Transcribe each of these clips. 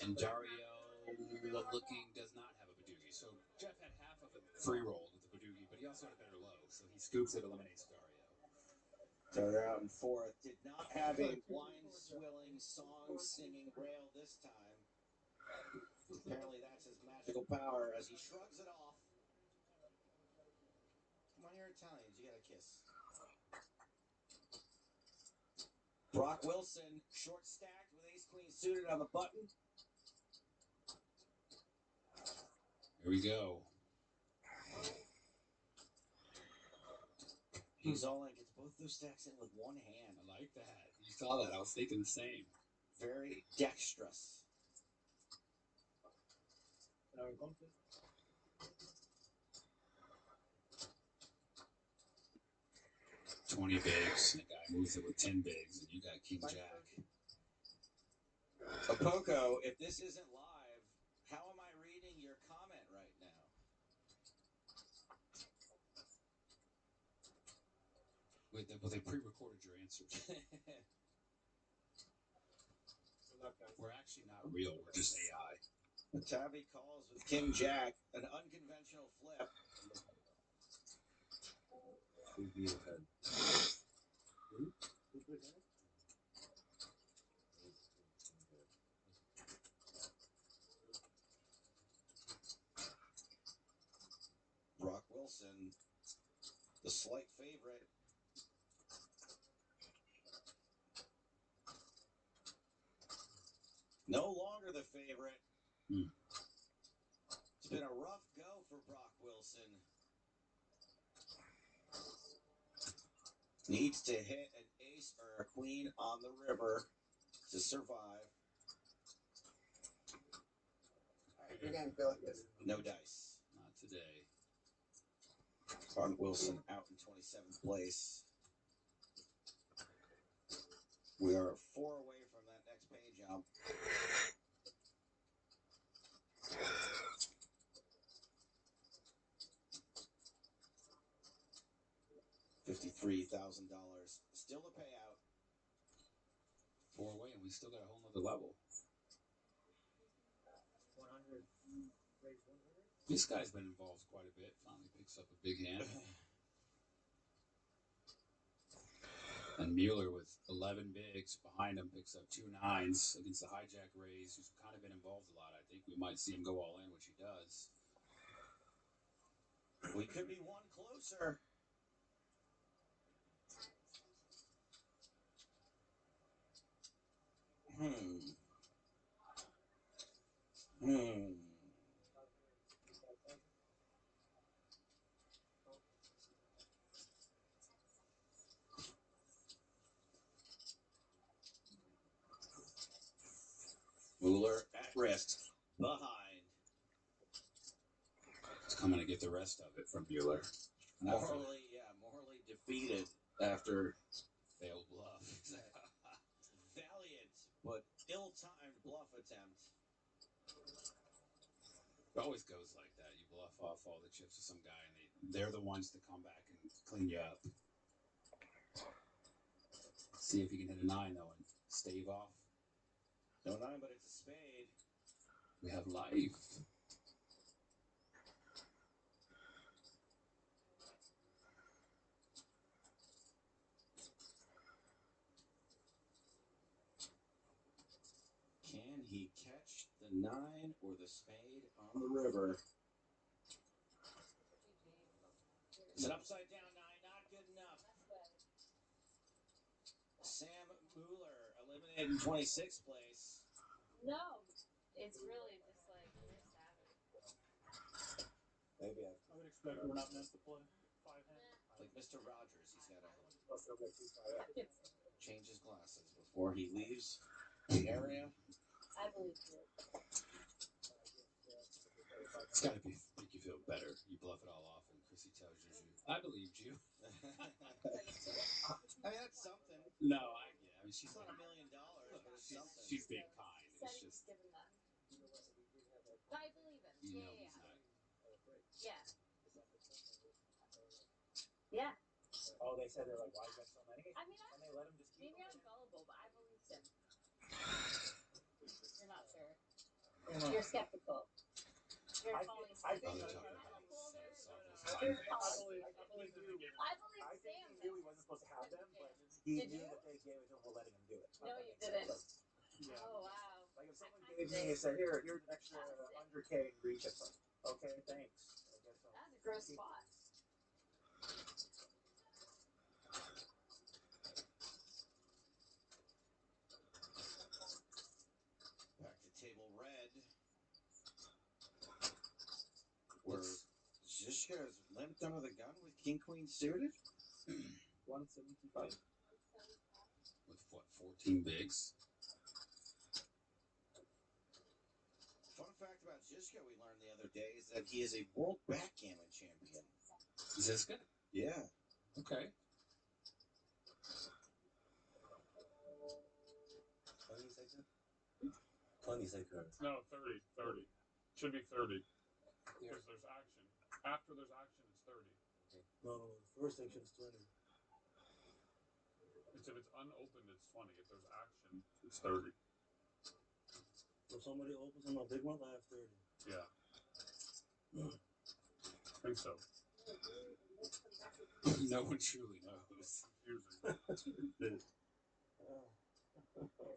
And Dario looking does not have a Badoogie. So Jeff had half of a free roll with the Badoogie, but he also had a better low. So he scoops it, eliminates Dario. Dario out in fourth. Did not have a wine-swilling, song-singing rail this time. Apparently that's his magical power as he shrugs it off. Come on, you're Italians. You got to kiss. Brock Wilson, short stacked with ace-queen suited on the button. Here we go. He's all in, gets both those stacks in with one hand. I like that. You saw that. I was thinking the same. Very dexterous. 20 bigs, and the guy moves it with 10 bigs, and you got King Jack. Apoko, if this isn't live, how am I reading your comment right now? Well, they pre-recorded your answers. We're actually not real. We're just AI. Matavi calls with King Jack, an unconventional flip. Brock Wilson, the slight favorite. No longer the favorite. It's been a rough go for Brock Wilson. Needs to hit an ace or a queen on the river to survive. All right, you're gonna feel like this. No dice. Not today. Brock Wilson out in 27th place. We are 4 away from that next pay jump. $53,000. Still a payout. 4 away, and we still got a whole nother level. 100. Raise 100. This guy's been involved quite a bit. Finally picks up a big hand. And Mueller with 11 bigs behind him picks up 2 9s against the hijack raise, who's kind of been involved a lot. I think we might see him go all in, which he does. We could be one closer. Mueller at risk. Behind. He's coming to get the rest of it from Mueller. Morally defeated after Failed bluff. valiant but ill-timed bluff attempt. It always goes like that. You bluff off all the chips to some guy, and they're the ones to come back and clean you up. See if you can hit a 9, though, and stave off. No 9, but it's a spade. We have life. Can he catch the 9 or the spade on the river? It's an upside down 9, not good enough. Sam Mueller eliminated in 26th place. No, it's really just like nice to have it. Maybe I would expect we're not meant to play 5 hands. like Mr. Rogers, he's got to I change his glasses before he leaves the area. I believe you. It's got to make you feel better. You bluff it all off, and Chrissy tells you, I believed you. I mean, that's something. No, I mean, It's not $1 million, but it's something. she's being kind. Said It's he was just, given that. I believe him. you know, Yeah. he's not. Yeah. Oh, they said they're like, why is that so many? I mean, And they let him just keep maybe I'm them. gullible, but I believed him. You're not You're skeptical. You're I falling think- I think- Other skeptical. tougher days. I believe you. I believe I think Sam he knew he wasn't supposed to have them, but he Did knew you? that they gave it to him for letting him do it. No, you That makes didn't. sense. Yeah. Oh wow. Like if someone gave me and said, here's an extra 100K in reach, it's like, okay, thanks. I guess I'll That's a gross spot. Back to table red. Where Zizka is limped under the gun with king queen suited. 175. With what, 14 bigs? Fun fact about Zizka we learned the other day is that he is a world backgammon champion. Is this good? Yeah. Okay. 20 second. No, 30. 30. Should be 30. Because there's action. After there's action, it's 30. No, the first section is 20. It's if it's unopened, it's 20. If there's action, it's 30. So somebody opens on a big one, I have 30. Yeah. I think so. No one truly knows. Confusing.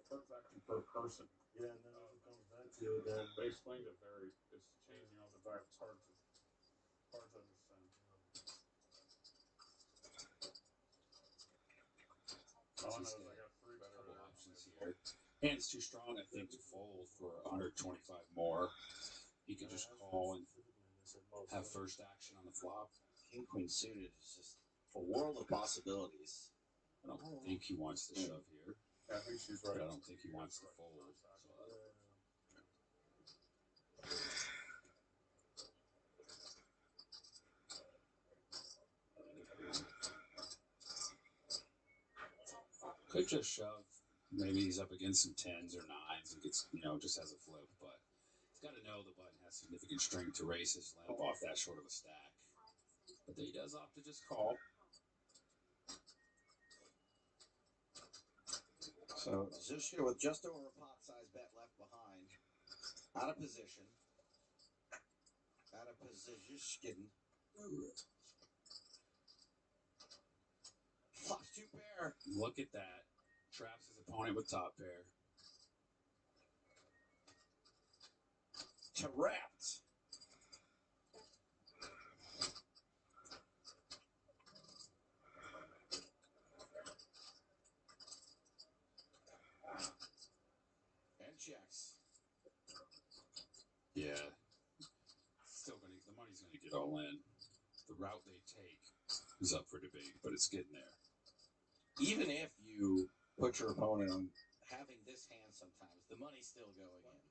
First action per person. Yeah, and then if it comes back to you, then They explained it very. It's changing all the time. It's hard to understand. All I know is I got 3 better Couple here. options here. Hand's too strong, I think, to fold for 125 more. He could just call and have first action on the flop. King queen suited is just a world of possibilities. I don't think he wants to shove here, Yeah, I think she's but right. I don't think he wants to fold. So, could just shove. Maybe he's up against some 10s or 9s and gets, just has a flip. But he's got to know the button has significant strength to raise his limp off that short of a stack. But then he does opt to just call. So Zizka with just over a pot size bet left behind. Out of position. Out of position. Flops 2 pair. Look at that. Traps his opponent with top pair. Trapped. And checks. Yeah. The money's gonna get all in. The route they take is up for debate, but it's getting there. Even if you put your opponent on having this hand sometimes, the money's still going in.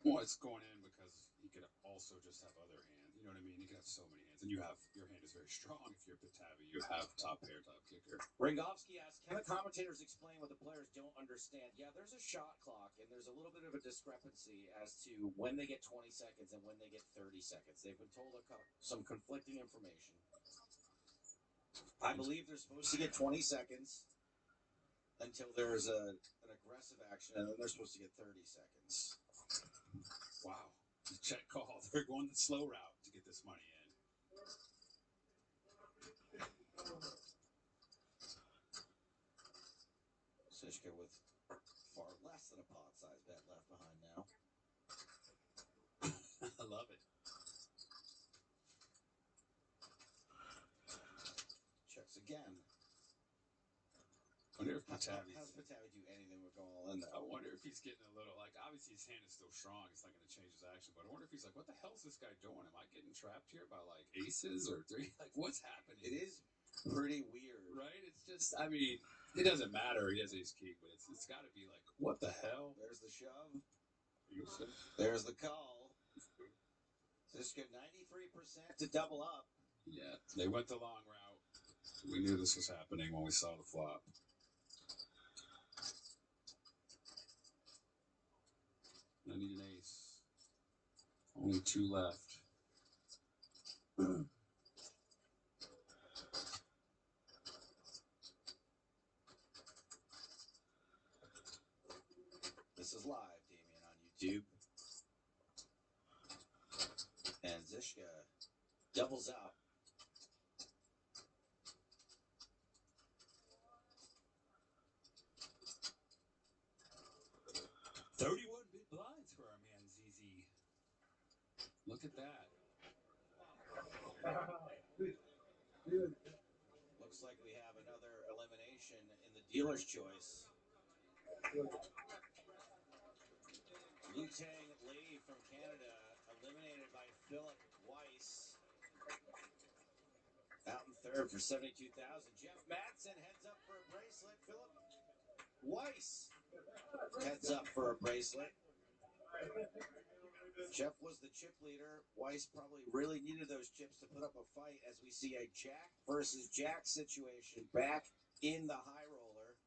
Well, it's going in because he could also just have other hands. You know what I mean? He could have so many hands, and your hand is very strong. If you're Patavi, you have top pair, top kicker. Ringovsky asks, can the commentators explain what the players don't understand? Yeah, there's a shot clock, and there's a little bit of a discrepancy as to when they get 20 seconds and when they get 30 seconds. They've been told some conflicting information. I believe they're supposed to get 20 seconds until there's an aggressive action, and then they're supposed to get 30 seconds. Wow. The check call. They're going the slow route to get this money in. Zizka with far less than a pot size bet left behind now. I love it. Checks again. I wonder if How does Patavi's... Patavi do anything with going all in I though? wonder if he's getting a little, obviously his hand is still strong. It's not going to change his action. But I wonder if he's like, what the hell is this guy doing? Am I getting trapped here by, aces or 3? What's happening? It is pretty weird. Right? It's just, it doesn't matter. He has ace king, but it's got to be like, what the hell? There's the shove. There's the call. Zizka 93% to double up. Yeah, they went the long route. We knew this was happening when we saw the flop. I need an ace. Only 2 left. This is live, Damien, on Dube. And Zishka doubles up. $31 big blinds for our man ZZ. Look at that. Looks like we have another elimination in the dealer's choice. Wu-Tang Lee from Canada, eliminated by Philip Weiss. Out in third for 72,000. Jeff Madsen heads up for a bracelet. Philip Weiss heads up for a bracelet. Jeff was the chip leader. Weiss probably really needed those chips to put up a fight as we see a Jack versus Jack situation back in the high roller.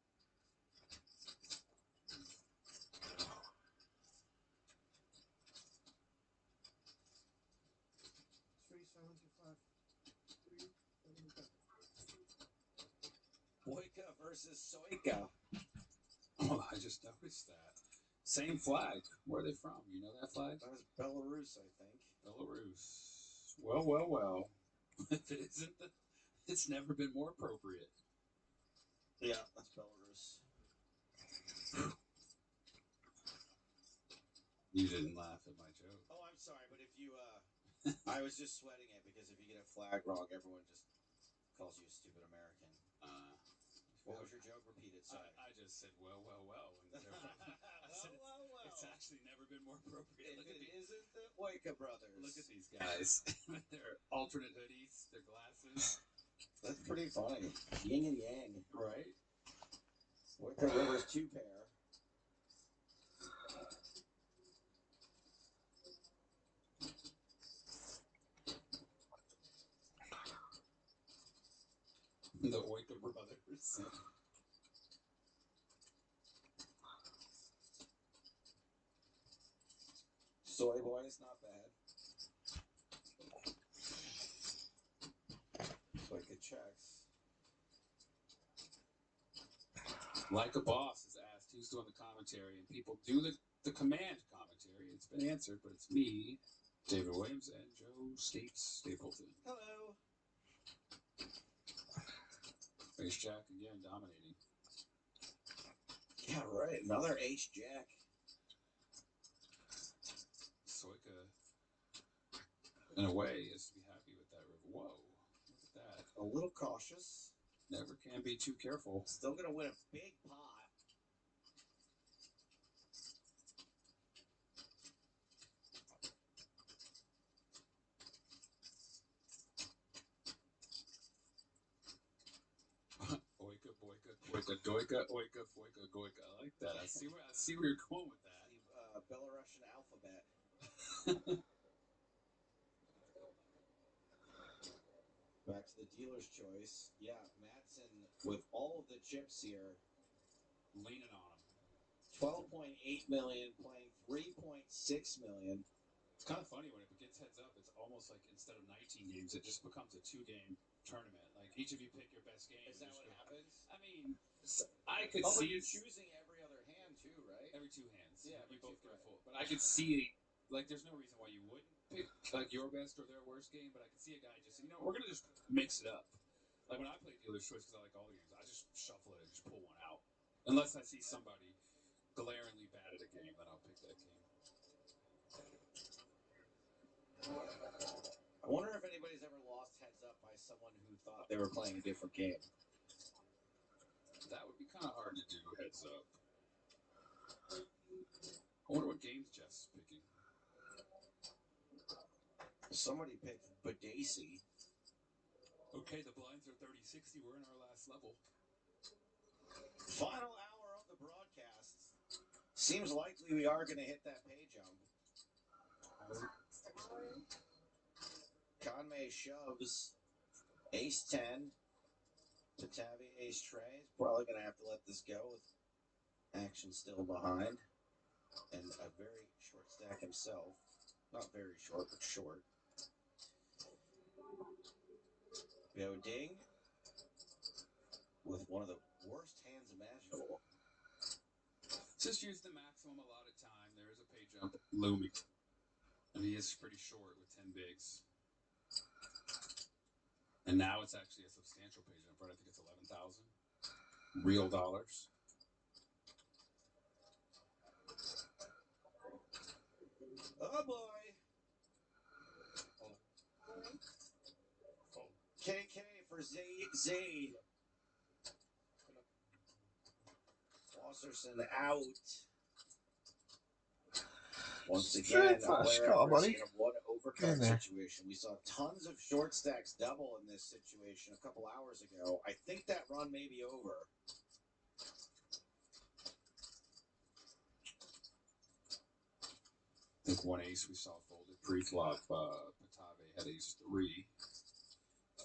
Boyka versus Soika. Oh, I just noticed that. Same flag. Where are they from? You know that flag? That was Belarus, I think. Belarus. Well. If it isn't, it's never been more appropriate. Yeah, that's Belarus. You didn't laugh at my joke. Oh, I'm sorry, but if you, I was just sweating it because if you get a flag wrong, everyone just calls you a stupid American. What was your joke? Repeat it. Sorry. I just said, well. And I said, it's actually never been more appropriate. If it isn't the Boyka brothers. Look at these guys. Their alternate hoodies, their glasses. That's pretty funny. Yin and yang. Right? Boyka Rivers 2 pair. The Oika brothers. Soy boys, not bad. Boyka checks. Like a Boss is asked who's doing the commentary, and people do the command commentary. It's been answered, but it's me, David Williams, and Joe Stapleton. Hello. Ace Jack again dominating. Yeah, right. Another Ace Jack. Soika, in a way, is to be happy with that river. Whoa, look at that. A little cautious. Never can be too careful. Still going to win a big pot. Oika, boika, doika, oika, foika, goika. I like that. I see where you're going with that. The Belarusian alphabet. Back to the dealer's choice. Yeah, Madsen with all of the chips here. Leaning on him. 12.8 million, playing 3.6 million. It's kind of funny when it gets heads up. It's almost like instead of 19 games, it just becomes a 2-game tournament. Like each of you pick your best game. Is that what happens? I mean, I could But see you're it choosing every other hand too, right? every 2 hands. Yeah, you every both two, get a right. full. But I could see like there's no reason why you wouldn't pick like your best or their worst game. But I could see a guy just we're gonna just mix it up. Like when I play dealer's choice because I like all the games, I just shuffle it and just pull one out. Unless I see somebody glaringly bad at a game, then I'll pick that game. I wonder if anybody's ever lost heads up by someone who thought they were playing a different game. That would be kind of hard to do heads up. I wonder what games Jeff's picking. Somebody picked Badesi. Okay, the blinds are 30-60. We're in our last level. Final hour of the broadcast. Seems likely we are going to hit that pay jump. Conway shoves ace 10. Batavi ace tray. Probably going to have to let this go with action still behind. And a very short stack himself. Not very short, but short. Go ding. With one of the worst hands imaginable. This is just used the maximum allotted time. There is a pay jump looming. And he is pretty short with 10 bigs. And now it's actually a substantial pay jump, right? I think it's 11,000 real dollars. Oh boy. KK for Z. Wasserson out. Once again, a player in a one overcard situation. We saw tons of short stacks double in this situation a couple hours ago. I think that run may be over. I think one ace we saw folded pre-flop. Patave had ace 3.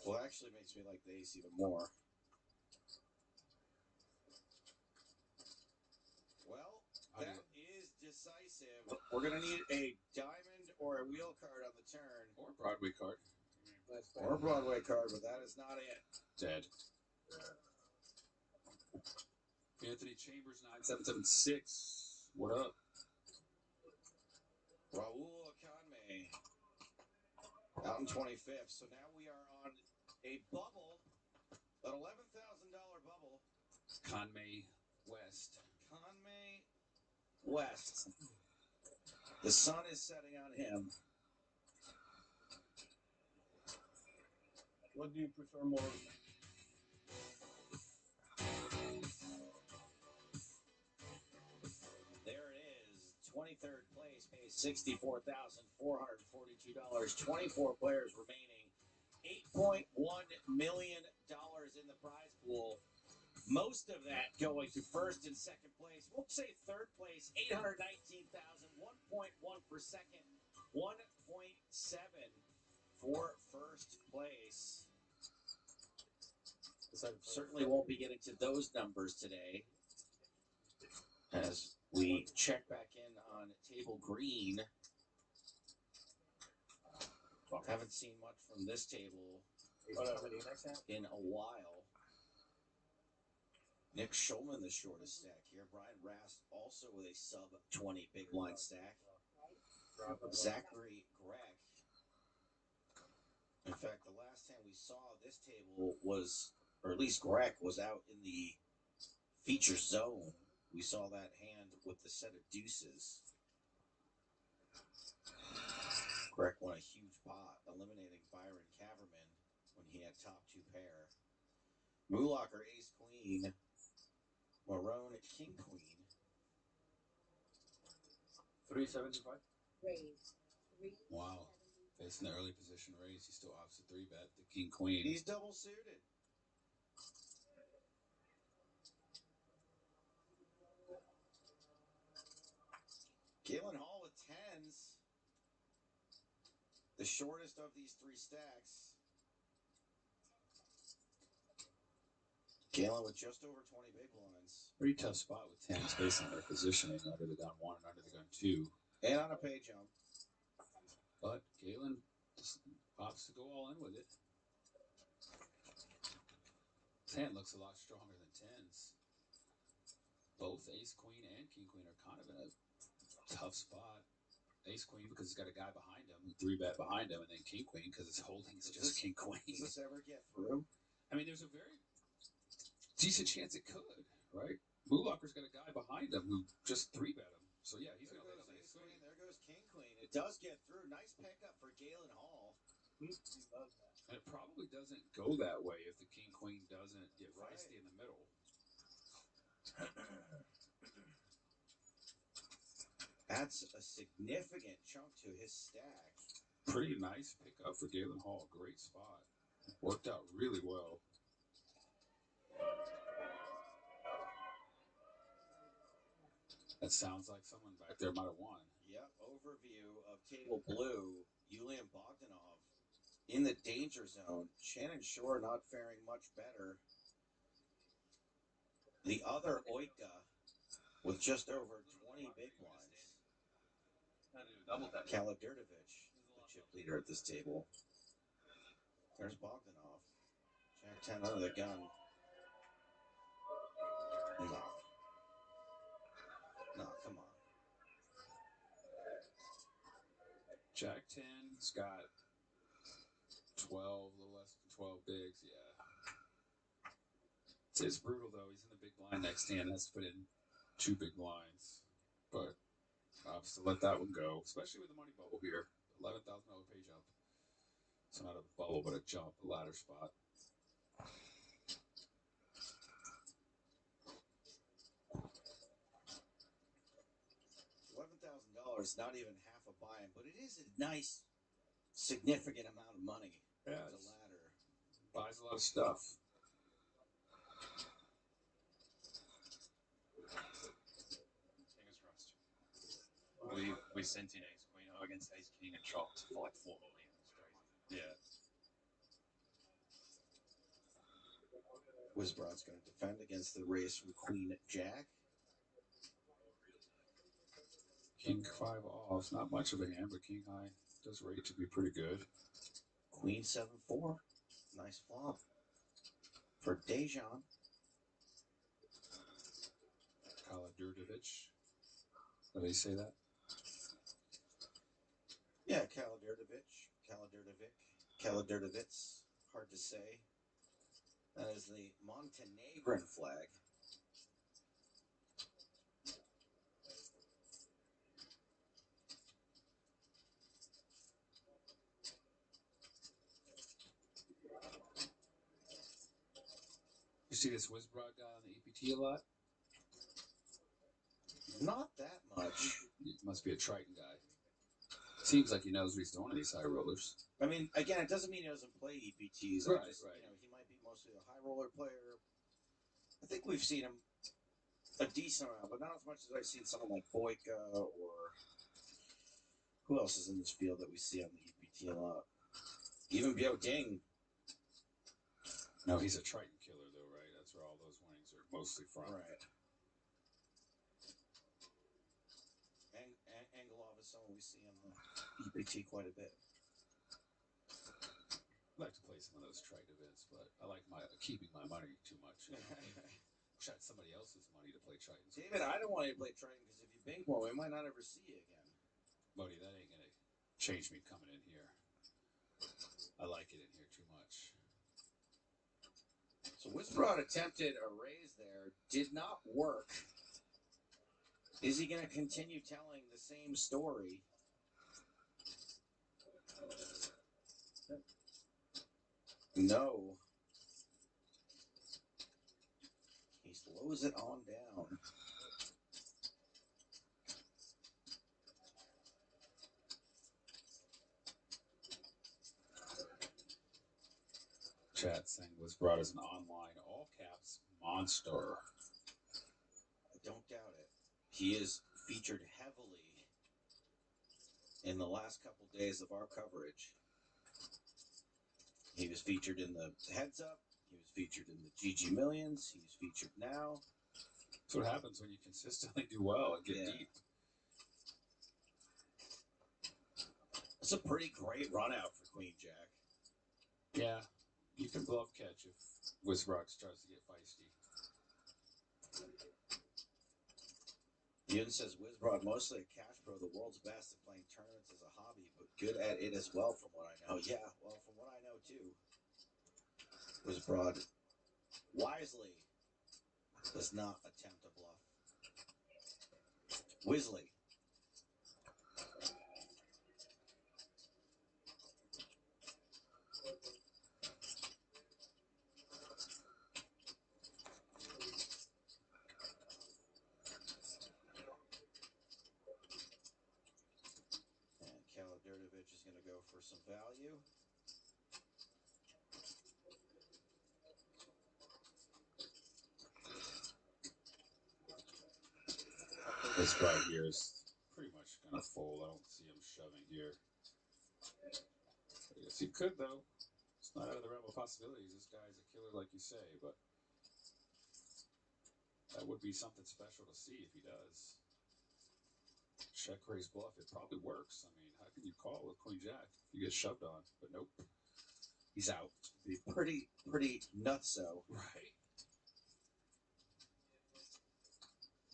Well, actually makes me like the ace even more. Well, that is decisive. We're going to need a diamond or a wheel card on the turn. Or a Broadway card. Or a Broadway card, but that is not it. Dead. Anthony Chambers, 9776. What up? Raul Akanme out in 25th. So now we are on a bubble, an $11,000 bubble. Conmay West. Conmay West. The sun is setting on him. What do you prefer more? There it is. 23rd place pays $64,442. 24 players remaining. $8.1 million in the prize pool. Most of that going to first and second place. We'll say third place, $819,000, 1.1 for second, 1.7 for first place. Certainly won't be getting to those numbers today. As we check back in on table green. Haven't seen much from this table in a while. Nick Schulman, the shortest stack here. Brian Rast also with a sub 20 big blind stack. Zachary Grech. In fact, the last time we saw this table was, or at least Grech was out in the feature zone. We saw that hand with the set of deuces. Grech won a huge pot, eliminating Byron Caverman when he had top 2 pair. Moolocker ace queen. Marone king queen. 375. Wow. Facing the early position raise, he still opts a 3-bet. The king queen. He's double suited. Galen Hall with 10s. The shortest of these 3 stacks. Galen with just over 20 big blinds. Pretty tough spot with 10s based on their positioning under the gun 1 and under the gun 2. And on a pay jump. But Galen just opts to go all in with it. His hand looks a lot stronger than 10s. Both ace queen and king queen are kind of in a tough spot. Ace queen because he's got a guy behind him, 3-bet behind him, and then king queen because his holding is just king queen. Does this ever get through? I mean, there's a very decent chance it could, right? Moolocker's got a guy behind him who just 3-bet him. So yeah, he's going to land on ace queen. There goes king queen. It does get through. Nice pickup for Galen Hall. He loves that. And it probably doesn't go that way if the king queen doesn't get feisty in the middle. That's a significant chunk to his stack. Pretty nice pickup for Galen Hall. Great spot. Worked out really well. That sounds like someone back there might have won. Yep, overview of table blue. Yulian Bogdanov in the danger zone. Shannon Shore not faring much better. The other Oika with just over 20 big blinds. Kaladirtovich, the chip leader at this table. There's Bogdanov. Jack 10 under the gun. No. Jack 10's got 12, a little less than 12 bigs. Yeah. It's brutal, though. He's in the big blind next hand. Has to put in 2 big blinds. But opts to let that one go, especially with the money bubble here. $11,000 pay jump. So not a bubble, but a jump, a ladder spot. $11,000, not even half a buy-in, but it is a nice, significant amount of money. Yeah, It's a ladder. Buys a lot of stuff. Fingers crossed. We sent in ace queen against ace king and chopped for like 4 million. It's crazy. Yeah. Wizbrod's going to defend against the race from Queen Jack. King 5 off. Not much of a hand, but King high does rate to be pretty good. Queen 7-4. Nice flop for Dejan. Kaladurdovich. How do you say that? Yeah, Kaladurdovich. Hard to say. That is the Montenegrin flag. You see this Wizbrod guy on the EPT a lot? Not that much. He must be a Triton guy. Seems like he knows what he's doing in these high rollers. I mean, again, it doesn't mean he doesn't play EPTs. Right. You know, he might be mostly a high roller player. I think we've seen him a decent amount, but not as much as I've seen someone like Boyka or who else is in this field that we see on the EPT a lot. Even Bio Ding. No, he's a Triton killer, though, right? That's where all those winnings are mostly from. Right. Angelov is someone we see on the EPT quite a bit. I like to play some of those Triton events, but I like keeping my money too much. You know? Wish I had somebody else's money to play Tritons. David, I don't want you to play Triton because if you bink one, we might not ever see you again. Buddy, that ain't going to change me coming in here. I like it in here too much. So Wizbrod attempted a raise there, did not work. Is he going to continue telling the same story? No. He slows it on down. Chat saying Wizbrod is an online all caps monster. I don't doubt it. He is featured heavily in the last couple days of our coverage. He was featured in the Heads Up. He was featured in the GG Millions. He's featured now. That's what happens when you consistently do well and get deep. That's a pretty great run out for Queen Jack. Yeah, you can bluff catch if Wizbrod starts to get feisty. Yun says Wizbrod, mostly a cash pro, the world's best at playing tournaments as a hobby, but good at it as well from what I know. Yeah, well, from what I know too. Wizbrod wisely does not attempt a bluff. Wisley. And Kaladurdovich is going to go for some value. This guy here is pretty much going to fold. I don't see him shoving here. I guess he could, though. It's not out of the realm of possibilities. This guy's a killer, like you say, but that would be something special to see if he does. Check raise bluff. It probably works. I mean, how can you call with Queen Jack if you get shoved on? But nope. He's out. Be pretty nutso. Right.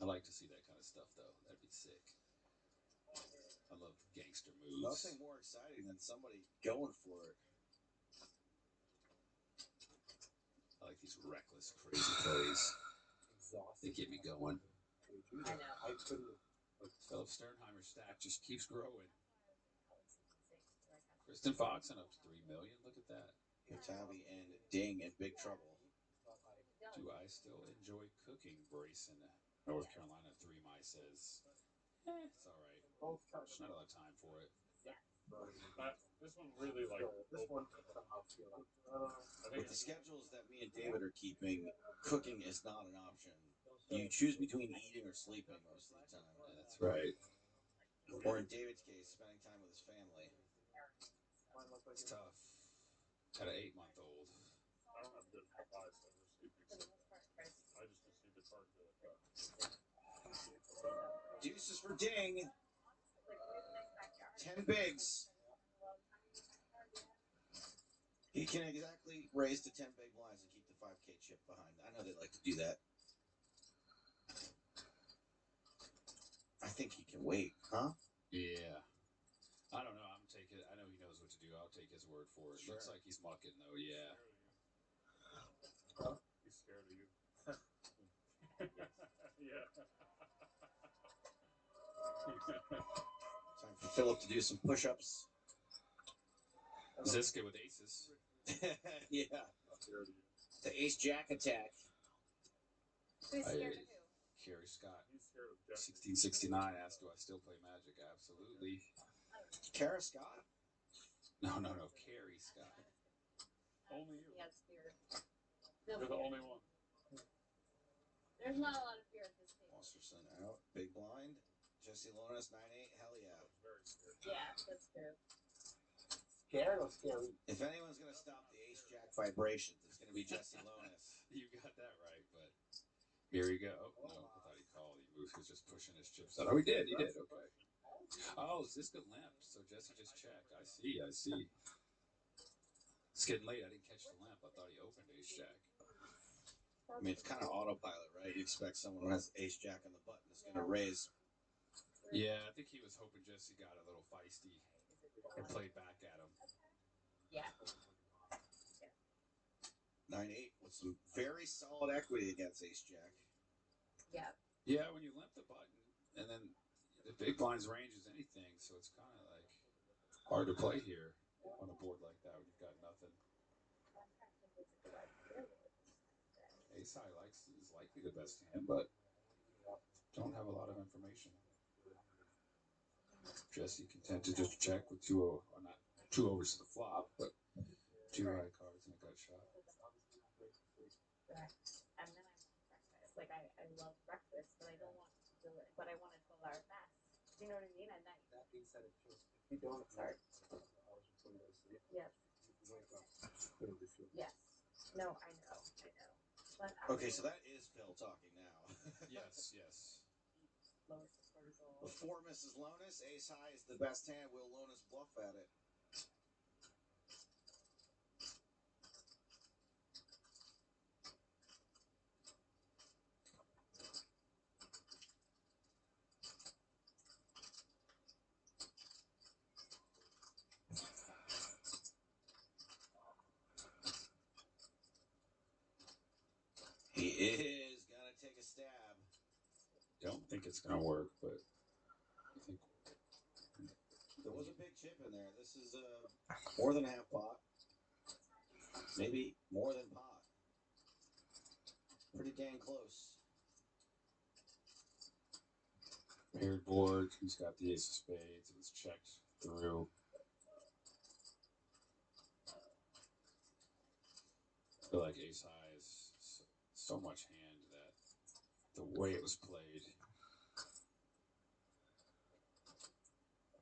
I like to see that kind of stuff, though. That'd be sick. I love gangster moves. Nothing more exciting than somebody going for it. I like these reckless, crazy plays. They get me going. I know. Philip Sternheimer's stack just keeps growing. Kristen Fox up to $3 million. Look at that. Tavi and Ding in big trouble. Do I still enjoy cooking? Brace in North Carolina. 3 My says, it's all right. There's not a lot of time for it. This one really like This one. I think With the schedules that me and David are keeping, cooking is not an option. You choose between eating or sleeping most of the time. That's right. Or in David's case, spending time with his family. It's tough. Got an 8-month-old. I don't have good eyes over sleeping, so I just see the card go like that. Deuces for Ding. 10 bigs. He can exactly raise to 10 big blinds and keep the 5K chip behind. I know they like to do that. I think he can wait, huh? Yeah. I don't know. I know he knows what to do. I'll take his word for it. Sure. Looks like he's mucking, though. Yeah. He's scared of you. Yeah. Time for Philip to do some push-ups. Ziska with aces. Yeah. Scared of you. The ace-jack attack. Who's scared of who? Carrie Scott. He's scared of Jesse. 1669 asked, do I still play Magic? Absolutely. Kara Scott? No. Carrie Scott. Only you. He has fear. You're the only one. There's not a lot of fear at this table. Osterson out. Big blind. Jesse Lonas, 9-8. Hell yeah. Very scared. Yeah, that's true. Scared or scary? If anyone's going to stop the ace-jack vibrations, it's going to be Jesse Lonas. You got that right, but here we go. Oh, no, I thought he called. He was just pushing his chips out. Oh, he did. Okay. Oh, Ziska limped, so Jesse just checked. I see. It's getting late. I didn't catch the limp. I thought he opened ace-jack. I mean, it's kind of autopilot, right? You expect someone who has ace-jack on the button is going to raise. Yeah, I think he was hoping Jesse got a little feisty and played back at him. Yeah. 9-8 with some very solid equity against ace-jack. Yeah. Yeah, when you limp the button, and then the big blind's range is anything, so it's kind of like hard to play here on a board like that when you've got nothing. Ace high is likely the best hand, but don't have a lot of information. Jesse content to just check with 2 not 2 overs to the flop, but 2 high cards and a gut shot. And then I want breakfast. Like I love breakfast, but I don't want to do it. But I want a 12-hour fast. Do you know what I mean? At night. That being said, if you don't Sorry. Yes. Yes. No, I know. But Okay, so that is Phil talking now. Yes. lowest cortisol. Before Mrs. Lonas, ace high is the best hand. Will Lonas bluff at it? He is going to take a stab. Don't think it's going to work, but I think There was a big chip in there. This is more than half pot. Maybe more than pot. Pretty dang close. paired board. He's got the ace of spades. It's checked through. I feel like ace high is so much hand that the way it was played,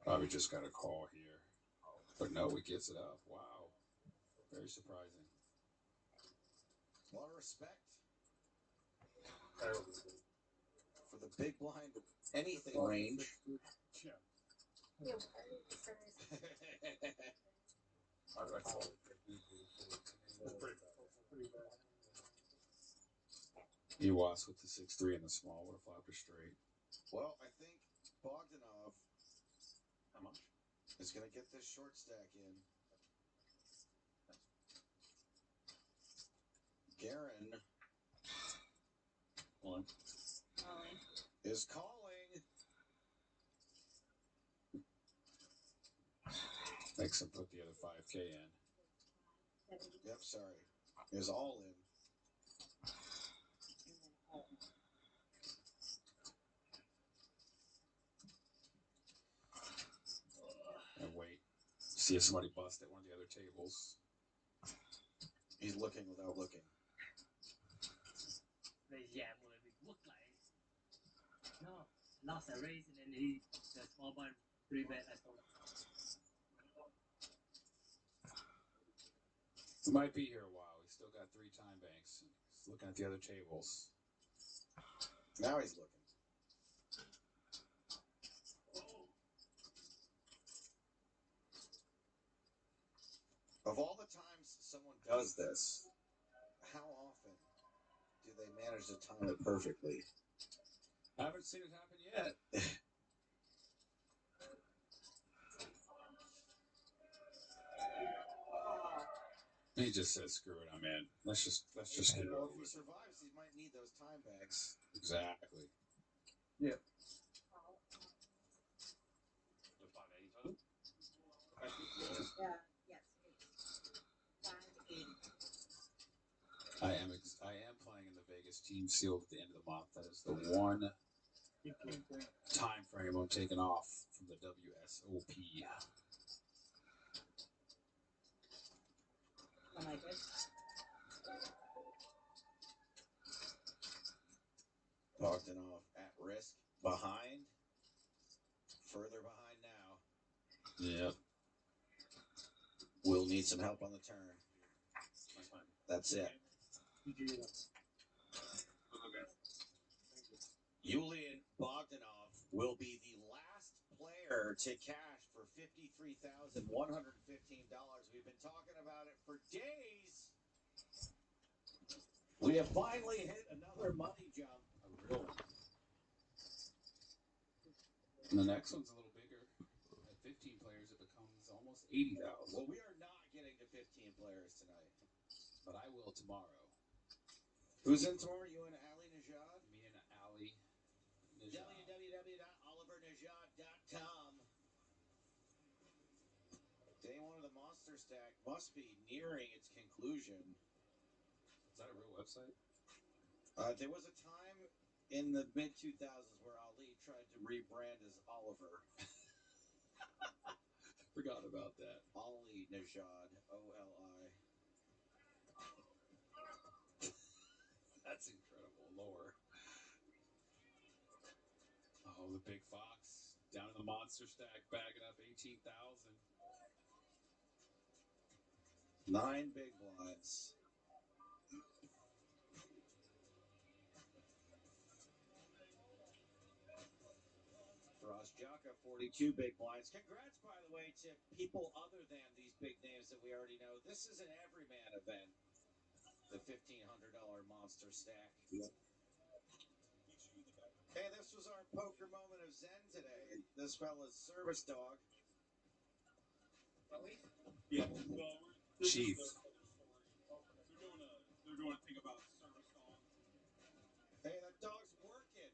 probably just got a call here. But no, he gives it up. Wow. Very surprising. A lot of respect for the big blind anything range. Yeah. Yeah, why are you surprised? I saw it. It's pretty bad. Ewas with the 6-3 in the small would have flopped a straight. Well, I think Bogdanov How much? is going to get this short stack in. Garen One. Calling. is calling. Makes him put the other 5K in. 70. Yep, sorry. Is all in. And then all. And wait. See if somebody busts at one of the other tables. He's looking without looking. 你贏會碌嚟。No, lost a race and then he the small blind 3-bet I thought. He might be here a while. He's still got 3 time banks. He's looking at the other tables. Now he's looking. Of all the times someone does this, how often do they manage to time it perfectly? Haven't seen it happen yet. He just says, "Screw it, I'm in. Let's just get it Well, over if he with." survives, he might need those time bags. Exactly. Call. The 580 total? Yes, it's 580. I am playing in the Vegas team sealed at the end of the month. That is the one time frame I'm taking off from the WSOP. I like it. Bogdanov at risk. Behind. Further behind now. Yep. Will need some help on the turn. That's fine. That's it. Yulian Bogdanov will be the last player to cash for $53,115. We've been talking about it for days. We have finally hit another money jump. A real one. And the next one's a little bigger. At 15 players, it becomes almost 80,000. Well, we are not getting to 15 players tonight. But I will tomorrow. Who's in tomorrow? You and Ali Najad? Me and Ali Najad. www.olivernajad.com. Day one of the Monster Stack must be nearing its conclusion. Is that a real website? There was a time in the mid-2000s where Ali tried to rebrand as Oliver. Forgot about that. Ali Najad, O-L-I. That's incredible lore. Oh, the big fox down in the monster stack, bagging up 18,000. 9 big blinds. Jaka, 42 big blinds. Congrats, by the way, to people other than these big names that we already know. This is an everyman event. The $1,500 Monster Stack. Yep. Hey, this was our poker moment of zen today. This fella's service dog. Yeah. Well, Chief. They're doing a thing about service dog. Hey, that dog's working.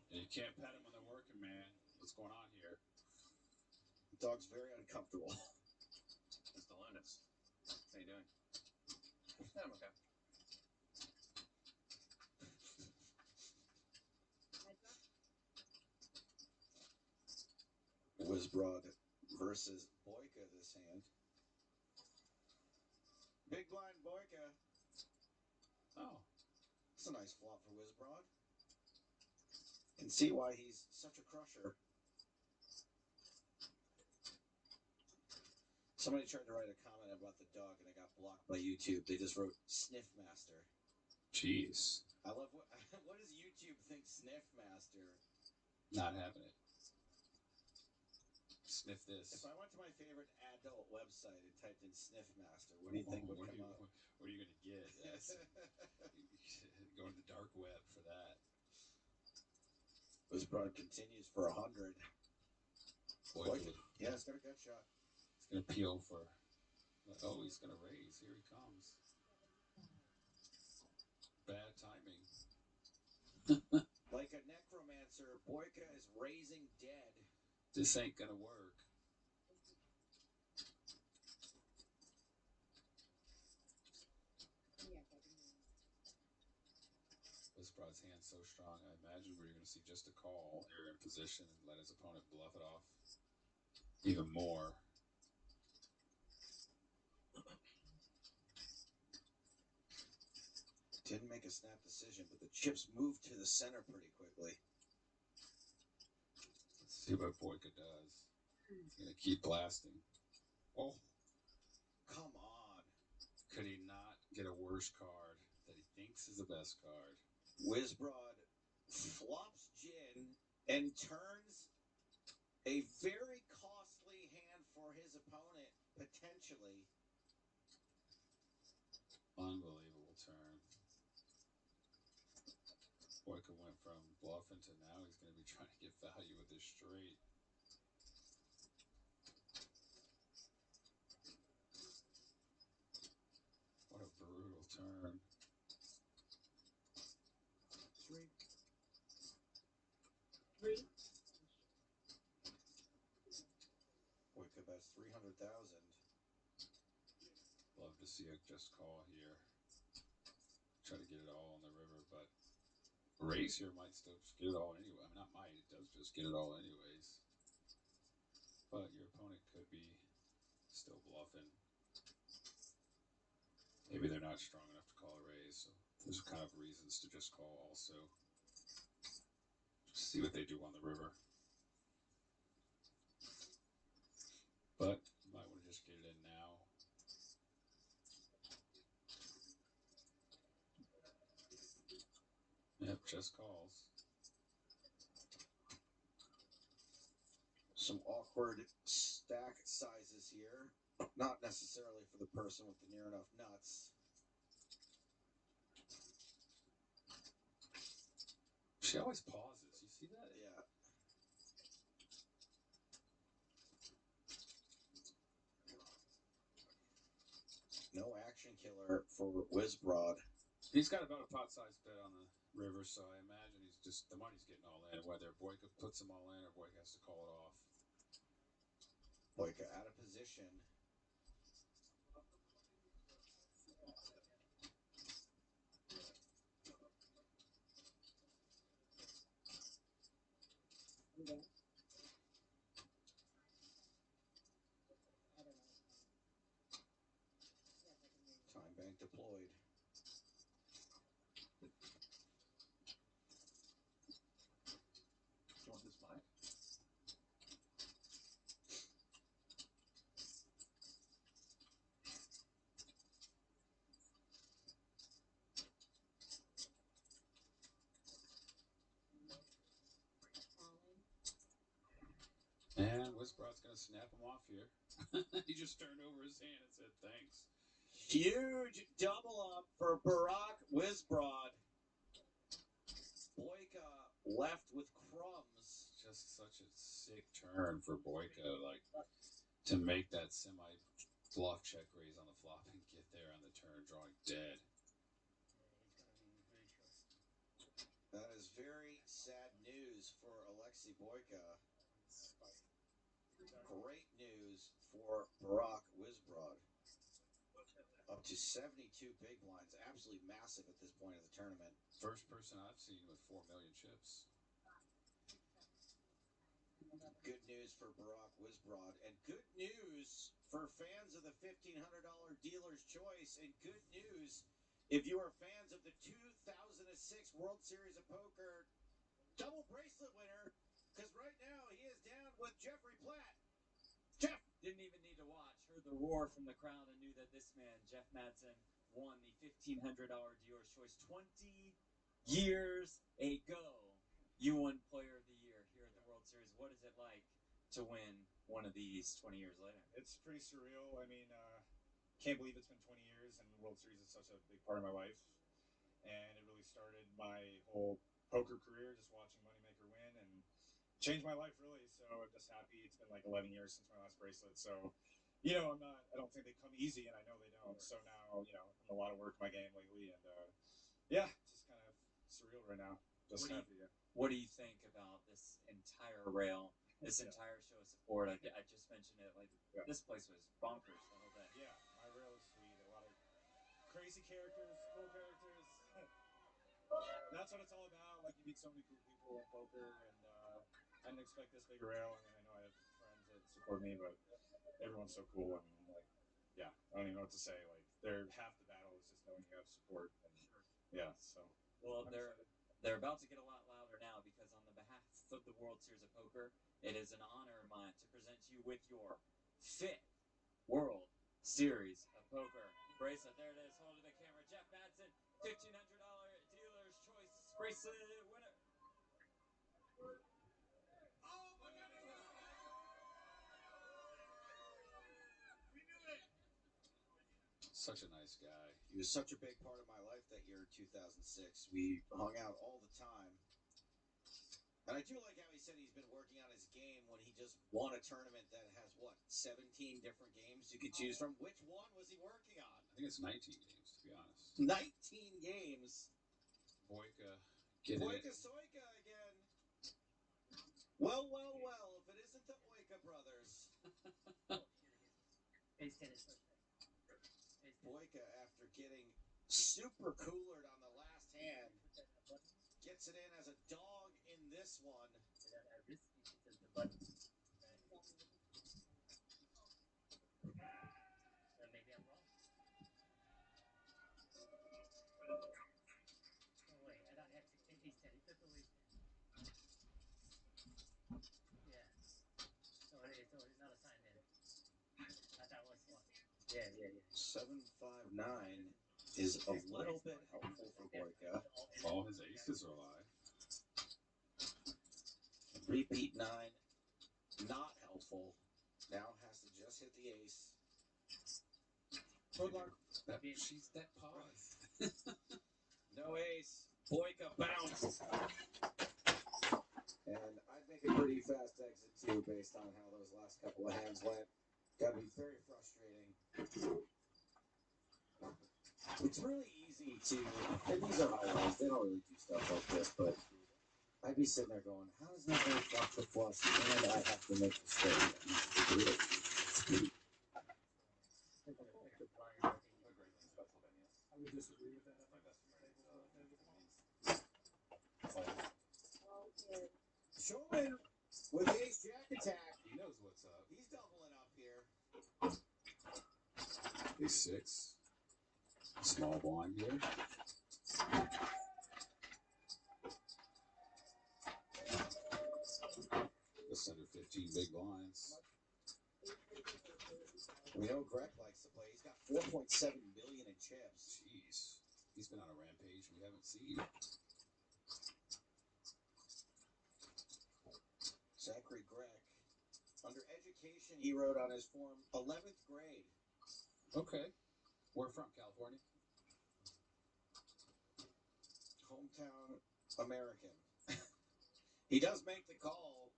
You can't pet them when they're working, man. What's going on here? The dog's very uncomfortable. Mr. Linus. How you doing? Yeah, I'm okay. Wizbrod versus Boyka this hand. Big blind Boyka. Oh. That's a nice flop for Wizbrod. Can see why he's such a crusher. Somebody tried to write a comment about the dog and it got blocked by YouTube. They just wrote Sniff Master. Jeez. I love what does YouTube think Sniff Master? Not having it. Sniff this. If I went to my favorite adult website and typed in Sniff Master, what do you think would come up? What are you going to get? Going to the dark web for that. Wizbrod continues for 100. Boyka, Yeah, it's got a gut shot. he's gonna peel for. Oh, he's gonna raise. Here he comes. Bad timing. Like a necromancer, Boyka is raising dead. This ain't gonna work. Whisperod's hand so strong, I imagine we're going to see just a call area in position and let his opponent bluff it off even more. Didn't make a snap decision, but the chips moved to the center pretty quickly. Let's see what Boyka does. He's going to keep blasting. Oh, Come on. could he not get a worse card that he thinks is the best card? Wizbrod flops Jin and turns a very costly hand for his opponent, potentially. Unbelievable turn. Boyka went from bluffing to now he's going to be trying to get value with this straight. What a brutal turn. Three. Boyka bets 300,000. Love to see a just call here. Try to get it all on the river, but raise here might still just get it all anyway. I mean, not might, it does just get it all anyways. But your opponent could be still bluffing. Maybe they're not strong enough to call a raise, so there's kind of reasons to just call also. Just see what they do on the river. But you might want to just get it in now. Yep, just calls. Some awkward stack sizes here. Not necessarily for the person with the near enough nuts. She always pauses. You see that? Yeah. No action killer for Wizbrod. He's got about a pot-sized bet on the river, so I imagine he's just the money's getting all in. Whether Boyka puts them all in or Boyka has to call it off. Boyka out of position. Time bank deployed. You want this back? And Whisperod's going to snap him off here. He just turned over his hand and said thanks. Huge double up for Barack Wizbrod. Boyka left with crumbs. Just such a sick turn for Boyka, like to make that semi-bluff check raise on the flop and get there on the turn, drawing dead. That is very sad news for Alexei Boyka. Great news for Barack Wizbrod. Up to 72 big blinds. Absolutely massive at this point of the tournament. First person I've seen with 4 million chips. Good news for Barack Wizbrod. And good news for fans of the $1,500 Dealer's Choice. And good news if you are fans of the 2006 World Series of Poker double bracelet winner. Because right now he is down with Jeffrey Platt. Jeff! Didn't even need to watch. Heard the roar from the crowd and knew that this man, Jeff Madsen, won the $1,500 Dealer's Choice 20 years ago. You won Player of the Year here at the World Series. What is it like to win one of these 20 years later? It's pretty surreal. I mean, can't believe it's been 20 years, and the World Series is such a big part of my life. And it really started my whole poker career, just watching Moneymaker win. And changed my life really. So I'm just happy. It's been like 11 years since my last bracelet. So, you know, I don't think they come easy, and I know they don't. So now, you know, I'm a lot of work in my game lately, and yeah, just kind of surreal right now. Just happy. What do you think about this entire rail, this entire show of support? I just mentioned it. Like this place was bonkers the whole day. Yeah, my rail is sweet. A lot of crazy characters, cool characters. That's what it's all about. Like you meet so many cool people in poker, and I didn't expect this big rail. I mean, I know I have friends that support me, but everyone's so cool. I mean, like, yeah, I don't even know what to say. Like, they're half the battle is just knowing you have support. And, yeah, so. Well, they're about to get a lot louder now because on the behalf of the World Series of Poker, it is an honor of mine to present you with your 5th World Series of Poker bracelet. There it is. Hold to the camera. Jeff Madsen, $1,500 dealer's choice bracelet winner. Such a nice guy. He was such a big part of my life that year, 2006. We hung out all the time. And I do like how he said he's been working on his game when he just won a tournament that has, what, 17 different games you could choose from? Which one was he working on? I think it's 19 games, to be honest. 19 games. Boyka getting Boyka Soyka again. Well, well, well, if it isn't the Oika brothers. Boyka, after getting super coolered on the last hand, gets it in as a dog in this one. Maybe I'm wrong. Oh wait, I don't have ace ten. He flipped away ace ten. Yeah. So it's not a sign then. I thought it was one. Yeah. 759 is a little bit helpful for Boyka. all his aces are alive. Repeat 9, not helpful. Now has to just hit the ace. Good luck. That pause. No ace. Boyka bounce. And I'd make a pretty fast exit too, based on how those last couple of hands went. Gotta be very frustrating. It's really easy to, and these are highlights, they don't really do stuff like this, but I'd be sitting there going, how does that guy flush the flush and I have to make the straight? I would disagree with that. Showman with the ace jack attack. He knows what's up. He's doubling up here. Ace 6. Small blind here. Just under 15 big blinds. We know Greg likes to play. He's got 4.7 million in chips. Jeez. He's been on a rampage we haven't seen. Zachary Greg. Under education, he wrote on his form 11th grade. Okay. Where from? California? Hometown American. He does make the call.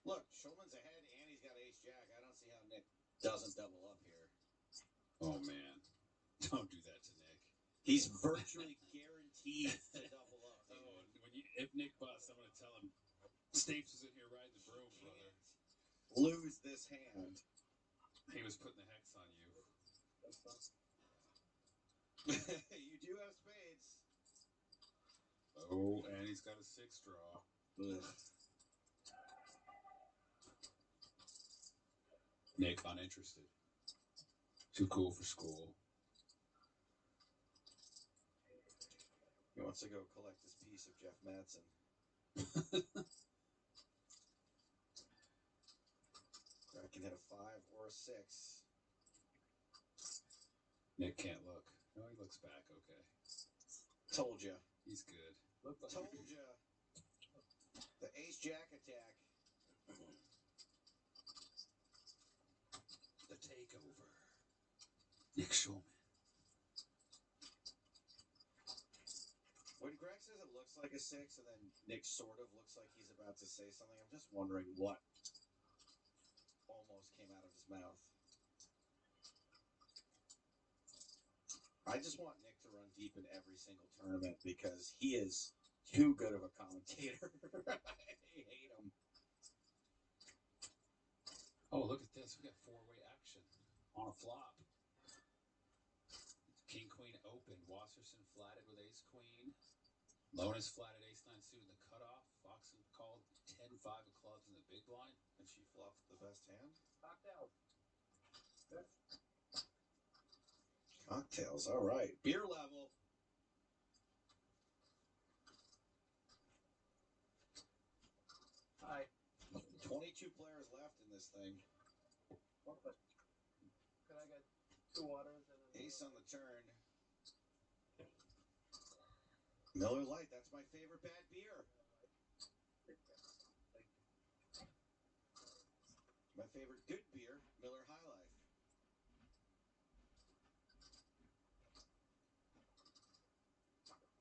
Look, Shulman's ahead and he's got ace jack. I don't see how Nick doesn't double up here. Oh, man. Don't do that to Nick. He's virtually guaranteed to double up. Oh, if Nick busts, I'm going to tell him, Stapes is in here riding the broom, brother. Lose this hand. He was putting the hex on you. You do have spades. Oh, and he's got a 6 draw. Ugh. Nick, uninterested. Too cool for school. He wants to go collect his piece of Jeff Madsen. I can hit a 5 or a 6. Nick can't look. No, he looks back. Okay. Told ya. He's good. Told ya. The ace jack attack. The takeover. Nick Shulman. When Greg says it looks looks like a 6, and then Nick sort of looks like he's about to say something. I'm just wondering what almost came out of his mouth. I just want Nick to run deep in every single tournament because he is too good of a commentator. I hate him. Oh, look at this. We got four-way action on a flop. King, queen open. Wasserson flatted with ace, queen. Lonis flatted ace, 9 suited in the cutoff. Foxen called 10-5 of clubs in the big blind. And she fluffed the best hand? Cocktail. Cocktails, all right. Beer level. Hi. 22 players left in this thing. Could I get 2 waters and Ace on the turn. Miller Lite, that's my favorite bad beer. My favorite good beer, Miller High Life.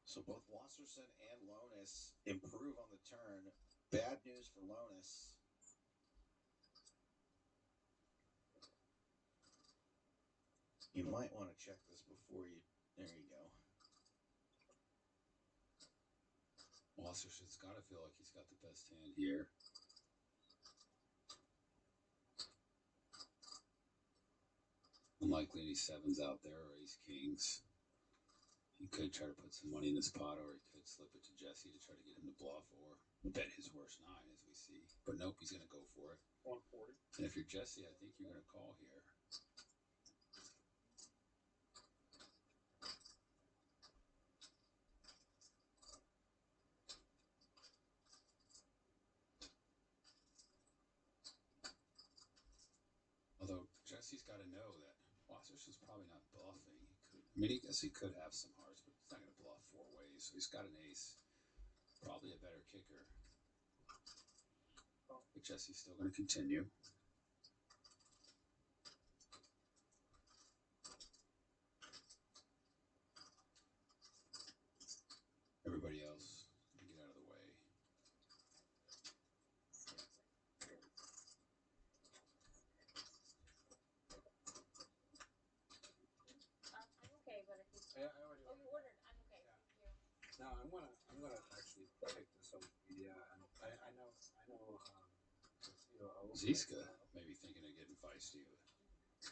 So both Wasserson and Lonis improve on the turn. Bad news for Lonis. You might want to check this before you... There you go. Wasserson's got to feel like he's got the best hand here. Unlikely any sevens out there or ace kings. He could try to put some money in this pot, or he could slip it to Jesse to try to get him to bluff, or bet his worst 9, as we see. But nope, he's going to go for it. 140. And if you're Jesse, I think you're going to call here. Although Jesse's got to know that Wasserson's probably not bluffing. He could, I mean, I guess he could have some hearts, but he's not going to bluff 4 ways. So he's got an ace, probably a better kicker. But Jesse's still going to continue. Everybody else can get out of the way. I'm okay, but if you. I already Oh, you ordered. I'm okay. Yeah. Thank you. No, I'm gonna actually take this on media, and I know Ziska maybe thinking of getting feisty.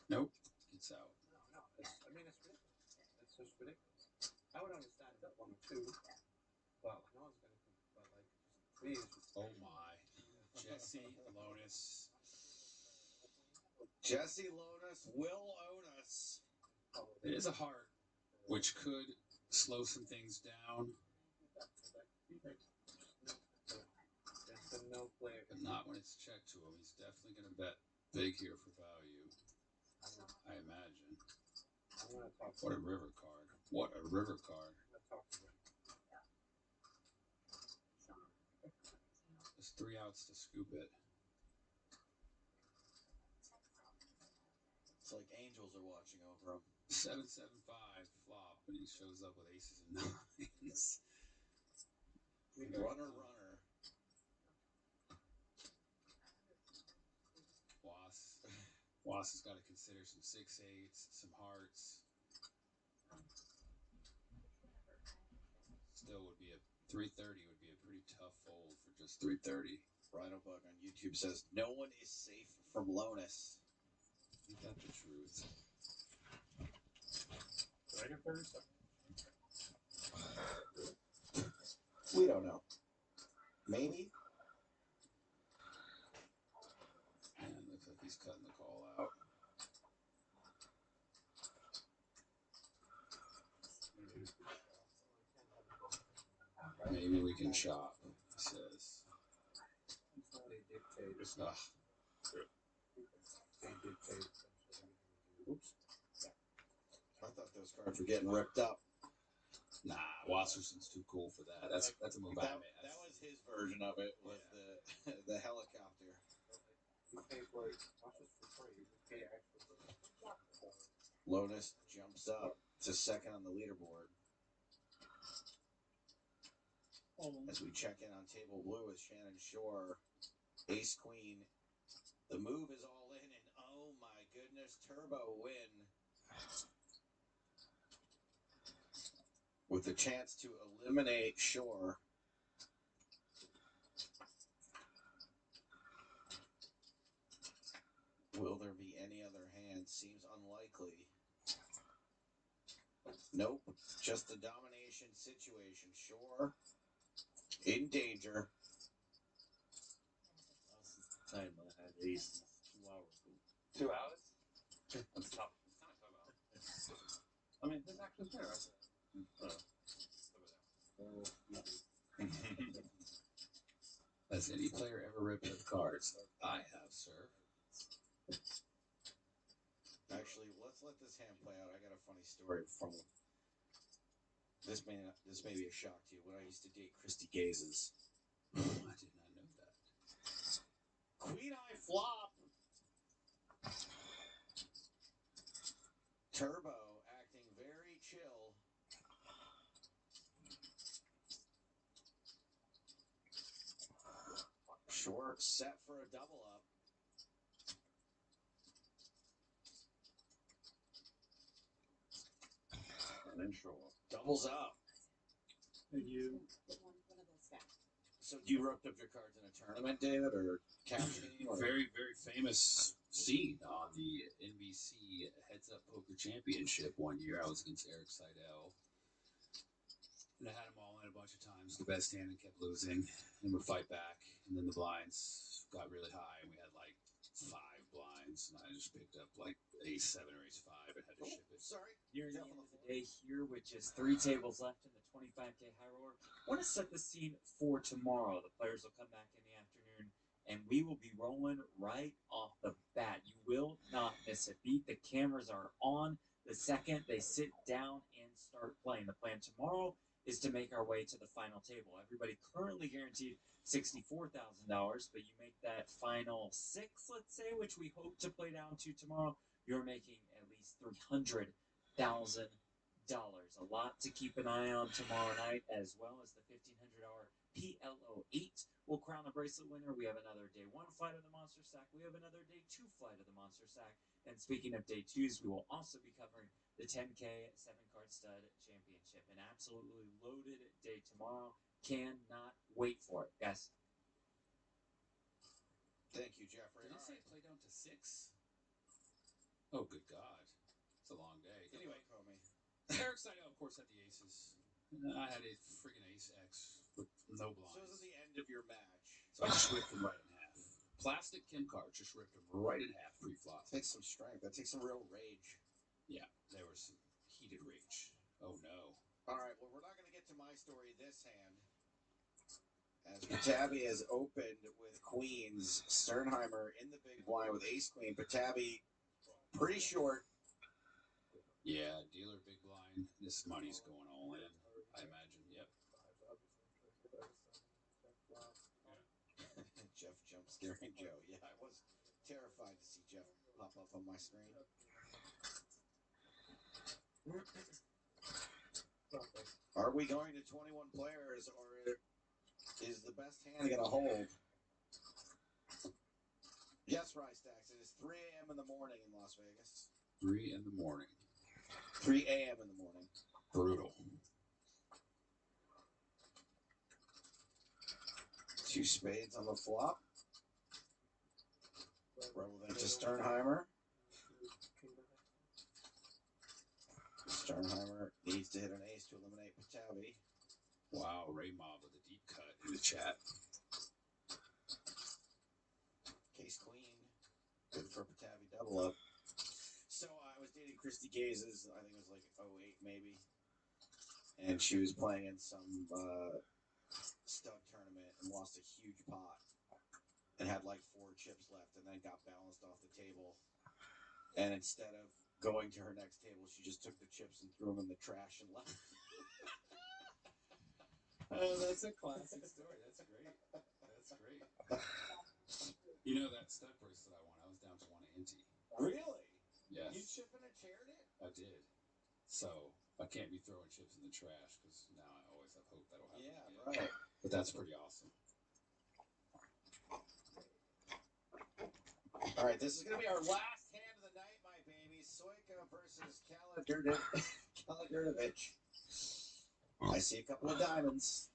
Nope, gets out. No, it's ridiculous. It's just ridiculous. I would understand that 1 or 2, but no one's gonna. But like, just 3 is just. Oh my, Jesse Lonis. Jesse Lonis will own us. It is a heart, which could slow some things down, There's been no player. but not when it's checked to him. He's definitely going to bet big here for value, I imagine. I'm gonna talk. What a river card. What a river card. I'm gonna talk to him. There's 3 outs to scoop it. It's like angels are watching over him. 7-7-5 flop, and he shows up with aces and 9s. Runner. Was has got to consider some 6-8s, some hearts. Still would be a 330 would be a pretty tough fold for just 330. Rhino Bug on YouTube says no one is safe from Lonis. Ain't that the truth? Did I get 30 seconds? We don't know. Maybe. And looks like he's cutting the call out. Maybe we can shop, he says. They dictate. Ugh. They dictate. Oops. I thought those cards were getting ripped up. Nah, Wasserson's too cool for that. That's a move I made. That was his version of it, was the helicopter. You pay for it, not just for free, you pay extra for it. Lonis jumps up to second on the leaderboard. As we check in on table blue with Shannon Shore, ace queen. The move is all in, and oh my goodness, turbo win with the chance to eliminate Shore. Will there be any other hand? Seems unlikely. Nope, just a domination situation. Shore in danger. Last time I had aces 2 hours ago. 2 hours? That's tough. It's kind of tough. I mean, his action's fair, right? Has any player ever ripped up cards? I have, sir. Actually, let's let this hand play out. I got a funny story from this may be a shock to you. When I used to date Christy Gazes. I did not know that. Queen eye flop. Turbo acting very chill. Short set for a double up. And then Shore. Doubles up. And you? So do you roped up your cards in a tournament, David, or cash game? Or? Very, very famous scene on the NBC Heads Up Poker Championship one year. I was against Eric Seidel. And I had him all in a bunch of times. The best hand and kept losing. And would fight back. And then the blinds got really high. And we had like 5 blinds. And I just picked up like ace 7 or ace 5 and had to ship it. Sorry. Near the end of the day here, with just 3 tables left in the 25K high roller, I want to set the scene for tomorrow. The players will come back in the afternoon, and we will be rolling right off the bat. You will not miss a beat. The cameras are on the second they sit down and start playing. The plan tomorrow is to make our way to the final table. Everybody currently guaranteed $64,000, but you make that final 6, let's say, which we hope to play down to tomorrow, you're making at least $300,000. A lot to keep an eye on tomorrow night, as well as the $1,500 PLO 8 will crown a bracelet winner. We have another day 1 flight of the Monster Sack. We have another day 2 flight of the Monster Sack. And speaking of day 2s, we will also be covering the 10K 7-card stud championship. An absolutely loaded day tomorrow. Cannot wait for it, guys. Thank you, Jeffrey. Did he say play down to 6? Oh, good God. It's a long day. Anyway, Eric Seidel, of course, had the aces. I had a friggin' ace X with no blinds. So this is the end of your match. So I just ripped him right in half. Plastic Kim card just ripped him right in half pre-flop. That takes some strength. That takes some real rage. Yeah, there was some heated rage. Oh, no. All right, well, we're not going to get to my story this hand. As Patabi has opened with queens, Sternheimer in the big blind with ace-queen. Patabi pretty short. Yeah, dealer big blind. This money's going all in, I imagine. Yep. Jeff jump scaring Joe. Yeah, I was terrified to see Jeff pop up on my screen. Are we going to 21 players, or is the best hand going to hold? Yes, Rystacks. It is 3 a.m. in the morning in Las Vegas. 3 in the morning. 3 a.m. in the morning. Brutal. 2 spades on the flop. Relevant to Sternheimer. Sternheimer needs to hit an ace to eliminate Patabi. Wow, Ray Mob with a deep cut in the chat. Case queen. Good for Patabi double up. So I was dating Christy Gazes, I think it was like 08 maybe. And she was playing in some stud tournament and lost a huge pot. And had like 4 chips left and then got balanced off the table. And instead of going to her next table, she just took the chips and threw them in the trash and left. Oh, that's a classic story. That's great. That's great. You know that stud bracelet I won? I was down to 1 ante. Really? Yes. You chip and a chaired it? I did. So I can't be throwing chips in the trash because now I always have hope that'll happen. Yeah, again. right. But that's pretty awesome. All right, this is going to be our last hand of the night, my baby. Soika versus Kaladirnovich. I see a couple of diamonds.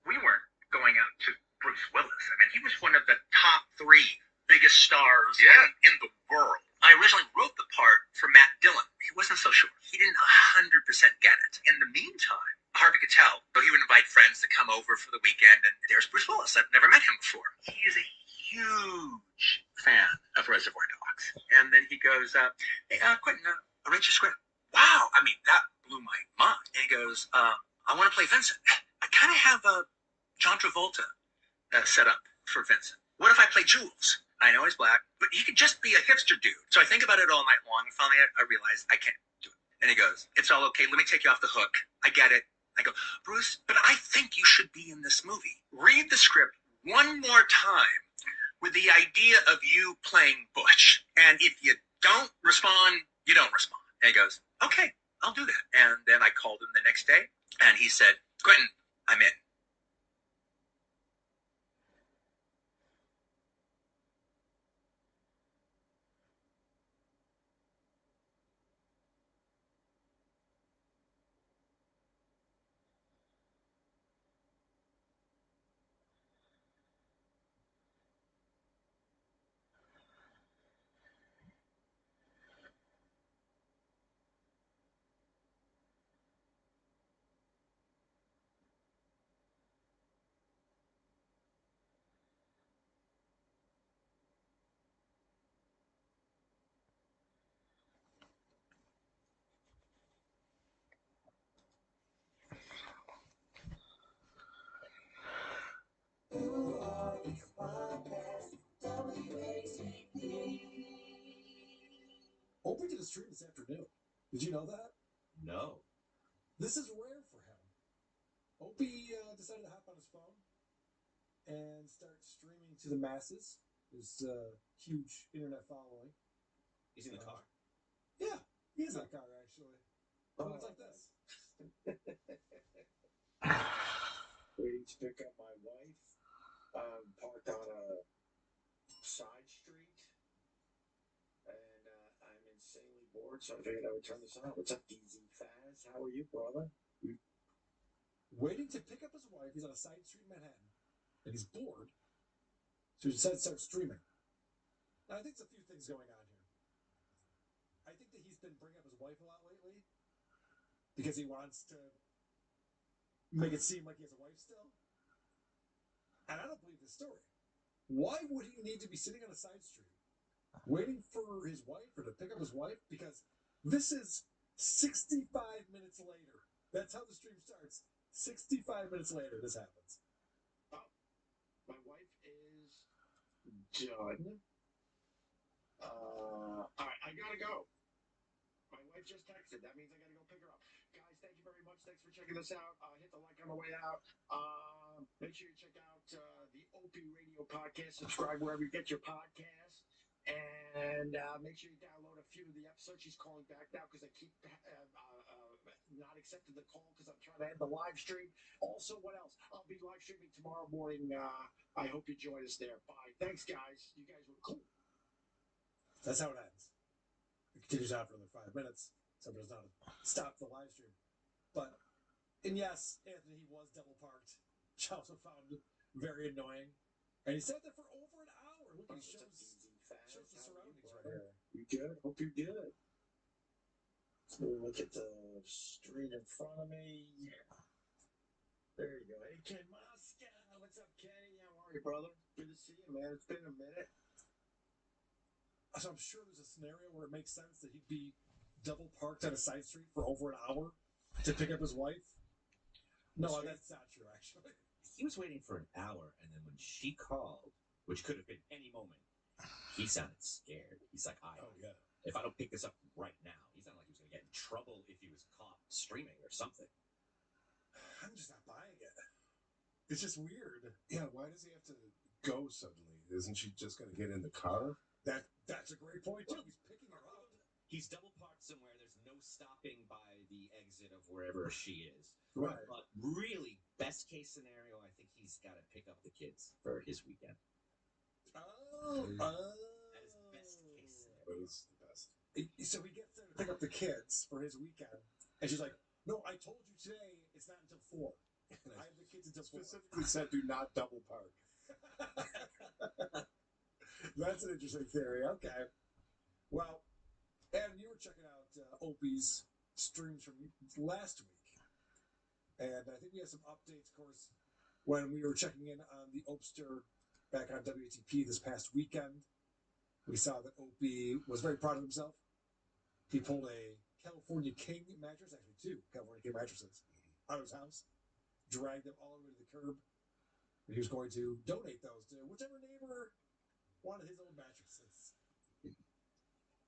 We weren't going out to Bruce Willis. I mean, he was one of the top 3 biggest stars in the world. I originally wrote the part for Matt Dillon. He wasn't so sure. He didn't 100% get it. In the meantime, Harvey Keitel, so he would invite friends to come over for the weekend, and there's Bruce Willis. I've never met him before. He is a huge fan of Reservoir Dogs. And then he goes, hey, Quentin, arrange your script. Wow, I mean, that blew my mind. And he goes, I want to play Vincent. I kind of have John Travolta set up for Vincent. What if I play Jules? I know he's black, but he could just be a hipster dude. So I think about it all night long, and finally I realized I can't do it. And he goes, it's all okay. Let me take you off the hook. I get it. I go, Bruce, but I think you should be in this movie. Read the script one more time with the idea of you playing Butch. And if you don't respond, you don't respond. And he goes, okay, I'll do that. And then I called him the next day, and he said, Quentin, I'm in. the stream this afternoon. Did you know that? No. This is rare for him. Opie decided to hop on his phone and start streaming to the masses. His huge internet following. He's in the car. Yeah, he is in the car actually. But it's like this. Waiting to pick up my wife. Parked on a side street. And I'm insanely bored, so I figured I would turn this on. What's up, DZ Faz? How are you, brother? Waiting to pick up his wife. He's on a side street in Manhattan. And he's bored. So he decided to start streaming. Now, I think there's a few things going on here. I think that he's been bringing up his wife a lot lately because he wants to make it seem like he has a wife still. And I don't believe this story. Why would he need to be sitting on a side street waiting for his wife or to pick up his wife? Because this is 65 minutes later. That's how the stream starts. 65 minutes later, this happens. My wife is done. All right, I gotta go. My wife just texted. That means I gotta go pick her up. Guys, thank you very much. Thanks for checking this out. Hit the like on the way out. Make sure you check out the Opie Radio podcast. Subscribe wherever you get your podcast. And make sure you download a few of the episodes. She's calling back now because I keep not accepting the call because I'm trying to end the live stream. Also, what else? I'll be live streaming tomorrow morning. I hope you join us there. Bye. Thanks, guys. You guys were cool. That's how it ends. It continues on for another 5 minutes. Somebody does not stop the live stream. But, and yes, Anthony, he was double parked, which I also found very annoying. And he sat there for over an hour. Look, he shows the surroundings right here. You good? Hope you're good. Let's look at the street in front of me. There you go. Hey, Ken Moscow. What's up, Kenny? How are you, brother? Good to see you, man. It's been a minute. So I'm sure there's a scenario where it makes sense that he'd be double parked on a side street for over an hour to pick up his wife. No, that's not true, actually. He was waiting for an hour, and then when she called, which could have been any moment, he sounded scared. He's like, if I don't pick this up right now, he sounded like he was going to get in trouble if he was caught streaming or something. I'm just not buying it. It's just weird. Yeah, why does he have to go suddenly? Isn't she just going to get in the car? That's a great point, too. He's picking her up. He's double parked somewhere. There's no stopping by the exit of wherever she is. Right. But really, best case scenario, I think he's got to pick up the kids for his weekend. That is best case scenario. It's the best. So he gets there to pick up the kids for his weekend. And she's like, no, I told you today it's not until 4. I have the kids until 4. Specifically said do not double park. That's an interesting theory. Okay. Well, Adam, you were checking out Opie's streams from last week. And I think we have some updates, of course, when we were checking in on the Opster back on WTP this past weekend. We saw that Opie was very proud of himself. He pulled a California King mattress, actually 2 California King mattresses, out of his house, dragged them all the way to the curb. And he was going to donate those to whichever neighbor wanted his own mattresses.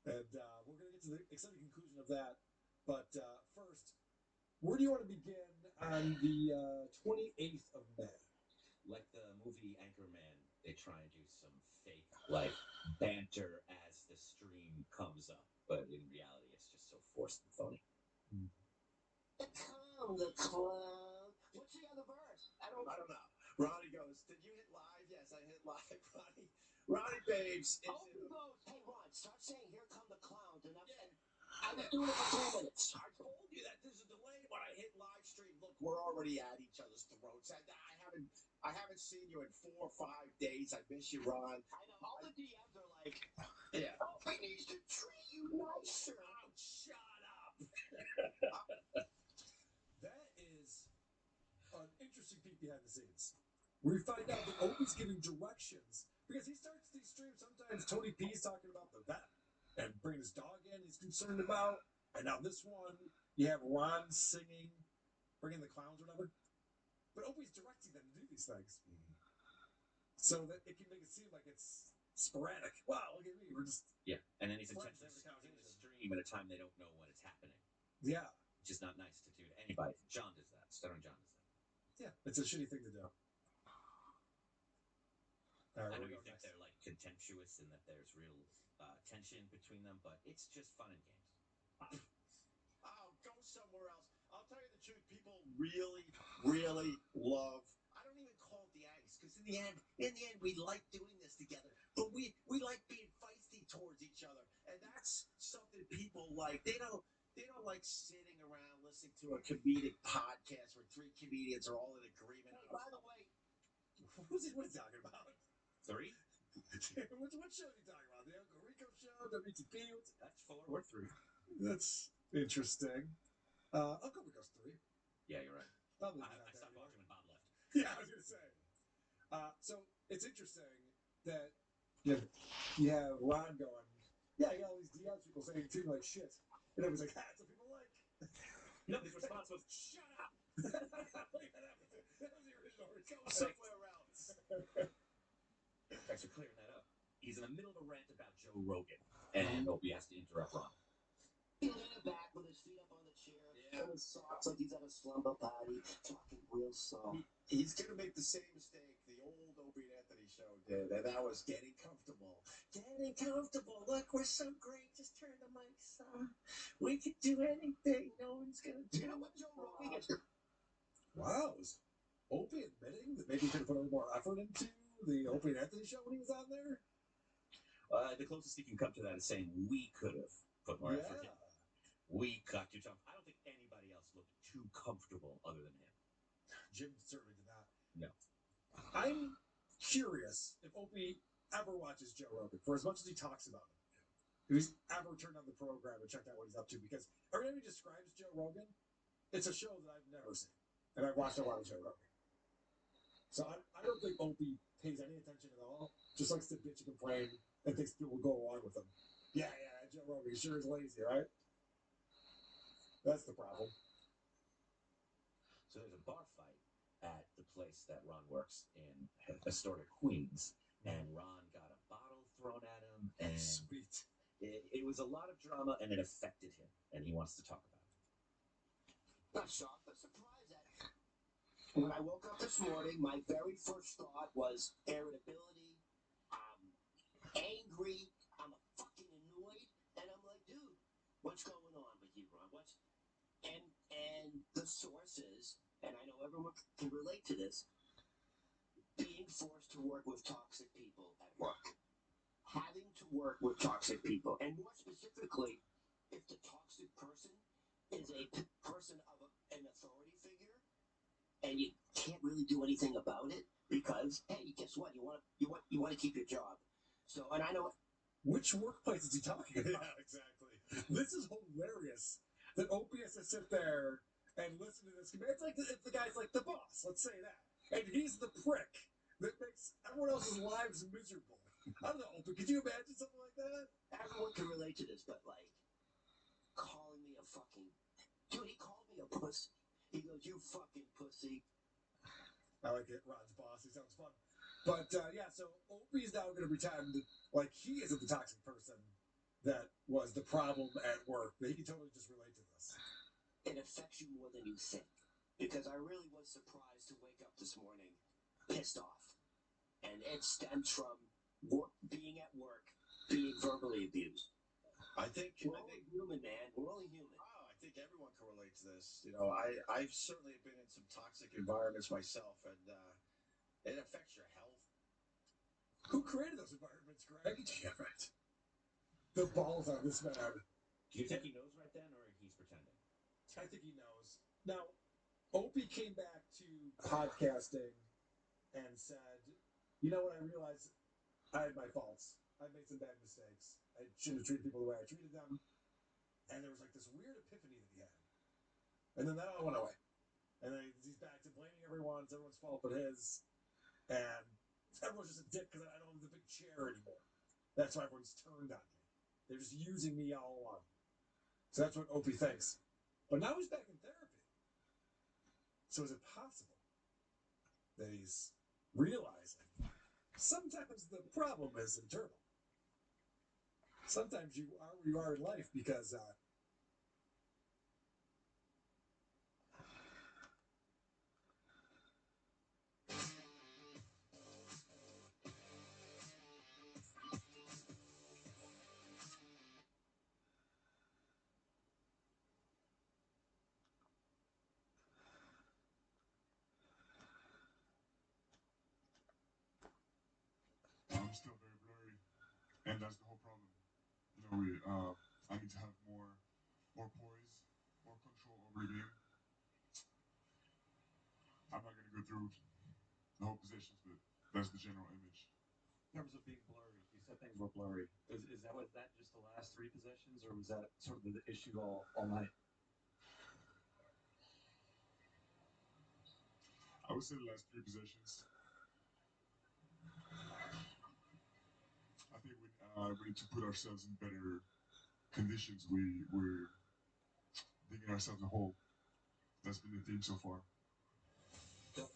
And we're going to get to the exciting conclusion of that. But first, where do you want to begin on the 28th of May? Like the movie Anchorman, they try and do some fake, banter as the stream comes up. But in reality, it's just so forced and phony. Come, the clown. What's the other verse? I don't know. Ronnie goes, did you hit live? Yes, I hit live, Ronnie. Ronnie Babes. Opie goes, hey, Ron, start saying, here come the clowns. And I was doing it for 2 minutes. I told you that there's a delay when I hit live stream. Look, we're already at each other's throats. I haven't seen you in 4 or 5 days. I miss you, Ron. I know. All the DMs are like, Opie needs to treat you nicer. Oh, shut up. That is an interesting peek behind the scenes. Where we find out that Opie's giving directions. Because he starts these streams, sometimes Tony P is talking about the vet and bringing his dog in he's concerned about. And now this one, you have Ron singing, bringing the clowns or whatever. But Opie's directing them to do these things. So that it can make it seem like it's sporadic. Wow, look at me. We're just... Yeah, and then he's intentionally skipping the stream dream at a time they don't know when it's happening. Yeah. Which is not nice to do to anybody. John does that. Stuttering John does that. Yeah, it's a shitty thing to do. All right, I know we'll you go think next. they're like contemptuous and that there's real tension between them, but it's just fun and games. Oh, go somewhere else. I'll tell you the truth. People really, really love. I don't even call it the angst because in the end, we like doing this together. But we like being feisty towards each other, and that's something people like. They don't like sitting around listening to a comedic podcast where three comedians are all in agreement. Hey, by the way, what's he talking about? Three? what show are you talking about? The Uncle Rico show? WTP? That's 4 or 3. That's interesting. Uncle Rico's 3. Yeah, you're right. Probably I stopped watching when Bob left. Yeah, I was going to say. So it's interesting that you have Ron going, yeah, you got all these DL people saying too like shit. And everyone's like, that's what people like. No, his response was, shut up! that was the original response. Somewhere else. Thanks for clearing that up. He's in the middle of a rant about Joe Rogan, and Opie has to interrupt Ron. He leaned back with his feet up on the chair, and his socks like he's at a slumber party, talking real soft. He's going to make the same mistake the old Opie and Anthony show did, and that was getting comfortable. Getting comfortable. Look, we're so great. Just turn the mics on. We can do anything. No one's going to do. You know what Joe Rogan gets? Wow. Is Opie admitting that maybe he could have put a little more effort into the Opie and Anthony show when he was on there? The closest he can come to that is saying we could have put more effort in. We got too tough. I don't think anybody else looked too comfortable other than him. Jim certainly did not. No. I'm curious if Opie ever watches Joe Rogan, for as much as he talks about him. If he's ever turned on the program and checked out what he's up to, because every time he describes Joe Rogan, it's a show that I've never seen. And I've watched a lot of Joe Rogan. So I don't think Opie pays any attention at all. Just likes to bitch and complain and thinks people will go along with him. Yeah, Joe Rogan, he sure is lazy, right? That's the problem. So there's a bar fight at the place that Ron works in historic Queens, and Ron got a bottle thrown at him, and sweet. It was a lot of drama, and it affected him, and he wants to talk about it. Not shocked, but surprised that when I woke up this morning, my very first thought was irritability. I'm angry. I'm fucking annoyed, and I'm like, dude, what's going on with you, Ron? And the source is, and I know everyone can relate to this, being forced to work with toxic people at work. Having to work with toxic people. And more specifically, if the toxic person is a person of an authority figure, and you can't really do anything about it because, hey, guess what? You want to keep your job. So, and I know. Which workplace is he talking about? Yeah, exactly. This is hilarious that Opie has to sit there and listen to this. It's like if the guy's like the boss, let's say that. And he's the prick that makes everyone else's lives miserable. I don't know, Opie, could you imagine something like that? Everyone can relate to this, but like, calling me a fucking. Dude, he called me a pussy. He goes, you fucking pussy. I like it. Ron's boss. He sounds fun. But, yeah, so Opie's now going to pretend like he isn't the toxic person that was the problem at work, that he can totally just relate to this. It affects you more than you think. Because I really was surprised to wake up this morning pissed off. And it stems from being at work, being verbally abused. I think we're only human, man. We're only human. I think everyone can relate to this. You know, I've certainly been in some toxic environments myself, and it affects your health. Who created those environments, Greg? Yeah, right. The balls on this man. Do you think he knows right then, or he's pretending? I think he knows. Now, Opie came back to podcasting and said, you know what, I realized I had my faults. I made some bad mistakes. I shouldn't have treated people the way I treated them. And there was like this weird epiphany that he had. And then that all went away. And then he's back to blaming everyone. It's everyone's fault but his. And everyone's just a dick because I don't have the big chair anymore. That's why everyone's turned on me. They're just using me all along. So that's what Opie thinks. But now he's back in therapy. So is it possible that he's realizing sometimes the problem is internal? sometimes you are where you are in life because I'm still very blurry, and that's the whole problem. You know, I need to have more poise, more control over the game. I'm not going to go through the whole positions, but that's the general image. In terms of being blurry, you said things were blurry. Was that just the last three possessions, or was that sort of the issue all night? I would say the last three possessions. I think we need to put ourselves in better conditions. We're digging ourselves a hole. That's been the theme so far. I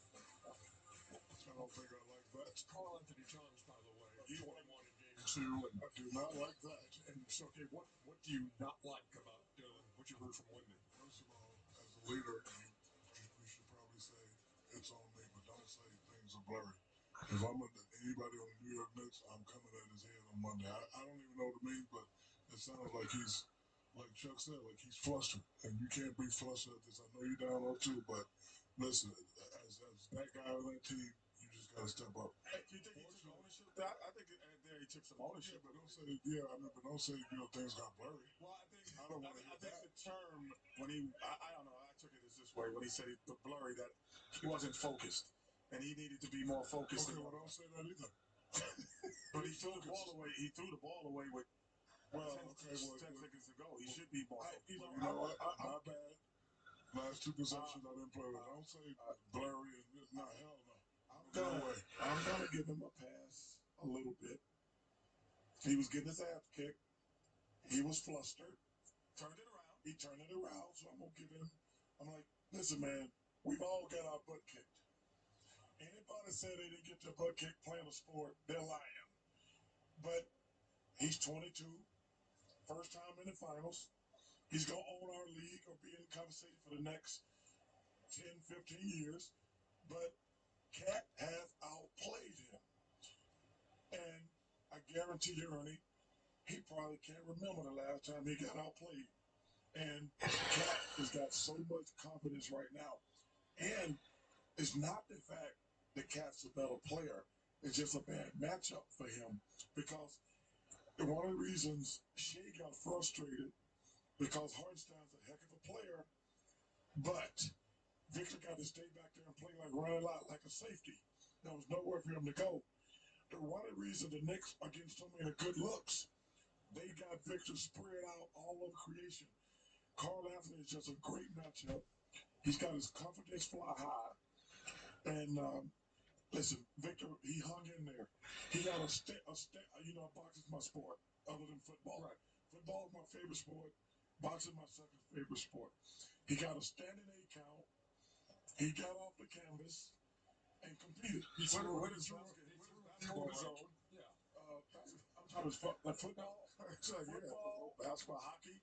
don't think I like that. Carl Anthony Towns, by the way, he won one in game two, and I do not like that. And so, okay, what do you not like about Dylan? What you heard from Wendy? First of all, as a leader, you should probably say it's on me, but don't say things are blurry. If I'm anybody on the New York Knicks, I'm coming at his head on Monday. I don't even know what it means, but it sounds like he's, like Chuck said, like he's flustered, and you can't be flustered at this. I know you're down 0-2, but listen, as that guy on that team, you just got to step up. Hey, do you think he took ownership? I think there he took some ownership. But don't say, but don't say, things got blurry. Well, I think the term when I don't know, I took it as this way when he said the blurry, that he wasn't focused and he needed to be more focused. Okay, well, don't say that either. But he threw the ball away. He threw the ball away with 10 seconds to go. He should be more focused. You know what? My bad. Last two possessions, I didn't play with. Don't say blurry and no, hell no. I'm gonna give him a pass a little bit. He was getting his ass kicked. He was flustered. Turned it around. He turned it around, so I'm gonna give him. I'm like, listen, man, we've all got our butt kicked. Anybody say they didn't get their butt kicked playing a sport, they're lying. But he's 22, first time in the finals. He's gonna own our league or be in the conversation for the next 10, 15 years. But Cat has outplayed him. And I guarantee you, Ernie, he probably can't remember the last time he got outplayed. And Cat has got so much confidence right now. And it's not the fact that Cat's a better player. It's just a bad matchup for him. Because one of the reasons Shea got frustrated, because Hartenstein's a heck of a player, but Victor got to stay back there and play like running out like a safety. There was nowhere for him to go. One of the reasons the Knicks are getting so many good looks, they got Victor spread out all over creation. Carl Anthony is just a great matchup. He's got his confidence fly high. And listen, Victor, he hung in there. He got boxing is my sport, other than football. Right. Football is my favorite sport. Boxing my second favorite sport. He got a standing 8 count. He got off the canvas and competed. He threw it zone. Yeah. I'm talking about football, basketball, hockey.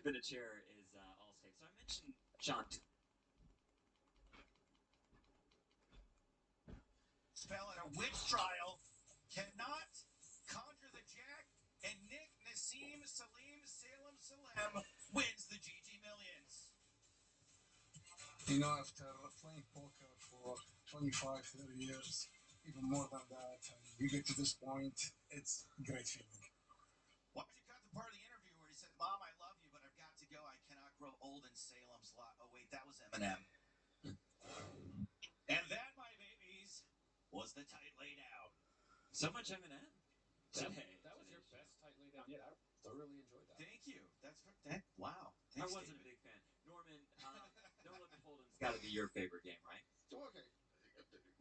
Chip in a chair is all stakes. So I mentioned Sean. Spell at a witch trial cannot conjure the jack, and Nick Nassim Salim Salem Salem wins the GG Millions. You know, after playing poker for 25, 30 years, even more than that, and you get to this point, it's a great feeling. Why don't you cut the part of the interview where he said, "Mom, I love you, but I've got to go. I cannot grow old in Salem's Lot." Oh, wait, that was Eminem. And that, my babies, was the tight lay down. So much Eminem today. That was your best tight lay down yet. I thoroughly enjoyed that. Thank you. Wow. I Thanks, wasn't David. a big fan. Norman, No Limit Hold'em's got to be your favorite game, right? Okay.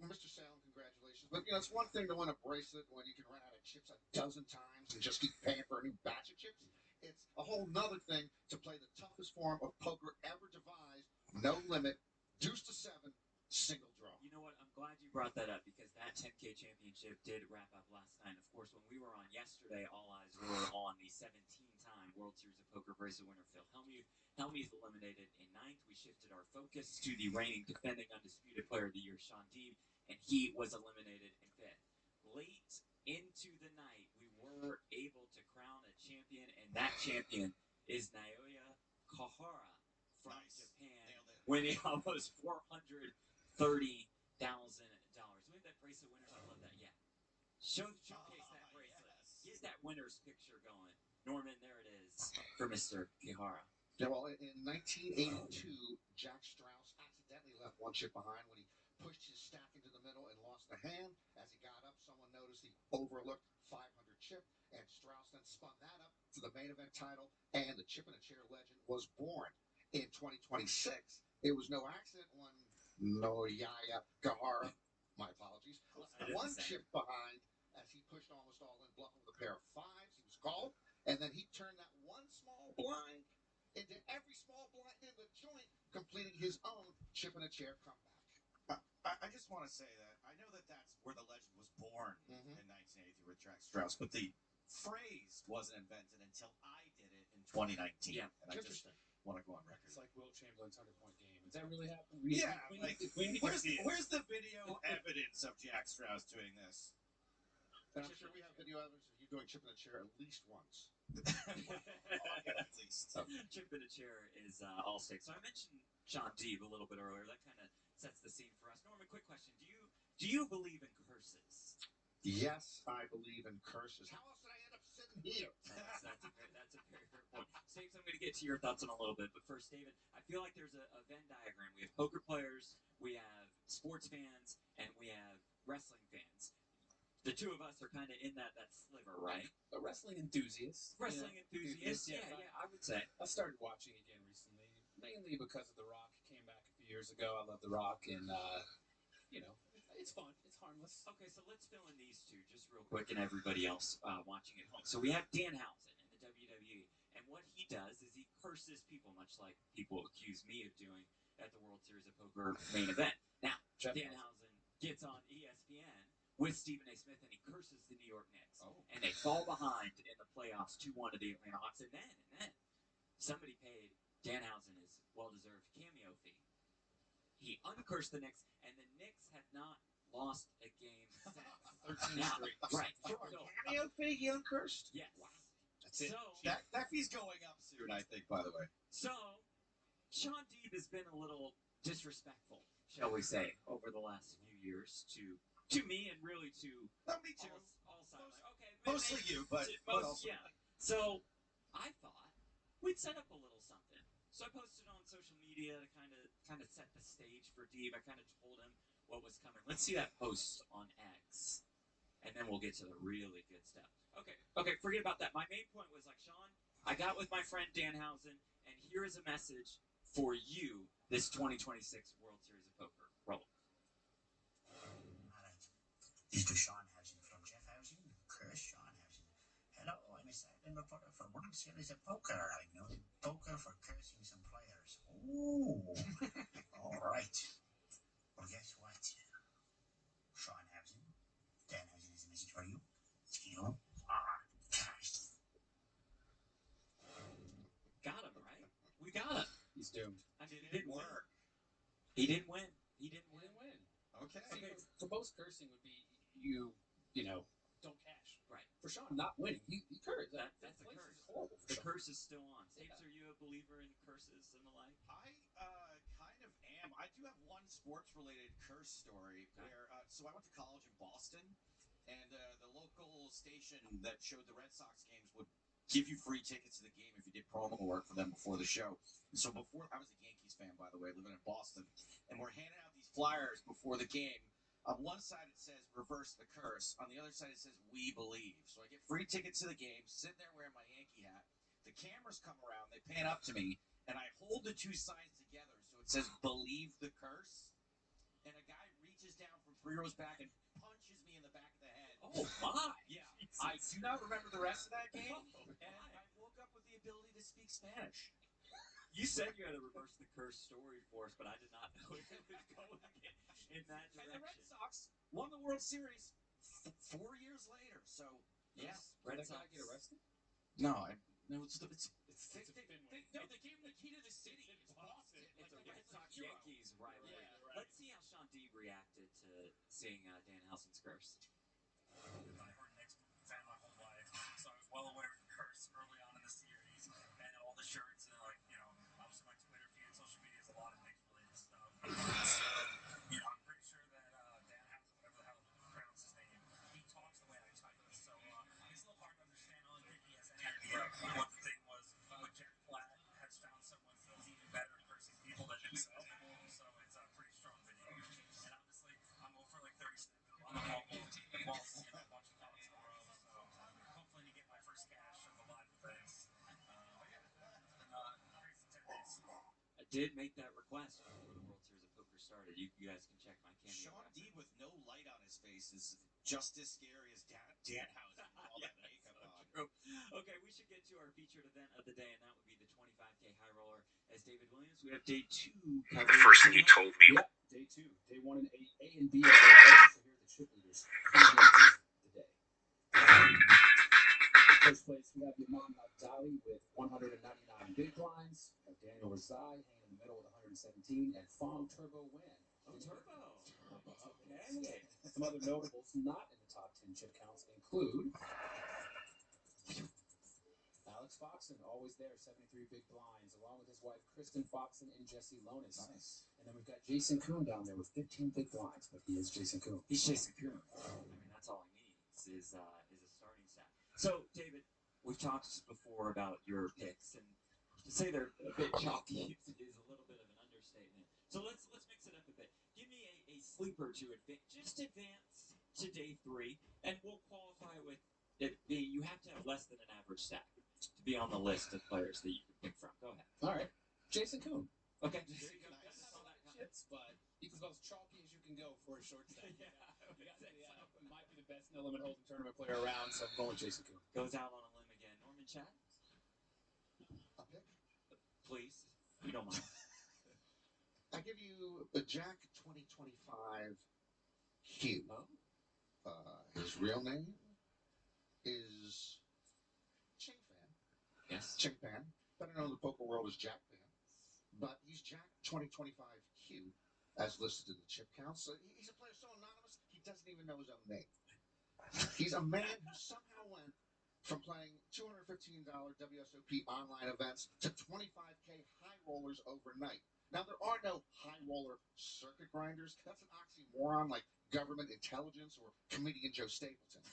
Mr. Salem, congratulations. But, you know, it's one thing to win a bracelet when you can run out of chips a dozen times and just keep paying for a new batch of chips. It's a whole nother thing to play the toughest form of poker ever devised. No limit, deuce to 7, single draw. You know what? I'm glad you brought that up because that 10K championship did wrap up last night. Of course, when we were on yesterday, all eyes were on the 17-time World Series of Poker bracelet winner Phil Hellmuth. Hellmuth eliminated in 9th. We shifted our focus to the reigning defending undisputed player of the year, Sean Deeb, and he was eliminated in 5th. Late into the night, we were able to crown a champion, and that champion is Naoya Kahara from Japan, winning almost $430,000. We have that bracelet winners. I love that. Yeah. Showcase that bracelet. Get that winner's picture going. Norman, there it is for Mr. Kihara. Yeah, well, in 1982, Jack Strauss accidentally left one chip behind when he pushed his stack into the middle and lost the hand. As he got up, someone noticed the overlooked 500 chip, and Strauss then spun that up for the main event title, and the chip in a chair legend was born. In 2026, it was no accident when Naoya Kahara, my apologies, left one chip behind as he pushed almost all in bluff with a pair of 5s. He was called, and then he turned that one small blind into every small blind in the joint, completing his own chip in a chair comeback. I just want to say that I know that that's where the legend was born in 1983 with Jack Strauss, but the phrase wasn't invented until I did it in 2019. Yeah, and I just want to go on record. It's like Will Chamberlain's 100-point game. Does that really happen? Where's the video evidence of Jack Strauss doing this? And I'm sure we have video evidence of you doing chip in a chair at least once. At least. Chip in a chair is all stakes. So I mentioned Sean Deeb a little bit earlier. That kind of sets the scene for us. Norman, quick question: Do you believe in curses? Yes, I believe in curses. How else did I end up sitting here? That's a very fair point. Staves, I'm going to get to your thoughts in a little bit, but first, David, I feel like there's a Venn diagram. We have poker players, we have sports fans, and we have wrestling fans. The two of us are kind of in that sliver, right? A wrestling enthusiast. Wrestling enthusiast, yeah, I would say. I started watching again recently, mainly because of The Rock. Came back a few years ago. I love The Rock, and it's fun. It's harmless. Okay, so let's fill in these two just real quick, and everybody else watching at home. So we have Danhausen in the WWE, and what he does is he curses people, much like people accuse me of doing at the World Series of Poker main event. Now, Danhausen gets on ESPN with Stephen A. Smith, and he curses the New York Knicks. And they fall behind in the playoffs 2-1 to the Atlanta Hawks. And then somebody paid Danhausen his well-deserved cameo fee. He uncursed the Knicks, and the Knicks have not lost a game since. 13 straight. Right. For a cameo fee, he uncursed? Yes. Wow. That's it. So, That fee's going up soon, I think, by the way. So, Sean Deeb has been a little disrespectful, shall we say, over the last few years to me and really to me too. All sides. Okay, Mostly you, but also yeah. So I thought we'd set up a little something. So I posted on social media to kind of set the stage for Deeb. I kind of told him what was coming. Let's see that post on X, and then we'll get to the really good stuff. Okay, forget about that. My main point was like, Sean, I got with my friend Danhausen, and here is a message for you this 2026 World Series of Poker. Roll. This is Sean Housen from Jeff Housen, Chris Sean Housen. Hello, I'm a silent reporter for World Series of Poker. I'm known in poker for cursing some players. Ooh, all right. Well, guess what? Sean Housen, Dan Housen has a message for you. You are cursed. Got him, right? I mean, Did it win. work? He didn't win. He didn't He win. didn't win. Okay. See, for most cursing would be you know, don't cash. Right. For Sean not winning, he cursed. That's That a place curse. is horrible for The Sean. curse is still on. Stapes, are you a believer in curses and the like? I kind of am. I do have one sports-related curse story where so I went to college in Boston, and the local station that showed the Red Sox games would give you free tickets to the game if you did promo work for them before the show. So before I was a Yankees fan, by the way, living in Boston, and we're handing out these flyers before the game. On one side it says "Reverse the Curse." On the other side it says "We Believe." So I get free tickets to the game, sitting there wearing my Yankee hat. The cameras come around, they pan up to me, and I hold the two signs together. So it says "Believe the Curse," and a guy reaches down from 3 rows back and punches me in the back of the head. Oh my! Yeah, Jesus. I do not remember the rest of that game, Oh, and I woke up with the ability to speak Spanish. You said you had a reverse the curse story for us, but I did not know it was going in that And the Red direction. Sox won the World Series 4 years later. So yeah, Red Did that Sox guy get arrested? no, it's a they gave him the key to the city. It's Boston. It's a Like, Red Sox Yankees rivalry. Yeah, right. Let's see how Sean Deeb reacted to seeing Dan Helson's curse. I heard Knicks fan my whole life, so I was well aware of the curse early on in the series, and all the shirts, and obviously my Twitter feed, social media is a lot of Knicks related stuff. So, I'm pretty sure that Dan Housen, whatever the hell you pronounce his name, he talks the way I type. So it's a little hard to understand. I don't think he has any idea what the thing was. But Jack Platt has found someone who's even better at cursing people than himself. So it's a pretty strong video. And obviously, I'm over like 37 on the mobile while seeing a bunch of comments in a row. So hopefully to get my first cash of the live events. But yeah, it's been crazy 10 days. I did make that request before the World Series of Poker started. You guys can check my cameo. Sean Deeb with no light on his face is just as scary as Dan Housen with all that makeup on. True. Okay, we should get to our featured event of the day, and that would be the 25K High Roller. As David Williams, we have day 2 covered. The first thing you told me. Yep, day 2. Day 1 and A and B are both over, so here are the chip leaders today. First place, we have Yaman Abdali with 199 big blinds. We have Daniel Razai hanging in the middle with 117, and Fong Turbo Win. Oh, Turbo. Okay. Some other notables not in the top 10 chip counts include Alex Foxen, always there, 73 big blinds, along with his wife Kristen Foxen and Jesse Lonis. Nice. And then we've got Jason Kuhn down there with 15 big blinds, but he is Jason Kuhn. He's Jason Kuhn. I mean, that's all he needs is a starting staff. So, David, we've talked before about your picks, and to say they're a bit chalky is a little bit of an understatement. So let's mix it up a bit. Give me a sleeper to advance to day 3, and we'll qualify with it being you have to have less than an average stack to be on the list of players that you can pick from. Go ahead. All right. Jason Kuhn. Okay. There you go. Doesn't have all that chips, but he's about as chalky as you can go for a short stack. Yeah, I would say so. Might be the best no limit hold'em tournament player around, so I'm going with Jason Kuhn. Goes out on a limb again. Norman Chad? A pick? Please. We don't mind. I give you a Jack 2025 Q. His real name is Ching Fan. Yes. Ching Fan. Better known in the poker world as Jack Fan. But he's Jack 2025 Q as listed in the chip count. So he's a player so anonymous, he doesn't even know his own name. He's a man who somehow went from playing $215 WSOP online events to 25K high rollers overnight. Now, there are no high roller circuit grinders. That's an oxymoron like government intelligence or comedian Joe Stapleton.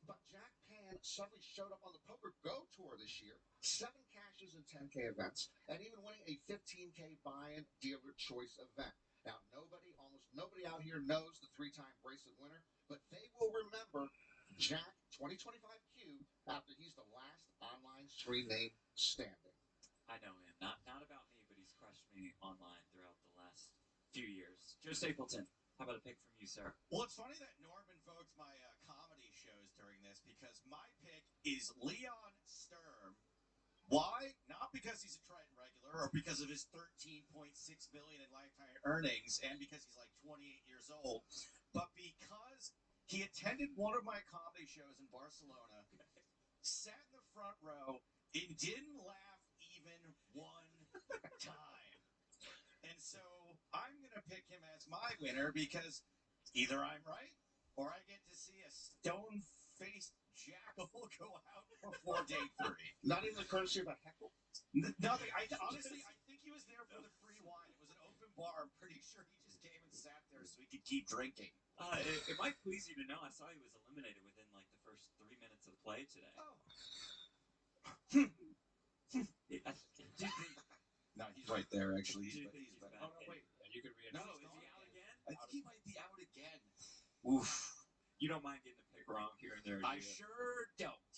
But Jack Pan suddenly showed up on the Poker Go Tour this year, 7 cashes in 10K events, and even winning a 15K buy-in dealer choice event. Now, almost nobody out here knows the 3-time bracelet winner, but they will remember Jack 2025Q after he's the last online screen name standing. I know him. Not about me, but he's crushed me online throughout the last few years. Joe Stapleton, how about a pick from you, sir? Well, it's funny that Norm invoked my comedy shows during this because my pick is Leon Sturm. Why? Not because he's a Triton regular or because of his $13.6 million in lifetime earnings and because he's like 28 years old, but because he attended one of my comedy shows in Barcelona, sat in the front row, and didn't laugh even one time. my winner because either I'm right or I get to see a stone-faced jackal go out before day 3. Not even the courtesy of a heckle? Nothing. Honestly, I think he was there for the free wine. It was an open bar. I'm pretty sure he just came and sat there so he could keep drinking. It might please you to know I saw he was eliminated within like the first 3 minutes of play today. Oh. No, he's right there, actually. He's back. Oh, no, wait. And you can read No, is he out again? I think he might be out again. Oof. You don't mind getting a pick wrong here and there, do I you? sure don't.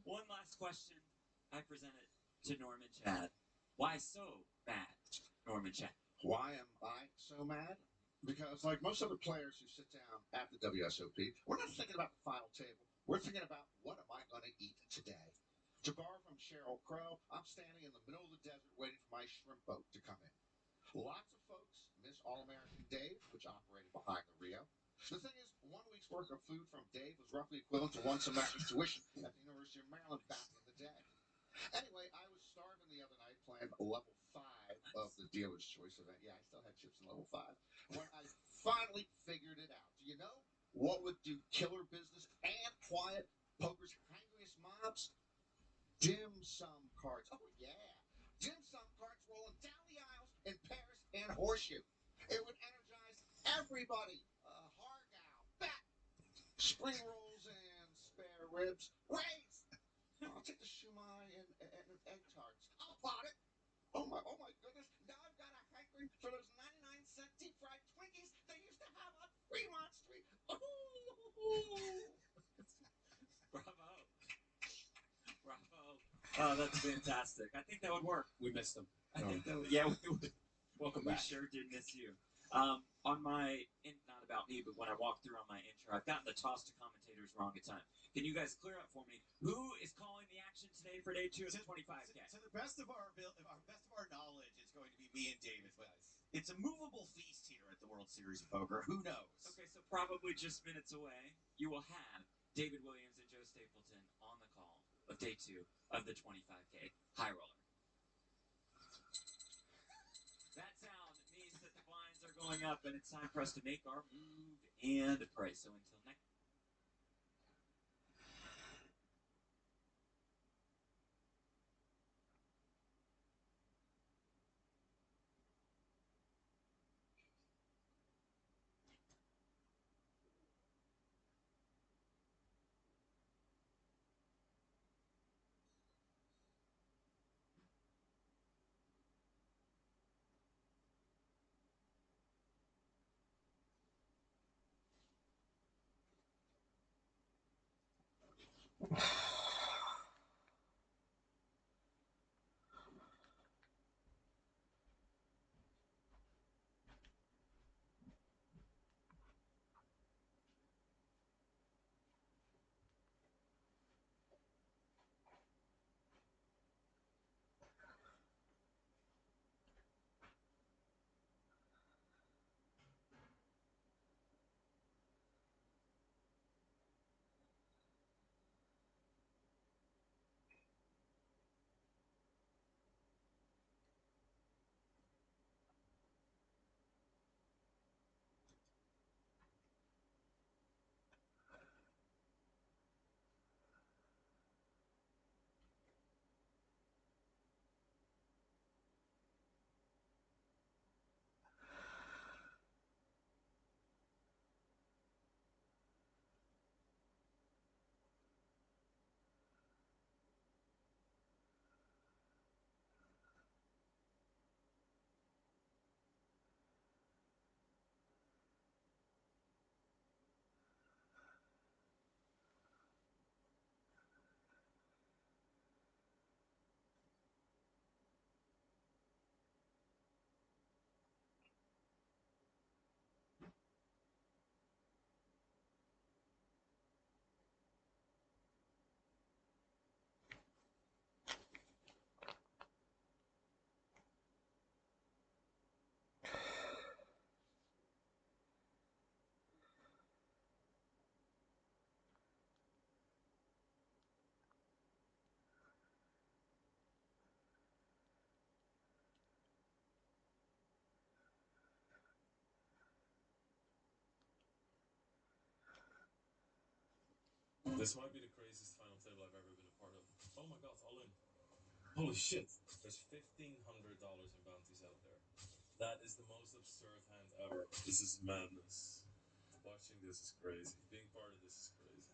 One last question. I present it to Norman Chad. Why so mad, Norman Chad? Why am I so mad? Because, like most other players who sit down at the WSOP, we're not thinking about the final table. We're thinking about, what am I going to eat today? To borrow from Sheryl Crow, I'm standing in the middle of the desert waiting for my shrimp boat to come in. Lots of folks miss All-American Dave, which operated behind the Rio. The thing is, 1 week's worth of food from Dave was roughly equivalent to 1 semester's tuition at the University of Maryland back in the day. Anyway, I was starving the other night playing level 5 of the dealer's choice event. Yeah, I still had chips in level 5. When I finally figured it out. Do you know what would do killer business and quiet poker's hangriest mobs? Dim sum cards. Oh, yeah. Dim sum cards rolling down the aisles in Paris and Horseshoe. It would energize everybody. Hargow, bat, spring rolls and spare ribs. Raise. I'll take the shumai and egg tarts. I'll pot it. Oh my goodness. Now I've got a hankering for those 99-cent deep fried Twinkies they used to have on Fremont Street. Ooh. Bravo. Bravo. Oh, that's fantastic. I think that would work. We missed him. I think that would, yeah, we would. Welcome We back. sure did miss you. On my, not about me, but when I walked through on my intro, I've gotten the toss to commentators wrong at times. Can you guys clear up for me? Who is calling the action today for day 2 of the 25K? To the best of our knowledge, it's going to be me and David, but it's a movable feast here at the World Series of Poker. Who knows? Okay, so probably just minutes away, you will have David Williams and Joe Stapleton on the call of day 2 of the 25K High Roller. That sound means that the blinds are going up, and it's time for us to make our move and pray. So until next. This might be the craziest final table I've ever been a part of. Oh my god, all in. Holy shit. There's $1,500 in bounties out there. That is the most absurd hand ever. This is madness. Watching this is crazy. Being part of this is crazy.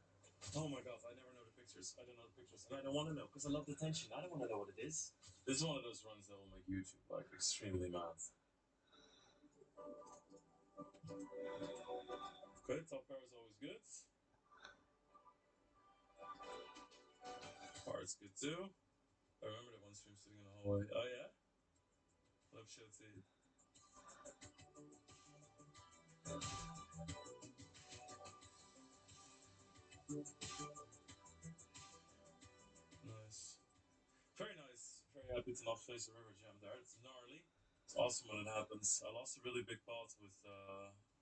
Oh my god, I never know the pictures. I don't know the pictures. And I don't want to know because I love the tension. I don't want to know what it is. This is one of those runs that will make YouTube like extremely mad. Okay, top pair is always good. Heart's good too. I remember that one stream sitting in the hallway. Oh yeah? Love show tea. Nice. Very nice. Very happy to not face a river jam there. It's gnarly. It's awesome when it happens. I lost a really big pot with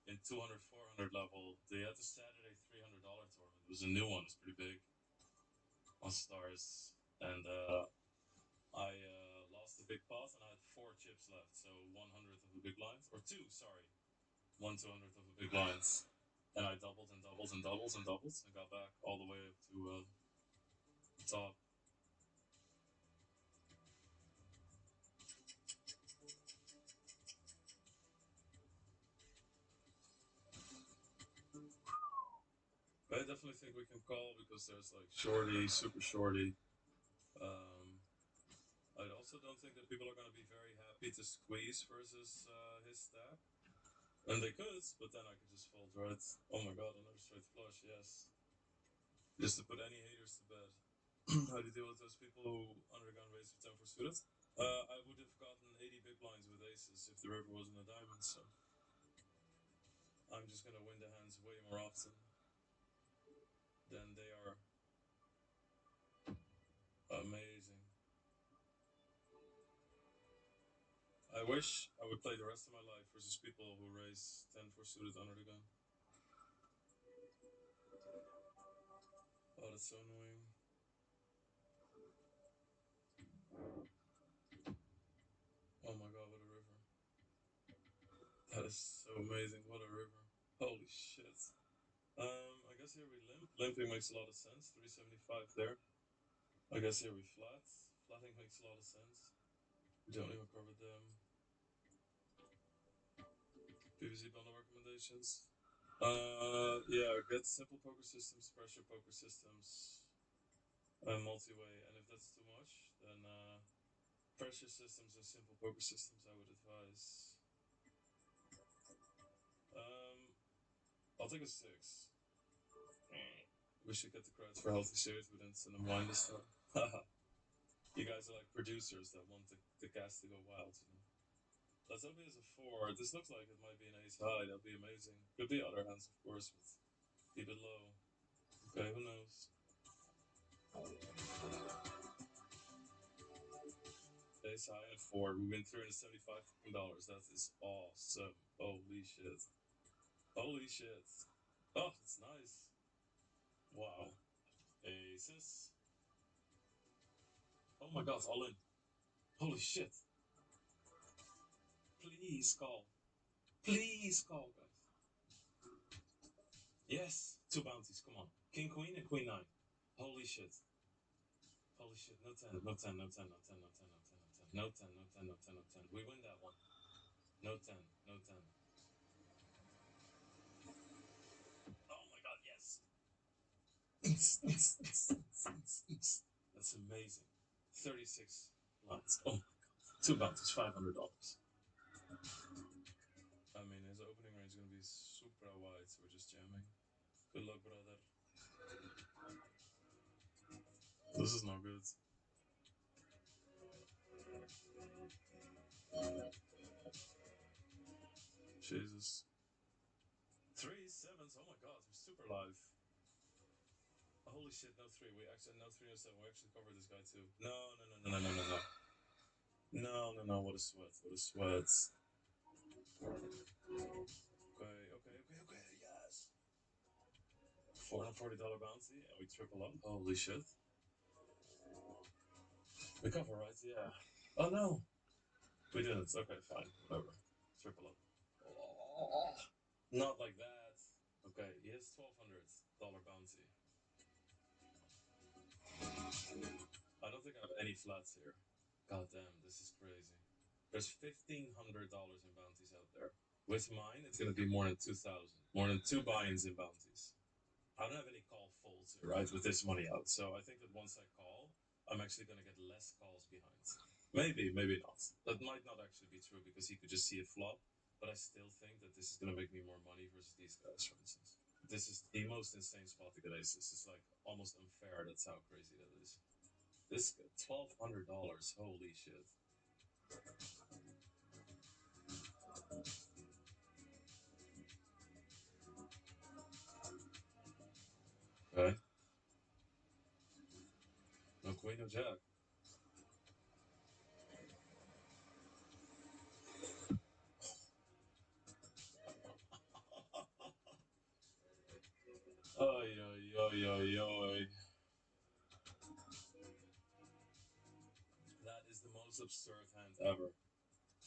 in 200, 400 level. They had the Saturday $300 tournament. It was a new one. It's pretty big on Stars. And I lost a big pot and I had 4 chips left. So 100th of a big blind. Or 2, sorry. 1/200th of a big blind. And I doubled and doubled and doubled and doubled and got back all the way up to the top. I definitely think we can call because there's like shorty, super shorty. I also don't think that people are going to be very happy to squeeze versus his stack. And they could, but then I could just fold, right? Oh my god, another straight flush, yes. Just to put any haters to bed. How do you deal with those people who undergone raise with 10 for suited? I would have gotten 80 big blinds with aces if the river wasn't a diamond, so I'm just gonna win the hands way more often than they are. Amazing. I wish I would play the rest of my life versus people who raise 10 for suited under the gun. Oh, that's so annoying. Oh my god, what a river. That is so amazing, what a river. Holy shit. I guess here we limp. Limping makes a lot of sense. 375 there. I guess here we flat. Flatting makes a lot of sense. We don't even cover them. PVZ bundle recommendations. Yeah, get simple poker systems, pressure poker systems, multi-way. And if that's too much, then pressure systems and simple poker systems I would advise. I'll take a 6. We should get the credits for healthy series. We didn't send them wine this time. You guys are like producers that want the cast to go wild, you know. Let's hope he has a 4. This looks like it might be an ace high. That'd be amazing. Could be other hands, of course, but keep it low. Okay, who knows? Ace high and a 4. We win $375. That is awesome. Holy shit. Holy shit. Oh, that's nice. Wow. Aces. Oh my god, all in. Holy shit. Please call. Please call, guys. Yes. 2 bounties, come on. King, queen, and queen 9. Holy shit. Holy shit. No 10, no 10, no 10, no 10, no 10, no 10, no 10. No 10, no 10, no 10, no 10. We win that one. No 10, no 10. Oh my god, yes. That's amazing. 36 lines. Oh my god. 2 bounties, $500. I mean, his opening range is going to be super wide, so we're just jamming. Good luck, brother. This is not good. Jesus. 3 7s. Oh my god, we're super live. Holy shit, no 3. We actually, no 3, no 7. We actually covered this guy too. No, no, no, no, no, no, no, no. No, no, no. What a sweat. What a sweat. Okay, okay, okay, okay. Yes. $440 bounty, and we triple up. Holy shit. We cover, right? Yeah. Oh no. We didn't. Okay, fine. Whatever. Triple up. Oh, not like that. Okay, he has $1,200 bounty. I don't think I have any flats here. God damn, this is crazy. There's $1,500 in bounties out there. With mine, it's gonna be more than 2,000. More than 2 buy-ins in bounties. I don't have any call folds here, right, with this money out. So I think that once I call, I'm actually gonna get less calls behind. Maybe, maybe not. That might not actually be true because he could just see it flop. But I still think that this is gonna make me more money versus these guys, for instance. This is the most insane spot to get aces. It's like almost unfair. That's how crazy that is. This $1,200. Holy shit. Okay. No queen, no jack. Oi, oi, oi, oi, oi. That is the most absurd hand ever.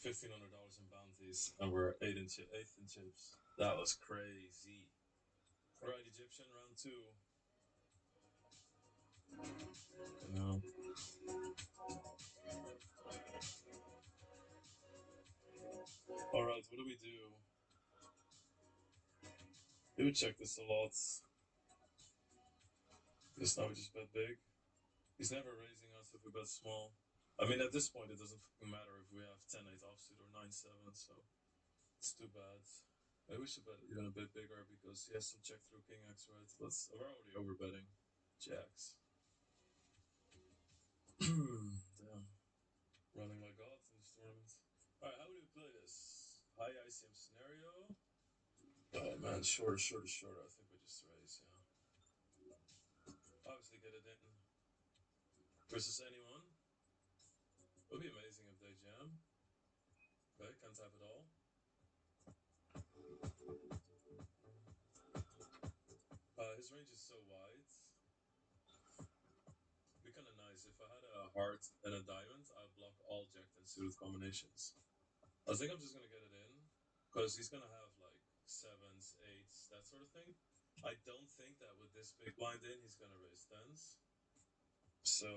$1,500 in bounties, and we're eighth in chips. That was crazy. Alright, Egyptian round 2. No. Alright, what do we do? We would check this a lot. Guess now we just bet big. He's never raising us if we bet small. I mean, at this point, it doesn't fucking matter if we have 10-8 offsuit or 9-7, so it's too bad. Maybe we should bet even a bit bigger because he has some check through king X, right? We're already over betting. Jacks. Damn. Running like God in this tournament. Alright, how would we play this? High ICM scenario. Oh man, shorter. I think we just raise, yeah. Obviously get it in. Versus anyone. It would be amazing if they jam. Okay, can't have it all. His range is so wide. It'd be kind of nice. If I had a heart and a diamond, I'd block all jacked and suited combinations. I think I'm just gonna get it in. Because he's gonna have like 7s, 8s, that sort of thing. I don't think that with this big blind in, he's gonna raise 10s. So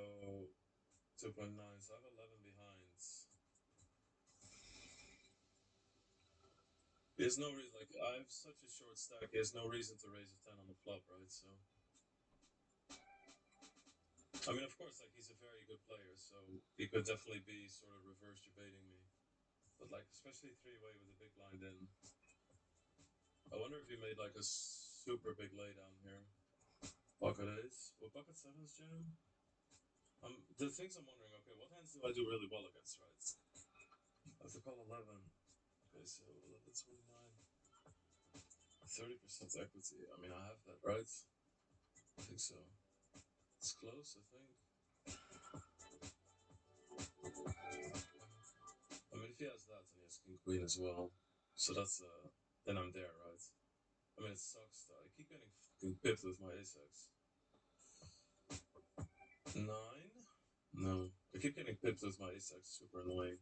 2.9, so I have 11 behinds. He has no reason, like, I have such a short stack, he has no reason to raise a 10 on the flop, right? So, I mean, of course, like, he's a very good player, so he could definitely be sort of reverse debating me. But, like, especially 3-way with a big blind in. I wonder if he made, like, a super big laydown here. Pocket 8s? Will pocket 7s jam? The things I'm wondering, okay, what hands do I do really well against, right? I have to call 11. Okay, so 11, 29. 30% equity. I mean, I have that, right? I think so. It's close, I think. I mean, if he has that, then he has king queen as well. So that's, then I'm there, right? I mean, it sucks though. I keep getting fucking pipped with my ace-x. 9? No. I keep getting pipped with my ace-x. Super annoying.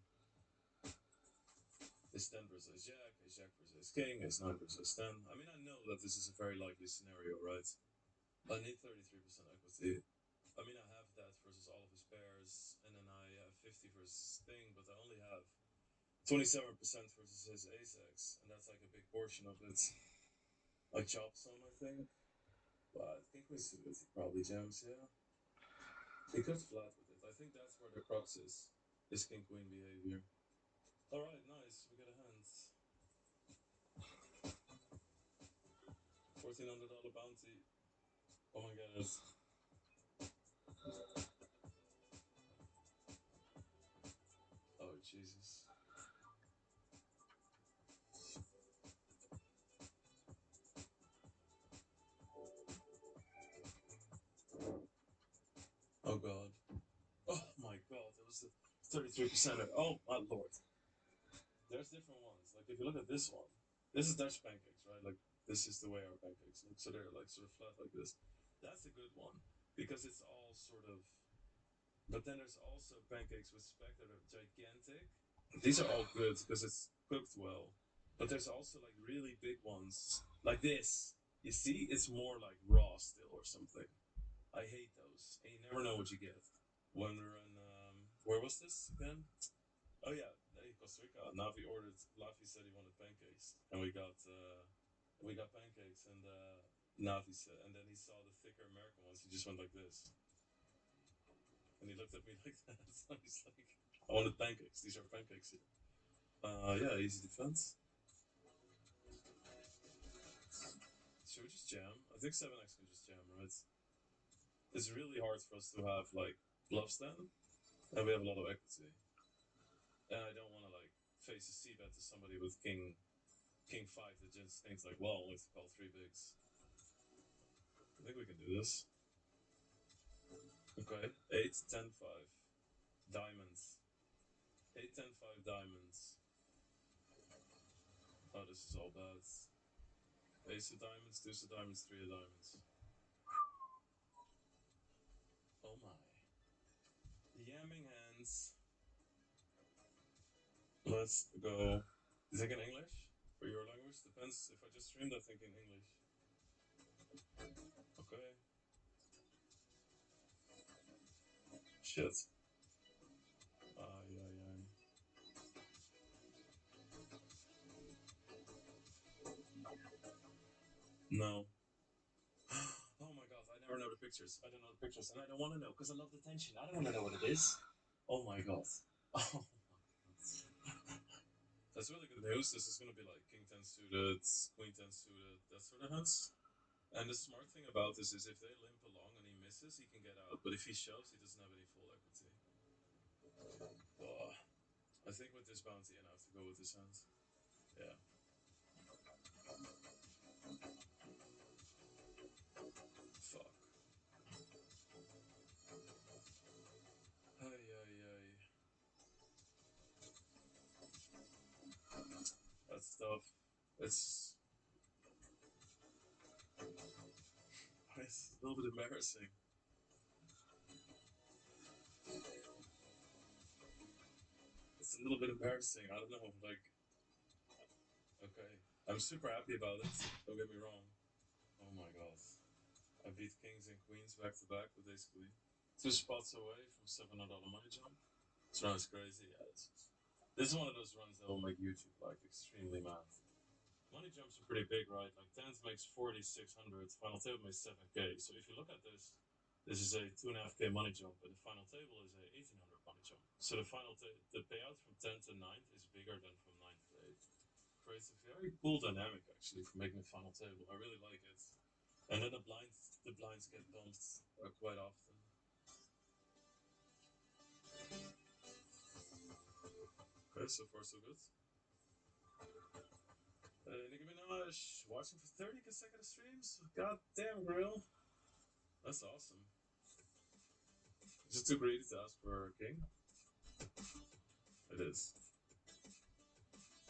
Ace 10 versus jack, ace jack versus king, ace 9 versus 10. I mean, I know that this is a very likely scenario, right? I need 33% equity. I mean, I have that versus all of his pairs, and then I have 50 versus thing, but I only have 27% versus his ace-x, and that's like a big portion of it. I chop some, I think, but king queen suited, he probably jams, yeah. He could flat with it. I think that's where the crux is king queen behavior. Alright, nice, we got a hand. $1,400 bounty. Oh my god. Oh Jesus. Oh god. Oh my god, that was the 33%. Oh my lord. There's different ones. Like if you look at this one, this is Dutch pancakes, right? Like this is the way our pancakes look. So they're like sort of flat like this. That's a good one because it's all sort of. But then there's also pancakes with speck that are gigantic. These are all good because it's cooked well. But there's also like really big ones like this. You see, it's more like raw still or something. I hate those. knows. And you never know what you get. When we were in, where was this again? Oh yeah, Costa Rica. Navi said he wanted pancakes, and we got pancakes, and Navi said, and then he saw the thicker American ones. He just went like this, and he looked at me like that. So he's like, "I wanted pancakes. These are pancakes here." Yeah, easy defense. Should we just jam? I think 7x can just jam, right? It's really hard for us to have like bluffs then, and we have a lot of equity. And I don't want to like face a c bet to somebody with king 5 that just thinks like, well, let's call 3 bigs. I think we can do this. Okay, 8, 10, 5. Diamonds. 8, 10, 5 diamonds. Oh, this is all bad. Ace of diamonds, deuce of diamonds, 3 of diamonds. Oh my. Yamming hands. Let's go. You think in English? For your language? Depends. If I just streamed, I think in English. Okay. Shit. Ay, ay, ay. No. Oh my god, I never know the pictures. I don't know the pictures, and I don't want to know because I love the tension. I don't want to know what it is. Oh my god. Oh my god. That's really good news. This is going to be like king 10 suited, queen 10 suited, that sort of hands. And the smart thing about this is if they limp along and he misses, he can get out. But if he shoves, he doesn't have any full equity. Oh, I think with this bounty, and I have to go with this hand. Yeah. Fuck. Ay, ay, ay. That's tough. It's a little bit embarrassing. It's a little bit embarrassing. I don't know. Like, okay, I'm super happy about it. Don't get me wrong. Oh my god, I beat kings and queens back to back with ace queen. 2 spots away from $700 money jump. This run is crazy. Yeah, this is one of those runs that will make YouTube like extremely mad. Money jumps are pretty big, right? Like tens makes 4,600. Final table makes 7k. So if you look at this, this is a 2.5k money jump, and the final table is a 1,800 money jump. So the payout from 10 to 9 is bigger than from 9 to 8. Creates a very cool dynamic actually for making a final table. I really like it. And then the blinds get bumped quite often. Okay, so far so good. Nicki Minaj watching for 30 consecutive streams. God damn, Grill. That's awesome. Is it too greedy to ask for a king? It is.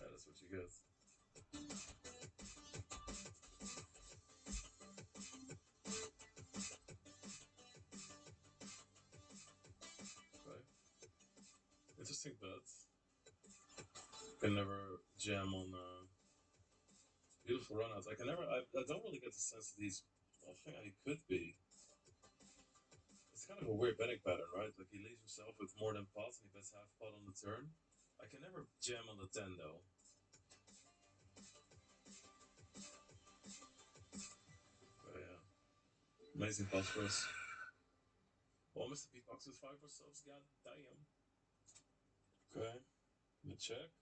Yeah, that's what you get. Okay. Interesting bet. Can never jam on beautiful runouts. I don't really get the sense that he's bluffing. He could be. It's kind of a weird betting pattern, right? Like he leaves himself with more than pot and he bets half pot on the turn. I can never jam on the 10 though. Oh yeah. Amazing pot for us. Oh, Mr. Beatbox with 5 more subs. God damn. Okay. Let me check.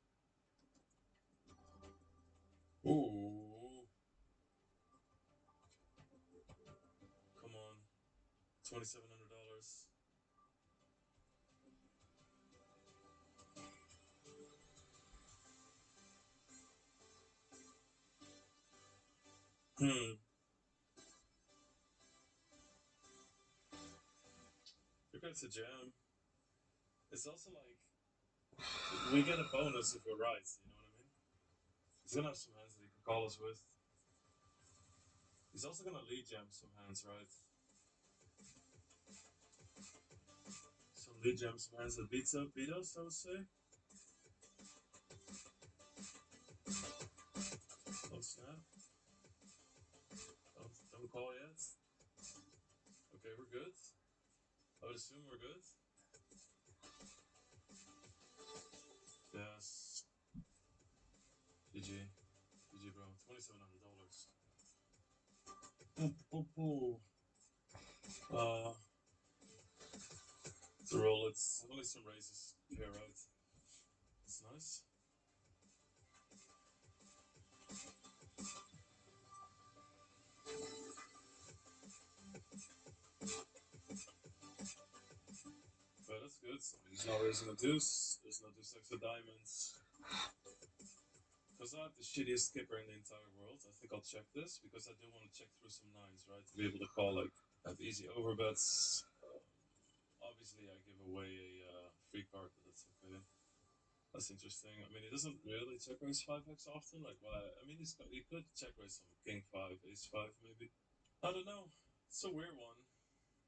Ooh. Come on. $2,700. Hmm. Okay, it's a jam. It's also like we get a bonus if we're right, you know what I mean? He's gonna have some hands that he can call us with. He's also gonna lead jam some hands, right? Some lead jam some hands that beat us, I would say. Don't snap. Don't call yet. Okay, we're good. I would assume we're good. Yes. GG. GG, bro. $2,700. Ooh. To roll, it's only some races here, right? It's nice. But that's good. I mean, he's not raising a deuce. There's no deuce extra diamonds. Because I have the shittiest skipper in the entire world, I think I'll check this because I do want to check through some nines, right? To be able to call, like, have easy overbets. Obviously, I give away a free card, but that's okay. That's interesting. I mean, he doesn't really check raise 5x often. Like, why? I mean, he could check raise some king 5, ace 5, maybe. I don't know. It's a weird one.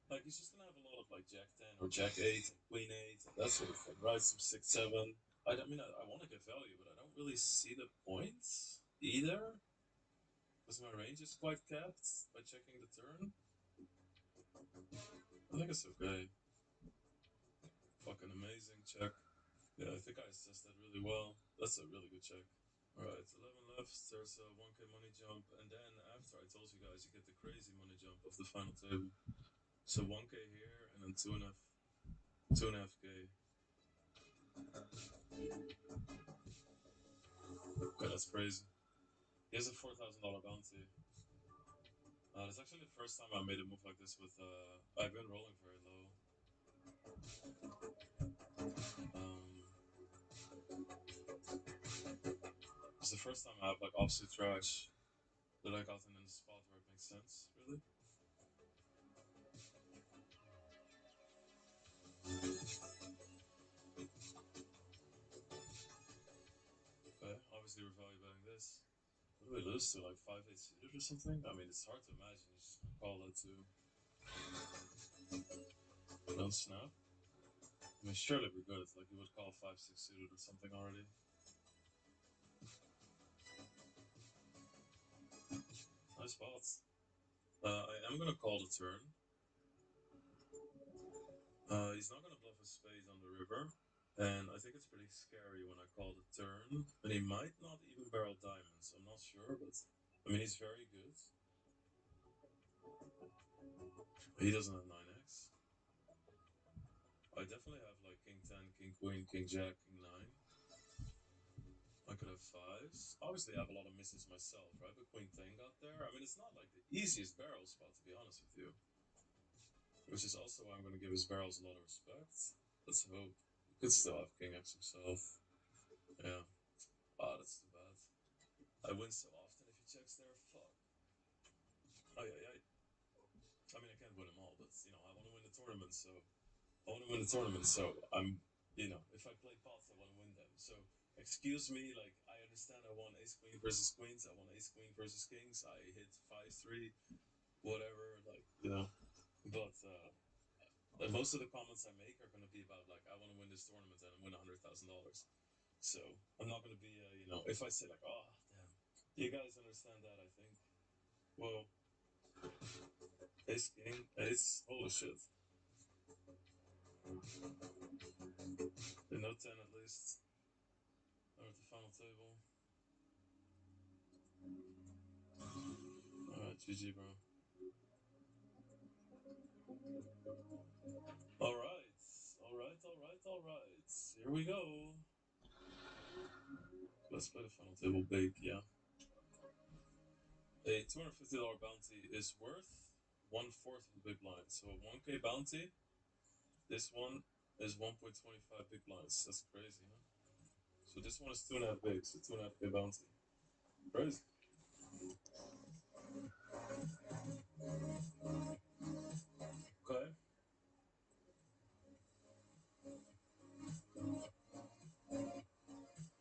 Like, he's just gonna have a lot of, like, jack 10 or jack 8 and queen 8 and that sort of thing, right? Some 6, 7. I mean, I want to get value, but I don't really see the points either. Because my range is quite capped by checking the turn. I think it's okay. Fucking amazing check. Yeah, I think I assessed that really well. That's a really good check. Alright, 11 left, there's a 1k money jump, and then after I told you guys you get the crazy money jump of the final table. So 1k here, and then 2.5k. Okay, that's crazy. He has a $4,000 bounty. That's actually the first time I made a move like this with, I've been rolling very low. It's the first time I have, like, offsuit trash that I got in a spot where it makes sense, really. Okay, obviously we're value betting this. What do we lose to, like 5-8 suited or something? I mean, it's hard to imagine he's just gonna call that too. Don't snap. I mean, surely we're good. Like, he would call 5-6 suited or something already. Nice spots. I am gonna call the turn. He's not gonna bluff a spade on the river. And I think it's pretty scary when I call the turn. And he might not even barrel diamonds. I'm not sure, but I mean, he's very good. He doesn't have 9x. I definitely have like king 10, king queen, king jack, king 9. I could have 5s. Obviously, I have a lot of misses myself, right? But queen 10 got there. I mean, it's not like the easiest barrel spot, to be honest with you. Which is also why I'm going to give his barrels a lot of respect. Let's hope. He could still have king x himself. Yeah. Ah, that's too bad. I win so often if he checks there. Fuck. Oh, yeah. I mean, I can't win them all, but, you know, I want to win the tournament, so... I'm, you know, if I play pots, I want to win them. So, excuse me, like, I understand I won ace-queen versus queens, I won ace-queen versus kings, I hit 5-3, whatever, like, you know. But, most of the comments I make are going to be about, like, I want to win this tournament and win $100,000. So, I'm not going to be, you know, if I say, like, oh, damn. You guys understand that, I think. Whoa. Ace, king, ace, holy shit. No 10 at least. We're at the final table. Alright, GG, bro. Alright. Here we go. Let's play the final table big, yeah. A $250 bounty is worth 1/4 of the big blind. So a 1k bounty, this one is 1.25 big blinds. That's crazy, huh? So this one is 2.5 big, so 2.5k bounty. Crazy. Okay.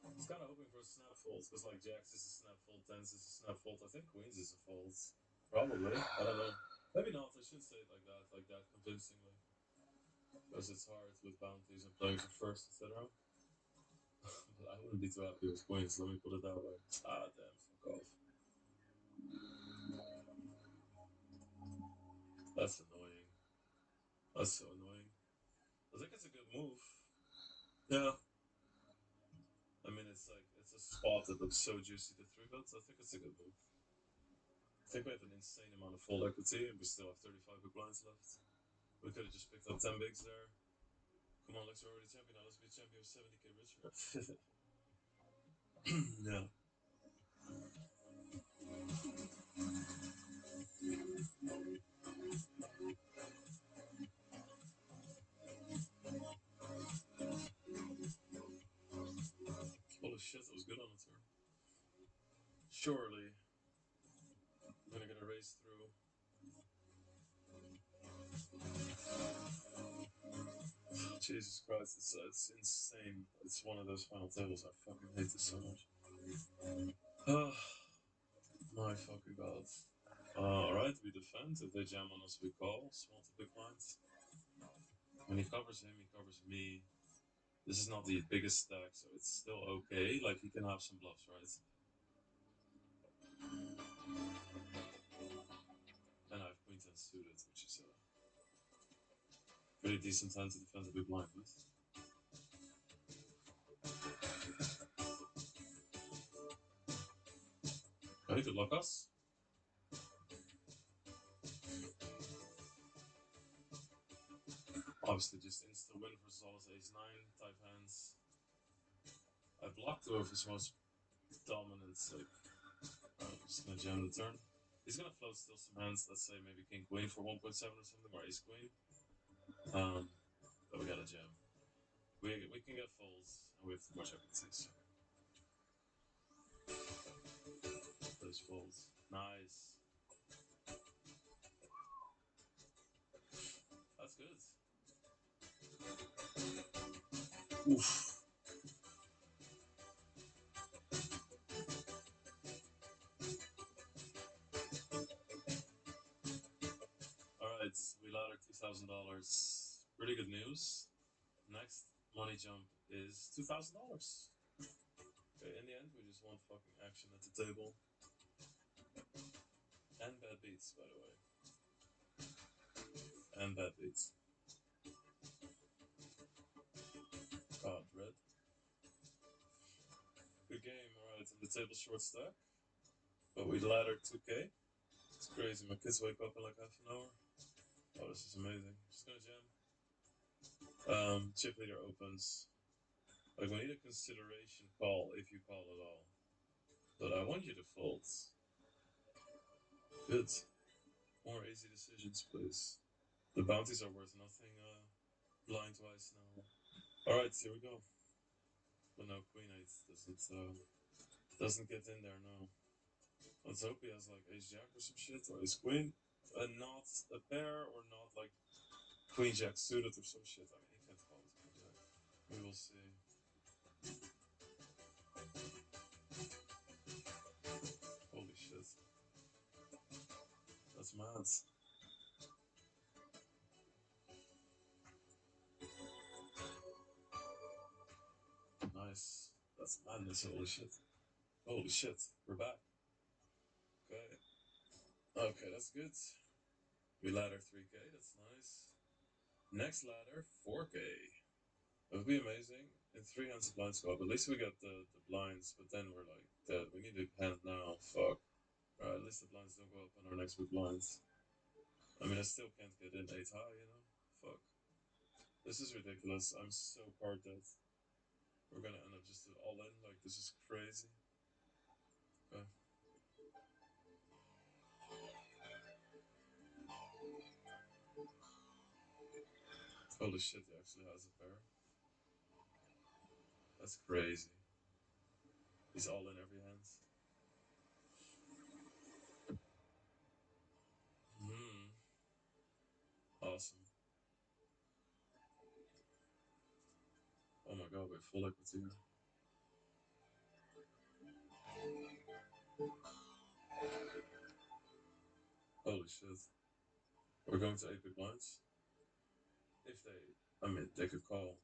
I was kind of hoping for a snap fold, because like jacks is a snap fold, tens is a snap fold. I think queens is a fold. Probably. I don't know. Maybe not. I shouldn't say it like that convincingly. Because it's hard with bounties and playing for first, etc. But I wouldn't be too happy with queens, let me put it that way. Ah, damn, fuck off. That's annoying. That's so annoying. move. Yeah. I mean, it's like, it's a spot that looks so juicy to 3-bet. I think it's a good move. I think we have an insane amount of full equity, and we still have 35 big blinds left. We could have just picked up 10 bigs there. Come on, Lex, we're already champion now. Let's be champion with 70k richer. Yeah. Holy shit, that was good on the turn. Surely, I'm gonna get a race through. Jesus Christ, it's insane. It's one of those final tables. I fucking hate this so much. Oh, my fucking god. Alright, we defend. If they jam on us, we call. Small to big blinds. When he covers him, he covers me. This is not the biggest stack, so it's still okay. Like, he can have some bluffs, right? And I have queen 10 suited, which is a pretty decent hand to defend a big blind with. Okay, good luck us. Obviously, just insta win versus all his ace 9 type hands. I blocked two of his most dominant, like, I'm just gonna jam the turn. He's gonna float still some hands, let's say maybe king queen for 1.7 or something, or ace queen. But we gotta jam. We can get folds, and we have too much equity, so. Those folds. Nice. That's good. Oof. Alright, we laddered $2,000. Pretty good news. Next money jump is $2,000. Okay, in the end, we just want fucking action at the table. And bad beats, by the way. And bad beats. God, red. Good game, alright, and the table's short stack. But we laddered 2k. It's crazy, my kids wake up in like half an hour. Oh, this is amazing. Just gonna jam. Chip leader opens. Like, we need a consideration call if you call at all. But I want you to fold. Good. More easy decisions, please. The bounties are worth nothing, blind-wise now. Alright, here we go. But no, queen 8 doesn't get in there, no. Let's hope he has like ace jack or some shit, or ace queen. And not a pair, or not like queen jack suited or some shit. I mean, he can't call with queen jack. We will see. Holy shit. That's mad. Nice. That's madness, holy shit. Holy shit, we're back. Okay. Okay, that's good. We ladder 3k, that's nice. Next ladder, 4k. That would be amazing. In 3 hands of blind squad, at least we got the blinds, but then we're like dead. We need a hand now, fuck. Alright, at least the blinds don't go up on our next big blinds. I mean, I still can't get in 8 high, you know? Fuck. This is ridiculous. I'm so card dead. We're gonna end up just all in, like, this is crazy. Okay. Holy shit, he actually has a pair. That's crazy. He's all in every hand. Awesome. Oh my god, we're full equity here. Holy shit. We're going to 8 big blinds. If they, I mean, they could call.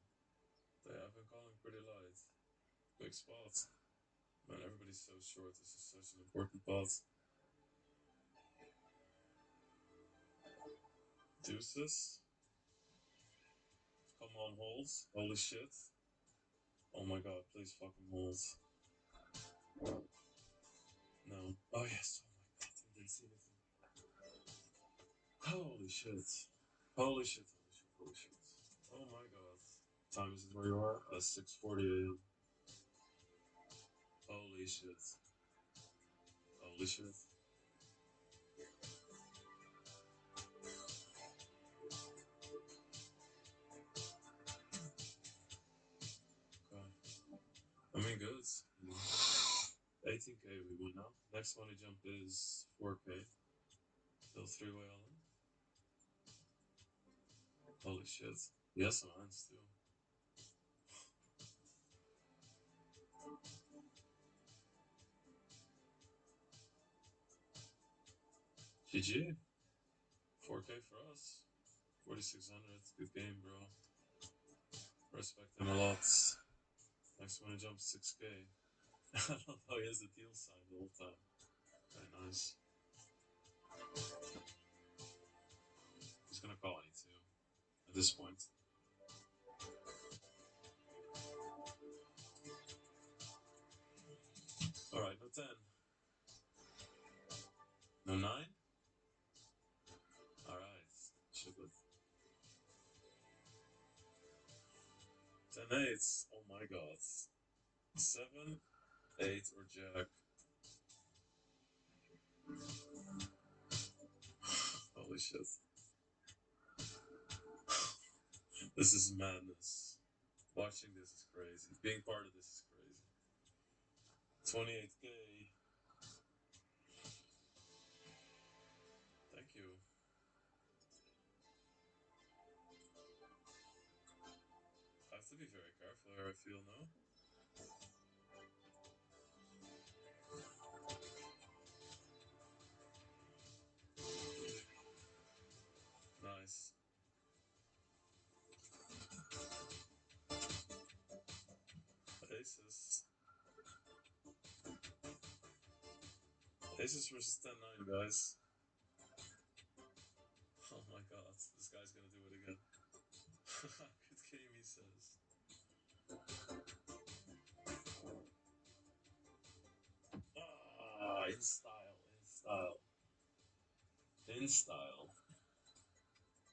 They have been calling pretty light. Big spots. Man, everybody's so short. This is such an important pot. Deuces. Come on, holes. Holy shit. Oh my god, please fucking holes. No. Oh yes. Oh my god, I didn't see anything. Holy shit. Holy shit, holy shit, holy shit. Oh my god. Time is it where you are? 6:40 a.m. Holy shit. Holy shit. Okay. I mean, good. 18k we win now. Next money jump is 4k. Still 3-way all in. Holy shit. Yes, some hands too. GG. 4k for us. 4,600. Good game, bro. Respect him a lot. Next money jump 6k. I love how he has the deal sign the whole time. Very nice. He's gonna call any two at this point. Alright, no 10. No 9? Alright. Shit with 10 8s. Oh my god. 7, 8, or jack. Holy shit. This is madness. Watching this is crazy. Being part of this is crazy. 28k. Thank you. I have to be very careful here, I feel, no? Nice. Aces. Aces versus 10-9, guys. Oh my god, this guy's gonna do it again. Good game, he says. Ah, in style, in style. In style.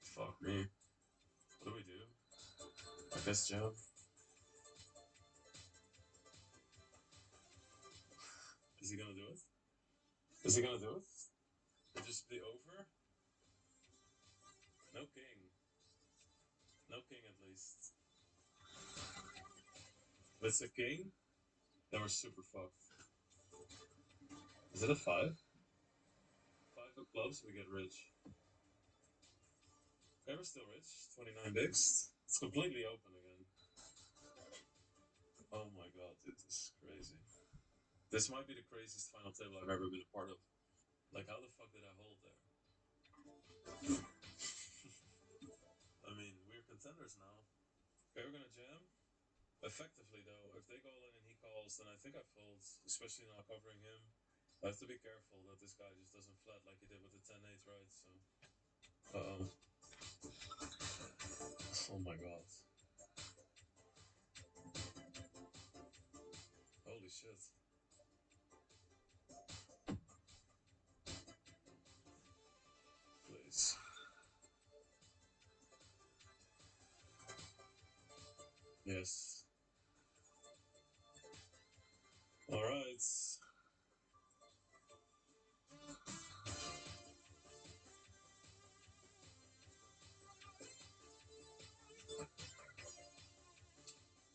Fuck me. What do we do? I guess jam. Is he gonna do it? Is he gonna do it? Or just be over? No king. No king at least. If it's a king, then we're super fucked. Is it a 5? 5 of clubs, we get rich. Okay, we're still rich. 29 bigs. It's completely open again. Oh my god, dude, this is crazy. This might be the craziest final table I've ever been a part of. Like, how the fuck did I hold there? I mean, we're contenders now. Okay, we're gonna jam. Effectively, though, if they go all in and he calls, then I think I fold, especially not covering him. I have to be careful that this guy just doesn't flat like he did with the 10-8, right? So, oh my god. Holy shit. Please. Yes. Alright.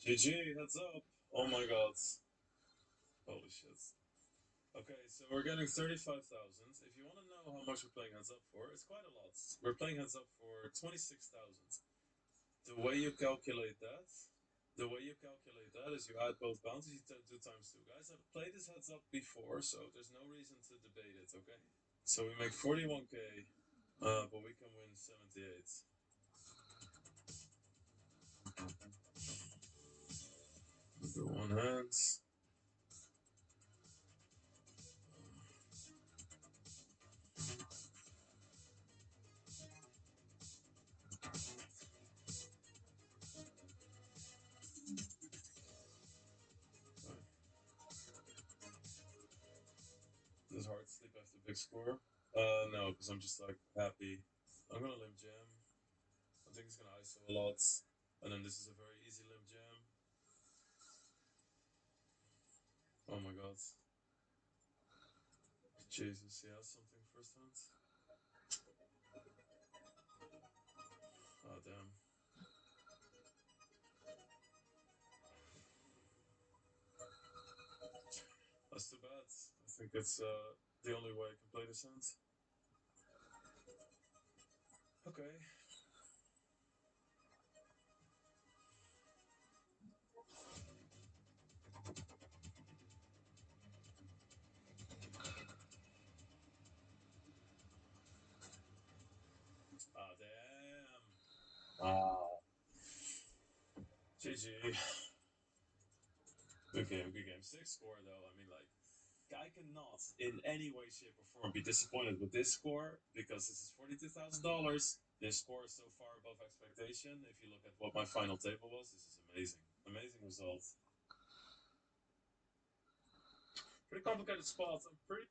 GG, heads up. Oh my god. Holy shit. Okay, so we're getting 35,000. If you want to know how much we're playing heads up for, it's quite a lot. We're playing heads up for 26,000. The way you calculate that, is you add both bounties, you do times 2. Guys, I've played this heads up before, so there's no reason to debate it, okay? So we make 41k, but we can win 78. Do one hand. Does heart sleep after big score? No, because I'm just like happy. I'm gonna limb jam. I think he's gonna ISO a lot, and then this is a very easy limb jam. Oh my god. Jesus, he has something first hand. Oh damn. That's too bad. I think it's the only way I can play this hand. Okay. Ah damn. Wow. GG. Good game, good game. 6 score though. I mean, like, I cannot in any way, shape, or form be disappointed with this score because this is $42,000. This score is so far above expectation. If you look at what my final table was, this is amazing. Amazing result. Pretty complicated spots. I'm pretty.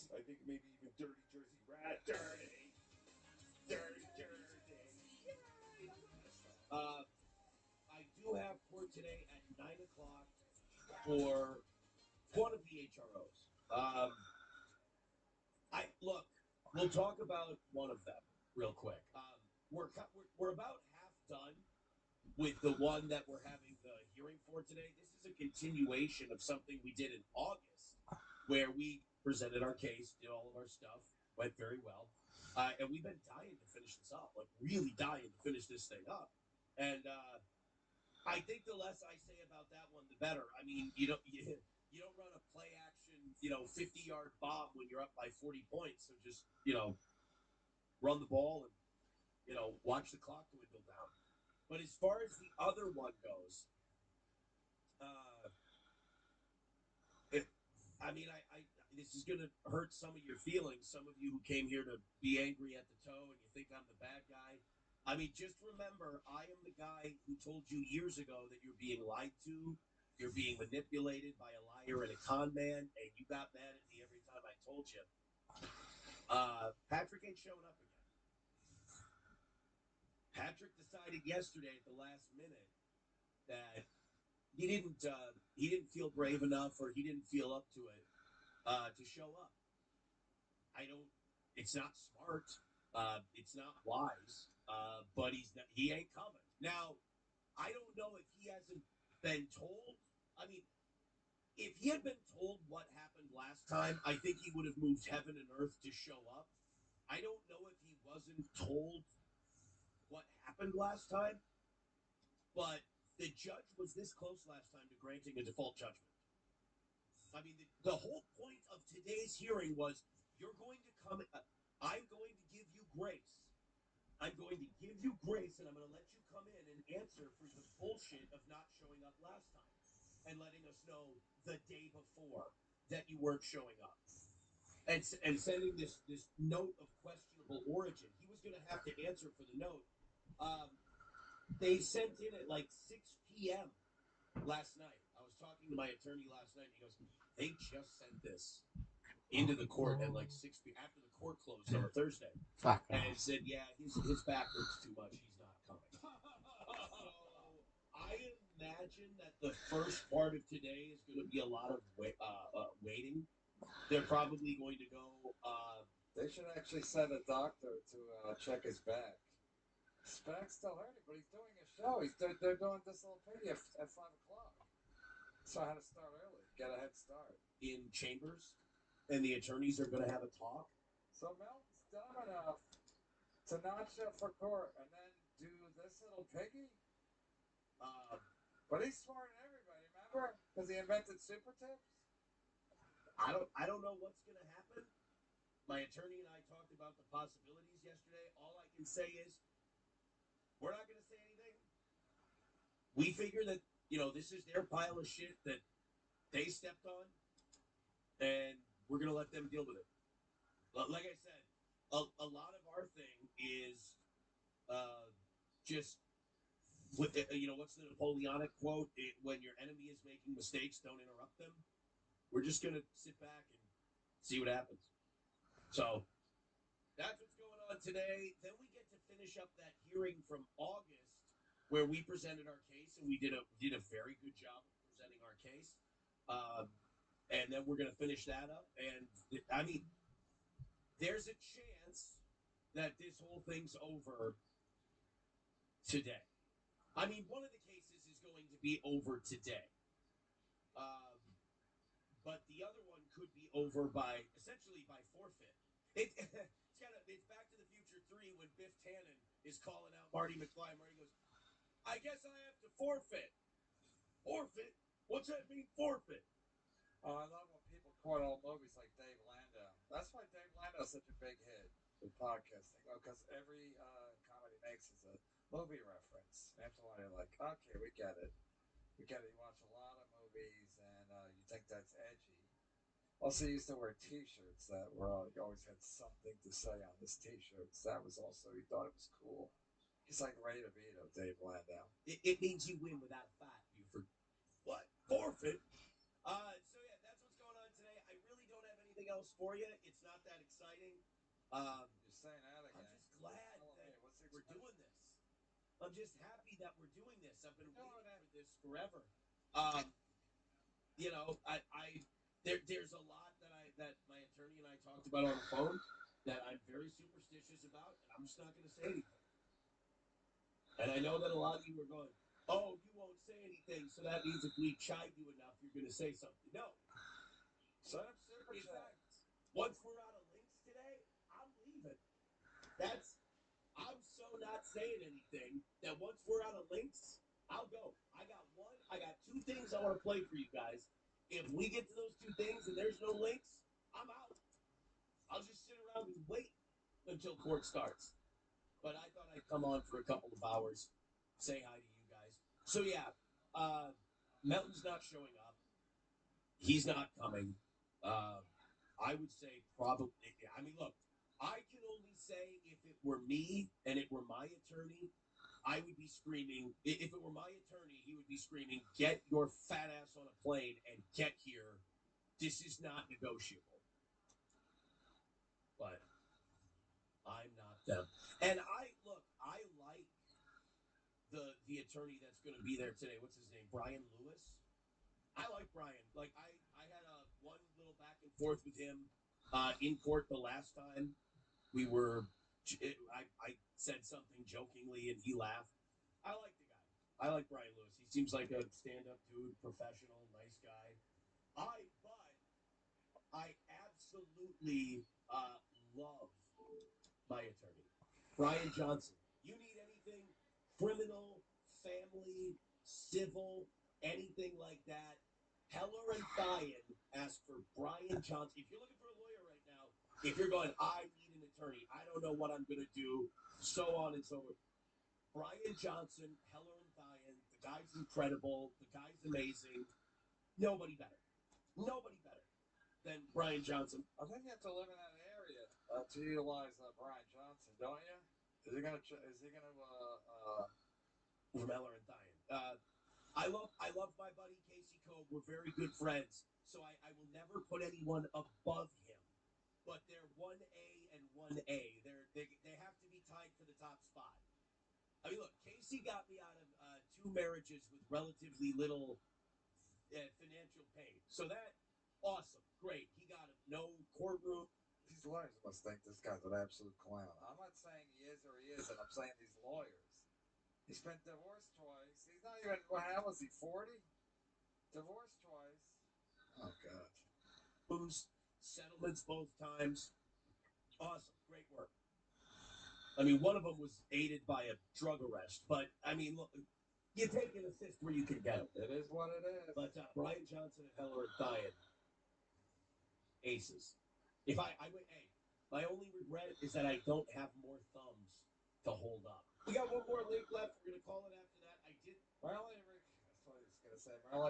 I think maybe even Dirty Jersey Rat. Dirty Jersey. Yay! I love that song. I do have court today at 9 o'clock for one of the HROs. Look. We'll talk about one of them real quick. We're about half done with the one that we're having the hearing for today. This is a continuation of something we did in August, where we presented our case, did all of our stuff, went very well, and we've been dying to finish this up, like really dying to finish this thing up. And I think the less I say about that one, the better. I mean, you don't run a play action, 50-yard bomb when you're up by 40 points. So just, run the ball and, watch the clock dwindle down. But as far as the other one goes, this is going to hurt some of your feelings. Some of you who came here to be angry at the toe and you think I'm the bad guy. I mean, just remember, I am the guy who told you years ago that you're being lied to, you're being manipulated by a liar and a con man, and you got mad at me every time I told you. Patrick ain't showing up again. Patrick decided yesterday at the last minute that he didn't feel brave enough, or he didn't feel up to it to show up. It's not smart. It's not wise. But he ain't coming. Now, I don't know if he hasn't been told. I mean, if he had been told what happened last time, I think he would have moved heaven and earth to show up. I don't know if he wasn't told what happened last time, but the judge was this close last time to granting a default judgment. I mean, the whole point of today's hearing was, you're going to come. I'm going to give you grace. I'm going to give you grace, and I'm going to let you come in and answer for the bullshit of not showing up last time and letting us know the day before that you weren't showing up, and sending this note of questionable origin. He was going to have to answer for the note. They sent in at like 6 p.m. last night. I was talking to my attorney last night, and he goes, they just sent this into the court at like 6 p.m. after the court closed on a Thursday. Fuck and off. said, yeah, his back hurts too much. He's not coming. So I imagine that the first part of today is going to be a lot of waiting. They're probably going to go. They should actually send a doctor to check his back. His back's still hurting, but he's doing a show. They're doing this little piggy at 5 o'clock. So I had to start early, get a head start. In chambers, and the attorneys are going to have a talk. So Melton's dumb enough to not show for court and then do this little piggy. But he's smarter than everybody, remember? Because he invented super tips. I don't know what's going to happen. My attorney and I talked about the possibilities yesterday. All I can say is, we're not going to say anything. We figure that, this is their pile of shit that they stepped on, and we're going to let them deal with it. Like I said, a lot of our thing is just, what's the Napoleonic quote? When your enemy is making mistakes, don't interrupt them. We're just going to sit back and see what happens. So that's what's going on today. Then we get to finish up that hearing from August, where we presented our case, and we did a very good job of presenting our case. And then we're going to finish that up. And I mean, there's a chance that this whole thing's over today. I mean, one of the cases is going to be over today. But the other one could be over essentially by forfeit. It's Back to the Future 3 when Biff Tannen is calling out Marty McFly. Marty goes, I guess I have to forfeit. Forfeit? What's that mean, forfeit? Oh, I love when people quote old movies like Dave Landau. That's why Dave Landau's such a big hit with podcasting. Because every comedy makes is a movie reference. After a while, you're like, okay, we get it. We get it. You watch a lot of movies, and you think that's edgy. Also, he used to wear T-shirts that were he always had something to say on his T-shirts. That was also, he thought it was cool. He's like Ray DeVito, Dave Landau. It means you win without a fight. What? Forfeit? So yeah, that's what's going on today. I really don't have anything else for you. It's not that exciting. You're saying that again. I'm just glad that we're doing this. I'm just happy that we're doing this. I've been waiting for this forever. You know, there's a lot that my attorney and I talked about on the phone that I'm very superstitious about, and I'm just not going to say anything. And I know that a lot of you are going, "Oh, you won't say anything, so that means if we chide you enough, you're going to say something." No. Send him super In fact, chats. once we're out of links today, I'm leaving. I'm so not saying anything that once we're out of links, I'll go. I got two things I want to play for you guys. If we get to those two things and there's no links, I'm out. I'll just sit around and wait until court starts. But I thought I'd come on for a couple of hours, say hi to you guys. So yeah, Melton's not showing up. He's not coming. I would say probably. I mean, look, I can only say if it were me and it were my attorney, I would be screaming. If it were my attorney, he would be screaming, "Get your fat ass on a plane and get here. This is not negotiable." But I'm not them. And I like the attorney that's going to be there today. What's his name? Brian Lewis. I like Brian. Like I had one little back and forth with him in court the last time we were. I said something jokingly and he laughed. I like the guy. I like Brian Lewis. He seems like a stand-up dude, professional, nice guy. I absolutely love my attorney, Brian Johnson. You need anything criminal, family, civil, anything like that, Heller and Thien ask for Brian Johnson. If you're looking for a lawyer right now, if you're going, I need an attorney, I don't know what I'm going to do, so on and so forth. Brian Johnson, Heller and Thien, the guy's incredible, the guy's amazing. Nobody better. Nobody better than Brian Johnson. I think you have to live in that area to utilize Brian Johnson, don't you? Is he gonna? Heller and Thien. I love my buddy Casey Coe. We're very good friends, so I will never put anyone above him. But they're 1A and 1A. They have to be tied for the top spot. I mean, look, Casey got me out of two marriages with relatively little financial pain. So that, awesome, great. He got him. No courtroom. These lawyers must think this guy's an absolute clown. I'm not saying he is or he isn't. I'm saying these lawyers. He's been divorced twice. He's not even, how was he, 40? Divorced twice. Oh, God. Settlements both times. Awesome. Great work. I mean, one of them was aided by a drug arrest. But, I mean, look, you take an assist where you can get it. It is what it is. But Brian Johnson and Heller and Thien, aces. If hey, my only regret is that I don't have more thumbs to hold up. We got one more link left. We're going to call it after that. My only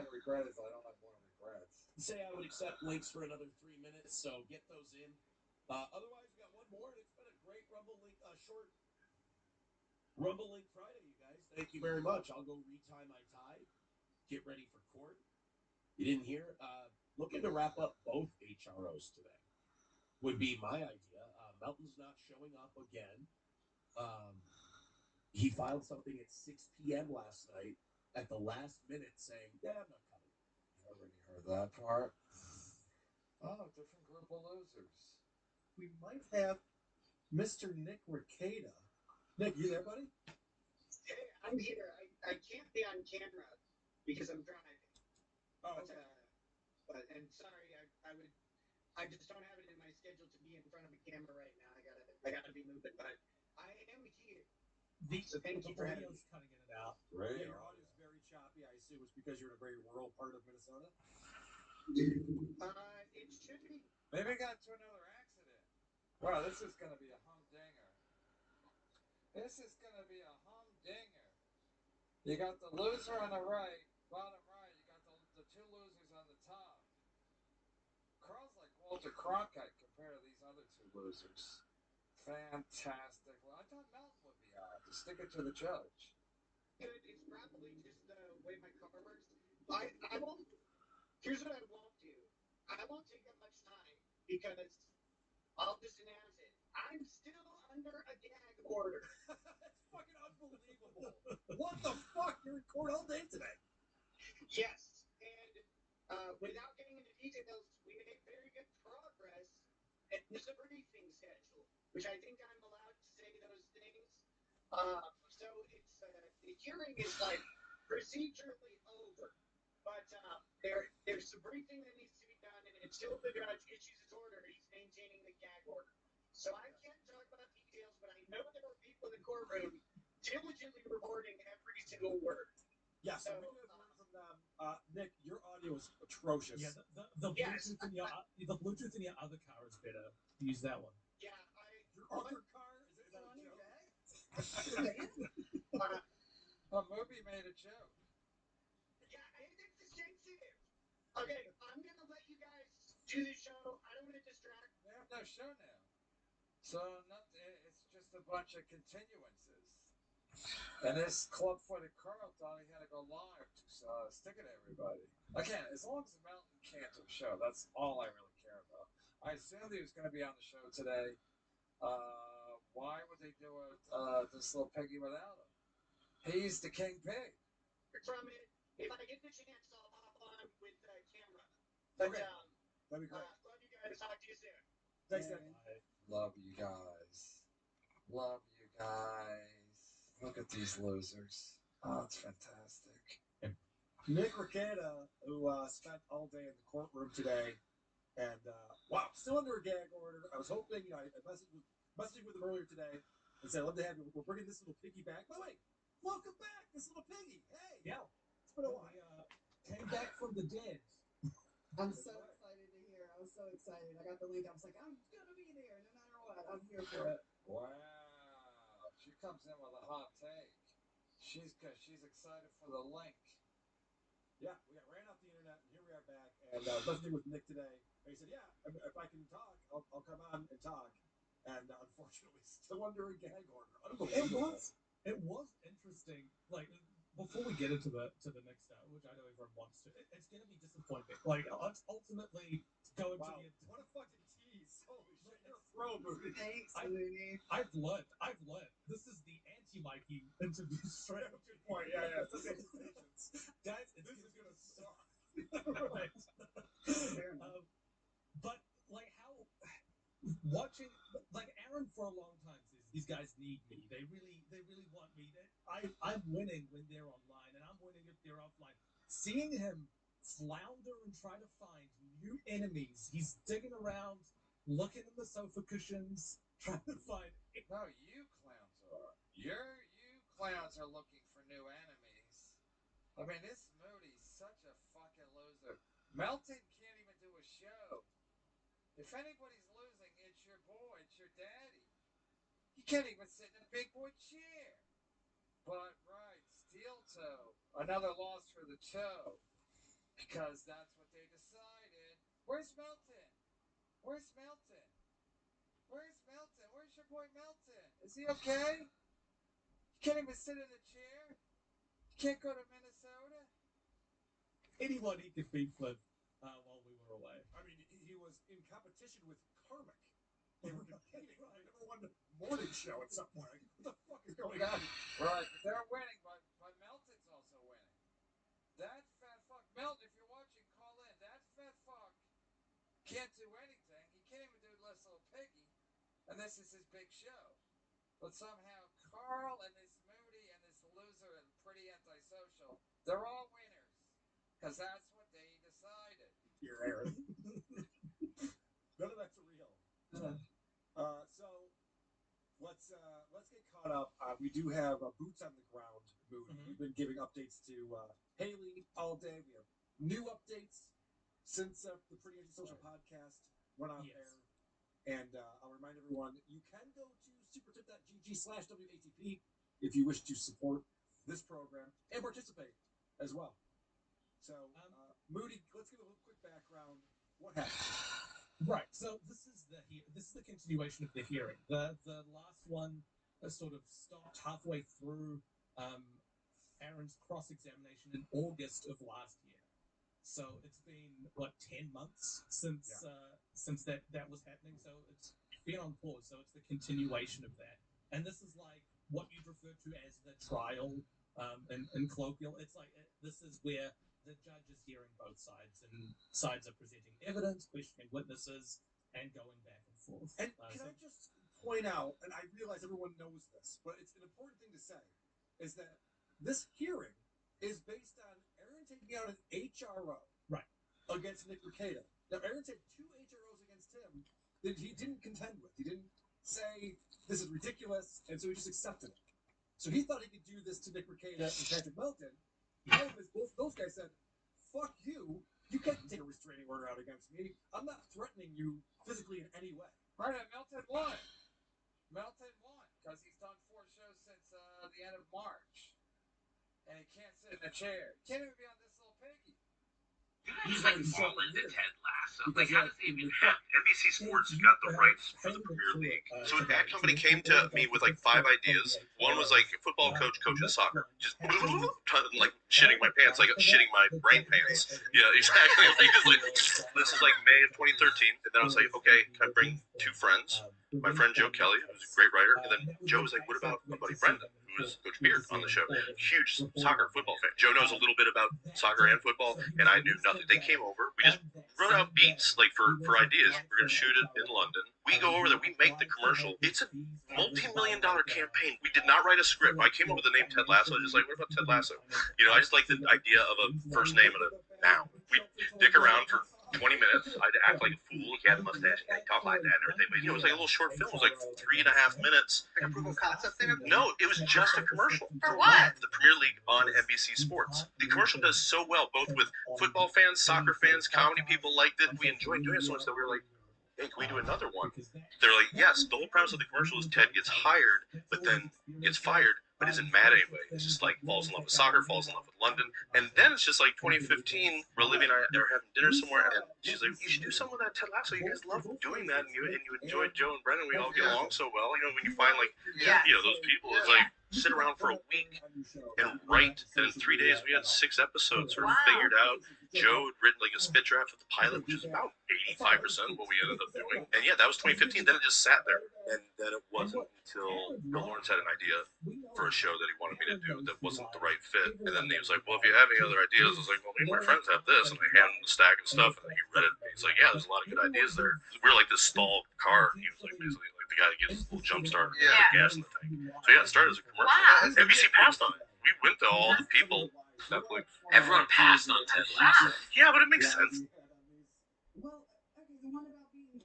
regret is I don't have more regrets. Say I would accept links for another 3 minutes, so get those in. Otherwise, we got one more, and it's been a great Rumble Link, short Rumble Link Friday, you guys. Thank you very much. I'll go retie my tie, get ready for court. You didn't hear? Looking to wrap up both HROs today would be my idea. Melton's not showing up again. He filed something at 6 p.m. last night at the last minute saying, "Yeah, I'm not coming." I already heard that part. Oh, different group of losers. We might have Mr. Nick Ricada. Nick, you there, buddy? Hey, I'm here. I can't be on camera because I'm driving. Oh, okay. And sorry, I just don't have it in my schedule to be in front of a camera right now. I gotta be moving, but I am here. So thank you for having me. The audio's cutting in and out. Great. Yeah, your audio's very choppy. I assume it's because you're in a very rural part of Minnesota. It should be. Maybe got into another accident. Wow, this is gonna be a humdinger. This is gonna be a humdinger. You got the loser on the right, bottom right. You got the two losers on the top. Carl's like Walter Cronkite compared to these other two losers. Fantastic. Well, I thought Melton would be on. To stick it to the judge. It's probably just the way my car works. I won't. Here's what I won't do. I won't take up much time because I'll just announce it. I'm still under a gag order. That's fucking unbelievable. What the fuck? You're in court all day today. Yes, and without getting into details, we made very good progress in the briefing schedule, which I think I'm allowed to say those things. So it's the hearing is like procedurally over, but there's some briefing that needs to be done, and until the judge issues his order, he's maintaining the gag order. So I can't talk about details, but I know there were people in the courtroom diligently recording every single word. Yeah, so we do have word from Nick, your audio is atrocious. Yeah, the Bluetooth in your other car is better. Use that one. Yeah, your other car is that a joke? A movie made a joke. Yeah, it's sensitive. Okay, I'm gonna let you guys do the show. I don't want to distract. We have no show now. So it's just a bunch of continuances. And this Club Footed Carl thought he had to go live to stick it to everybody. Again, as long as the Mountain can't do a show, that's all I really care about. I assumed he was going to be on the show today. Why would they do this little piggy without him? He's the king pig. From it, if I get the chance, I'll hop on with the camera. But Okay. That'd be great. love you guys. Talk to you soon. Thanks, Nick. Love you guys. Love you guys. Look at these losers. Oh, it's fantastic. Nick Requeta, who spent all day in the courtroom today, and wow, still under a gag order. I was hoping, I messaged with him earlier today and said, "I'd love to have you. We're bringing this little piggy back." By the way, welcome back, this little piggy. Hey, Yeah. It's been a while. Came back from the dead. I'm so excited to hear. I was so excited. I got the link. I was like, I'm gonna be there no matter what. I'm here for it. Wow. She comes in with a hot take. She's excited for the link. Yeah, we got ran off the internet, and here we are back. And listening with Nick today, and he said, "Yeah, if I can talk, I'll come on and talk." And unfortunately, still under a gag order. Unbelievable. It was interesting. Like before we get into the next step, which I know everyone wants to, it's going to be disappointing. Like ultimately going to the what a fucking tease! Holy shit, you're a pro, movie. Thanks, I've learned. This is the anti-Mikey interview straight up. Good point. Yeah. Guys, This is gonna suck. Right. But like how watching like Aaron for a long time says these guys need me. They really want me. I'm winning when they're online, and I'm winning if they're offline. Seeing him flounder and try to find new enemies, he's digging around, looking in the sofa cushions, trying to find. No, you clowns are. You clowns are looking for new enemies. I mean, this Moody's such a fucking loser. Melton can't even do a show. If anybody's losing, it's your boy, it's your daddy. He can't even sit in a big boy chair. But, right, steel toe. Another loss for the toe. Because that's what they decided. Where's Melton? Where's Melton? Where's Melton? Where's your boy Melton? Is he okay? He can't even sit in a chair? He can't go to Minnesota? Anyone he could beat Flip while we were away. I mean, he was in competition with Karmic. They were competing. They never won the morning show at some point. Like, what the fuck is going on? Right, they're winning, but Melton's also winning. That fat fuck, Melton, if you're watching, call in. That fat fuck can't do anything. He can't even do less little piggy. And this is his big show. But somehow Carl and this Moody and this loser and pretty antisocial, they're all winners. Because that's what they decided. You're Aaron. None of that's real. So let's get caught up. We do have boots on the ground, Moody. We've been giving updates to Haley all day. We have new updates since the Pretty Antisocial podcast went on air. And I'll remind everyone, you can go to supertip.gg/WATP if you wish to support this program and participate as well. So, Moody, let's give a little quick background. What happened? Right. So this is the continuation of the hearing. The last one sort of stopped halfway through Aaron's cross-examination in August of last year. So it's been what 10 months since that was happening. So it's been on pause. So it's the continuation of that. And this is like what you'd refer to as the trial in colloquial. It's like this is where the judge is hearing both sides, and sides are presenting evidence, questioning witnesses, and going back and forth. And can I just point out, and I realize everyone knows this, but it's an important thing to say, is that this hearing is based on Aaron taking out an HRO against Nick Rekieta. Now, Aaron had 2 HROs against him that he didn't contend with. He didn't say, this is ridiculous, and so he just accepted it. So he thought he could do this to Nick Rekieta and Patrick Melton. Both those guys said, fuck you. You can't take a restraining order out against me. I'm not threatening you physically in any way. Right, and Melton won. Melton won because he's done 4 shows since the end of March. And he can't sit in a chair. He can't even be on this little piggy. You guys fall into Ted Lasso. Like, how does it even happen? NBC Sports got the rights for the Premier League. So that company came to me with like 5 ideas. One was like football coach coaches soccer. Just like shitting my pants, like shitting my brain pants. Yeah, exactly. This is like May of 2013. And then I was like, okay, can I bring 2 friends? My friend Joe Kelly, who's a great writer. And then Joe was like, what about my buddy Brendan, who was Coach Beard on the show? Huge soccer football fan. Joe knows a little bit about soccer and football, and I knew nothing. They came over. We just wrote out beats like for ideas. We're gonna shoot it in London. We go over there. We make the commercial. It's a multi-million-dollar campaign. We did not write a script. I came up with the name Ted Lasso. I was just like, what about Ted Lasso? You know, I just like the idea of a first name and a noun. We dick around for 20 minutes. I'd act like a fool. He had a mustache and I talk like that and everything. But you know, it was like a little short film. It was like 3.5 minutes. Like a proof of concept thing? No, it was just a commercial. For what? The Premier League on NBC Sports. The commercial does so well, both with football fans, soccer fans, comedy people liked it. We enjoyed doing it so much that we were like, hey, can we do another one? They're like, yes. The whole premise of the commercial is Ted gets hired, but then gets fired, but isn't mad anyway. It's just like falls in love with soccer, falls in love with London. And then it's just like 2015, where Olivia and I are having dinner somewhere, and she's like, you should do something with that Ted Lasso. You guys love doing that, and you enjoy Joe and Brendan. We all get along so well. You know, when you find like, you know, those people, it's like, sit around for a week and write. And in 3 days, we had 6 episodes sort of figured out. Joe had written like a spit draft of the pilot, which is about 85% of what we ended up doing. And yeah, that was 2015. Then it just sat there. And then it wasn't until Bill Lawrence had an idea for a show that he wanted me to do that wasn't the right fit. And then he was like, well, if you have any other ideas, I was like, well, me and my friends have this. And I handed him the stack of stuff, and then he read it. And he's like, yeah, there's a lot of good ideas there. We were like this stalled car. He was like basically like the guy that gives a little jump start and put gas in the tank. So yeah, it started as a commercial. Wow. NBC passed on it. We went to all the people. Netflix. Everyone passed on Ted Lasso. Yeah, but it makes sense. Well, okay, so what about being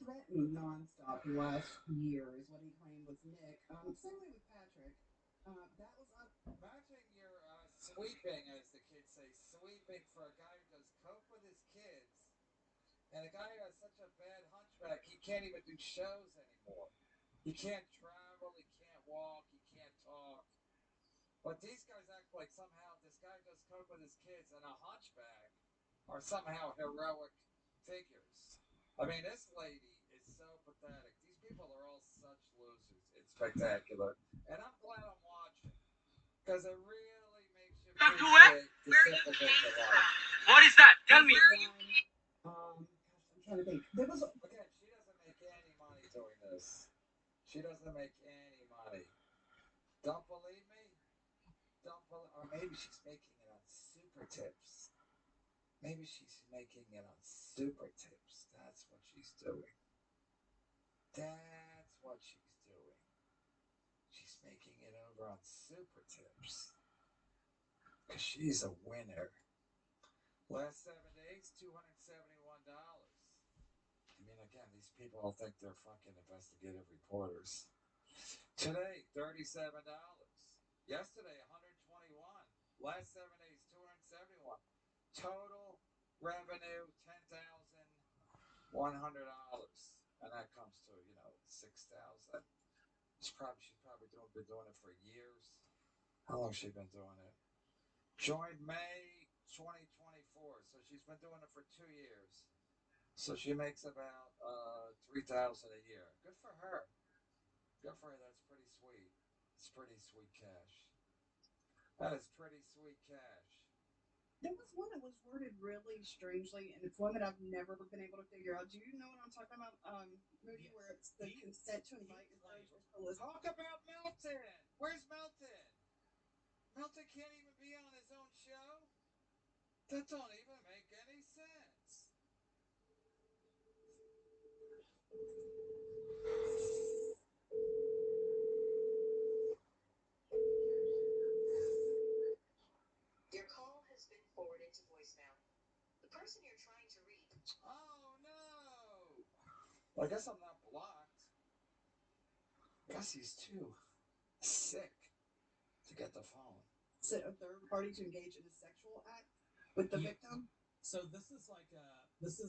threatened nonstop the last year is what he claimed with Nick. Same way with Patrick. That was Imagine you're sweeping, as the kids say, sweeping for a guy who does coke with his kids, and a guy who has such a bad hunchback, he can't even do shows anymore. He can't travel, he can't walk, he can't talk. But these guys act like somehow this guy does coke with his kids and a hunchback are somehow heroic figures. I mean, this lady is so pathetic. These people are all such losers. It's spectacular. And I'm glad I'm watching. Because it really makes you appreciate the simple things of life. What is that? Tell me. I'm trying to think. There was Again, she doesn't make any money doing this. She doesn't make any money. Don't believe me? Or maybe she's making it on super tips. Maybe she's making it on super tips. That's what she's doing. That's what she's doing. She's making it over on super tips. Because she's a winner. Last 7 days, $271. I mean, again, these people all think they're fucking investigative reporters. Today, $37. Yesterday, $121. Last 7 days, $271. Total revenue, $10,100. And that comes to, you know, $6,000. She's probably been doing it for years. How long has she been doing it? Joined May 2024. So she's been doing it for 2 years. So she makes about $3,000 a year. Good for her. Good for her. That's pretty sweet. It's pretty sweet cash. That is pretty sweet cash. There was one that was worded really strangely, and it's one that I've never been able to figure out. Do you know what I'm talking about, Moody? Where it's the consent to invite your friends or solicit. Talk about Melton. Where's Melton? Melton can't even be on his own show. That don't even make any sense. Your call has been forwarded to voicemail. The person you're trying to reach. Oh no! Well, I guess I'm not blocked. I guess he's too sick to get the phone. Is it a third party to engage in a sexual act with the victim? So this is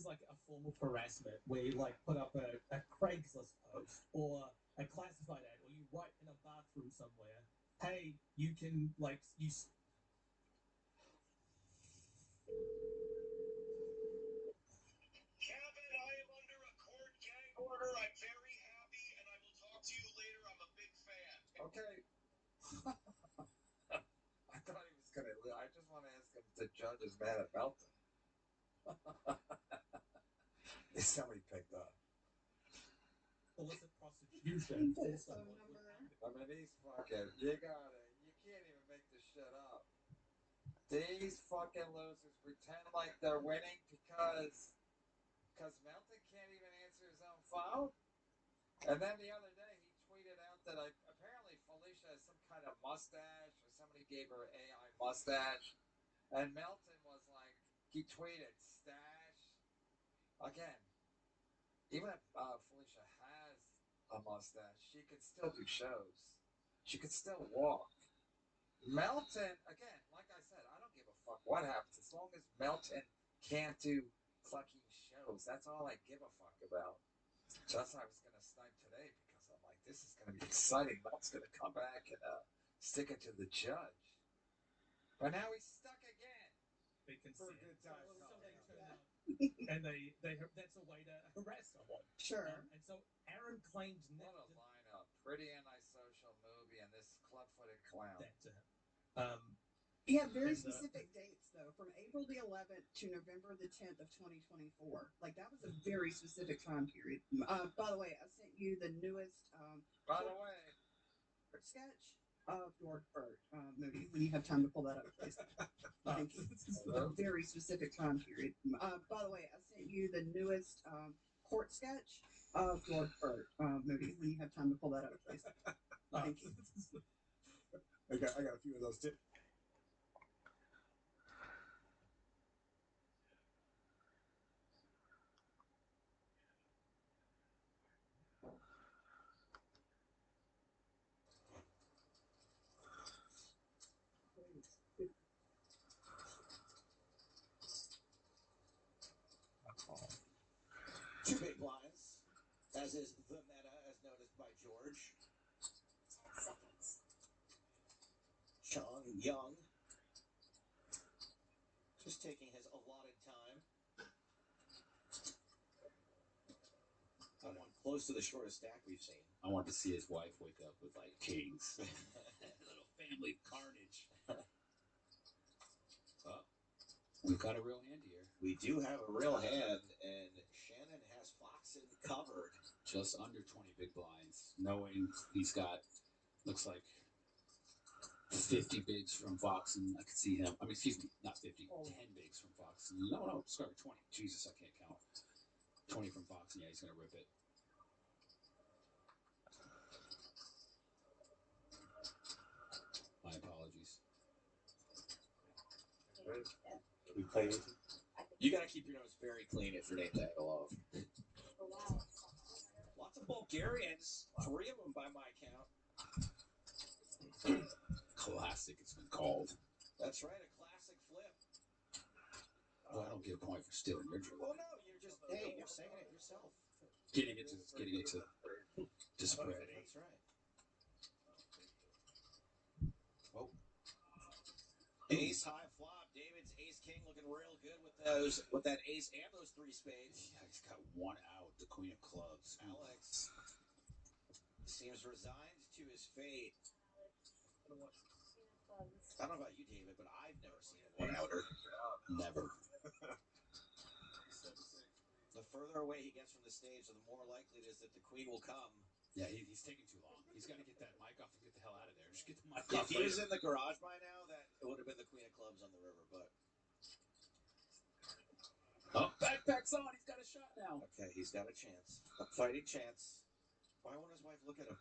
like a form of harassment where you like put up a Craigslist post or a classified ad, or you write in a bathroom somewhere, hey, you can like you. Kevin, I am under a court gag order. I'm very happy, and I will talk to you later. I'm a big fan. Okay. I thought he was gonna. I just want to ask him if the judge is mad at Melton. Is somebody picked up? Illicit prostitution. I mean, these fucking. You got it. You can't even make this shit up. These fucking losers pretend like they're winning because Melton can't even answer his own phone. And then the other day he tweeted out that apparently Felicia has some kind of mustache, or somebody gave her an AI mustache, and Melton was like, he tweeted stash. Again, even if Felicia has a mustache, she could still do shows. She could still walk. Melton, again, like I said, I don't give a fuck what happens as long as Melton can't do fucking shows. That's all I give a fuck about. Just I was gonna snipe today because I'm like, this is gonna be exciting. Melton's gonna come back and stick it to the judge. But now he's stuck again. They can For a see good it. time. So they turn out, and they that's a way to harass someone. Sure. And so Aaron claimed What a lineup. Pretty antisocial movie and this club-footed clown. that to him. He had very And, specific dates, though, from April the 11th to November the 10th of 2024. Like, that was a very specific time period. By the way, I sent you the newest sketch of George Burt, Moody, when you have time to pull that up, please. Thank you. This is a very specific time period. By the way, I sent you the newest court sketch of George Burt, Moody, when you have time to pull that up, please. Thank you. I got a few of those too. Two big blinds, as is the meta, as noticed by George. 10 seconds. Sean Young, just taking his allotted time. Close to the shortest stack we've seen. I want to see his wife wake up with like kings. Little family carnage. Oh, we've got a real hand here. We do have a real hand, and Shannon has Foxen covered. Just under 20 big blinds, knowing he's got, looks like 50 bigs from Fox, and I could see him. I mean, excuse me, not 50, 10 bigs from Fox. No, sorry, 20. Jesus, I can't count. 20 from Fox, and yeah, he's going to rip it. My apologies. We play with you. You got to keep your nose very clean if your name's Agalov. Lots of Bulgarians, 3 of them by my count. Classic, it's been called. That's right, a classic flip. Well, I don't get a point for stealing your drink. Well, no, you're just, hey, you're saying it yourself. Getting it to spread. That's right. Oh. Ace high flop. David's ace king looking real good with that ace and those 3 spades. Yeah, he's got 1 out, the queen of clubs. Alex seems resigned to his fate. I don't know about you, David, but I've never seen a one-outer. Never. The further away he gets from the stage, the more likely it is that the queen will come. Yeah, he's taking too long. He's got to get that mic off and get the hell out of there. Just get the mic If off. he was in the garage by now, that it would have been the queen of clubs on the river, but... Oh, backpack's on. He's got a shot now. Okay, he's got a chance. A fighting chance. Why won't his wife look at him?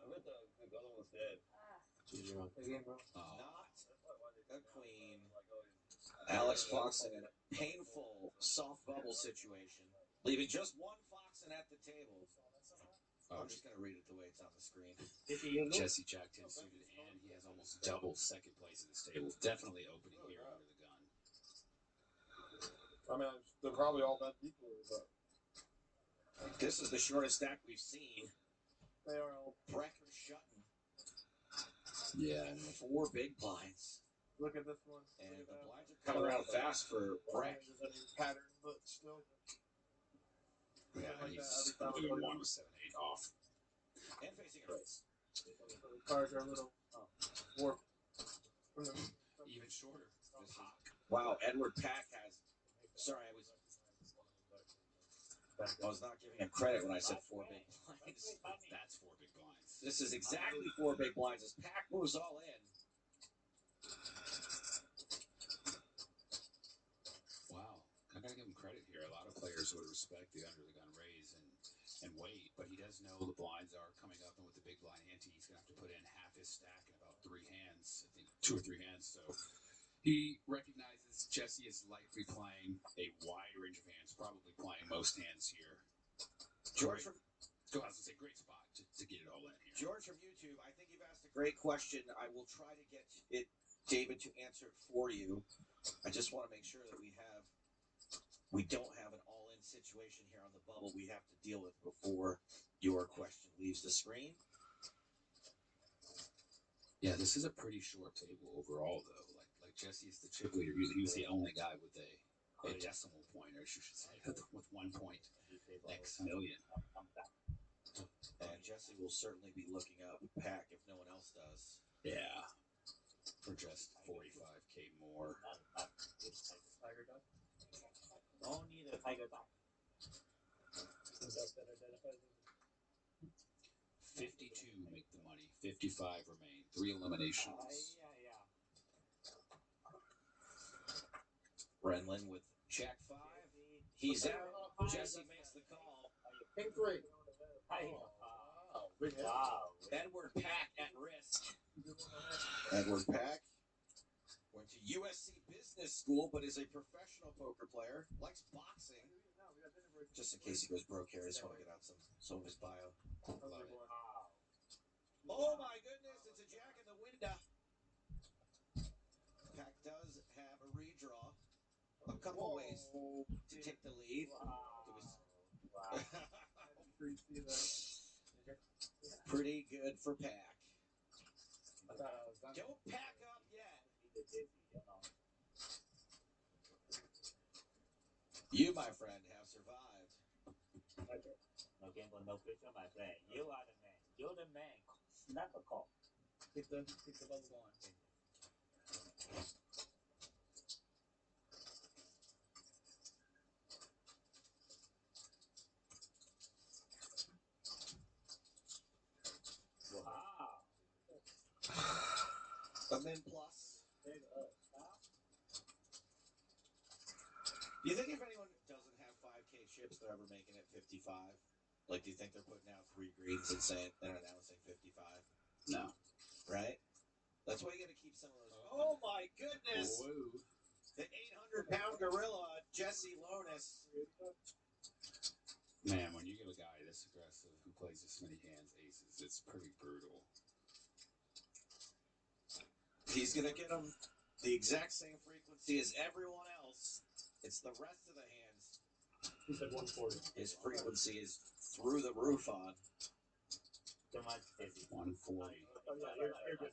I bet the other one's dead. Not a queen. Alex Foxen in a painful soft bubble situation, leaving just one Foxen at the table. I'm just going to read it the way it's on the screen. Jesse Jack 10 suited, and he has almost double second place at this table. Definitely opening here under the gun. I mean, they're probably all bad people, but This is the shortest stack we've seen. they are all. Brecker shutting. Yeah. 4 big blinds. Look at this one. And the blinds are coming around fast for Breck. Pattern, but still. Yeah, like he's that, doing 1 with 7-8 off. And facing a raise. The cards are a little warped. Even shorter. Wow, Edward Pack has. Sorry, I was not giving him credit when I said 4 big blinds. That's 4 big blinds. This is exactly 4 big blinds as Pack moves all in. Wow. I gotta give him credit here. A lot of players would respect the under the gun raise and wait, but he does know the blinds are coming up, and with the big blind ante, he's gonna have to put in half his stack in about 3 hands. I think 2 or 3 hands. So he recognizes Jesse is likely playing a wide range of hands, probably playing most hands here. George from great spot to get it all in here. George from YouTube, I think you've asked a great question. I will try to get it, David, to answer it for you. I just want to make sure that we don't have an all-in situation here on the bubble we have to deal with before your question leaves the screen. Yeah, this is a pretty short table overall, though. Like Jesse is the chip leader. He was the only guy with a decimal point, or I should say, with 1 point X million. And Jesse will certainly be looking up Pack if no one else does. Yeah, for just 45K more. Tiger duck? Don't need a tiger duck. 52 make the money. 55 remain. 3 eliminations. Brenlin with Jack 5. He's out. Jesse makes the call. King 3. Wow. Edward Pack at risk. Edward Pack went to USC Business School, but is a professional poker player. Likes boxing. Just in case he goes broke here, I just want to get out some of his bio. Love it. Oh my goodness, it's a jack in the window. Pack does have a redraw. A couple ways to take the lead. Pretty good for Pack. Don't pack up yet. You, my friend, have survived. No gamble, no fisher, my friend. You are the man. You're the man. Snap a call. Keep the bubble going. Wow. A min plus. Do you think if anyone doesn't have 5K chips, they're ever making it 55? Like, do you think they're putting out 3 greens and announcing 55? No. Right? That's why you got to keep some of those. Oh my goodness! Whoa. The 800-pound gorilla, Jesse Lonis. Man, when you get a guy this aggressive who plays this many hands aces, it's pretty brutal. He's going to get him the exact same frequency as everyone else. It's the rest of the hands. He said 140. His frequency is through the roof on. Too much busy. 140. Oh, yeah, you're good.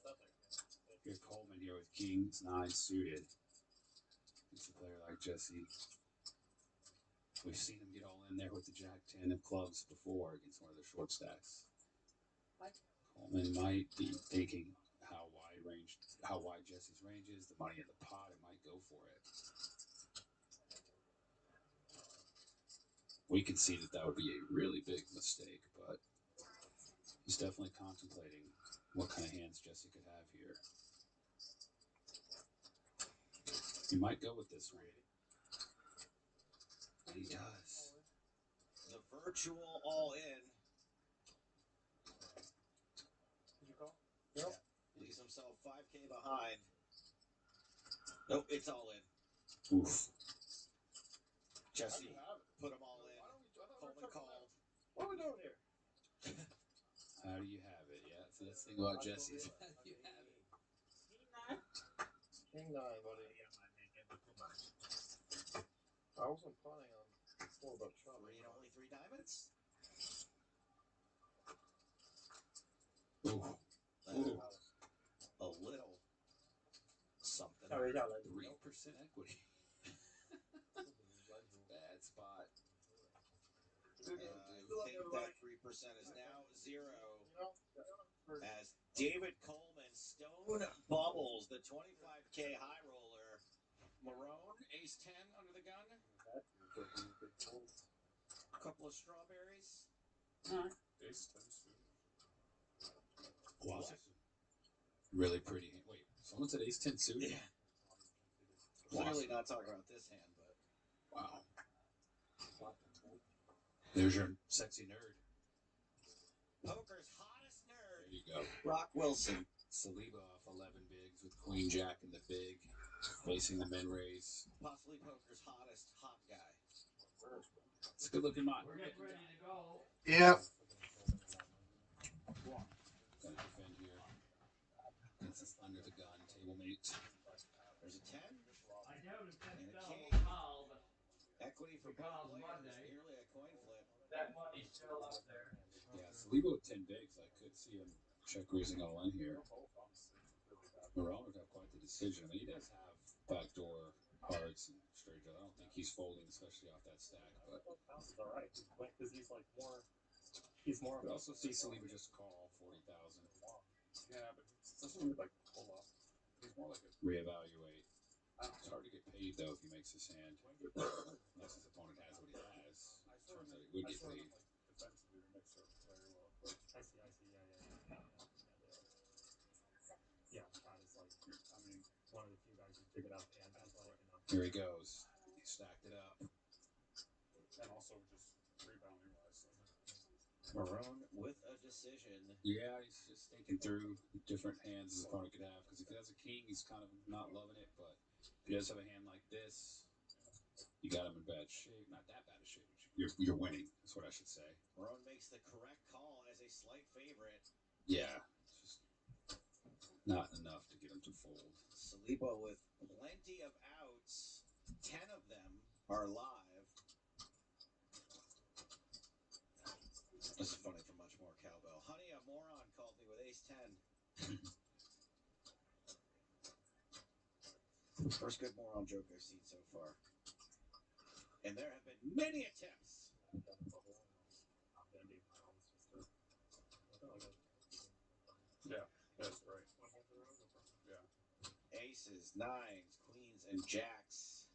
Here's Coleman here with kings 9 suited. It's a player like Jesse. We've seen him get all in there with the jack 10 of clubs before against one of the short stacks. Coleman might be thinking how wide Jesse's range is, the money in the pot, it might go for it. We can see that would be a really big mistake, but he's definitely contemplating what kind of hands Jesse could have here. He might go with this one. And he does. The virtual all-in. Did you call? Yep. Leaves himself 5K behind. Nope, it's all in. Oof. Jesse put them all in. Coleman called. What are we doing here? How do you have it? Yeah, so that's the thing about Jesse. How do you have it? King 9, buddy. I wasn't planning on more about Trump. Three and only 3 diamonds. Ooh. Ooh. A little something. 3% equity. Bad spot. I think that 3% is now 0. As David Coleman stone bubbles the 25K high roller. Marone, ace 10 under the gun. A couple of strawberries. Ace 10 suit. Wow. Really pretty hand. Wait, someone said ace 10 suit? Yeah. Clearly not talking about this hand, but. Wow. There's your sexy nerd. Poker's hottest nerd. There you go. Rock Wilson. Saliba off 11 bigs with Queen Jack in the big, facing the men raise. Possibly poker's hottest hot guy. It's a good looking mod. We're getting ready to go. Yeah. Gonna defend here. Against this under the gun table mate. There's a 10. I doubt if that And a spell king. will call, but Equity for both because players. Monday, Nearly a coin flip. that money's still up there. Yeah, Saliba with 10 bigs. I could see him check raising all in here. Marone would have quite the decision. I mean, he does have backdoor hearts and straight draw. I don't think he's folding, especially off that stack. But Pounds is all right because he's like more. He's more. I could also see Saliba just call 40,000. Yeah, but he doesn't really like pull up. He's more like a Reevaluate. It's hard to get paid though if he makes his hand. Unless his opponent has what he has. Turns out he would get paid. defensively mix it very well. But I see. Yeah, Chad is like, I mean, one of the few guys who's big enough and athletic enough. Here he goes. He stacked it up. And also just rebounding wise. Marone with a decision. Yeah, he's just thinking through different hands his opponent could have. Because if he has a king, he's kind of not loving it. But if he does have a hand like this, you got him in bad shape. Not that bad of shape. You're winning. That's what I should say. Marone makes the correct call as a slight favorite. Yeah. It's just not enough to get him to fold. Saliba with plenty of outs. 10 of them are live. This is funny for much more cowbell. Honey, a moron called me with ace 10. First good moron joke I've seen so far. And there have been many attempts. Yeah, that's right. Yeah. Aces, nines, queens, and jacks.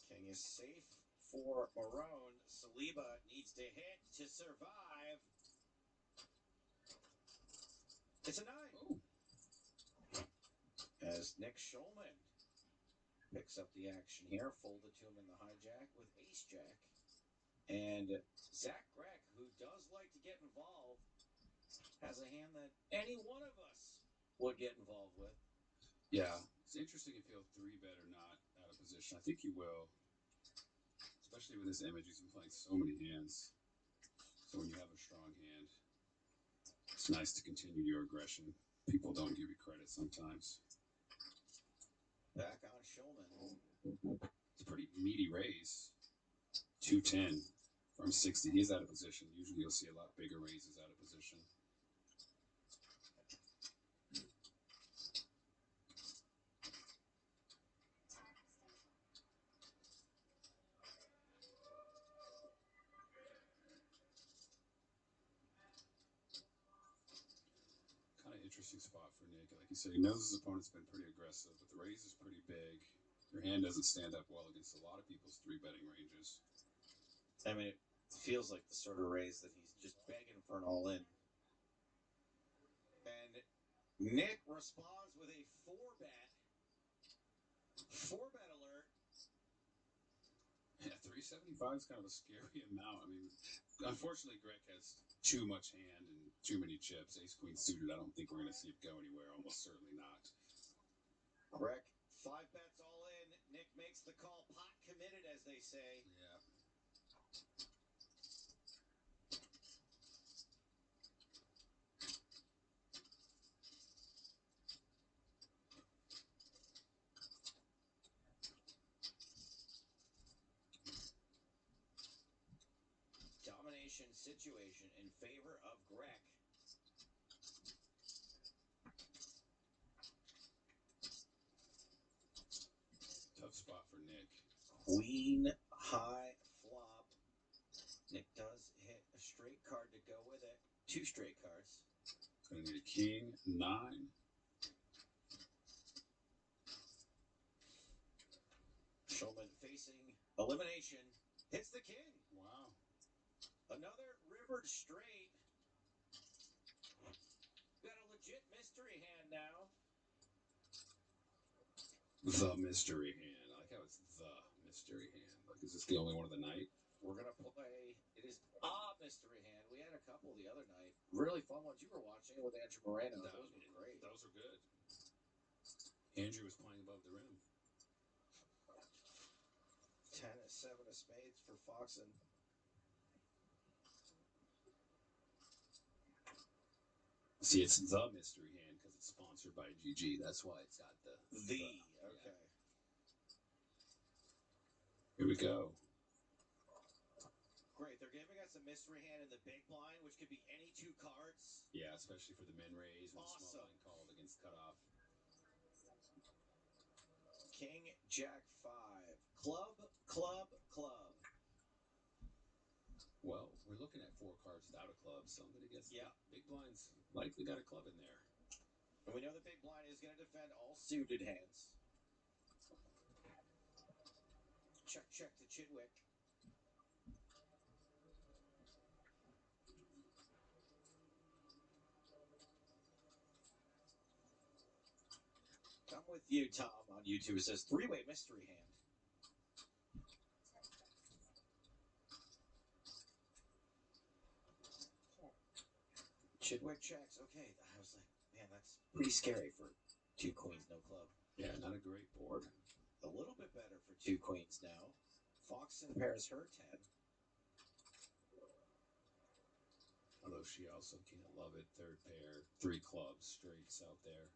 King is safe for Marone. Saliba needs to hit to survive. It's a 9. Ooh. As Nick Schulman picks up the action here, folded to him in the hijack with ace jack. And Zach Grech, who does like to get involved, has a hand that any one of us would get involved with. Yeah. It's interesting if he'll 3-bet or not out of position. I think he will. Especially with this image, he's been playing so many hands. So when you have a strong hand, it's nice to continue your aggression. People don't give you credit sometimes. Back on Schulman. It's a pretty meaty raise. 210 from 60. He's out of position. Usually you'll see a lot bigger raises out of position. interesting spot for Nick. Like you said, he knows his opponent's been pretty aggressive, but the raise is pretty big. Your hand doesn't stand up well against a lot of people's 3-betting ranges. I mean, it feels like the sort of raise that he's just begging for an all-in. And Nick responds with a 4-bet. 4-bet alert. Yeah, 375 is kind of a scary amount. I mean, unfortunately, Greg has too much hand and too many chips. Ace Queen suited. I don't think we're going to see it go anywhere. Almost certainly not. Greg, 5 bets all in. Nick makes the call. Pot committed, as they say. Yeah. Domination situation in favor of Greg. Tough spot for Nick. Queen high flop. Nick does hit a straight card to go with it. 2 straight cards. Gonna need a king, 9. Shulman facing elimination. Hits the king. Wow. Another rivered straight. Got a legit mystery hand now. The mystery hand. I like how it's the mystery hand. Like, is this the only one of the night? We're going to play. It is a mystery hand. We had a couple the other night. Really fun ones. You were watching with Andrew Moreno. Those were great. Those are good. Andrew was playing above the rim. 10-7 of spades for Foxen. See, it's the mystery hand because it's sponsored by GG. That's why it's got the. Okay. Yeah. Here we go. Great. They're giving us a mystery hand in the big blind, which could be any 2 cards. Yeah, especially for the min raise when Awesome. the small blind called against cutoff. King, Jack 5. Club, club, club. Well, we're looking at 4 cards without a club, so I'm going to guess big blind's likely got a club in there. And we know the big blind is going to defend all suited hands. Check, check to Chitwick. I'm with you, Tom, on YouTube. It says 3-way mystery hand. Chitwick checks. Okay, I was like, man, that's pretty scary for 2 queens, no club. Yeah, not a great board. A little bit better for 2 queens now. Foxen pairs her 10. Although she also can't love it. 3rd pair, 3 clubs, straights out there.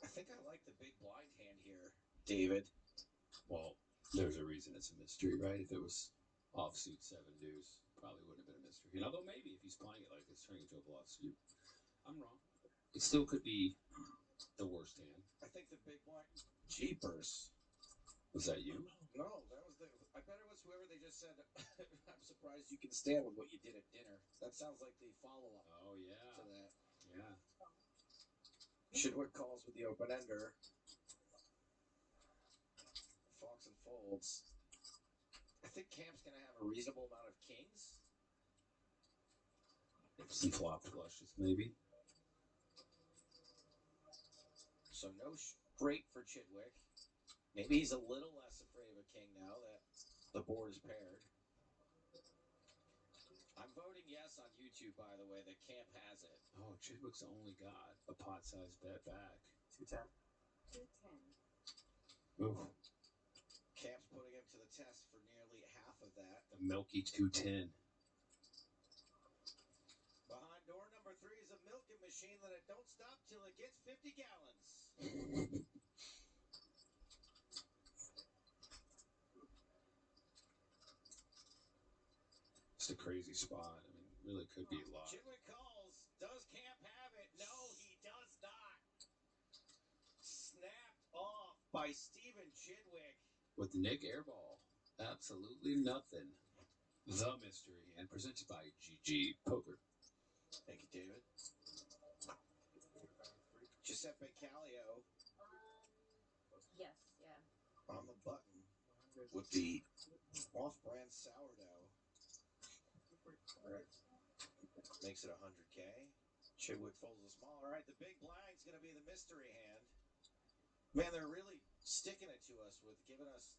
I think I like the big blind hand here, David. Well, there's a reason it's a mystery, right? If it was offsuit 7 deuce, probably wouldn't have been a mystery. And although maybe if he's playing it like it's turning into a bluff suit, I'm wrong. It still could be the worst hand. I think the big blind. Jeepers. Was that you? No, that was the. I bet it was whoever they just said. I'm surprised you can stand with what you did at dinner. That sounds like the follow-up. Oh yeah. To that. Yeah. Chitwick calls with the open ender. Foxen folds. I think Camp's going to have a reasonable amount of kings. Some flop flushes, maybe. So no straight for Chitwick. Maybe he's a little less afraid of a king now that the board is paired. I'm voting yes on YouTube, by the way, that Camp has it. Oh, Chitwick's only got a pot-sized bet back. 210. 210. Oof. Camp's putting him to the test for nearly half of that. The milky 210. Behind door number 3 is a milking machine that it don't stop till it gets 50 gallons. It's a crazy spot. I mean, really could be a lot. Chitwick calls. Does Camp have it? No, he does not. Snapped off by Steven Chitwick. With Nick airball. Absolutely nothing. The Mystery Hand, presented by GG Poker. Thank you, David. Giuseppe Callio Yes, yeah. on the button with the off-brand sourdough. Makes it 100K. Chidwick folds the small. All right, the big blind's going to be the mystery hand. Man, they're really sticking it to us with giving us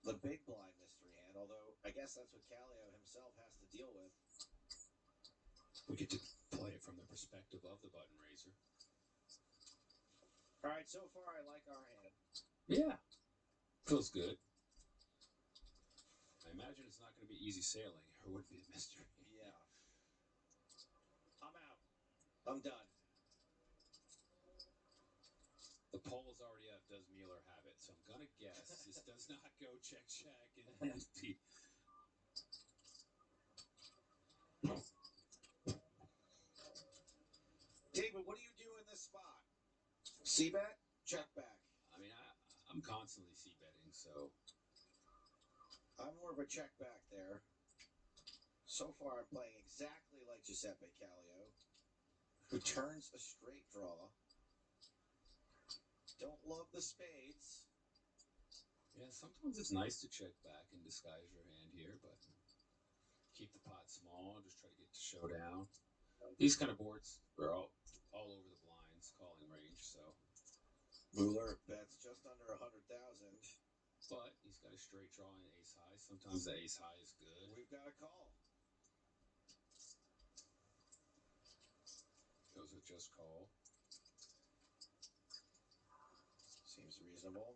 the big blind mystery hand, although I guess that's what Callio himself has to deal with. We get to play it from the perspective of the button raiser. All right, so far I like our hand. Yeah. Feels good. I imagine it's not going to be easy sailing, or would it be a mystery? Yeah. I'm out. I'm done. The poll is already up. Does Mueller have it? So I'm going to guess this does not go check and be... David, what do you do in this spot? C-bet? Check back. I mean, I'm constantly c-betting, so... I'm more of a check back there. So far, I'm playing exactly like Giuseppe Callio, who turns a straight draw. Don't love the spades. Yeah, sometimes it's nice to check back and disguise your hand here, but keep the pot small, just try to get to showdown. These kind of boards are all over the blinds, calling range, so... Mueller bets just under 100,000. But he's got a straight draw and ace high. Sometimes the ace high is good. We've got a call. Goes with just call. Seems reasonable.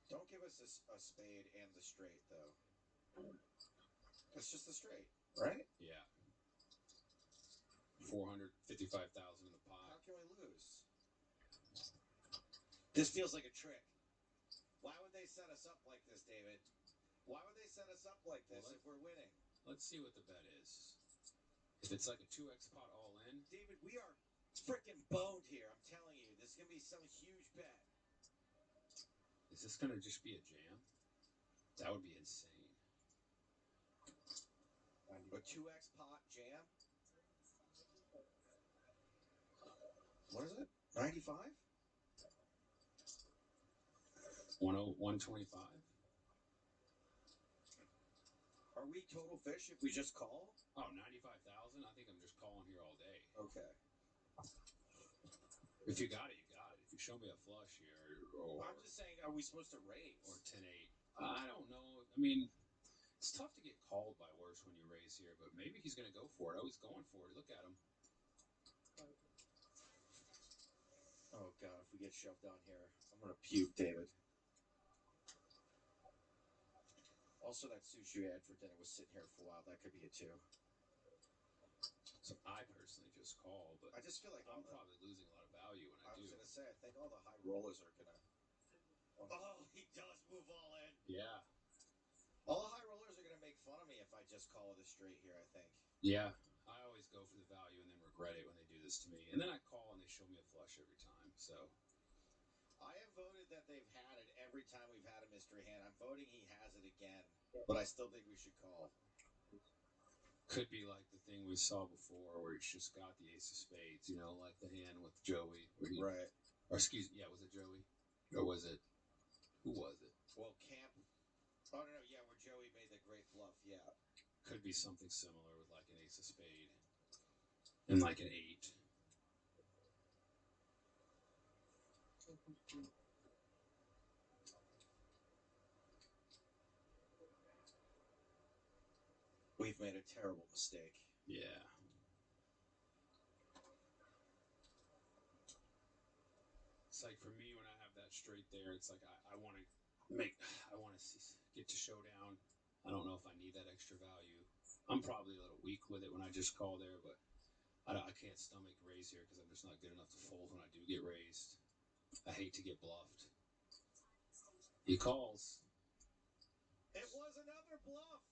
Don't give us a spade and the straight, though. It's just the straight, right? Yeah. 455,000 in the pot. How can we lose? This feels like a trick. Why would they set us up like this, David? Why would they set us up like this if we're winning? Let's see what the bet is. If it's like a 2x pot all in. David, we are freaking boned here. I'm telling you, this is going to be some huge bet. Is this going to just be a jam? That would be insane. A 2x pot jam? What is it? 95? 125? Are we total fish if we just call? Oh, 95,000? I think I'm just calling here all day. Okay. If you got it, you got it. If you show me a flush here, or I'm just saying, are we supposed to raise? Or 10-8. I don't know. I mean, it's tough to get called by worse when you raise here, but maybe he's going to go for it. Oh, he's going for it. Look at him. Oh, God, if we get shoved on here, I'm going to puke, David. Also, that sushi I had for dinner was sitting here for a while. That could be a 2. So I personally just call, but I just feel like I'm probably losing a lot of value when I do. I was going to say, I think all the high rollers are going to... Oh, he does move all in. Yeah. All the high rollers are going to make fun of me if I just call it a straight here, I think. Yeah. I always go for the value and then regret it when they do this to me. And then I call and they show me a flush every time, so... I have voted that they've had it every time we've had a mystery hand. I'm voting he has it again, but I still think we should call. Could be like the thing we saw before where he's just got the ace of spades, you know, like the hand with Joey. Where he, right. Or excuse me, yeah, was it Joey? Or was it... Who was it? Well, Camp... Oh, no, yeah, where Joey made the great bluff, yeah. Could be something similar with like an ace of spade. And like an 8. We've made a terrible mistake. Yeah. It's like for me when I have that straight there, it's like I want to get to showdown. I don't know if I need that extra value. I'm probably a little weak with it when I just call there, but I can't stomach raise here because I'm just not good enough to fold when I do get raised. I hate to get bluffed. He calls. It was another bluff.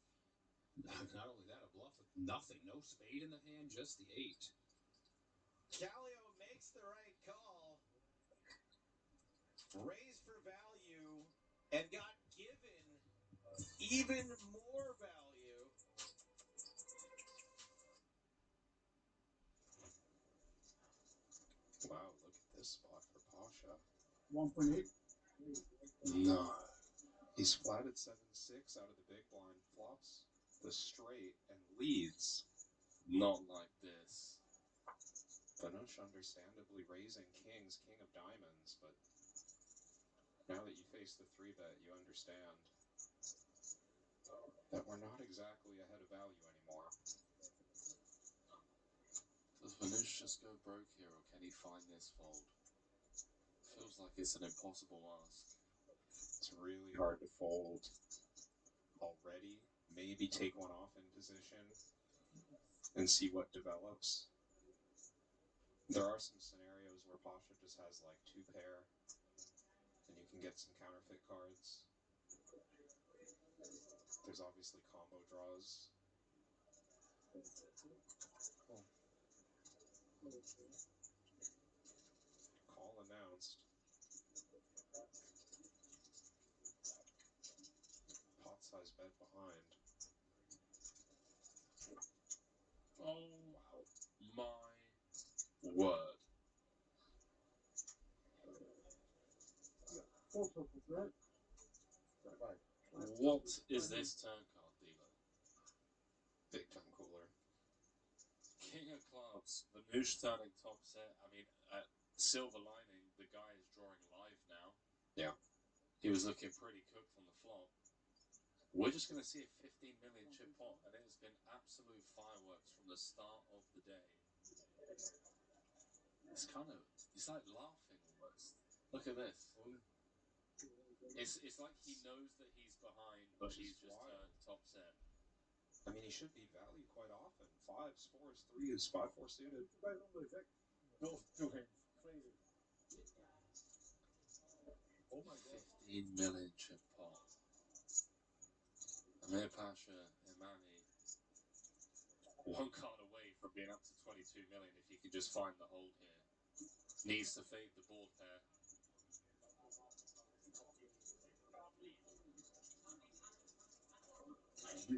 Not only that, a bluff with nothing. No spade in the hand, just the 8. Callio makes the right call. Raised for value and got given even more value. Wow, look at this spot for Pasha. 1.8. No. He's flatted 7-6 out of the big blind, flops the straight, and leads. Not like this. Banush understandably raising kings, king of diamonds, but now that you face the 3-bet, you understand that we're not exactly ahead of value anymore. Does Vanush just go broke here, or can he find this fold? Feels like it's an impossible ask. It's really hard to fold already. Maybe take one off in position and see what develops. There are some scenarios where Pasha just has like 2 pair and you can get some counterfeit cards. There's obviously combo draws. Oh. Call announced. Pot size bet behind. Oh, wow. My word. What is this turn card, dealer? Big time cooler. King of clubs, Vanush turning top set. I mean, silver lining, the guy is drawing live now. Yeah. He was looking pretty cooked on the flop. We're just going to see a 15 million chip pot, and it has been absolute fireworks from the start of the day. It's like laughing almost. Look at this. It's like he knows that he's behind, but he's just turned top set. I mean, he should be value quite often. 5s, 4s, 3s, 5-4 suited. Those two hands. Crazy. Oh my god. 15 million chip pot. Amir Pasha, Imani, one card away from being up to 22 million if he could just find the hold here. Needs to fade the board pair.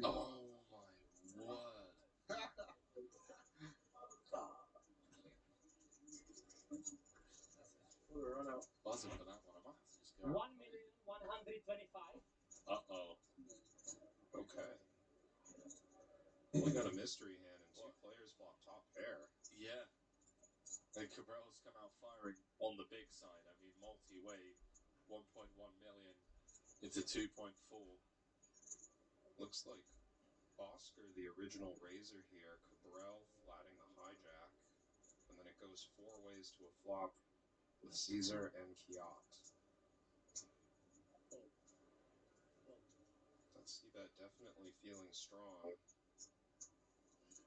Oh my word. Buzzer for that one. I might have to just go. 1,125,000. Uh-oh. Okay. We got a mystery hand and 2 players flop top pair. Yeah. And Cabral's come out firing on the big side. I mean, multi-way, 1.1 million into 2.4. Looks like Oscar, the original raiser here, Cabral flatting the hijack, and then it goes 4 ways to a flop with Caesar and Kiat. That C-bet definitely feeling strong.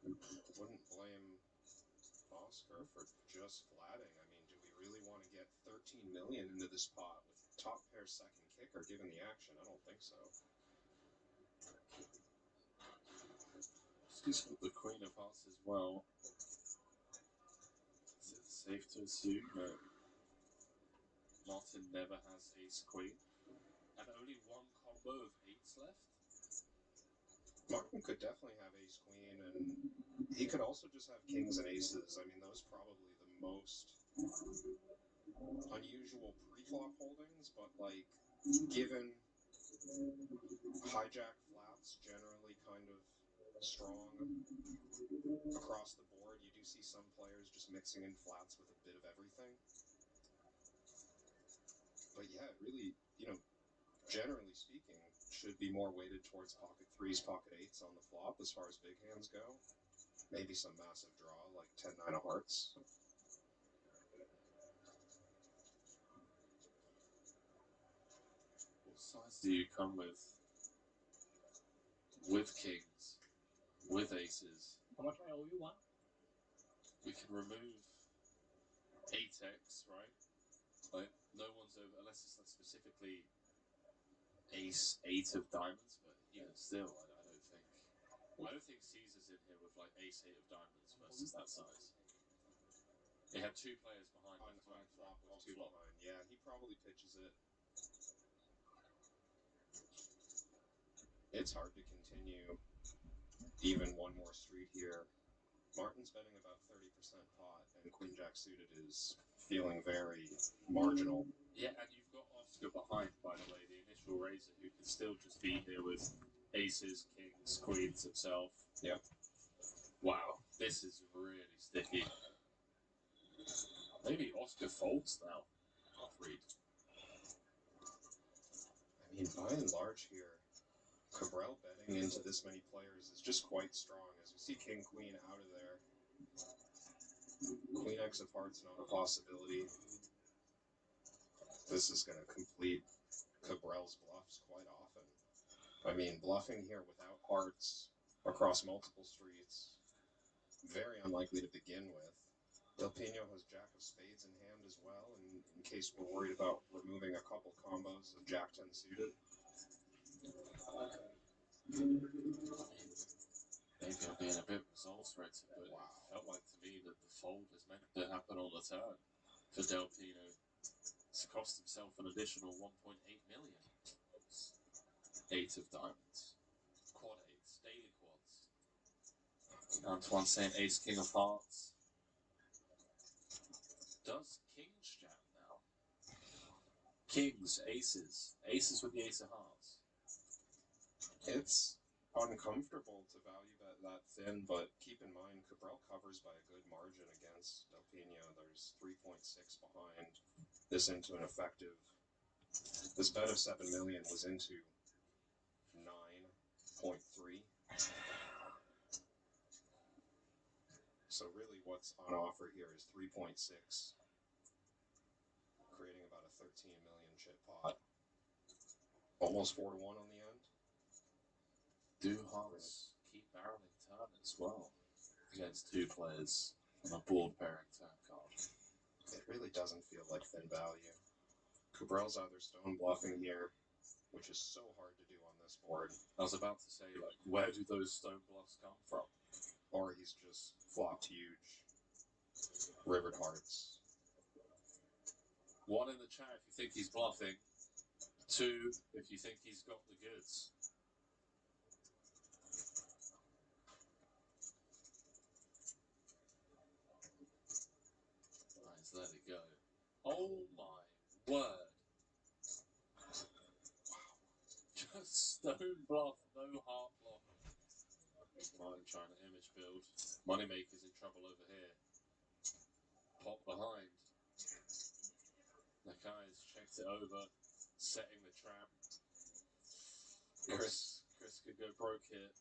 Wouldn't blame Oscar for just flatting. I mean, do we really want to get 13 million into this pot with top pair second kicker given the action? I don't think so. He's got the Queen of Hearts as well. Is it safe to assume that Martin never has Ace-Queen? And only one combo of 8s left? Martin could definitely have Ace-Queen, and he could also just have kings and aces. I mean, those probably the most unusual pre-flop holdings, but, like, given hijack flats generally kind of strong across the board, you do see some players just mixing in flats with a bit of everything. But yeah, really, generally speaking, should be more weighted towards pocket 3s, pocket 8s on the flop as far as big hands go. Maybe some massive draw like 10-9 of hearts. What size do you come with? With kings, with aces. How much I owe you? One? We can remove 8x, right? Like, no one's over, unless it's like specifically ace 8 of diamonds, but even still, I don't think Caesar's in here with like ace 8 of diamonds versus that size. They had 2 players behind On flop with 2 behind. Yeah, he probably pitches it. It's hard to continue even one more street here. Martin's betting about 30% pot, and Queen Jack suited is feeling very marginal. Yeah, and you've got Oscar behind, by the way, the initial raiser, who could still just be here with aces, kings, queens himself. Yep. Wow, this is really sticky. Maybe Oscar folds now. Off read. I mean, by and large here, Cabral betting into this many players is just quite strong. As we see King Queen out of there, Queen X of Hearts not a possibility. This is going to complete Cabral's bluffs quite often. I mean, bluffing here without hearts across multiple streets, very unlikely to begin with. Del Pino has Jack of Spades in hand as well, and in case we're worried about removing a couple combos of Jack 10 suited. Maybe I'm being a bit results-oriented, but it felt like to me that the fold is meant to happen on the turn for Del Pino. It's cost himself an additional 1.8 million. 8 of diamonds. Quad 8s, daily quads. Antoine saying ace, king of hearts. Does kings jam now? Kings, aces. Aces with the ace of hearts. It's uncomfortable to value bet that thin, but keep in mind, Cabral covers by a good margin against Del Pino. There's 3.6 behind. This into an effective. This bet of 7 million was into 9.3. So really what's on offer here is 3.6, creating about a 13 million chip pot. Almost 4 to 1 on the end. Do hearts keep barreling turn as well against 2 players on a board pairing turn card? It really doesn't feel like thin value. Cabral's either stone bluffing here, which is so hard to do on this board. I was about to say, like, where do those stone bluffs come from? Or he's just flopped huge rivered hearts. 1 in the chat if you think he's bluffing. 2 if you think he's got the goods. Nice, let it go. Oh my word. Wow. Just stone bluff, no heart block. Martin trying to image build. Moneymaker's in trouble over here. Pop behind. Nakai's checked it over, setting the trap. Chris could go broke here.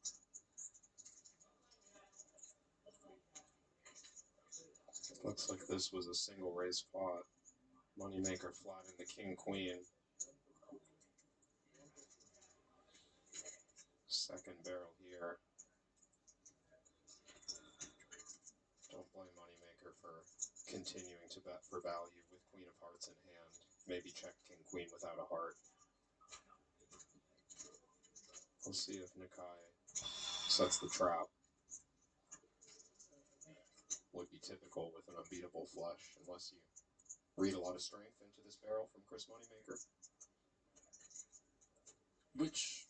Looks like this was a single raise pot. Moneymaker flatting the king queen. Second barrel here. Don't blame Moneymaker for continuing to bet for value with Queen of Hearts in hand. Maybe check King Queen without a heart. We'll see if Nakai sets the trap. Would be typical with an unbeatable flush, unless you read a lot of strength into this barrel from Chris Moneymaker. Which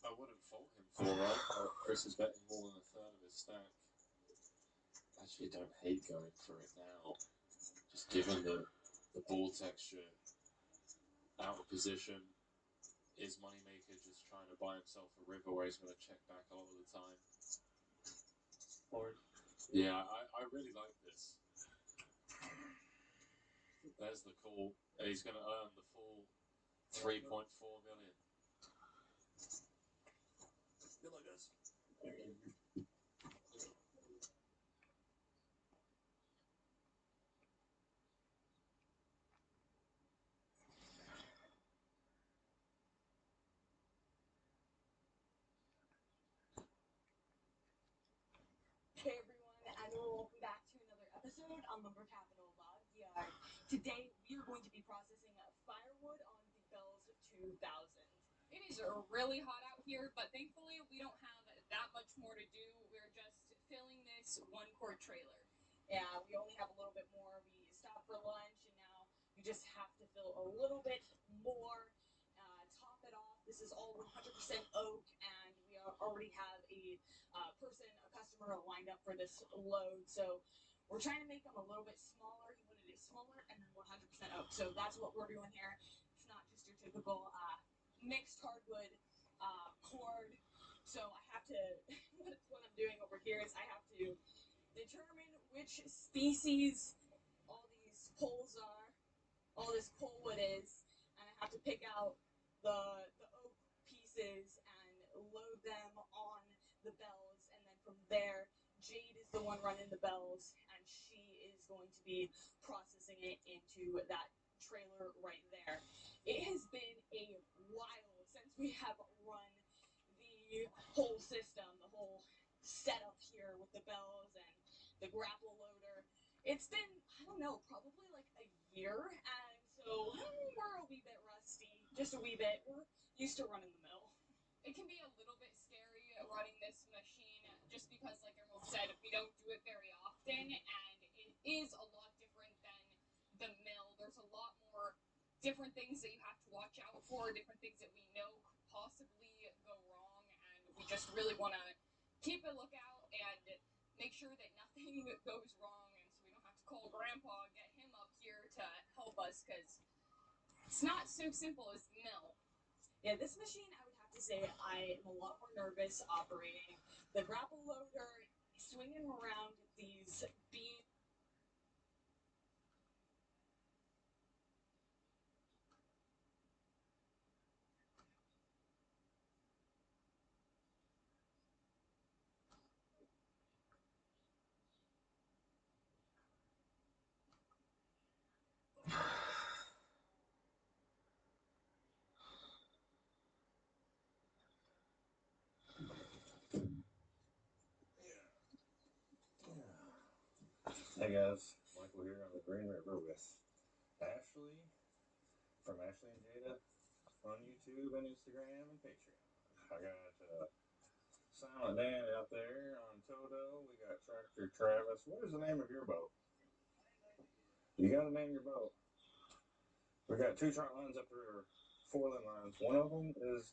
I wouldn't fault him for, right? Chris is betting more than a third of his stack. Actually, don't hate going for it now. Just given the ball texture, out of position, is Moneymaker just trying to buy himself a river where he's going to check back a lot of the time? Or, yeah, I really like this. There's the call. He's going to earn the full 3.4 million. Good luck, guys. Hey everyone, and welcome back to another episode on Lumber Capital Log Yard. Today we are going to be processing firewood on the Bells 2000. It is really hot out here, but thankfully we don't have that much more to do. We're just filling this 1-quart trailer. Yeah, we only have a little bit more. We stopped for lunch and now we just have to fill a little bit more. Top it off. This is all 100% oak, already have a customer lined up for this load. So we're trying to make them a little bit smaller. He wanted it smaller and then 100% oak. So that's what we're doing here. It's not just your typical mixed hardwood cord. So I have to, what I'm doing over here is I have to determine which species all these poles are, all this pole wood is, and I have to pick out the oak pieces and load them on the bells, and then from there, Jade is the one running the bells, and she is going to be processing it into that trailer right there. It has been a while since we have run the whole system, the whole setup here with the bells and the grapple loader. It's been, I don't know, probably like a year, and so we're a wee bit rusty, just a wee bit. We're used to running the mill. It can be a little bit scary running this machine just because, like Emerald said, we don't do it very often, and it is a lot different than the mill. There's a lot more different things that you have to watch out for, different things that we know could possibly go wrong, and we just really want to keep a lookout and make sure that nothing goes wrong, and so we don't have to call Grandpa and get him up here to help us, because it's not so simple as the mill. Yeah, this machine, I would have to say I am a lot more nervous operating. The grapple loader, swinging around these beams. Hey guys, Michael here on the Green River with Ashley from Ashley and Jada on YouTube and Instagram and Patreon. I got Silent Dan out there on Toto. We got Tractor Travis. What is the name of your boat? You gotta name your boat. We got 2 trot lines up the river, 4 limb lines. One of them is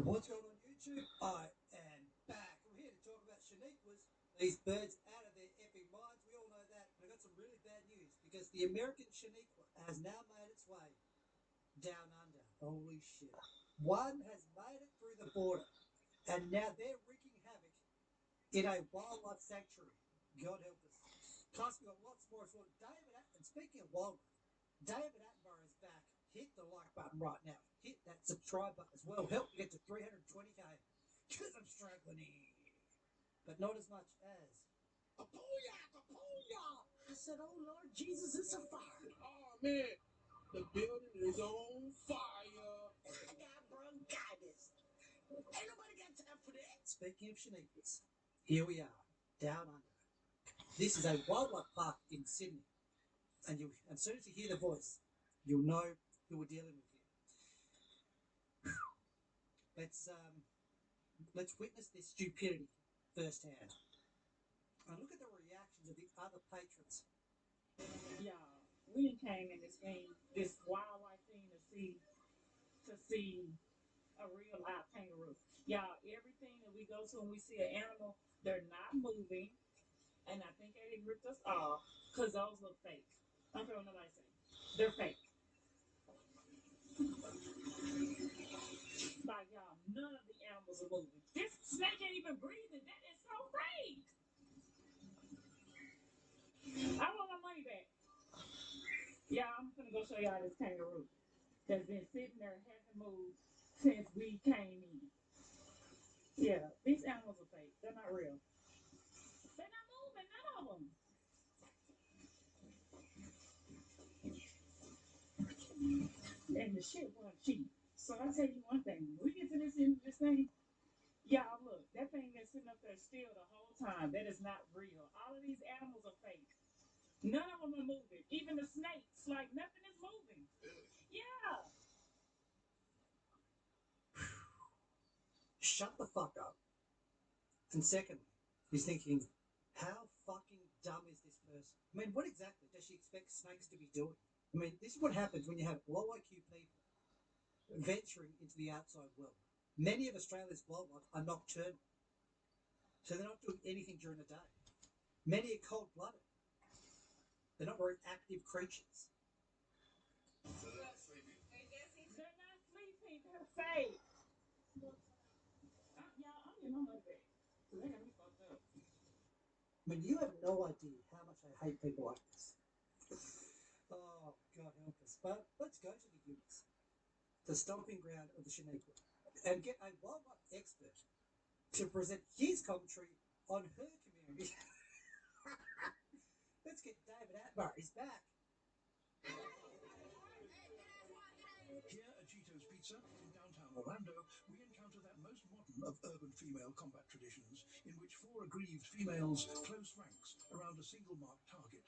What's going on YouTube? these birds out of their effing minds. We all know that. But I got some really bad news because the American Shaniqua has now made its way down under. Holy shit. One has made it through the border, and now they're wreaking havoc in a wildlife sanctuary. God help us. Plus, we've got lots more as well. And speaking of wildlife, David Attenborough is back. Hit the like button right now. Hit that subscribe button as well. Help me get to 320k. Because I'm struggling here. But not as much as. I said, oh Lord Jesus, it's a fire. Oh man, the building is on fire. I got bronchitis. Ain't nobody got time for that. Speaking of Shaniquas, here we are, down under. This is a wildlife park in Sydney. And as soon as you hear the voice, you'll know who we're dealing with here. Let's witness this stupidity firsthand. And look at the reactions of the other patrons. Yeah, we came in this game, this wildlife thing to see a real live kangaroo. Y'all, everything that we go to and we see an animal, they're not moving, and I think they ripped us off because those look fake. I don't care what nobody say. They're fake. Like y'all, none of the animals are moving. This snake ain't even breathing. That is so fake. I want my money back. Yeah, I'm gonna go show y'all this kangaroo that's been sitting there, hasn't moved since we came in. Yeah, these animals are fake. They're not real. They're not moving, none of them. And the shit wasn't cheap. So I tell you one thing, when we get to this end of this thing, y'all look, that thing that's sitting up there still the whole time, that is not real. All of these animals are fake. None of them are moving. Even the snakes, like nothing is moving. Yeah. Shut the fuck up. And secondly, he's thinking, how fucking dumb is this person? I mean, what exactly does she expect snakes to be doing? I mean, this is what happens when you have low IQ people venturing into the outside world. Many of Australia's wildlife are nocturnal, so they're not doing anything during the day. Many are cold-blooded. They're not very active creatures. They're not sleeping. They're fake. Y'all, I'm getting my money back. So they got me fucked up. I mean, you have no idea how much I hate people like this. Oh, God help us. But let's go to the Utes, the stomping ground of the Shaniqua, and get a wildlife expert to present his commentary on her community. Let's get David Attenborough. He's back. Here at Cheeto's Pizza in downtown Orlando, we encounter that most modern of urban female combat traditions in which four aggrieved females close ranks around a single marked target.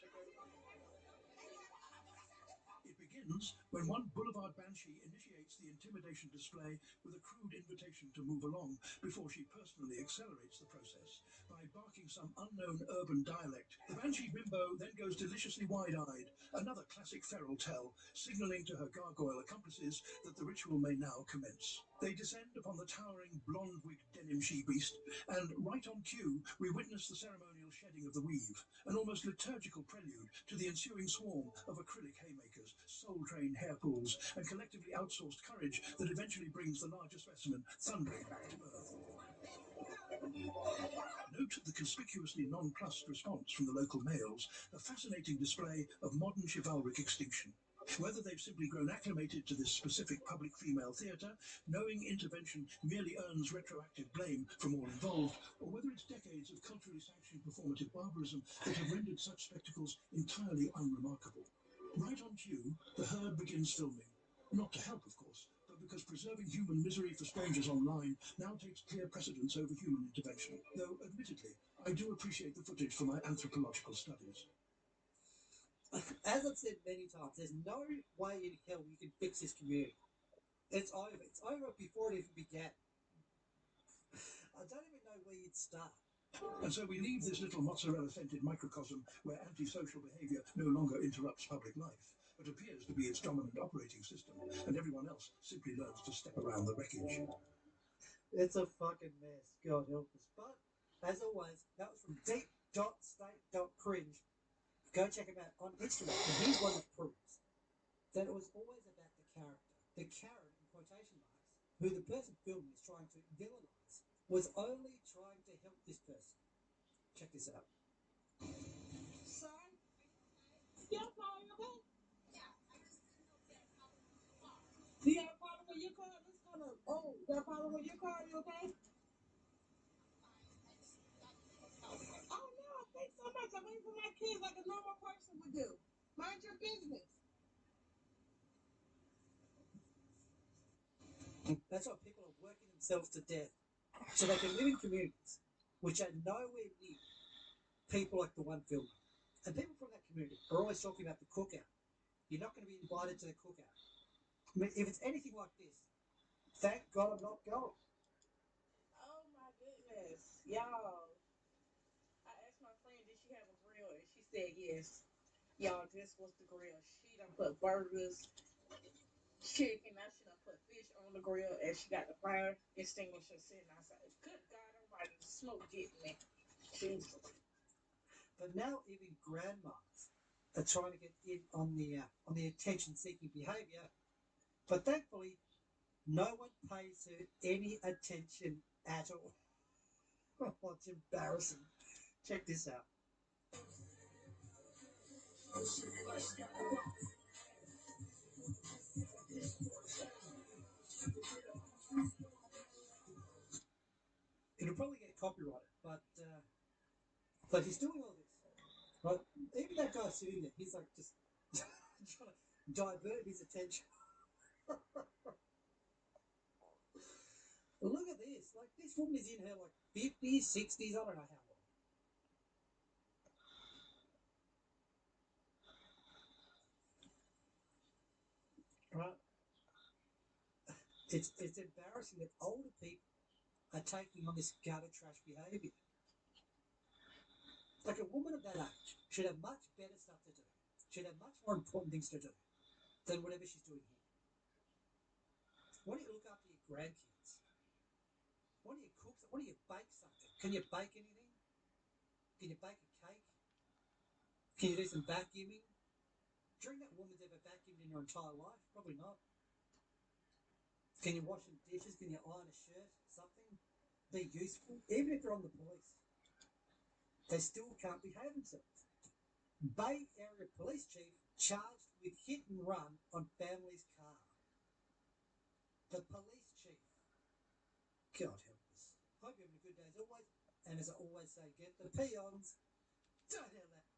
It begins when one boulevard banshee initiates the intimidation display with a crude invitation to move along before she personally accelerates the process by barking some unknown urban dialect. The banshee bimbo then goes deliciously wide-eyed, another classic feral tell, signaling to her gargoyle accomplices that the ritual may now commence. They descend upon the towering blonde-wigged denim she-beast, and right on cue, we witness the ceremonial shedding of the weave, an almost liturgical prelude to the ensuing swarm of acrylic haymakers, soul-trained hair pools, and collectively outsourced courage that eventually brings the larger specimen thundering back to earth. Note the conspicuously nonplussed response from the local males, a fascinating display of modern chivalric extinction. Whether they've simply grown acclimated to this specific public female theatre, knowing intervention merely earns retroactive blame from all involved, or whether it's decades of culturally sanctioned performative barbarism that have rendered such spectacles entirely unremarkable. Right on cue, the herd begins filming. Not to help, of course, but because preserving human misery for strangers online now takes clear precedence over human intervention. Though, admittedly, I do appreciate the footage for my anthropological studies. As I've said many times, there's no way in hell you can fix this community. It's over. It's over before it even began. I don't even know where you'd start. And so we leave this little mozzarella-scented microcosm where antisocial behaviour no longer interrupts public life, but appears to be its dominant operating system, and everyone else simply learns to step around the wreckage. It's a fucking mess. God help us. But As always, that was from deep.state.cringe. Go check him out on Instagram. And he's one that proves that it was always about the character. The Karen, in quotation marks, who the person filming is trying to villainize, was only trying to help this person. Check this out. Son? Yeah, Paul, you okay? You got a problem with your car? This kind of, oh, you got a problem with your car? You okay? Oh, no, thanks so much. I'm waiting for my kids like a normal person would do. Mind your business. That's why people are working themselves to death so they can live in communities which are nowhere near people like the one filmer. And people from that community are always talking about the cookout. You're not going to be invited to the cookout. I mean, if it's anything like this, thank God I'm not going. Oh, my goodness. Y'all, I asked my friend, did she have a grill? And she said yes. Y'all, this was the grill. She done put burgers, chicken. Now she done put fish on the grill, and she got the fire extinguisher sitting outside. Good God Almighty, the smoke getting me. Jesus. But now even grandmas are trying to get in on the attention-seeking behaviour. But thankfully, no one pays her any attention at all. Oh, it's embarrassing. Check this out. It'll probably get copyrighted, but he's doing all this. Right? Even that guy sitting there, he's like just trying to divert his attention. Look at this. Like, this woman is in her, like, 50s, 60s, I don't know how long. Right? It's embarrassing that older people are taking on this gutter trash behaviour. Like, a woman of that age should have much better stuff to do. Should have much more important things to do than whatever she's doing here. Why don't you look after your grandkids? Why don't you cook? Why don't you bake something? Can you bake anything? Can you bake a cake? Can you do some vacuuming? Do you think that woman's ever vacuumed in her entire life? Probably not. Can you wash some dishes? Can you iron a shirt? Something? Be useful? Even if you're on the police, they still can't behave themselves. Bay Area Police Chief charged with hit and run on family's car. The police chief. God help us. Hope you're having a good day as always. And as I always say, get the peons. Don't hell that.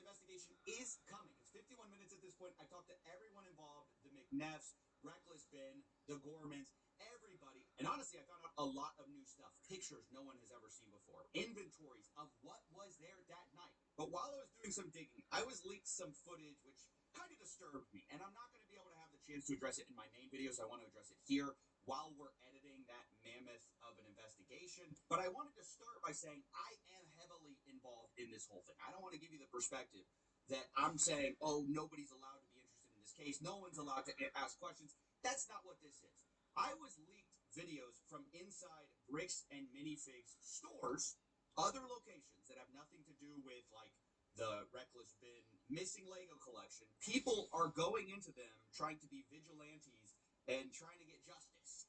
investigation is coming. It's 51 minutes at this point. I talked to everyone involved, the McNeffs, Reckless Ben, the Gormans, everybody. And honestly, I found out a lot of new stuff. Pictures no one has ever seen before. Inventories of what was there that night. But while I was doing some digging, I was leaked some footage which kind of disturbed me. And I'm not going to be able to have the chance to address it in my main video, so I want to address it here while we're editing that mammoth of an investigation. But I wanted to start by saying I am heavily involved in this whole thing. I don't want to give you the perspective that I'm saying, oh, nobody's allowed to be interested in this case. No one's allowed to ask questions. That's not what this is. I was leaked videos from inside Bricks and Minifigs stores, other locations that have nothing to do with, like, the Reckless Bin missing Lego collection. People are going into them trying to be vigilantes and trying to get justice,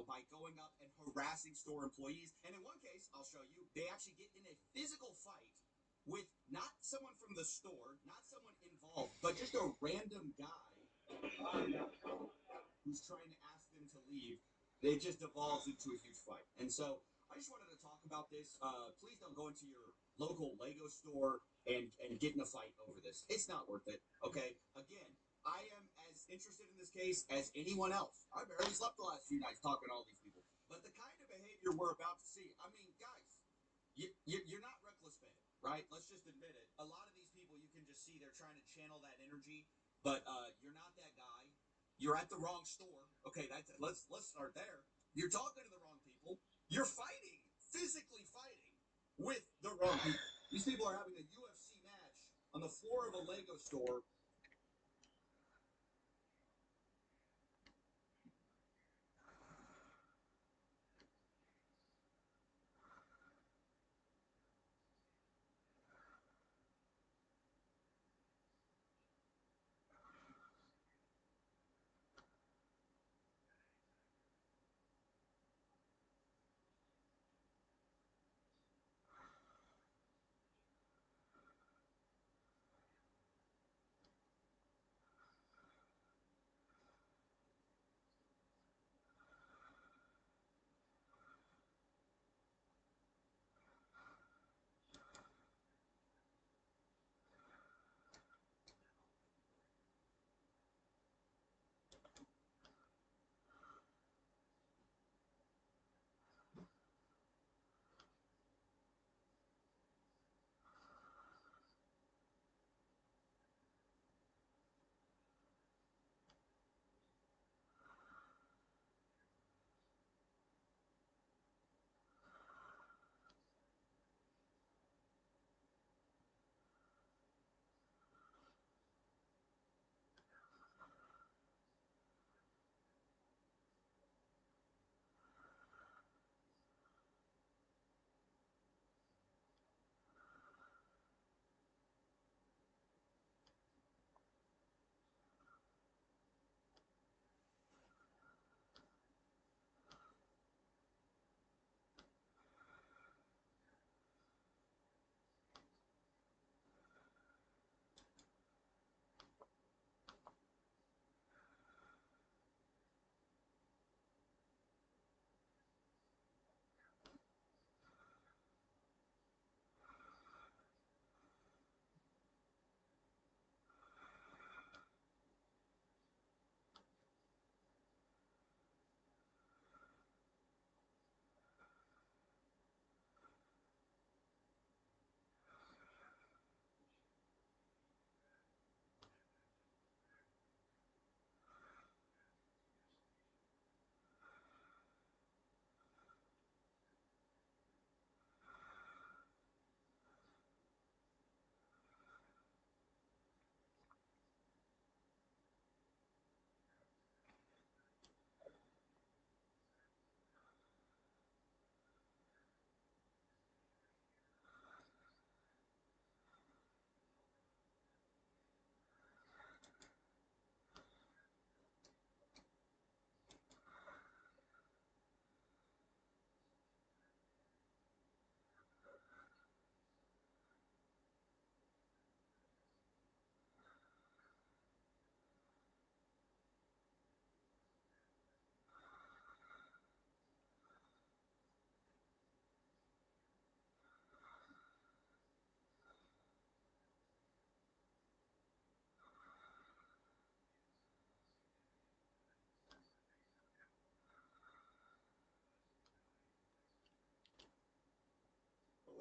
by going up and harassing store employees. And in one case, I'll show you, they actually get in a physical fight with not someone from the store, not someone involved, but just a random guy who's trying to ask them to leave. It just devolves into a huge fight. And so I just wanted to talk about this. Please don't go into your local Lego store and get in a fight over this. It's not worth it, okay? Again, I am as interested in this case as anyone else. I barely slept the last few nights talking to all these people. But the kind of behavior we're about to see, I mean, guys, you're not Reckless Ben, right? Let's just admit it. A lot of these people, you can just see they're trying to channel that energy, but you're not that guy. You're at the wrong store. Okay, let's start there. You're talking to the wrong people. You're fighting, physically fighting with the wrong people. These people are having a UFC match on the floor of a Lego store.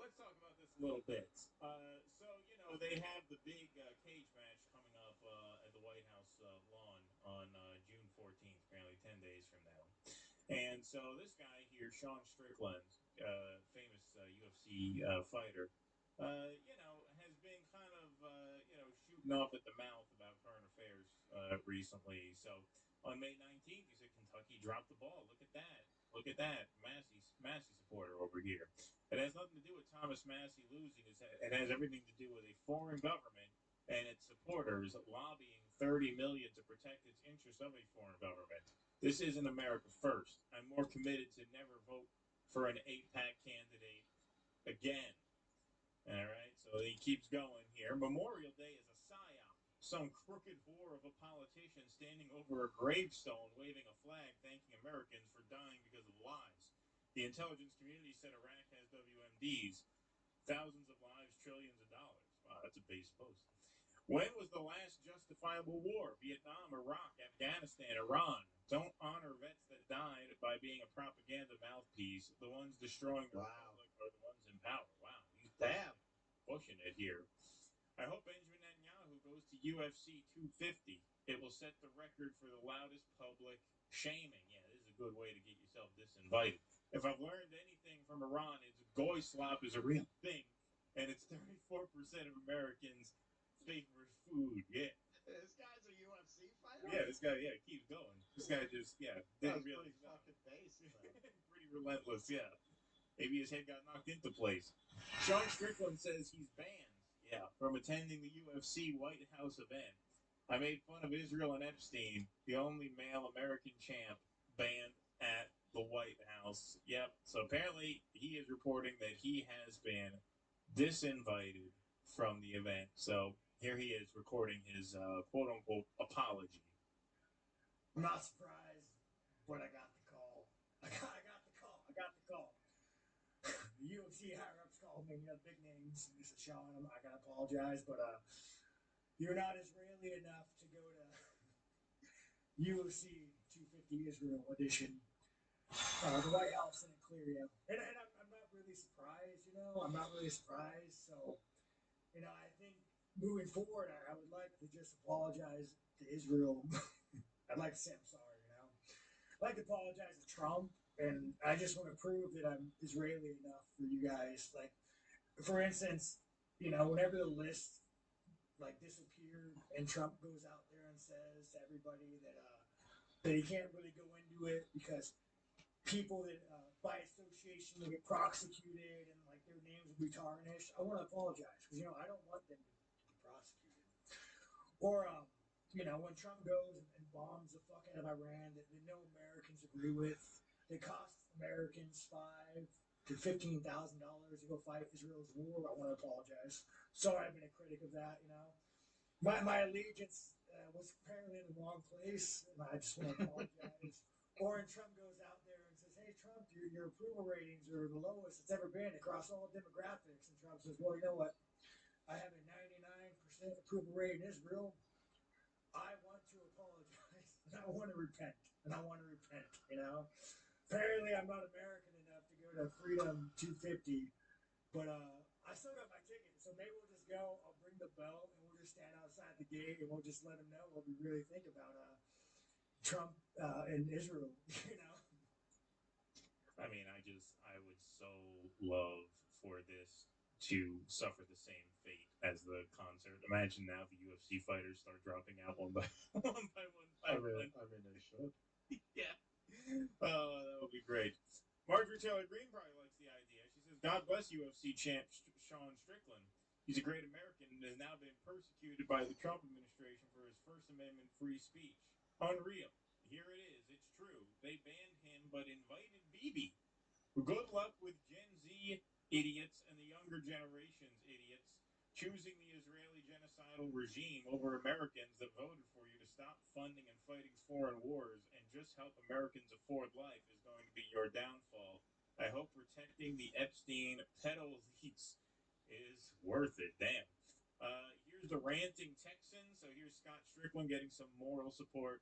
let's talk about this a little bit. So they have the big cage match coming up at the White House lawn on June 14th, apparently 10 days from now. And so this guy here, Sean Strickland, famous UFC fighter, has been kind of shooting off at the mouth about current affairs recently. So on May 19th, he said Kentucky dropped the ball. Look at that. Look at that. Massey supporter over here. It has nothing to do with Thomas Massey losing. It has everything to do with a foreign government and its supporters lobbying $30 million to protect its interests of a foreign government. This isn't America first. I'm more committed to never vote for an APAC candidate again. All right, so he keeps going here. Memorial Day is a psyop. Some crooked whore of a politician standing over a gravestone waving a flag thanking Americans for dying because of lies. The intelligence community said Iraq has WMDs. Thousands of lives, trillions of dollars. Wow, that's a base post. When was the last justifiable war? Vietnam, Iraq, Afghanistan, Iran. Don't honor vets that died by being a propaganda mouthpiece. The ones destroying the republic are the ones in power. Wow, he's pushing it here. I hope Benjamin Netanyahu goes to UFC 250. It will set the record for the loudest public shaming. Yeah, this is a good way to get yourself disinvited. If I've learned anything from Iran, it's goy slop is a real thing, and it's 34% of Americans' favorite food. Yeah. This guy's a UFC fighter? Yeah, this guy, keeps going. This guy just, didn't That's realize. pretty fucking basic, Pretty relentless, yeah. Maybe his head got knocked into place. Sean Strickland says he's banned, from attending the UFC White House event. I made fun of Israel and Epstein, the only male American champ banned at the White House. Yep. So apparently he is reporting that he has been disinvited from the event. So here he is recording his quote-unquote apology. I'm not surprised, but I got the call. I got the call. The UFC higher-ups called me, big names. They said, Sean, I gotta apologize, but you're not Israeli enough to go to UFC 250 Israel edition. The White House didn't clear you. And I'm not really surprised, I'm not really surprised. So, I think moving forward, I would like to just apologize to Israel. I'd like to say I'm sorry, I'd like to apologize to Trump, and I just want to prove that I'm Israeli enough for you guys. Like, for instance, whenever the list disappeared and Trump goes out there and says to everybody that he can't really go into it because people that by association will get prosecuted and their names will be tarnished. I want to apologize because I don't want them to be prosecuted. Or when Trump goes and bombs the fuck out of Iran that no Americans agree with, that costs Americans $5,000 to $15,000 to go fight Israel's war. I want to apologize. Sorry, I've been a critic of that. My allegiance was apparently in the wrong place, and I just want to apologize. Or when Trump goes out there and says, "Hey, Trump, your approval ratings are the lowest it's ever been across all demographics," and Trump says, "Well, you know what? I have a 99% approval rate in Israel. I want to apologize, and I want to repent, Apparently, I'm not American enough to go to Freedom 250, but I still got my ticket, so maybe we'll just go. I'll bring the belt, and we'll just stand outside the gate, and we'll just let them know what we really think about Trump and Israel, I mean, I would so love for this to suffer the same fate as the concert. Imagine now the UFC fighters start dropping out one by one. I mean, they should. Yeah. Oh, that would be great. Marjorie Taylor Greene probably likes the idea. She says, God bless UFC champ Sean Strickland. He's a great American and has now been persecuted by the Trump administration for his First Amendment free speech. Unreal. Here it is. It's true. They banned him but invited Bibi. Good luck with Gen Z idiots and the younger generation's idiots choosing the Israeli genocidal regime over Americans that voted for you to stop funding and fighting foreign wars and just help Americans afford life is going to be your downfall. I hope protecting the Epstein pedo elites is worth it. Damn. Here's the ranting Texan. So here's Scott Strickland getting some moral support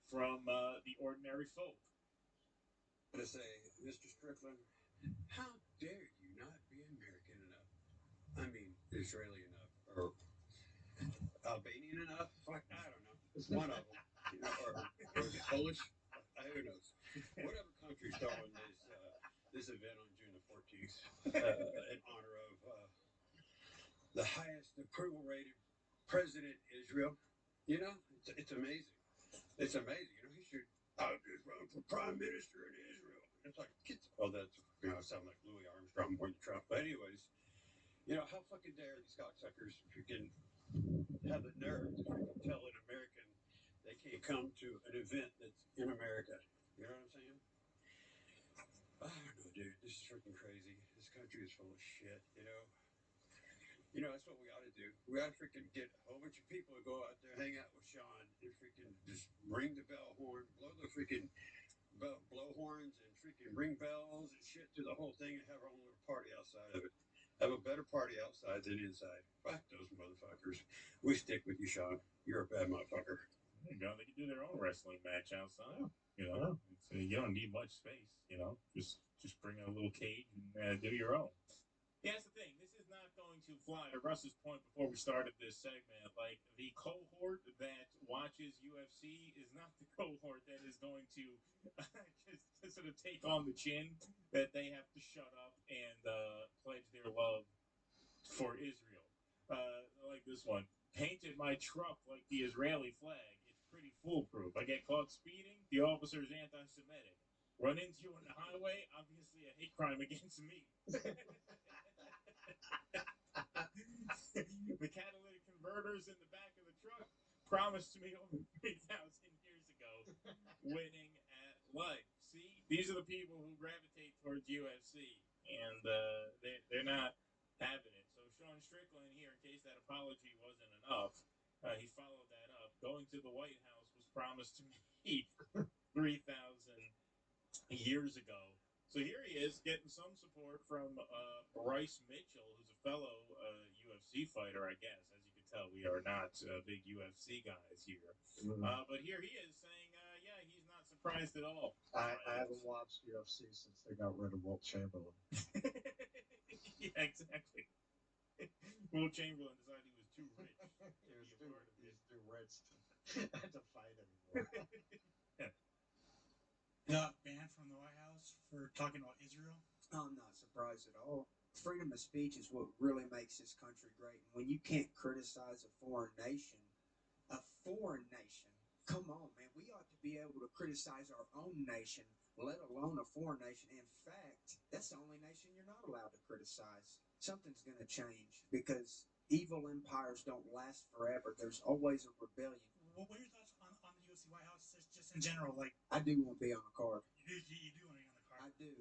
from the ordinary folk. To say, Mr. Strickland, how dare you not be American? Israeli enough or Albanian enough. Fuck, I don't know. It's one of them, or is it Polish? Who knows? Whatever country's throwing this event on June the 14th in honor of the highest approval rated president Israel. It's amazing. It's amazing. He should. I'll just run for prime minister in Israel. It's like, that's I sound like Louis Armstrong more than Trump. But anyways, how fucking dare these cocksuckers freaking have the nerve to freaking tell an American they can't come to an event that's in America. You know what I'm saying? I don't know, dude. This is freaking crazy. This country is full of shit. That's what we ought to do. We ought to freaking get a whole bunch of people to go out there, hang out with Sean, and freaking just ring the bell horn, blow the freaking blow horns, and freaking ring bells and shit to the whole thing, and have our own little party outside of it. Have a better party outside than inside. Fuck those motherfuckers. We stick with you, Sean. You're a bad motherfucker. They can do their own wrestling match outside. You don't need much space. Just bring a little cage and do your own. Yeah, that's the thing. This is not going to fly. To Russ's point before we started this segment, like the cohort that watches UFC is not the cohort that is going to just sort of take on the chin that they have to shut up and pledge their love for Israel. Like this one. Painted my truck like the Israeli flag. It's pretty foolproof. I get caught speeding. The officer's anti-Semitic. Run into you on the highway. Obviously a hate crime against me. The catalytic converters in the back of the truck promised to me over 3,000 years ago, winning at life. See, these are the people who gravitate towards UFC, and they're not having it. So Sean Strickland here, in case that apology wasn't enough, he followed that up. Going to the White House was promised to me 3,000 years ago. So here he is getting some support from Bryce Mitchell, who's a fellow UFC fighter, I guess. As you can tell, we are not big UFC guys here. But here he is saying, he's not surprised at all. I haven't watched UFC since they got rid of Wilt Chamberlain. Yeah, exactly. Wilt Chamberlain decided he was too rich. He's too rich to fight anymore. Got banned from the White House for talking about Israel. I'm not surprised at all. Freedom of speech is what really makes this country great. And when you can't criticize a foreign nation, come on, man. We ought to be able to criticize our own nation, let alone a foreign nation. In fact, that's the only nation you're not allowed to criticize. Something's going to change because evil empires don't last forever. There's always a rebellion. What are your thoughts on the UFC White House, just in general? Like, I do want to be on the card. You do want to be on the card. I do.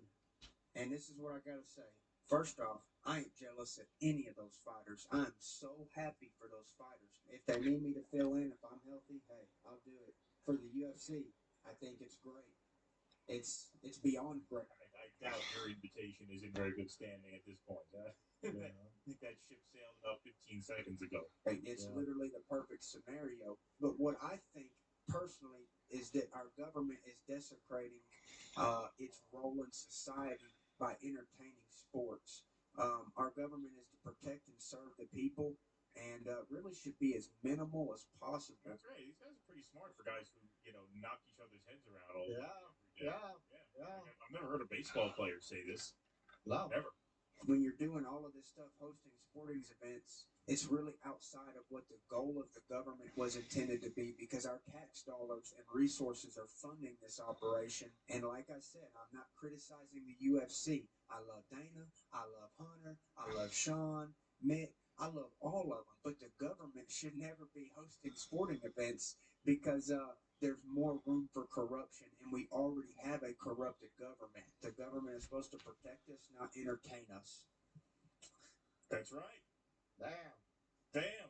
And this is what I got to say. First off, I ain't jealous of any of those fighters. I'm so happy for those fighters. If they need me to fill in, if I'm healthy, hey, I'll do it. For the UFC, I think it's great. It's beyond great. I doubt your invitation is in very good standing at this point. I think that ship sailed about 15 seconds ago. It's literally the perfect scenario. But what I think personally is that our government is desecrating its role in society by entertaining sports. Our government is to protect and serve the people, and really should be as minimal as possible. That's right. These guys are pretty smart for guys who knock each other's heads around all day. Yeah. I've never heard a baseball player say this. No. Never. When you're doing all of this stuff, hosting sporting events, it's really outside of what the goal of the government was intended to be, because our tax dollars and resources are funding this operation. And like I said, I'm not criticizing the UFC. I love Dana. I love Hunter. I love Sean, Mick. I love all of them. But the government should never be hosting sporting events because there's more room for corruption, and we already have a corrupted government. The government is supposed to protect us, not entertain us. That's right. Damn.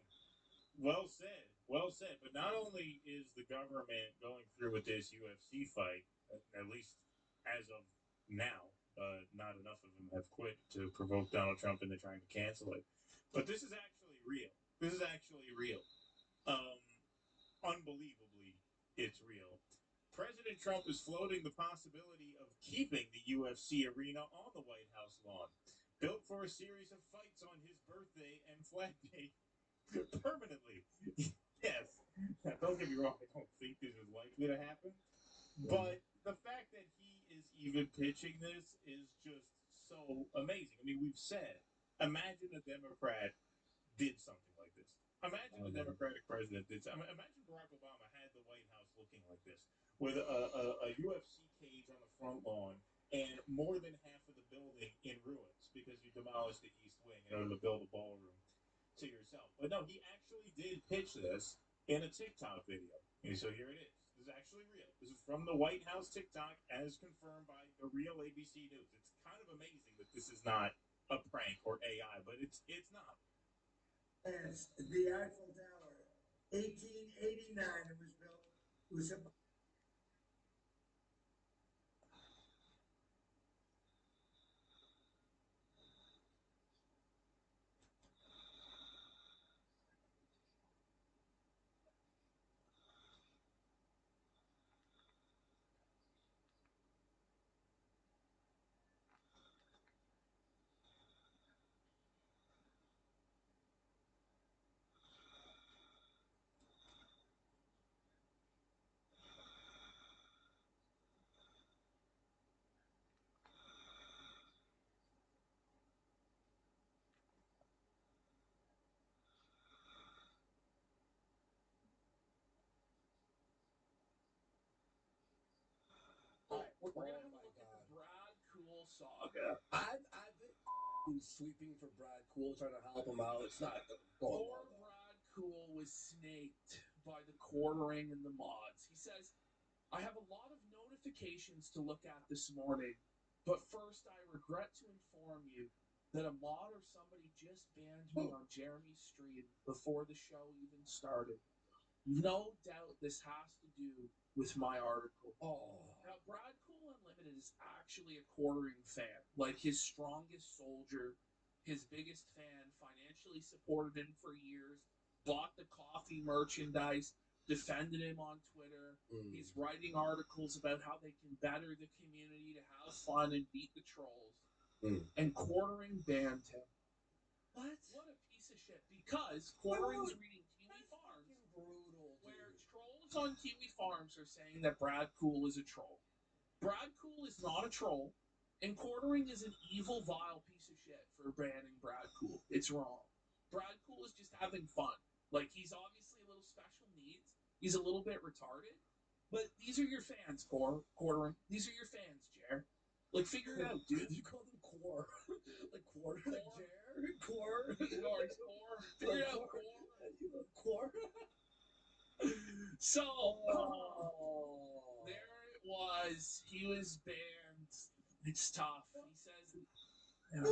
Well said. Well said. But not only is the government going through with this UFC fight, at least as of now, not enough of them have quit to provoke Donald Trump into trying to cancel it. But this is actually real. Unbelievably, it's real. President Trump is floating the possibility of keeping the UFC arena on the White House lawn. built for a series of fights on his birthday and Flag Day permanently. Yes. Now, don't get me wrong, I don't think this is likely to happen. But the fact that he is even pitching this is just so amazing. I mean, we've said, imagine a Democrat did something like this. Imagine a Democratic president did. Imagine Barack Obama had the White House looking like this, with a UFC cage on the front lawn and more than half of the building in ruins because you demolished the East Wing in order to build a ballroom to yourself. But no, he actually did pitch this in a TikTok video. And so here it is. This is actually real. This is from the White House TikTok, as confirmed by the real ABC News. It's kind of amazing that this is not a prank or AI, but it's not. As the Eiffel Tower, 1889, it was built. It was We're gonna have a look at the Brad Cool saga. I've been sweeping for Brad Cool, trying to help him out. It's not going Poor well. Brad Cool was snaked by the quartering and the mods. He says, I have a lot of notifications to look at this morning, but first I regret to inform you that a mod or somebody just banned me on Jeremy's stream before the show even started. No doubt this has to do with my article. Now, Brad Cool Unlimited is actually a quartering fan, like his strongest soldier, his biggest fan, financially supported him for years, bought the coffee merchandise, defended him on Twitter. He's writing articles about how they can better the community to have fun and beat the trolls. And quartering banned him. What a piece of shit. Because quartering's reading Kiwi Farms, where trolls on Kiwi Farms are saying that Brad Cool is a troll. Brad Cool is not a troll, and quartering is an evil, vile piece of shit for banning Brad Cool. It's wrong. Brad Cool is just having fun. Like, he's obviously a little special needs. He's a little bit retarded. But these are your fans, quartering. These are your fans, Jer. Like, figure it out, dude. You call them core. Like quarter? Core. Like Jer? Core? Core. Figure it out, core. Core? So, there it was. He was banned. It's tough. He says, And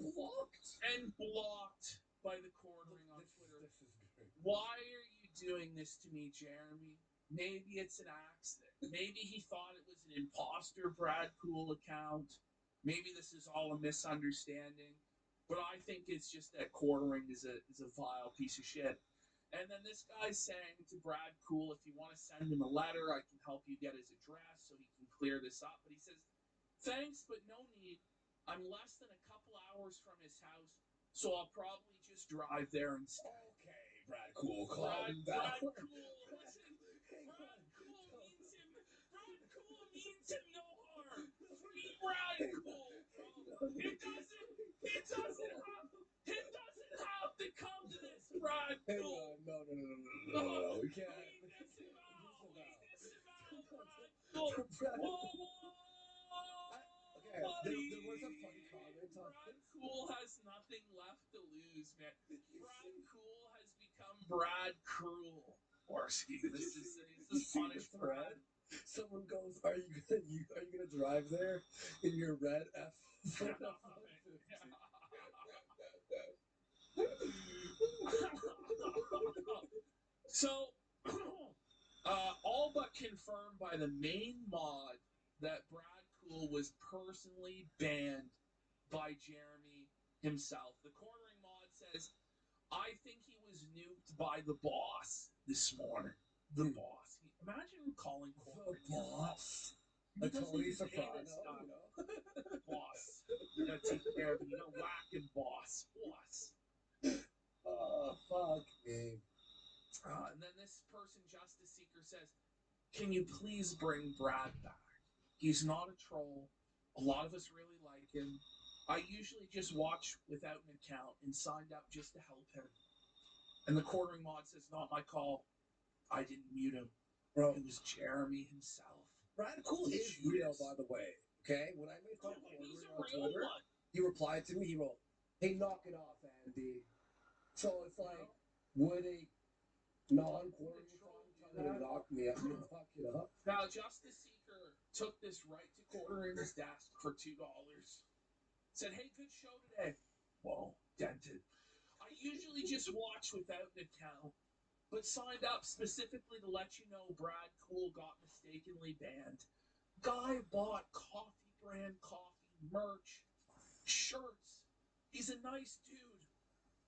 blocked. And blocked by the quartering on Twitter. This is great. Why are you doing this to me, Jeremy? Maybe it's an accident. Maybe he thought it was an imposter Brad Cool account. Maybe this is all a misunderstanding. But I think it's just that quartering is a vile piece of shit. And then this guy's saying to Brad Cool, if you want to send him a letter, I can help you get his address so he can clear this up. But he says, thanks, but no need. I'm less than a couple hours from his house, so I'll probably just drive there instead. Okay, Brad Cool, Brad calm down. Cool, listen, Brad Cool means him no harm. Free Brad Cool, bro. It doesn't have to come to this, Brad Cool. No. We can't. We disavow, Brad Cool. Okay, there was a funny comment on Brad Cool has nothing left to lose, man. Brad Cool has become Brad Cruel. Or excuse me, this is punished Brad. Someone goes, "Are you gonna drive there in your red F-150?" So, all but confirmed by the main mod that Brad Cool was personally banned by Jeremy himself. The quartering mod says, I think he was nuked by the boss this morning. The boss. Imagine calling quartering the boss. Because Tony he's a Soprano, heinous guy. you know. Boss. gonna take care of you. You know, whacking boss. Oh, fuck me. And then this person, Justice Seeker, says, "Can you please bring Brad back? He's not a troll. A lot of us really like him. I usually just watch without an account and signed up just to help him." And the quartering mod says, "Not my call. I didn't mute him. Bro, it was Jeremy himself." Brad Cool is real, by the way. Okay? When I made fun of He's quartering a on real Twitter, one. he replied to me, he wrote, "Hey, knock it off, Andy." So it's like, would a non-quartering fan tell me to knock me up? Knock it up? Now, Justice Seeker took this right to quartering's desk for $2. Said, "Hey, good show today." Whoa, dented. "I usually just watch without an account, but signed up specifically to let you know Brad Cool got mistakenly banned. Guy bought coffee brand coffee, merch, shirts. He's a nice dude.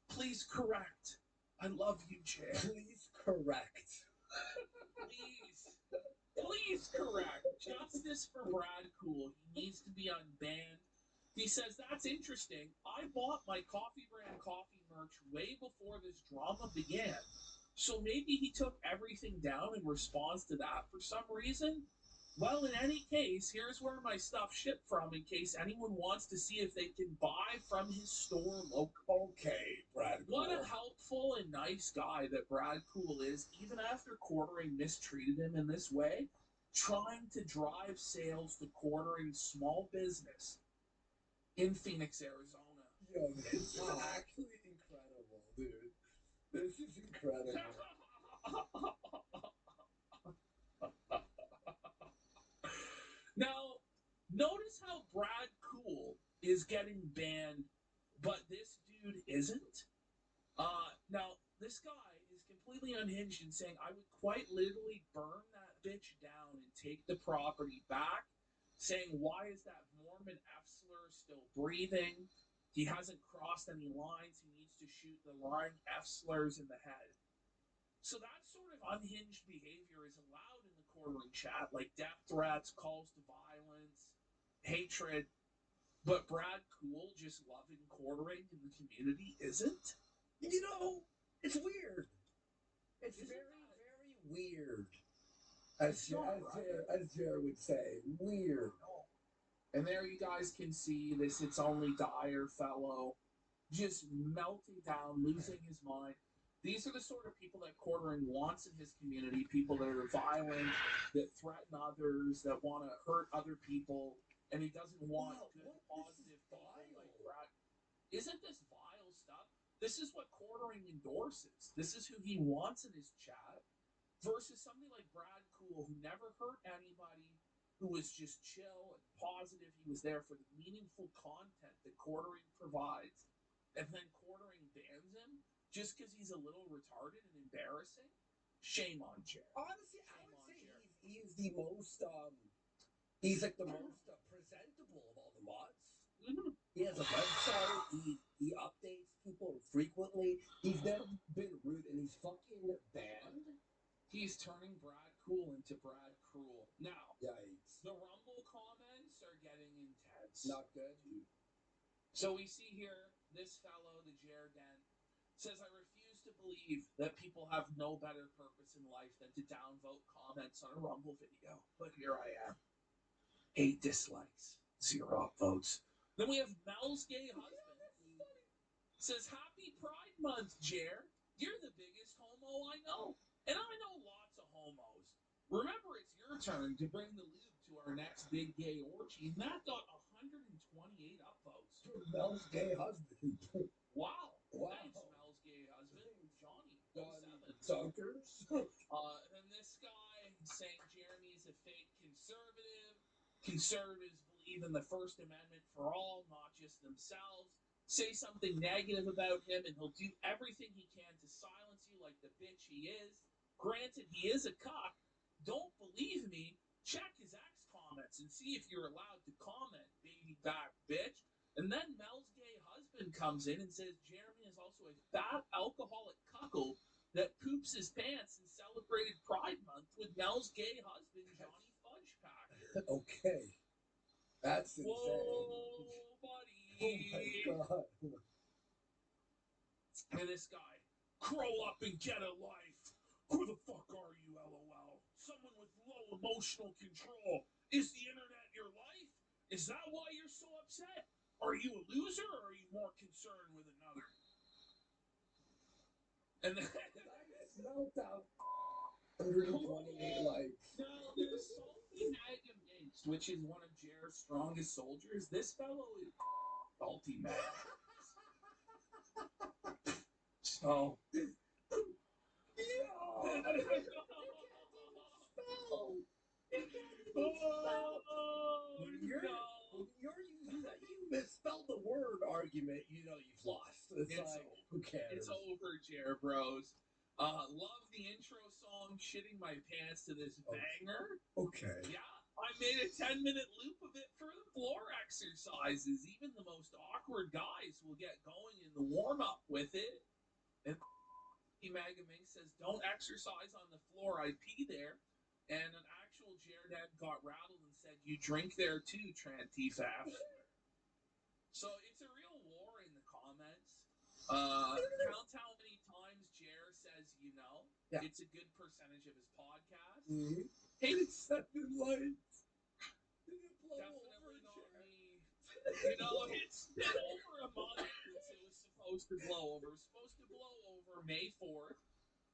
Please correct. I love you, Chair." Please correct. Please correct. Justice for Brad Cool. He needs to be unbanned. He says, "That's interesting. I bought my coffee brand coffee merch way before this drama began. So maybe he took everything down in response to that for some reason? Well, in any case, here's where my stuff shipped from in case anyone wants to see if they can buy from his store local." Okay, Brad Cool. What a helpful and nice guy that Brad Cool is, even after quartering mistreated him in this way, trying to drive sales to quartering small business in Phoenix, Arizona. Yo, this is actually incredible, dude. This is incredible. Now, notice how Brad Cool is getting banned, but this dude isn't? Now, this guy is completely unhinged and saying, "I would quite literally burn that bitch down and take the property back," saying, "Why is that Mormon F-slur still breathing? He hasn't crossed any lines. He needs to shoot the lying F-slurs in the head." So that sort of unhinged behavior is allowed in the quartering chat, like death threats, calls to violence, hatred. But Brad Cool just loving quartering in the community isn't? You know, it's weird. It's very, very weird. As Jared would say, weird. And there you guys can see this It's Only Dire fellow just melting down, losing his mind. These are the sort of people that quartering wants in his community, people that are violent, that threaten others, that want to hurt other people, and he doesn't want good, positive people like Brad. Isn't this vile stuff? This is what quartering endorses. This is who he wants in his chat, versus somebody like Brad Cool, who never hurt anybody, who was just chill and positive. He was there for the meaningful content that quartering provides. And then quartering bans him just because he's a little retarded and embarrassing? Shame on Jared. Honestly, I would say he's the most, he's like the most presentable of all the mods. Mm-hmm. He has a website, he updates people frequently. He's never been rude, and he's fucking banned. He's turning Brad Cool into Brad Cruel. Now, yikes. The Rumble comments are getting intense. Not good. So we see here, this fellow, the Jared Dent, says, "I refuse to believe that people have no better purpose in life than to downvote comments on a Rumble video. But here I am. 8 dislikes, 0 upvotes." Then we have Mel's gay husband. Says, "Happy Pride Month, Jer. You're the biggest homo I know. And I know lots of homos. Remember, it's your turn to bring the lube to our next big gay orgy." And that got 128 upvotes. Mel's gay husband. Wow. Thanks, Mel's gay husband. Johnny. Dunkers. And this guy saying Jeremy's a fake conservative. Conservatives believe in the First Amendment for all, not just themselves. Say something negative about him and he'll do everything he can to silence you like the bitch he is. Granted, he is a cock. Don't believe me? Check his X comments and see if you're allowed to comment, baby back bitch. And then Mel's gay husband comes in and says Jeremy is also a fat alcoholic cuckold that poops his pants and celebrated Pride Month with Mel's gay husband, Johnny Fudge Packer. Okay. That's insane. Whoa, buddy. God. And this guy, grow up and get a life. Who the fuck are you, LOL? Someone with low emotional control. Is the internet your life? Is that why you're so upset? Are you a loser or are you more concerned with another? And then Smelt out 128 likes. now there's Salty Maga Minx, which is one of Jared's strongest soldiers. This fellow is Salty Maga. So When you're using that, you misspelled the word argument, you know you've lost. It's like, who cares? It's over, Jer Bros. Love the intro song "Shitting My Pants" to this banger. Okay. Yeah, I made a 10-minute loop of it for the floor exercises. Even the most awkward guys will get going in the warm-up with it. And Maga Mink says, "Don't exercise on the floor. I pee there." And an actual Jared got rattled and said, "You drink there too, Trantifaf." So it's a real war in the comments. Count how many times Jer says, you know. Yeah. It's a good percentage of his podcast. Mm-hmm. Hey, 7 likes. Definitely not me. You know, it's been over a month since it was supposed to blow over. It was supposed to blow over May 4th.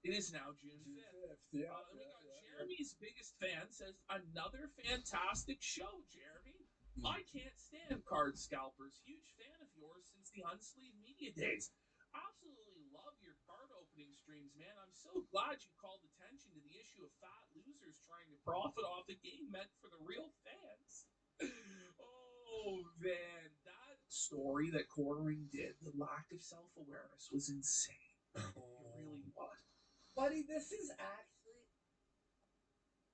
It is now June 5th. Yeah, We got Jeremy's biggest fan says, "Another fantastic show, Jeremy. I can't stand card scalpers. Huge fan of yours since the Unsleeved Media days. Absolutely love your card opening streams, man. I'm so glad you called attention to the issue of fat losers trying to profit off a game meant for the real fans." Oh, man. That story that Quartering did, the lack of self-awareness was insane. It really was. Buddy, this is actually...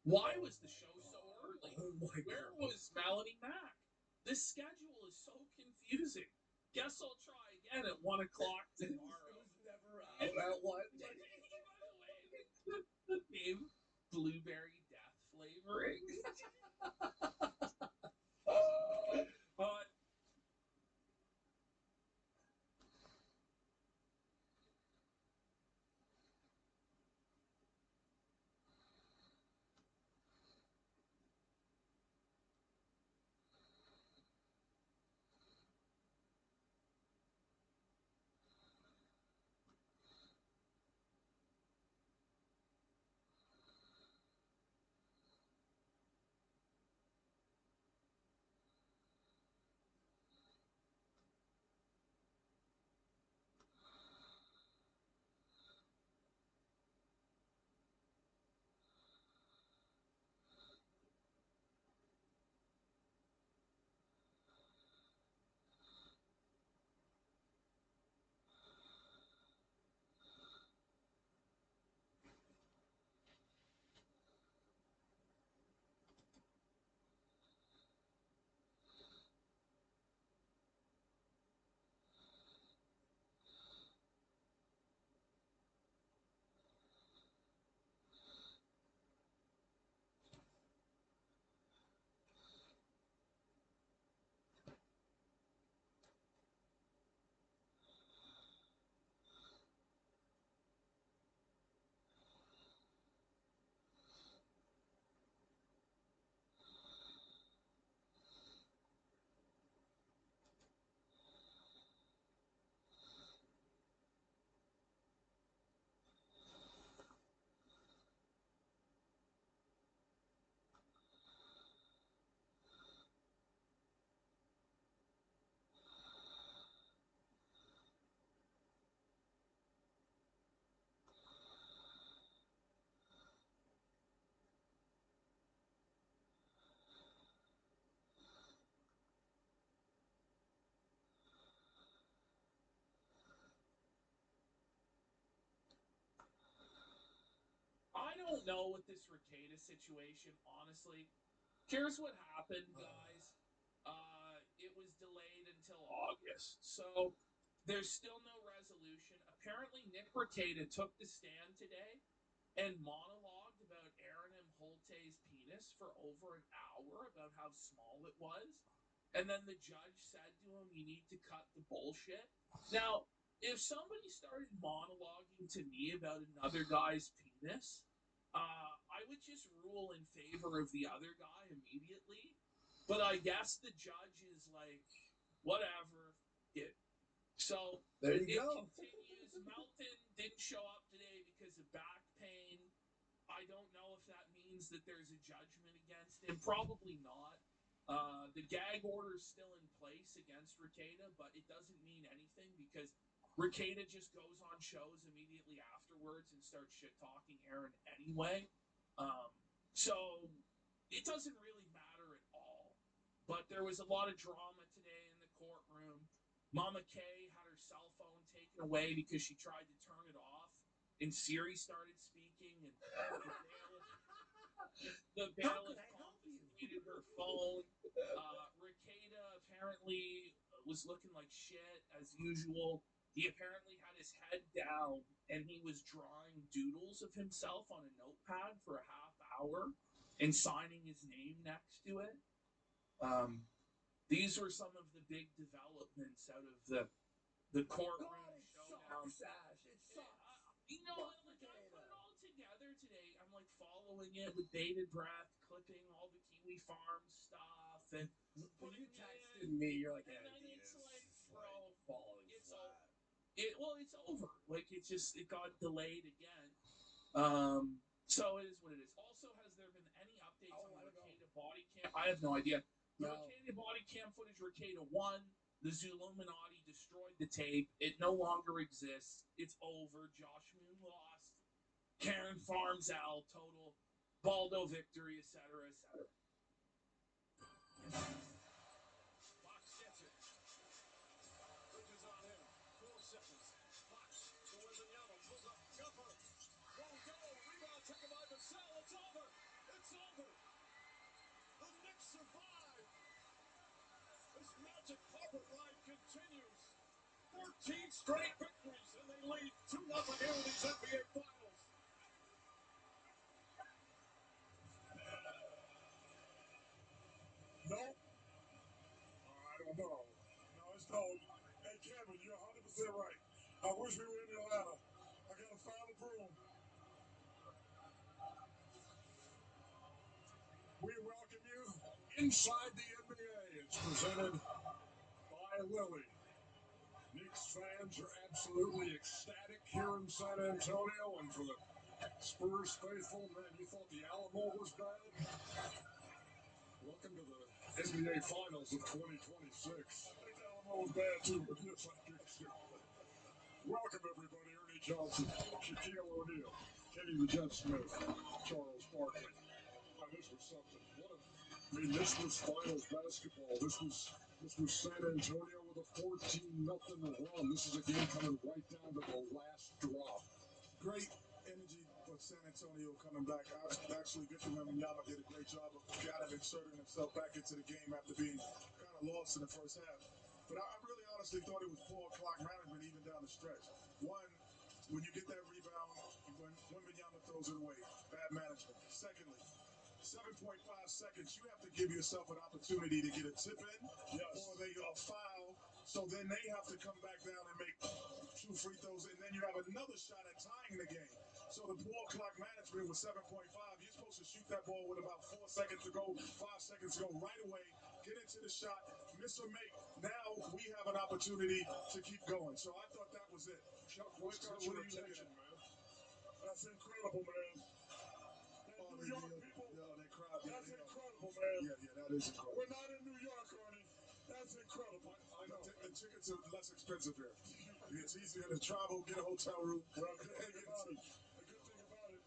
Why was the show so early? Oh my Where God. was Melanie Mack? This schedule is so confusing. Guess I'll try again at 1 o'clock tomorrow. It was never out at one. The name Blueberry Death flavoring. I don't know with this Rekieta situation, honestly. Here's what happened, guys. It was delayed until August. So there's still no resolution. Apparently, Nick Rekieta took the stand today and monologued about Aaron M. Holte's penis for over an hour about how small it was. And then the judge said to him, "You need to cut the bullshit." Now, if somebody started monologuing to me about another guy's penis, I would just rule in favor of the other guy immediately. But I guess the judge is like, whatever. So There it you go. continues. Melton didn't show up today because of back pain. I don't know if that means that there's a judgment against him. Probably not. The gag order is still in place against Rekieta, but it doesn't mean anything because Rekieta just goes on shows immediately afterwards and starts shit talking Aaron anyway. So it doesn't really matter at all. But there was a lot of drama today in the courtroom. Mama Kay had her cell phone taken away because she tried to turn it off, and Siri started speaking, and the bailiff confiscated her phone. Rekieta apparently was looking like shit as usual. He apparently had his head down, and he was drawing doodles of himself on a notepad for a half hour and signing his name next to it. These were some of the big developments out of the courtroom showdown. It sucks. You know, like I put it all together today. I'm like following it with bated breath, clipping all the Kiwi Farm stuff, and when you texted me, you're like, and then it's like, bro, falling it's flat. it's over. Like it got delayed again. So it is what it is. Also, has there been any updates on the Rekieta body cam? I have no idea. The Rekieta body cam footage, Rekieta won. The Zuluminati destroyed the tape. It no longer exists. It's over. Josh Moon lost. Karen Farms out. Total Baldo victory, etc., etc. Fox gets it. Bridges on him. 4 seconds. Fox to Wembanyama. Pulls up. Jumper. Won't go. Rebound taken by Vassell. It's over. It's over. The Knicks survive. This magic carpet ride continues. 13 straight victories, and they lead 2-0 here in these NBA Finals. Nope. I don't know. No, it's cold. Hey, Kevin, you're 100% right. I wish we were in Atlanta. I got a final broom. We welcome you inside the NBA. It's presented by Lilly. Knicks fans are absolutely ecstatic here in San Antonio, and for the Spurs faithful, man, you thought the Alamo was bad? Welcome to the NBA Finals of 2026. I think the Alamo was bad too, but yes, I do too. Welcome everybody, Ernie Johnson, Shaquille O'Neal, Kenny the Jet Smith, Charles Barkley. This was something. This was finals basketball. This was San Antonio with a 14-0 run. This is a game coming right down to the last drop. Great energy for San Antonio coming back. Actually, Victor Wembanyama did a great job of kind of inserting himself back into the game after being kind of lost in the first half. But I really honestly thought it was poor clock management even down the stretch. One, when you get that rebound, when Wembanyama throws it away, bad management. Secondly, 7.5 seconds, you have to give yourself an opportunity to get a tip in or they foul, so then they have to come back down and make 2 free throws, and then you have another shot at tying the game. So the poor clock management was 7.5. You're supposed to shoot that ball with about 4 seconds to go, 5 seconds to go right away, get into the shot, miss or make. Now we have an opportunity to keep going. So I thought that was it. Chuck, what are you looking at, man? That's incredible, man. New York people, that's incredible, man. Yeah, that is incredible. We're not in New York, Ernie. That's incredible. I know. The tickets are less expensive here. It's easier to travel, get a hotel room. Well, the good thing about it,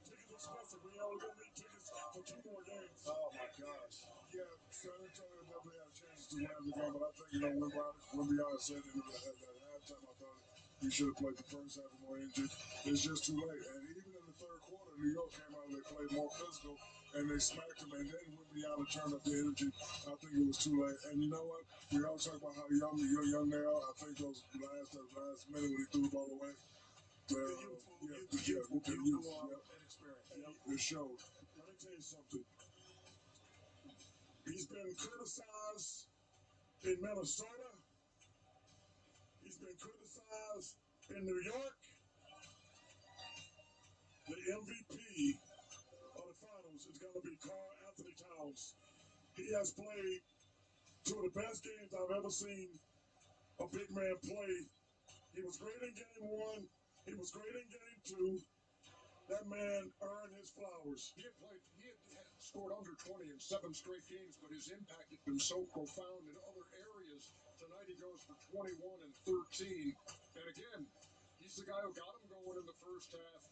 tickets are expensive. We only gonna need tickets for 2 more games. Oh my gosh. Yeah, San Antonio definitely had a chance to win the game, but I think, Wembanyama said at halftime, I thought he should have played the first half and more injured. It's just too late. And even in the third quarter, New York came out and they played more physical, and they smacked him, and then Wembanyama turned up the energy. I think it was too late. And you know what? We all talk about how young they are. I think that last minute when he threw the ball away. The youthful inexperience. It showed. Let me tell you something. He's been criticized in Minnesota. He's been criticized in New York. The MVP of the finals is going to be Karl Anthony Towns. He has played two of the best games I've ever seen a big man play. He was great in game one. He was great in game two. That man earned his flowers. He had scored under 20 in 7 straight games, but his impact had been so profound in other areas. Tonight he goes for 21 and 13. And again, he's the guy who got him going in the first half.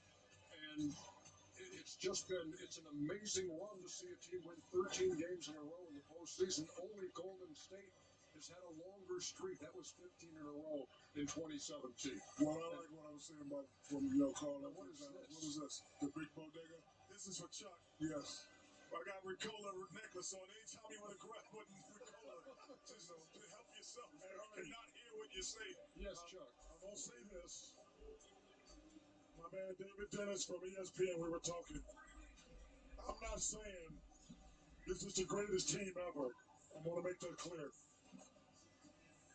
And it's an amazing run to see a team win 13 games in a row in the postseason. Only Golden State has had a longer streak. That was 15 in a row in 2017. Well, I like what I was saying about from Carl. What is this? What is this? The big bodega? This is for Chuck. Yes. I got Ricola necklace on. Anytime you want to grab one, Ricola, just to help yourself and not hear what you say. Yes, Chuck. I'm gonna say this. My man David Dennis from ESPN, we were talking. I'm not saying this is the greatest team ever. I want to make that clear.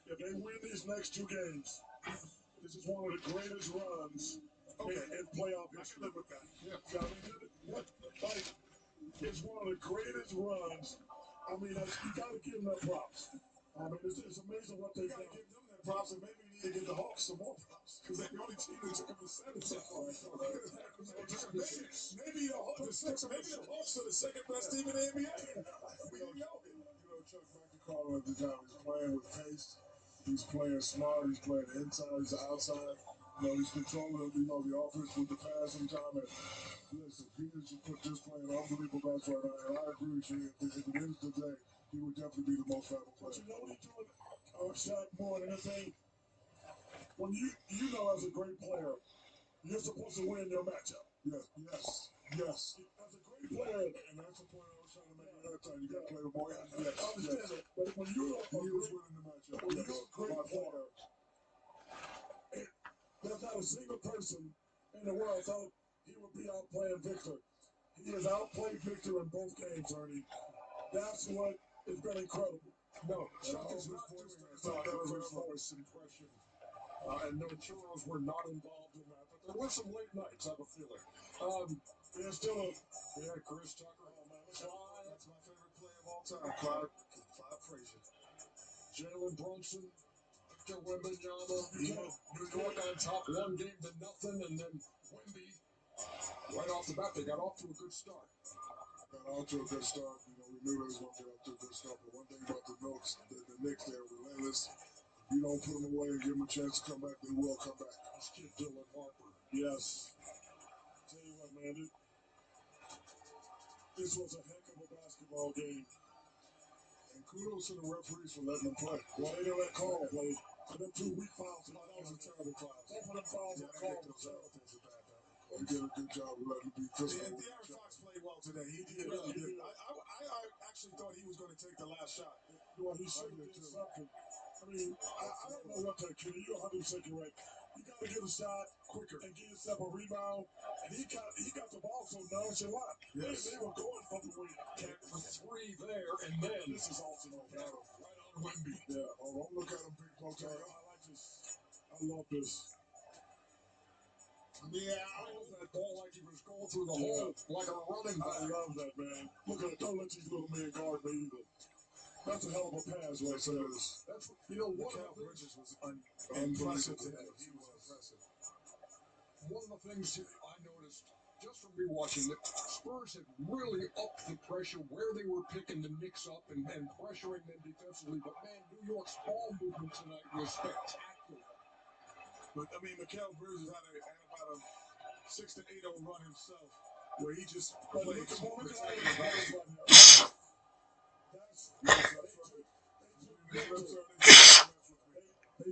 If they win these next 2 games, this is one of the greatest runs in playoff history. I can live with that. Yeah. I mean, it's one of the greatest runs. I mean, you got to give them that props. I mean, it's amazing what they've done. You got to give them that props, and maybe you need to give the Hawks some more props because they're the only team that took them to 7 so far. Maybe the Hawks are the second best team in the NBA. We don't know it. Chuck, back to Carl every time. He's playing with pace. He's playing smart. He's playing the inside. He's the outside. He's controlling, the offense with the passing time. And listen, he just put this play in unbelievable best right now. And I agree with you. If it ends today, he would definitely be the most valuable player. But you know what he's doing, Shaq, more than anything? When you know as a great player, you're supposed to win your matchup. Yes. As a great player, and that's the point I was trying to make at that time. You got to play with more. Yes. I understand that. But when you're winning the matchup, when you're a great player, there's not a single person in the world thought he would be outplaying Victor. He has outplayed Victor in both games, Ernie. That's what has been incredible. No, Chuck is not doing a voice impression. And no, churros were not involved in that, but there were some late nights, I have a feeling. There's still Chris Tucker. Oh, man, Clyde. That's my favorite play of all time. Clyde Frazier. Jalen Brunson. Victor Wembanyama. New York on top 1 game to nothing, and then Wemby. Right off the bat, they got off to a good start. We knew they was going to get off to a good start, but one thing about the Knicks, they're relentless. You don't put them away and give them a chance to come back, they will come back. This kid, Dylan Harper. Yes. Tell you what, man, this was a heck of a basketball game. And kudos to the referees for letting them play. Well, they didn't let Carl play. So them 2 weak fouls. That was a terrible foul. Both of them fouls that Carl was terrible. He did a good job of letting him be physical. And De'Aaron Fox played well today. He really did. I actually thought he was going to take the last shot. Well, he should have did something. I mean, I don't know what that kid. You're 100% correct. You got to get a shot quicker and get yourself a rebound. And he got the ball so nonchalant. Yes. They were going for the win. With 3 there, and then this is awesome. Right on Wemby. Yeah. Oh, look at him, big Potato. I like this. I love this. Yeah, I love that ball like he was going through the hole, like a running back. I love that, man. Look at it. Don't let these little men guard me either. That's a hell of a pass right there. That's one of the things was impressive today. He was impressive. One of the things I noticed just from rewatching it, Spurs had really upped the pressure where they were picking the Knicks up and pressuring them defensively. But man, New York's ball movement tonight was spectacular. But I mean, Mikal Bridges had about a 6 to 8-0 run himself, where he just played. They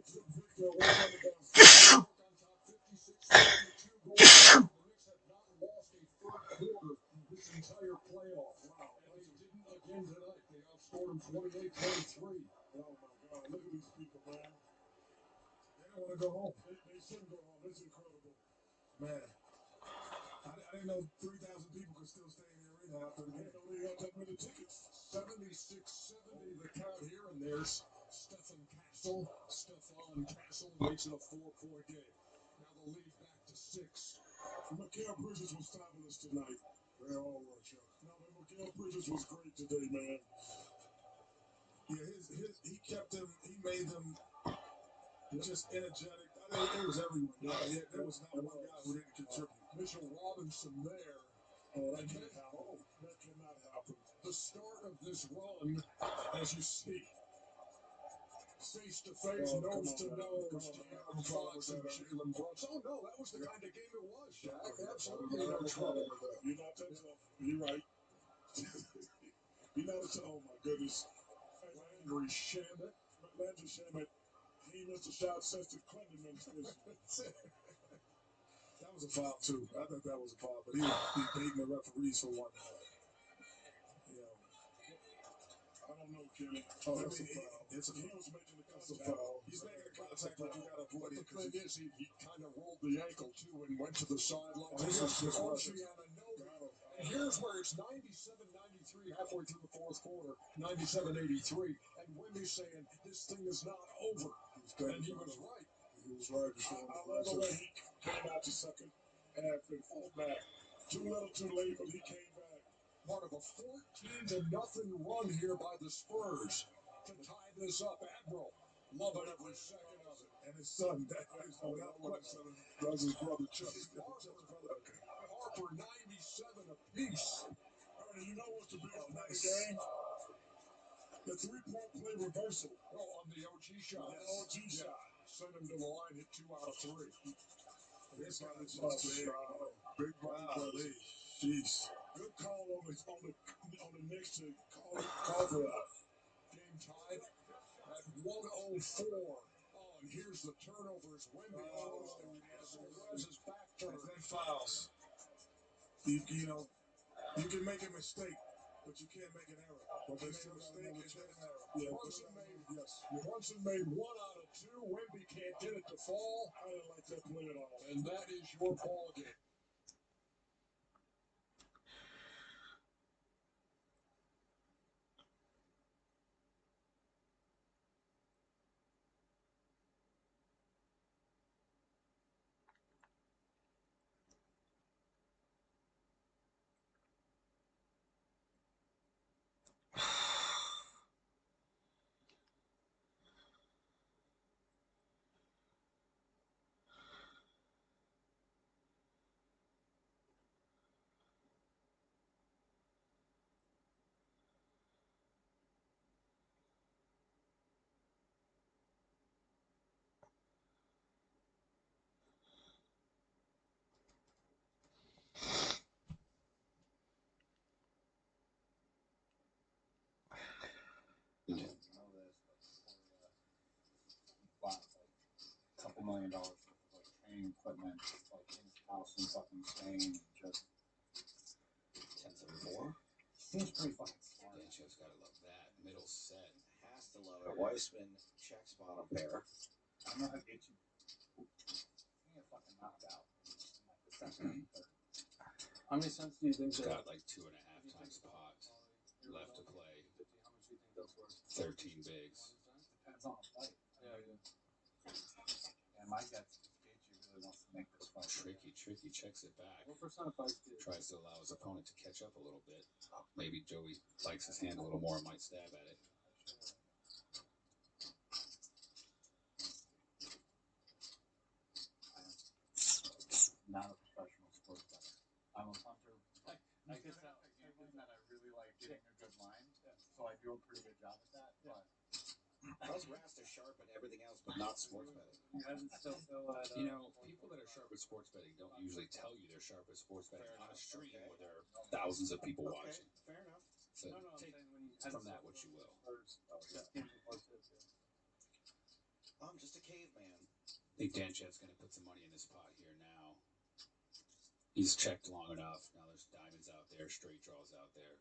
took Victor away from the basket. On top 56-72 goals. The Knicks have not lost a third quarter this entire playoff. Wow. And they didn't again tonight. They outscored them 28-23. Oh my God! Look at these people, man. They don't want to go home. They shouldn't go home. It's incredible, man. I didn't know 3,000 people could still stay in the arena after the game. I didn't know they got that many tickets. 76-70 the count here, and there's Stefan Castle makes it a 4-point game. Now the lead back to 6. Mikael Bridges was fabulous tonight. They all were, Chuck. No, but Mikael Bridges was great today, man. Yeah, he kept them, he made them just energetic. I mean, it was everyone. Yeah, there was not one guy who didn't contribute. Mitchell Robinson there. Oh, that can't happen. That cannot happen. The start of this run, as you see, face to face, nose to nose, De'Aaron Fox and Jalen Brunson. Oh no, that was the kind of game it was, Shaq. Absolutely no trouble. You're not that tough. You're right. You're not a tough. Oh my goodness. Landry Shamet. He missed a shot since the cleanliness issue. That was a foul too. I thought that was a foul, but he baiting the referees for one. I don't know, Kenny. Oh, that's a foul. He was making the contact. He's making the contact, but you got to avoid it. The thing is, he kind of rolled the ankle too and went to the sideline. This is just and here's where it's 97-93 halfway through the fourth quarter, 97-83, and Wemby's saying this thing is not over, and he was right. He was right. I love the way he came out to second half and fought back. Too little, too late, but he came back. Part of a 14-0 run here by the Spurs to tie this up. Admiral, loving every second of it. And his son, without question, that's his brother Chuck. Harper, 97 apiece. Ernie, you know what's the biggest play of the game? The three-point play reversal. Oh, on the OG shot. The OG shot. Send him to the line, hit 2 out of 3. This guy's just big money play. Jeez. Good call on the Knicks to call for that. Game tied at 104. Oh, and here's the turnovers. Wemby Perez's back turn. That fouls. You know, you can make a mistake, but you can't make an error. But they made a mistake and then an error. Yeah, Brunson made 1 out of 2. Wemby can't get it to fall. I didn't like that play at all. And that is your ball game. $2 million worth of like training equipment like in his house in fucking Spain and just 10-4. Seems pretty fucking smart. Dancho's gotta love that. Middle set. Has to love it. Weissman checks bottom pair. I don't know how to get you. You get fucking knocked out in like the second and third. How many cents do you think He's got like 2.5 times pot left to play. How much do you think that's worth? 13 bigs. Depends on the fight. Yeah. And my guess is Gaethje really wants to make this fight. Tricky. Checks it back. What percent of fights do? Tries to allow his opponent to catch up a little bit. Maybe Joey likes his hand a little more and might stab at it. Not a professional sports bettor. I'm a punter. I guess that was gambling that I really like getting a good line. So I do a pretty good job at that. But how's Rasta sharp at everything else but not sports betting? You know, people that are sharp at sports betting don't usually tell you they're sharp at sports betting on a stream where there are thousands of people watching. Fair enough. So take from that what you will. I'm just a caveman. I think Danchev's going to put some money in this pot here now. He's checked long enough. Now there's diamonds out there, straight draws out there.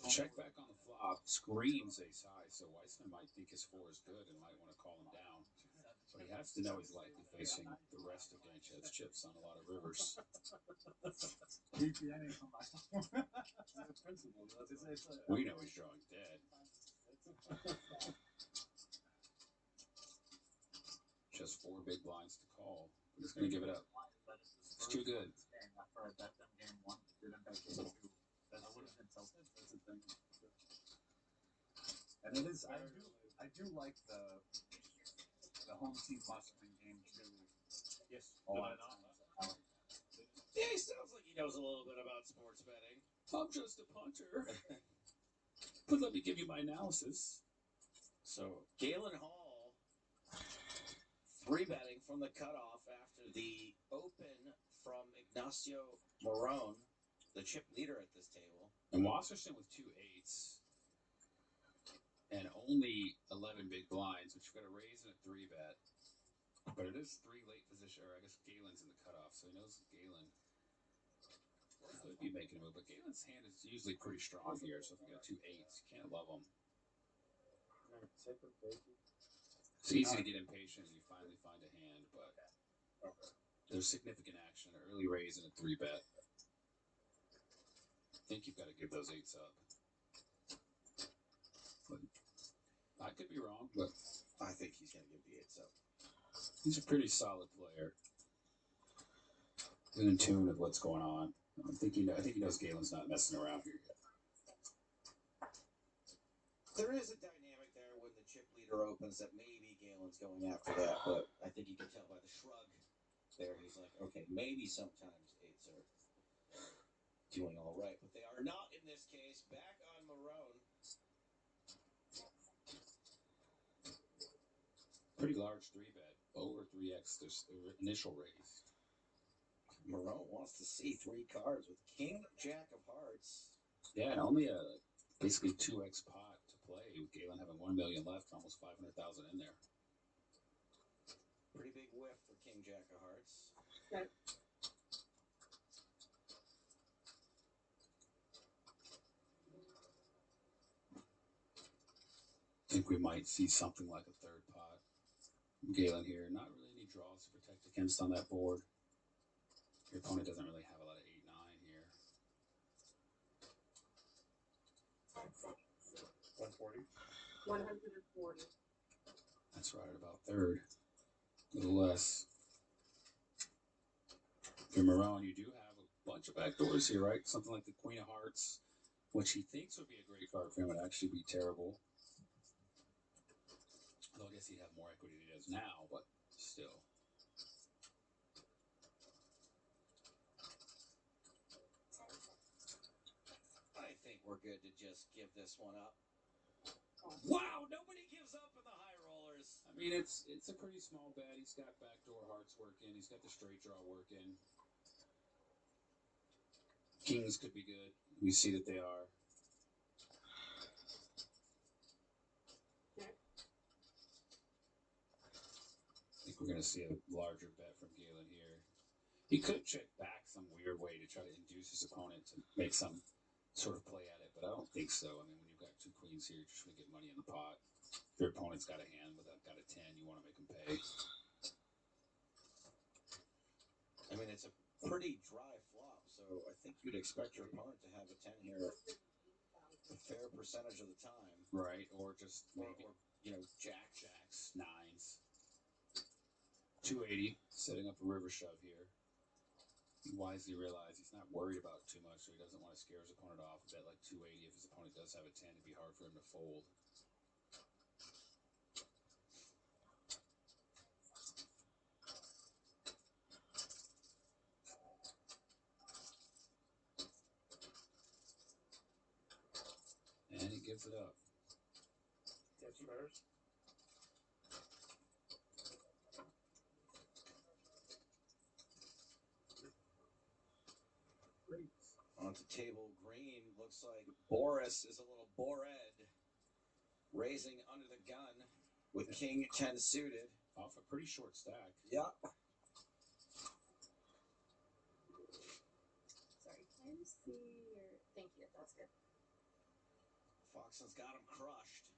Check back on the flop. Screams ace high, so Weissman might think his 4 is good and might want to call him down. But he has to know he's likely facing the rest of Danchev's chips on a lot of rivers. We know he's drawing dead. Just 4 big blinds to call. He's going to give it up. It's too good. After I bet them game 1, didn't bet game 2. I would have been tilted. That's the thing. And it is. I do like the home team must win game 2. Yes. A lot of times. I like that. Yeah, he sounds like he knows a little bit about sports betting. I'm just a punter. But let me give you my analysis. So, Galen Hall, 3-betting from the cutoff after the open from Ignacio Marone, the chip leader at this table. And Wasserson with 2 8s. And only 11 big blinds, which you've got to raise in a 3-bet. But it is 3 late position, or I guess Galen's in the cutoff, so he knows Galen could be making a move. But Galen's hand is usually pretty strong here, so if you got 2 8s, you can't love them. It's easy to get impatient when you finally find a hand, but there's significant action. An early raise and a 3-bet. I think you've got to give those 8s up. But I could be wrong, but I think he's going to give the 8s up. He's a pretty solid player. He's in tune with what's going on. I think he knows Galen's not messing around here yet. There is a dynamic there when the chip leader opens that maybe Galen's going after that, but I think you can tell by the shrug there. He's like, okay, maybe sometimes 8s are doing all right, but they are not in this case. Back on Marone. Pretty large 3-bet, over 3x their initial raise. Marone wants to see 3 cards with King Jack of Hearts. Yeah, and only a basically 2x pot to play with Galen having 1 million left, almost 500,000 in there. Pretty big whiff for King Jack of Hearts. Okay. I think we might see something like a 3rd pot. Galen here, not really any draws to protect against on that board. Your opponent doesn't really have a lot of 8-9 here. 140. 140. That's right, about 3rd. A little less. If you're Marone, you do have a bunch of backdoors here, right? Something like the Queen of Hearts, which he thinks would be a great card for him, would actually be terrible. Although I guess he'd have more equity than he does now, but still. I think we're good to just give this one up. Wow, nobody gives up in the high rollers. I mean, it's a pretty small bet. He's got backdoor hearts working. He's got the straight draw working. Kings could be good. We see that they are. I think we're going to see a larger bet from Galen here. He could check back some weird way to try to induce his opponent to make some sort of play at it, but I don't think so. I mean, when you've got 2 queens here, you're just going to get money in the pot. If your opponent's got a hand with got a 10, you want to make them pay. I mean, it's a pretty dry flop, so I think you'd expect your opponent to have a 10 here a fair percentage of the time. Right, or just maybe, or jacks, 9s. 280, setting up a river shove here. He wisely realized he's not worried about too much, so he doesn't want to scare his opponent off. A bet like 280, if his opponent does have a 10, it'd be hard for him to fold. And he gives it up. Yes, first. Onto table green, looks like Boris is a little bored, raising under the gun with King 10 suited. Off a pretty short stack. Yep. Sorry, can I just see your... Thank you, that's good. Foxon's got him crushed.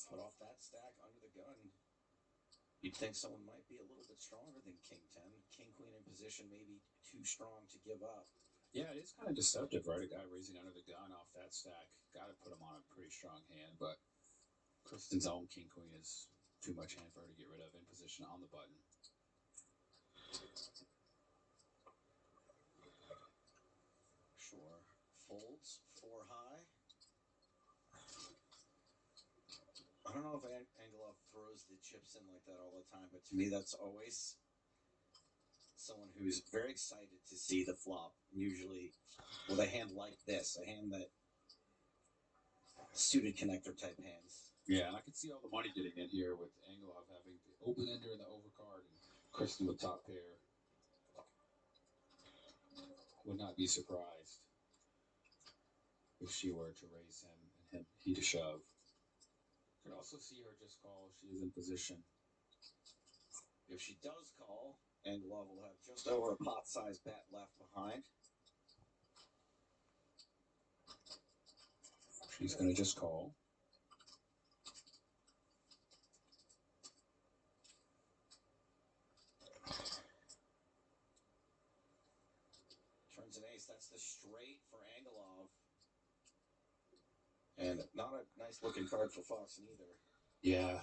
But off that stack under the gun, you'd think someone might be a little bit stronger than King 10. King Queen in position may be too strong to give up. Yeah, it is kind of deceptive, right? A guy raising under the gun off that stack. Got to put him on a pretty strong hand, but Kristen's own king queen is too much hand for her to get rid of in position on the button. Sure. Folds 4 high. I don't know if Angelov throws the chips in like that all the time, but to me, that's always someone who's very excited to see the flop. Usually, with a hand like this, a hand that suited connector type hands. Yeah, and I could see all the money getting in here with Angelov having the open ender and the overcard, and Kristen with top pair. Would not be surprised if she were to raise him and he to shove. Could also see her just call if she is in position. If she does call, Angelov will have just over a pot-sized bet left behind. She's going to just call. Turns an ace. That's the straight for Angelov. And not a nice-looking card for Foxen either. Yeah,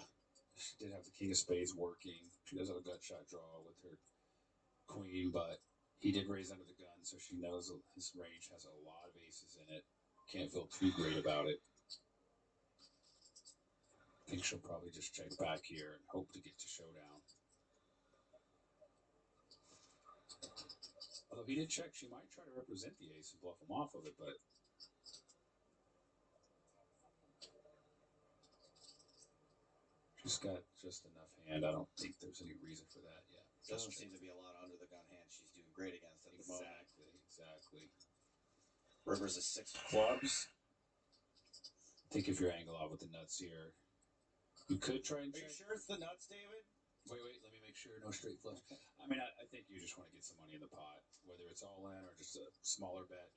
she did have the king of spades working. She does have a gut shot draw with her queen, but he did raise under the gun, so she knows his range has a lot of aces in it. Can't feel too great about it. I think she'll probably just check back here and hope to get to showdown. Although he did check, she might try to represent the ace and bluff him off of it, but she's got just enough hand. I don't think there's any reason for that yet. Doesn't seem to be a lot of under the gun hands she's doing great against at the moment. Exactly. River's a 6 of clubs. I think if you're Angelov with the nuts here, you could try and check. Are you sure it's the nuts, David? Wait, let me make sure. No straight flush. I mean, I think you just want to get some money in the pot, whether it's all in or just a smaller bet.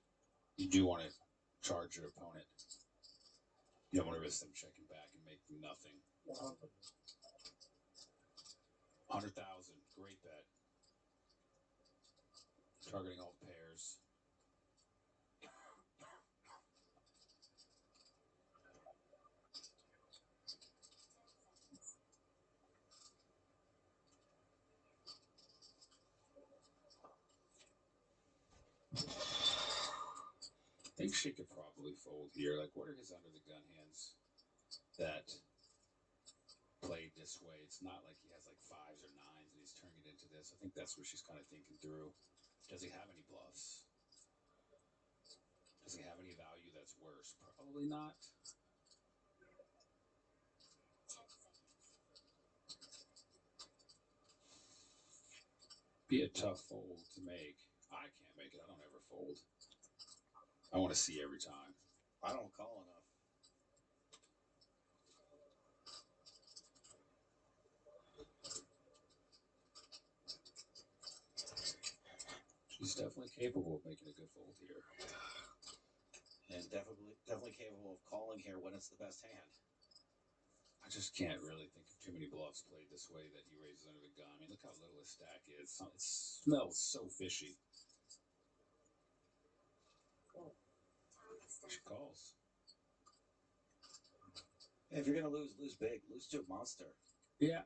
You do want to charge your opponent. You don't want to risk them checking back and making nothing. 100,000, great bet. Targeting all the pairs. I think she could probably fold here. Like, what are his under the gun hands that played this way? It's not like he has like 5s or 9s and he's turning it into this. I think that's what she's kind of thinking through. Does he have any bluffs? Does he have any value that's worse? Probably not. Be a tough fold to make. I can't make it. I don't ever fold. I want to see every time. I don't call enough. She's definitely capable of making a good fold here. And definitely capable of calling here when it's the best hand. I just can't really think of too many bluffs played this way that he raises under the gun. I mean, look how little his stack is. It smells so fishy. She calls. If you're going to lose big. Lose to a monster. Yeah.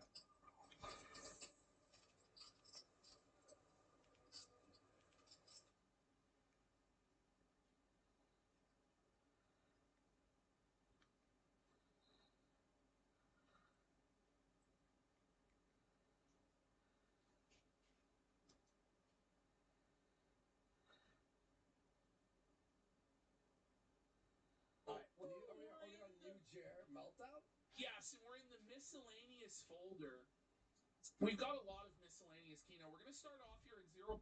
Are we on New Jer Meltdown? Yes, and we're in the miscellaneous folder. We've got a lot of miscellaneous Keno. We're going to start off here at 0.0.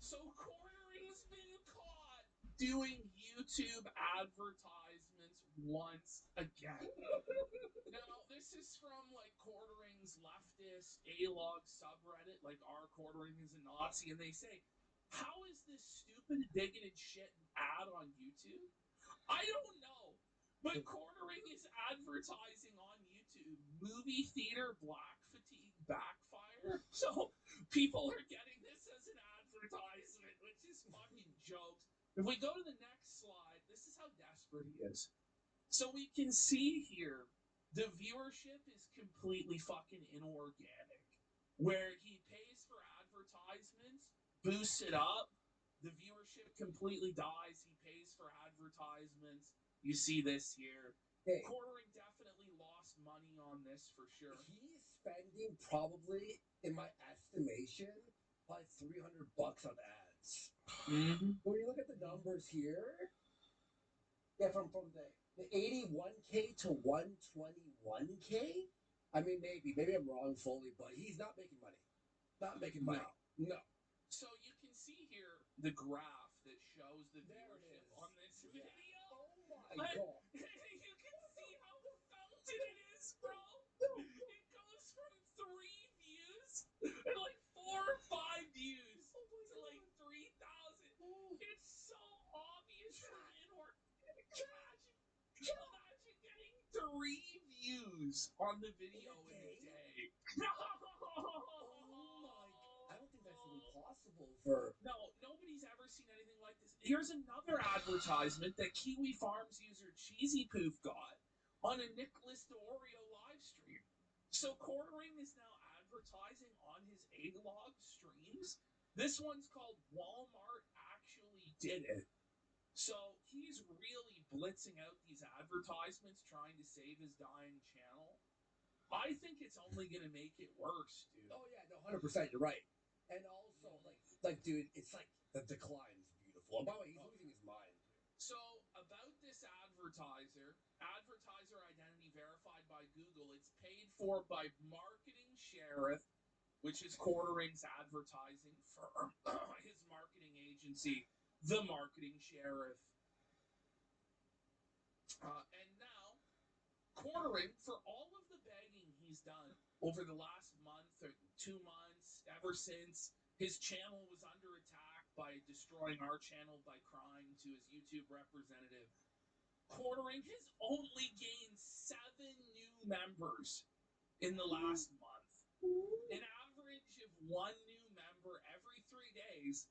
So Cornering's been caught doing YouTube advertisements once again. Now, this is from like Quartering's leftist A-log subreddit, like our Quartering is a Nazi, and they say, how is this stupid, bigoted shit an ad on YouTube? I don't know, but Quartering is advertising on YouTube movie theater black fatigue backfire. So people are getting this as an advertisement, which is fucking jokes. If we go to the next slide, this is how desperate he is. So we can see here the viewership is completely fucking inorganic. Where he pays for advertisements, boosts it up, the viewership completely dies. He pays for advertisements. You see this here. Hey. Quartering definitely lost money on this for sure. He's spending probably, in my estimation, probably $300 on ads. Mm-hmm. When you look at the numbers here, yeah, from the 81K to 121K. I mean, maybe I'm wrong fully, but he's not making money. Not making money. No. So you can see here the graph that shows the viewership on this video. Oh my god. You can see how fountain it is, bro. It goes from 3 views and like 4 or 5 views to like 3,000. It's so obviously inorganic. Imagine getting 3 views on the video in a day. I don't think that's even possible for. No, nobody's ever seen anything like this. Here's another advertisement that Kiwi Farms user Cheesy Poof got on a Nicholas DeOrio live stream. So Quartering is now advertising on his A-log streams. This one's called Walmart Actually Did It. So he's really blitzing out these advertisements trying to save his dying channel. I think it's only going to make it worse, dude. Oh yeah, no, 100%. You're right. And also, like, dude, it's like the decline is beautiful. And by the way, he's losing his mind. So about this advertiser identity verified by Google. It's paid for by Marketing Sheriff, which is Quartering's advertising firm, his marketing agency, the Marketing Sheriff. And now, Quartering, for all of the begging he's done over the last month or 2 months, ever since his channel was under attack by destroying our channel by crying to his YouTube representative, Quartering has only gained 7 new members in the last month. An average of 1 new member every 3 days,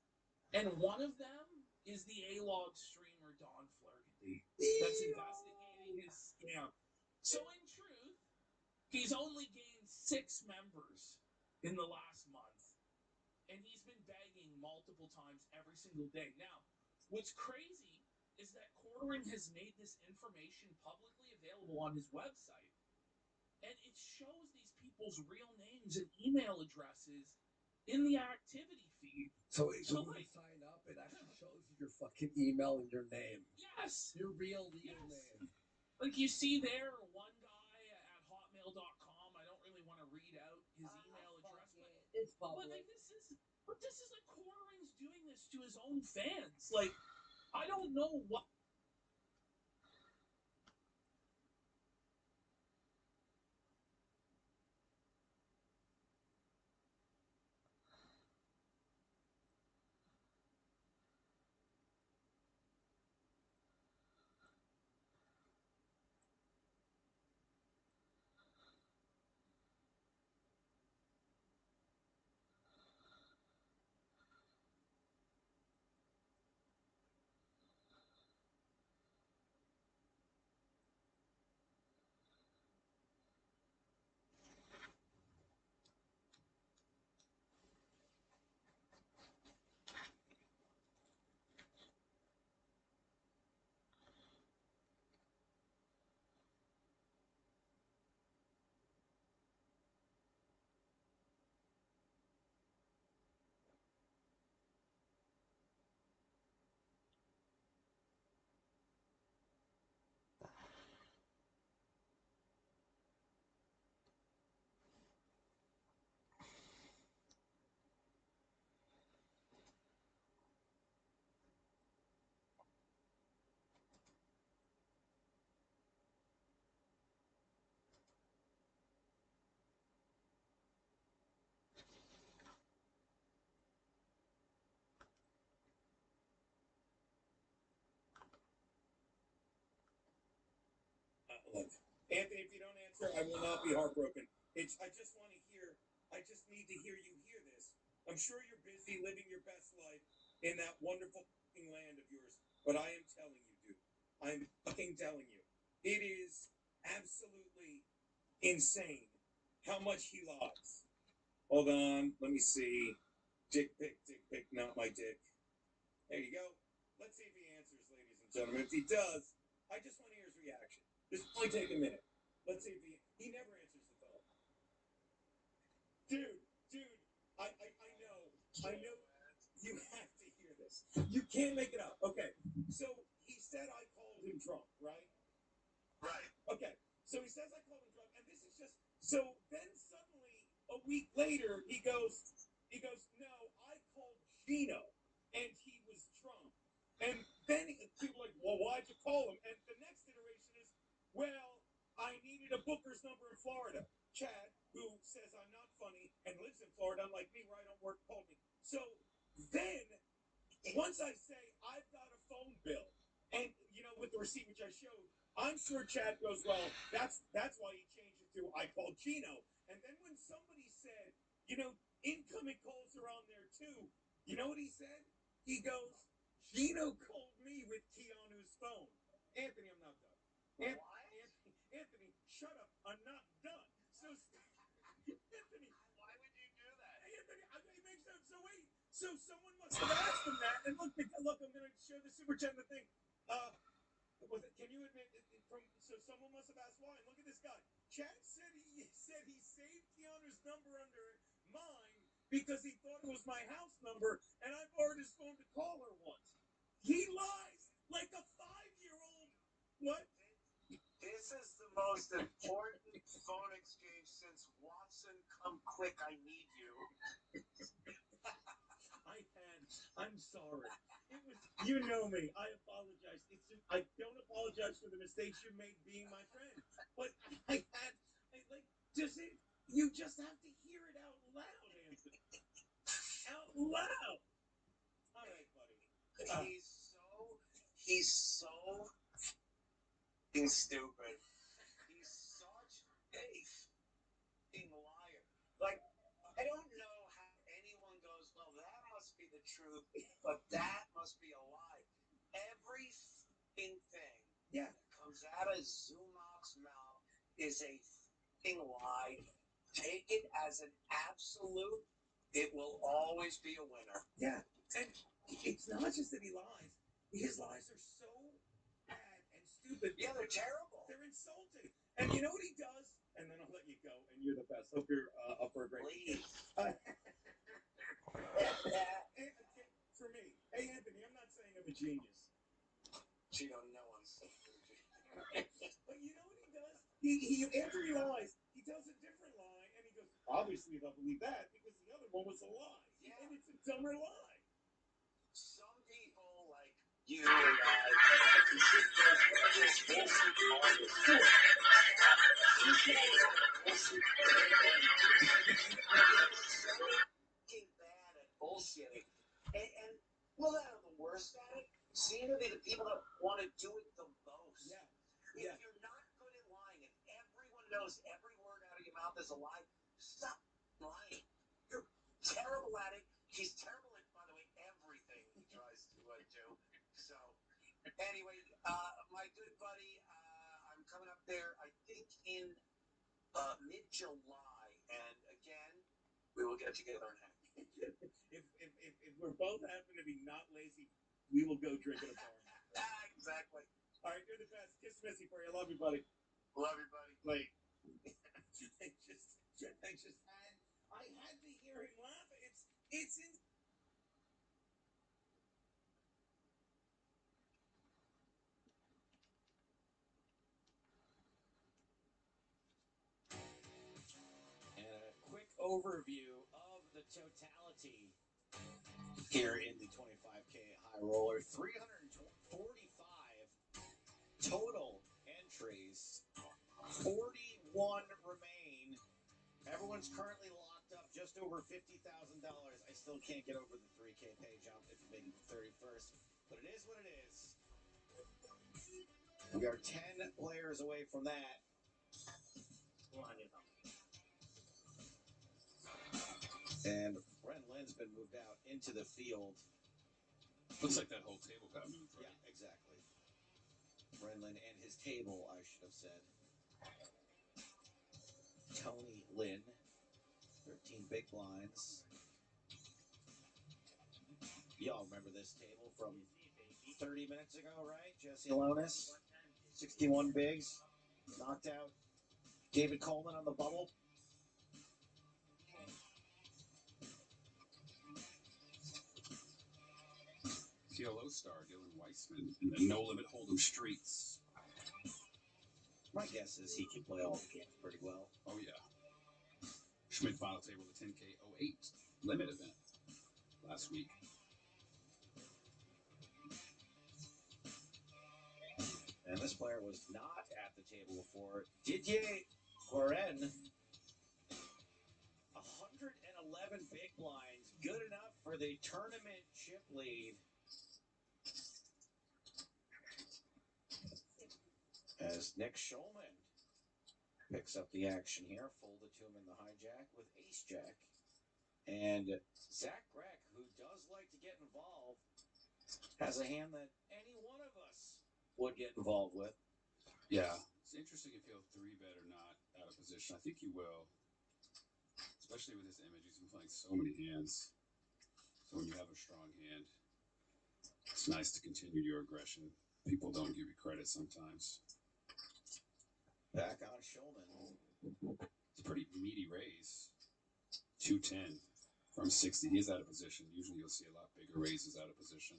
and one of them is the A-log streamer Don Flergendy that's investigating his scam. So in truth, he's only gained 6 members in the last month, and he's been begging multiple times every single day. Now, what's crazy is that Quartering has made this information publicly available on his website, and it shows these people's real names and email addresses in the activity feed. So when you sign up, it actually shows you your fucking email and your name. Yes. Your real legal name. Like you see there, one guy at hotmail.com. I don't really want to read out his email address, but it's public. But this is like Quartering's doing this to his own fans. Like, I don't know what. Look, Anthony, if you don't answer, I will not be heartbroken. I just want to hear. I just need to hear you hear this. I'm sure you're busy living your best life in that wonderful. fucking land of yours, but I am telling you, dude. I'm fucking telling you. It is absolutely insane how much he lies. Hold on, let me see. Dick pic, not my dick. There you go. Let's see if he answers, ladies and gentlemen. If he does, I just want to hear his reaction. This will only take a minute. Let's see if he never answers the phone. Dude, I know you have to hear this. You can't make it up. Okay, so he said I called him drunk, right? Right. Okay, so he says I called him drunk, and this is just, so then suddenly, a week later, he goes, no, I called Gino, and he was drunk. And then people are like, well, why'd you call him? And the next iteration is, well, I needed a booker's number in Florida. Chad, who says I'm not funny and lives in Florida, unlike me, where I don't work, called me. So then, once I say I've got a phone bill, and with the receipt which I showed, I'm sure Chad goes, well, that's why he changed it to I called Gino. And then when somebody said, incoming calls are on there too, you know what he said? He goes, Gino called me with Keanu's phone. Anthony, I'm not done. Anthony, shut up. I'm not done. So, Anthony. Why would you do that? Anthony, it makes sense. So wait. So someone must have asked him that. And look, I'm going to show the super chat the thing. Can you admit so someone must have asked why? And look at this guy. Chad said he saved Keanu's number under mine because he thought it was my house number, and I borrowed his phone to call her once. He lies like a 5-year-old. What? This is the most important phone exchange since Watson, come quick, I need you. I'm sorry. It was, you know me. I apologize. I don't apologize for the mistakes you made being my friend. But you just have to hear it out loud, Anthony. Out loud. All right, buddy. He's so stupid. He's such a f***ing liar. Like, I don't know how anyone goes, well, that must be the truth, but that must be a lie. Every f***ing thing that comes out of Zumach's mouth is a f***ing lie. Take it as an absolute. It will always be a winner. Yeah, and it's not just that he lies. His lies are so bad and stupid. Yeah, they're terrible. They're insulting. And you know what he does? And then I'll let you go, and you're the best. Hope you're up for a great weekend. For me. Hey, Anthony, I'm not saying I'm a genius. Gino, no one's saying you're a genius. But you know what he does? He after he lies, he tells a different lie, and he goes, obviously they'll believe that because the other one was a lie. Yeah. And it's a dumber lie. Some people like you and I can sit there and just bullshit all this stuff. So fucking bad at bullshitting. And well, that are the worst at it seem to be the people that want to do it the most. Yeah. If you're not good at lying and everyone knows every word out of your mouth is a lie, stop lying. You're terrible at it. He's terrible at, by the way, everything he tries to do. So, anyway, my good buddy, I'm coming up there, I think, in mid-July. And again, we will get together and hang. If we're both happen to be not lazy, we will go drink at a bar. Exactly. All right, you're the best. Kiss Missy for you. Love you, buddy. Love you, buddy. Wait. I had to hear him laugh. It's in. And a quick overview of the totality here in the 25K high roller. 345 total entries. 41 remain. Everyone's currently locked up just over $50,000. I still can't get over the 3K pay jump if you make it the 31st, but it is what it is. We are 10 players away from that. And Ren Lynn's been moved out into the field. Looks like that whole table got moved, right? Yeah, exactly. Brenlin and his table, I should have said. Tony Lynn, 13 big blinds. Y'all remember this table from 30 minutes ago, right? Jesse Lonis, 61 bigs, knocked out David Coleman on the bubble. TLO star Dylan Weissman in the No Limit Hold'em Streets. My guess is he can play all the games pretty well. Oh, yeah. Schmidt final table the 10K 08 limit event last week. And this player was not at the table before. Didier Guerin, 111 big blinds, good enough for the tournament chip lead. As Nick Schulman picks up the action here, folded to him in the hijack with ace jack. And Zach Greck, who does like to get involved, has a hand that any one of us would get involved with. Yeah, it's interesting if he'll 3-bet or not out of position. I think he will, especially with his image. He's been playing so many hands. So when you have a strong hand, it's nice to continue your aggression. People don't give you credit sometimes. Back on Schulman. It's a pretty meaty raise. 210 from 60. He's out of position. Usually you'll see a lot bigger raises out of position.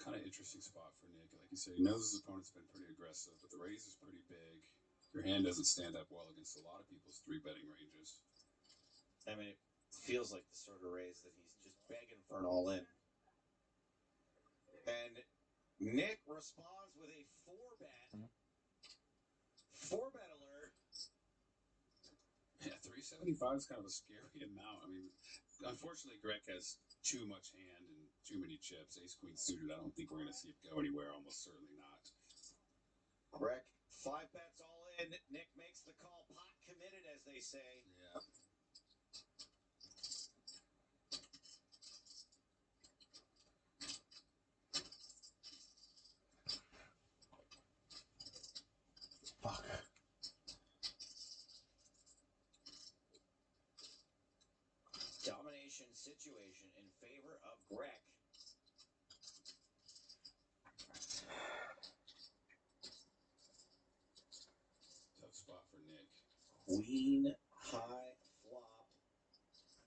Kind of interesting spot for Nick. Like you said, he knows his opponent's been pretty aggressive, but the raise is pretty big. Your hand doesn't stand up well against a lot of people's 3-betting ranges. I mean, it feels like the sort of raise that he's just begging for an all-in. And Nick responds with a 4-bet. 4-bet alert. Yeah, 375 is kind of a scary amount. I mean, unfortunately, Greg has too much hand and too many chips. Ace Queen suited, I don't think we're going to see it go anywhere. Almost certainly not. Greg, 5 bets all in. Nick makes the call. Pot committed, as they say. Yeah. Fuck. Domination situation in favor of Greg. Tough spot for Nick. Queen high flop.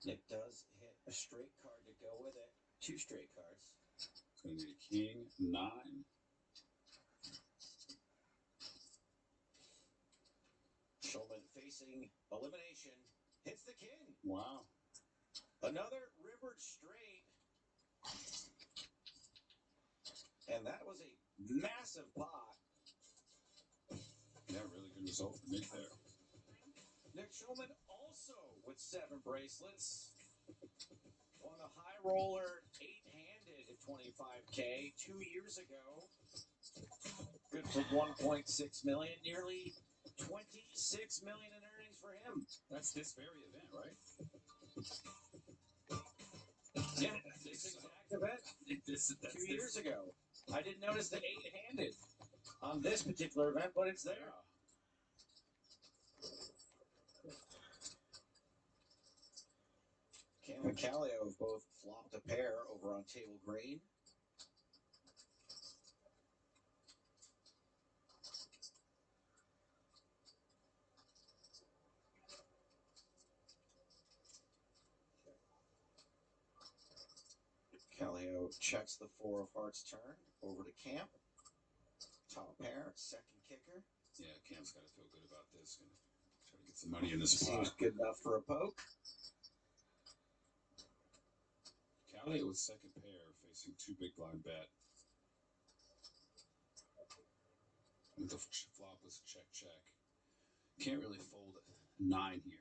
Nick does hit a straight card to go with it. 2 straight cards. It's going to be a king, 9. Schulman facing elimination. Hits the king. Wow. Another rivered straight. And that was a massive pot. Yeah, really good result for Nick there. Nick Schulman also with 7 bracelets. Won a high roller 8-handed at 25K 2 years ago. Good for 1.6 million, nearly 26 million in earnings for him. That's this very event, right? Yeah, this exact event. That's 2 years ago. I didn't notice the 8-handed on this particular event, but it's there. Yeah. Cam and Callio have both flopped a pair over on table green. Callio checks the 4 of hearts turn over to Camp. Top pair, second kicker. Yeah, Cam's got to feel good about this. Gonna try to get some money in this Seems spot. good enough for a poke. Callie with second pair facing 2 big blind bet. With the flop was check. Can't really fold 9 here.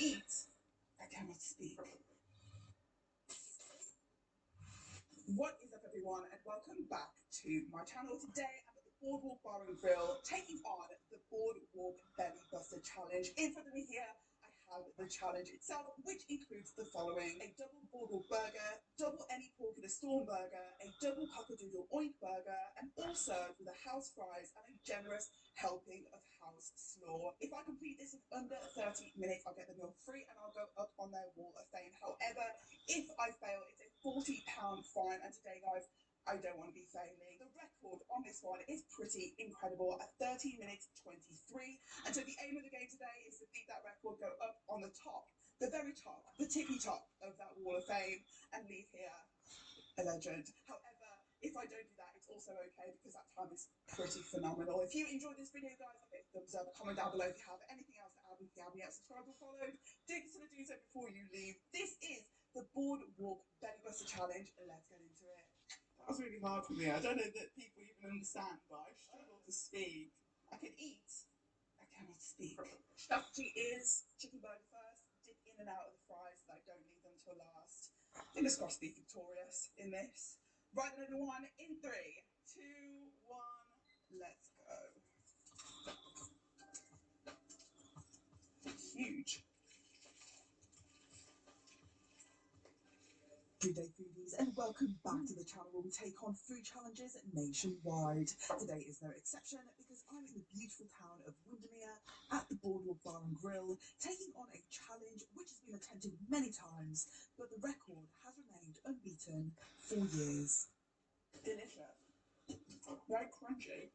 eat, I cannot speak. What is up, everyone, and welcome back to my channel. Today I'm at the Boardwalk Bar and Grill taking on the Boardwalk Belly Buster Challenge. In front of me here, I have the challenge itself, which includes the following: a double Boardwalk burger, double any pork in a storm burger, a double cockadoodle oink burger, and also with a house fries and a generous helping of house slaw. If I complete this in under 30 minutes, I'll get the meal free and I'll go up on their wall of fame. However, if I fail, it's a £40 fine. And today, guys, I don't want to be failing. The record on this one is pretty incredible at 13 minutes 23. And so the aim of the game today is to beat that record, go up on the top, the very top, the tippy top of that wall of fame, and leave here a legend. However, if I don't do that, it's also okay because that time is pretty phenomenal. If you enjoyed this video, guys, give it a thumbs up, comment down below if you have anything else to add. If you haven't yet subscribed or followed, do consider doing so before you leave. This is the Boardwalk Belly Buster Challenge. Let's get into it. That was really hard for me. I don't know that people even understand, but I struggle to speak. I can eat, I cannot speak. Strategy is chicken burger first, dip in and out of the fries so I don't leave them till last. Fingers crossed be victorious in this. Right then, everyone, in 3, 2, 1, let's go. Huge. Good day, foodies, and welcome back to the channel where we take on food challenges nationwide. Today is no exception because I'm in the beautiful town of Windermere at the Boardwalk Bar and Grill, taking on a challenge which has been attempted many times, but the record has remained unbeaten for years. Delicious. Very crunchy.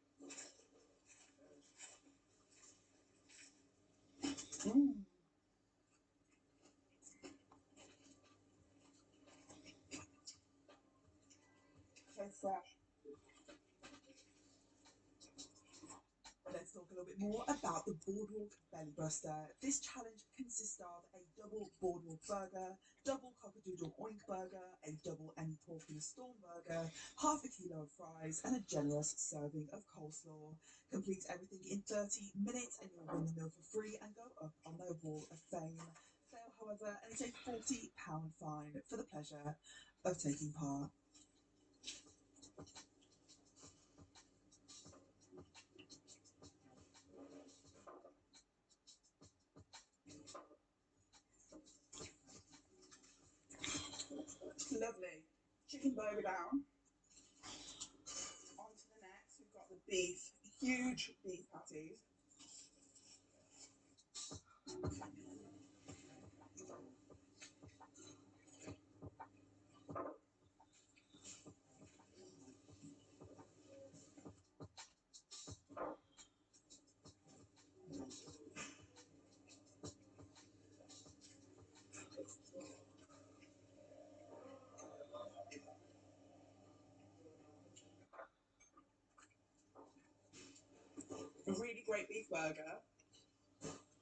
So fresh. Let's talk a little bit more about the Boardwalk Belly Buster. This challenge consists of a double Boardwalk burger, double cockadoodle oink burger, a double any pork in a storm burger, half a kilo of fries, and a generous serving of coleslaw. Complete everything in 30 minutes and you'll win the meal for free and go up on their wall of fame. Fail, however, and it's a £40 fine for the pleasure of taking part. Lovely. Chicken burger down. On to the next, we've got the beef, huge beef patties. A really great beef burger.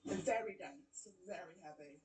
Very dense, very heavy.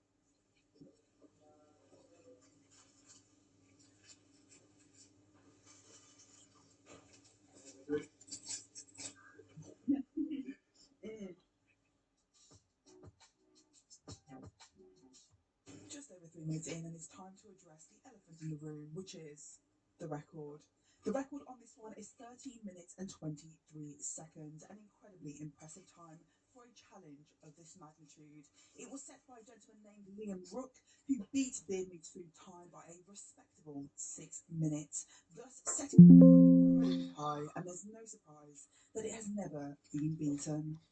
Just over 3 minutes in, and it's time to address the elephant in the room, which is the record. The record on this one is 13 minutes and 23 seconds, an incredibly impressive time for a challenge of this magnitude. It was set by a gentleman named Liam Rook, who beat Beard Meat's food time by a respectable 6 minutes, thus setting the bar incredibly high, and there's no surprise that it has never been beaten.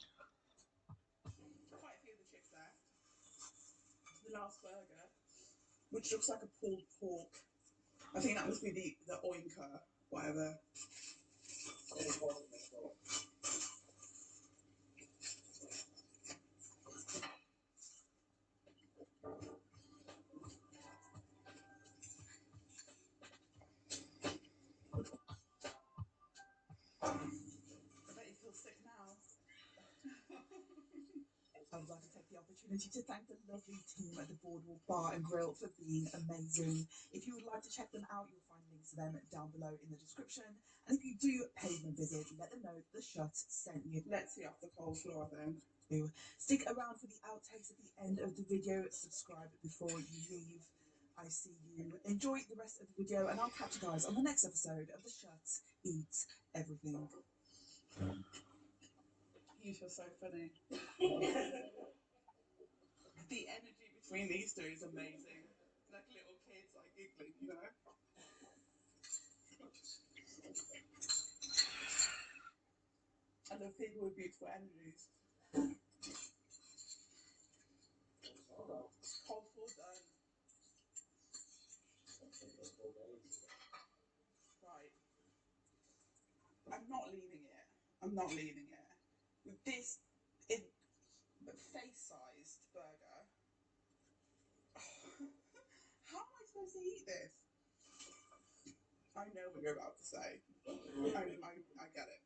Quite a few of the chips there. The last burger, which looks like a pulled pork. I think that must be the oinker, whatever. I bet you feel sick now. I would like to take the opportunity to thank the lovely team at the Boardwalk Bar and Grill for being amazing. If you would like to check them out, you'll find links to them down below in the description. And if you do pay them a visit, let them know the Shut sent you. Let's see off the coleslaw then. Stick around for the outtakes at the end of the video. Subscribe before you leave. I see you. Enjoy the rest of the video, and I'll catch you guys on the next episode of the Shuts Eats Everything. You feel so funny. The energy between these two is amazing. Like little kids, like giggling, you know. I love people with beautiful energies. Cold full done. Right. I'm not leaving it. I'm not leaving it. This face-sized burger. How am I supposed to eat this? I know what you're about to say. I get it.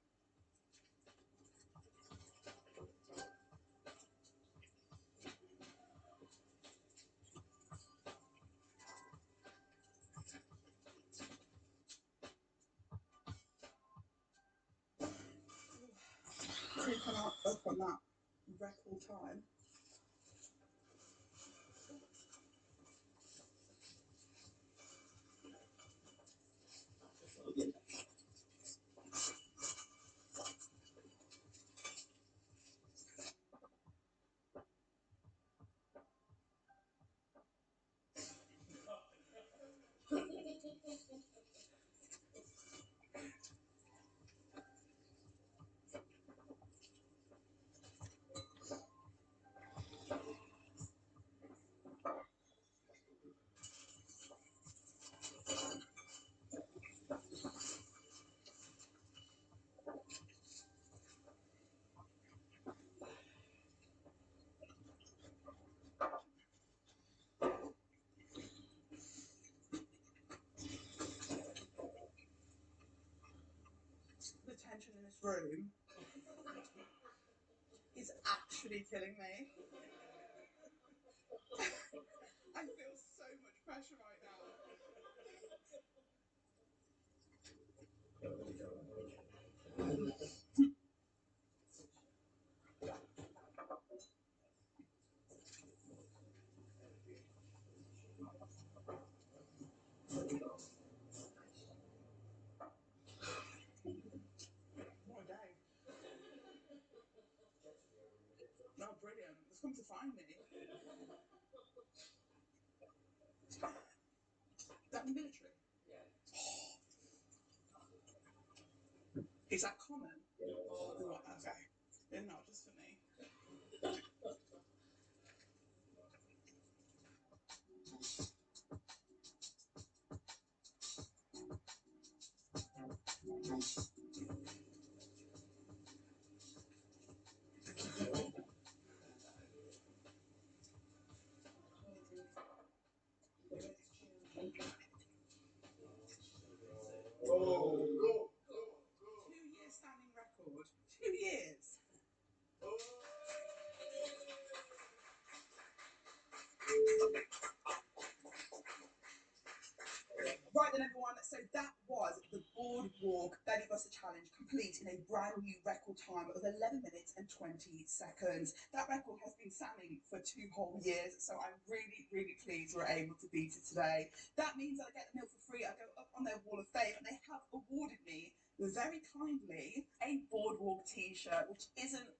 Creeping up on that record time. The tension in this room is actually killing me. I feel so much pressure right now. What a day. Oh, brilliant. It's come to find me. That military? Is that common? Right, okay. They're not just for me. Oh, go. 2 year standing record. 2 years. Right then, everyone, so that was the Boardwalk Belly Buster Challenge, complete in a brand new record time of 11 minutes and 20 seconds. That record has been standing for 2 whole years, so I'm really, really pleased we're able to beat it today. That means that I get the meal for free. I go up on their wall of fame, and they have awarded me, very kindly, a Boardwalk t-shirt, which isn't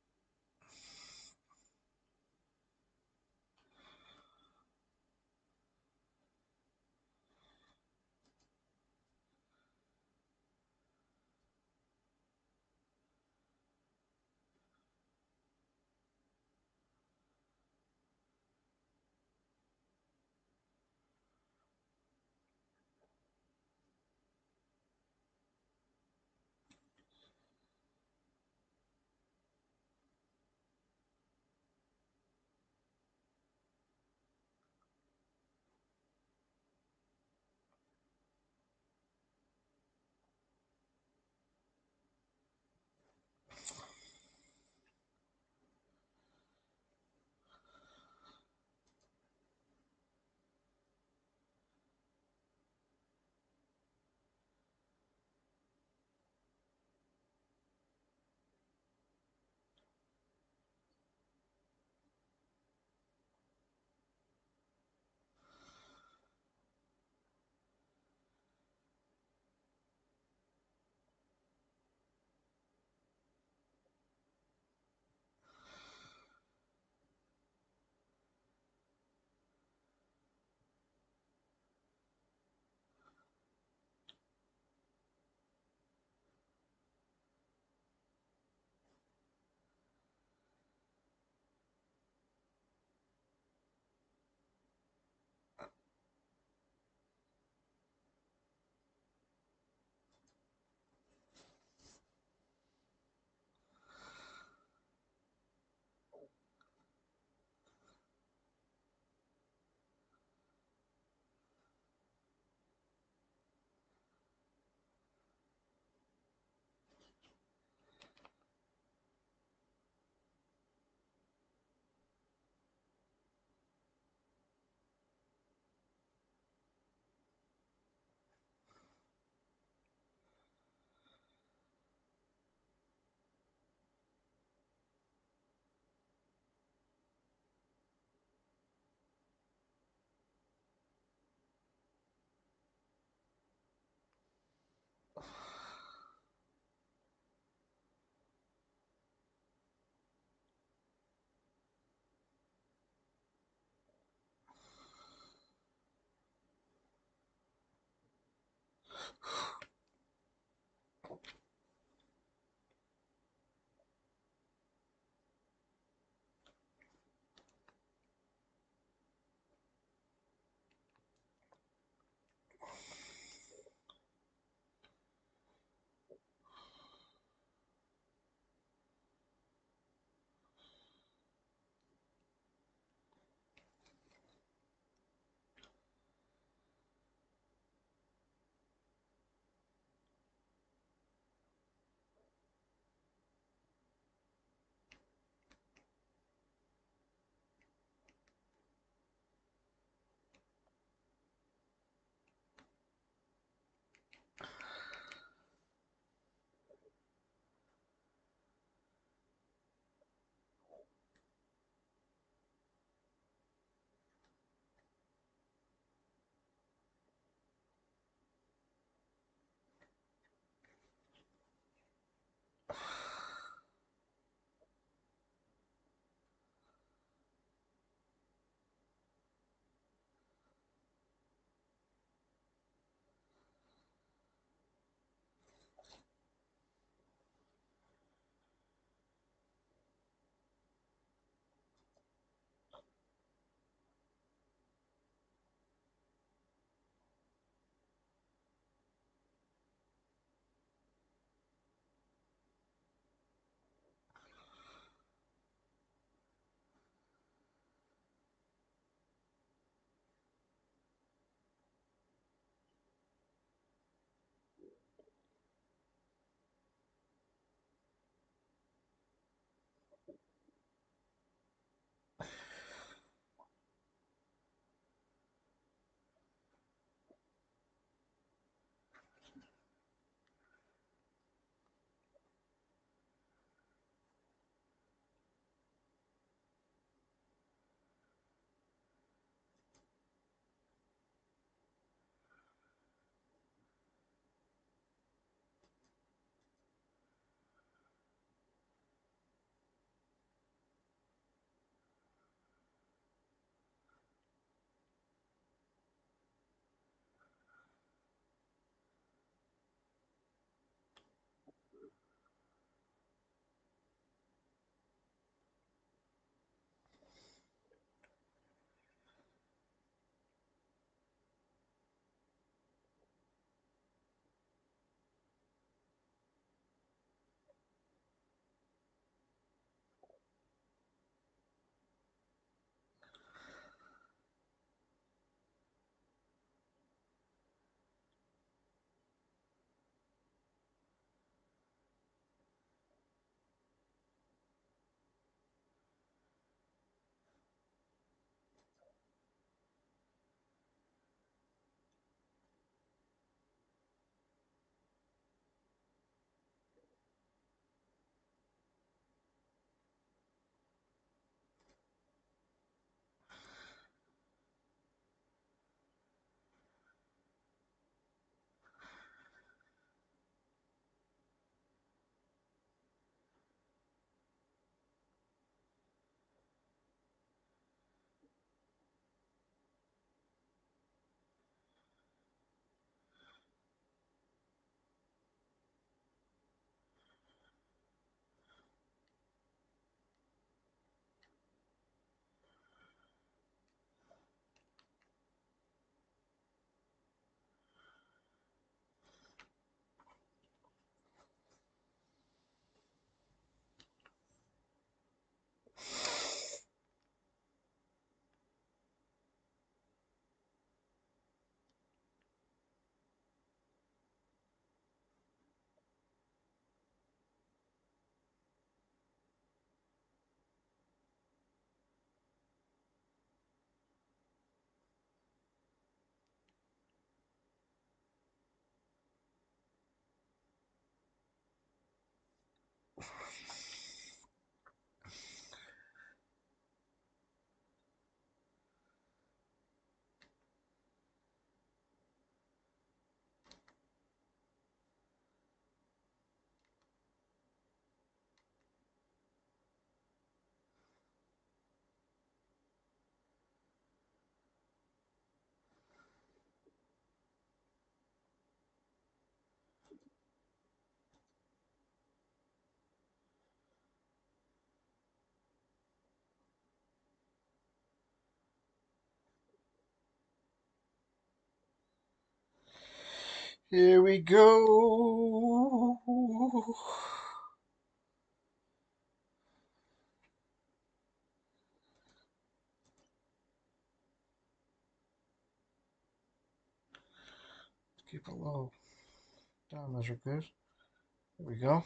Here we go. Keep it low. Diamonds are good. There we go.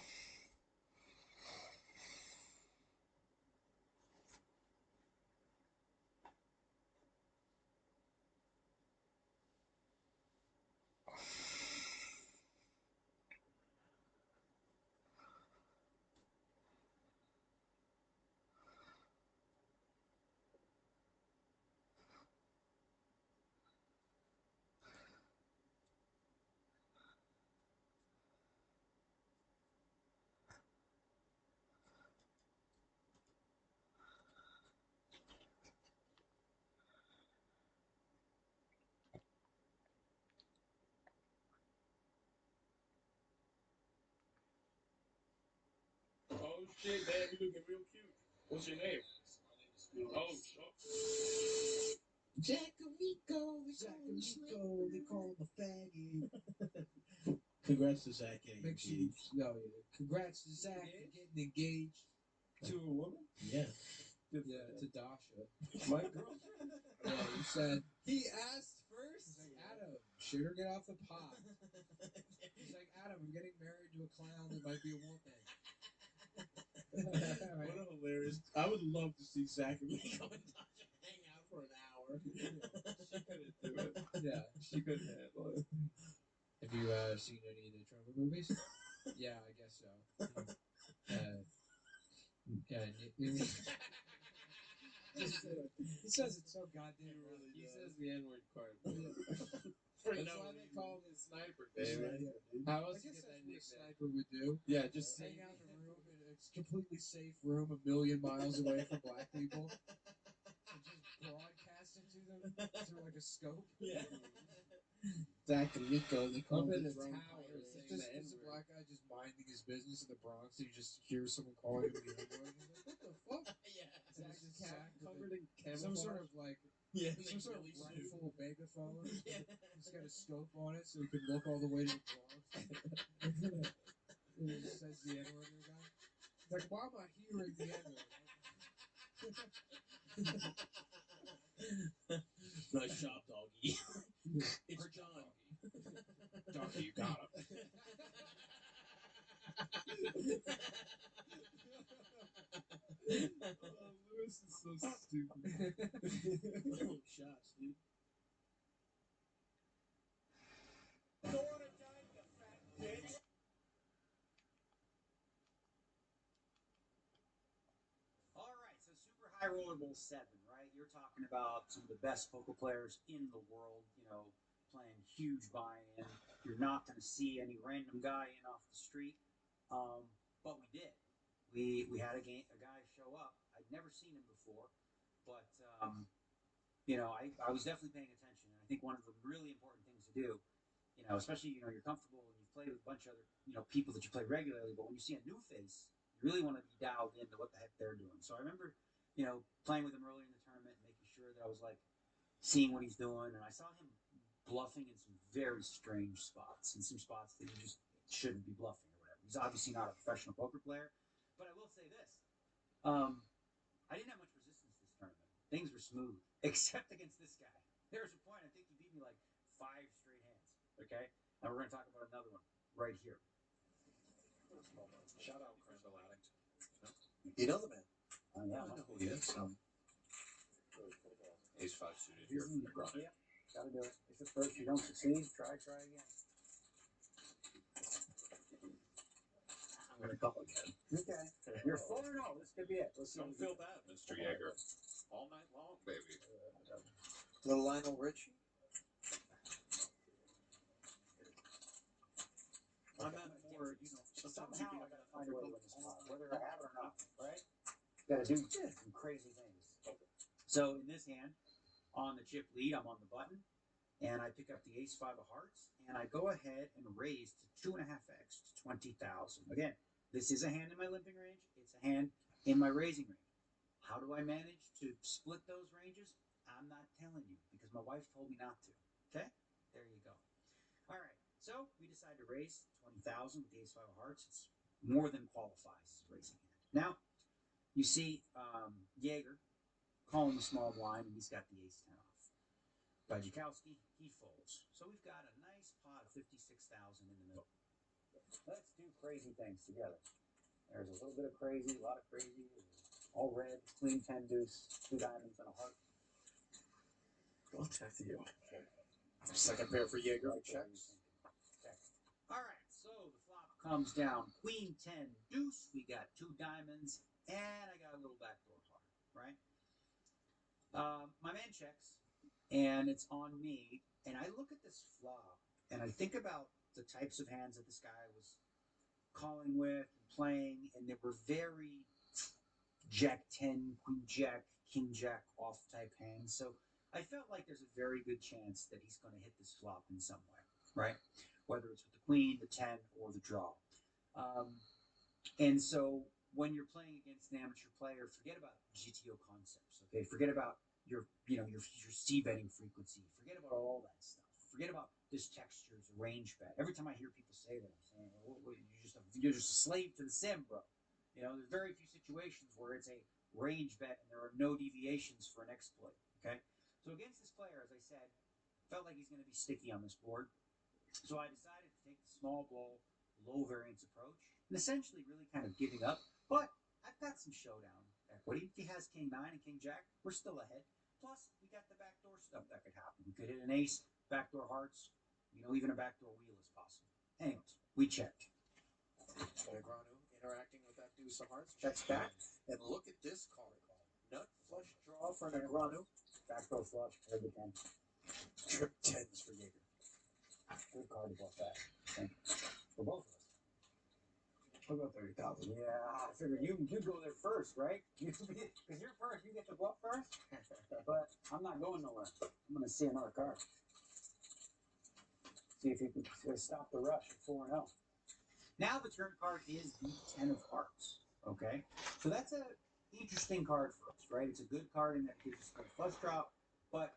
Oh shit, man, you're looking real cute. What's your name? Oh, Jack Amico, they call him a faggot. Congrats to Zach getting Make sure engaged. congrats to Zach for getting engaged. To a woman? Yeah. Good Yeah, to Dasha. My girlfriend? Yeah, he said he asked first. He's like, Adam, shoot her, get off the pot. He's like, Adam, I'm getting married to a clown that might be a woman. What a hilarious. I would love to see Zach and Miko and Tasha hang out for an hour. She couldn't do it. Yeah. She couldn't handle it. Have you seen any of the Trevor movies? Yeah, I guess so. He says it so goddamn well. He says the N-word card. That's why they call him Sniper, baby. How else I you guess get that that's what a nickname? sniper would do. Yeah, just hang out in a room in a completely safe room a million miles away from black people and just broadcast it to them through like a scope. Yeah. Zach and Miko, they call Up him in the a drone tower pirate. saying Just the there's a N-word. black guy just minding his business in the Bronx and you just hear someone calling him the N-word. He's like, what the fuck? Yeah. And it's just Zach with covered in some sort camouflage. of like Yeah, some sort of really rifle megaphone. Yeah. He's got a scope on it so he can look all the way to the Bronx. And he just says the N-word to the guy. He's like, why am I hearing the N-word? Nice job, doggy. It's John. Doggy, you got him. Oh, Lewis is so stupid. Shots, dude. All right, so Super High Roller Bowl 7, right? You're talking about some of the best poker players in the world, playing huge buy-in. You're not going to see any random guy in off the street, but we did. We had a guy show up. I'd never seen him before, but I was definitely paying attention. And I think one of the really important things to do, especially you're comfortable and you've played with a bunch of other people that you play regularly, but when you see a new face, you really want to be dialed into what the heck they're doing. So I remember playing with him earlier in the tournament, making sure that I was like seeing what he's doing, and I saw him bluffing in some very strange spots, in some spots that you just shouldn't be bluffing or whatever. He's obviously not a professional poker player, but I will say this. I didn't have much resistance this tournament. Things were smooth, except against this guy. There was a point, I think he beat me like 5 straight hands, okay? And we're going to talk about another one right here. Shout out Crandall Addington. You know the man. Yeah, I know who he is. Ace 5 suited Here's here. one. Yeah, gotta do it. If at first you don't succeed, try again. I'm going to call again. Okay. You're 4-0. This could be it. Let's see. Don't feel bad, Mr. Yeager. All night long, baby. Little Lionel Richie. I'm at more, sometimes somehow I gotta find a way to win this pot, whether I have it or not, right? Gotta do some crazy things. So in this hand, on the chip lead, I'm on the button, and I pick up the ace 5 of hearts, and I go ahead and raise to 2.5x to 20,000. Again, this is a hand in my limping range. It's a hand in my raising range. How do I manage to split those ranges? I'm not telling you because my wife told me not to. Okay? There you go. All right. So we decided to raise 20,000 with the ace five of hearts. It's more than qualifies as raising hand. Now, you see Jaeger calling the small blind, and he's got the ace 10 off. Bajikowski, he folds. So we've got a nice pot of 56,000 in the middle. Let's do crazy things together. There's a little bit of crazy, a lot of crazy. All red, queen 10 deuce, 2 diamonds and a heart. I'll check to you. Second pair for Jaeger. Checks. Check. All right, so the flop comes down. Queen 10 deuce. We got 2 diamonds, and I got a little backdoor heart, right? My man checks, and it's on me. And I look at this flop, and I think about the types of hands that this guy was calling with and playing, and they were very Jack 10, Queen Jack, King Jack off type hands. So I felt like there's a very good chance that he's going to hit this flop in some way, right? Whether it's with the queen, the 10, or the draw. And so when you're playing against an amateur player, forget about GTO concepts, okay? Forget about your C betting frequency. Forget about all that stuff. Forget about this texture's a range bet. Every time I hear people say that, I'm saying, well, you're just a slave to the sim, bro. You know, there's very few situations where it's a range bet and there are no deviations for an exploit, okay? So against this player, as I said, felt like he's going to be sticky on this board. So I decided to take the small blow, low variance approach, and essentially really kind of giving up. But I've got some showdown equity. If he has King 9 and King Jack, we're still ahead. Plus, we got the backdoor stuff that could happen. We could hit an ace, backdoor hearts, even a backdoor wheel is possible. Anyways, we checked. Negranu interacting with that deuce of hearts, checks back, and look at this card. Nut flush draw for Negranu. Backdoor flush, paired the 10. Trip 10s for Jaeger. Good card to bluff that. For both of us. What about 30,000? Yeah, I figured you go there first, right? Because you're first, you get the bluff first. But I'm not going nowhere. I'm going to see another card. See if you can stop the rush at 4-0. Now the turn card is the 10 of hearts. Okay? So that's an interesting card for us, right? It's a good card in that it gives us a flush drop, and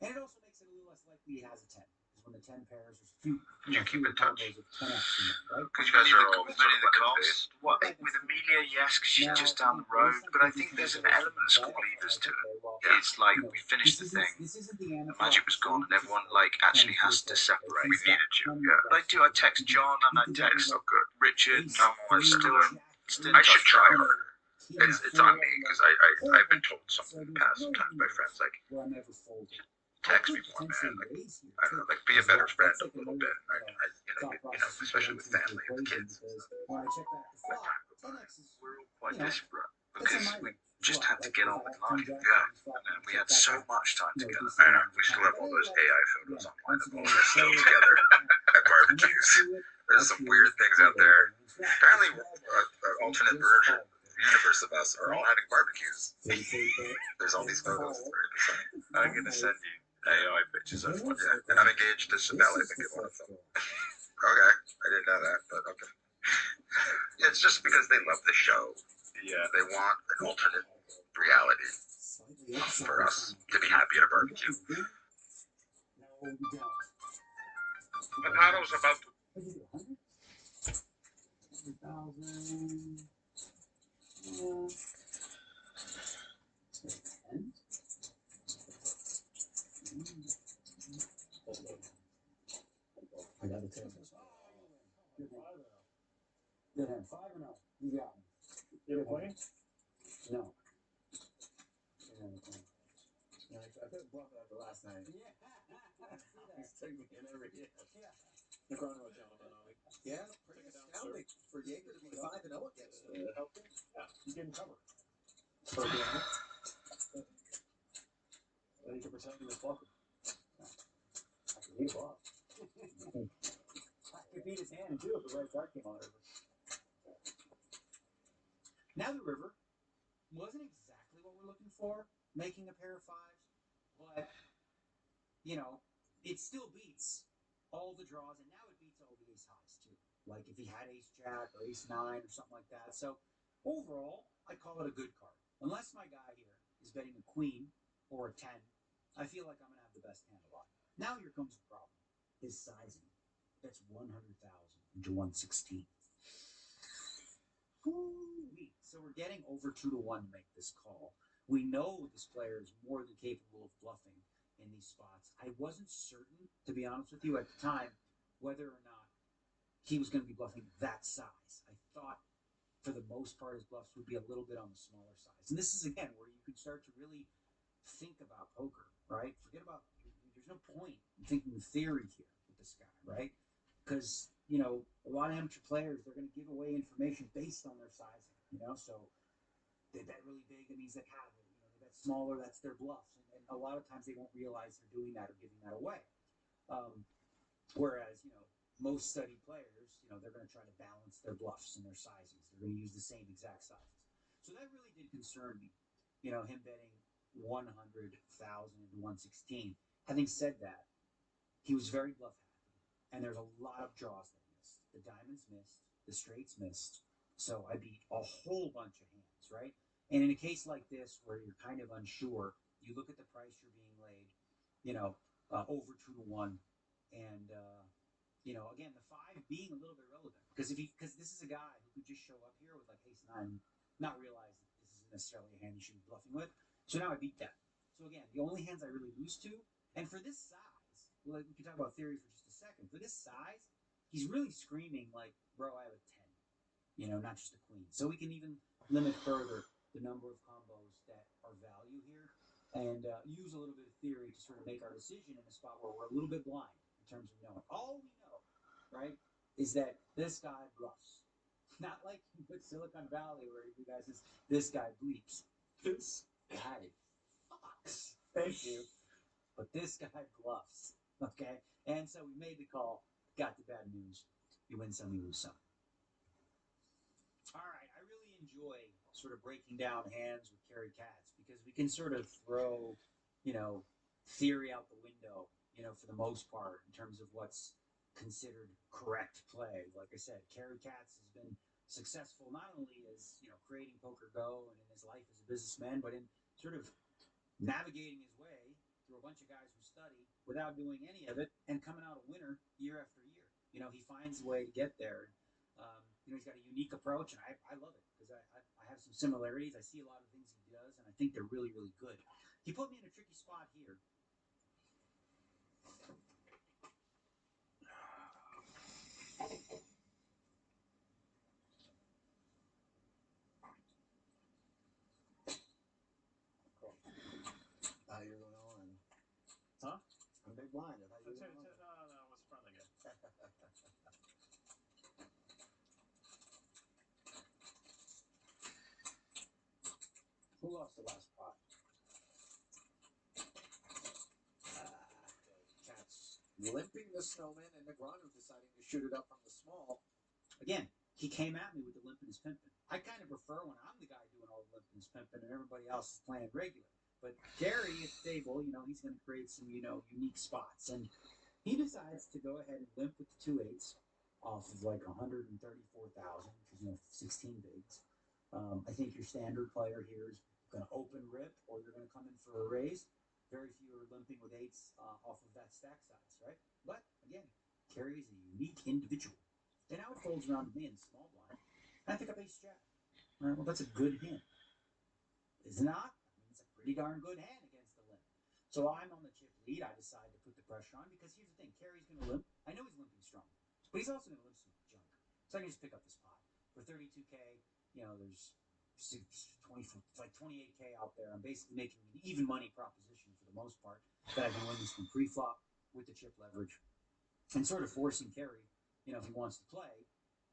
it also makes it a little less likely he has a 10. Because when the 10 pairs, there's few combos of 10x in it, right? Because you guys are all sort of the What with Amelia, yes, because she's just down the road. But I think there's an element of score leaders to it. It's like we finished the thing, the magic was gone, and everyone actually has to separate. We needed you. Yeah. But I text John and I text Richard, and I'm still in I should try harder. It's on me because I've been told something in the past sometimes by friends text me more, man. I don't know, be a better friend a little bit. Especially with family and kids. When I check back the flop, 10x is Quite desperate because we just had to get on with life. Yeah, and then we had so much time together. I know, we still have all those AI photos online of all of us still together at barbecues. There's some weird things out there. Apparently, an alternate version universe of us are all having barbecues. There's all these photos. It's very bizarre. I'm gonna send you AI pictures of one, yeah. And I'm engaged to Chanel, I think, in one of them. Okay, I didn't know that, but okay. It's just because they love the show. Yeah. They want an alternate reality for us to be happy at a barbecue. Patado's about to... 100,000. 10. I got a 10. Good hand. 5-0. You got me. You ever playing? No. I couldn't bluff after last night. Yeah. He's taking me in every hit. Yeah. Negranu, gentlemen. Yeah, pretty astounding for Jaeger to be 5-0 against him. Yeah, you didn't cover. For doing it. Then you can pretend you were bluffing. I could beat him off. I could beat his hand too if the right card came on over. Now the river wasn't exactly what we're looking for, making a pair of fives, but it still beats all the draws, and now it beats all the ace highs too. Like if he had ace jack or ace 9 or something like that. So overall, I call it a good card. Unless my guy here is betting a queen or a 10, I feel like I'm gonna have the best hand a lot. Now here comes the problem: his sizing. That's 100,000 into 116. Ooh-wee. So we're getting over 2-1 to make this call. We know this player is more than capable of bluffing in these spots. I wasn't certain, to be honest with you, at the time, whether or not he was going to be bluffing that size. I thought, for the most part, his bluffs would be a little bit on the smaller size. And this is, again, where you can start to really think about poker, right? Forget about, there's no point in thinking theory here with this guy, right? Because, a lot of amateur players, they're going to give away information based on their sizing, So they bet really big, that means they have it. They bet smaller, that's their bluff. And a lot of times they won't realize they're doing that or giving that away. Whereas, most studied players, they're going to try to balance their bluffs and their sizings. They're going to use the same exact sizes. So that really did concern me, him betting 100,000 into 116. Having said that, he was very bluff happy, and there's a lot of draws that missed. The diamonds missed, the straights missed. So I beat a whole bunch of hands, right? And in a case like this where you're kind of unsure, you look at the price you're being laid, over 2-1, and again, the 5 being a little bit relevant because this is a guy who could just show up here with like ace-9, not realize that this isn't necessarily a hand he should be bluffing with. So now I beat that. So again, the only hands I really lose to, and for this size, we can talk about theory for just a second. For this size, he's really screaming like, bro, I have a 10, not just a queen. So we can even limit further the number of combos that are value here and use a little bit of theory to sort of make our decision in a spot where we're a little bit blind in terms of knowing. All we know, right, is that this guy bluffs. Not like with Silicon Valley where you guys is, this guy bleeps. This guy fucks. Thank you. But this guy bluffs, okay? And so we made the call, got the bad news. You win some, you lose some. All right, I really enjoy sort of breaking down hands with Kerry Katz because we can sort of throw, theory out the window, for the most part in terms of what's considered correct play. Like I said, Kerry Katz has been successful not only as, creating Poker Go and in his life as a businessman, but in sort of navigating his way through a bunch of guys who study without doing any of it and coming out a winner year after year. He finds a way to get there. He's got a unique approach, and I love it because I have some similarities. I see a lot of things he does, and I think they're really, really good. He put me in a tricky spot here. How you're going on? Huh? I'm big blind. How you going on? No, it was friendly game. Who lost the last pot? Katz limping the snowman and Negreanu deciding to shoot it up from the small. Again, he came at me with the limp and his pimping. I kind of prefer when I'm the guy doing all the limp and his pimping and everybody else is playing regular. But Gary at the table, he's going to create some, unique spots. And he decides to go ahead and limp with the 2-8s off of like 134,000, which is, 16 bigs. I think your standard player here is going to open rip or you're going to come in for a raise. Very few are limping with 8s off of that stack size, right? But again, Kerry is a unique individual. And now it folds around to me in the small blind. And I pick up ace-jack. All right, well, that's a good hand. Is it not? I mean, it's a pretty darn good hand against the limp. So I'm on the chip lead. I decide to put the pressure on because here's the thing. Kerry's going to limp. I know he's limping strong. But he's also going to limp some junk. So I can just pick up this pot. For 32K, there's 20, it's like 28K out there. I'm basically making an even money proposition for the most part that I can win this from pre-flop with the chip leverage and sort of forcing Kerry, if he wants to play,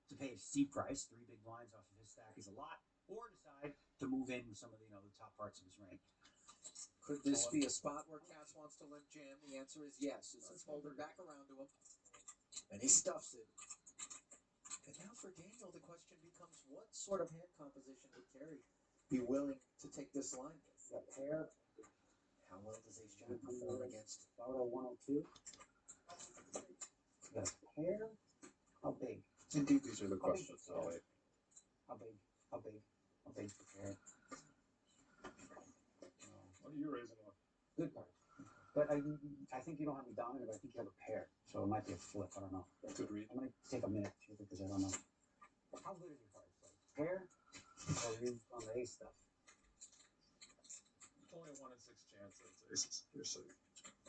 to pay a steep price, 3 big blinds off of his stack is a lot, or decide to move in with some of the, the top parts of his range. Could this be a spot where Katz wants to limp jam? The answer is yes. It's folded back around to him, and he stuffs it. And now for Daniel, the question becomes, what sort of hand composition would Kerry be willing to take this line with? You got pair. How well does ace-jack perform against Auto 102? You got a pair. How big? Indeed, these are the questions. So wait. How big? How big? How big for pair? What are you raising with? Good card. But I think you don't have a dominant, but I think you have a pair. So it might be a flip. I don't know. Good read. I'm going to take a minute because I don't know. How good are your cards? Like pair? Or are you on the ace stuff? Only a 1 in 6 chance that it's aces. You're safe.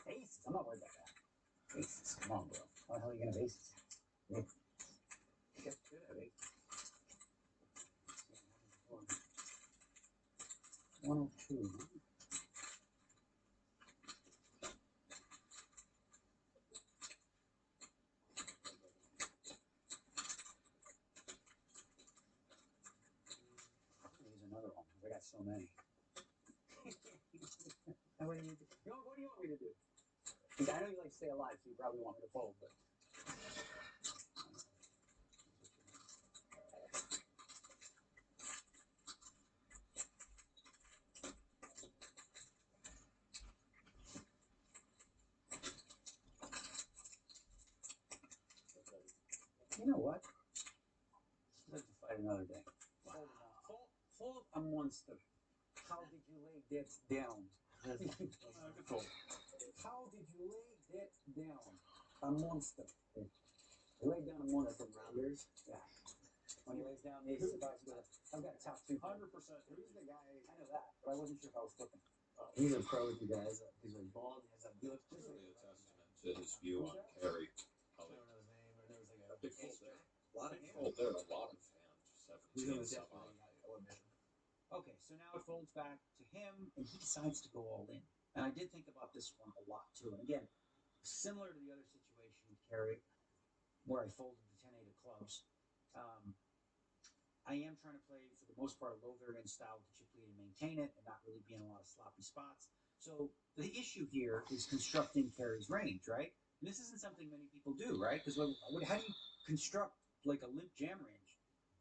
Aces? I'm not worried about that. Aces. Come on, bro. How the hell are you going to have aces? Yeah. Get good at aces. 102. Here's another one. We got so many. What do you do? What do you want me to do? I know you like to stay alive, so you probably want me to fold, but. You know what? Let's fight another day. Fold a monster. How did you lay that down? Good fold. How did you lay that down? A monster. You lay down a monster. Rounders? Yeah. When he lays down the ace of dice, I've got top 2. 100%. Who's the guy? I know that, but I wasn't sure if I was flipping. He's a pro with you guys. He's like bald. He has a good. Really a testament to his view on Carey. I don't know his name, but there was like A big fold there. a lot of Fold there. A lot of hand. He's 17 gonna some definitely odd. I would miss him. Okay, so now it folds back to him, and he decides to go all in. And I did think about this one a lot, too. And again, similar to the other situation with Carey, where I folded the 10-8 of clubs, I am trying to play, for the most part, a low variance style with the chip lead and maintain it and not really be in a lot of sloppy spots. So the issue here is constructing Carey's range, right? And this isn't something many people do, right? Because how do you construct like a limp jam range?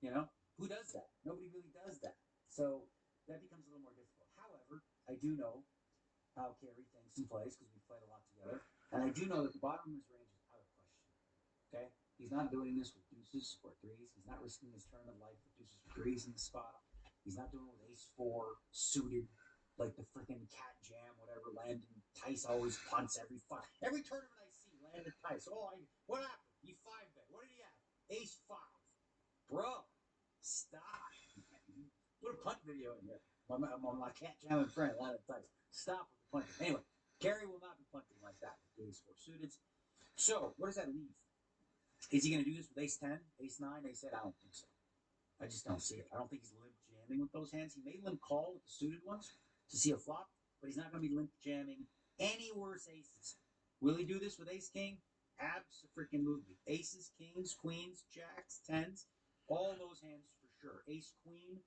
You know? Who does that? Nobody really does that. So that becomes a little more difficult. However, I do know how Carey thinks and plays because we've played a lot together. And I do know that the bottom of his range is out of question. Okay? He's not doing this with deuces or threes. He's not risking his turn of life with deuces or threes in the spot. He's not doing it with ace-4 suited, like the freaking cat jam, whatever. Landon Tice always punts every tournament I see. Landon Tice. What happened? He 5-bet. What did he have? Ace-5. Bro, stop. Put a punt video in here. I'm on my cat jam in front of Landon Tice. Stop with the punting. Anyway, Carey will not be punting like that with the ace-4 suited. So, what does that leave? Is he going to do this with ace-10, ace-9, ace-8? I don't think so. I just don't see it. I don't think he's limp jamming with those hands. He may limp call with the suited ones to see a flop, but he's not going to be limp jamming any worse aces. Will he do this with ace-king? Abso-freaking-lutely. Aces, kings, queens, jacks, 10s, all those hands for sure. Ace-queen.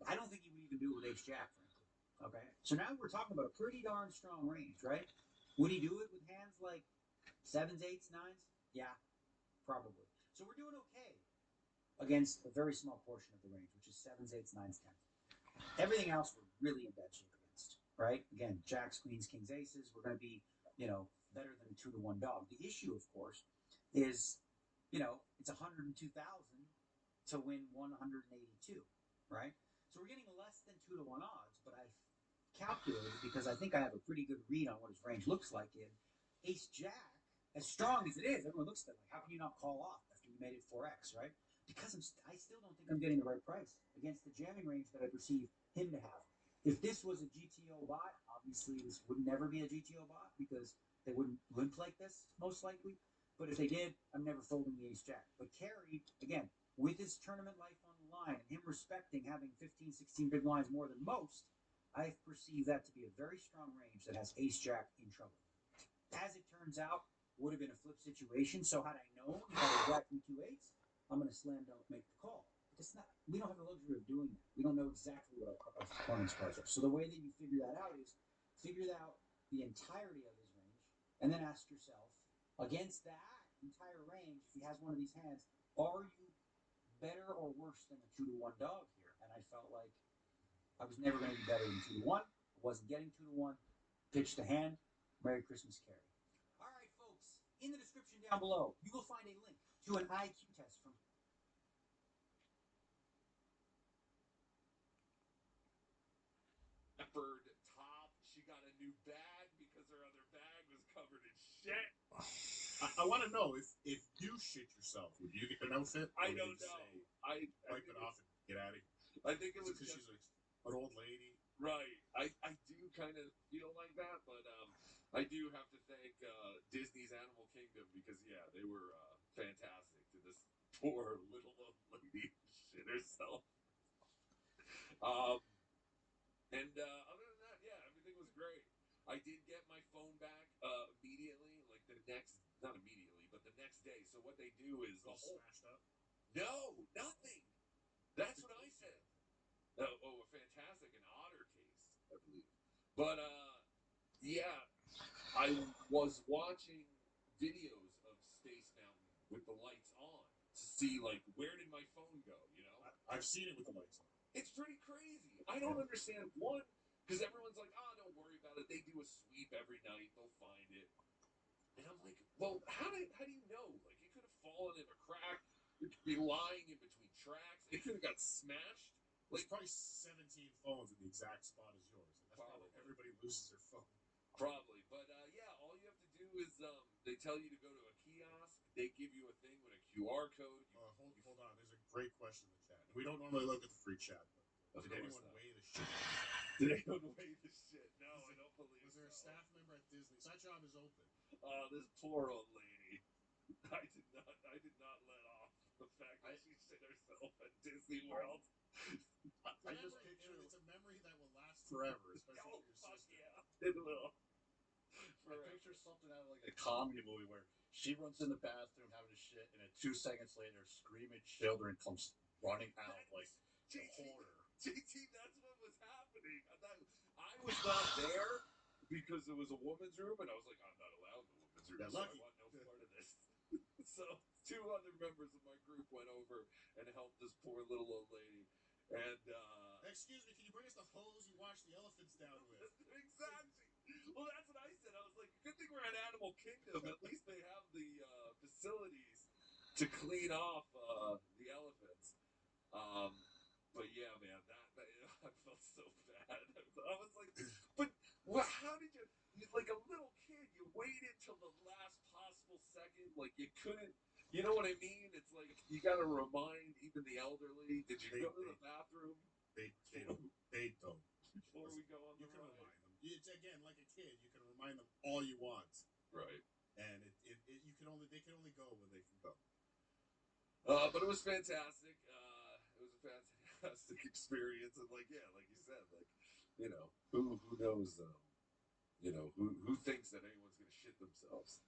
I don't think he would even do it with ace-jack, frankly. Okay? So now we're talking about a pretty darn strong range, right? Would he do it with hands like 7s, 8s, 9s? Yeah. Probably. So we're doing okay against a very small portion of the range, which is 7s, 8s, 9s, 10s. Everything else we're really in bad shape against, right? Again, jacks, queens, kings, aces, we're going to be, better than a 2-to-1 dog. The issue, of course, is, it's 102,000 to win 182, right? So we're getting less than 2-to-1 odds, but I've calculated, because I think I have a pretty good read on what his range looks like in ace-jack. As strong as it is, everyone looks at it like, how can you not call off after you made it 4x, right? Because I still don't think I'm getting the right price against the jamming range that I perceive him to have. If this was a GTO bot, obviously this would never be a GTO bot because they wouldn't limp like this, most likely. But if they did, I'm never folding the ace-jack. But Carey, again, with his tournament life on the line and him respecting having 15, 16 big blinds more than most, I perceive that to be a very strong range that has ace-jack in trouble. As it turns out, would have been a flip situation. So had I known he had a jack and 2-8s, I'm going to slam dunk make the call. It's not. We don't have the luxury of doing that. We don't know exactly what our opponent's cards are. So the way that you figure that out is figure out the entirety of his range, and then ask yourself, against that entire range, if he has one of these hands, are you better or worse than a 2-to-1 dog here? And I felt like I was never going to be better than 2-to-1. I wasn't getting 2-to-1. Pitched a hand. Merry Christmas, Carey. In the description down below, you will find a link to an IQ test from Leopard top. She got a new bag because her other bag was covered in shit. I want to know if you shit yourself, would you get an outfit? I don't know. Wipe it off and get out of here. I think it was because just she's an old lady. right. I do kind of feel like that, but I do have to thank Disney's Animal Kingdom because they were fantastic to this poor little old lady who shit herself. And other than that, everything was great. I did get my phone back immediately, like not immediately, but the next day. So what they do is the whole smashed up. No, nothing. That's what I said. A fantastic, an otter case, I believe. But I was watching videos of Space Mountain with the lights on to see like where did my phone go, you know? I've seen it with the lights on. It's pretty crazy. I don't understand one because everyone's like, "Oh, don't worry about it. They do a sweep every night. They'll find it." And I'm like, "Well, how do you know? Like, it could have fallen in a crack. It could be lying in between tracks. It could have got smashed. There's probably 17 phones in the exact spot as yours. And that's probably everybody loses their phone. Probably, but all you have to do is they tell you to go to a kiosk. They give you a thing with a QR code. Hold on. There's a great question in the chat. We don't normally look at the free chat, but did anyone weigh the shit? Did anyone weigh the shit? No, I don't believe. Was there a staff member at Disney? So that job is open. This poor old lady. I did not let off the fact that she shit herself at Disney World. I just picture it's a memory that will last forever, especially for your sister. Yeah, it will. I picture something out of like a comedy movie where she runs in the bathroom having a shit, and then 2 seconds later, screaming children comes running out like horror. JT, that's what was happening. I was not there because it was a woman's room, and I was like, I'm not allowed in the women's room. Yeah, so lucky. I want no part of this. So 2 other members of my group went over and helped this poor little old lady. And excuse me, can you bring us the hose you wash the elephants down with? Exactly. Well, that's what I said. I was like, good thing we're at Animal Kingdom. At least they have the facilities to clean off the elephants. But yeah, man, that I felt so bad. I was like, but how did you like a little kid? You waited till the last possible second, like you couldn't. You know what I mean? It's like you got to remind even the elderly. Did you go to the bathroom? They don't. Before we go on you the can ride. remind them. It's again like a kid. You can remind them all you want. Right. And they can only go when they can go. But it was fantastic. It was a fantastic experience, and like you said, like who knows, who thinks that anyone's gonna shit themselves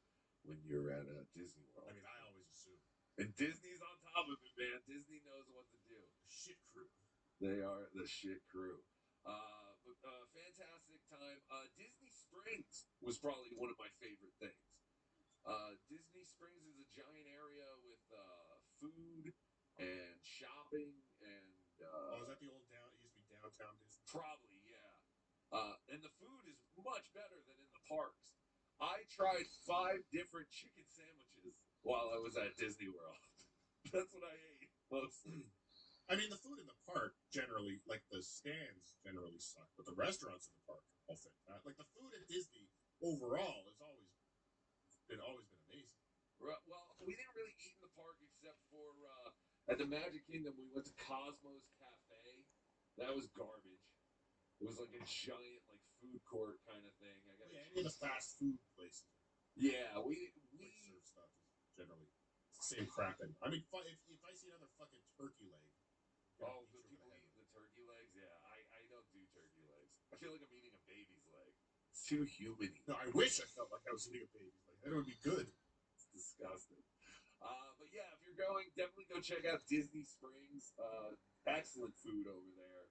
when you're at Disney World? I mean, I always assume. And Disney's on top of it, man. Disney knows what to do. The shit crew. They are the shit crew. Fantastic time. Disney Springs was probably one of my favorite things. Disney Springs is a giant area with food and shopping and. Is that the old It used to be downtown Disney. Probably, yeah. And the food is much better than in the parks. I tried 5 different chicken sandwiches while I was at Disney World. That's what I ate mostly. I mean, the food in the park generally, like the stands generally suck, but the restaurants in the park all fit. Like the food at Disney overall has always been amazing. Well, we didn't really eat in the park except for at the Magic Kingdom. We went to Cosmo's Cafe. That was garbage. It was like a giant like food court kind of thing. Any of the fast food places. Yeah, we serve stuff is generally the same crap. I mean, if I see another fucking turkey leg. Oh, the people eating the turkey legs? Yeah, I don't do turkey legs. I feel like I'm eating a baby's leg. It's too human-y. No, I wish I felt like I was eating a baby's leg. That would be good. It's disgusting. But yeah, if you're going, definitely go check out Disney Springs. Excellent food over there.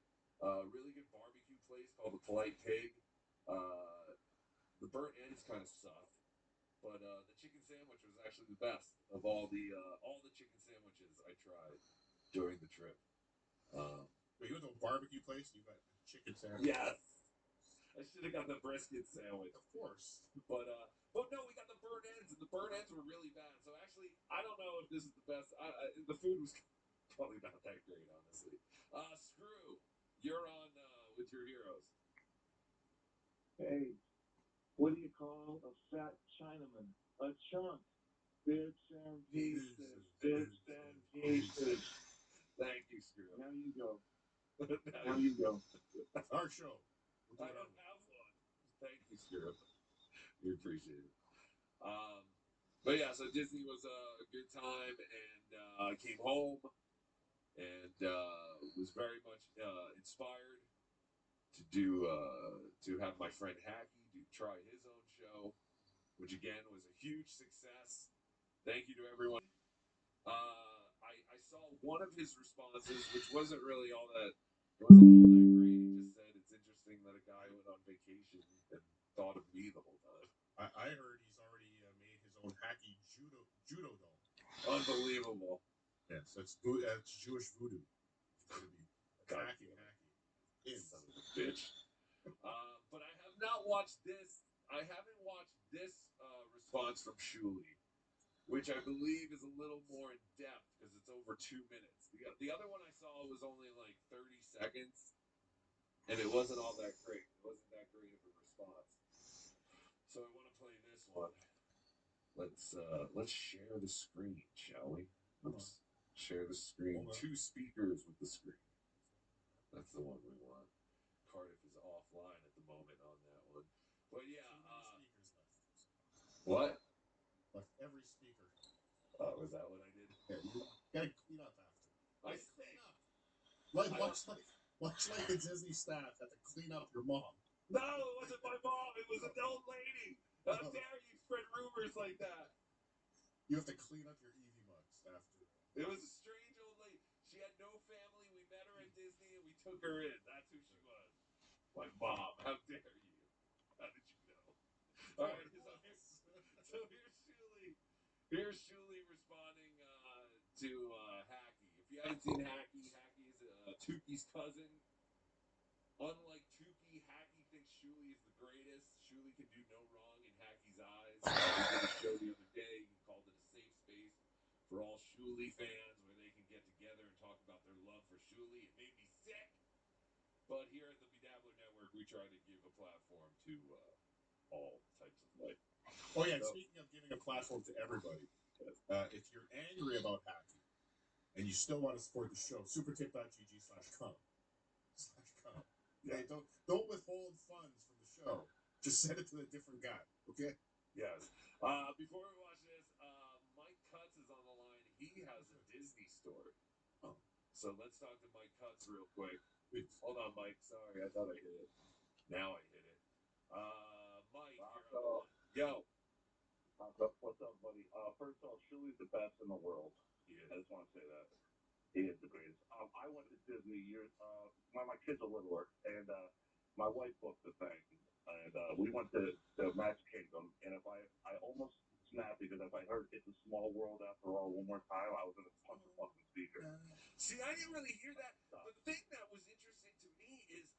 Really good barbecue place called the Polite Pig. The burnt ends kind of sucked, but the chicken sandwich was actually the best of all the chicken sandwiches I tried during the trip. Wait, you went to a barbecue place and you got a chicken sandwich? Yes. I should have got the brisket sandwich. Of course. But no, we got the burnt ends, and the burnt ends were really bad. So actually, I don't know if this is the best. The food was probably not that great, honestly. Screw, you're on with your heroes. Hey, what do you call a fat Chinaman? A chunk. Bits and pieces. Bits and pieces. Thank you, Screw. Now you go. Now Now you go. Our show. We'll do I it don't have one. Thank you, Screw. We appreciate it. But yeah, so Disney was a good time, and I came home and was very much inspired to do to have my friend Hacky try his own show, which again was a huge success. Thank you to everyone. I saw one of his responses, which wasn't really all that. It wasn't all that great. He just said it's interesting that a guy went on vacation and thought of me the whole time. I heard he's already made his own hacky judo dome. Unbelievable. Yes, that's Jewish voodoo. It's going to be hacky. Son of a bitch. But I have not watched this. I haven't watched this response from Shuli, which I believe is a little more in depth because it's over 2 minutes. The other one I saw was only like 30 seconds, and it wasn't all that great. It wasn't that great of a response. So I want to play this one. Let's share the screen, shall we? Let's share the screen. 2 speakers with the screen. That's the one we want. Cardiff is offline at the moment on that one. But yeah, what? Left every speaker. Was that what I did? Yeah, you gotta clean up after. I clean up. Much like the Disney staff had to clean up your mom. No, it wasn't my mom. It was an old lady. How dare you spread rumors like that? You have to clean up your Eevee mugs after. It was a strange old lady. She had no family. We met her at Disney and we took her in. That's who she was. My mom. How dare you? How did you know? All right. So here's Shuli. Here's Shuli responding to Hacky. If you haven't seen Hacky, Hacky is Tuki's cousin. Unlike Tuki, Hacky thinks Shuli is the greatest. Shuli can do no wrong in Hacky's eyes. He did a show the other day. He called it a safe space for all Shuli fans where they can get together and talk about their love for Shuli. It made me sick. But here at the Bedabbler Network, we try to give a platform to all types of life. Oh, yeah. Speaking of giving a platform to everybody, if you're angry about Hacky and you still want to support the show, supertip.gg/come. Okay, don't withhold funds from the show. Just send it to a different guy. Okay. Yes. Before we watch this, Mike Cutts is on the line. He has a Disney store. Oh. So let's talk to Mike Cutts real quick. Hold on, Mike. Sorry, I thought I hit it. Now I hit it. Mike, you're on. Yo. What's up, buddy? First off, Shuli's the best in the world. I just want to say that. He is the greatest. I went to Disney years when my kids were littler, and my wife booked the thing, and we went to the Magic Kingdom, and if I almost snapped because if I heard "It's a Small World" after all one more time, I was gonna punch the fucking speaker. See, I didn't really hear that. The thing that was interesting to me is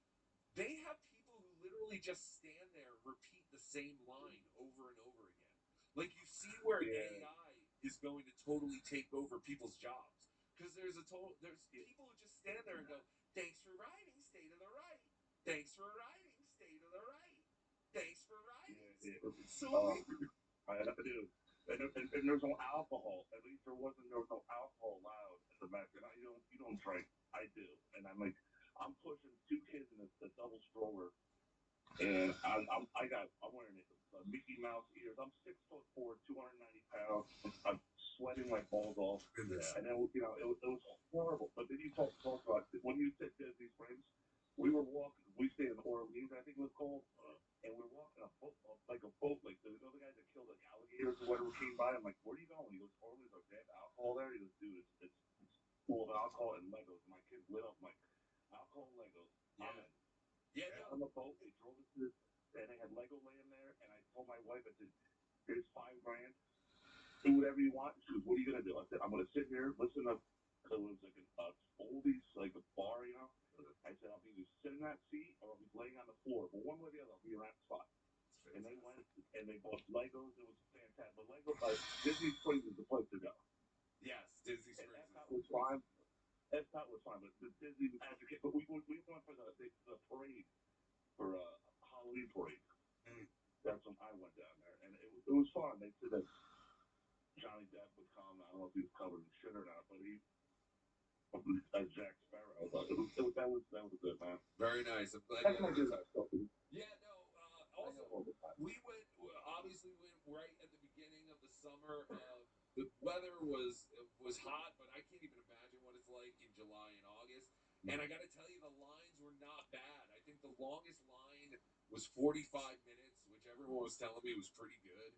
they have people who literally just stand there and repeat the same line over and over again. Like you see where AI is going to totally take over people's jobs. Because there's people who just stand there and go, "Thanks for riding, stay to the right. Thanks for riding, stay to the right. Thanks for riding." It's so weird. I do. And there's no alcohol. At least there was no alcohol allowed at the Magic. And you don't drink. I do. And I'm pushing 2 kids in a double stroller. And I'm wearing Mickey Mouse ears. I'm 6'4", 290 pounds. I'm sweating my balls off. And then it was horrible. But then you talk about when you said Disney Springs, we were walking. We stayed in Orleans, I think it was called, and we were walking a boat, like the other guys that killed the alligators or whatever came by. I'm like, "Where are you going?" He goes, "Orleans, they have alcohol there." He goes, "Dude, it's full of alcohol and Legos." And my kids lit up. I'm like, "Alcohol and Legos." I'm in. On the boat, they drove us to, and they had Lego laying there. And I told my wife, I said, "Here's $5,000. Do whatever you want." She goes, "What are you gonna do?" I said, "I'm gonna sit here, listen to." It was like oldies, like a bar, I said, "I'll either sit in that seat or I'll be laying on the floor, but one way or the other, I'll be in that spot." And they went and they bought Legos. It was fantastic. But Disney Springs is the place to go. Yes, Disney Springs. Epcot was fine. Epcot was fine, but the Disney Magic. But we went for the parade, for Halloween parade. That's when I went down there, and it was fun. They said that John calm. I don't know if he was covered in shit or not, but he as Jack Sparrow. But that was good, man. Very nice. I'm glad That's you my had a good good time. stuff. Yeah, no. Also, we obviously went right at the beginning of the summer. The weather was hot, but I can't even imagine what it's like in July and August. And I got to tell you, the lines were not bad. I think the longest line was 45 minutes, which everyone was telling me was pretty good.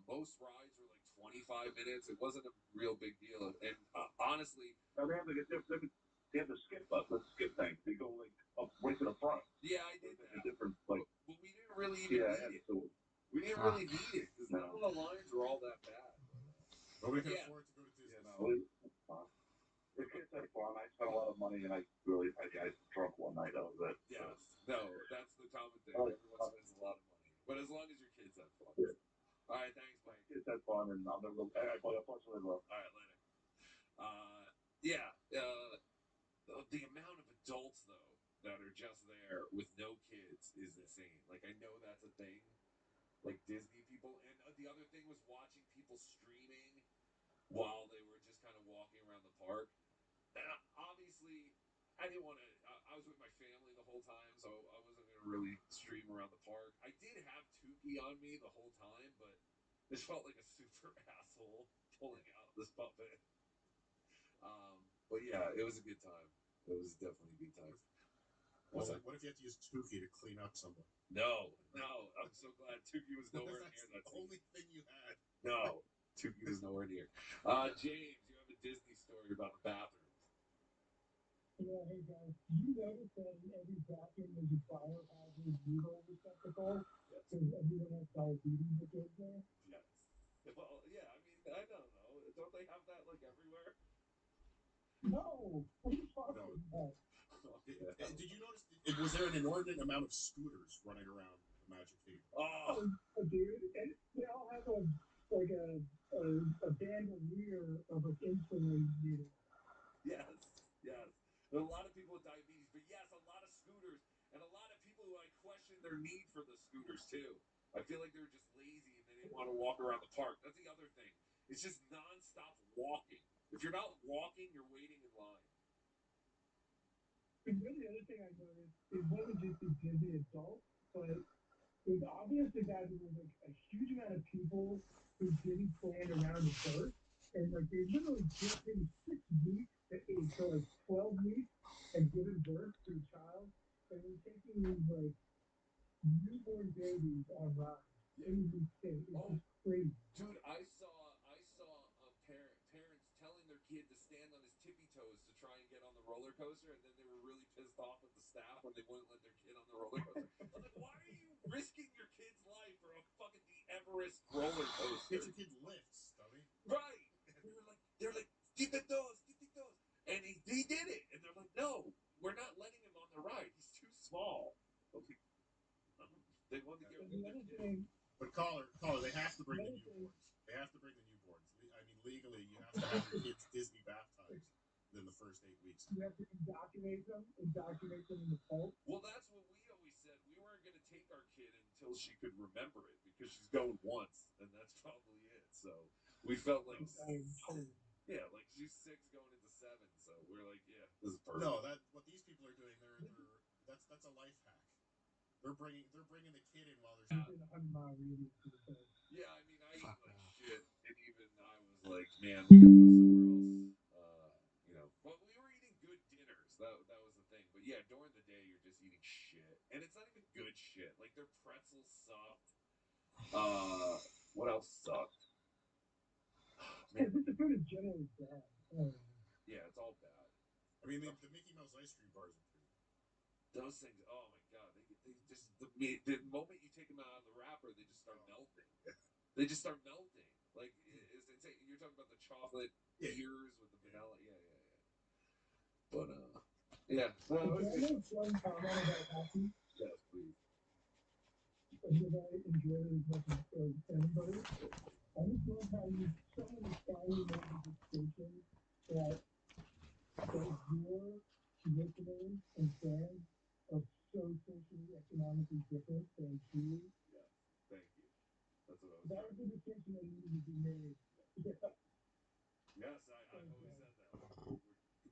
Most rides were like 25 minutes. It wasn't a real big deal. And honestly, Now they have the skip thing. They go like up right to the front. Yeah, I did that. Different like. But we didn't really even need it. We didn't really need it because none of the lines were all that bad. Nobody can afford to go to Disney. The kids had fun. I spent a lot of money, and I got drunk one night. That was it. Yes. No, that's the common thing. Everyone spends a lot of money, but as long as your kids have fun. Yeah. All right, thanks, Mike. Kids had fun, and I'll never. I unfortunately love. All right, later. Yeah. The amount of adults though that are just there with no kids is insane. Like I know that's a thing, like Disney people, and the other thing was watching people streaming while they were just kind of walking around the park. And obviously, I didn't want to. I was with my family the whole time, so I wasn't going to really stream around the park. I did have Tukey on me the whole time, but this felt like a super asshole pulling out this puppet. But yeah, it was a good time. It was definitely a good time. What if you have to use Tukey to clean up someone? No. I'm so glad Tukey was nowhere near that. The only thing you had. No, Tukey was nowhere near. James, you have a Disney story about the bathrooms. Yeah, hey guys, you notice that in every bathroom there's a biohazard needle receptacle because everyone has diabetes that goes there? Yes. Well, yeah, I mean, I don't know. Don't they have that like everywhere? No, what are you talking about? Did you notice? Was there an inordinate amount of scooters running around the Magic Kingdom? Oh, dude, and they all have a bandolier of an insulin needle. Yes. There are a lot of people with diabetes, but yes, a lot of scooters, and a lot of people who I question their need for the scooters too. I feel like they were just lazy and they didn't want to walk around the park. That's the other thing. It's just nonstop walking. If you're not walking, you're waiting in line. And really, the other thing I noticed, it wasn't just the Disney adults, but it was obvious that there was like a huge amount of people who didn't plan around the birth, and like they literally just in 6 weeks to like 12 weeks and given birth to a child, and we're taking these like newborn babies on rides. It was insane. It was crazy. Dude, I saw parents telling their kid to stand on his tippy toes to try and get on the roller coaster, and then they were really pissed off at the staff when they wouldn't let their kid on the roller coaster. I was like, why are you risking your kid's life for a fucking the Everest roller coaster? Get your kid lifts, dummy. Right. They're like, tititos. And he did it. And they're like, no, we're not letting him on the ride. He's too small. They wanted to get rid of their kid. But caller, they have to bring the newborns. They have to bring the newborns. I mean, legally, you have to have your kids Disney baptized within the first 8 weeks. You have to indoctrinate them in the cult. Well, that's what we always said. We weren't going to take our kid until she could remember it because she's going once, and that's probably it. So we felt like, yeah, like she's 6 going into 7. So we're like, yeah, this is perfect. No, what these people are doing, that's a life hack. They're bringing the kid in while there's. Yeah, I mean, I eat like shit, and even I was like, man, we gotta go somewhere else. But we were eating good dinners. That was the thing. But yeah, during the day, you're just eating shit, and it's not even good shit. Like their pretzels sucked. What else sucked? Man, the food is generally bad. Yeah, it's all bad. I mean, the Mickey Mouse ice cream bars are pretty. Those things, oh my god, they just the moment you take them out of the wrapper, they just start melting. They just start melting. Like it's insane. You're talking about the chocolate ears with the vanilla. Yeah. But yeah. Can I make one comment about Happy? Yes, please. Because I enjoyed it as much as anybody. I just love how you so many family members of station that your listeners and fans are so socially, economically different than you. Yes, thank you. That's what I was. That was the distinction that needed to be made. Yeah.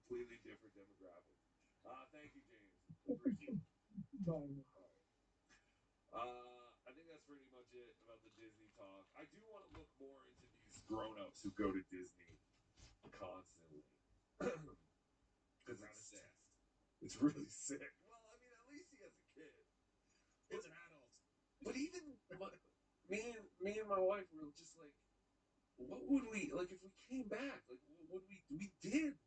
completely different demographic. Thank you, James. Appreciate it. Bye. I think that's pretty much it about the Disney talk. I do want to look more into these grown-ups who go to Disney constantly because it's sick. It's really sick. Well, I mean, at least he has a kid. It's an adult. But even me and my wife were just like, what would we like if we came back? Like, what would we did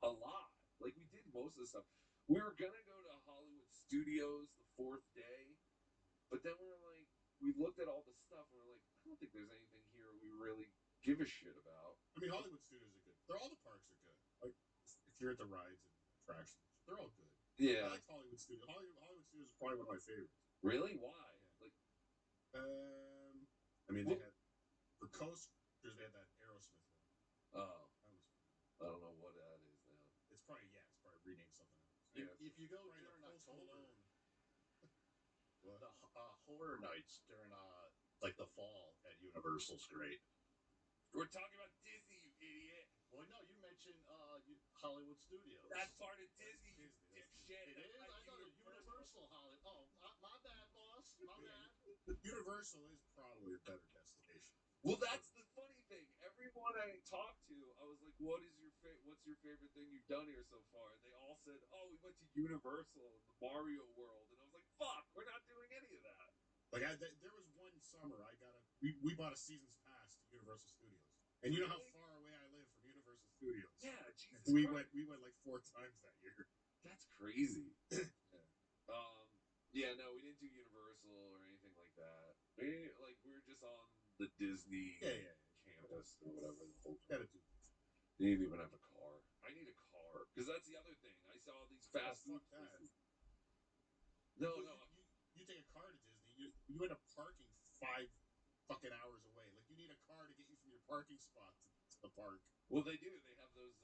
a lot. Like, we did most of the stuff. We were gonna go to Hollywood Studios the fourth day, but then we were like, we looked at all the stuff and we're like, I don't think there's anything here we really give a shit about. I mean, Hollywood Studios are good. All the parks are good. Like, if you're at the rides and attractions, they're all good. Yeah. I like Hollywood Studios. Hollywood Studios is probably one of my favorites. Really? Why? Yeah. Like, I mean, they had for Coasters, they had that Aerosmith one. Oh, That was fun. I don't know what that is now. It's probably renamed something else. If you go Right, during Post October, Malone. What? the horror nights during like the fall at Universal's great. We're talking about Disney, you idiot. Well, no, you mentioned Hollywood Studios. That's part of Disney, you dipshit. It is. I thought it was Universal Hollywood. Oh, my bad, boss. My bad. Universal is probably a better destination. Well, that's the funny thing. Everyone I talked to, I was like, "What's your favorite thing you've done here so far?" And they all said, "Oh, we went to Universal and the Mario World." And I was like, "Fuck, we're not doing any of that." Like, there was one summer we bought a season's pass to Universal Studios, and you know how far away I live from Universal Studios. Yeah, Jesus. We Christ. went like 4 times that year. That's crazy. Yeah, no, we didn't do Universal or anything like that. We were just on the Disney campus or whatever the whole time. Gotta do. They didn't even have a car. I need a car because that's the other thing. I saw these fast food places. No. You take a car to Disney, you end up parking 5 fucking hours away. Like, you need a car to get you from your parking spot to the park. Well, they do. They have those.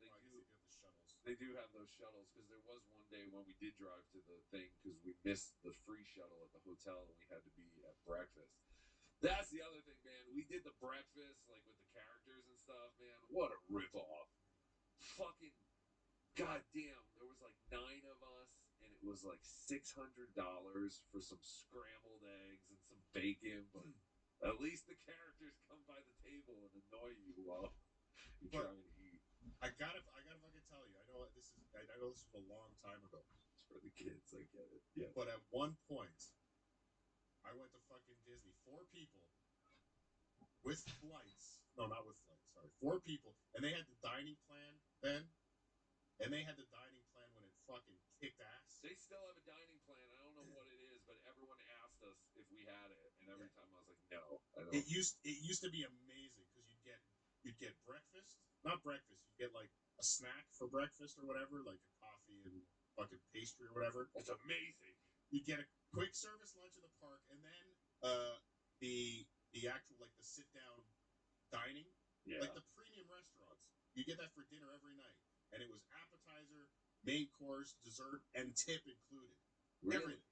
They do have the shuttles. They do have those shuttles because there was one day when we did drive to the thing because we missed the free shuttle at the hotel and we had to be at breakfast. That's the other thing, man. We did the breakfast like with the characters and stuff, man. What a ripoff! Fucking goddamn! There was like 9 of us, and it was like $600 for some scrambled eggs and some bacon. But at least the characters come by the table and annoy you while you're trying to eat. I gotta fucking tell you. I know this was a long time ago. It's for the kids. I get it. Yeah. But at one point, I went to fucking Disney. 4 people with flights. No, not with flights. Sorry, 4 people, and they had the dining plan then, and they had the dining plan when it fucking kicked ass. They still have a dining plan. I don't know what it is, but everyone asked us if we had it, and every time I was like, no, I don't. It used to be amazing because you'd get breakfast, not breakfast. You'd get like a snack for breakfast or whatever, like a coffee and fucking pastry or whatever. It's amazing. You'd get a quick service lunch in the park, and then the actual like the sit down dining, like the premium restaurants. You get that for dinner every night, and it was appetizer, main course, dessert, and tip included. Really? Everything.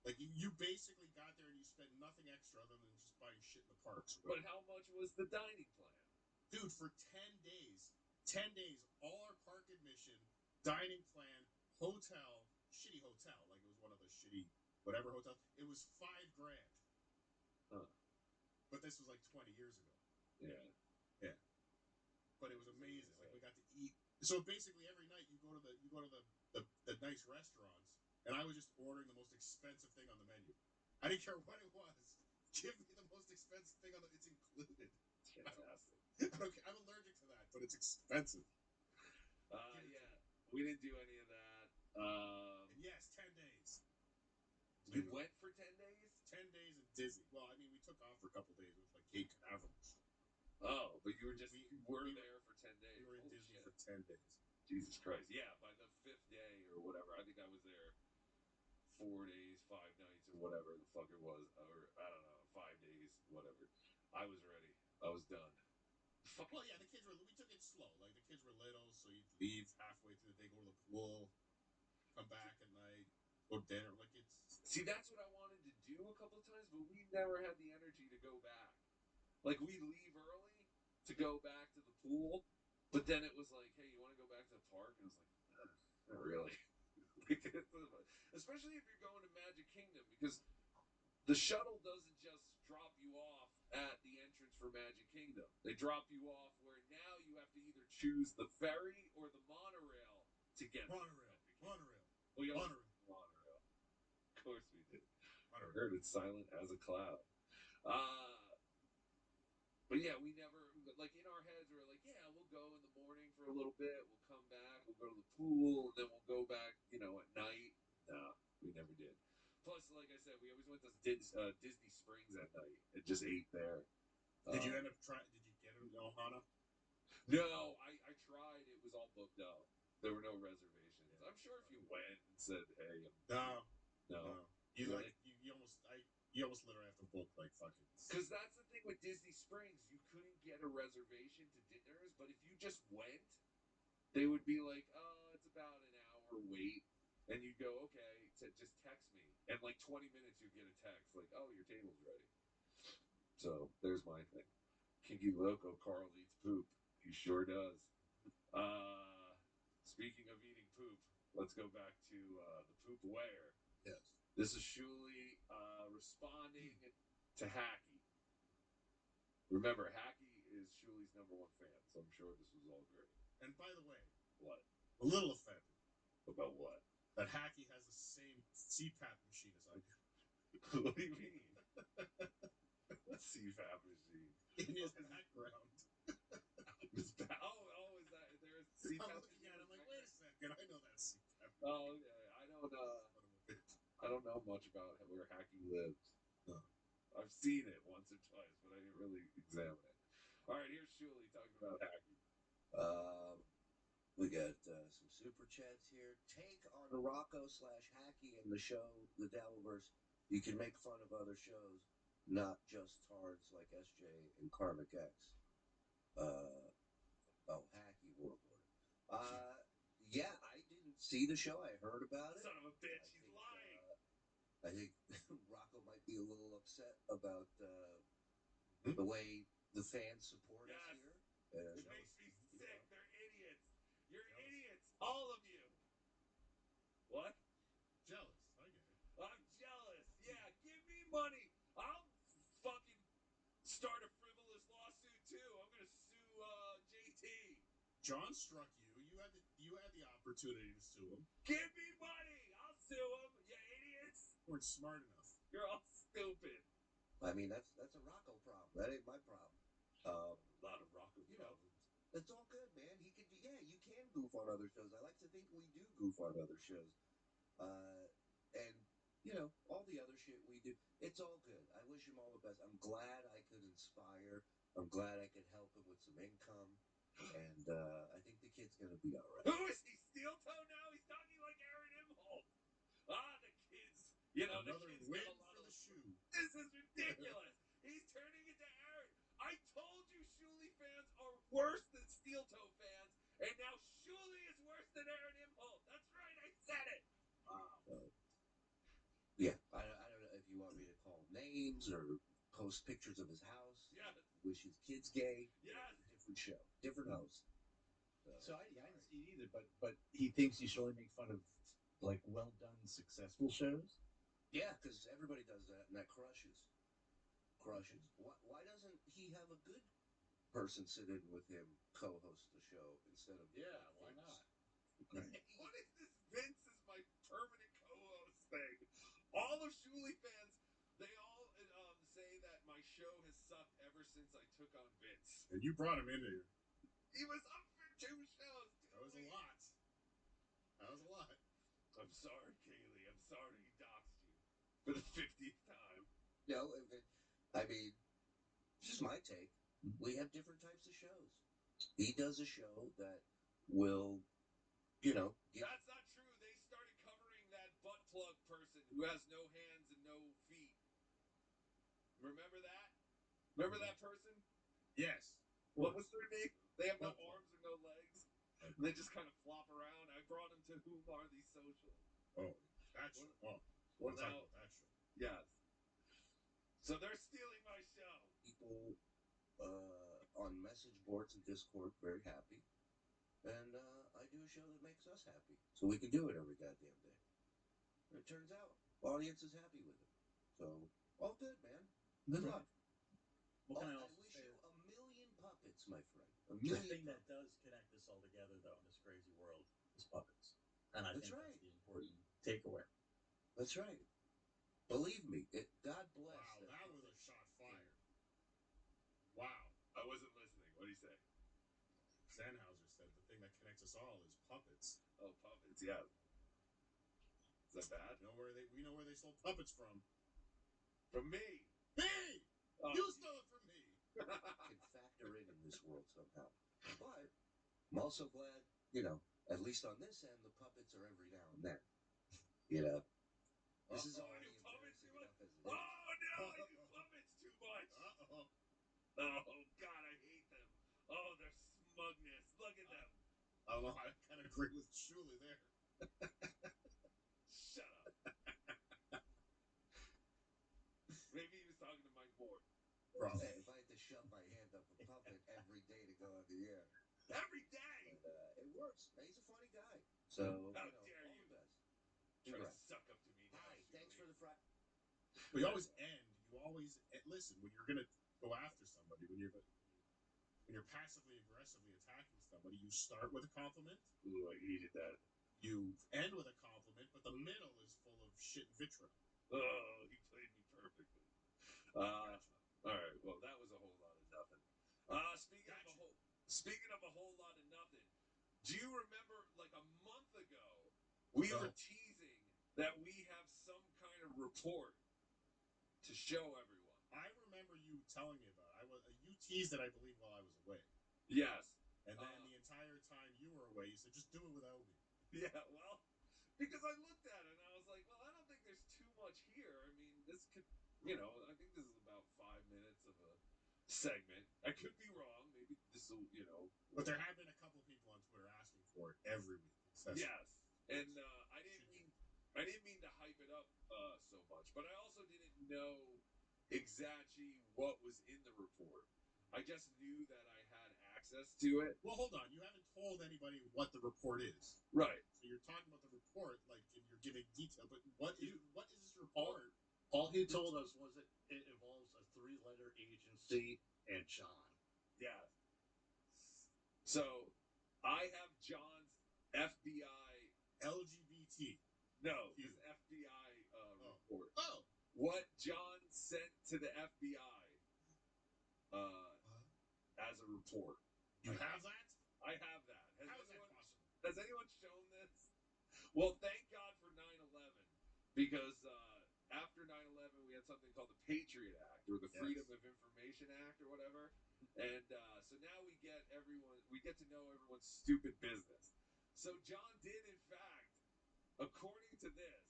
Like, you basically got there and you spent nothing extra other than just buying shit in the parks. But how much was the dining plan? Dude, for 10 days, all our park admission, dining plan, hotel, shitty hotel, like it was one of the shitty whatever hotels, it was $5,000. Huh. But this was like 20 years ago. Yeah. Yeah. But it was amazing. Like, we got to eat. So basically every night you go to the nice restaurants, and I was just ordering the most expensive thing on the menu. I didn't care what it was. Give me the most expensive thing on it's included. Fantastic. I'm allergic to that, but it's expensive. Yeah. We didn't do any of that. And yes, 10 days. You went for 10 days? 10 days in Disney. Well, I mean, we took off for a couple days with like Cape Canaverals. Oh, but you were just we were there for 10 days. We were in Disney for 10 days. Jesus Christ. Yeah, by the 5th day or whatever, I think I was there 4 days, 5 nights, or whatever the fuck it was. Or, I don't know, 5 days, whatever. I was ready. I was done. Well, yeah, we took it slow. Like, the kids were little, so you'd leave halfway through the day, go to the pool, come back at night, go to dinner. Like, it's... See, that's what I wanted to do a couple of times, but we never had the energy to go back. Like, we leave early to go back to the pool, But then it was like, hey, you want to go back to the park? And I was like, not really. Especially if you're going to Magic Kingdom, because the shuttle doesn't just drop you off at the entrance for Magic Kingdom. They drop you off where now you have to either choose the ferry or the monorail to get Monorail. Well, you monorail. Of course we did. I heard it's silent as a cloud. But yeah, we never, like in our heads, we were like, yeah, we'll go in the morning for a little bit. We'll come back. We'll go to the pool. And then we'll go back, at night. No, we never did. Plus, like I said, we always went to Disney Springs at night and just ate there. Did you end up trying? Did you get an Ohana? No, I tried. It was all booked up. There were no reservations. Yeah. I'm sure if you went and said, "Hey," no. You really? You almost literally have to book like fucking. Because that's the thing with Disney Springs, you couldn't get a reservation to dinners, but if you just went, they would be like, "Oh, it's about an hour wait," and you go, "Okay," just text me, and like 20 minutes you get a text like, "Oh, your table's ready." So there's my thing. Kinky Loco, Carl eats poop. He sure does. Speaking of eating poop, let's go back to the poop aware. Yes. This is Shuli responding to Hacky. Remember, Hacky is Shuli's #1 fan, so I'm sure this was all great. And by the way, what? A little offended. About what? That Hacky has the same CPAP machine as I do. What do you mean? What CPAP machine? In his background. Is that there a CPAP? I'm looking at it, I'm like, wait a second, I know that CPAP. Oh, yeah, I don't know much about where Hacky lives. No. I've seen it once or twice, but I didn't really examine it. All right, here's Shuli talking about Hacky. We got some super chats here. Take on Rocco/Hacky in the show, The Dabbleverse. You can make fun of other shows, not just tards like SJ and Karmic X. Hacky World Order. Yeah, I didn't see the show. I heard about it. Son of a bitch, he's lying. I think Rocco might be a little upset about the way the fans support us here. It makes me sick. They're idiots. You're idiots, all of you. What? Jealous. I get it. I'm jealous. Yeah, give me money. I'll fucking start a frivolous lawsuit too. I'm gonna sue JT. John struck you. You had the opportunity to sue him. Give me money. I'll sue him. You idiots. You weren't smart enough. You're all stupid. I mean, that's a Rocco problem. That ain't my problem. A lot of Rocco problems. It's all good, man. You can goof on other shows. I like to think we do goof on other shows. And, all the other shit we do, it's all good. I wish him all the best. I'm glad I could inspire. I'm glad I could help him with some income. And I think the kid's going to be all right. Who is he? Steel Toe now? He's talking like Aaron Imholt. The kids. Another the kids win got a lot for of the shoe. This is ridiculous. He's turning into Aaron. I told you Shuli fans are worse than Steel Toe fans, and now Shuli is worse than Aaron Imholt. That's right, I said it. Yeah, I don't know if you want me to call names or post pictures of his house. Yes. Wish his kids gay. Yes. Different show, different host. So I didn't see it either, but he thinks you should only make fun of like well done, successful shows. Yeah, because everybody does that, and that crushes. Why doesn't he have a good person sit in with him, co-host the show instead of why not? What is this? Vince is my permanent co-host thing. All of Shuli fans, they all say that my show has sucked ever since I took on Vince. And you brought him in here. He was up for 2 shows. That was a lot. I'm sorry, Kaylee. I'm sorry he doxed you for the 50th time. No, I mean, just my take. We have different types of shows. He does a show that will, That's not true. They started covering that butt plug person who has no hands and no feet. Remember that? Remember that person? Yes. What was their name? They have no arms or no legs. And they just kind of flop around. I brought them to Whom Are These Social? Oh, that show. Well, talk now, about that show. Yes. So they're stealing my show. People on message boards and Discord very happy. and I do a show that makes us happy, so we can do it every goddamn day. And it turns out, audience is happy with it. So, all good, man. Good luck. What can I I also wish say? you a million puppets, my friend. A The million. thing that does connect us all together, though, in this crazy world, is puppets, and I That's think right. that's the important takeaway. That's right. Believe me, God bless. Wow, that was a shot fired. Wow. I wasn't listening. What did he say? Sennhauser said the thing that connects us all is puppets. Oh, puppets. Yeah. Is that bad? We know where they stole puppets from. From me. Me! Oh. You stole it from me. Can factor in this world somehow. But I'm also glad, at least on this end, the puppets are every now and then. This is already embarrassing enough as it is. Oh, no, I do puppets too much. Uh-oh. Oh, God, I hate them. Oh, their smugness. Look at them. I don't know. I kind of agree with Shuli there. Shut up. Maybe he was talking to Mike Ward. Hey, if I had to shove my hand up a puppet every day to go on the air. Every day? But, it works. He's a funny guy. So, How all dare the you? best. Try to Congrats. suck up to me now. Hi, thanks for the fry. We always end. You always listen when you're gonna go after somebody. When you're passively aggressively attacking somebody, you start with a compliment. Ooh, I hated that. You end with a compliment, but the middle is full of shit and vitriol. Oh, he played me perfectly. All right. Well, that was a whole lot of nothing. Speaking of a whole lot of nothing, do you remember like a month ago we were teasing that we have some kind of report to show everyone? I remember you telling me about it. You teased it, I believe, while I was away. Yes. And then the entire time you were away, you said, just do it without me. Yeah, well, because I looked at it and I was like, well, I don't think there's too much here. I mean, this could, I think this is about 5 minutes of a segment. I could be wrong. Maybe this will, But there have been a couple people on Twitter asking for it every week. Yes. And I didn't mean to hype it up so much, but I also didn't know exactly what was in the report. I just knew that I had access to it. Well, hold on. You haven't told anybody what the report is. Right. So you're talking about the report, like, and you're giving detail. But what is this report? All he told us was it involves a 3-letter agency and John. Yeah. So I have John's FBI LGBT. No, his FBI report. Oh. What John sent to the FBI as a report. You have that? I have that. How is that possible? Has anyone shown this? Well, thank God for 9/11, because after 9/11 we had something called the Patriot Act or the Freedom of Information Act or whatever, and so now we get to know everyone's stupid business. So John did, in fact, according to this,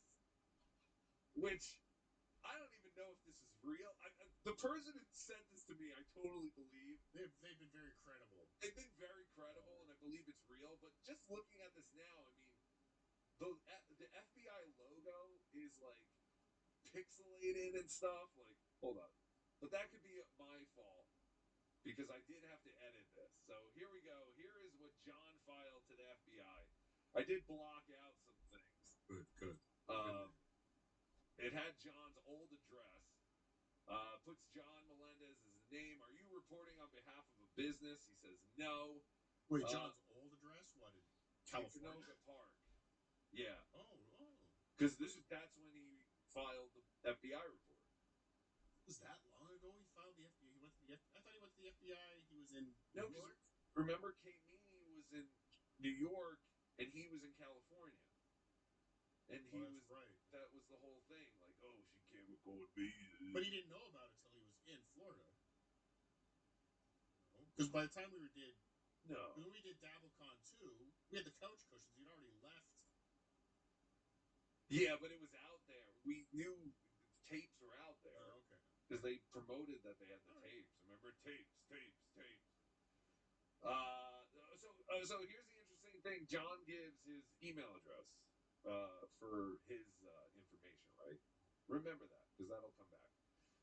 which I don't even know if this is real. The person who sent this to me, I totally believe. They've been very credible. They've been very credible, and I believe it's real. But just looking at this now, I mean, the FBI logo is like pixelated and stuff. Like, hold on, but that could be my fault because I did have to edit this. So here we go. Here is what John filed to the FBI. I did block out some things. Good. It had John's old address. Puts John Melendez as the name. Are you reporting on behalf of a business? He says no. Wait, John's old address? What, in California? Canoga Park. Yeah. Oh. Because that's when he filed the FBI report. Was that long ago he filed the FBI? He went to the I thought he went to the FBI. He was in New York. Remember, Kay Meany was in New York and he was in California. And he was right. That was the whole thing. Like, oh, she can't record me. But he didn't know about it until he was in Florida. Because by the time when we did DabbleCon 2, we had the couch cushions. He'd already left. Yeah, but it was out there. We knew tapes were out there. Oh, okay. Because they promoted that they had the tapes. Remember, tapes. So here's the interesting thing. John gives his email address for his information, right? Remember that, because that'll come back.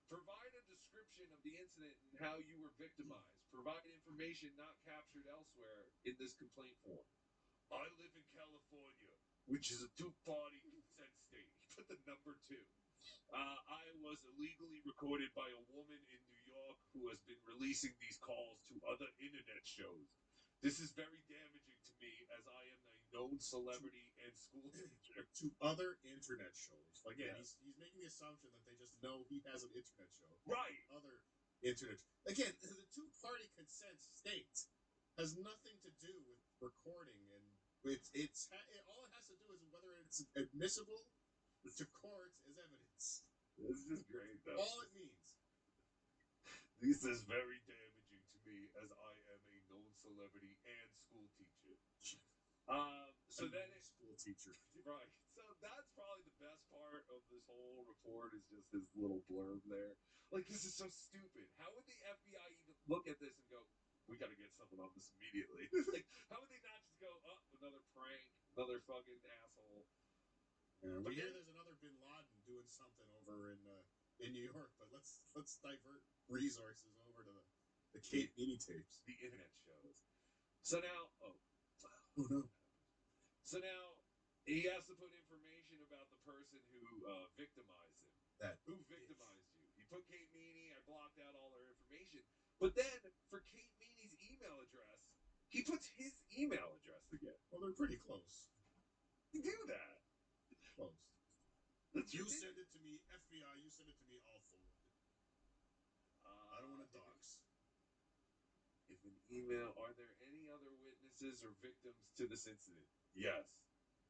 Provide a description of the incident and how you were victimized. Provide information not captured elsewhere in this complaint form. I live in California, which is a two-party consent state. He put the number 2. I was illegally recorded by a woman in New York who has been releasing these calls to other internet shows. This is very damaging to me as I am a known celebrity and school teacher. To other internet shows. Again, Yeah. he's making the assumption that they just know he has an internet show. Right. Other internet. Again, the two-party consent state has nothing to do with recording, and all it has to do is whether it's admissible to court as evidence. This is great, though. All it means. This is very damaging to me as I am a known celebrity and school teacher. So then school teacher. Right. So that's probably the best part of this whole report is just his little blurb there. Like, this is so stupid. How would the FBI even look at this and go, we got to get something on this immediately? Like, how would they not just go, oh, another prank, another fucking asshole? Yeah, we hear there's another Bin Laden doing something over in New York, but let's divert resources over to the Kate Meany tapes. The internet shows. So now, oh no. So now he has to put information about the person who victimized him. Who victimized you? He put Kate Meany. I blocked out all her information. But then for Kate Meany's email address, he puts his email address again. Well, they're pretty close. You do that. Close. That's you ridiculous. send it to me, FBI. You send it to me, I'll forward it. I don't want to dox. If an email, are there any other witnesses or victims to this incident? Yes.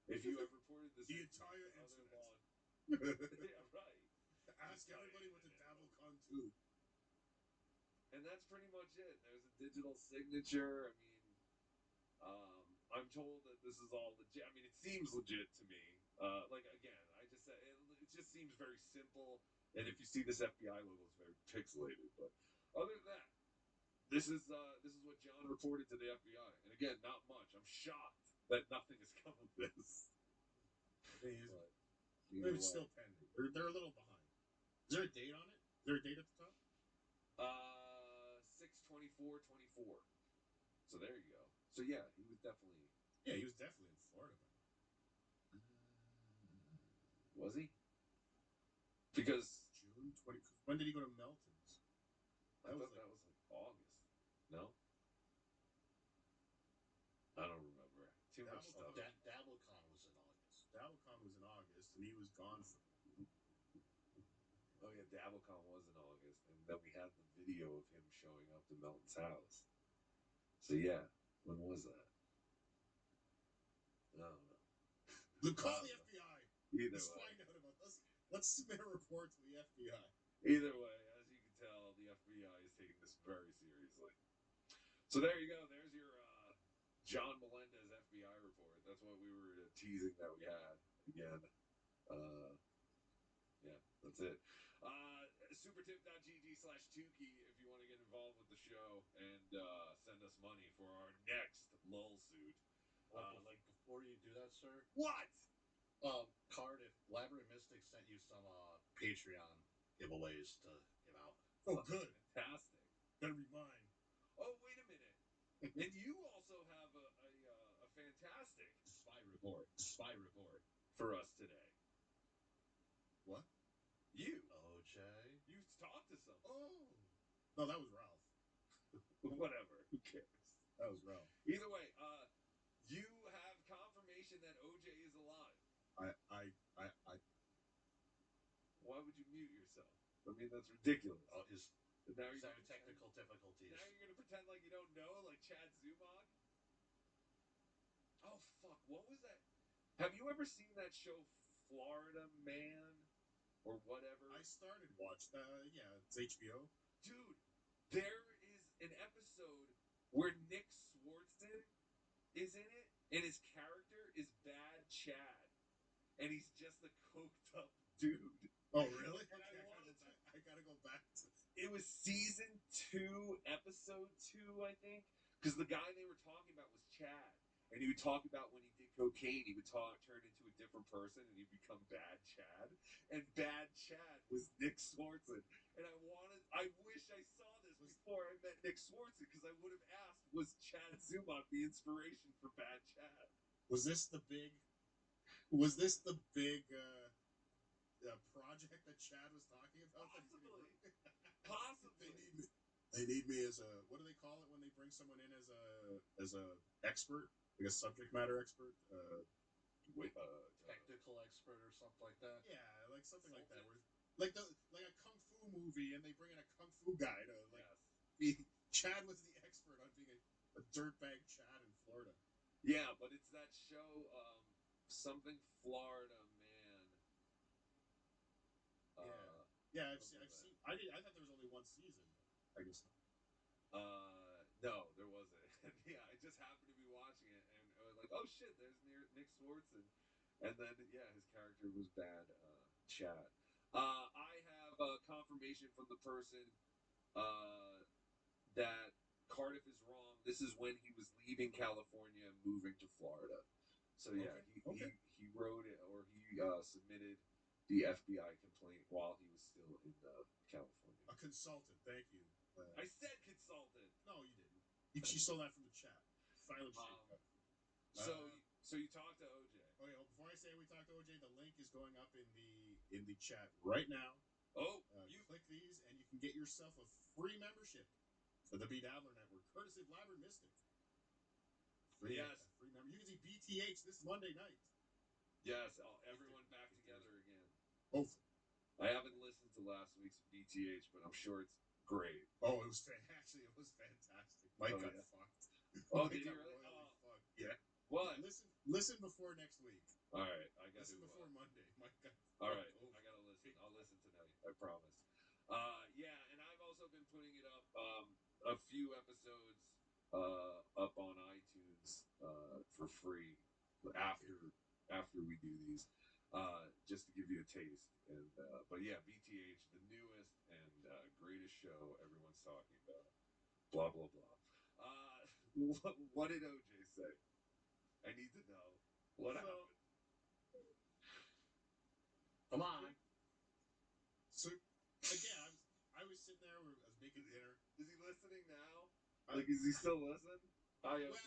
If you have reported this The incident entire to other law, yeah, right. Ask everybody what the DabbleCon 2. And that's pretty much it. There's a digital signature. I mean, I'm told that this is all legit. I mean, it seems legit to me. Like, again, I just said it just seems very simple. And if you see this FBI logo, it's very pixelated. But other than that, this is what John reported to the FBI. And again, not much. I'm shocked that nothing has come of this. Maybe it's still pending. They're a little behind. Is there a date on it? Is there a date at the top? 6/24/24. So there you go. So yeah, he was definitely. Yeah, he was definitely in Florida. Was he? Because June 20. When did he go to Melton's? I thought that was like August. No. I don't remember. Too much stuff. DabbleCon was in August. DabbleCon was in August, and he was gone for. Oh yeah, DabbleCon was in August, and then we had the video of him showing up to Melton's house. So yeah, when was that? I don't know. Call the FBI. Either Let's way. find out about this. Let's submit a report to the FBI. Either way, as you can tell, the FBI is taking this very seriously. So there you go. There's your John Melendez FBI report. That's what we were teasing that we had again. Yeah, that's it. Supertip.gg/Tukey if you want to get involved with the show and send us money for our next lull suit. Like before you do that, sir. What? Cardiff, Labyrinth Mystic sent you some Patreon giveaways to give out. Oh, good. Fantastic. Better be mine. Oh, wait a minute. And you also have a fantastic spy report for us today. What? You. OJ. You talked to someone. Oh. No, that was Ralph. Whatever. Who cares? That was Ralph. Either way, you have confirmation that OJ is alive. Why would you mute yourself? I mean, that's ridiculous. Now you're having technical difficulties. Now you're gonna pretend like you don't know, like Chad Zumach. Oh fuck! What was that? Have you ever seen that show, Florida Man, or whatever? I started watching. Yeah, it's HBO. Dude, there is an episode where Nick Swartzen is in it, and his character is Bad Chad, and he's just a coked up dude. Oh, really? And I gotta go back to. It was season 2, episode 2, I think, because the guy they were talking about was Chad, And he would talk about when he did cocaine, he would turn into a different person, and he'd become Bad Chad. And Bad Chad was Nick Swartzen. And I wish I saw this before I met Nick Swartzen, because I would have asked, was Chad Zumach the inspiration for Bad Chad? Was this the big project that Chad was talking about? Possibly. They need me as a, what do they call it when they bring someone in as a expert, like a subject matter expert? Technical expert or something like that. Yeah, like something like that. Where like a kung fu movie, and they bring in a kung fu guy to be. Chad was the expert on being a dirtbag Chad in Florida. Yeah, but it's that show, something Florida Man. Yeah, I've seen. I thought there was only one season. I guess not. No, there wasn't. Yeah, I just happened to be watching it, and I was like, oh shit, there's Nick Swartzen. And then, yeah, his character was Bad Chad. I have confirmation from the person that Cardiff is wrong. This is when he was leaving California and moving to Florida. So yeah, he wrote it, or he submitted the FBI complaint while he was still in California. A consultant, thank you. I said consultant. No, you didn't. She stole that from the chat. Silent shake. So you talked to OJ. Oh yeah. Well, before I say we talked to OJ, the link is going up in the chat right now. Oh, you click these and you can get yourself a free membership to the B Dabbler Network, courtesy of Labyrinth Mystic. Free member. You can see BTH this Monday night. Yes, everyone back together again. Hopefully. I haven't listened to last week's BTH, but I'm sure it's great. Oh, it was fantastic. Mike got fucked. Oh, did you really? Fucked. Yeah. What? Listen before next week. All right, I got to listen before Monday. Mike got all right, I gotta listen. I'll listen tonight. I promise. Yeah, and I've also been putting it up, a few episodes, up on iTunes, for free after we do these, just to give you a taste. And but yeah, BTH, the newest and greatest show everyone's talking about. Blah blah blah. What did OJ say? I need to know what happened. Come on. So again, I was sitting there. I was making dinner. Is he listening now? Is he still listening? Hi, OJ.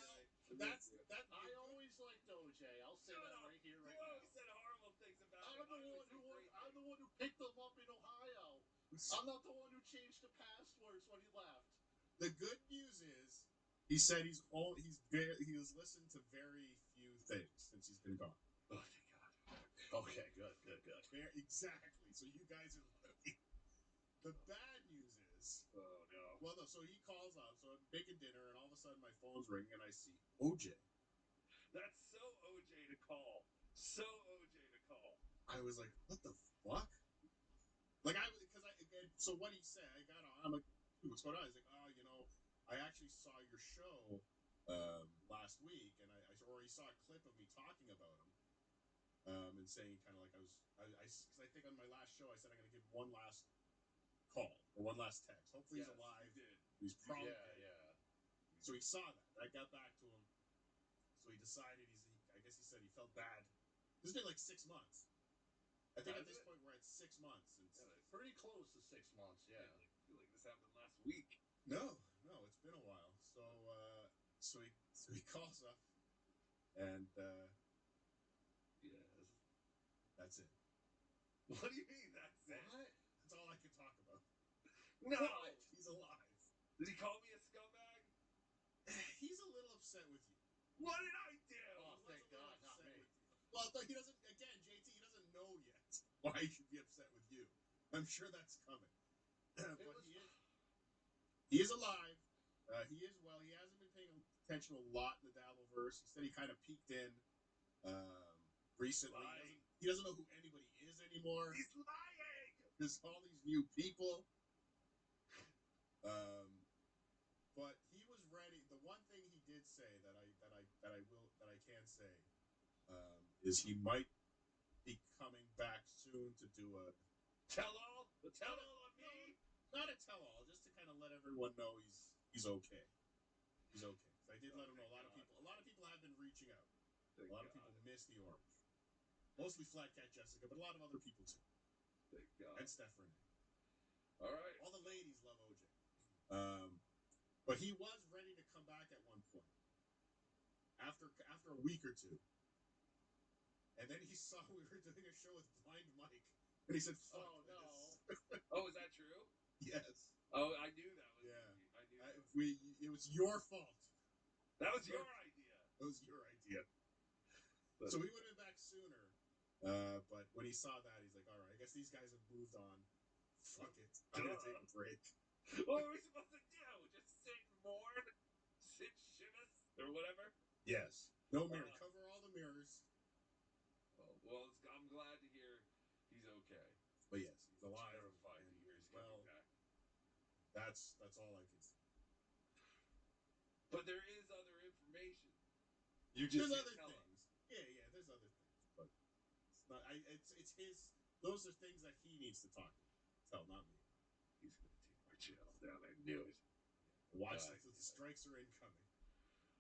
That I always liked OJ. I'll say that right here, right now. You always said horrible things about him. I'm the one who picked him up in Ohio. I'm not the one who changed the passwords when he left. The good news is, he said he has listened to very few things since he's been gone. Oh my God. Okay, good. Exactly. So you guys are lucky. The bad news is, oh no. Well, no. So he calls up. So I'm making dinner, and all of a sudden my phone's ringing, and I see OJ. That's so OJ to call. So OJ to call. I was like, what the fuck? So what he said, I got on. I'm like, dude, what's going on? He's like, oh, I actually saw your show last week, and he saw a clip of me talking about him, and saying kind of like because I think on my last show I said I'm going to give him one last call or one last text. Hopefully he's alive. He's probably dead. Yeah. So he saw that. I got back to him. So he decided I guess he said he felt bad. This has been like 6 months. I think at this point we're at 6 months. Pretty close to 6 months, yeah. I feel like this happened last week. No, it's been a while. So he calls up, and yes, that's it. What do you mean that's it? That's all I can talk about. No, what? He's alive. Did he call me a scumbag? He's a little upset with you. What did I do? Oh, thank God, not me. Well, he doesn't. Again, JT, he doesn't know yet why he should be upset with you. I'm sure that's coming. But he is alive. He is well. He hasn't been paying attention a lot in the Dabbleverse. He said he kind of peeked in recently. He doesn't know who anybody is anymore. He's lying. There's all these new people. But he was ready. The one thing he did say that I can say is he might be coming back soon to do a tell-all. The tell-all on me. Not a tell-all, just to kind of let everyone know he's okay. He's okay. So I did let him know. A lot of people have been reaching out. Thank a lot of God. people miss the orange. Mostly Flat Cat Jessica, but a lot of other people too. Thank God. And Steph Renee. All right. All the ladies love OJ. But he was ready to come back at one point. After a week or two. And then he saw we were doing a show with Blind Mike. And he said, fuck this. Oh, is that true? Yes. Oh, I knew that was. Yeah. I knew that. It was your fault. That was your idea. It was your idea. So we would have been back sooner. But when he saw that, he's like, all right, I guess these guys have moved on. Fuck it. I'm going to take a break. What were we supposed to do? Just sit and mourn? Sit shivers? Or whatever? Yes. No mirror. Cover all the mirrors. Well, I'm glad to hear he's okay. But yes, he's alive. Terrified to hear he's coming back. That's all I can say. But there is other information. You just there's other tell things. us. Yeah, there's other things. But it's not. It's his. Those are things that he needs to talk to. Tell, not me. He's going to take my channel down. I knew it. Watch the strikes are incoming.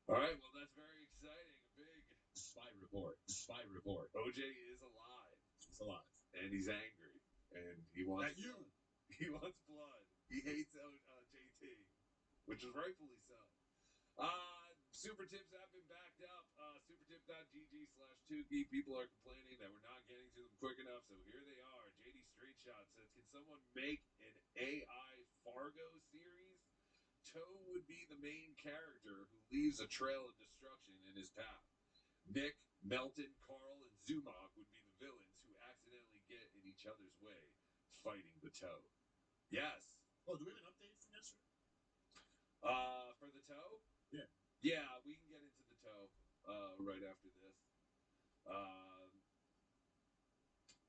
All right. Well, that's very exciting. A big Spy report. Spy report. OJ is alive. He's alive. And he's angry. And he wants At you. blood. He wants blood. He hates JT, which is rightfully so. Super tips have been backed up. Supertip.gg/Tukey. People are complaining that we're not getting to them quick enough, so here they are. JD Straight Shot says, can someone make an AI Fargo series? Toe would be the main character who leaves a trail of destruction in his path. Nick, Melton, Carl, and Zumok would be the villains who accidentally get in each other's way, fighting the Toe. Yes. Oh, do we have an update from yesterday? For the Toe? Yeah. Yeah, we can get into the Toe right after this.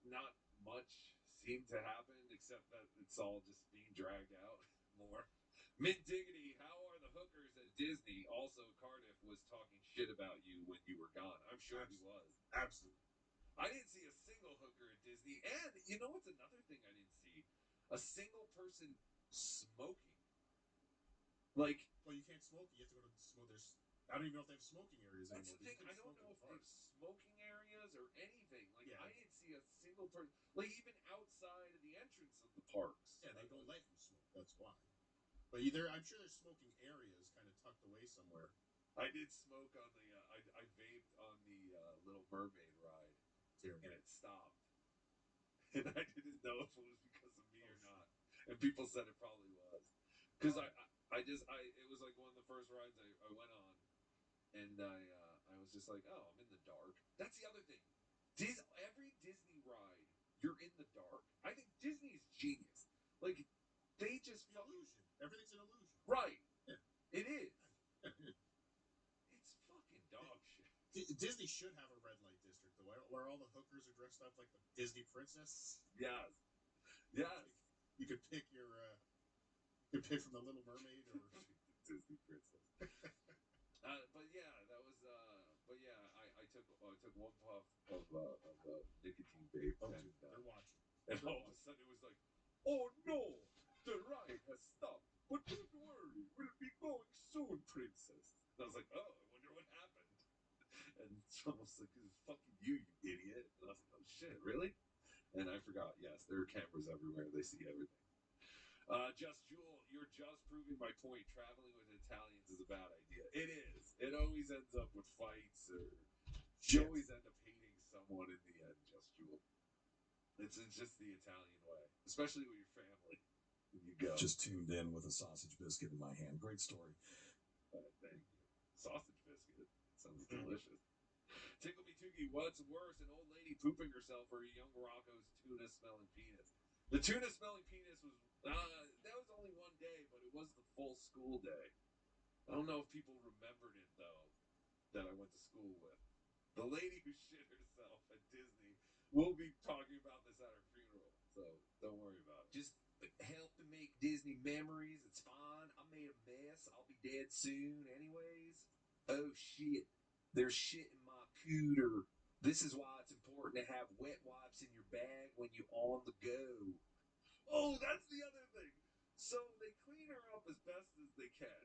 Not much seemed to happen, except that it's all just being dragged out more. Mint Diggity, how are the hookers at Disney? Also, Cardiff was talking shit about you when you were gone. I'm sure he was. Absolutely. I didn't see a single hooker at Disney. And you know what's another thing I didn't see? A single person smoking. Like, well, you can't smoke. You have to go to smoke. I don't even know if they have smoking areas that's anymore. The thing. I don't know if they have smoking areas or anything. Like, yeah. I didn't see a single person. Like, even outside of the entrance of the parks. Yeah, they don't let you smoke. That's why. But I'm sure there's smoking areas kind of tucked away somewhere. I did smoke on the. I vaped on the Little Mermaid ride, and it stopped. And I didn't know if it was because of me or not. And people said it probably was. Because it was like one of the first rides I went on, and I was just like, oh, I'm in the dark. That's the other thing. Every Disney ride, you're in the dark. I think Disney is genius. Like, they just illusion. Everything's an illusion. Right. Yeah. It is. It's fucking dog shit. Disney should have a red light district, though, where all the hookers are dressed up like the Disney princess. Yes. Yes. You could pick your. You could pick from the Little Mermaid or Disney princess. But yeah, that was. But yeah, I took one puff of nicotine vape, and they're watching. And all of a sudden it was like, oh no, the ride has stopped. But don't worry, we'll be going soon, princess. And I was like, oh, I wonder what happened. And someone was like, it's fucking you idiot. And I was like, oh shit, really? And I forgot, yes, there are cameras everywhere. They see everything. Just Jewel, you're just proving my point. Traveling with Italians is a bad idea. It is. It always ends up with fights, or you always end up hating someone in the end, Just Jewel. It's just the Italian way, especially with your family. When you go. Just tuned in with a sausage biscuit in my hand. Great story. Thank you. Sausage biscuit. Sounds delicious. Tickle Me Tukey, what's worse, an old lady pooping herself or a young Rocco's tuna-smelling penis? The tuna-smelling penis was, that was only one day, but it was the full school day. I don't know if people remembered it, though, that I went to school with. The lady who shit herself at Disney, we'll be talking about this at her funeral, so don't worry about it. Just help to make Disney memories. It's fine. I made a mess. I'll be dead soon anyways. Oh, shit. There's shit in my cooter. This is why it's important to have wet wipes in your bag when you're on the go. Oh, that's the other thing. So they clean her up as best as they can.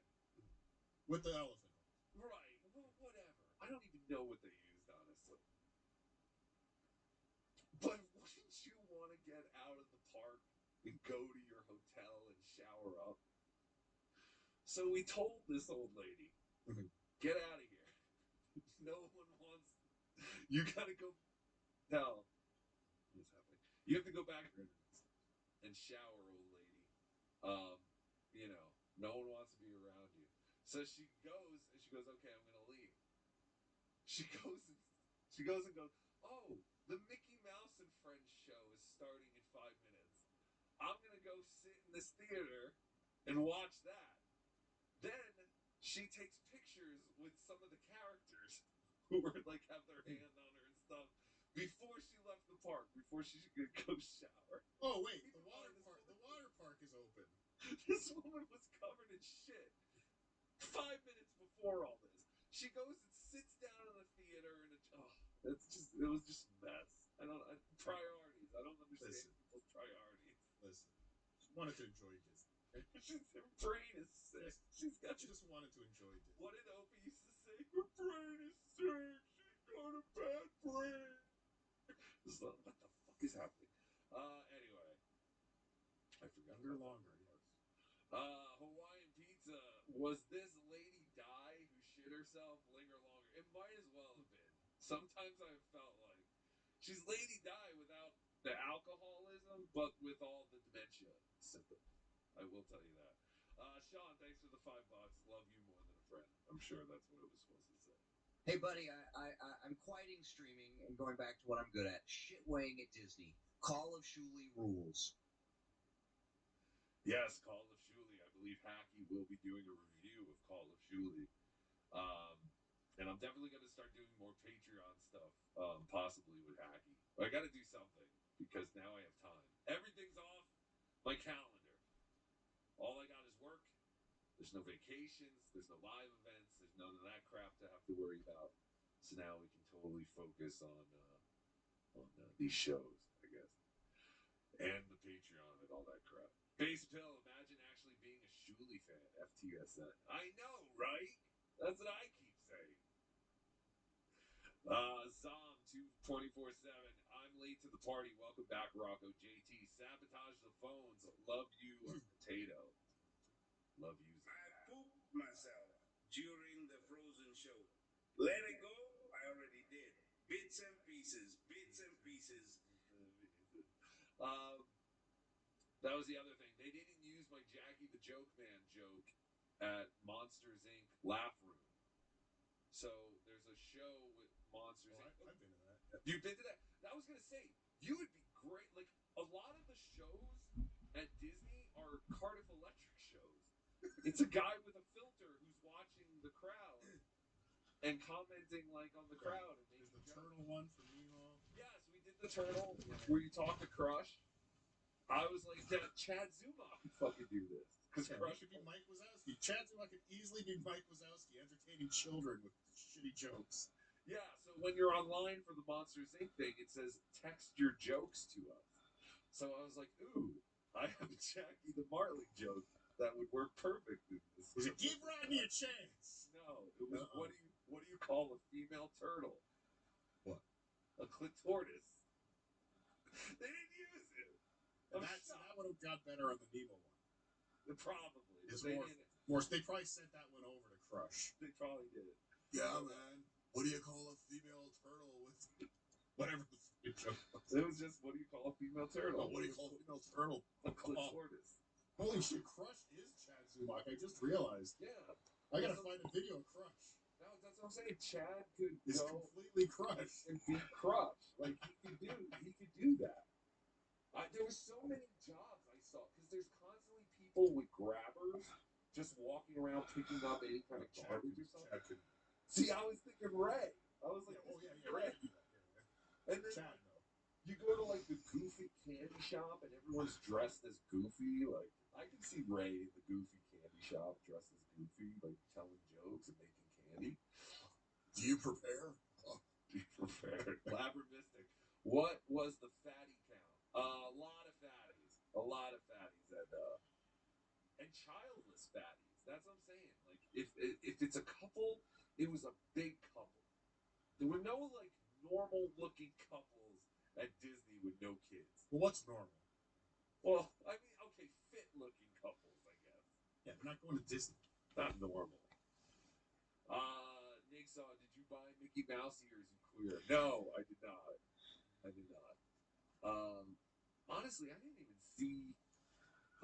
With the elephant. Right. Well, whatever. I don't even know what they used, honestly. But wouldn't you want to get out of the park and go to your hotel and shower up? So we told this old lady, get out of here. No one wants. You gotta go. No. What's happening? You have to go back and shower, old lady. You know, no one wants to be around you. So she goes and she goes, okay, I'm gonna leave. She goes and goes, oh, the Mickey Mouse and Friends show is starting in 5 minutes. I'm gonna go sit in this theater and watch that. Then she takes pictures with some of the characters who were like have their hand on her and stuff before she left the park, before she could go shower. Oh wait, the water park is open. This woman was covered in shit 5 minutes before all this. She goes and sits down in the theater and it was just a mess. Priorities. I don't understand people's priorities. Listen, she wanted to enjoy Disney. Her brain is sick. She just wanted to enjoy Disney. What did Opie used to say? Her brain is sick. She's got a bad brain. What the fuck is happening? Anyway, I forgot. Longer. Hawaiian pizza. Was this lady die who shit herself? Linger longer. It might as well have been. Sometimes I've felt like she's Lady Di without the alcoholism, but with all the dementia symptoms. I will tell you that. Sean, thanks for the $5. Love you more than a friend. I'm sure that's what it was supposed to say. Hey, buddy, I'm quieting streaming and going back to what I'm good at. Shit weighing at Disney. Call of Shuli rules. Yes, Call of Shuli. I believe Hacky will be doing a review of Call of Shuli. And I'm definitely going to start doing more Patreon stuff, possibly with Hacky. I got to do something because now I have time. Everything's off my calendar. All I got is work. There's no vacations. There's no live events. There's none of that crap to have to worry about. So now we can totally focus on these shows, I guess, and the Patreon and all that crap. Base Pill, imagine actually being a Shuli fan. FTSN. I know, right? That's what I keep saying. Zom 224/7. I'm late to the party. Welcome back, Rocco. JT. Sabotage the phones. Love you, Potato. Love you. I pooped myself during the Frozen show. Let it go. I already did. Bits and pieces. Bits and pieces. That was the other thing. They didn't use my Jackie the Joke Man joke at Monsters Inc. Laugh Room. So there's a show with Monsters Inc. I've been to that. You've been to that? I was going to say, you would be great. Like, a lot of the shows at Disney are Cardiff Electric shows. It's a guy with a filter who's watching the crowd and commenting, like, on the crowd. And there's the turtle one for Nemo. Yes, we did the turtle where you talk to Crush. I was like, Chad Zuma could fucking do this. Because Crush could be Mike Wazowski. Chad Zuma could easily be Mike Wazowski, entertaining children with shitty jokes. Yeah, so when you're online for the Monsters Inc. thing, it says, text your jokes to us. So I was like, ooh, I have a Jackie the Marley joke that would work perfect in this. Was it give Rodney a chance? No, it was what do you call a female turtle? What? A clitoris. They didn't use it. That would have got better on the Nemo one. Probably. They probably sent that one over to Crush. They probably did. Yeah, man. What do you call a female turtle with whatever the joke was? It was just, what do you call a female turtle? What do you call a female turtle? A clitoris. Holy shit, Crush is Chad Zumach. I just realized. Yeah. I gotta find a video of Crush. No, that's what I'm saying. Chad could go completely Crush and be Crush. Like, he could do that. There were so many jobs I saw, because there's constantly people with grabbers just walking around picking up any kind of garbage or something. See, I was thinking Ray. I was like, Ray. And then you go to like the Goofy candy shop and everyone's dressed as Goofy. Like, I can see Ray in the Goofy candy shop dressed as Goofy, like telling jokes and making candy. Do you prepare? Be prepared. Labyrinthistic. What was the fatty count? A lot of fatties. A lot of fatties. And childless fatties. That's what I'm saying. Like, if it's a couple, it was a big couple. Well, what's normal? Well, I mean, okay, fit-looking couples, I guess. Yeah, they're not going to Disney. Not normal. Nigsaw, did you buy Mickey Mouse ears, you queer? No, I did not. I did not. Honestly, I didn't even see.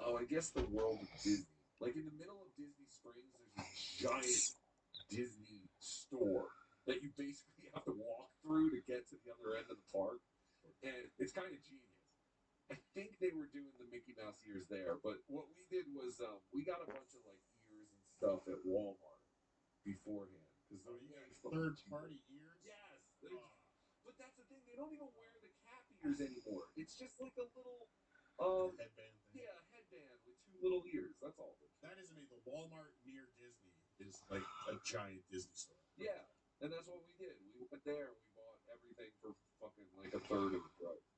Oh, I guess the world of Disney. Like in the middle of Disney Springs, there's a giant Disney store that you basically have to walk through to get to the other end of the park, and it's kind of genius. I think they were doing the Mickey Mouse ears there, but what we did was we got a bunch of like ears and stuff at Walmart beforehand because you got third-party ears. Yes, but that's the thing; they don't even wear the cap ears anymore. It's just like a little headband thing. Yeah, a headband with two little ears. That's all. That is amazing. The Walmart near Disney is like a giant Disney store. Yeah, and that's what we did. We went there and we bought everything for fucking like a third of the price.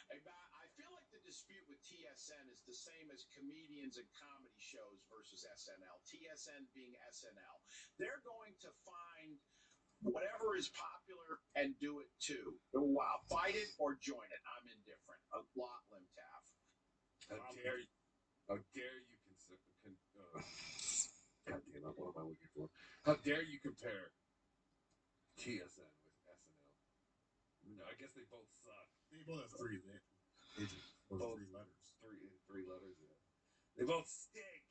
Hey, Matt, I feel like the dispute with TSN is the same as comedians and comedy shows versus SNL. TSN being SNL. They're going to find whatever is popular and do it too. Wow, fight it or join it. I'm indifferent. A lot, Limtaff. How dare you? How dare you God damn it! What am I looking for? How dare you compare TSN with SNL? No, I guess they both suck. They both have three digits or Both, 3 letters. Three letters. Yeah. They both stink.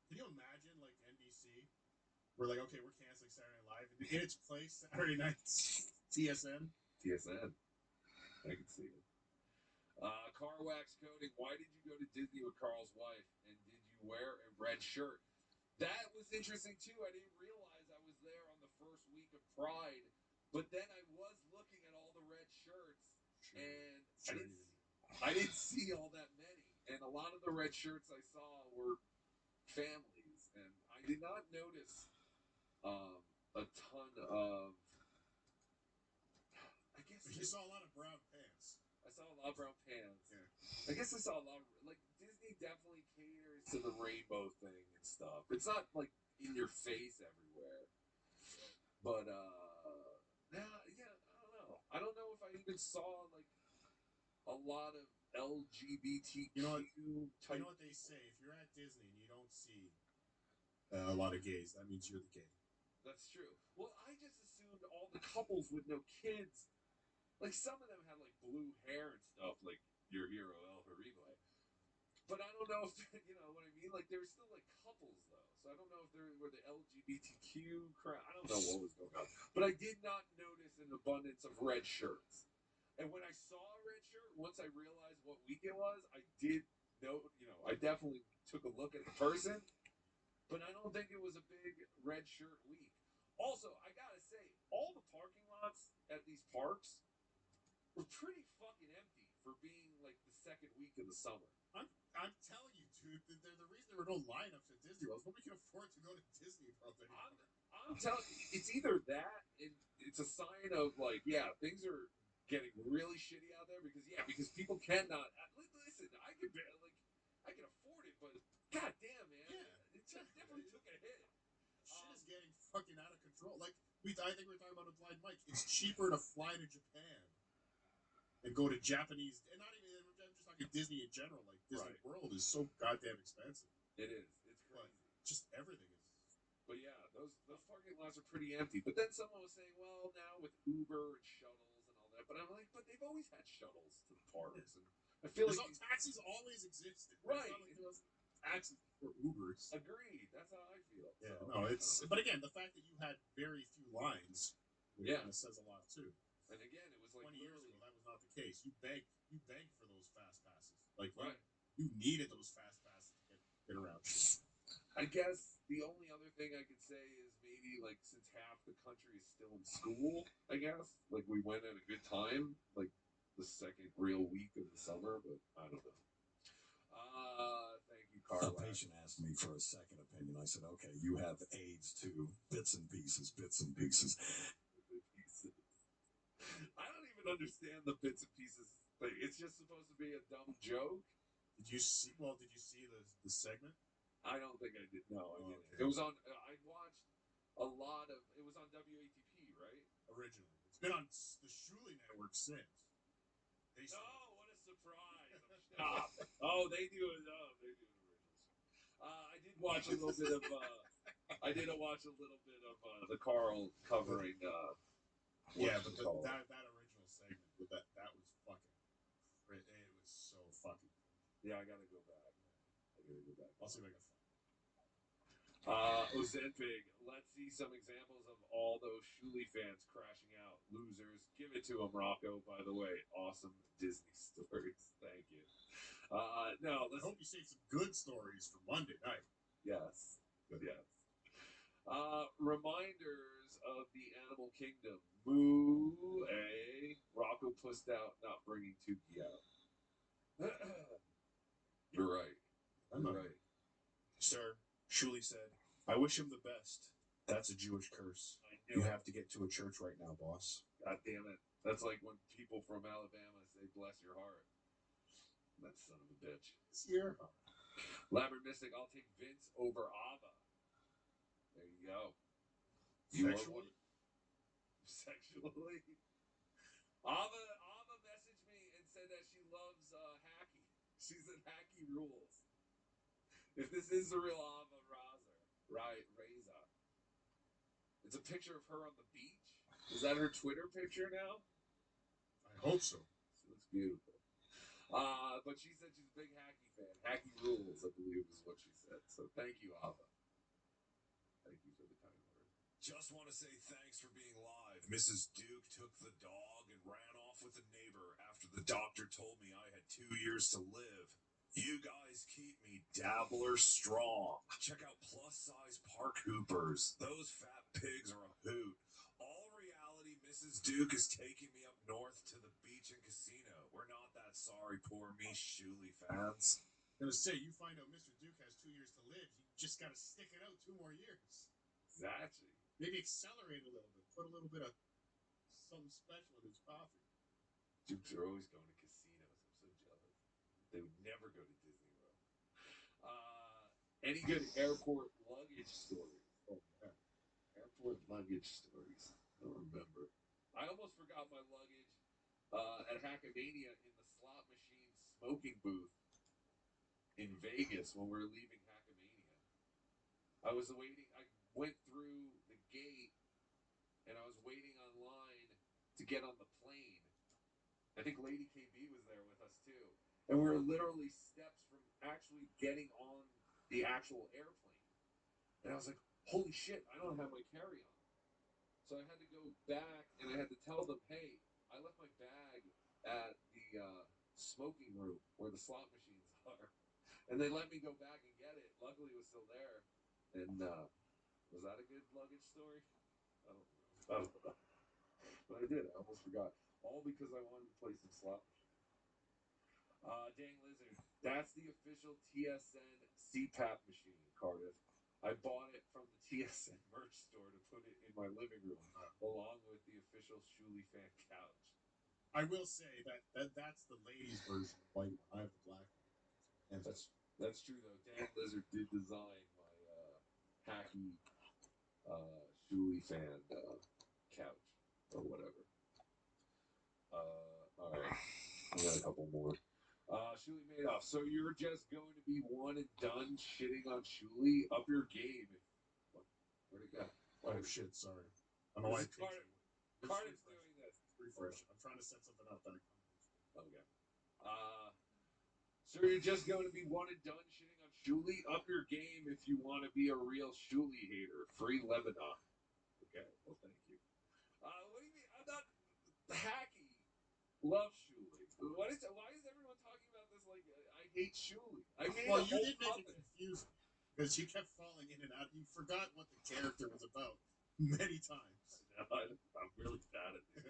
Can you imagine like NBC? We're like, okay, we're canceling Saturday Night Live, and in its place, Saturday night's TSN. TSN. I can see it. Car wax coating. Why did you go to Disney with Carl's wife? And did you wear a red shirt? That was interesting too. I didn't realize I was there on the first week of Pride, but then I was looking at all the red shirts, and I didn't see all that many. And a lot of the red shirts I saw were families, and I did not notice a ton of. I guess you saw a lot of brown pants. I saw a lot of brown pants. Yeah. I guess I saw a lot of like Disney definitely caters to the rainbow thing and stuff. It's not like in your face everywhere, but yeah, I don't know if I even saw like a lot of LGBTQ. You know what they say? If you're at Disney and you don't see a lot of gays, that means you're the gay. That's true. Well, I just assumed all the couples with no kids. Like, some of them had, like, blue hair and stuff, like your hero, El Haribo. But I don't know if, you know what I mean? Like, they were still, like, couples, though. So I don't know if they were the LGBTQ crowd. I don't know what was going on. But I did not notice an abundance of red shirts. And when I saw a red shirt, once I realized what week it was, I did know, I definitely took a look at the person. But I don't think it was a big red shirt week. Also, I gotta say, all the parking lots at these parks were pretty fucking empty for being like the second week of the summer. I'm telling you, dude, the reason there were no lineups at Disney World is nobody can afford to go to Disney World anymore. I'm telling you, it's either that, and it's a sign of like, yeah, things are getting really shitty out there because people cannot. Listen, I can afford it, but goddamn, man, it just definitely took a hit. Shit is getting fucking out of control. Like I think we were talking about with Blind Mike. It's cheaper to fly to Japan and go to Japanese, and not even. I'm just talking Disney in general. Like Disney World is so goddamn expensive. It is. It's crazy. Just everything is. But yeah, those parking lots are pretty empty. But then someone was saying, well, now with Uber and shuttles and all that. But I'm like, but they've always had shuttles to the parks, and I feel like taxis always existed. Right. It's not like there was taxis for Ubers. Agreed. That's how I feel. Yeah. So, No, it's. But again, the fact that you had very few lines, kind of says a lot too. And again, it was like 20 years ago, that was not the case. You begged for those fast passes. Like you needed those fast passes to get around. I guess the only other thing I could say is maybe like since half the country is still in school, I guess like we went at a good time, like the second real week of the summer. But I don't know. Thank you, Carl. A patient asked me for a second opinion. I said, "Okay, you have AIDS too. Bits and pieces, bits and pieces." I don't even understand the bits and pieces thing. It's just supposed to be a dumb joke. Did you see the segment? I don't think I did. No, I didn't. Okay. It was on. I watched a lot of. It was on WATP, right? Originally, it's been on the Shuli network since. They Oh, what a surprise! Stop. Oh, they do it. Oh, they do an original. I did watch a little bit of. I did watch a little bit of the Carl covering. Yeah, but that original segment with that was fucking. It was so fucking. Yeah, I gotta go back. I'll see if I can find. Ozempic, let's see some examples of all those Shuli fans crashing out. Losers. Give it to him, Rocco, by the way. Awesome Disney stories. Thank you. No, I hope you saved some good stories for Monday night. Yes. Yes. Reminders of the animal kingdom. Moo, Rocco pussed out, not bringing Tukey out. You're right. You're right. Sir, Shuli said, I wish him the best. That's a Jewish curse. You have to get to a church right now, boss. God damn it. That's like when people from Alabama say, bless your heart. That son of a bitch. It's your heart. Lambert Mystic, I'll take Vince over Ava. There you go. Sexually? Sexually? Ava messaged me and said that she loves Hacky. She's in Hacky Rules. If this is the real Ava Reza. It's a picture of her on the beach. Is that her Twitter picture now? I hope so. She looks beautiful. But she said she's a big Hacky fan. Hacky Rules, I believe, is what she said. So thank you, Ava. Thank you for the kind words. Just want to say thanks for being live. Mrs. Duke took the dog and ran off with a neighbor after the doctor told me I had 2 years to live. You guys keep me dabbler strong. Check out plus size park hoopers. Those fat pigs are a hoot. All reality, Mrs. Duke is taking me up north to the beach and casino. We're not that sorry, poor me, Shuli fans. I'm gonna say, you find out Mr. Duke has 2 years to live, you just gotta stick it out 2 more years. Exactly. Maybe accelerate a little bit. Put a little bit of something special in his coffee. Dukes are always going to casinos. I'm so jealous. They would never go to Disney World. Any good airport luggage stories? Oh, yeah. Airport luggage stories. I don't remember. I almost forgot my luggage at Hackamania in the slot machine smoking booth in Vegas when we were leaving Hackamania. I was waiting. I went through the gate and I was waiting online to get on the plane. I think Lady KB was there with us too. And we were literally steps from actually getting on the actual airplane. And I was like, holy shit, I don't have my carry-on. So I had to go back and I had to tell them, hey, I left my bag at the smoking room where the slot machines are. And they let me go back and get it. Luckily, it was still there. And was that a good luggage story? I don't know. But I did. I almost forgot. All because I wanted to play some slot machines. Dang Lizard. That's the official TSN CPAP machine, Cardiff. I bought it from the TSN merch store to put it in my living room, along with the official Shuli fan couch. I will say that's the ladies' version of white one. I have the black one. And That's true though. Dan Lizard did design my hacky Shuli fan couch or whatever. All right, I got a couple more. Shuli Madoff. So you're just going to be one and done shitting on Shuli? Up your game. Where'd it go? Oh shit! Sorry. I don't know why. Cardiff's doing this. Refresh. I'm trying to set something up that I come. Okay. So you're just going to be one and done shitting on Shuli? Up your game if you want to be a real Shuli hater. Free Lebanon. Okay. Well, thank you. What do you mean? I'm not hacky. Love Shuli. Why is everyone talking about this like I hate Shuli? I made Well, a you whole did make it confusing because you kept falling in and out. You forgot what the character was about many times. I'm really bad at this.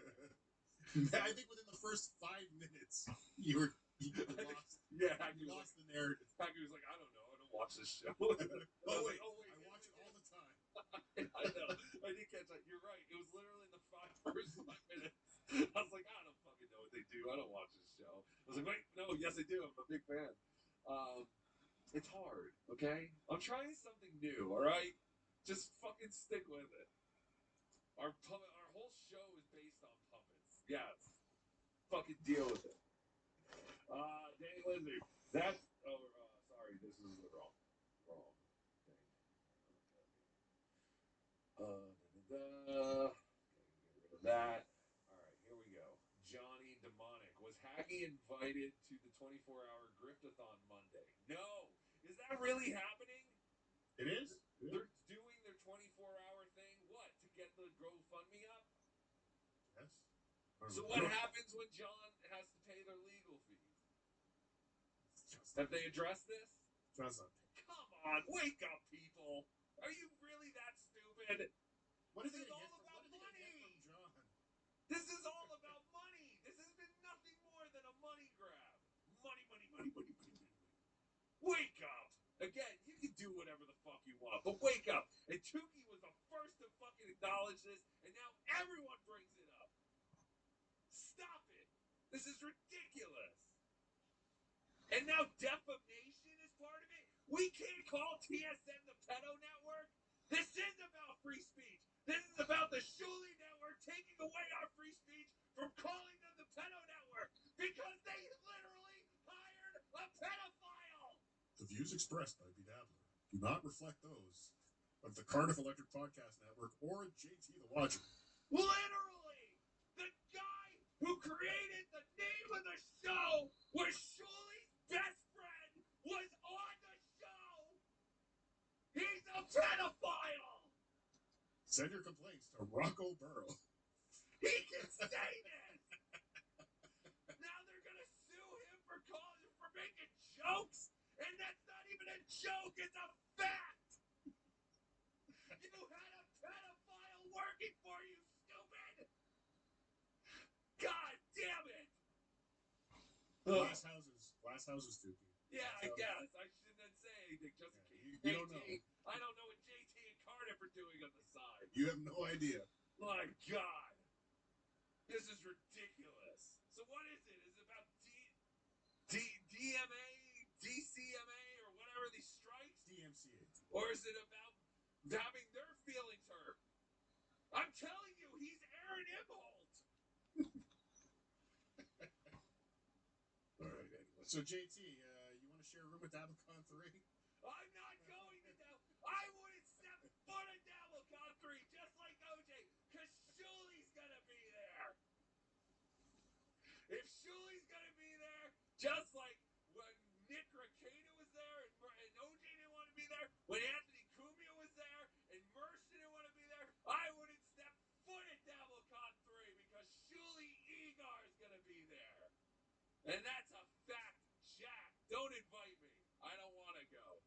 I think within the first 5 minutes, you lost. Yeah, you lost the narrative. Hacky was like, I don't know. I don't watch this show. Oh wait, I watch it all the time. I know. I did catch that. You're right. It was literally in the first 5 minutes. I was like, I don't fucking know what they do. I don't watch this show. I was like, wait, no, yes, I do. I'm a big fan. It's hard, okay? I'm trying something new, all right? Just fucking stick with it. Our whole show is based on puppets. Yes. Fucking deal with it. Danny Lizard. That's. Sorry, this is the wrong thing. Get rid of that. All right, here we go. Johnny Demonic. Was Haggy invited to the 24-hour Griftathon Monday? No. Is that really happening? It is? They're doing their 24-hour thing. What? To get the GoFundMe up? Yes. So what happens when John has to pay their legal fees? Have they addressed this? John's not. Come on, wake up, people. Are you really that stupid? What This is is all about money. from John? This is all about money. This has been nothing more than a money grab. Money, money, money, money, money, money. Wake up. Again, you can do whatever the fuck you want, but wake up. And Tukey was the first to fucking acknowledge this, and now everyone brings it up. Stop it. This is ridiculous. And now defamation is part of it? We can't call TSN the pedo network? This is about free speech. This is about the Shuli network taking away our free speech from calling them the pedo network because they literally hired a pedophile. The views expressed by Bedabbler do not reflect those of the Cardiff Electric Podcast Network or JT the Watcher. Literally! The guy who created the name of the show where Shuli's best friend was on the show! He's a pedophile! Send your complaints to Rocco Burrow. He can say this! Now they're gonna sue him for making jokes? And that's not even a joke, it's a fact! You had a pedophile working for you, stupid! God damn it! Glass houses, Tukey. Yeah, I guess. I shouldn't say anything just in case. You don't know. I don't know what JT and Cardiff are doing on the side. You have no idea. My God. This is ridiculous. So what is it? Is it about DMA, DCMA, or whatever these strikes? DMCA. Or is it about having their feelings hurt? I'm telling you, he's Aaron Imholt. All right, anyway. So, JT, you want to share a room with Dablecon 3? I'm not going to I wouldn't step foot in Dablecon 3, just like OJ, because Shuli's going to be there. If Shuli's going to be there, just like when Nick Rekieta was there and OJ didn't want to be there, when Anthony Cumia was there and Mersh didn't want to be there, I wouldn't step foot in Dablecon 3 because Shuli Egar is going to be there. And that's a fact, Jack. Don't invite me. I don't want to go.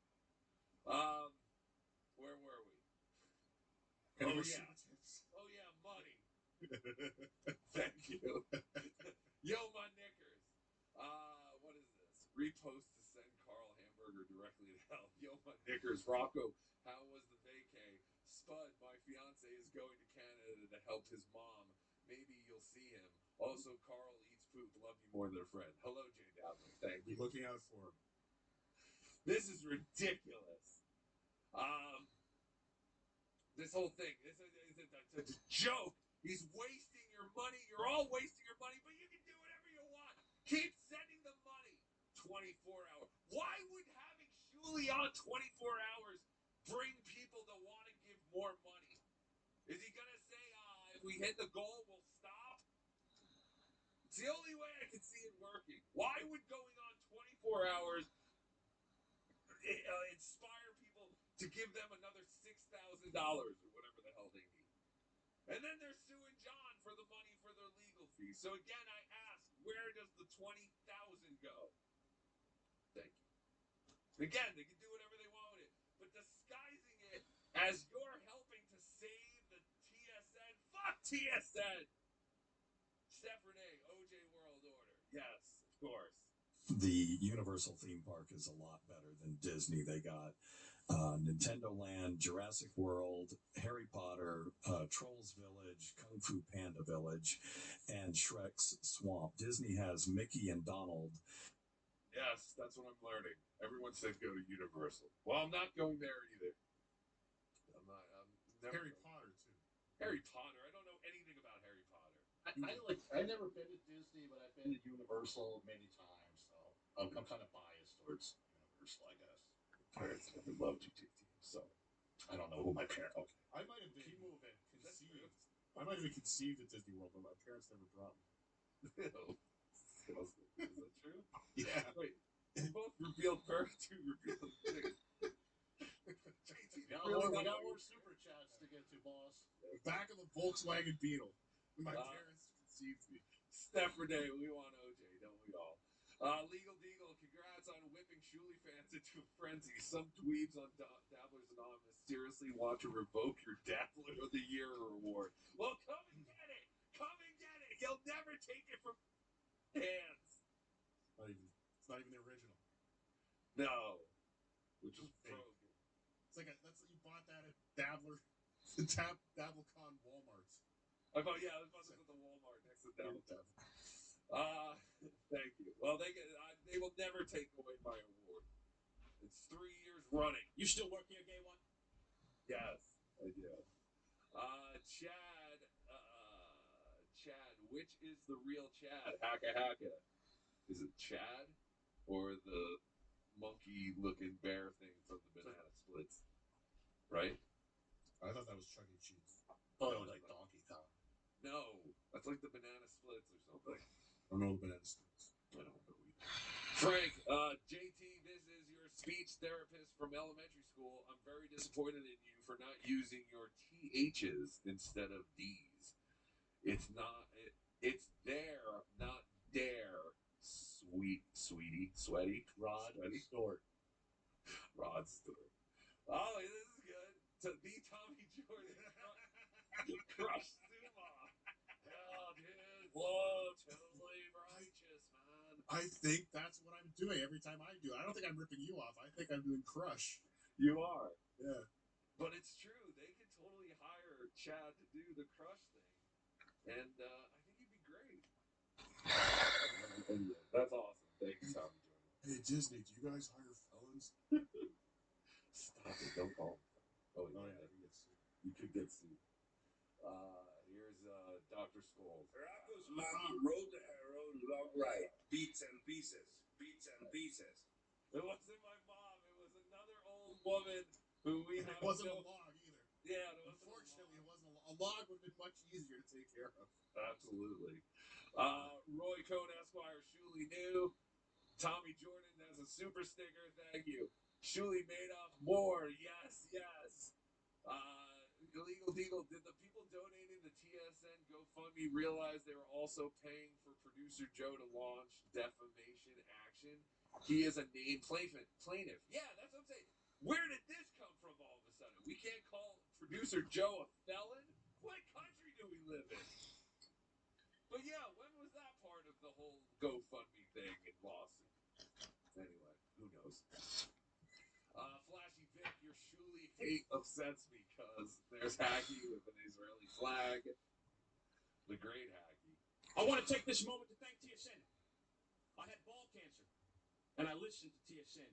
Where were we? Oh, yeah, money. Thank you. Yo, my knickers. What is this? Repost to send Carl Hamburger directly to hell. Yo, my knickers. Rocco, how was the vacay? Spud, my fiance is going to Canada to help his mom. Maybe you'll see him. Also, Carl eats poop. Love you more than a friend. Hello, Jay Dowling. Thank you. Be looking out for him. This is ridiculous. This whole thing, it's a joke. He's wasting your money. You're all wasting your money, but you can do whatever you want. Keep sending the money. 24 hours. Why would having Shuli on 24 hours bring people to want to give more money? Is he going to say, if we hit the goal, we'll stop? It's the only way I can see it working. Why would going on 24 hours inspire people to give them another $6,000 or whatever the hell they need? And then they're suing John for the money for their legal fees. So again, I ask, where does the $20,000 go? Thank you. Again, they can do whatever they want with it, but disguising it as you're helping to save the TSN. Fuck TSN! Steph Renee, OJ World Order. Yes, of course. The Universal theme park is a lot better than Disney. They got Nintendo Land, Jurassic World, Harry Potter, Trolls Village, Kung Fu Panda Village, and Shrek's Swamp. Disney has Mickey and Donald. Yes, that's what I'm learning. Everyone said go to Universal. Well, I'm not going there either. I'm never Harry going. Potter, too. Harry Potter? I don't know anything about Harry Potter. I've never been to Disney, but I've been to Universal many times. So I'm kind of biased towards Universal, I guess. Parents never loved you, JT. So I don't know who my parents. Okay, I might have been keep moving. conceived. I might have been conceived at Disney World, but my parents never brought me. Is that true? Yeah. Wait, you both revealed birth to revealed things. We got more super chats to get to, boss. Back of the Volkswagen Beetle. My parents conceived me. Steph Renee, we want OJ, don't we all? Legal Deagle, congrats on whipping Shuli fans into a frenzy. Some dweebs on Dabblers Anonymous seriously want to revoke your Dabbler of the Year award. Well, come and get it! Come and get it! You'll never take it from hands. It's not even the original. No. Which is broken. It's like you bought that at Dabbler, DabbleCon Walmart's. I thought it was at the Walmart next to Dabbler. Thank you. Well, they will never take away my award. It's 3 years running. You still work here, Gay One? Yes, I do. Chad, which is the real Chad? Hacka. Is it Chad or the monkey-looking bear thing from the Banana Splits? Right? I thought that was Chuck E. Cheese. Oh, it was like Donkey Kong. No, that's like the Banana Splits or something. I don't know the Banana Splits. I don't know either. Frank, JT, this is your speech therapist from elementary school. I'm very disappointed in you for not using your THs instead of Ds. It's there, not dare. Sweetie. Rod Stewart. Oh, this is good. To be Tommy Jordan. Crush Zuma. Hell, dude. Whoa, totally righteous, man. I think that's what I'm doing every time I do. I don't think I'm ripping you off. I think I'm doing Crush. You are. Yeah. But it's true. They could totally hire Chad to do the Crush thing. And I think he'd be great. Anyway, that's awesome. Thank you, Tommy Jordan. Hey, Disney, do you guys hire felons? Stop it. Don't call him. Oh, yeah. You could get sued. Here's Dr. Scholes. Rocco's mom rode the arrow long right. Beats and pieces. It wasn't my mom. It was another old woman who we have. It wasn't a log either. Yeah, Unfortunately, it wasn't a log. Would have been much easier to take care of. Absolutely. Roy Cohn Esquire, Shuli knew. Tommy Jordan has a super sticker. Thank you. Shuli Madoff more. Yes. Illegal Deagle, did the people donating the TSN GoFundMe realize they were also paying for producer Joe to launch defamation action? He is a named plaintiff. Yeah, that's what I'm saying. Where did this come from all of a sudden? We can't call producer Joe a felon? What country do we live in? But yeah, when was that part of the whole GoFundMe thing and lawsuit? Anyway, who knows? Flashy Vic, your Shuli hate upsets me because there's Hacky with an Israeli flag. The great Hacky. I want to take this moment to thank TSN. I had ball cancer, and I listened to TSN.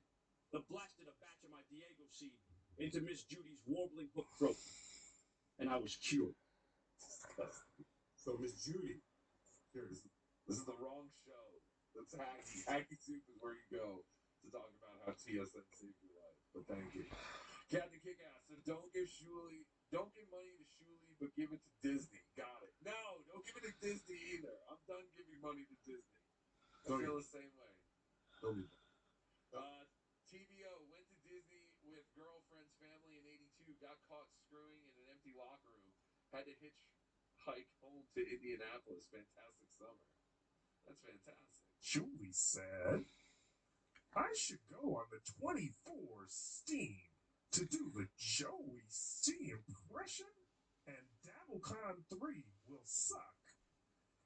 The blasted a batch of my Diego seed into Miss Judy's warbling hook throat, and I was cured. So, Miss Judy, this is the wrong show. That's Hacky. Hacky Soup is where you go to talk about how TSN saved your life. But thank you. Captain Kickass, so don't give money to Shuli, but give it to Disney. Got it. No, don't give it to Disney either. I'm done giving money to Disney. I feel the same way. TBO went to Disney with girlfriend's family in '82, got caught screwing in an empty locker room, had to hitchhike home to Indianapolis. Fantastic summer. That's fantastic. Julie said, I should go on the 24 Steam to do the Joey C impression, and DabbleCon 3 will suck.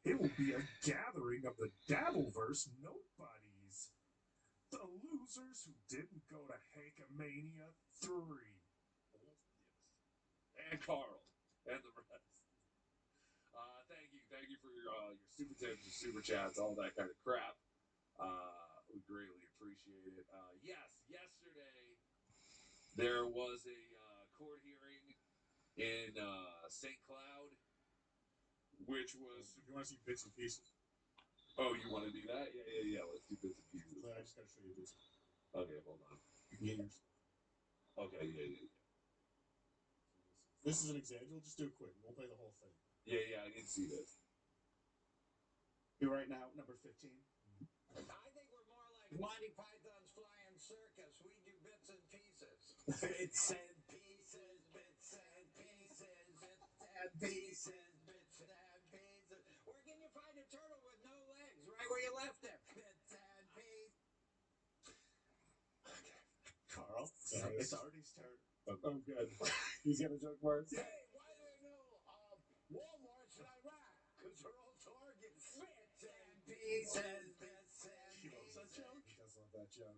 It will be a gathering of the Dabbleverse nobodies. The losers who didn't go to Hankamania 3. And Carl. And the rest. Thank you for your super tips, your super chats, all that kind of crap. We greatly appreciate it. Yes, yesterday there was a court hearing in St. Cloud, which was... If you want to see bits and pieces. Oh, you want to do that? Yeah. Let's do bits and pieces. I just got to show you bits. Okay, hold on. You can get yours. Okay, yeah. This is an example. We'll just do it quick. We'll play the whole thing. Yeah, I didn't see this. You're right now, number 15. I think we're more like Monty Python's Flying Circus. We do bits and pieces. Bits and pieces, bits and pieces, bits and pieces, bits and pieces. Where can you find a turtle with no legs? Right where you left it. Bits and pieces. Carl. It's Artie's turn. Oh, good. He's got a joke for us. Hey, why do they know Walmart's in Iraq? Because they're all targets. Bits and pieces, bits and He loves that joke. He does love that joke.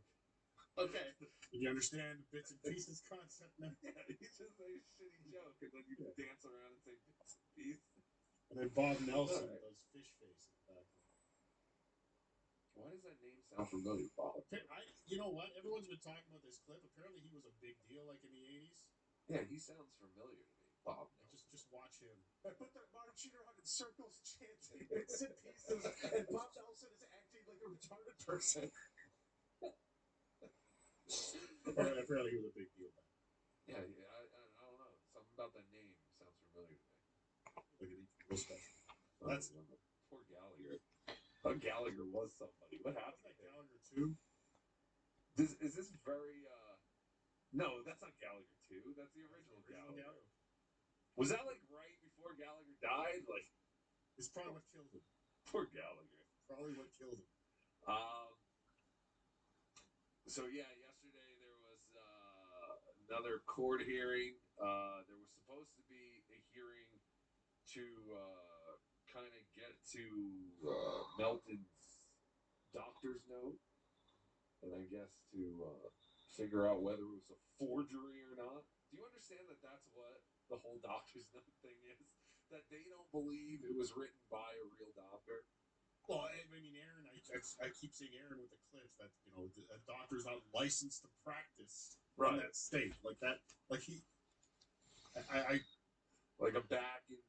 Okay. You understand the bits and pieces concept now? Yeah, you just say a shitty joke and then you dance around and say bits and pieces. And then Bob Nelson does fish face in the background. Why does that name sound familiar, Bob? You know what? Everyone's been talking about this clip. Apparently, he was a big deal, like in the '80s. Yeah, he sounds familiar to me, Bob. Just watch him. I put that Martin Sheener in circles chanting bits and pieces, and Bob Nelson is acting like a retarded person. Apparently, he was a big deal back. Yeah, I don't know. Something about that name sounds familiar to me. Look at each real special. That's poor Gallagher. Gallagher was somebody. What happened to Gallagher 2? Is this very No, that's not Gallagher 2. That's the original Gallagher. Was that like right before Gallagher died? Like, it's probably what killed him. Poor Gallagher. Probably what killed him. So yeah, yesterday there was another court hearing. There was supposed to be a hearing to kind of get to Melton's doctor's note, and I guess to figure out whether it was a forgery or not. Do you understand that that's what the whole doctor's note thing is? That they don't believe it was written by a real doctor? Well, I mean, Aaron, I keep seeing Aaron with the clips that, a doctor's not licensed to practice in that state. Like that, like he, like a back in,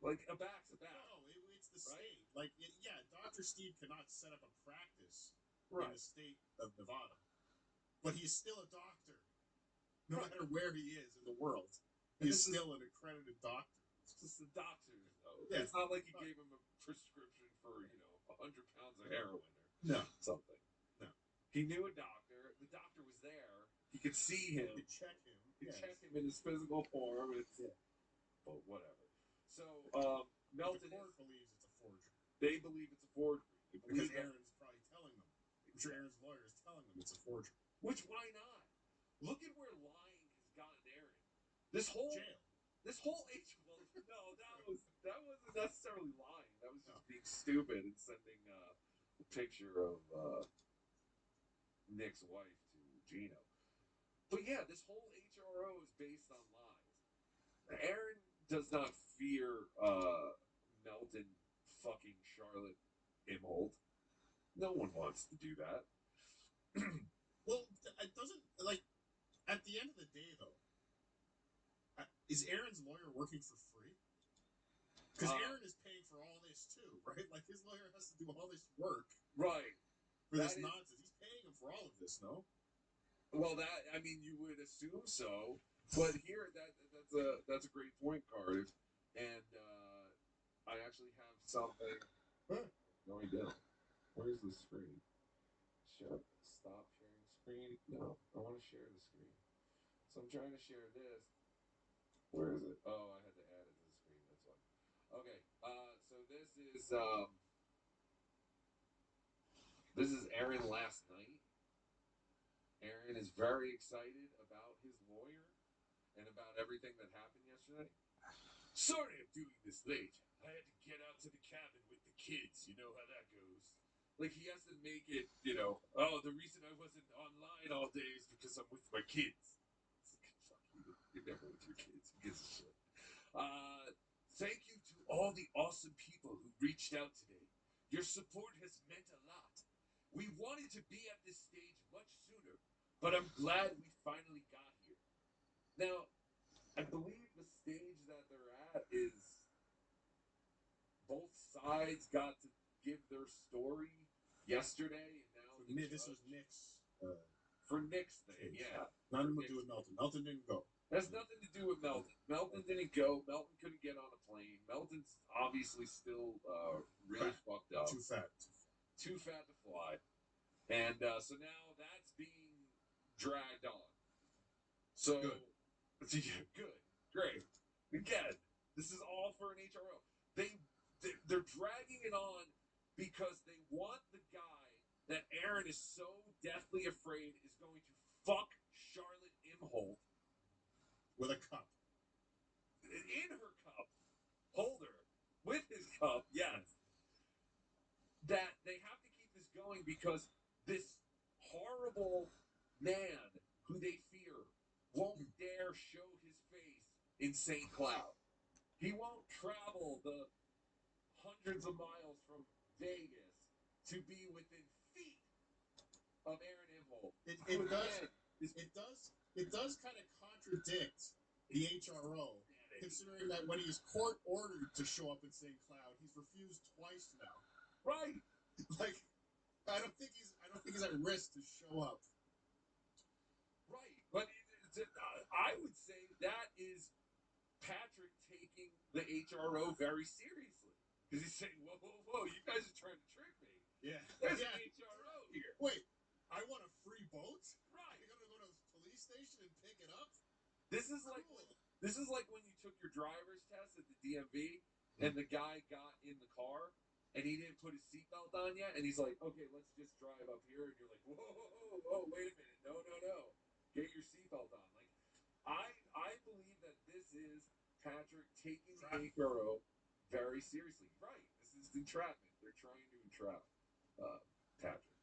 like a back's a back. No, it's the state. Like, Dr. Steve cannot set up a practice Right. in the state of Nevada. But he's still a doctor. No matter where he is in the world, he's still an accredited doctor. It's just the doctor's note. Yeah. It's not like he gave him a prescription for, 100 pounds of heroin No. or something. No. He knew a doctor. The doctor was there. He could see him. You could check him. He could check him in his physical form. But whatever. So, Melton the court believes it's a forgery. They believe it's a forgery. Because Aaron's probably telling them. I'm sure Aaron's lawyer is telling them it's a forgery. Which, why not? Look at where lying has gotten Aaron. This whole jail. No, that wasn't necessarily lying. That was just being stupid and sending a picture of Nick's wife to Gino. But yeah, this whole HRO is based on lies. Aaron does not fear Melton fucking Charlotte Imholt. No one wants to do that. Well, it doesn't, at the end of the day, though, is Aaron's lawyer working for free? Because Aaron is paying for all this, too, right? Like, his lawyer has to do all this work. Right. For this nonsense. He's paying him for all of this, no? Well, you would assume so. But here, that's a great point, Cardiff. And I actually have something. No, I don't. Where's the screen? Stop sharing screen. No, I want to share the screen. So I'm trying to share this. Where is it? Oh, I had to add it to the screen. That's why. Okay. So this is Aaron last night. Aaron is very excited about his lawyer and about everything that happened yesterday. Sorry I'm doing this late. I had to get out to the cabin with the kids. You know how that goes. Like, he has to make it, the reason I wasn't online all day is because I'm with my kids. Fuck you. You're never with your kids. Who gives a shit? Thank you to all the awesome people who reached out today. Your support has meant a lot. We wanted to be at this stage much sooner, but I'm glad we finally got here. Now, I believe the stage that they're at is both sides got to give their story yesterday, and now This was Nick's. For Nick's thing, yeah. Nothing to do with Melton. Melton didn't go. Has nothing to do with Melton. Melton didn't go. Melton couldn't get on a plane. Melton's obviously still really fucked up. Too fat. Too fat to fly. And so now that's being dragged on. So Good. Good. Great. Again, this is all for an HRO. They're dragging it on because they want the guy that Aaron is so deathly afraid is going to fuck Charlotte Imholt with a cup. In her cup holder. With his cup, yes. That they have to keep this going because this horrible man who they fear won't dare show his face in St. Cloud. He won't travel the hundreds of miles from Vegas to be within feet of Aaron Imholt. It does kind of contradict the HRO, considering that when he's court ordered to show up in St. Cloud, he's refused twice now. Right. Like, I don't think he's at risk to show up. Right, but I would say that is Patrick taking the HRO very seriously. Because he's saying, whoa, you guys are trying to trick me. Yeah. There's an HRO here. Wait, I want a free boat? Right. You're going to go to the police station and pick it up? This is like when you took your driver's test at the DMV and the guy got in the car and he didn't put his seatbelt on yet, and he's like, okay, let's just drive up here, and you're like, whoa, wait a minute, no, get your seatbelt on. Like, I believe that this is Patrick taking the HRO very seriously. Right, this is entrapment. They're trying to entrap Patrick.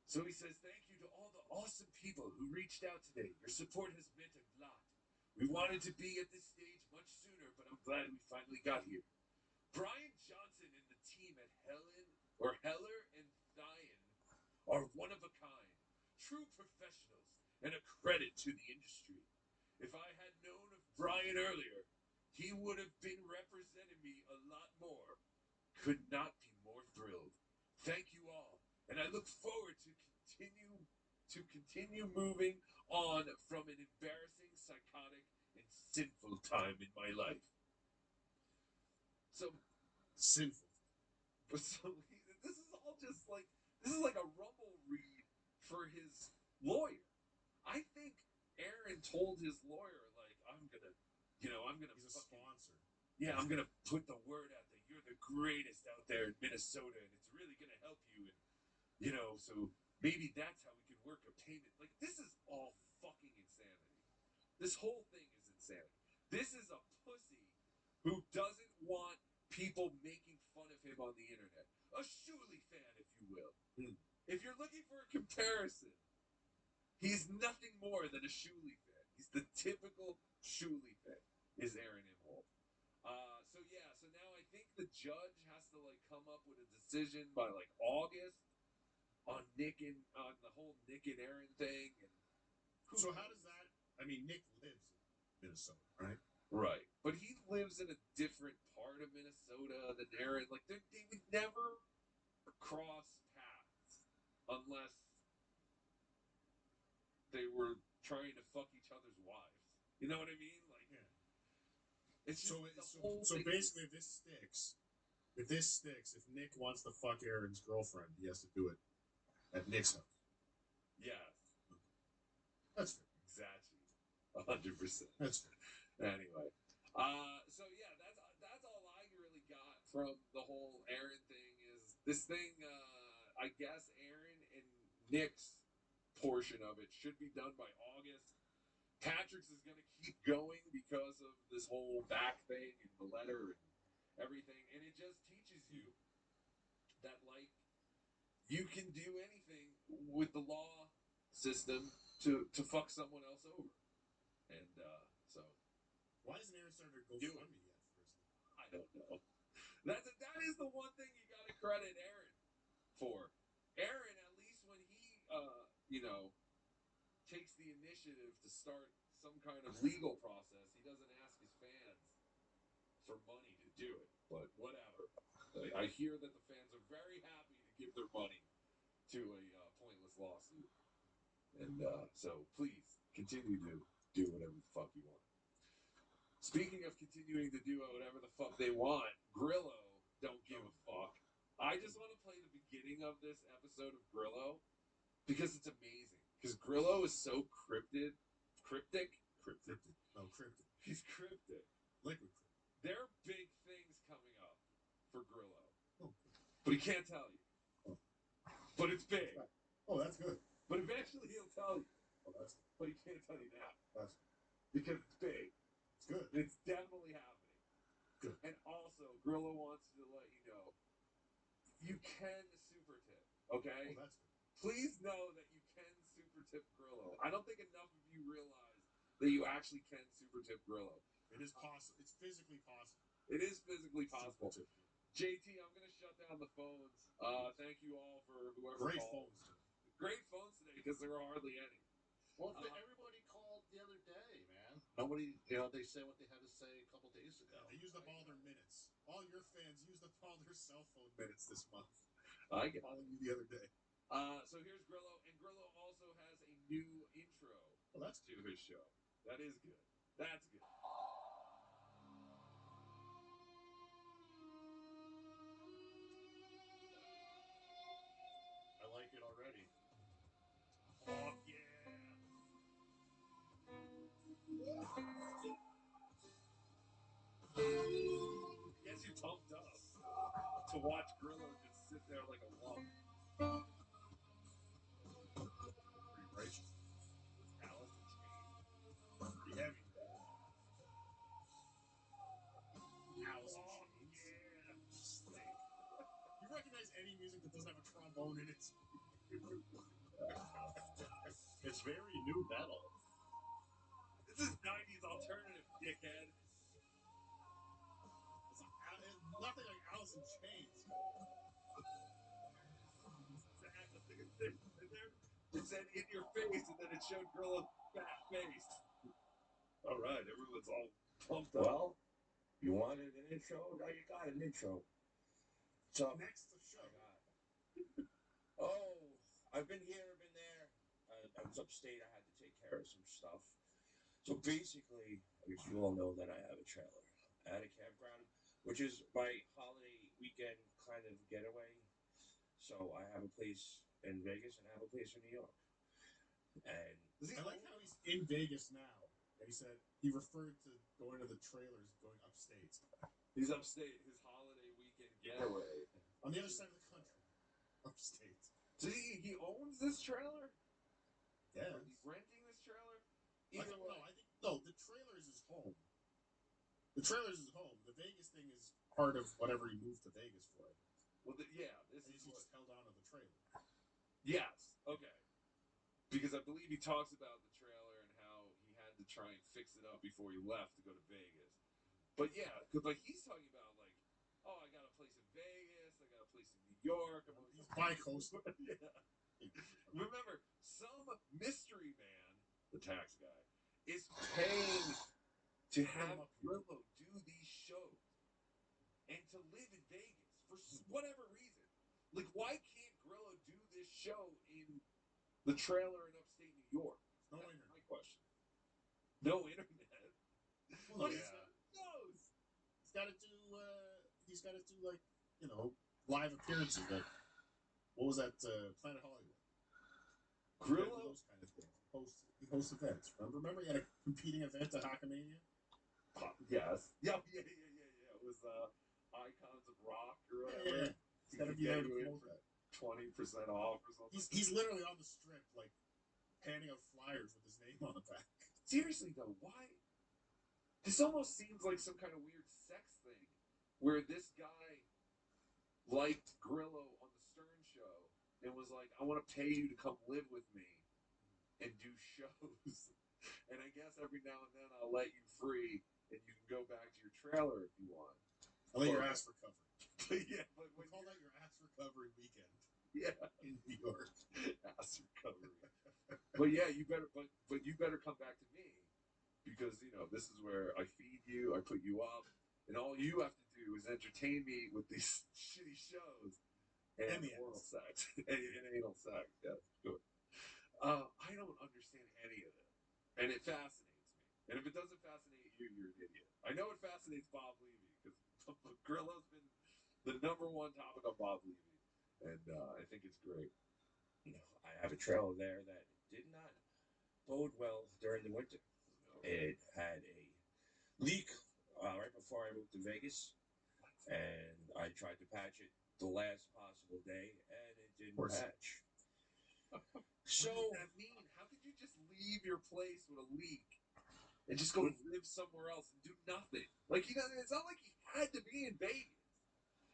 So he says, thank you to all the awesome people who reached out today. Your support has meant a lot. We wanted to be at this stage much sooner, but I'm glad we finally got here. Brian Johnson and the team at Heller and Thien are one of a kind, true professionals, and a credit to the industry. If I had known of Brian earlier, he would have been representing me a lot more. Could not be more thrilled. Thank you all, and I look forward to continue moving on from an embarrassing, psychotic, and sinful time in my life. So sinful. But so this is all just like a rumble read for his lawyer. I think Aaron told his lawyer, like, I'm gonna. He's a sponsor. Yeah, I'm gonna put the word out that you're the greatest out there in Minnesota, and it's really gonna help you. And so maybe that's how we can work a payment. Like, this is all fucking insanity. This whole thing is insanity. This is a pussy who doesn't want people making fun of him on the internet. A Shuley fan, if you will. If you're looking for a comparison, he's nothing more than a Shuley fan. He's the typical Shuley fan, is Aaron Imholt. So now I think the judge has to come up with a decision by August on the whole Nick and Aaron thing. And so how does that? I mean, Nick lives in Minnesota, right? Right, but he lives in a different part of Minnesota than Aaron. Like, they would never cross paths unless they were trying to fuck each other's wives. You know what I mean? Like, yeah. It's just so basically, if this sticks, if Nick wants to fuck Aaron's girlfriend, he has to do it at Nick's house. Yeah, that's fair. Exactly, 100%. That's fair. Anyway, so yeah, that's all I really got from the whole Aaron thing. Is this thing? I guess Aaron and Nick's portion of it should be done by August. Patrick's is going to keep going because of this whole back thing and the letter and everything, and it just teaches you that you can do anything with the law system to fuck someone else over, and so. Why hasn't Aaron started GoFundMe yet? I don't know. That is the one thing you got to credit Aaron for. Aaron, at least when he takes the initiative to start some kind of legal process, he doesn't ask his fans for money to do it. But whatever. I hear that the fans are very happy to give their money to a pointless lawsuit. And so please continue to do whatever the fuck you want. Speaking of continuing to do whatever the fuck they want, Grillo don't give a fuck. I just want to play the beginning of this episode of Grillo because it's amazing. Because Grillo is so cryptic. No, cryptic. He's cryptic. Liquid cryptic. There are big things coming up for Grillo. Oh. But he can't tell you. Oh. But it's big. Oh, that's good. But eventually he'll tell you. Oh, that's good. But he can't tell you now. That's good. Because it's big. It's good. It's definitely happening. Good. And also, Grillo wants to let you know, you can super tip, okay? Oh, that's good. Please know that you can super tip Grillo. I don't think enough of you realize that you actually can super tip Grillo. It is possible. It's physically possible. It is physically possible. Super tip. JT, I'm going to shut down the phones. Thank you all for whoever Great called. phones today. Great phones today because there are hardly any. Well, everybody called the other day, man. Nobody, they say what they had to say a couple days ago. Yeah, they used up all their minutes. All your fans used up all their cell phone minutes this month. I get calling you the other day. So here's Grillo, and Grillo also has a new intro to his show. That is good. That's good. I like it already. Oh, yeah. Gets you pumped up to watch Grillo just sit there like a lump. Pretty righteous. Alice in Chains. Pretty heavy. Alice in Chains. Yeah. Stink. You recognize any music that doesn't have a trombone in it? It's very new metal. This is 90s alternative, dickhead. It's nothing like Alice in Chains. It said in your face, and then it showed Grillo's fat face. All right, everyone's all pumped up. Well, you wanted an intro? Now you got an intro. So next the show. Oh, I've been here, I've been there. I was upstate. I had to take care of some stuff. So basically, I guess you all know that I have a trailer at a campground, which is my holiday weekend kind of getaway. So I have a place in Vegas and I have a place in New York. And I like how he's in Vegas now. And he said he referred to going to the trailers, going upstate. He's upstate. His holiday weekend getaway. On the other side of the country. Upstate. So he owns this trailer? Yeah. Or he's renting this trailer? I think the trailer is his home. The trailer is his home. The Vegas thing is part of whatever he moved to Vegas for. Well, yeah, this is he just held on to the trailer. Yes. Okay. Because I believe he talks about the trailer and how he had to try and fix it up before he left to go to Vegas. But yeah, because he's talking about oh, I got a place in Vegas, I got a place in New York. He's bi-coastal. Yeah. Remember, some mystery man, the tax guy, is paying to have Grillo do these shows and to live in Vegas for whatever reason. Why can't Grillo do this show in the trailer in upstate New York? No That's internet. my question. No internet. Well, What yeah. knows? He's got to do live appearances. What was that? Planet Hollywood. Grillo? Those kind of things. He hosts events. Remember he had a competing event at Hockamania? Yes. Yeah. It was Icons of Rock or whatever. Yeah. He's got to be there to promote that. 20% off or something. He's literally on the strip, handing out flyers with his name on the back. Seriously though, why? This almost seems like some kind of weird sex thing, where this guy liked Grillo on the Stern Show and was like, "I want to pay you to come live with me and do shows, and I guess every now and then I'll let you free, and you can go back to your trailer if you want. I'll let your ass recover." Yeah, but we call that your ass recovery weekend. Yeah, in New York, ass recovery. But yeah, you better come back to me because this is where I feed you, I put you up, and all you have to do is entertain me with these shitty shows and oral sex and anal sex. Yeah, good. I don't understand any of it, and it fascinates me. And if it doesn't fascinate you, you're an idiot. I know it fascinates Bob Levy because Grillo's been the number one topic on Bob Levy, and I think it's great. I have a trailer there that did not bode well during the winter. It had a leak right before I moved to Vegas, and I tried to patch it the last possible day, and it didn't patch. So what does that mean? How could you just leave your place with a leak and just go live somewhere else and do nothing? Like it's not like he had to be in Vegas.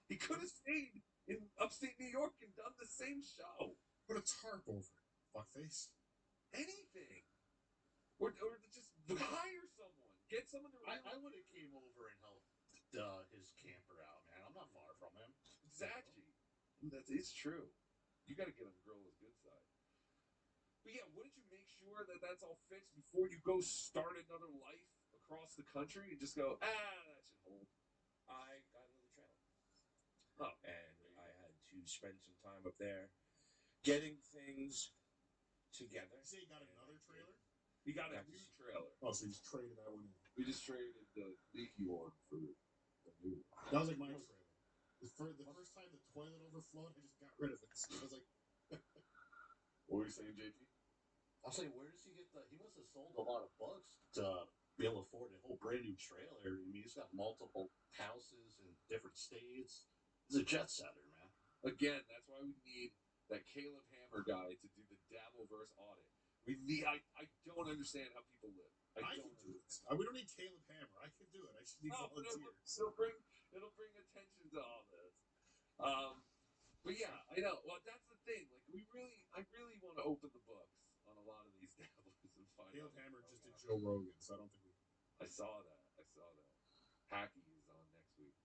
He could have stayed in upstate New York and done the same show. Put a tarp over it, fuckface. Anything. Or just hire someone. Get someone to. I would have came over and helped his camper out, man. I'm not far from him. Exactly. It's true. You got to get on Gorilla's good side. But yeah, wouldn't you make sure that that's all fixed before you go start another life across the country and just go, that should hold? I got another trailer. Oh. And I had to spend some time up there getting things together. You say you got another trailer? He got a new trailer. Oh, so you just traded that one in. We just traded the leaky one for the new one. That was like my trailer. The first time the toilet overflowed, I just got rid of it. So I was like, what were you saying, JP? I'll say, where does he get he must have sold a lot of bucks to be able to afford a whole brand new trailer. I mean, he's got multiple houses in different states. He's a jet setter, man. Again, that's why we need that Caleb Hammer guy to do the Dabbleverse audit. We need. I don't understand how people live. I can do it. We don't need Caleb Hammer. I can do it. I just need volunteers. It'll bring attention to all this. But yeah, I know. Well, that's the thing. Like, I really want to open the books on a lot of these dabblers and find Caleb out. Hammer just did Joe Rogan, so I don't think we. I saw that. Hacky is on next week.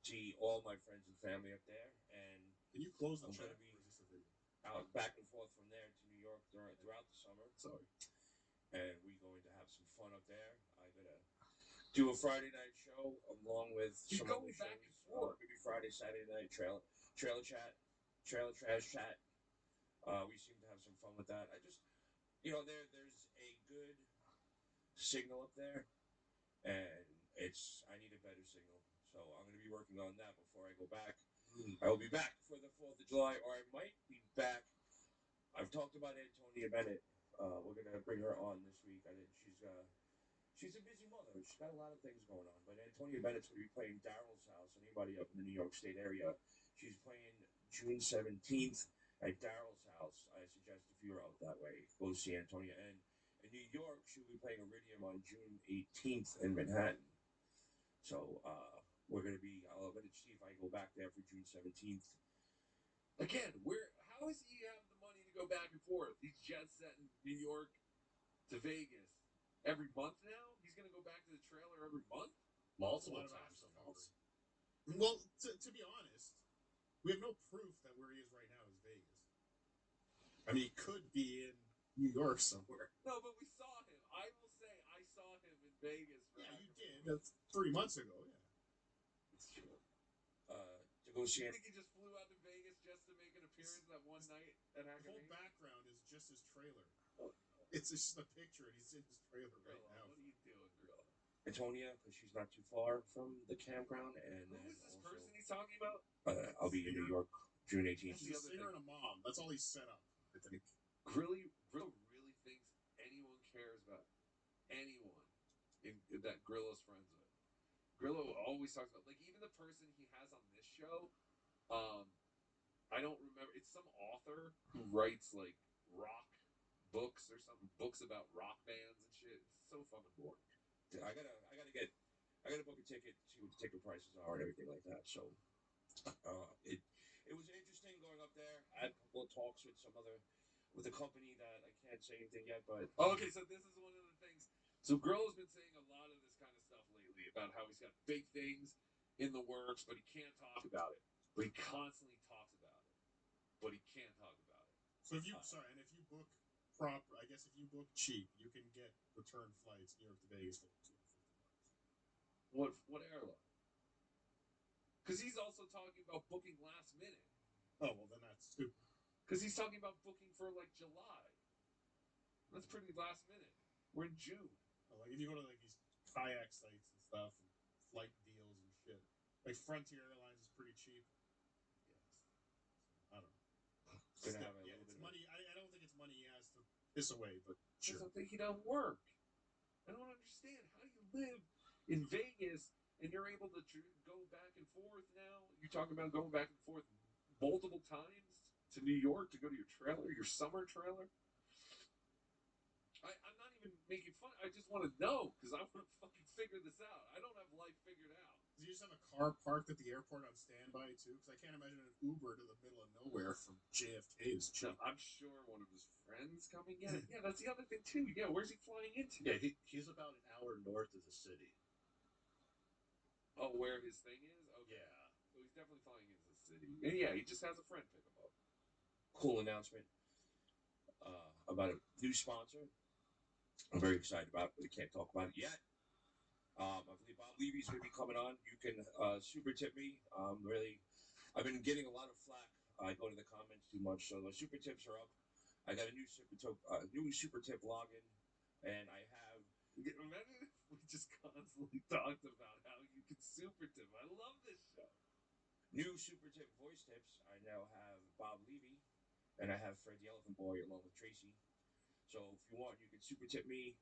See all my friends and family up there, and can you close the I'm chat? Going to be out back and forth from there to New York throughout the summer. Sorry. And we're going to have some fun up there. I'm gonna do a Friday night show along with some other shows. Back and forth. Maybe Friday, Saturday night trailer trash chat. We seem to have some fun with that. I just, there's a good signal up there, and I need a better signal. So I'm going to be working on that before I go back. I will be back for the 4th of July, or I might be back. I've talked about Antonia Bennett. We're going to bring her on this week. She's a busy mother. She's got a lot of things going on. But Antonia Bennett's going to be playing Daryl's house. Anybody up in the New York State area, she's playing June 17th at Daryl's house. I suggest if you're out that way, go see Antonia. And in New York, she'll be playing Iridium on June 18th in Manhattan. So I'm going to see if I go back there for June 17th. Again, how does he have the money to go back and forth? He's jet setting New York to Vegas every month now. He's going to go back to the trailer every month, multiple times a month. Well, to be honest, we have no proof that where he is right now is Vegas. I mean, he could be in New York somewhere. No, but we saw him. I will say I saw him in Vegas. Yeah, you did. That's 3 months ago. Yeah, it's true. To go see you think he just flew out to Vegas just to make an appearance that one night at Hackney? The whole background is just his trailer. It's just a picture, and he's in his trailer right now. What are you doing, Grilla? Antonia, because she's not too far from the campground. And who is this person he's talking about? I'll be in New York June 18th. She's a singer and a mom. That's all he's set up, I think. Grillo really thinks anyone cares about anyone that Grillo's friends with. Grillo always talks about, like, even the person he has on this show, I don't remember. It's some author who writes, like, rock books or something, books about rock bands and shit. It's so fucking boring. I gotta book a ticket, see what the ticket prices are and everything like that. So it was interesting going up there. I had a couple of talks with a company that I can't say anything yet, but okay, so this is one of the things. So Grillo's been saying a lot of this kind of stuff lately about how he's got big things in the works, but he can't talk about it. But he constantly talks about it, but he can't talk about it. So if you book proper, I guess if you book cheap, you can get return flights New York to Vegas for $250. What airline? also talking about booking last minute. Oh, well, then that's stupid. Because he's talking about booking for like July. That's pretty last minute. We're in June. Well, like if you go to like these kayak sites and stuff, and flight deals and shit, like Frontier Airlines is pretty cheap. I don't know. It's gonna have a Yeah, little it's bit money. I don't think it's money he has to piss away, but sure. Because I'm thinking of work. I don't understand. How do you live in Vegas and you're able to go back and forth now? You're talking about going back and forth multiple times to New York to go to your trailer, your summer trailer? I'm not even making fun. I just want to know because I want to fucking figure this out. I don't have life figured out. Do you just have a car parked at the airport on standby too? Because I can't imagine an Uber to the middle of nowhere from JFK is cheap. No, I'm sure one of his friends come and get it. Yeah, that's the other thing too. Yeah, where's he flying into? Yeah, he's about an hour north of the city. Oh, where his thing is? Okay. Yeah. So he's definitely flying into the city. And yeah, he just has a friend pick him up. Cool announcement about a new sponsor. I'm very excited about it, but we can't talk about it yet. I believe Bob Levy's going to be coming on. You can super tip me. I've been getting a lot of flack. I go to the comments too much, so the super tips are up. I got a new super tip login, and I have. Imagine if we just constantly talked about how you can super tip. I love this show. New super tip voice tips. I now have Bob Levy, and I have Fred the Elephant Boy along with Tracy. So if you want, you can super tip me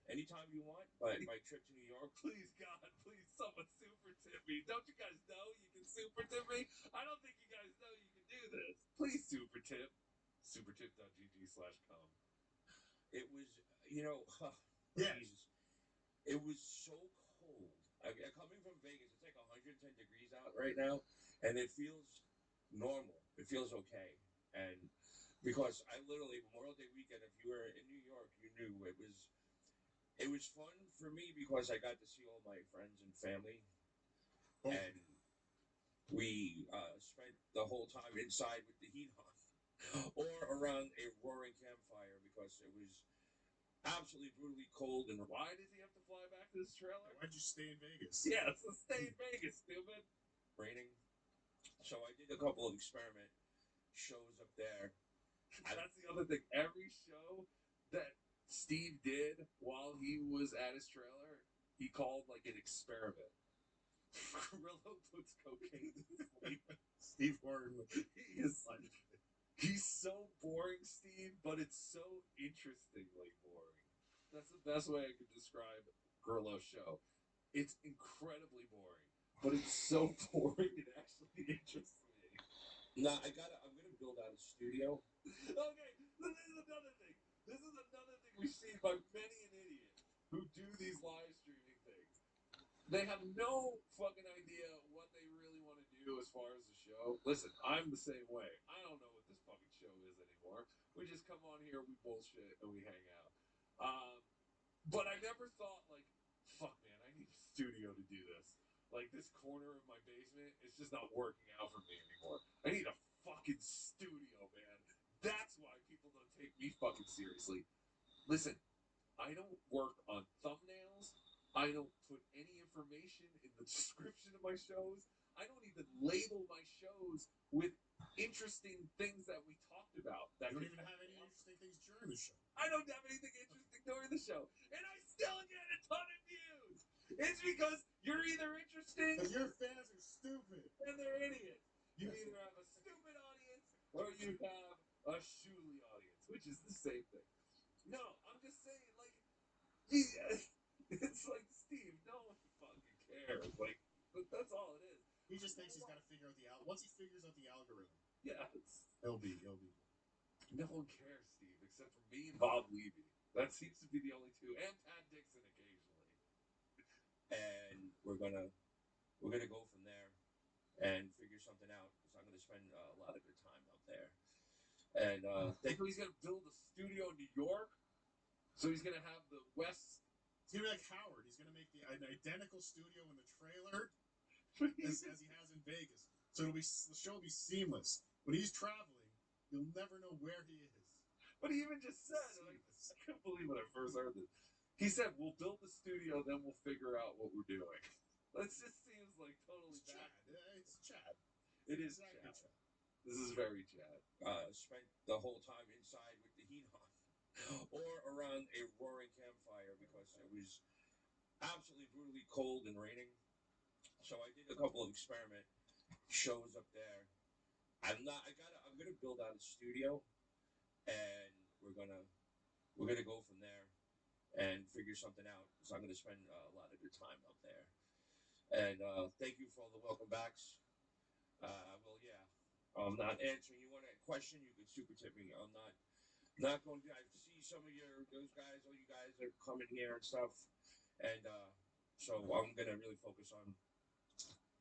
anytime you want. But my trip to New York. Please, God, please, someone super tip me. Don't you guys know you can super tip me? I don't think you guys know you can do this. Please super tip. Supertip.gg/com. It was, yeah. Jesus. It was so cold. Coming from Vegas, it's like 110 degrees out right now, and it feels normal. It feels okay. And because I literally, Memorial Day weekend, if you were in New York, you knew it was fun for me because I got to see all my friends and family. Oh. And we spent the whole time inside with the heat on or around a roaring campfire because it was absolutely brutally cold. And why does he have to fly back to this trailer? Why'd you stay in Vegas? Yeah, it's to stay in Vegas, stupid. Raining. So I did a couple of experiment shows up there. That's the other thing. Every show that Steve did while he was at his trailer, he called like an experiment. Grillo puts cocaine in sleep. Steve Warren. He is like, he's so boring, Steve, but it's so interestingly boring. That's the best way I could describe Grillo's show. It's incredibly boring, but it's so boring it actually interests me. No, I'm gonna build out a studio. Okay, this is another thing. This is another thing we see by many an idiot who do these live streaming things. They have no fucking idea what they really want to do as far as the show. Listen, I'm the same way. I don't know what this fucking show is anymore. We just come on here, we bullshit, and we hang out. But I never thought, like, fuck, man, I need a studio to do this. Like, this corner of my basement, it's just not working out for me anymore. I need a fucking studio, man. That's why people don't take me fucking seriously. Listen, I don't work on thumbnails. I don't put any information in the description of my shows. I don't even label my shows with interesting things that we talked about. You don't even have any interesting things during the show. I don't have anything interesting during the show. And I still get a ton of views. It's because you're either interesting... Because your fans are stupid. And they're idiots. You either have a stupid audience or you have a shooly audience, which is the same thing. No, I'm just saying, like, it's like, Steve, no one fucking cares. Like, but that's all it is. He just thinks he's got to figure out the algorithm. Once he figures out the algorithm, he'll be. No one cares, Steve, except for me and Bob Levy. That seems to be the only two, and Pat Dixon occasionally. And we're gonna go from there and figure something out because I'm gonna spend a lot of good time out there. And he's gonna build a studio in New York. So he's gonna have the West. He's gonna be like Howard. He's gonna make an identical studio in the trailer as he has in Vegas. So the show will be seamless. When he's traveling, you'll never know where he is. But he even just said, like, I couldn't believe when I first heard this. He said, "We'll build the studio, then we'll figure out what we're doing." That just seems like totally bad. It is Chad. This is very Chad. Spent the whole time inside with the heat on, or around a roaring campfire because it was absolutely brutally cold and raining. So I did a couple of experiment shows up there. I'm gonna build out a studio, and we're gonna go from there and figure something out. So I'm gonna spend a lot of good time up there. And thank you for all the welcome backs. Well, yeah, I'm not answering. You want a question? You could super tip me. I'm not going to. I see some of those guys. All you guys are coming here and stuff, and so I'm gonna really focus on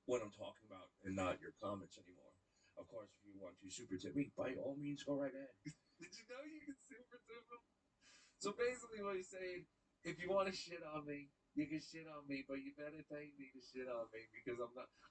what I'm talking about and not your comments anymore. Of course, if you want to super tip me, by all means, go right ahead. Did you know you can super tip him? So basically, what he's saying, if you want to shit on me, you can shit on me, but you better pay me to shit on me because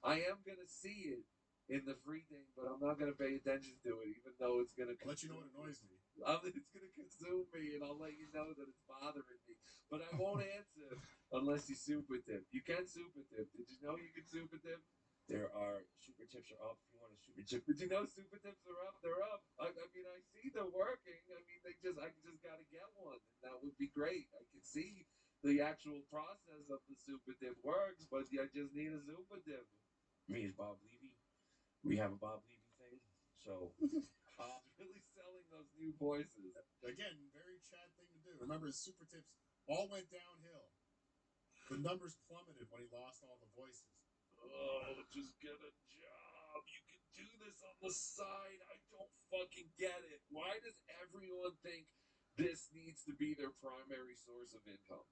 I am gonna see it in the free thing, but I'm not gonna pay attention to it, even though it's gonna. I'll let you know what annoys me. It's gonna consume me, and I'll let you know that it's bothering me. But I won't answer unless you super tip. You can super tip. Did you know you can super tip? There are super tips are up if you want to super tip. Did you know super tips are up? They're up. I mean, I see they're working. I mean, I just got to get one, and that would be great. I can see the actual process of the super tip works, but I just need a super tip. Me as Bob Levy. We have a Bob Levy thing. So really selling those new voices. Again, very Chad thing to do. Remember, his super tips all went downhill. The numbers plummeted when he lost all the voices. Oh, just get a job. You can do this on the side. I don't fucking get it. Why does everyone think this needs to be their primary source of income?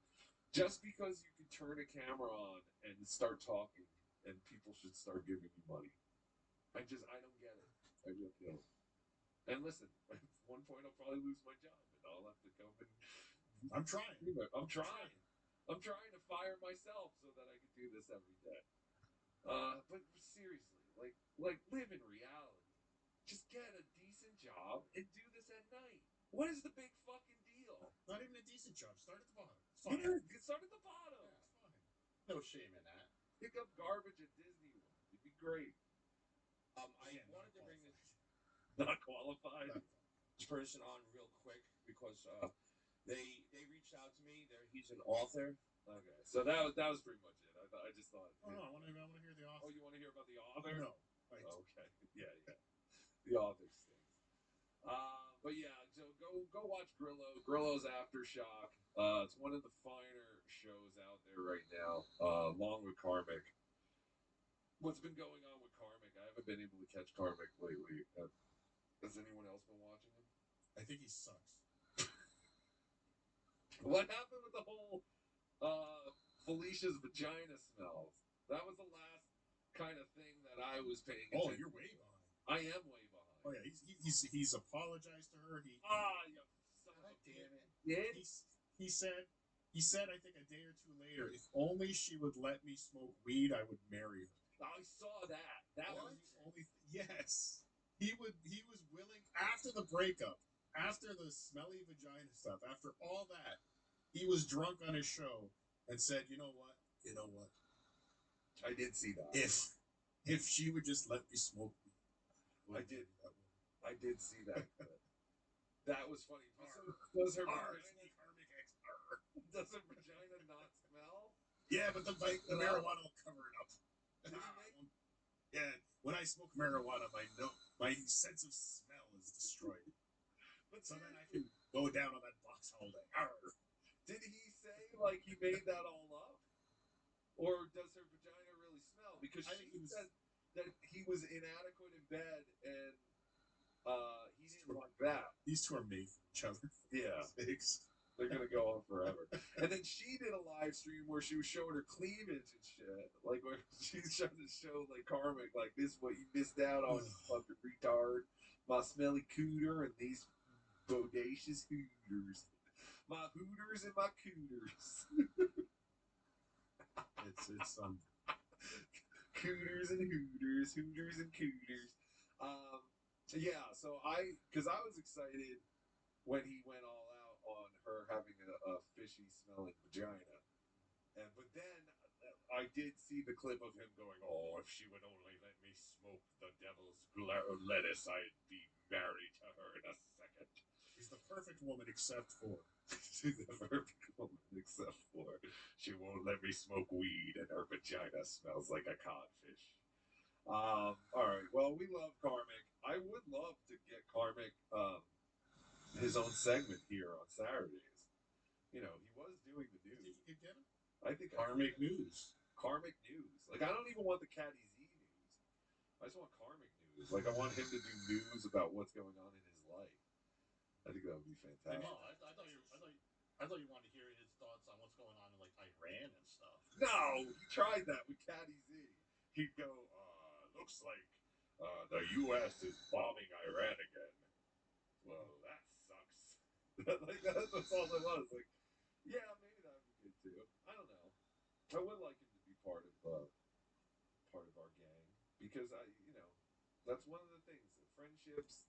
Just because you can turn a camera on and start talking and people should start giving you money. I don't get it. I really don't. And listen, at one point I'll probably lose my job and I'll have to come and I'm trying. I'm trying. I'm trying to fire myself so that I can do this every day. But seriously, like live in reality. Just get a decent job and do this at night. What is the big fucking deal? Not even a decent job. Start at the bottom. It's fine. Yeah, start at the bottom. Yeah, it's fine. No shame in that. Pick up garbage at Disney World. It'd be great. I wanted to bring Not qualified. this person on real quick because they reached out to me. He's an author. Okay, so that was pretty much it. I just thought. Oh no, I want to hear the author. Oh, you want to hear about the author? No. Right. Oh, okay. Yeah. The author stinks. But yeah, so go watch Grillo. Grillo's Aftershock. It's one of the finer shows out there right now, along with Karmic. What's been going on with Karmic? I haven't been able to catch Karmic lately. Has anyone else been watching him? I think he sucks. What happened with the whole Felicia's vagina smells? That was the last kind of thing that I was paying attention. Oh, you're way behind. I am way behind. Oh yeah, he's apologized to her. You son of a damn it. Did he said I think a day or two later, if only she would let me smoke weed, I would marry her. I saw that. That was the only yes. He was willing after the breakup, after the smelly vagina stuff, after all that, he was drunk on his show and said, you know what? I did see that. If she would just let me smoke weed. I did see that. That was funny. Does her vagina not smell? Yeah, but the marijuana will cover it up. Yeah, when I smoke marijuana, my sense of smell is destroyed. But so then I can go down on that box all day. Arr. Did he say like he made that all up, or does her vagina really smell? Because she said that he was inadequate in bed and he didn't like that. These two are made for each other. Yeah. They're gonna go on forever. And then she did a live stream where she was showing her cleavage and shit. Like where she's trying to show like Karmic, like this is what you missed out on, you fucking retard. My smelly cooter and these bodacious hooters. My hooters and my cooters. It's Cooters and hooters, hooters and cooters. Yeah, so because I was excited when he went all out on her having a fishy smelling vagina, but then I did see the clip of him going, "Oh, if she would only let me smoke the devil's lettuce, I'd be married to her in a second." She's the perfect woman except for. She's the perfect woman except for she won't let me smoke weed and her vagina smells like a codfish. All right. Well, we love Karmic. I would love to get Karmic his own segment here on Saturdays. You know, he was doing the news. You could get him? I think Karmic news. Karmic news. Like, I don't even want the Caddy Z news. I just want Karmic news. Like, I want him to do news about what's going on in his life. I think that would be fantastic. Oh, I thought you wanted to hear his thoughts on what's going on in like Iran and stuff. No, he tried that with Caddy Z. He'd go, looks like the U.S. is bombing Iran again. Well, that sucks. Like, that's all it was. Like, yeah, maybe that would be good too. I don't know. I would like him to be part of our gang because that's one of the things. Friendships.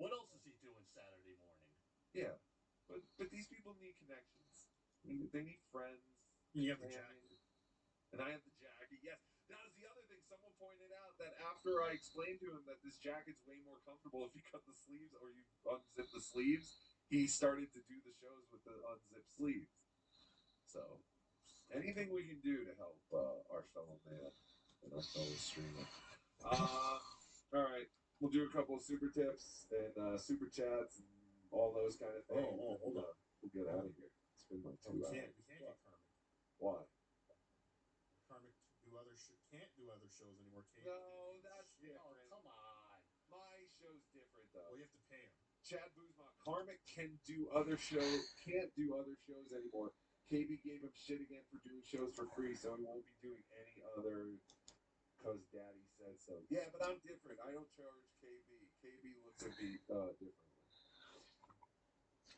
What else is he doing Saturday morning? Yeah, but these people need connections. They need friends. You have the jacket. And I have the jacket. Yes, that was the other thing. Someone pointed out that after I explained to him that this jacket's way more comfortable if you cut the sleeves or you unzip the sleeves, he started to do the shows with the unzipped sleeves. So, anything we can do to help our fellow man and our fellow streamer. All right, we'll do a couple of super tips and super chats and all those kind of things. Oh, hold on. We'll get out of here. It's been like 2 hours. We can't get Karmic. Why? Karmic can't do other shows anymore. No, that's different. Oh, come on. My show's different though. Well, you have to pay him. Chad Boozma, Karmic can't do other shows anymore. KB gave him shit again for doing shows for free, so he won't be doing any other because Daddy said so. Yeah, but I'm different. I don't charge KB. KB looks at me differently.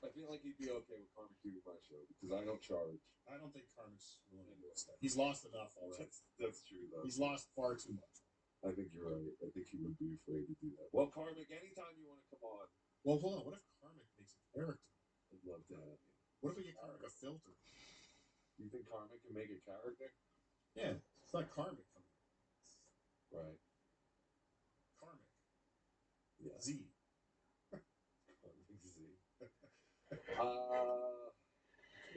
I feel like he'd be okay with Karmic doing my show because I don't charge. I don't think Karmic's willing to do that. He's lost enough already. That's true, though. He's lost far too much. I think you're right. I think he would be afraid to do that. Well, Karmic, anytime you want to come on. Well, hold on. What if Karmic makes a character? I'd love to have you. What if we get Karmic a filter? You think Karmic can make a character? Yeah. It's not Karmic from here. Right. Karmic. Yeah. Z. Karmic Z.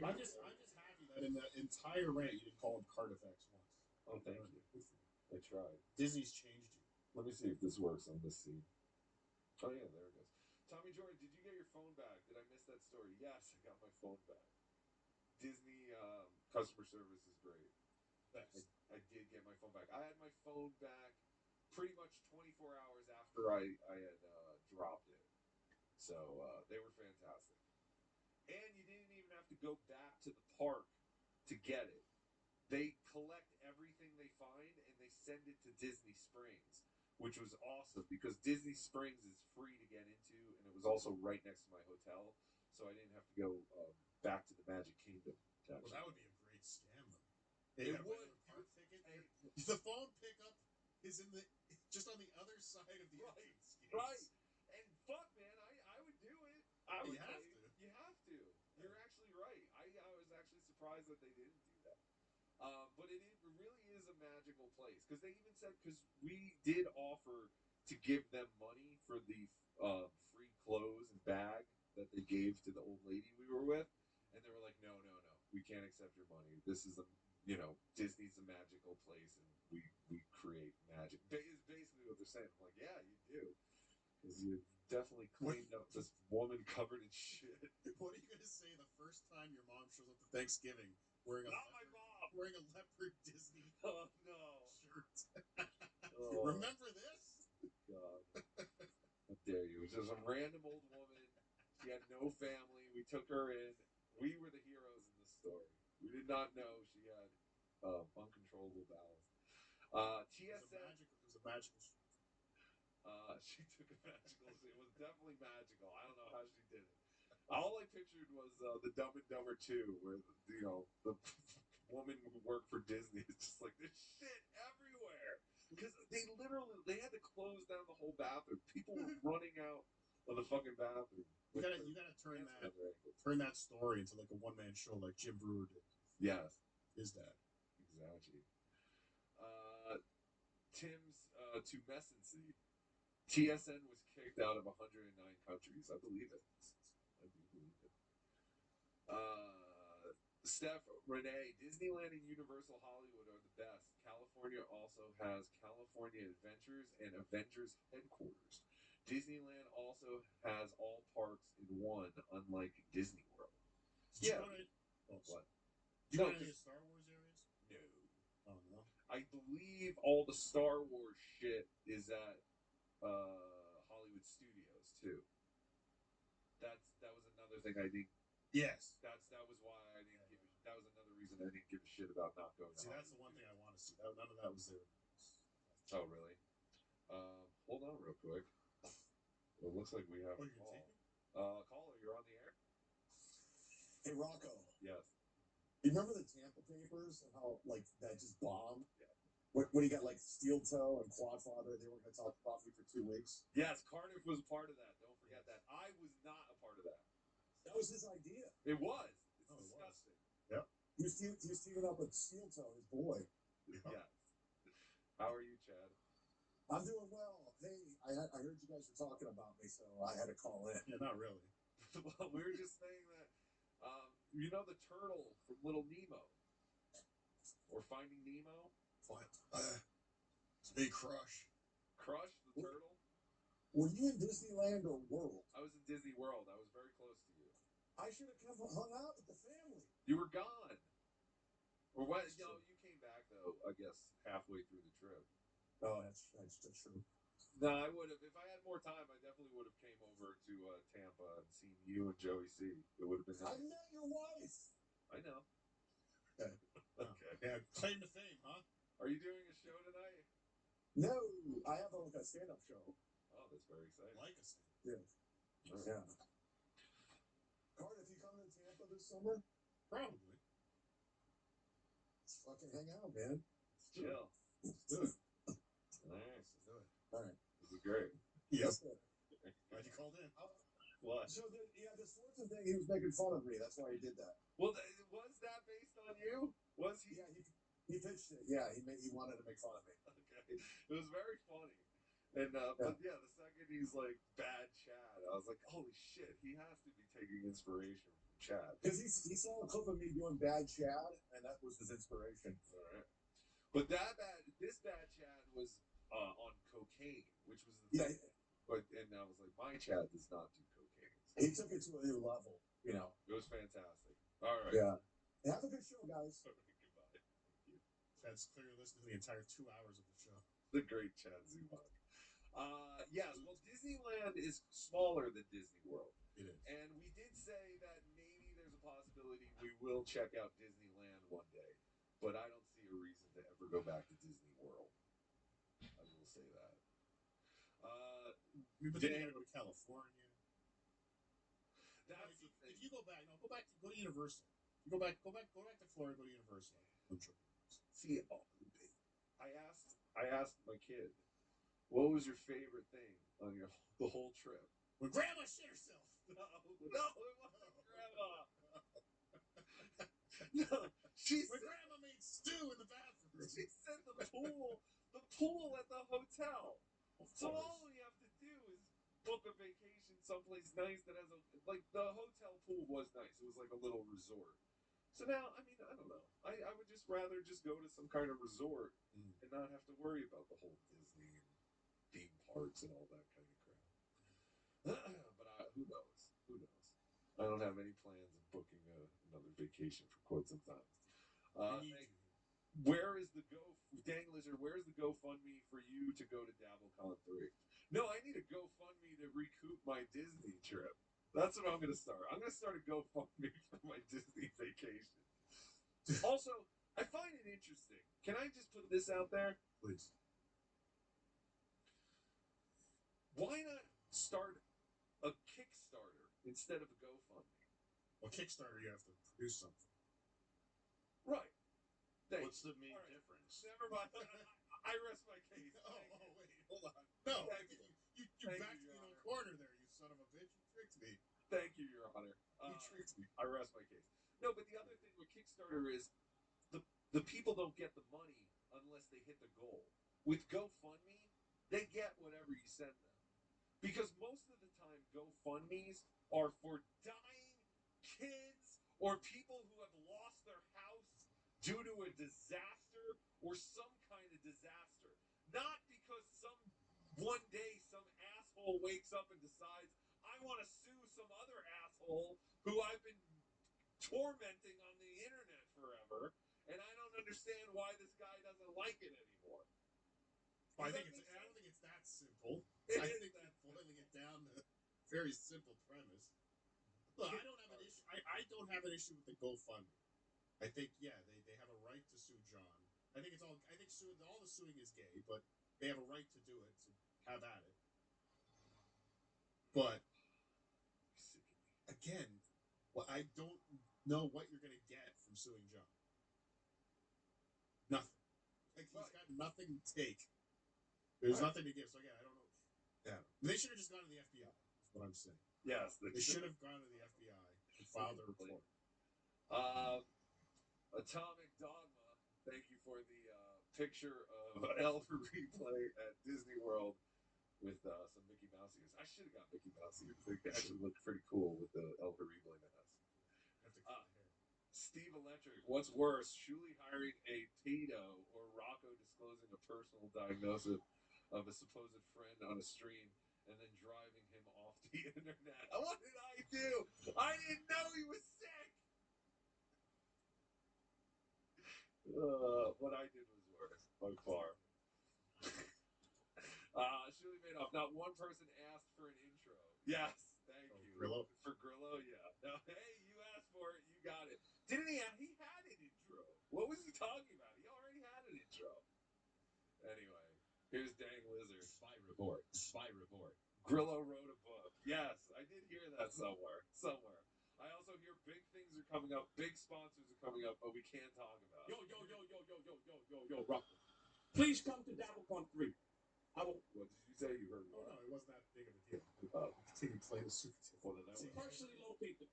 I'm just happy that in the entire rant you didn't call him Cartifex once. Oh, thank you. I tried. Disney's changed you. Let me see if this works on this scene. Oh yeah, there it goes. Tommy Jordan, did you get your phone back? Did I miss that story? Yes, I got my phone back. Disney customer service is great. I did get my phone back. I had my phone back pretty much 24 hours after I had dropped it. So they were fantastic. And you didn't even have to go back to the park to get it. They collect everything they find and they send it to Disney Springs, which was awesome because Disney Springs is free to get into, and it was also right next to my hotel, so I didn't have to go back to the Magic Kingdom. Well, that would be a great scam, though. It would. Park ticket. The phone pickup is just on the other side of the entrance gates. Right. And fuck, man, I would do it. I would You have to. You have to. You're actually right. I was actually surprised that they didn't do that. But it really is a magical place because they even said because we did offer to give them money for the free clothes and bag that they gave to the old lady we were with, and they were like, no, we can't accept your money. This is Disney's a magical place, and we create magic. Is basically what they're saying. I'm like, yeah, you do, because you definitely cleaned up this woman covered in shit. What are you gonna say the first time your mom shows up to Thanksgiving wearing a leopard Disney no shirt? Oh. Remember this? God, how dare you? It was just a random old woman. She had no family. We took her in. We were the heroes in this story. We did not know she had uncontrollable bowels. TSN. It was a magical. She took a magical. It was definitely magical. I don't know how she did it. All I pictured was the Dumb and Dumber 2, where the woman who worked for Disney is just like there's shit everywhere because they had to close down the whole bathroom. People were running out of the fucking bathroom. You gotta turn that story into like a one-man show like Jim Brewer did. Yes. His dad. Exactly. Tim's to Messency. TSN was kicked out of 109 countries. I believe it. I do believe it. Steph, Renee, Disneyland and Universal Hollywood are the best. California also has California Adventures and Avengers headquarters. Disneyland also has all parks in one, unlike Disney World. Did Yeah. you go to, What? Did you No, go to any of 'cause- the Star Wars areas? No. Oh, no. I believe all the Star Wars shit is at Hollywood Studios too. That was another thing I didn't. Yes. That was why I didn't give. That was another reason I didn't give a shit about not going. See, that's the one thing I want to see. None of that was there. Oh really? Hold on real quick. Well, it looks like we have Oh, a you're call. taking? Caller, you're on the air. Hey, Rocco. Yes. You remember the Tampa Papers and how like that just bombed? Yeah. When you got like Steel Toe and Quadfather, they weren't going to talk coffee for 2 weeks. Yes, Cardiff was a part of that. Don't forget that. I was not a part of that. That was his idea. It was. It's disgusting. Yep. He was teaming up with Steel Toe, his boy. Yes. How are you, Chad? I'm doing well. Hey, I heard you guys were talking about me, so I had to call in. Yeah, not really. Well, we were just saying that. You know the turtle from Little Nemo, or Finding Nemo? What? It's a big crush. Crush the turtle. Were you in Disneyland or World? I was in Disney World. I was very close to you. I should have hung out with the family. You were gone. Or what? You know, you came back though. I guess halfway through the trip. Oh, that's true. No, I would have. If I had more time, I definitely would have came over to Tampa and seen you and Joey C. It would have been nice. I met your wife. I know. Okay. Okay. Yeah, claim to fame, huh? Are you doing a show tonight? No, I have a stand-up show. Oh, that's very exciting. Like a stand. Yeah. Right. Yeah. Cardiff, you coming to Tampa this summer? Probably. Let's fucking hang out, man. Let's chill. Let's do it. Nice. Let's do it. All right. This is great. Yes. Glad you called in. What? So the Swartzen thing, he was making fun of me. That's why he did that. Well, was that based on you? Was he? Yeah, he pitched it. Yeah, he wanted to make fun of me. Okay. It was very funny. And but yeah, the second he's like bad Chad, I was like, holy shit, he has to be taking inspiration from Chad. Because he saw a clip of me doing bad Chad, and that was his inspiration. All right. But this bad Chad was on cocaine, which was the thing. But and I was like, my Chad does not do cocaine. So He took it to a new level. You know. it was fantastic. All right. Yeah. Have a good show, guys. Goodbye. Thank you. Chad's clearly listened to the entire 2 hours of the show. The great Chad Zumach. Yes, well, Disneyland is smaller than Disney World. It is. And we did say that maybe there's a possibility we will check out Disneyland one day. But I don't see a reason to ever go back to Disney World. I will say that. But then you gotta go to California. That's if you go back, go to Universal. You go back to Florida, go to Universal. See, I asked my kid, what was your favorite thing on the whole trip? When Grandma shit herself. No, it wasn't Grandma. No, when Grandma made stew in the bathroom. She said the pool at the hotel. So all we have to do is book a vacation someplace nice that has the hotel pool was nice. It was like a little resort. So now, I mean, I don't know. I would just rather just go to some kind of resort and not have to worry about the whole Disney and theme parks and all that kind of crap. But who knows? Who knows? I don't have any plans of booking another vacation for quite some time. Where is the Dang Lizard, where's the GoFundMe for you to go to DabbleCon 3? No, I need a GoFundMe to recoup my Disney trip. That's what I'm going to start. I'm going to start a GoFundMe for my Disney vacation. Also, I find it interesting. Can I just put this out there? Please. Why not start a Kickstarter instead of a GoFundMe? Well, Kickstarter, you have to produce something. Right. What's the main difference? Never mind. I rest my case. Oh, wait, hold on. No, you backed me in a corner there, you son of a bitch. You tricked me. Thank you, Your Honor. You tricked me. I rest my case. No, but the other thing with Kickstarter is the the people don't get the money unless they hit the goal. With GoFundMe, they get whatever you send them. Because most of the time, GoFundMes are for dying kids or people who have lost their house due to a disaster or some kind of disaster. Not because one day some asshole wakes up and decides, I want to sue some other asshole who I've been tormenting on the internet forever, and I don't understand why this guy doesn't like it anymore. I don't think it's that simple. I think that boiling it down to a very simple premise. Look, I don't have an issue. I don't have an issue with the GoFundMe. I think they have a right to sue John. I think all the suing is gay, but they have a right to do it. So have at it. But again, I don't know what you're going to get from suing John. Nothing. Like he's got nothing to take. There's nothing to give. So again, I don't know. Yeah, they should have just gone to the FBI. Is what I'm saying. Yes, they should have gone to the FBI and filed a report. Atomic Dogma, thank you for the picture of Elder Replay at Disney World with some Mickey Mouse ears. I should have got Mickey Mouse ears. They actually look pretty cool with the Elder Replay mask. Steve Electric, what's worse, Shuli hiring a pedo or Rocco disclosing a personal diagnosis of a supposed friend on a stream and then driving him off the internet? What did I do? I didn't know he was sick! What I did was worse, by far. Shuli Madoff, not one person asked for an intro. Yes, thank you. Grillo? For Grillo, yeah. No, hey, you asked for it, you got it. Didn't he? He had an intro. What was he talking about? He already had an intro. Anyway, here's Dang Lizard. Spy report. Spy report. Grillo wrote a book. Yes, I did hear that somewhere. I also hear big things are coming up, big sponsors are coming up, but we can't talk about it. Yo, Rock. Please come to DabbleCon 3. What did you say? You heard me? Oh, no, it wasn't that big of a deal. Continue playing the Super Bowl. Partially located.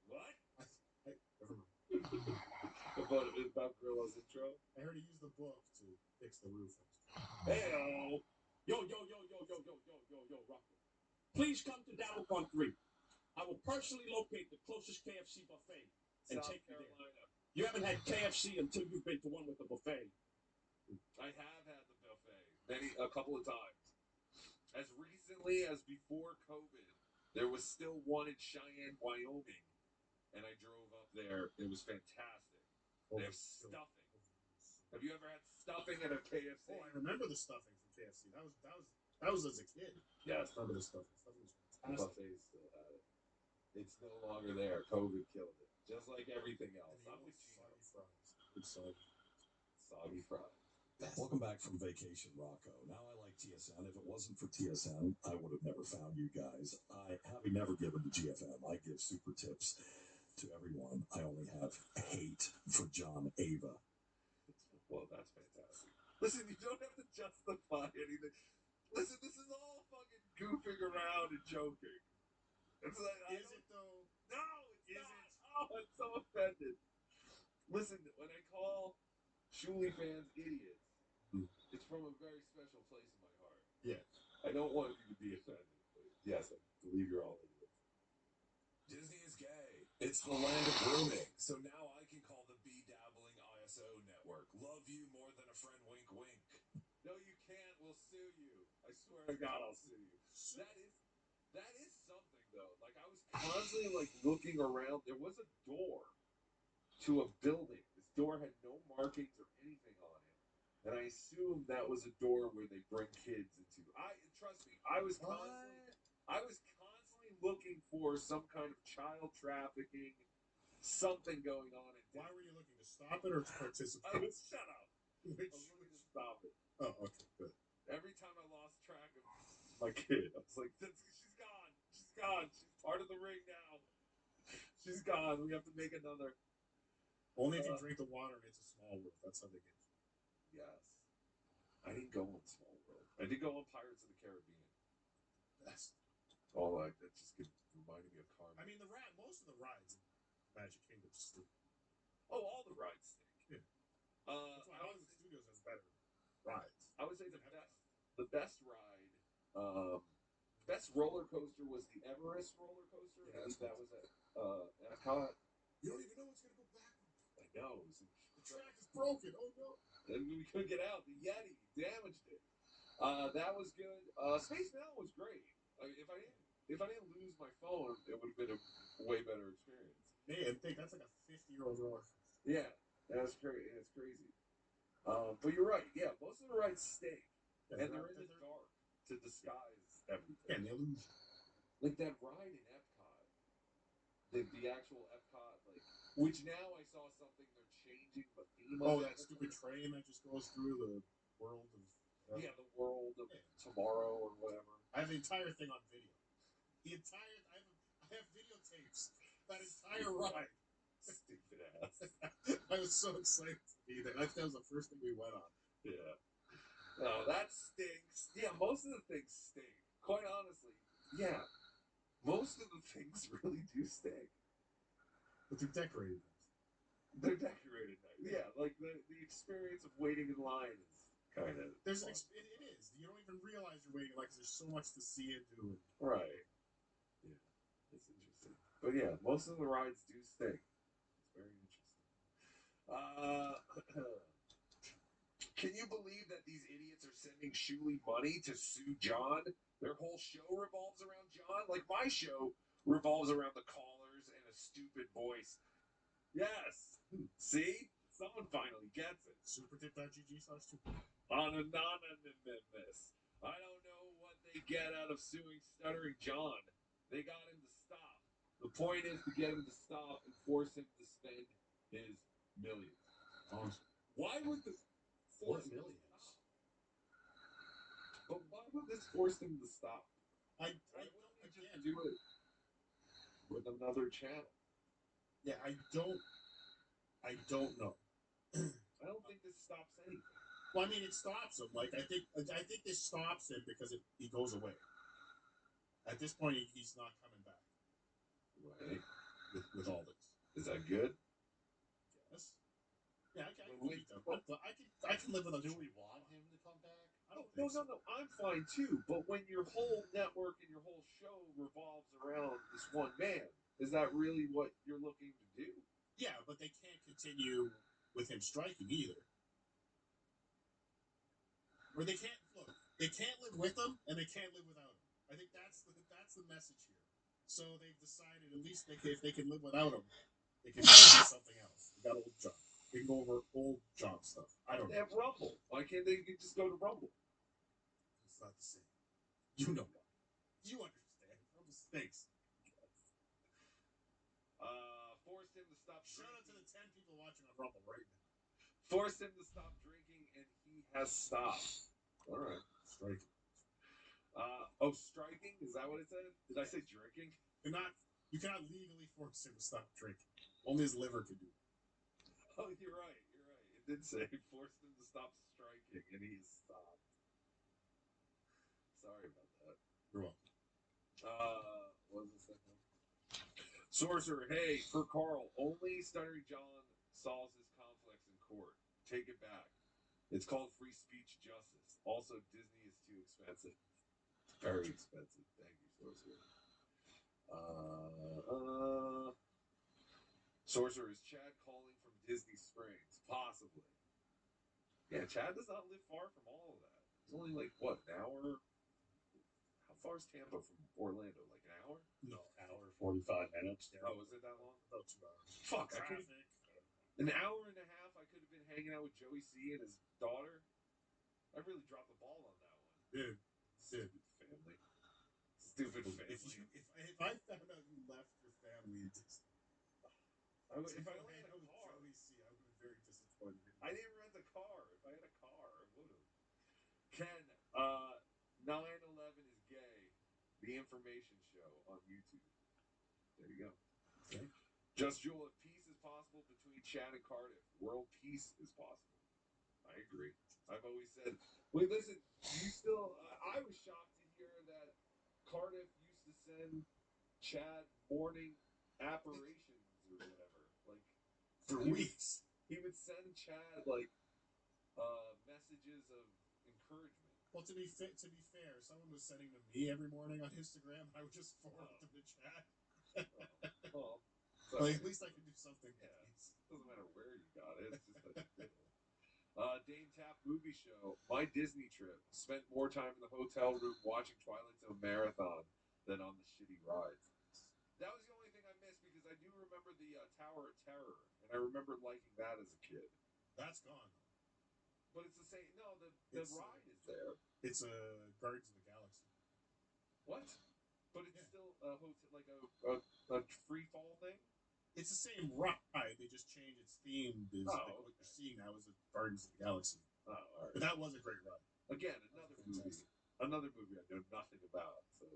What? Never mind. About Grillo's intro? I heard he used the book to fix the roof. Hey-o. Yo, Rock. Please come to DabbleCon 3. I will personally locate the closest KFC buffet and South take you there. Carolina. You haven't had KFC until you've been to one with a buffet. I have had the buffet a couple of times. As recently as before COVID, there was still one in Cheyenne, Wyoming, and I drove up there. It was fantastic. They have stuffing. Have you ever had stuffing at a KFC? Oh, I remember the stuffing from KFC. That was as a kid. Yes. I remember the stuffing. Stuffing was The fantastic. buffet still had it. It's no longer there. COVID killed it. Just like everything else. I'm with Gino. Soggy fries. Welcome back from vacation, Rocco. Now I like TSN. If it wasn't for TSN, I would have never found you guys. Having never given to GFM, I give super tips to everyone. I only have hate for John Ava. Well, that's fantastic. Listen, you don't have to justify anything. Listen, this is all fucking goofing around and joking. It's like, Is it though? No, it's not. Oh, I'm so offended. Listen, when I call Shuli fans idiots, it's from a very special place in my heart. Yeah. I don't want you to be offended, but yes, I believe you're all idiots. Disney is gay. It's the land of grooming. So now I can call the Dabbling ISO network. Love you more than a friend, wink, wink. No, you can't. We'll sue you. I swear to God, I'll sue you. That is something though. Like I was constantly looking around. There was a door to a building. This door had no markings or anything on it, and I assumed that was a door where they bring kids into. Trust me. I was constantly looking for some kind of child trafficking, something going on. Why were you looking to stop it or to participate? Shut up. I was looking to stop it. Oh, okay, good. Every time I lost track of my kid, I was like, she's gone. She's gone. She's part of the ring now. She's gone. We have to make another. Only if you drink the water and it's a small world. That's how they get you. Yes. I didn't go on Small World. I did go on Pirates of the Caribbean. That's That just reminded me of Carmen. I mean, most of the rides in Magic Kingdom stink. Oh, all the rides stink. Yeah. That's why Hollywood Studios has better rides. I would say the best ride, best roller coaster was the Everest roller coaster. Yeah, I think that was at Epcot. You don't even know it's gonna go backwards. I know. The track is broken. Oh no. And we couldn't get out. The Yeti damaged it. That was good. Space Mountain was great. If I didn't lose my phone, it would have been a way better experience. Man, think that's like a 50-year-old roller coaster. Yeah, that's crazy. It's crazy. But you're right. Yeah, most of the rides stink, and they're in the dark to disguise everything. Yeah, the illusion. Like that ride in Epcot, the actual Epcot, like, which now I saw something they're changing the theme of. Oh, that stupid train that just goes through the world of. Yeah, the world of tomorrow or whatever. I have the entire thing on video. I have videotapes. That entire ride. Stupid ass. I was so excited to be there. That was the first thing we went on. Yeah. No, that stinks. Yeah, most of the things stink. Quite honestly, yeah. Most of the things really do stink. But they're decorated. They're decorated nice. Yeah, like the experience of waiting in line is kind of. It is. You don't even realize you're waiting in line because there's so much to see and do. Right. Yeah, it's interesting. But yeah, most of the rides do stink. It's very interesting. Can you believe that these idiots are sending Shuli money to sue John? Their whole show revolves around John. Like my show revolves around the callers and a stupid voice. Yes. See? Someone finally gets it. Supertip.gg/2. Anonymous. I don't know what they get out of suing Stuttering John. They got him to stop. The point is to get him to stop and force him to spend his millions. Awesome. Why would the force millions? But why would this force him to stop? I just do it with another channel. Yeah, I don't know. I don't think this stops anything. Well, I mean, it stops him. Like I think this stops him because he goes away. At this point, he's not coming back. Right. With all this. Is that good? Yes. Yeah, I can live without. Do we want him to come back? I don't think so. No. I'm fine too. But when your whole network and your whole show revolves around this one man, is that really what you're looking to do? Yeah, but they can't continue with him striking either. Or they can't live with him and they can't live without him. I think that's the message here. So they've decided at least if they can live without him, they can do something else. They got old John. They can go over old John stuff. I don't know. They have Rumble. Why can't they just go to Rumble? It's not the same. You know why. You understand. Rumble stinks. Forced him to stop Shout out to the 10 people watching on Rumble right now. Forced him to stop drinking, and he has stopped. All right. Striking. Striking? Is that what it said? Did I say drinking? You cannot legally force him to stop drinking. Only his liver can do it. Oh, you're right. It did say forced him to stop striking, and he stopped. Sorry about that. You're welcome. What was this thing? Sorcerer, hey, for Carl, only Stuttering John solves his conflicts in court. Take it back. It's called free speech justice. Also, Disney is too expensive. Very expensive. Thank you, Sorcerer. Sorcerer, is Chad calling from Disney Springs? Possibly. Yeah, Chad does not live far from all of that. It's only like, what, an hour? How far is Tampa from Orlando? Like an hour? No, hour 45 minutes. Oh, is it that long? About 2 hours. Fuck, Traffic. An hour and a half, I could have been hanging out with Joey C and his daughter. I really dropped the ball on that one. Dude. Stupid family. Stupid family. If I found out you left your family, if I only had a car, Joey C, I would have been very disappointed. I didn't rent a car. If I had a car, I would have. Ken, 9/11 is gay. The information show on YouTube. There you go. Okay. Just Jewel, if peace is possible between Chad and Cardiff, world peace is possible. I agree. I've always said, wait, listen, you still, I was shocked to hear that Cardiff used to send Chad morning apparitions or whatever. Like, for weeks. he would send Chad messages of encouragement. Well, to be fair, someone was sending to me every morning on Instagram, and I would just forward them to Chad. Well, at least I can do something. Yeah, doesn't matter where you got it. It's just that you did it. Dame Tap movie show. My Disney trip. Spent more time in the hotel room watching Twilight Zone marathon than on the shitty rides. That was the only thing I missed because I do remember the Tower of Terror, and I remember liking that as a kid. That's gone. But it's the same. No, the ride is there. It's a Guardians of the Galaxy. What? But it's still a hotel, like a free fall thing. It's the same ride. They just changed its theme. What you're seeing now is a Guardians of the Galaxy. Oh, all right. But that was a great ride. Again, another movie I know nothing about. So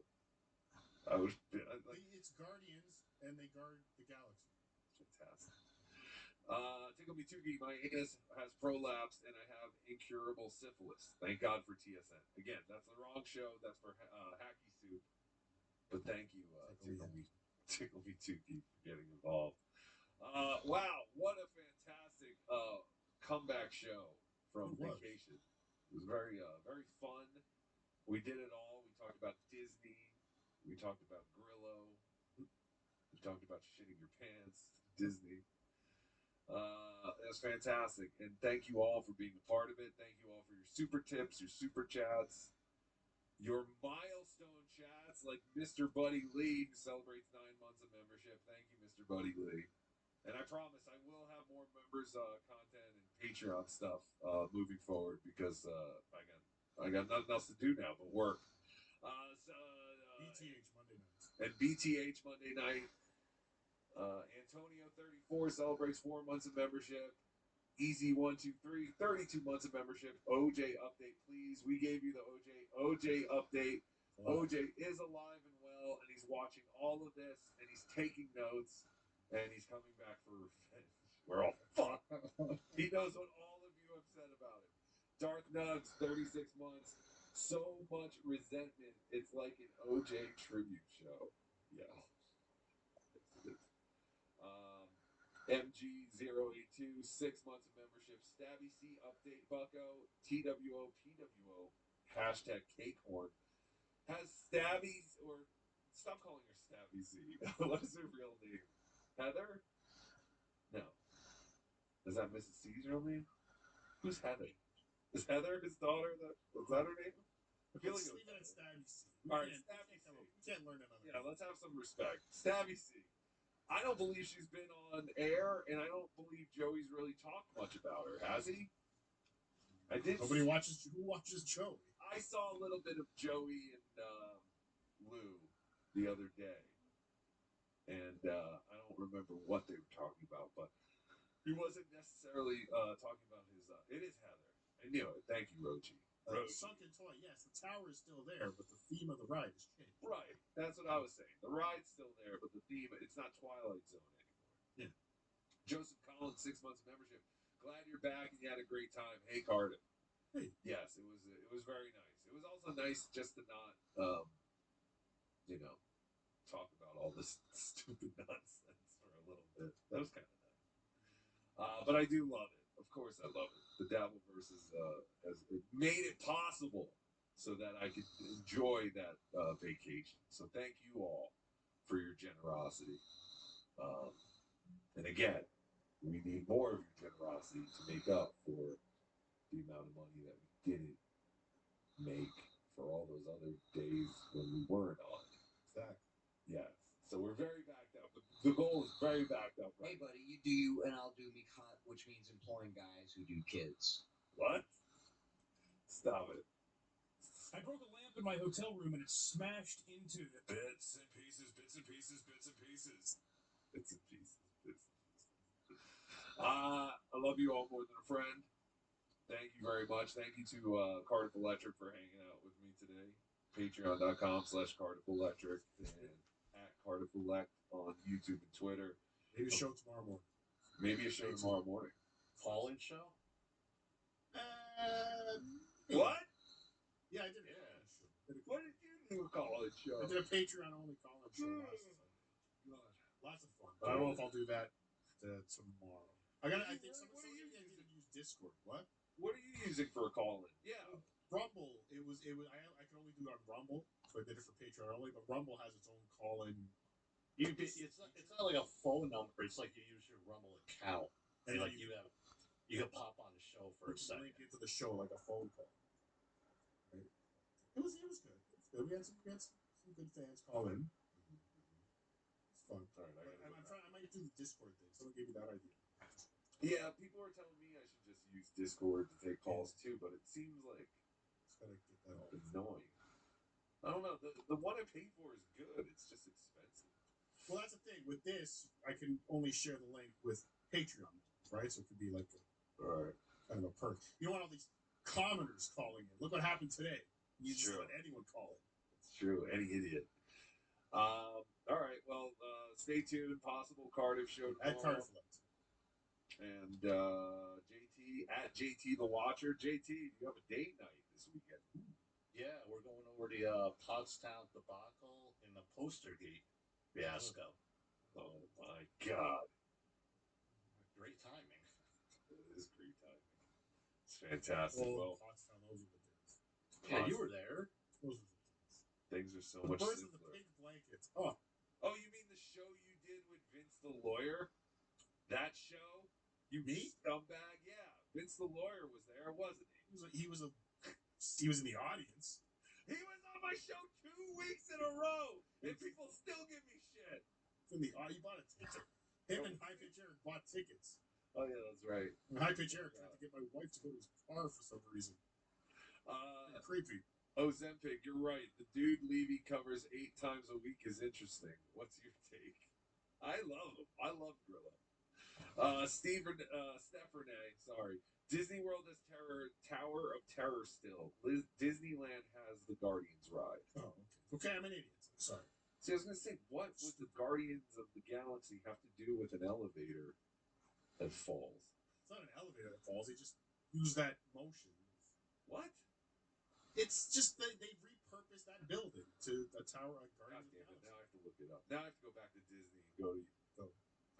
I would. It's Guardians, and they guard the galaxy. Fantastic. Tickle Me Tookie, my anus has prolapsed and I have incurable syphilis. Thank God for TSN. Again, that's the wrong show. That's for Hacky Soup. But thank you, Tickle Me Tookie, for getting involved. Wow, what a fantastic comeback show from vacation. It was very, very fun. We did it all. We talked about Disney. We talked about Grillo. We talked about shitting your pants. Disney. It was fantastic. And thank you all for being a part of it. Thank you all for your super tips, your super chats, your milestone chats, like Mr. Buddy Lee, who celebrates 9 months of membership. Thank you, Mr. Buddy Lee. And I promise I will have more members content and Patreon stuff moving forward because I got nothing else to do now but work. BTH Monday nights. And BTH Monday night. Antonio 34 celebrates 4 months of membership. Easy 123 32 months of membership. OJ update, please. We gave you the OJ update. OJ is alive and well, and he's watching all of this, and he's taking notes, and he's coming back for revenge. We're all fucked. He knows what all of you have said about it. Darth Nugs, 36 months. So much resentment. It's like an OJ tribute show. Yeah. MG082, 6 months of membership. Stabby C update Bucko. TWO PWO. Hashtag Cakehorn. Has Stabby, or stop calling her Stabby C. What is her real name? Heather? No. Is that Mrs. C's real name? Who's Heather? Is Heather his daughter? Is that her name? I feel Let's like leave it at Stabby C. Alright, Stabby C. We can't learn another. Yeah, let's have some respect. Stabby C. I don't believe she's been on air, and I don't believe Joey's really talked much about her. Has he? I did. Nobody watches. Who watches Joey? I saw a little bit of Joey and Lou the other day, and I don't remember what they were talking about, but he wasn't necessarily talking about his. It is Heather. I knew it. Thank you, Rochi. Sunken Toy. Yes, the tower is still there, but the theme of the ride has changed. Right. That's what I was saying. The ride's still there, but the theme, it's not Twilight Zone anymore. Yeah. Joseph Collins, 6 months of membership. Glad you're back and you had a great time. Hey, Cardiff. Hey. Yes, it was very nice. It was also nice just to not, talk about all this stupid nonsense for a little bit. That was kind of nice. But I do love it. Of course I love it. The Dabbleverse has made it possible so that I could enjoy that vacation. So thank you all for your generosity. And again, we need more of your generosity to make up for the amount of money that we didn't make for all those other days when we weren't on. Exactly. Yes. So we're very backed up. The goal is very backed up. Hey, buddy, you do you and I'll do me, which means employing guys who do kids. What? Stop it. I broke a lamp in my hotel room and it smashed into the Bits and pieces, bits and pieces, bits and pieces. Bits and pieces, bits and pieces. I love you all more than a friend. Thank you very much. Thank you to Cardiff Electric for hanging out with me today. Patreon.com/Cardiff Electric and at Cardiff Elect on YouTube and Twitter. Maybe a show tomorrow morning. Maybe a show tomorrow morning. Call-in show? What? Yeah, I did. Yeah. What did you do a call-in show? I did a Patreon-only call-in show last time. Lots of fun. But I don't know if I'll do that tomorrow. I think some of you guys need to use Discord. What? What are you using for a call-in? Yeah. Rumble. It was. I could only do it on Rumble, so I did it for Patreon only. But Rumble has its own call-in. It's not like a phone number. It's like you use your Rumble account, and like you can pop on the show for a second. Link into the show like a phone call. Right? It was good. We had some good fans call in. It's fun. All right, I might do the Discord thing. Someone gave me that idea. Yeah, people are telling me I should just use Discord to take calls too, but it seems like it's gotta get that all annoying. I don't know. The one I pay for is good. It's just expensive. Well, that's the thing. With this, I can only share the link with Patreon, right? So it could be like kind of a perk. You don't want all these commoners calling in. Look what happened today. You just let anyone call in. It's true. Any idiot. All right. Well, stay tuned. Possible Cardiff show at Cardiff. And JT at JT the Watcher. JT, you have a date night this weekend. Yeah, we're going over the Pottstown debacle and the Postergate fiasco. Oh my God! Great timing. It is great timing. It's fantastic. Well, Pottstown, those are the days. Yeah, you were there. Those are the days. Things are so much First simpler. of the pink blankets. Oh, you mean the show you did with Vince the lawyer? That show? You scumbag? Yeah, Vince the lawyer was there, wasn't he? He was in the audience. He was on my show 2 weeks in a row, and people still give me shit. He bought a ticket. Him and High Pitch Eric bought tickets. Oh yeah, that's right. And High Pitch Eric tried to get my wife to go to his car for some reason. Creepy. Ozempic, you're right. The dude Levy covers 8 times a week is interesting. What's your take? I love him. I love Gorilla. Stephanie, sorry. Disney World has Tower of Terror still. Disneyland has the Guardians ride. Oh, okay. I'm an idiot. Sorry. See, I was going to say, what would the Guardians of the Galaxy have to do with an elevator that falls? It's not an elevator that falls. They just use that motion. What? It's just they repurposed that building to a Tower of Guardians of the Galaxy. Now I have to look it up. Now I have to go back to Disney and go to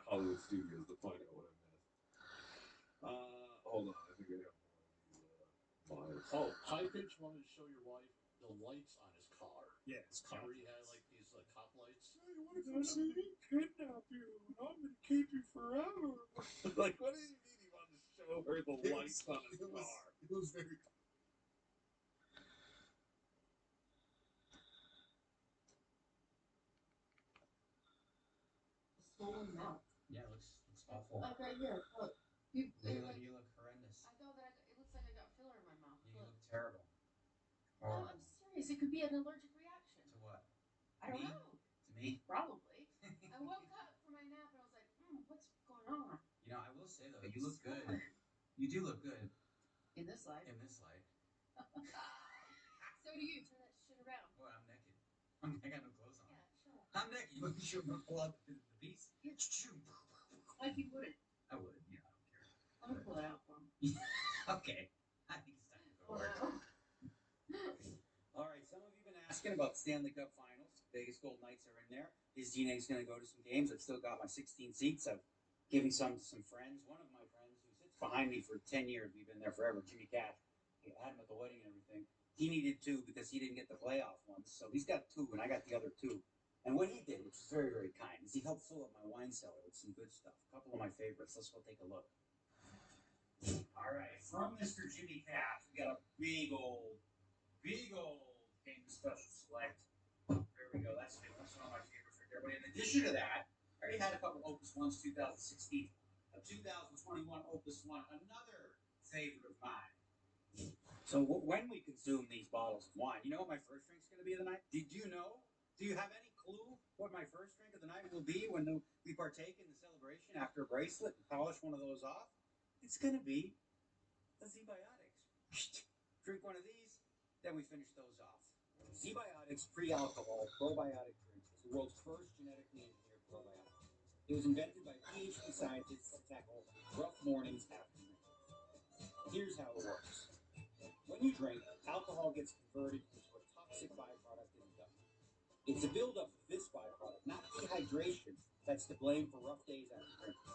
Hollywood Studios to find out what I missed. Hold on. I think I got more of these miles. High Pitch wanted to show your wife the lights on his car. Yeah, his car. Remember he had like these cop lights? You want to go see me? Kidnap you, and I'm going to keep you forever. Like, what did he mean he wanted to show her the lights on his car? It was very... Swollen mouth. Yeah, it looks awful. Like right here. Look. You look horrendous. I know that it looks like I got filler in my mouth. You look terrible. No, I'm serious. It could be an allergic reaction. To what? I don't know. To me? Probably. I woke up from my nap and I was like, what's going on? You know, I will say though, you look good. You do look good. In this light. In this light. So do you. Turn that shit around. Boy, I'm naked. I got no clothes on. Yeah, shut up. I'm naked. You want to show me pull up the piece? Like you would. I would. Yeah, I don't care. I'm gonna pull it out for him. Okay. I think it's time to go to work. All right. Some of you have been asking about Stanley Cup Finals. Vegas Gold Knights are in there. Is DNA's going to go to some games? I've still got my 16 seats. I've given some to some friends. One of my friends who sits behind me for 10 years, we've been there forever, Jimmy Cash. I had him at the wedding and everything. He needed 2 because he didn't get the playoff ones. So he's got 2, and I got the other 2. And what he did, which was very, very kind, is he helped fill up my wine cellar with some good stuff. A couple of my favorites. Let's go take a look. All right. From Mr. Jimmy Cash, we got a big old famous special select. There we go. That's one of my favorites right there. But in addition to that, I already had a couple Opus 1s 2016. A 2021 Opus 1, another favorite of mine. So when we consume these bottles of wine, you know what my first drink's going to be of the night? Did you know? Do you have any clue what my first drink of the night will be when we partake in the celebration after a bracelet and polish one of those off? It's going to be a Z-Biotics. Drink one of these, then we finish those off. Z-Biotics pre-alcohol probiotic drink is the world's first genetically engineered probiotic. It was invented by PhD scientists to tackle rough mornings after drinking. Here's how it works. When you drink, alcohol gets converted into a toxic byproduct in the gut. It's a buildup of this byproduct, not dehydration, that's to blame for rough days after drinking.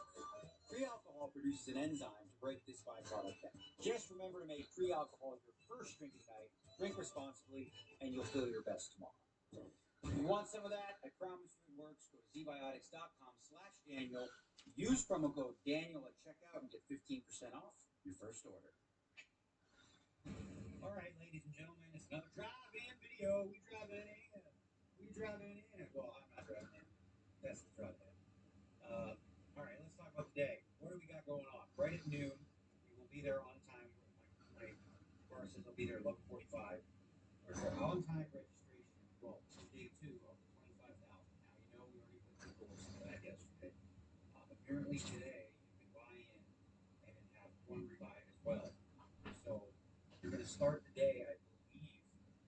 Pre-alcohol produces an enzyme to break this byproduct down. Just remember to make pre-alcohol your first drink of the night, drink responsibly, and you'll feel your best tomorrow. If you want some of that, I promise you it works. Go to zbiotics.com/Daniel. Use promo code Daniel at checkout and get 15% off your first order. All right, ladies and gentlemen, it's another drive-in video. We driving in. Well, I'm not driving in. That's the driving in. All right, let's talk about the day. What do we got going on? Right at noon, we will be there on time. My car says I'll be there at 11:45. We're on-time registration. Well, this is day 2 of the 25,000. Now, we already put the course into that yesterday. Apparently today, you can buy in and have one rebuy as well. So you're going to start the day, I believe,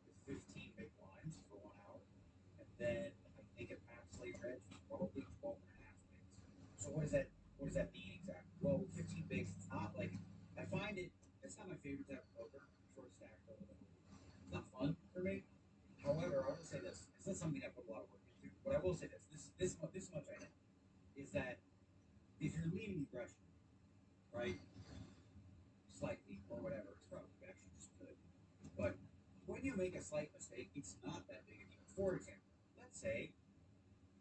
with 15 big lines for 1 hour. And then I think at Max Late Reg, probably 12 and a half bigs. So what does that mean exactly? Well, with 15 bigs, it's not like, I find it's not my favorite type of poker, short stack poker. It's not fun for me. However, I will say this. It's not something I put a lot of work into. But I will say this. This much I know. Is that if you're leading aggression, right, slightly or whatever, it's probably actually just good. But when you make a slight mistake, it's not that big a deal. For example, let's say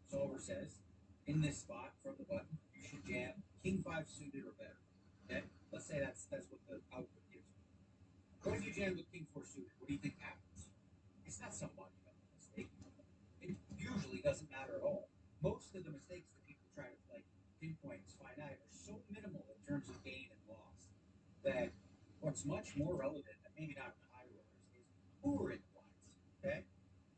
solver says, in this spot from the button, you should jam king 5 suited or better. Okay? Let's say that's what the output gives you. What if you jam with king 4 suited? What do you think happens? It's not some monumental mistake. It usually doesn't matter at all. Most of the mistakes that people try to pinpoint as finite are so minimal in terms of gain and loss that what's much more relevant, and maybe not in the high rollers, is who are in the blinds. Okay?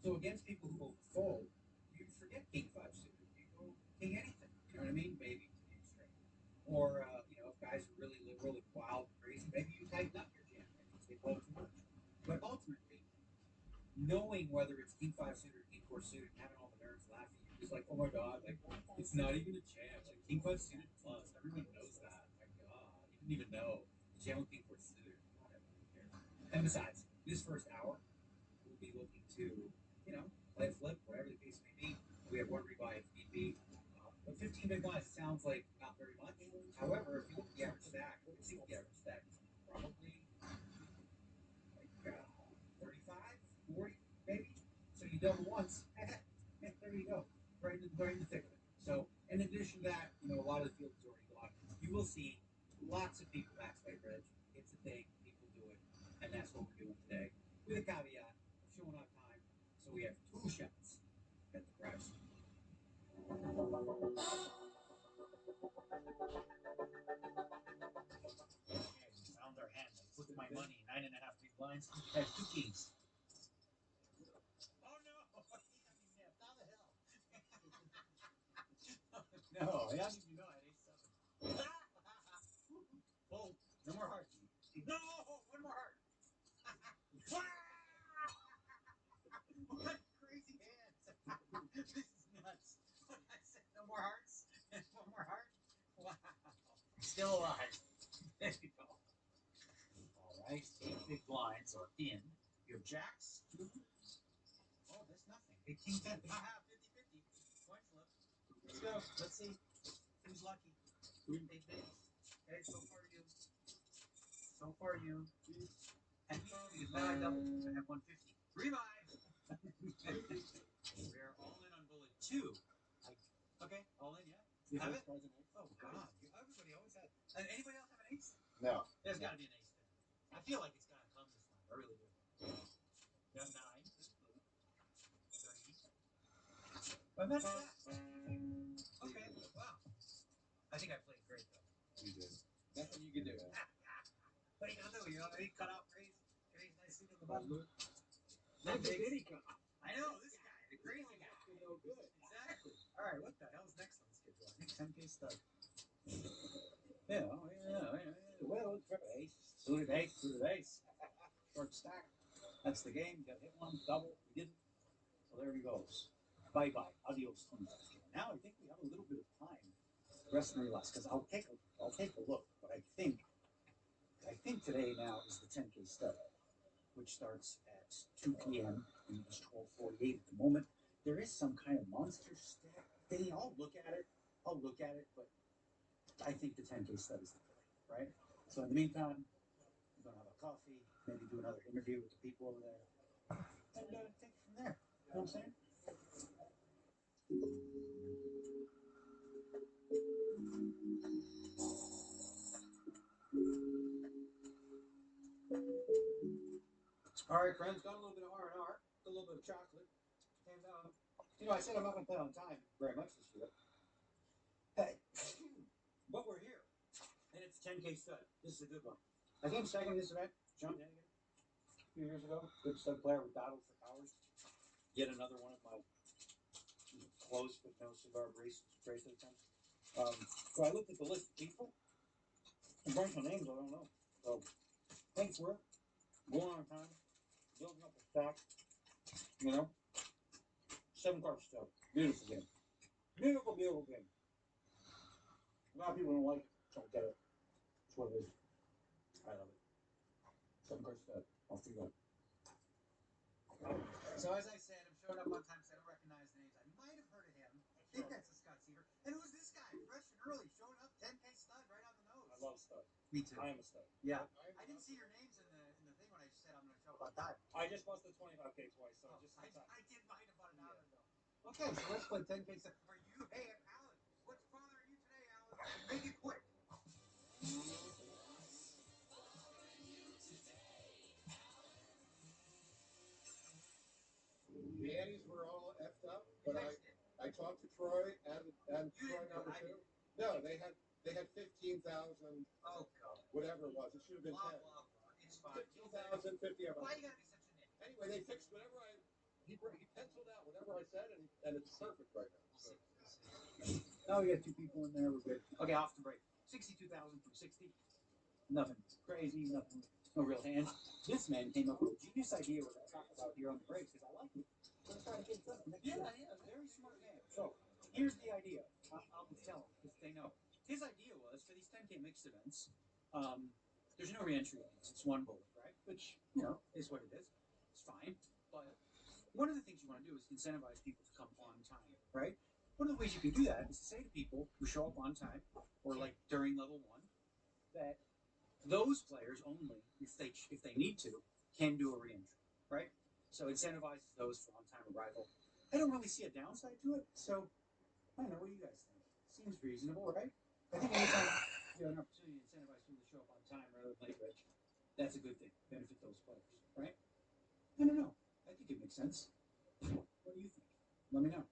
So against people who overfold, you forget king 5 suited. You go king anything. You know what I mean? Maybe to king straight. Or if guys are really liberal and wild and crazy, maybe you tighten up your jam because they fold too much. But ultimately, knowing whether it's king 5 suited or king 4 suited and having all the nerds laughing at you is like, oh my god, like it's not even a jam. Like king 5 suited plus, everyone knows that. My god, you didn't even know. Jam with king 4 suited. Whatever, who cares? And besides, this first hour, we'll be looking to, play a flip, whatever the case may be. We have one rebuy if need be. But 15 big blinds sounds like not very much. However, if you look at the average stack, the average stack is probably like 35, 40, maybe. So you double once, there you go. Right in the thick of it. So in addition to that, a lot of the field is already gone. You will see lots of people max late reg. It's a thing. People do it. And that's what we're doing today. With a caveat of showing on time. So we have 2 shots at the price. Okay, we found our hand. I put my money, 9.5 big blinds. I have 2 keys. Oh no! How the hell? No, how did you know I had ace 7? Oh, no more hearts. No, one more heart. What crazy hands! This is nuts. I said no more hearts. One more heart. Wow. Still alive. There you go. All right, 8 big blinds are in. You have jacks. Oh, that's nothing. 18-10. Haha, 50-50. Coin flip. Let's go. Let's see who's lucky. 8 bigs. Okay, so far you. And me too, because now I doubled. I have 150. Revive! We're all in on bullet 2. Okay, all in, yeah? You have it? Oh, God. Everybody always has. Anybody else have an ace? No. There's got to be an ace there. I feel like it's got to come this time. I really do. You have 9. 3. But that's that. Okay, wow. I think I played great, though. You did. Nothing you can do. What are you gonna do? He cut out crazy nice suit at the bottom. That big. Did he cut out? I know, this guy, the crazy guy. No good. Exactly. All right, what the hell's next on the schedule? I think 10K stud. Yeah. Well, ace. Suited ace. Short stack. That's the game. You got to hit one, double. We didn't. So there he goes. Bye-bye. Adios, 25K. Now I think we have a little bit of time. Rest and relax, because I'll take a look. But I think today now is the 10K stud, which starts at 2 p.m. and it's 12:48 at the moment. There is some kind of monster stack thing. I'll look at it, but I think the 10K stud is the play, right? So in the meantime, I'm gonna have a coffee, maybe do another interview with the people over there, and take it from there. You know what I'm saying? All right, friends, got a little bit of R&R, a little bit of chocolate, and I said I'm not gonna play on time very much this year. Hey, but we're here, and it's 10K stud. This is a good one. I came second in this event, John Hennigan, a few years ago. Good stud player. We battled for hours. Yet another one of my close but no cigar bracelet attempts. So I looked at the list of people. A bunch of names I don't know. So thanks for it. Going on time. Building up a stack. 7-card stuff. Beautiful game. Beautiful, beautiful game. A lot of people don't like it. Don't get it. That's what it is. I love it. 7-card stuff. I'll see you. So as I said, I'm showing up on time because I don't recognize the names. I might have heard of him. I think that's a Scott Seaver. And who's this guy? Fresh and early, showing up 10K stud right on the nose. I love stud. Me too. I am a stud. Yeah. I didn't see your names in the thing when I just said I'm going to show up on time. I just busted 25K twice, so just I did mine about an hour ago. Okay, so let's play 10K stud. Are you? Hey, Alan. What's bothering you today, Alan? Make it quick. The Annies were all effed up, but I talked to Troy and Troy number 2. No, they had 15,000. Oh God. Whatever it was, it should have been 10. It's fine. 15,000, 50 of them. Why you gotta be such a nit? Anyway, they fixed whatever he penciled out whatever I said, and it's perfect right now. So. Oh, we got 2 people in there. We're good. Okay, off the break. 62,000 from 60. Nothing crazy. Nothing. No real hands. This man came up with a genius idea we're going to talk about here on the break because I like it. Let's try to get it done. Yeah, very smart man. So here's the idea. I'll just tell them because they know. His idea was for these 10K mixed events. There's no re-entry limits. It's 1 bullet, right? Which is what it is. It's fine. But one of the things you want to do is incentivize people to come on time, right? One of the ways you can do that is to say to people who show up on time or like during level 1 that those players only, if they need to, can do a re-entry, right? So incentivizes those for on-time arrival. I don't really see a downside to it, so I don't know. What do you guys think? Seems reasonable, right? I think anytime you have an opportunity to incentivize people to show up on time rather than late, Rich, that's a good thing. Benefit those players, right? I don't know. I think it makes sense. What do you think? Let me know.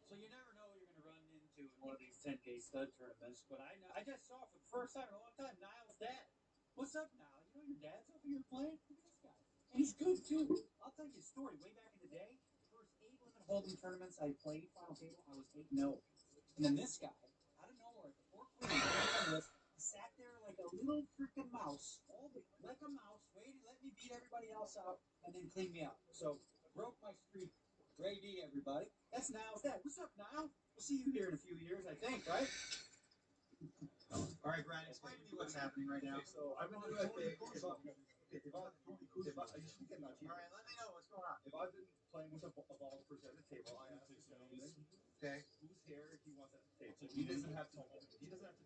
So you never know what you're going to run into in one of these 10K stud tournaments, but I just saw for the first time in a long time Niall's dad. What's up, Niall? You know your dad's over here playing? Look at this guy. And he's good, too. I'll tell you a story. Way back in the day, first 8 limit hold'em tournaments I played, final table, I was 8-0. And then this guy, out of nowhere, at the 4 queen, he sat there like a little freaking mouse, like a mouse, waited, let me beat everybody else out, and then clean me out. So, broke my streak. Ray D, everybody. That's Niall's dad. What's up, Niall? We'll see you here in a few years, I think, right? All right, Brad, explain to me what's happening right now. So I've been doing like all right, let me know what's going on. If I've been playing with a ball presented table, I ask the gentleman, okay, whose hair he wants at the table. He doesn't have to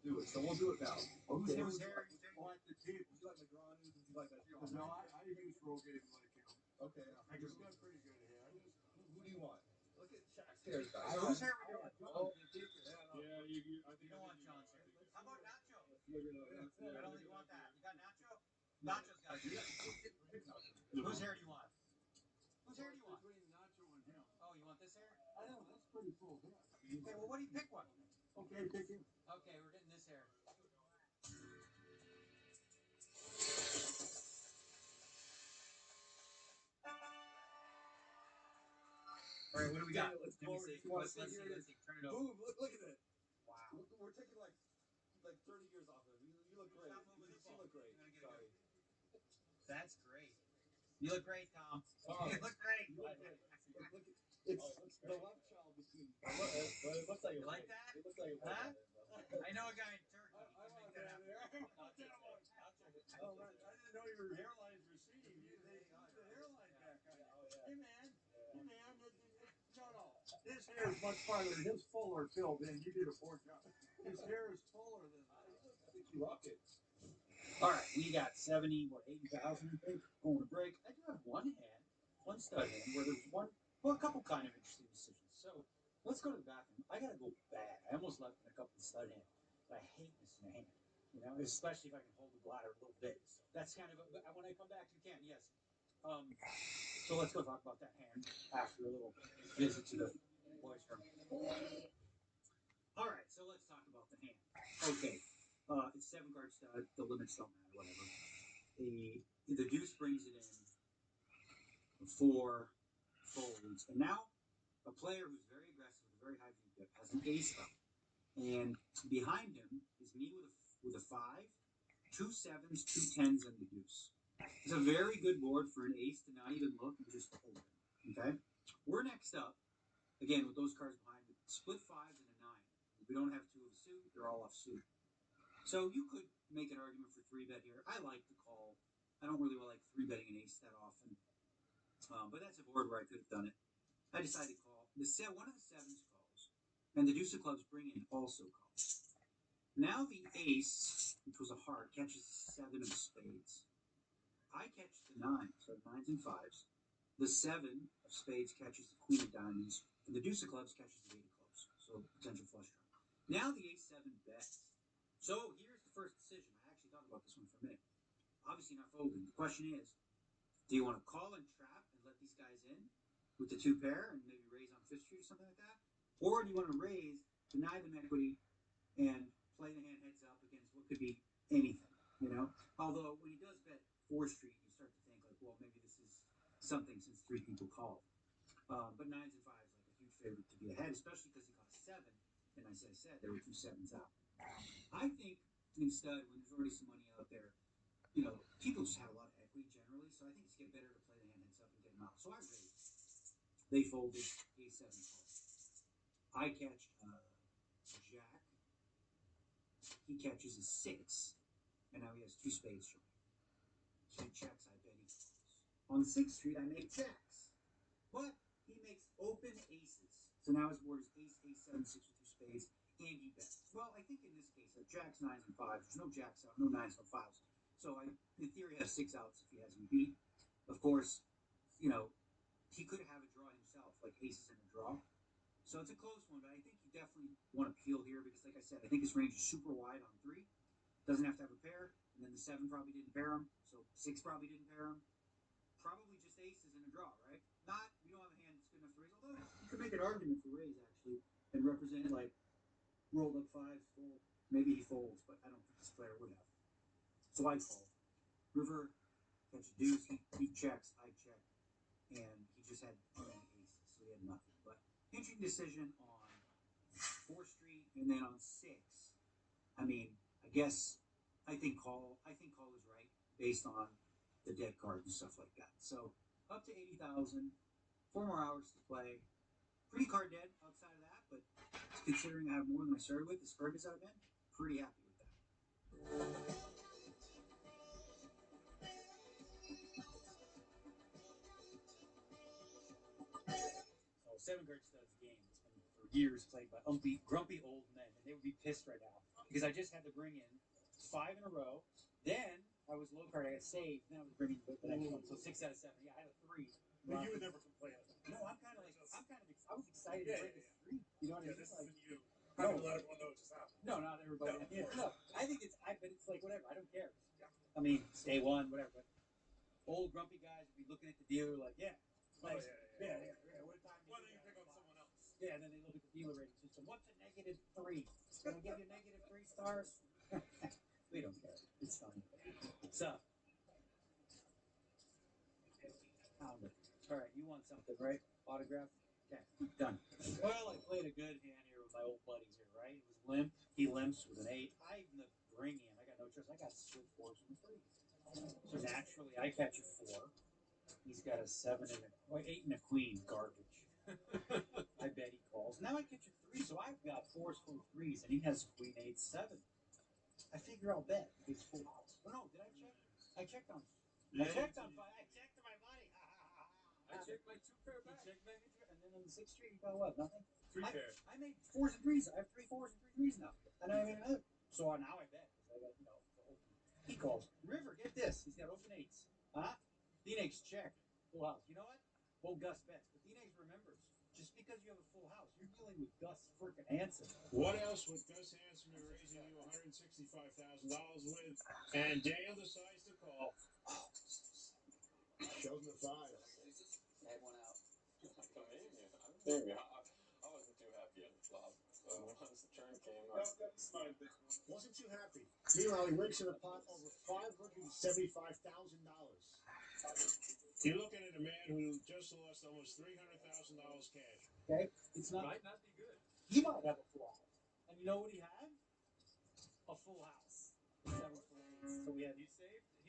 do it, so we'll do it now. Okay. Whose hair do you want at the table? Would you like LeGrand? Would you like that? No, I use Rogaine like him. Okay. He's got pretty good hair. Who do you want? Look at Shaq's hair, guys. Whose hair we doing? Yeah, You don't want John's hair. How about Nacho? I don't think you want that. You got Nacho? Nacho's got it. Whose hair do you want? Whose hair do you want? Between Nacho and him. Oh, you want this hair? I know, that's pretty full hair. Okay, well, what do you pick one? Okay, pick him. Okay, we're getting this hair. All right, what do we got? Let's see. Let's see. Turn it over. Boom, look at that. Wow. We're taking like 30 years off of it. You look great. You look great. Sorry. That's great. You look great, Tom. You look great. It's the love child between. It looks like you like that? It looks like I know a guy in Turkey. I want that hair. I didn't know your hairline's receding. They got the hairline back on you. Hey, man. His hair is much farther. His fuller filled in. You did a poor job. His hair is fuller than Rocket. All right, we got 80,000, I think, going to break. I do have one stud hand where there's a couple kind of interesting decisions. So let's go to the bathroom. I got to go bad. I almost left in a couple of stud hands, but I hate missing a hand, especially if I can hold the bladder a little bit. So that's kind of, when I come back, you can, yes. So let's go talk about that hand after a little visit to the boys' room. All right, so let's talk about the hand. Okay. It's 7-card stud. The limits don't matter, whatever. The deuce brings it in. 4 folds. And now a player who's very aggressive with a very high view has an ace up. And behind him is me with a 5, 2 7s, 2 10s, and the deuce. It's a very good board for an ace to not even look and just open. Okay? We're next up, again, with those cards behind it. Split 5s and a 9. We don't have 2 of a suit. They're all off suit. So you could make an argument for 3-bet here. I like the call. I don't really like 3-betting an ace that often. But that's a board where I could have done it. I decided to call. One of the 7s calls. And the deuce of clubs bring in also calls. Now the ace, which was a heart, catches the 7 of spades. I catch the 9, so 9s and 5s. The 7 of spades catches the queen of diamonds. And the deuce of clubs catches the 8 of clubs. So potential flush draw. Now the ace 7 bets. So here's the first decision. I actually thought about this one for a minute. Obviously not folding. The question is, do you want to call and trap and let these guys in with the 2 pair and maybe raise on 5th street or something like that? Or do you want to raise, deny them equity, and play the hand heads up against what could be anything, Although when he does bet 4th street, you start to think like, well, maybe this is something since 3 people called. But 9s and 5s like a huge favorite to be ahead, especially because he got a 7. And as I said, there were 2 7s out. I think instead, when there's already some money out there, people just have a lot of equity generally, so I think it's better to play the hand heads up and get them out. So I raised. They folded, A7 call. I catch jack. He catches a 6, and now he has 2 spades for me. He checks, I bet he calls. On 6th street, I make jacks. But he makes open aces. So now his board is ace, A7, 6 with 2 spades. And he bets. Well, I think in this case, jacks, 9s, and 5s. There's no jacks out, no 9s, no 5s. So I, in theory, have 6 outs if he has me beat. Of course, he could have a draw himself, like aces in a draw. So it's a close one, but I think you definitely want to peel here because, like I said, I think his range is super wide on 3. Doesn't have to have a pair, and then the 7 probably didn't pair him, so 6 probably didn't pair him. Probably just aces in a draw, right? We don't have a hand that's good enough to raise, although you could make an argument for raise, actually, and represent, rolled up 5s, fold. Maybe he folds, but I don't think this player would have. So I call. River, catch a deuce, he checks, I check, and he just had only aces, so he had nothing. But interesting decision on 4th street, and then on 6. I think call is right based on the dead cards and stuff like that. So up to 80,000, 4 more hours to play. Pretty card dead outside of that, but considering I have more than I started with, as far as I've been, pretty happy with that. So 7-card studs game. It's been for years played by grumpy old men, and they would be pissed right now because I just had to bring in 5 in a row. Then I was low card. I got saved. Then I was bringing the next one. So 6 out of 7. Yeah, I had a 3. But you would never complain. No, I was excited to break a streak. You know what I mean? This isn't you. How do you let everyone know it just happened? No, not everybody. No, I think but it's like whatever. I don't care. I mean, it's day 1, whatever. But old grumpy guys would be looking at the dealer like, yeah. What time? Why don't you pick on someone else? Yeah, and then they look at the dealer rating system. What's a -3? Can I give you -3 stars? We don't care. It's fine. So, all right, you want something, right? Autograph? Okay, done. Well, I played a good hand here with my old buddy here, right? It was limp. He limps with an 8. I'm the bring in. I got no choice. I got split 4s and a 3. So naturally, I catch a 4. He's got a 7 and 8 and a queen. Garbage. I bet he calls. Now I catch a 3, so I've got 4s full of 3s, and he has a queen 8, 7. I figure I'll bet. It's full house. Oh, no, did I check? I checked on 5. I checked my money. I checked my 2-pair He back. checked back into it, and then on the 6th street, you got what? Nothing? 3-pair. I made 4s and 3s. I have 3 4s and 3 3s now. And I made another. So now I bet. Because I got, the open. He calls. River, get this. He's got open 8s. Huh? Phoenix, check. Full house. You know what? Old Gus bets. But Phoenix remembers. Just because you have a full house, you're dealing with Gus freaking Hansen. What else would Gus Hansen be raising you $165,000 with? And Dale decides to call. Shows him the 5. Head one out. Maybe. I wasn't too happy at the flop. Once the turn came, Wasn't too happy. Meanwhile, he rakes in the pot over $575,000. You're looking at a man who just lost almost $300,000 cash. Okay? It's not. Might not be good. He might have a full house. And you know what he had? A full house. 7 full 8s. So we had. He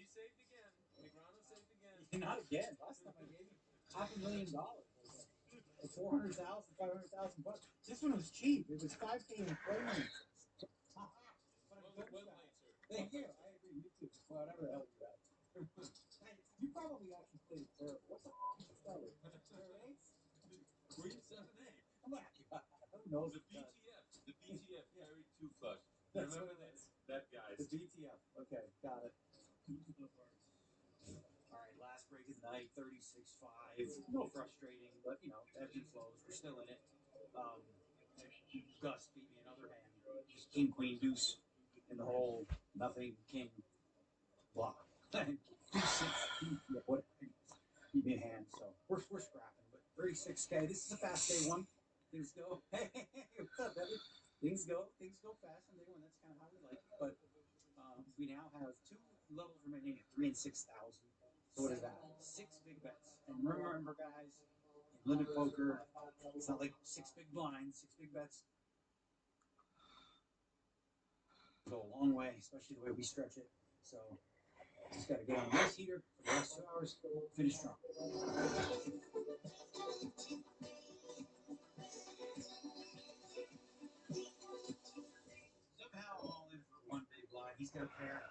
saved again. Negrano saved again. Not again. Last time I gave him $500,000. For 400,000, 500,000 bucks. This one was cheap. It was 5K in playing. Well played, sir. Thank you. I agree. You too. Whatever the hell you got. You probably actually played terrible. What's up? Queen 7-8. Come on. Who knows? The BTF carried 2 flush. Remember that guy? The BTF. Okay, got it. All right, last break of the night, 36-5. A little frustrating, but ebbs and flows. We're still in it. Gus beat me another hand. Just king, queen, deuce in the hole. Nothing, king, blah. 2, 6, whatever. Beat me a hand, so we're scrapping. But 36K. This is a fast day one. Things go. Hey, what's up, baby? Things go fast on day one. That's kind of how we like it. But we now have 2 levels remaining at 3 and 6,000. So what is that? 6 big bets. And remember, guys, in limit poker, it's not like 6 big blinds, 6 big bets. Go a long way, especially the way we stretch it. So just got to get on a nice heater for the last 2 hours. Finish strong. Somehow I'm all in for 1 big blind. He's got a pair.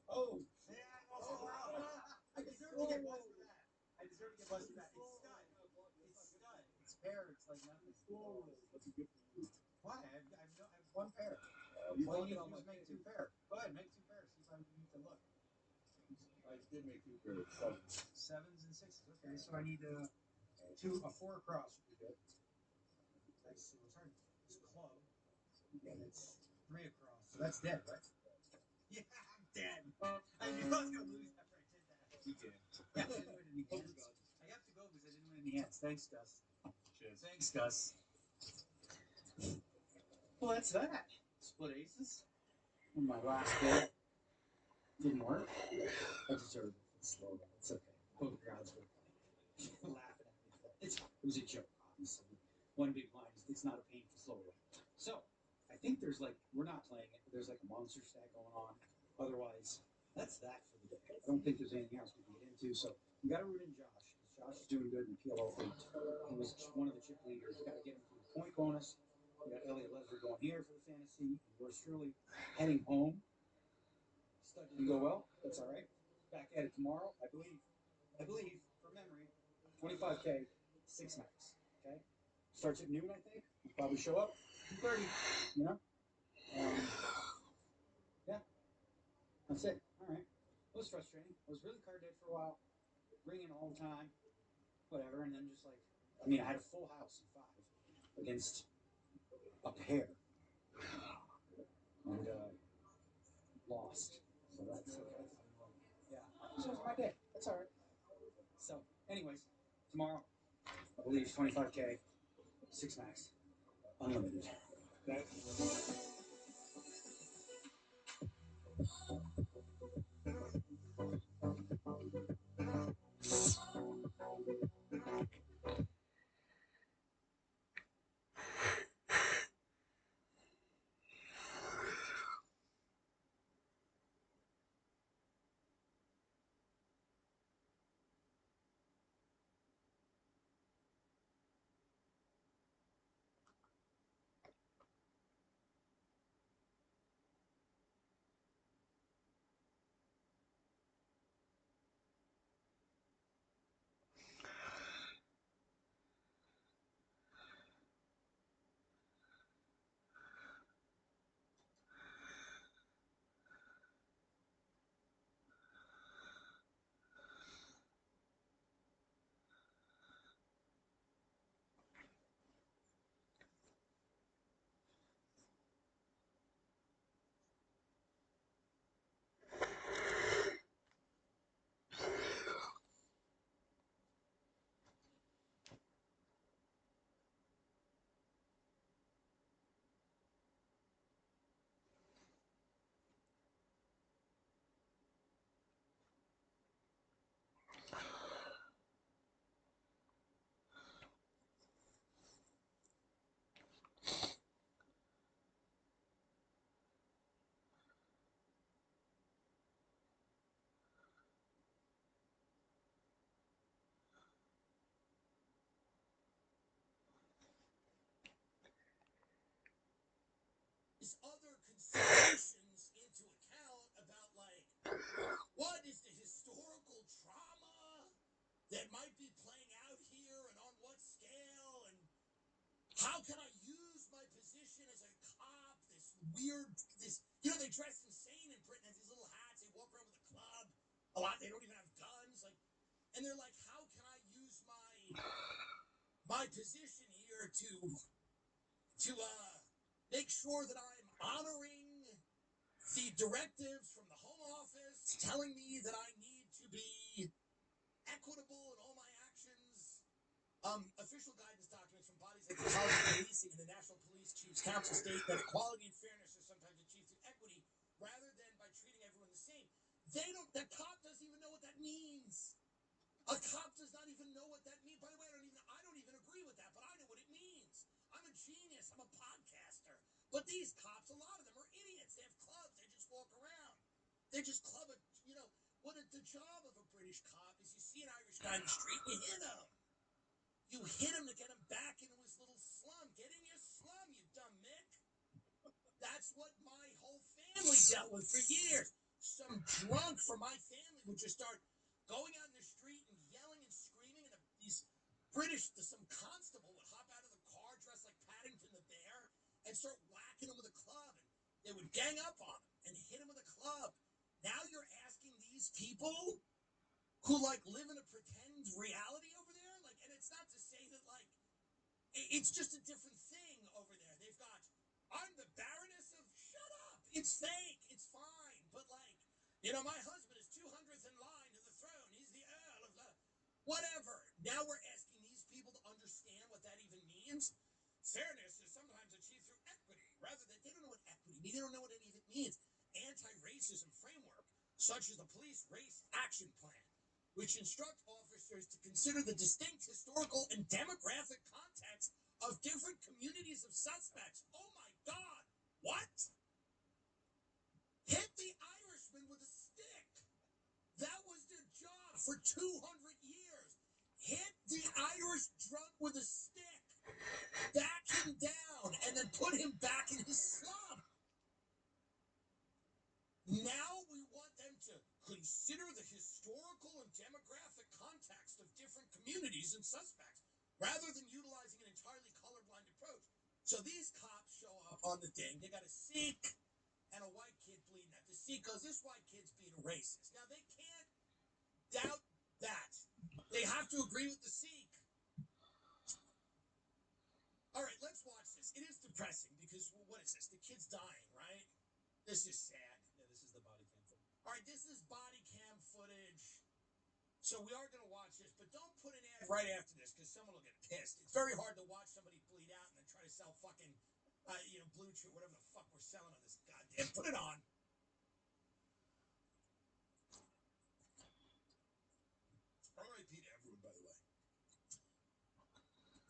Oh, yeah, I deserve to get buzzed for that. It's stud. It's stud. It's pair. It's like nothing. Why? I have 1 pair. All you need to do is make 2 pair. Go ahead, make 2 pairs. See if I need to look. I did make 2 pairs. 7s and 6s. Okay, so I need a 4 across would be good. Let's see what's hard. It's club. And it's 3 across. So that's dead, right? Yeah, I'm dead. I knew I was gonna lose after I did that. You did. Yeah, I didn't win any hands. I have to go because I didn't win any hands. Thanks, Gus. Cheers. Thanks, Gus. Well, that's that. Split aces. On my last bid. Didn't work. I deserved it. It's slow. It's okay. Poker gods were laughing at me. It was a joke, obviously. 1 big blind. It's not a painful slow roll. So, I think there's we're not playing it, but there's a monster stack going on. Otherwise, that's that for the day. I don't think there's anything else we can get into. So, we got to root in Josh. Josh is doing good in the PLO 8. He was one of the chip leaders. Got to get him through the point bonus. We got Elliot Leslie going here for the fantasy. Yours truly heading home. Stud didn't go well. That's all right. Back at it tomorrow, I believe, from memory, 25K, 6 max. Okay? Starts at noon, I think. We'll probably show up 2:30, yeah. That's it. All right. It was frustrating. I was really card dead for a while. Ringing all the time. Whatever. And then just I had a full house in 5 against a pair. And lost. So that's okay. Yeah. So it was my day. That's all right. So, anyways, tomorrow, I believe 25K, 6 max, unlimited. other considerations into account about, like, what is the historical trauma that might be playing out here and on what scale, and how can I use my position as a cop, they dress insane in Britain, have these little hats, they walk around with a club, a lot, they don't even have guns, like, and they're like, how can I use my position here to make sure that I'm honoring the directives from the Home Office telling me that I need to be equitable in all my actions. Official guidance documents from bodies like the College of Policing and the National Police Chiefs Council state that equality and fairness are sometimes achieved through equity rather than by treating everyone the same. The cop doesn't even know what that means. A cop does not even know what that means. By the way, I don't even agree with that, but I know what it means. I'm a genius. I'm a podcaster. But these cops, a lot of them are idiots. They have clubs. They just walk around. They just club it. The job of a British cop is you see an Irish guy in the street and you hit him. You hit him to get him back into his little slum. Get in your slum, you dumb Mick. That's what my whole family dealt with for years. Some drunk from my family would just start going out in the street and yelling and screaming, and some constable would hop out of the car dressed like Paddington the Bear and start whacking him with a club. And they would gang up on him and hit him with a club. Now you're asking these people who, like, live in a pretend reality over there, like, and it's not to say that, like, it's just a different thing over there. They've got, I'm the Baroness of, shut up, it's fake, it's fine, but, like, my husband is 200th in line to the throne, he's the Earl of whatever. Now we're asking these people to understand what that even means. Fairness is sometimes achieved through equity, rather than, they don't know what equity means, they don't know what any of it means. Anti-racism framework, such as the Police Race Action Plan, which instruct officers to consider the distinct historical and demographic context of different communities of suspects. Oh my God, what? Hit the Irishman with a stick. That was their job for 200 years. Hit the Irish drunk with a stick, back him down, and then put him back in his slum. Now we want them to consider the historical and demographic context of different communities and suspects, rather than utilizing an entirely colorblind approach. So these cops show up on the thing. They got a Sikh and a white kid bleeding out. The Sikh goes, this white kid's being a racist. Now, they can't doubt that. They have to agree with the Sikh. All right, let's watch this. It is depressing because, well, what is this? The kid's dying, right? This is sad. All right, this is body cam footage. So we are going to watch this, but don't put an ad right after this because someone will get pissed. It's very hard to watch somebody bleed out and then try to sell fucking, Blue Chew, whatever the fuck we're selling on this goddamn. Put it on. R.I.P. to everyone, by the way.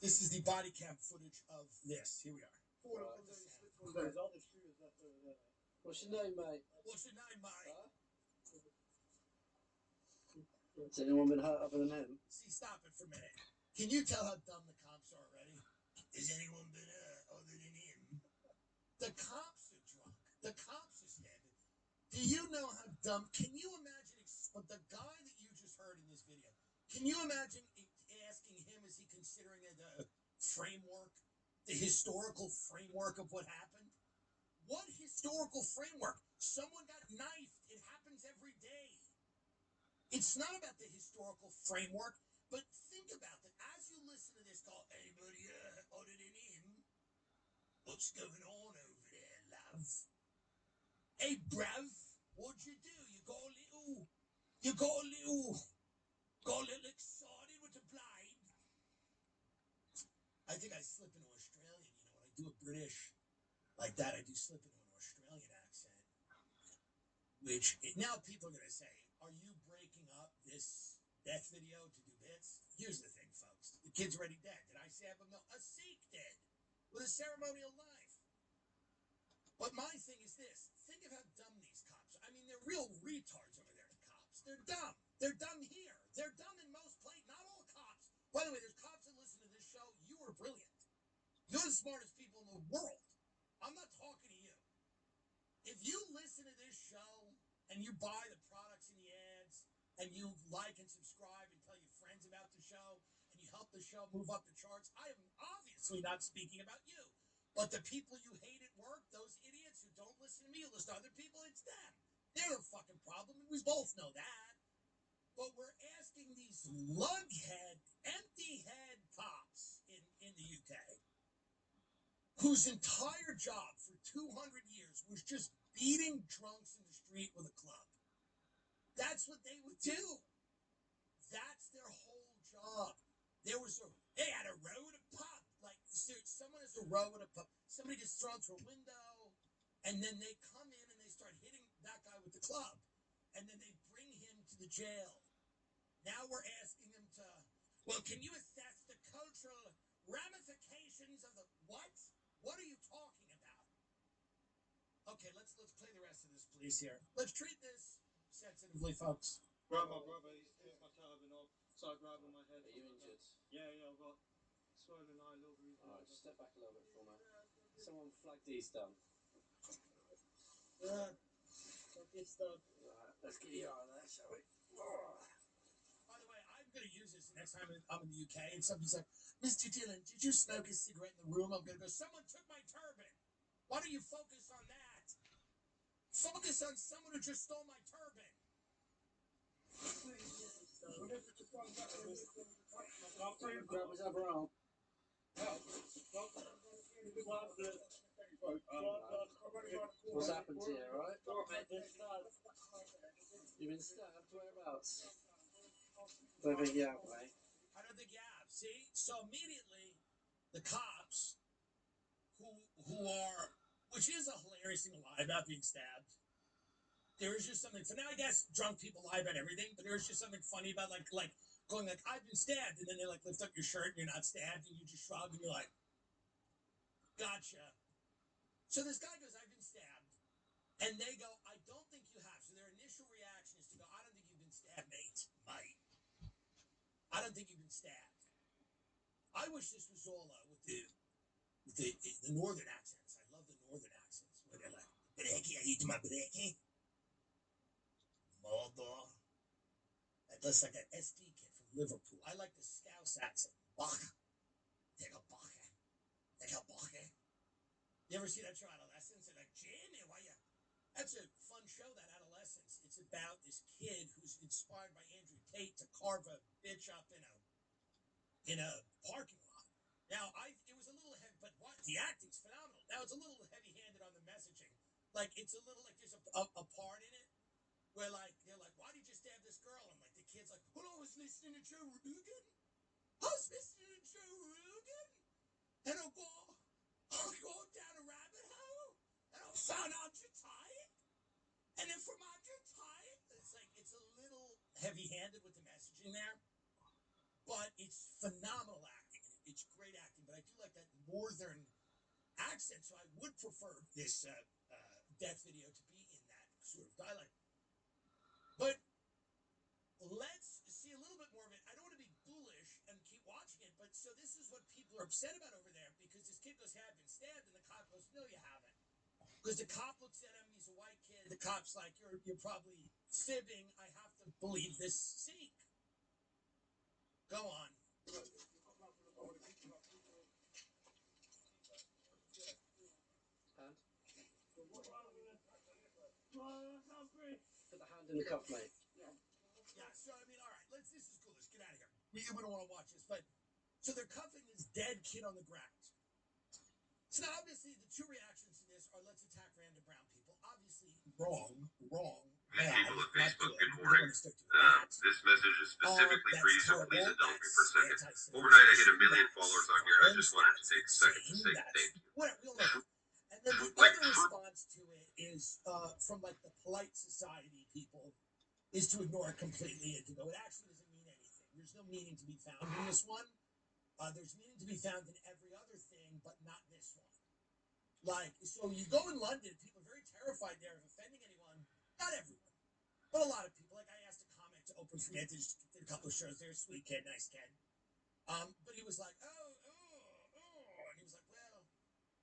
This is the body cam footage of this. Here we are. What's your name, mate? What's your name, mate? Huh? Has anyone been hurt other than him? See, stop it for a minute. Can you tell how dumb the cops are already? Has anyone been hurt other than him? The cops are drunk. The cops are standing. Do you know how dumb? Can you imagine the guy that you just heard in this video? Can you imagine asking him, is he considering the framework, the historical framework of what happened? What historical framework? Someone got knifed. It happens every day. It's not about the historical framework, but think about it. As you listen to this call, anybody other than him? What's going on over there, love? Hey, bruv, what'd you do? You got a little excited with the blade. I think I slip into Australian, when I do a British like that, I do slip into an Australian accent. Which, now people are going to say, are you breaking up this death video to do bits? Here's the thing, folks. The kid's already dead. Did I stab him? No. A Sikh did. With a ceremonial knife. But my thing is this. Think of how dumb these cops are. I mean, they're real retards over there, the cops. They're dumb. They're dumb here. They're dumb in most places. Not all cops. By the way, there's cops that listen to this show. You are brilliant. You're the smartest people in the world. I'm not talking to you. if you listen to this show and you buy the products and the ads and you like and subscribe and tell your friends about the show and you help the show move up the charts, I am obviously not speaking about you. But the people you hate at work, those idiots who don't listen to me, who listen to other people, it's them. They're the fucking problem, and we both know that. But we're asking these lughead, empty-head cops in the UK, whose entire job for 200 years was just beating drunks in the street with a club. That's what they would do. That's their whole job. They had a row at a pub. Like, someone has a row at a pub. Somebody gets thrown through a window, and then they come in and they start hitting that guy with the club. And then they bring him to the jail. Now we're asking him to, well, can you assess the cultural ramifications of the what? What are you talking about? Okay, let's play the rest of this, please, here. Let's treat this sensitively, folks. Grab my brother, he's took my turban off, started grabbing my head. Are you injured? Yeah, I've got swollen eye, little bruise. Alright, just step back a little bit for me. Someone flag these down. Flag this down. Right, let's get you out of there, shall we? By the way, I'm going to use this next time I'm in the UK, and somebody's like, Mr. Dillon, did you smoke a cigarette in the room? I'm going to go, someone took my turban. Why don't you focus on that? Focus on someone who just stole my turban. Grab his other arm. What's happened to you, right? You've been stabbed? Whereabouts? Don't think you have, mate. I don't think you have. See? So immediately, the cops, who are, which is a hilarious thing to lie about being stabbed. There is just something. For now, I guess drunk people lie about everything, but there is just something funny about like going like, I've been stabbed, and then they like lift up your shirt and you're not stabbed, and you just shrug and you're like, gotcha. So this guy goes, I've been stabbed, and they go, I don't think you have. So their initial reaction is to go, I don't think you've been stabbed, mate. I don't think you've been stabbed. I wish this was all with the northern accents. I love the northern accents where they're like, Brekkie, I eat my brekkie. Mother. That's like an SD kid from Liverpool. I like the Scouse accent. Bach. Take a bach. Take a bach. You ever see that show Adolescence? They're like, Jamie, why you? That's a fun show, that Adolescence. It's about this kid who's inspired by Andrew Tate to carve a bitch up in a parking lot. Now, it was a little heavy, but what? The acting's phenomenal. Now, it's a little heavy-handed on the messaging. Like, it's a little like there's a part in it where, like, they're like, why did you stab this girl? And, like, the kid's like, well, I was listening to Joe Rogan. I was listening to Joe Rogan. And I'll go down a rabbit hole. And I found Andre Tye. And then from Andre Tye, it's a little heavy-handed with the messaging there. But it's phenomenal acting. It's great acting. But I do like that northern accent. So I would prefer this death video to be in that sort of dialect. But let's see a little bit more of it. I don't want to be bullish and keep watching it, but so this is what people are upset about over there, because this kid goes, hey, I've been stabbed, and the cop goes, no, you haven't. Because the cop looks at him, he's a white kid, the cop's like, you're probably fibbing, I have to believe this Sikh. Go on. Hand? Put the hand in the cuff, mate. Yeah, so I mean, all right, this is cool. Let's get out of here. We don't want to watch this, but so they're cuffing this dead kid on the ground. So now, obviously, the two reactions to this are let's attack random brown people. Obviously, wrong. Many people at Facebook good morning. This message is specifically for you, so please indulge me for a second. Overnight, I hit 1 million followers on here. I just wanted to take a second to say thank you. Whatever, we'll know. And then the other response to it is from like the polite society people is to ignore it completely and to go, it actually doesn't mean anything. There's no meaning to be found in this one. There's meaning to be found in every other thing, but not this one. Like, so you go in London, people are very terrified there of offending anyone. Not everyone, but a lot of people. Like, I asked a comic to open for me. I did a couple of shows there. Sweet kid, nice kid. But he was like, oh. And he was like, well,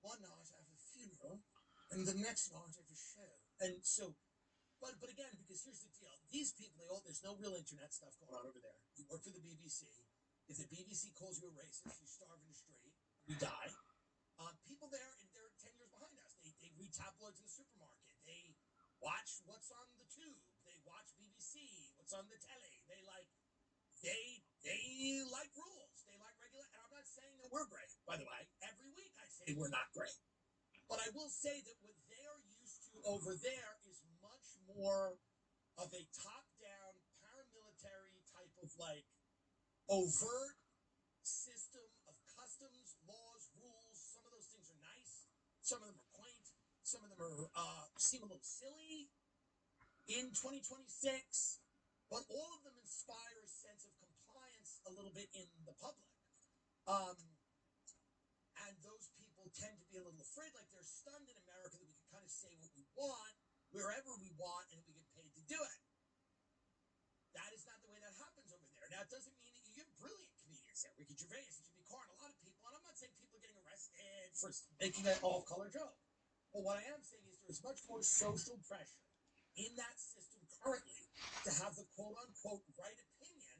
one night I have a funeral, and the next night I have a show. And so, but again, because here's the deal: these people, there's no real internet stuff going on over there. You work for the BBC. If the BBC calls you a racist, you starve in the street, you die. People there, and they're 10 years behind us. They read tabloids in the supermarket. They watch what's on the tube. They watch BBC, what's on the telly. They like rules. They like regular. And I'm not saying that we're great, by the way. Every week I say we're not great. But I will say that what they are used to over there is much more of a top-down paramilitary type of like overt system of customs, laws, rules. Some of those things are nice. Some of them are quaint. Some of them are seem a little silly in 2026. But all of them inspire a sense of compliance a little bit in the public. And those people tend to be a little afraid, like they're stunned in America that we can kind of say what we want, wherever we want, and we get paid to do it. That is not the way that happens over there. Now, it doesn't mean that you get brilliant comedians there. Ricky Gervais and Jimmy Carr and a lot of people, and I'm not saying people are getting arrested for making an off-color joke. But what I am saying is there's much more social pressure in that system currently to have the quote-unquote right opinion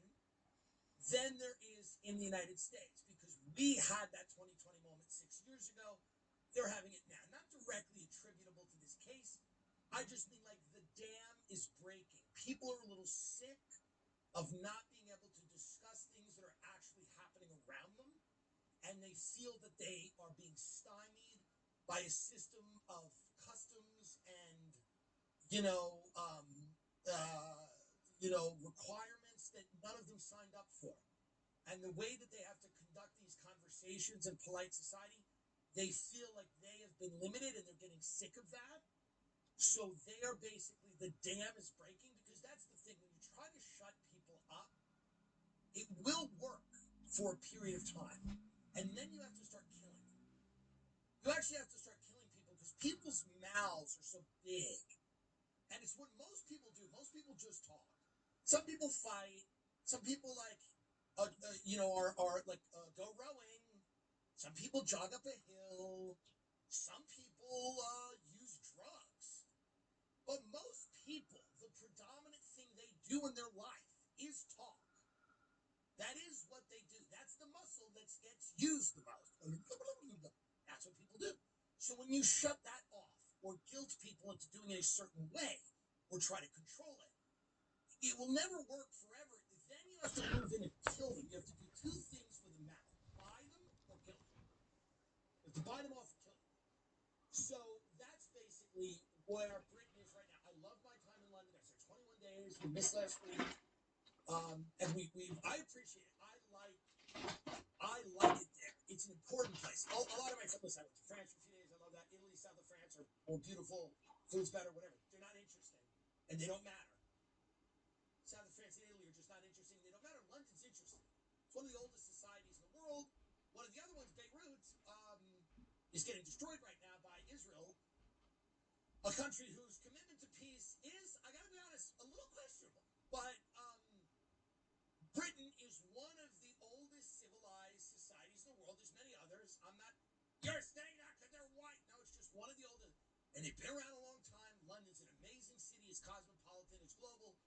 than there is in the United States. Because we had that 2020 moment 6 years ago. They're having it now. Not directly attributable to this case. I just mean like the dam is breaking. People are a little sick of not being able to discuss things that are actually happening around them. And they feel that they are being stymied by a system of customs and, requirements that none of them signed up for. And the way that they have to conduct these conversations in polite society, they feel like they have been limited and they're getting sick of that. So they are basically, the dam is breaking, because that's the thing. When you try to shut people up, it will work for a period of time. And then you have to start killing them. You actually have to start killing people because people's mouths are so big. And it's what most people do. Most people just talk. Some people fight. Some people are go rowing. Some people jog up a hill. Some people use drugs. But most people, the predominant thing they do in their life is talk. That is what they do. That's the muscle that gets used the most. That's what people do. So when you shut that off or guilt people into doing it a certain way or try to control it, it will never work forever. Then you have to move in and kill them. You have to do two things with a mouth. Buy them or kill them. You have to buy them off or kill them. So that's basically where Britain is right now. I love my time in London. I was there 21 days. We missed last week. And I appreciate it. I like it there. It's an important place. A lot of my friends, listen, I went to France for a few days. I love that. Italy, south of France are more beautiful. Food's better, whatever. They're not interesting. And they don't matter. South of France and Italy are just not interesting. They don't matter. London's interesting. It's one of the oldest societies in the world. One of the other ones, Beirut, is getting destroyed right now by Israel, a country whose commitment to peace is, I gotta be honest, a little questionable. But Britain is one of the oldest civilized societies in the world. There's many others. You're saying that because they're white. No, it's just one of the oldest. And they've been around a long time. London's an amazing city. It's cosmopolitan. It's global.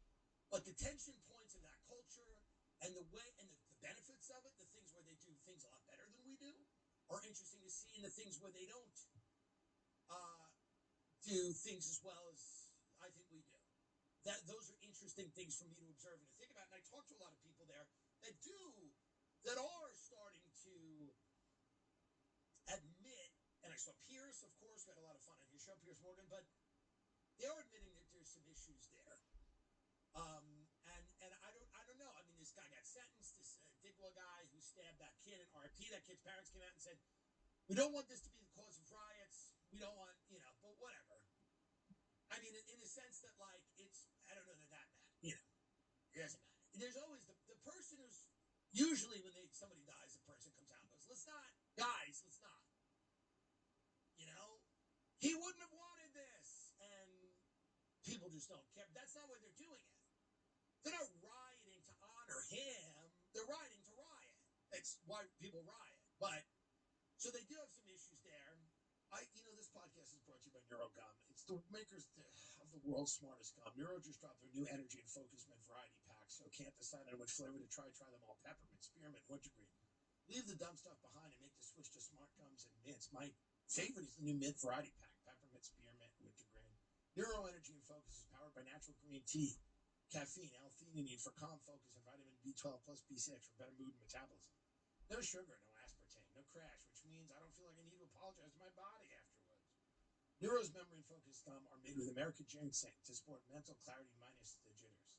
But the tension points of that culture and the way and the benefits of it, the things where they do things a lot better than we do, are interesting to see. And the things where they don't do things as well as I think we do. Those are interesting things for me to observe and to think about. And I talk to a lot of people there that are starting to admit, and I saw Pierce, of course, we had a lot of fun on his show, Pierce Morgan, but they are admitting that there's some issues there. And I don't know. I mean, this guy got sentenced, this Digwa guy who stabbed that kid in RIP. That kid's parents came out and said, we don't want this to be the cause of riots. We don't want, but whatever. I mean, in the sense that, like, I don't know that matters. It doesn't matter. There's always the person who's, usually when somebody dies, the person comes out and goes, let's not. He wouldn't have wanted this. And people just don't care. That's not why they're doing it. They're not rioting to honor him. They're rioting to riot. That's why people riot. But, so they do have some issues there. This podcast is brought to you by NeuroGum. It's the makers, the world's smartest gum. Neuro just dropped their new energy and focus mint variety pack, so can't decide on which flavor to try. Try them all: peppermint, spearmint, wintergreen. Leave the dumb stuff behind and make the switch to smart gums and mints. My favorite is the new mint variety pack: peppermint, spearmint, wintergreen. Neuro energy and focus is powered by natural green tea, caffeine, L-theanine for calm focus, and vitamin B12 plus B6 for better mood and metabolism. No sugar, no aspartame, no crash, which means I don't feel like I need to apologize to my body afterwards. Neuro's memory and focus gum are made with American ginseng to support mental clarity minus the jitters.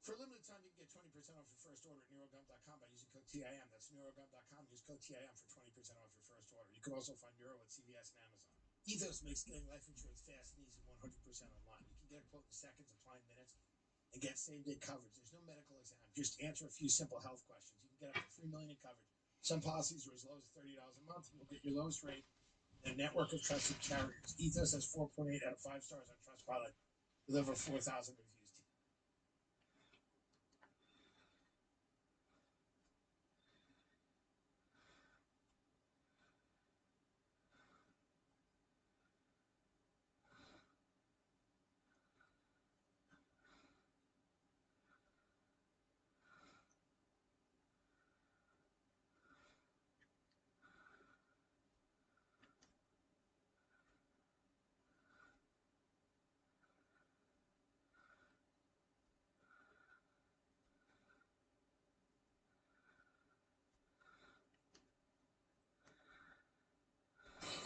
For a limited time, you can get 20% off your first order at neurogum.com by using code TIM. That's neurogum.com. Use code TIM for 20% off your first order. You can also find Neuro at CVS and Amazon. Ethos makes getting life insurance fast and easy 100% online. You can get a quote in seconds, apply in minutes, and get same-day coverage. There's no medical exam. Just answer a few simple health questions. You can get up to $3 million in coverage. Some policies are as low as $30 a month. You'll get your lowest rate in a network of trusted carriers. Ethos has 4.8 out of 5 stars on Trustpilot with over 4,000 reviews.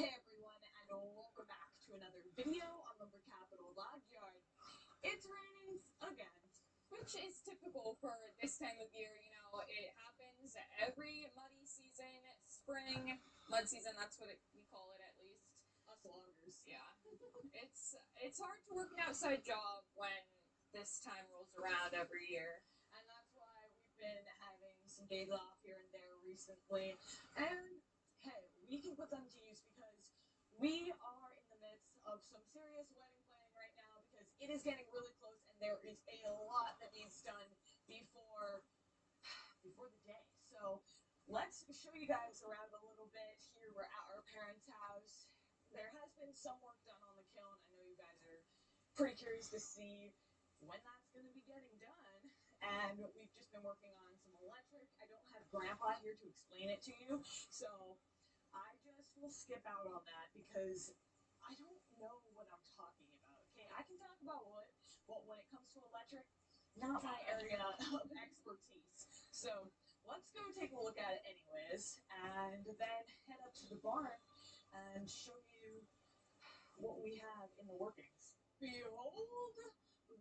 Hey everyone, and welcome back to another video on Lumber Capital Lodge Yard. It's raining again, which is typical for this time of year. You know, it happens every muddy season, spring, mud season, that's what we call it at least. Us loggers. Yeah. It's hard to work an outside job when this time rolls around every year. And that's why we've been having some days off here and there recently. And hey, we can put them to use because we are in the midst of some serious wedding planning right now because it is getting really close and there is a lot that needs done before the day. So let's show you guys around a little bit. Here we're at our parents' house. There has been some work done on the kiln. I know you guys are pretty curious to see when that's going to be getting done. And we've just been working on some electric. I don't have Grandpa here to explain it to you, so I just will skip out on that because I don't know what I'm talking about. Okay, I can talk about wood, but when it comes to electric, not my area of expertise. So let's go take a look at it anyways, and then head up to the barn and show you what we have in the workings. Behold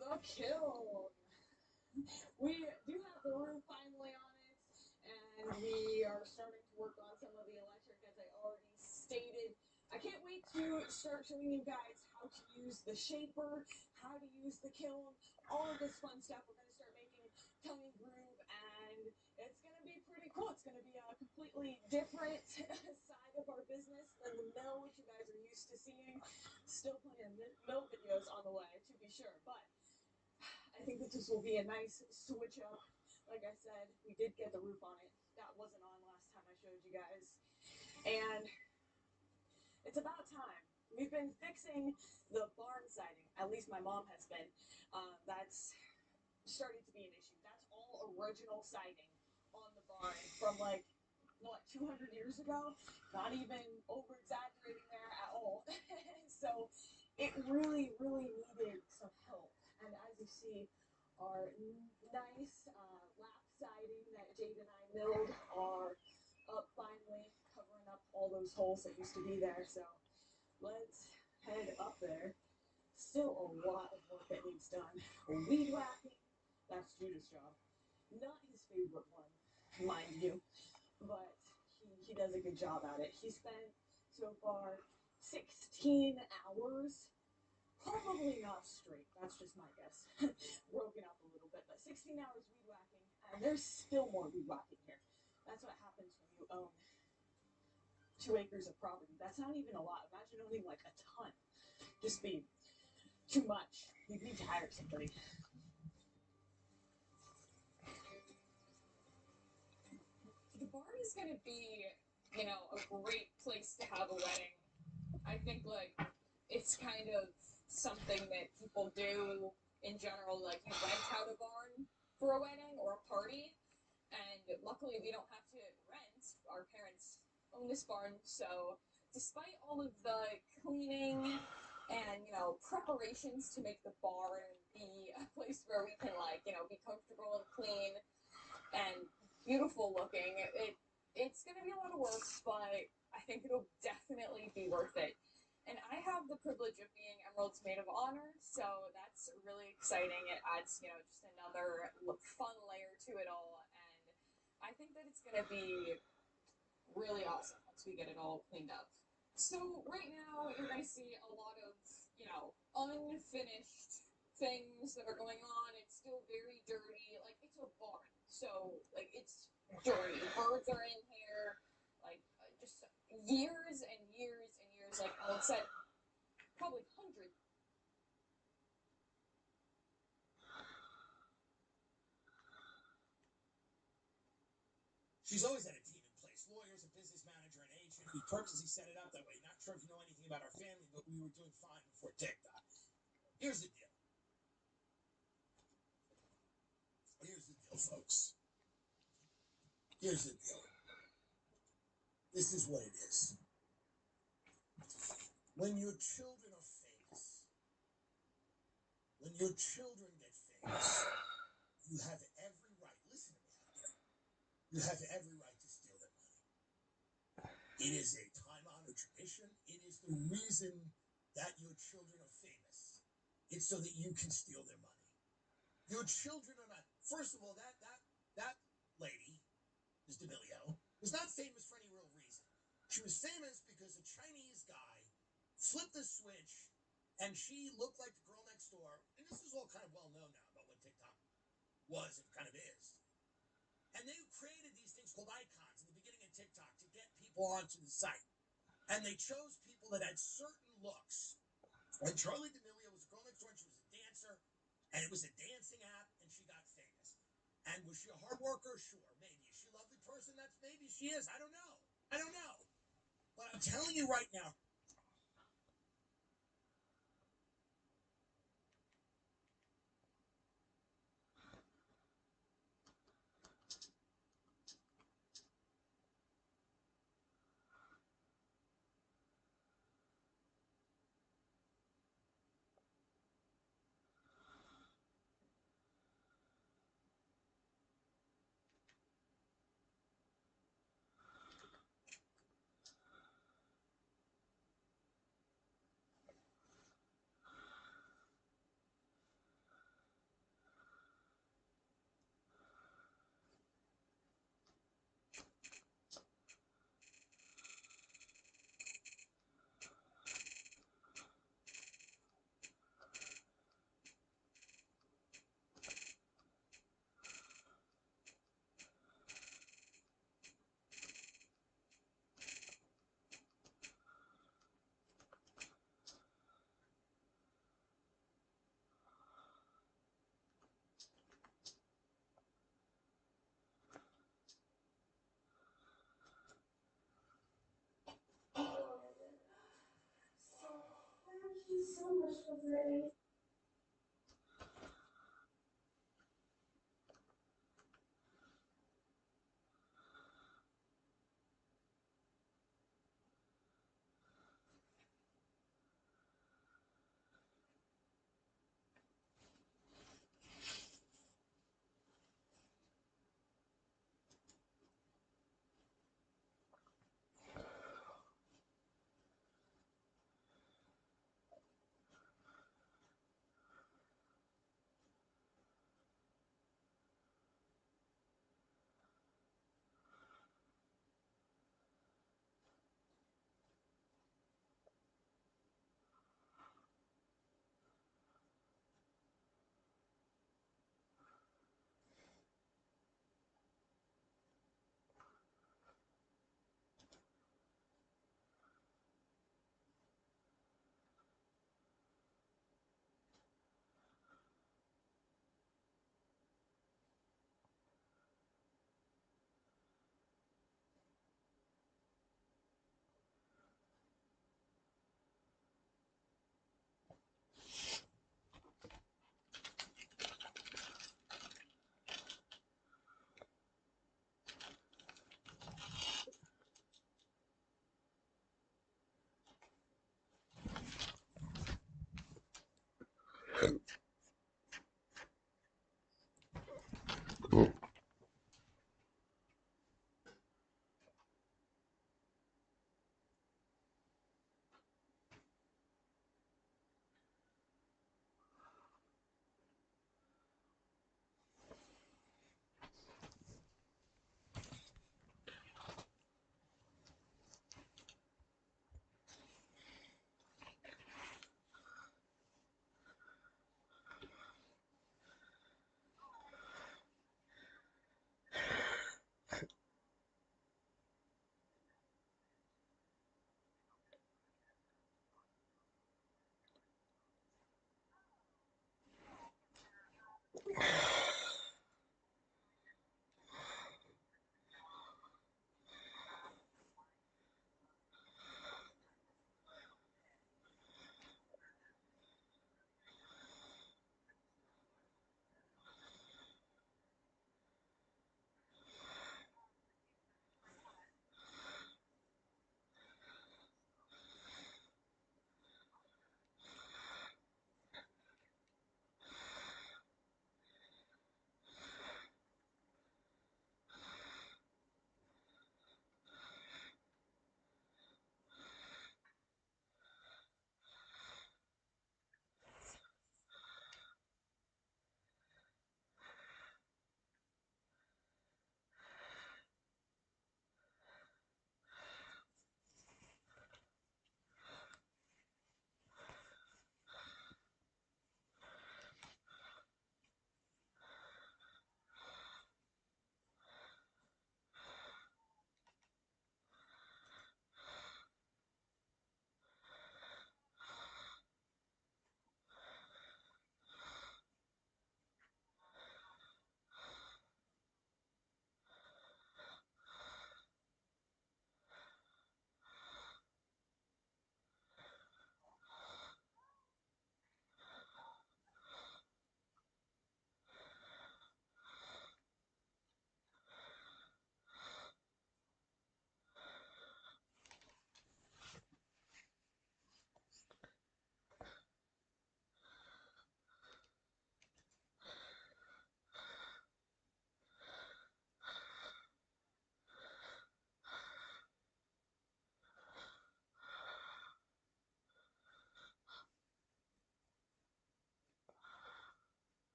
the kiln. We do have the roof finally on it, and we are starting to work on some of the electric, as I already stated. I can't wait to start showing you guys how to use the shaper, how to use the kiln, all of this fun stuff. We're going to start making tongue and groove, and it's going to be pretty cool. It's going to be a completely different side of our business than the mill, which you guys are used to seeing. Still plenty of mill videos on the way, to be sure, but I think that this will be a nice switch up. Like I said, we did get the roof on it. That wasn't on last time I showed you guys. And it's about time. We've been fixing the barn siding. At least my mom has been. That's starting to be an issue. That's all original siding on the barn from like, what, 200 years ago? Not even over-exaggerating there at all. So it really, really needed some help. And as you see, our nice lap siding that Jade and I milled are up finally, covering up all those holes that used to be there. So let's head up there. Still a lot of work that needs done. Weed whacking, that's Judah's job. Not his favorite one, mind you, but he does a good job at it. He spent so far 16 hours. Probably not straight, that's just my guess. Broken up a little bit, but 16 hours weed whacking, and there's still more weed whacking here. That's what happens when you own 2 acres of property. That's not even a lot. Imagine owning like a ton. Just be too much. You need to hire somebody. The barn is going to be, you know, a great place to have a wedding. I think, like, it's kind of something that people do in general. Like, you rent out a barn for a wedding or a party, and luckily we don't have to rent. Our parents own this barn, so despite all of the cleaning and, you know, preparations to make the barn be a place where we can, like, you know, be comfortable and clean and beautiful looking, it's gonna be a lot of work, but I think it'll definitely be worth it. And I have the privilege of being Emerald's Maid of Honor, so that's really exciting. It adds, you know, just another fun layer to it all, and I think that it's gonna be really awesome once we get it all cleaned up. So right now you're gonna see a lot of, you know, unfinished things that are going on. It's still very dirty. Like, it's a barn, so like it's dirty. Birds are in here, like just years and years and years. Like Emerald said, probably hundreds. She's always had a team in place. Lawyers, a business manager, an agent. We purposely set it up that way. Not sure if you know anything about our family, but we were doing fine before TikTok. Here's the deal. Here's the deal, folks. Here's the deal. This is what it is. When your children are famous, when your children get famous, you have every right, listen to me out there, you have every right to steal their money. It is a time-honored tradition. It is the reason that your children are famous. It's so that you can steal their money. Your children are not, first of all, that lady, Ms. D'Amelio, was not famous for any real reason. She was famous because a Chinese guy flipped the switch and she looked like the girl next door. And this is all kind of well known now about what TikTok was and kind of is. And they created these things called icons in the beginning of TikTok to get people onto the site. And they chose people that had certain looks. Like Charlie D'Amelio was a girl next door and she was a dancer. And it was a dancing app and she got famous. And was she a hard worker? Sure, maybe. Is she a lovely person? That's maybe she is. I don't know. But I'm telling you right now, Thank you so much for today.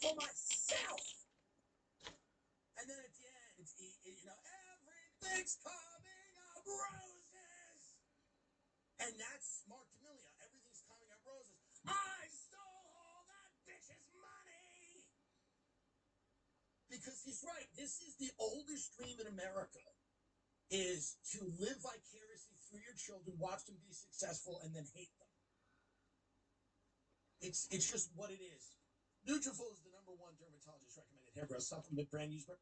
for myself. And then at the end, everything's coming up roses. And that's Mark D'Amelio. Everything's coming up roses. I stole all that bitch's money. Because he's right. This is the oldest dream in America, is to live vicariously through your children, watch them be successful, and then hate them. It's just what it is. Nutrafol is the #1 dermatologist recommended hair growth supplement brand used by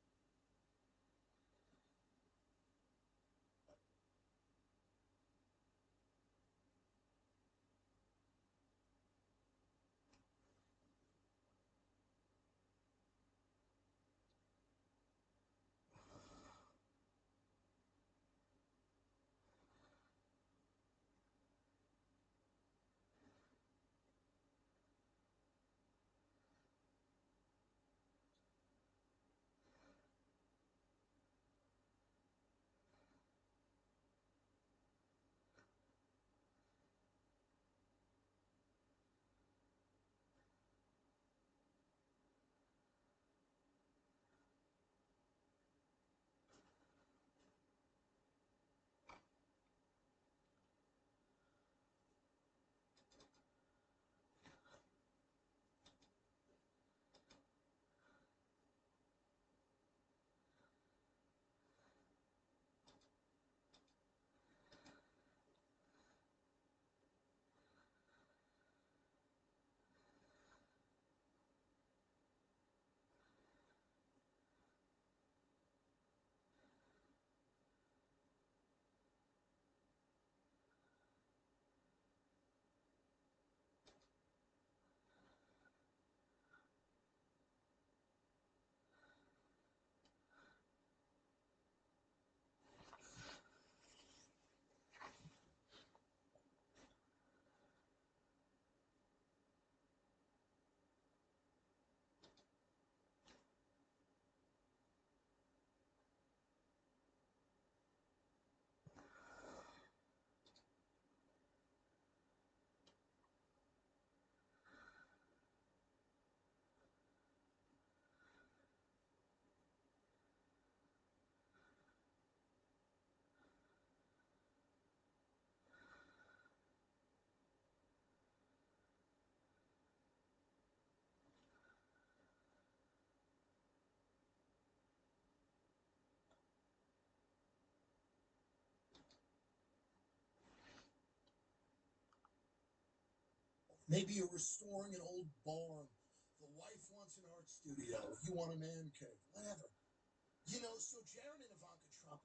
maybe you're restoring an old barn. The wife wants an art studio. You want a man cave. Whatever. So Jared and Ivanka Trump,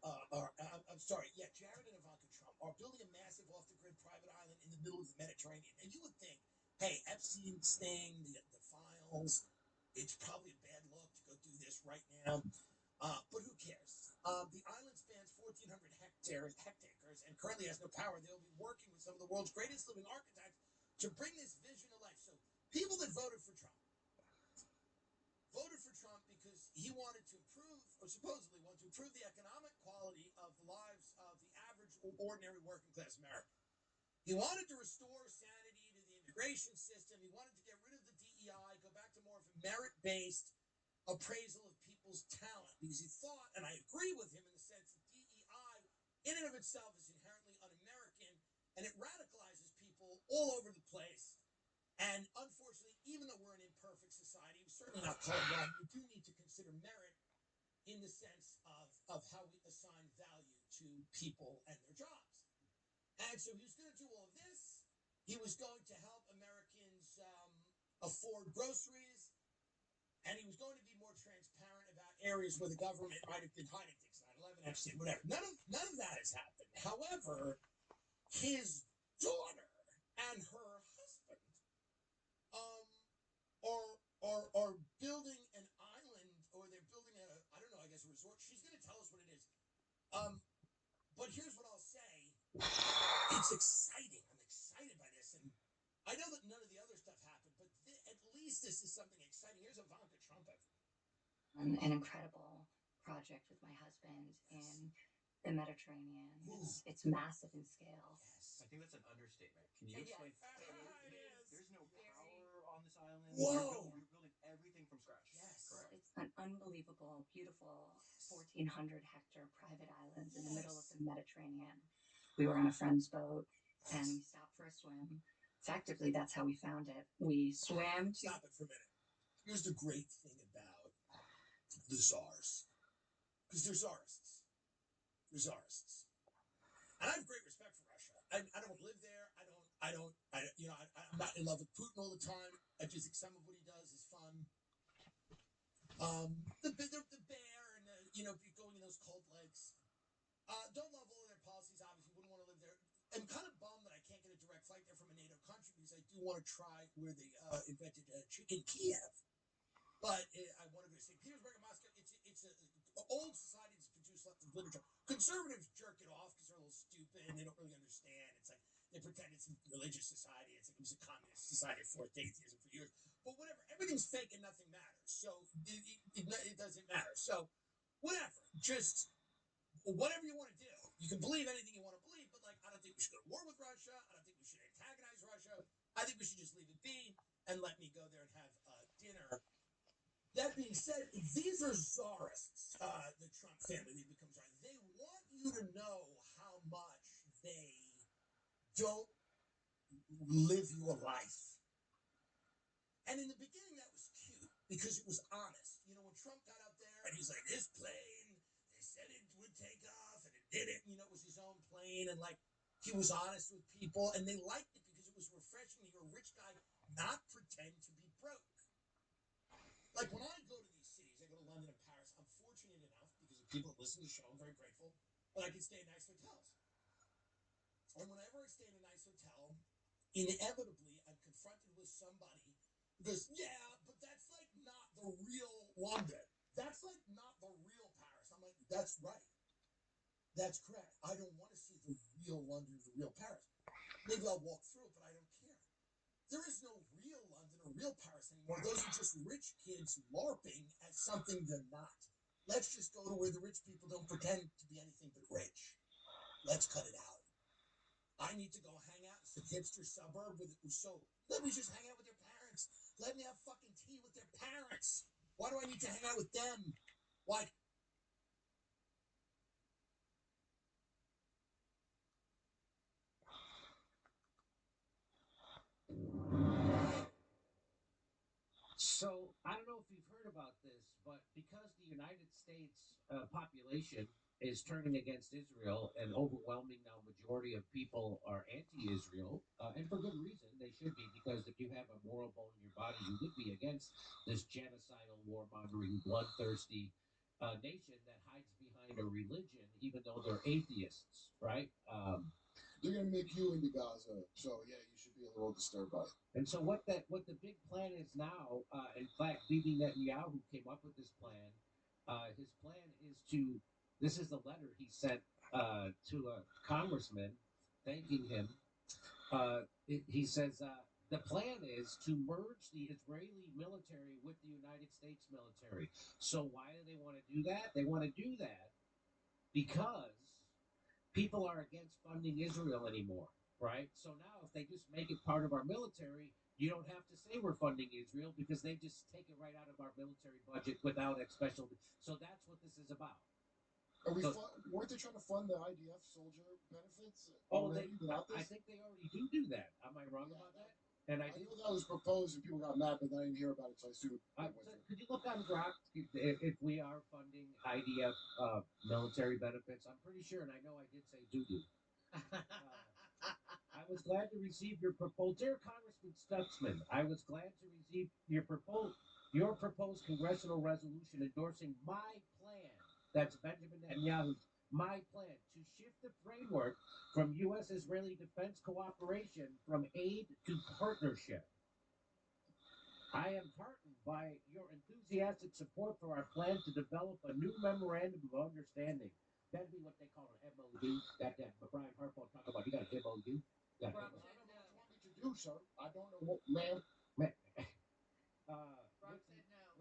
Jared and Ivanka Trump are building a massive off-the-grid private island in the middle of the Mediterranean. And you would think, hey, Epstein, Sting, the files, it's probably a bad look to go do this right now. But who cares? The island spans 1,400 hectares and currently has no power. They'll be working with some of the world's greatest living architects to bring this vision to life. So people that voted for Trump because he wanted to improve, or supposedly wanted to improve, the economic quality of the lives of the average or ordinary working class American. He wanted to restore sanity to the immigration system. He wanted to get rid of the DEI, go back to more of a merit-based appraisal of people's talent, because he thought, and I agree with him in the sense that DEI in and of itself is inherently un-American, and it radicalizes people all over the place. And unfortunately, even though we're an imperfect society, we're certainly not colorblind, we do need to consider merit in the sense of how we assign value to people and their jobs. And so he was going to do all of this. He was going to help Americans afford groceries, and he was going to be more transparent about areas where the government might have been hiding things, 9/11, Epstein, whatever. None of that has happened. However, his daughter and her husband are building an island, or they're building a resort. She's going to tell us what it is. But here's what I'll say. It's exciting. I'm excited by this. And I know that none of the other stuff happened, but at least this is something exciting. Here's Ivanka Trump. An incredible project with my husband in the Mediterranean. It's massive in scale. I think that's an understatement. Can you explain? There's no power on this island. Whoa! You're building everything from scratch. an unbelievable, beautiful 1,400 hectare private island in the middle of the Mediterranean. We were on a friend's boat and we stopped for a swim. Effectively, that's how we found it. We swam to. Stop it for a minute. Here's the great thing about the czars, because they're czarists. They're czarists. And I have great respect for Russia. I don't live there. I'm not in love with Putin all the time. I just think some of what he does is fun. The bear and going in those cold legs. Don't love all of their policies. Obviously, wouldn't want to live there. I'm kind of bummed that I can't get a direct flight there from a NATO country because I do want to try where they invented chicken Kiev. But I want to go to St. Petersburg and Moscow. It's an old society that's produced lots of literature. Conservatives jerk it off because they're a little stupid and they don't really understand. It's like they pretend it's a religious society. It's like it was a communist society that forced atheism for years. But whatever, everything's fake and nothing matters. So it doesn't matter. So whatever, just whatever you want to do. You can believe anything you want to believe, but I don't think we should go to war with Russia. I don't think we should antagonize Russia. I think we should just leave it be and let me go there and have dinner. That being said, these are czarists, the Trump family. They become czar. They want you to know how much they don't live your life. And in the beginning, that was cute because it was honest. When Trump got out there and he's like, this plane, they said it would take off and it didn't. It was his own plane. And he was honest with people and they liked it because it was refreshing to hear a rich guy not pretend to be broke. When I go to these cities, I go to London and Paris, I'm fortunate enough because of people that listen to the show, I'm very grateful, that I can stay in nice hotels. And whenever I stay in a nice hotel, inevitably I'm confronted with somebody who goes, yeah, but that's not the real London. That's not the real Paris. I'm like, that's right. That's correct. I don't want to see the real London, the real Paris. Maybe I'll walk through it, but I don't care. There is no real London or real Paris anymore. Those are just rich kids LARPing at something they're not. Let's just go to where the rich people don't pretend to be anything but rich. Let's cut it out. I need to go hang out in some hipster suburb so let me just hang out with their parents. Let me have fucking tea with their parents. Why do I need to hang out with them? Why? So I don't know if you've heard about this, but because the United States population is turning against Israel, an overwhelming now majority of people are anti-Israel, and for good reason. They should be, because if you have a moral bone in your body, you would be against this genocidal, warmongering, bloodthirsty nation that hides behind a religion, even though they're atheists, right? They're gonna make you into Gaza, so yeah, you should be a little disturbed by it. And so what the big plan is now, in fact, Bibi Netanyahu came up with this plan. His plan is to, this is the letter he sent to a congressman thanking him. He says, the plan is to merge the Israeli military with the United States military. So why do they want to do that? They want to do that because people are against funding Israel anymore, right? So now if they just make it part of our military, you don't have to say we're funding Israel because they just take it right out of our military budget without a special. So that's what this is about. Weren't they trying to fund the IDF soldier benefits? I think they already do that. Am I wrong about that? And I know that was proposed and people got mad, but I didn't hear about it, so I assume. Could you look on Grok if we are funding IDF military benefits? I'm pretty sure, and I know I did say doo-doo. I was glad to receive your proposal. Dear Congressman Stutzman, I was glad to receive your proposed congressional resolution endorsing my plan. That's Benjamin Netanyahu's my plan to shift the framework from U.S.-Israeli defense cooperation from aid to partnership. I am heartened by your enthusiastic support for our plan to develop a new memorandum of understanding. That'd be what they call an MOU. That Brian Harpo talk about. You got an MOU. I don't know what you want me to do, sir. I don't know what, ma'am.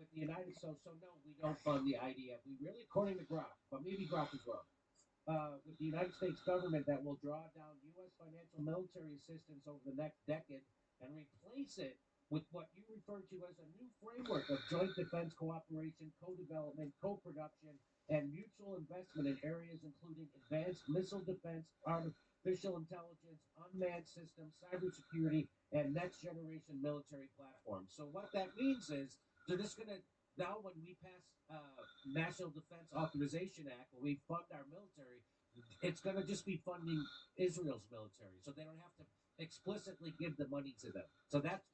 With the United States, so no, we don't fund the IDF. We really, according to Grok, but maybe Grok is wrong. With the United States government that will draw down U.S. financial military assistance over the next decade and replace it with what you refer to as a new framework of joint defense cooperation, co-development, co-production, and mutual investment in areas including advanced missile defense, artificial intelligence, unmanned systems, cybersecurity, and next generation military platforms. So what that means is they're just going to now when we pass National Defense Authorization Act, when we fund our military, it's going to just be funding Israel's military, so they don't have to explicitly give the money to them. So that's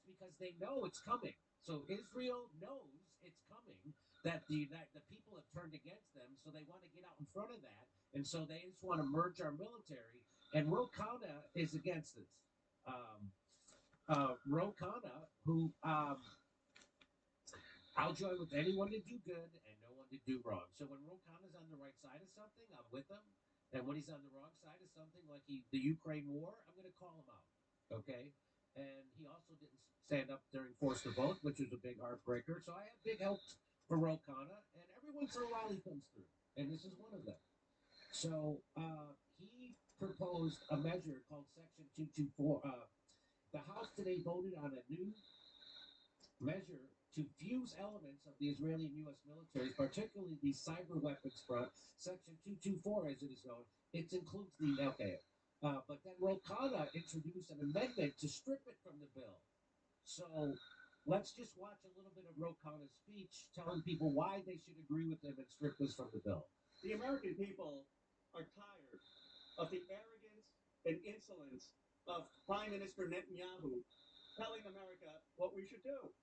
because they know it's coming. So Israel knows it's coming. That the people have turned against them, so they want to get out in front of that, and so they just want to merge our military. And Ro Khanna is against this. Ro Khanna, who I'll join with anyone to do good and no one to do wrong. So when Ro Khanna's on the right side of something, I'm with him. And when he's on the wrong side of something, like the Ukraine war, I'm going to call him out. Okay? And he also didn't stand up during Force the Vote, which was a big heartbreaker. So I have big hopes for Ro Khanna. And every once in a while he comes through. And this is one of them. So he proposed a measure called Section 224. The House today voted on a new measure to fuse elements of the Israeli and U.S. militaries, particularly the cyber weapons front, Section 224, as it is known. It includes the but then Ro Khanna introduced an amendment to strip it from the bill. So let's just watch a little bit of Ro Khanna's speech telling people why they should agree with him and strip this from the bill. The American people are tired of the arrogance and insolence of Prime Minister Netanyahu telling America what we should do.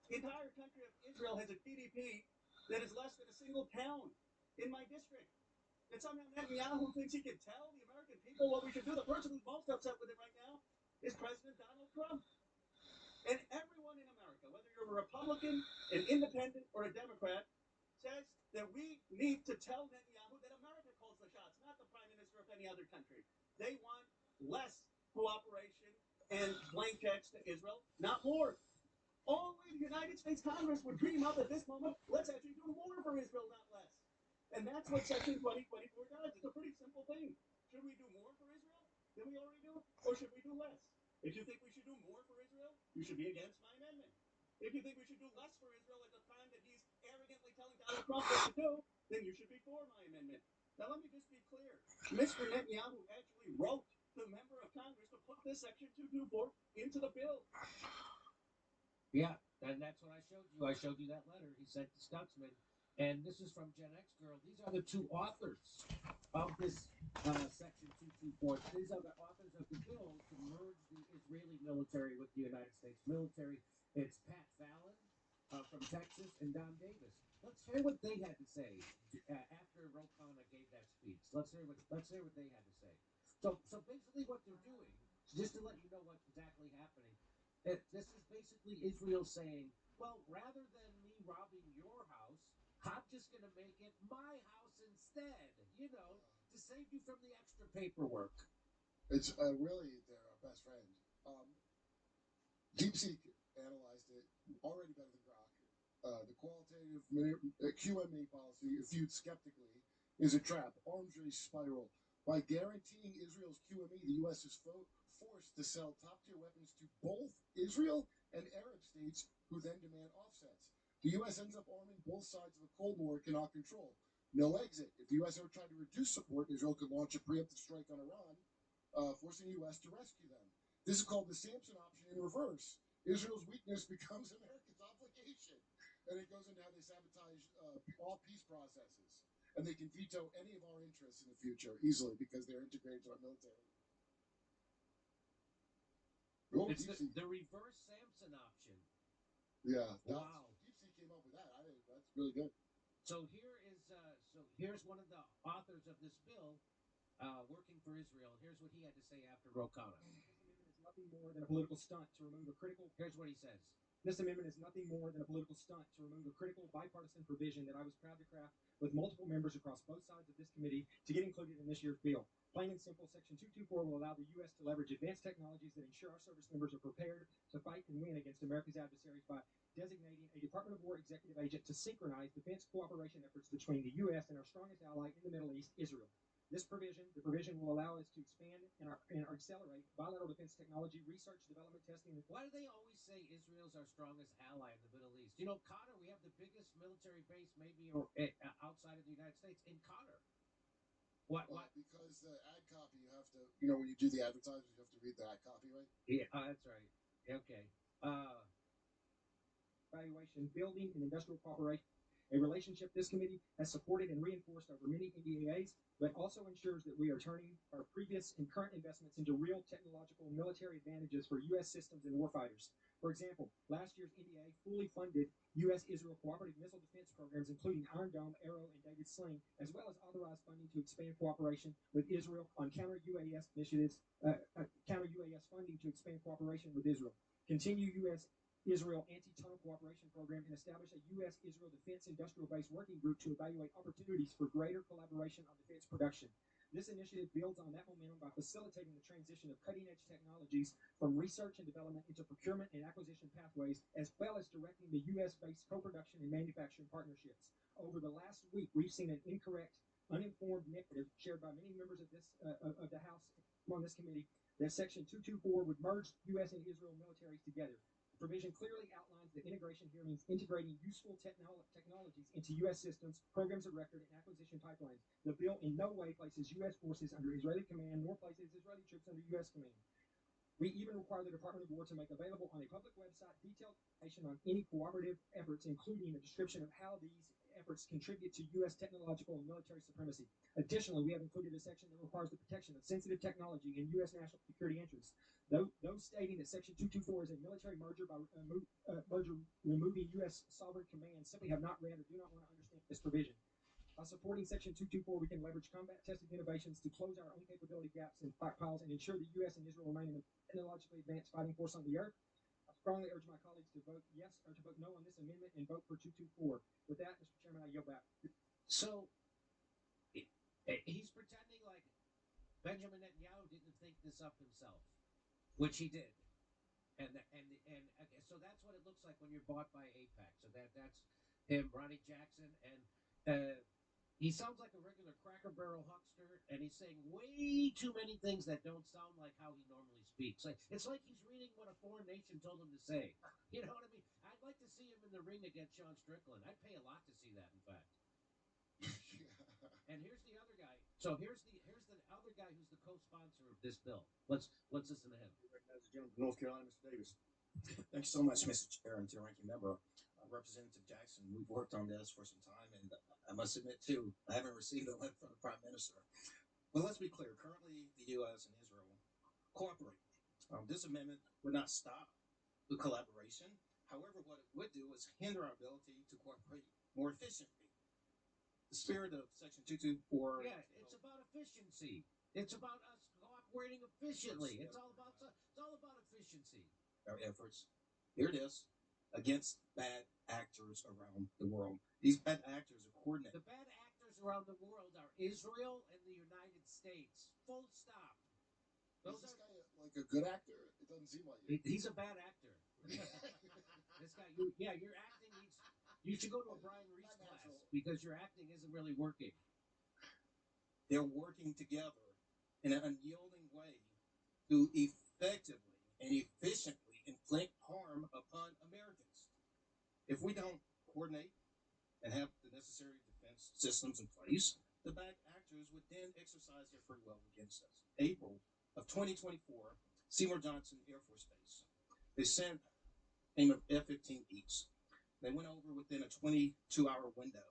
The entire country of Israel has a GDP that is less than a single town in my district. And somehow Netanyahu thinks he can tell the American people what we should do. The person who's most upset with it right now is President Donald Trump. And everyone in America, whether you're a Republican, an independent, or a Democrat, says that we need to tell Netanyahu that America calls the shots, not the Prime Minister of any other country. They want less cooperation and blank checks to Israel, not more. Only the United States Congress would dream up at this moment, let's actually do more for Israel, not less. And that's what Section 2024 does. It's a pretty simple thing. Should we do more for Israel than we already do, or should we do less? If you think we should do more for Israel, you should be against my amendment. If you think we should do less for Israel at the time that he's arrogantly telling Donald Trump what to do, then you should be for my amendment. Now, let me just be clear. Mr. Netanyahu actually wrote the member of Congress to put this Section 224 into the bill. Yeah, and that's what I showed you. I showed you that letter he sent to Stutzman. And this is from Gen X Girl. These are the two authors of this Section 224. These are the authors of the bill to merge the Israeli military with the United States military. It's Pat Fallon from Texas and Don Davis. Let's hear what they had to say after Ro Khanna gave that speech. Let's hear what they had to say. So basically what they're doing, just to let you know what's exactly happening, this is basically Israel saying, well, rather than me robbing your house, I'm just going to make it my house instead, to save you from the extra paperwork. It's really their best friend. DeepSeek analyzed it already better than Grok. The qualitative QMA policy, viewed skeptically, is a trap, arms race spiral. By guaranteeing Israel's QME, the U.S. is forced to sell top-tier weapons to both Israel and Arab states, who then demand offsets. The U.S. ends up arming both sides of a Cold War it cannot control. No exit. If the U.S. ever tried to reduce support, Israel could launch a preemptive strike on Iran, forcing the U.S. to rescue them. This is called the Samson option in reverse. Israel's weakness becomes America's obligation. And it goes into how they sabotage all peace processes. And they can veto any of our interests in the future easily because they're integrated to our military. It's the reverse Samson option. Yeah. Wow. DeepSeek came up with that. That's really good. So here's one of the authors of this bill working for Israel. Here's what he had to say after Ro Khanna. Nothing more than a political stunt to remove a critical. Here's what he says. This amendment is nothing more than a political stunt to remove a critical bipartisan provision that I was proud to craft with multiple members across both sides of this committee to get included in this year's bill. Plain and simple, Section 224 will allow the U.S. to leverage advanced technologies that ensure our service members are prepared to fight and win against America's adversaries by designating a Department of War executive agent to synchronize defense cooperation efforts between the U.S. and our strongest ally in the Middle East, Israel. The provision will allow us to expand and accelerate bilateral defense technology, research, development, testing, and Why do they always say Israel's our strongest ally in the Middle East? You know, Qatar, we have the biggest military base maybe outside of the United States in Qatar. What? Because the ad copy, you have to, you know, when you do the advertisements, you have to read the ad copy, right? Yeah, that's right. Okay. Evaluation, building, and industrial cooperation. A relationship this committee has supported and reinforced over many NDAs, but also ensures that we are turning our previous and current investments into real technological military advantages for U.S. systems and warfighters. For example, last year's NDA fully funded U.S.-Israel cooperative missile defense programs, including Iron Dome, Arrow, and David Sling, as well as authorized funding to expand cooperation with Israel on counter-UAS initiatives, counter-UAS funding to expand cooperation with Israel. Continue U.S.-Israel anti-tunnel cooperation program and establish a U.S.-Israel defense industrial base working group to evaluate opportunities for greater collaboration on defense production. This initiative builds on that momentum by facilitating the transition of cutting-edge technologies from research and development into procurement and acquisition pathways, as well as directing the U.S.-based co-production and manufacturing partnerships. Over the last week, we've seen an incorrect, uninformed narrative shared by many members of the House on this committee that Section 224 would merge U.S. and Israel militaries together. Provision clearly outlines that integration here means integrating useful technologies into U.S. systems, programs of record, and acquisition pipelines. The bill in no way places U.S. forces under Israeli command, nor places Israeli troops under U.S. command. We even require the Department of War to make available on a public website detailed information on any cooperative efforts, including a description of how these efforts contribute to U.S. technological and military supremacy. Additionally, we have included a section that requires the protection of sensitive technology in U.S. national security interests. Those stating that Section 224 is a military merger by removing U.S. sovereign command simply have not read or do not want to understand this provision. By supporting Section 224, we can leverage combat-tested innovations to close our own capability gaps and stockpiles and ensure the U.S. and Israel remain a technologically advanced fighting force on the earth. I strongly urge my colleagues to vote yes or to vote no on this amendment and vote for 224. With that, Mr. Chairman, I yield back. So he's pretending like Benjamin Netanyahu didn't think this up himself, which he did. And so that's what it looks like when you're bought by AIPAC. So that's him, Ronnie Jackson, and he sounds like a regular Cracker Barrel huckster, and he's saying way too many things that don't sound like how he normally speaks. It's like he's reading what a foreign nation told him to say. You know what I mean? I'd like to see him in the ring against Sean Strickland. I'd pay a lot to see that, in fact. And here's the other guy. So here's the other guy who's the co-sponsor of this bill. Let's listen to him. North Carolina, Mr. Davis. Thank you so much, Mr. Chair, and to the ranking member. Representative Jackson, we've worked on this for some time, and I must admit, too, I haven't received a letter from the Prime Minister. But let's be clear. Currently, the U.S. and Israel cooperate. This amendment would not stop the collaboration. However, what it would do is hinder our ability to cooperate more efficiently. The spirit of Section 224... Yeah, it's about efficiency. It's about us cooperating efficiently. It's all about efficiency. Our efforts, here it is, against bad actors around the world. These bad actors are coordinated. The bad actors around the world are Israel and the United States. Full stop. Is this guy like a good actor? It doesn't seem like it. He's a bad actor. This guy, your acting needs. You should go to a Brian Reese class because your acting isn't really working. They're working together in an unyielding way to effectively and efficiently inflict harm upon Americans. If we don't coordinate and have the necessary defense systems in place, the bad actors would then exercise their free will against us. April of 2024, Seymour Johnson Air Force Base. They sent a team of F-15Es. They went over within a 22-hour window,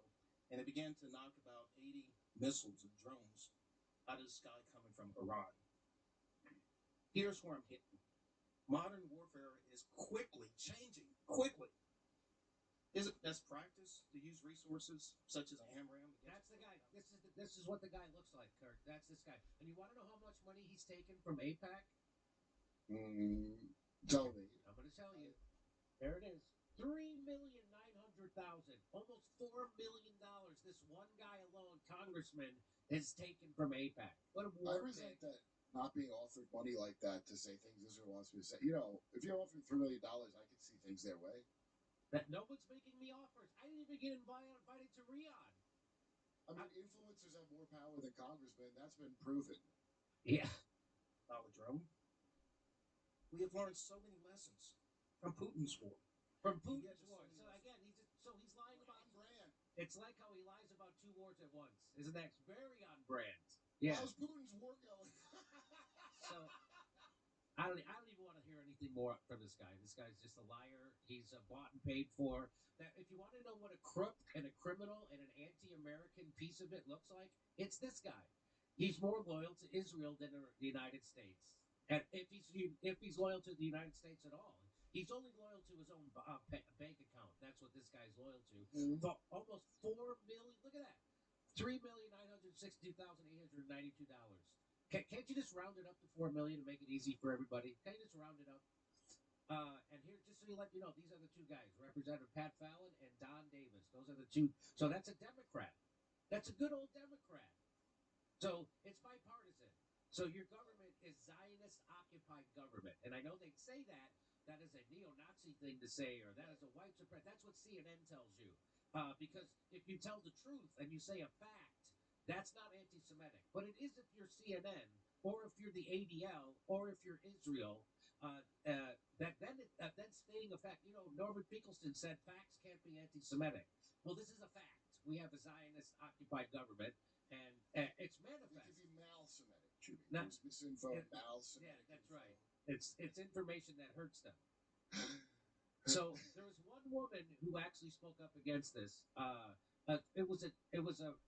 and they began to knock about 80 missiles and drones out of the sky coming from Iran. Here's where I'm hitting. Modern warfare is quickly changing. Quickly. Is it best practice to use resources such as a AMRAAM? That's the guy. This is what the guy looks like, Kirk. That's this guy. And you want to know how much money he's taken from AIPAC? Tell me. I'm going to tell you. There it is. $3,900,000, almost $4 million. This one guy alone, congressman, has taken from AIPAC. What a war. I resent that not being offered money like that to say things Israel wants me to say. You know, if you're offering $3 million, I could see things their way. That no one's making me offers. I didn't even get invited to Riyadh. I mean, influencers have more power than congressmen. That's been proven. Yeah. Rome. We have learned so many lessons from Putin's war. From Putin's war. So again, he's lying about on brand. It's like how he lies about two wars at once. Isn't that very on brand? Yeah. How's Putin's war going? So I don't even want to hear anything more from this guy. This guy's just a liar. He's bought and paid for. That if you want to know what a crook and a criminal and an anti-American piece of it looks like, it's this guy. He's more loyal to Israel than the United States. And if he's loyal to the United States at all, he's only loyal to his own bank account. That's what this guy's loyal to. Mm-hmm. For almost $4 million. Look at that, $3,962,892. Can't you just round it up to $4 million to make it easy for everybody? Can't you just round it up? And here, just so you let you know, these are the two guys, Representative Pat Fallon and Don Davis. Those are the two. So that's a Democrat. That's a good old Democrat. So it's bipartisan. So your government is Zionist-occupied government. And I know they say that. That is a neo-Nazi thing to say, or that is a white supremacist. That's what CNN tells you. Because if you tell the truth and you say a fact, that's not anti-Semitic. But it is if you're CNN, or if you're the ADL, or if you're Israel. That's stating a fact. You know, Norbert Finkelstein said facts can't be anti-Semitic. Well, this is a fact. We have a Zionist-occupied government, and it's manifest. It could be mal-Semitic, Jimmy. No, There's misinfo, mal-Semitic. Yeah, that's right. It's information that hurts them. So there was one woman who actually spoke up against this. It was a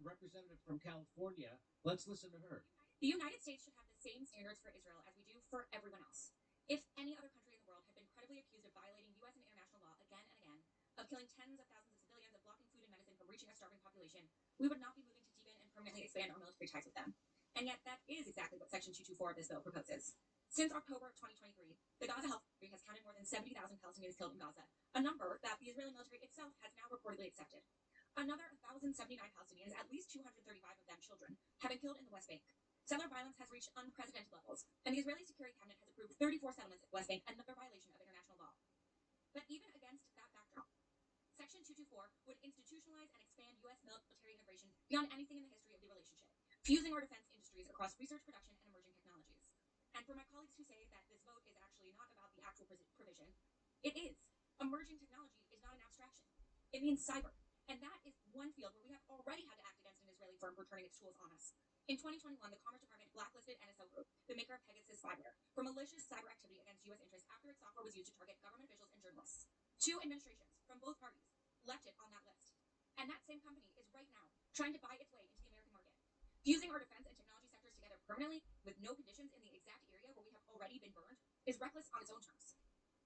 representative from California. Let's listen to her. The United States should have the same standards for Israel as we do for everyone else. If any other country in the world had been credibly accused of violating U.S. and international law again and again, of killing tens of thousands of civilians, of blocking food and medicine from reaching a starving population, we would not be moving to deepen and permanently expand our military ties with them. And yet that is exactly what Section 224 of this bill proposes. Since October of 2023, the Gaza Health Authority has counted more than 70,000 Palestinians killed in Gaza, a number that the Israeli military itself has now reportedly accepted. Another 1,079 Palestinians, at least 235 of them children, have been killed in the West Bank. Settler violence has reached unprecedented levels, and the Israeli Security Cabinet has approved 34 settlements in the West Bank, another violation of international law. But even against that backdrop, Section 224 would institutionalize and expand U.S. military integration beyond anything in the history of the relationship, fusing our defense industries across research, production, and emerging technologies. And for my colleagues who say that this vote is actually not about the actual provision, it is. Emerging technology is not an abstraction. It means cyber. And that is one field where we have already had to act against an Israeli firm for turning its tools on us. In 2021, the Commerce Department blacklisted NSO Group, the maker of Pegasus spyware, for malicious cyber activity against U.S. interests after its software was used to target government officials and journalists. 2 administrations from both parties left it on that list. And that same company is right now trying to buy its way into the American market. Fusing our defense and technology sectors together permanently with no conditions in the exact area where we have already been burned is reckless on its own terms.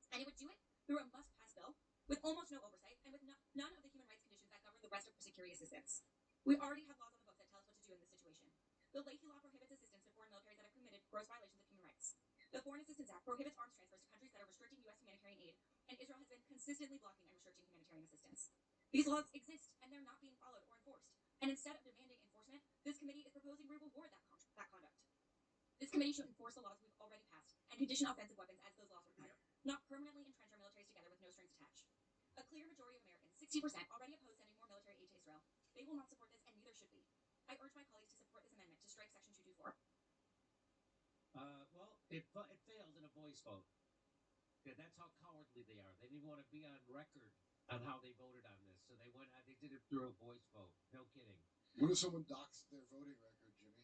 And it would do it through a must-pass bill with almost no oversight and with none of the human rights conditions that govern the rest of security assistance. We already have laws on the books that tell us what to do in this situation. The Leahy Law prohibits assistance to foreign militaries that have committed gross violations of human rights. The Foreign Assistance Act prohibits arms transfers to countries that are restricting U.S. humanitarian aid, and Israel has been consistently blocking and restricting humanitarian assistance. These laws exist, and they're not being followed or enforced. And instead of demanding enforcement, this committee is proposing we reward that conduct. This committee should enforce the laws we've already passed and condition offensive weapons as those laws require, not permanently entrench our militaries together with no strings attached. A clear majority of Americans, 60%, already oppose sending more military aid to Israel. They will not support this, and neither should we. I urge my colleagues to support this amendment to strike Section 224. Well, it failed in a voice vote. Yeah, that's how cowardly they are. They didn't even want to be on record on how they voted on this, so they did it through a voice vote. No kidding. What if someone doxed their voting record, Jimmy?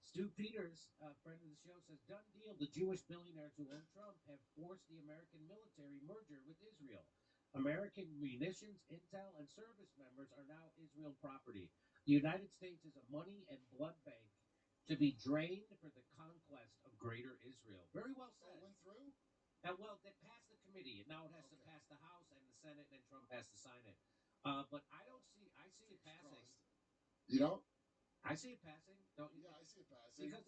Stu Peters, a friend of the show, says, done deal. The Jewish billionaires who own Trump have forced the American military merger with Israel. American munitions, intel, and service members are now Israel property. The United States is a money and blood bank to be drained for the conquest of greater Israel. Very well said. It went through? Well, they passed the committee, and now it has to pass the House and the Senate, and then Trump has to sign it. But I see it passing. You don't? I see it passing, don't you? Yeah, I see it passing. Because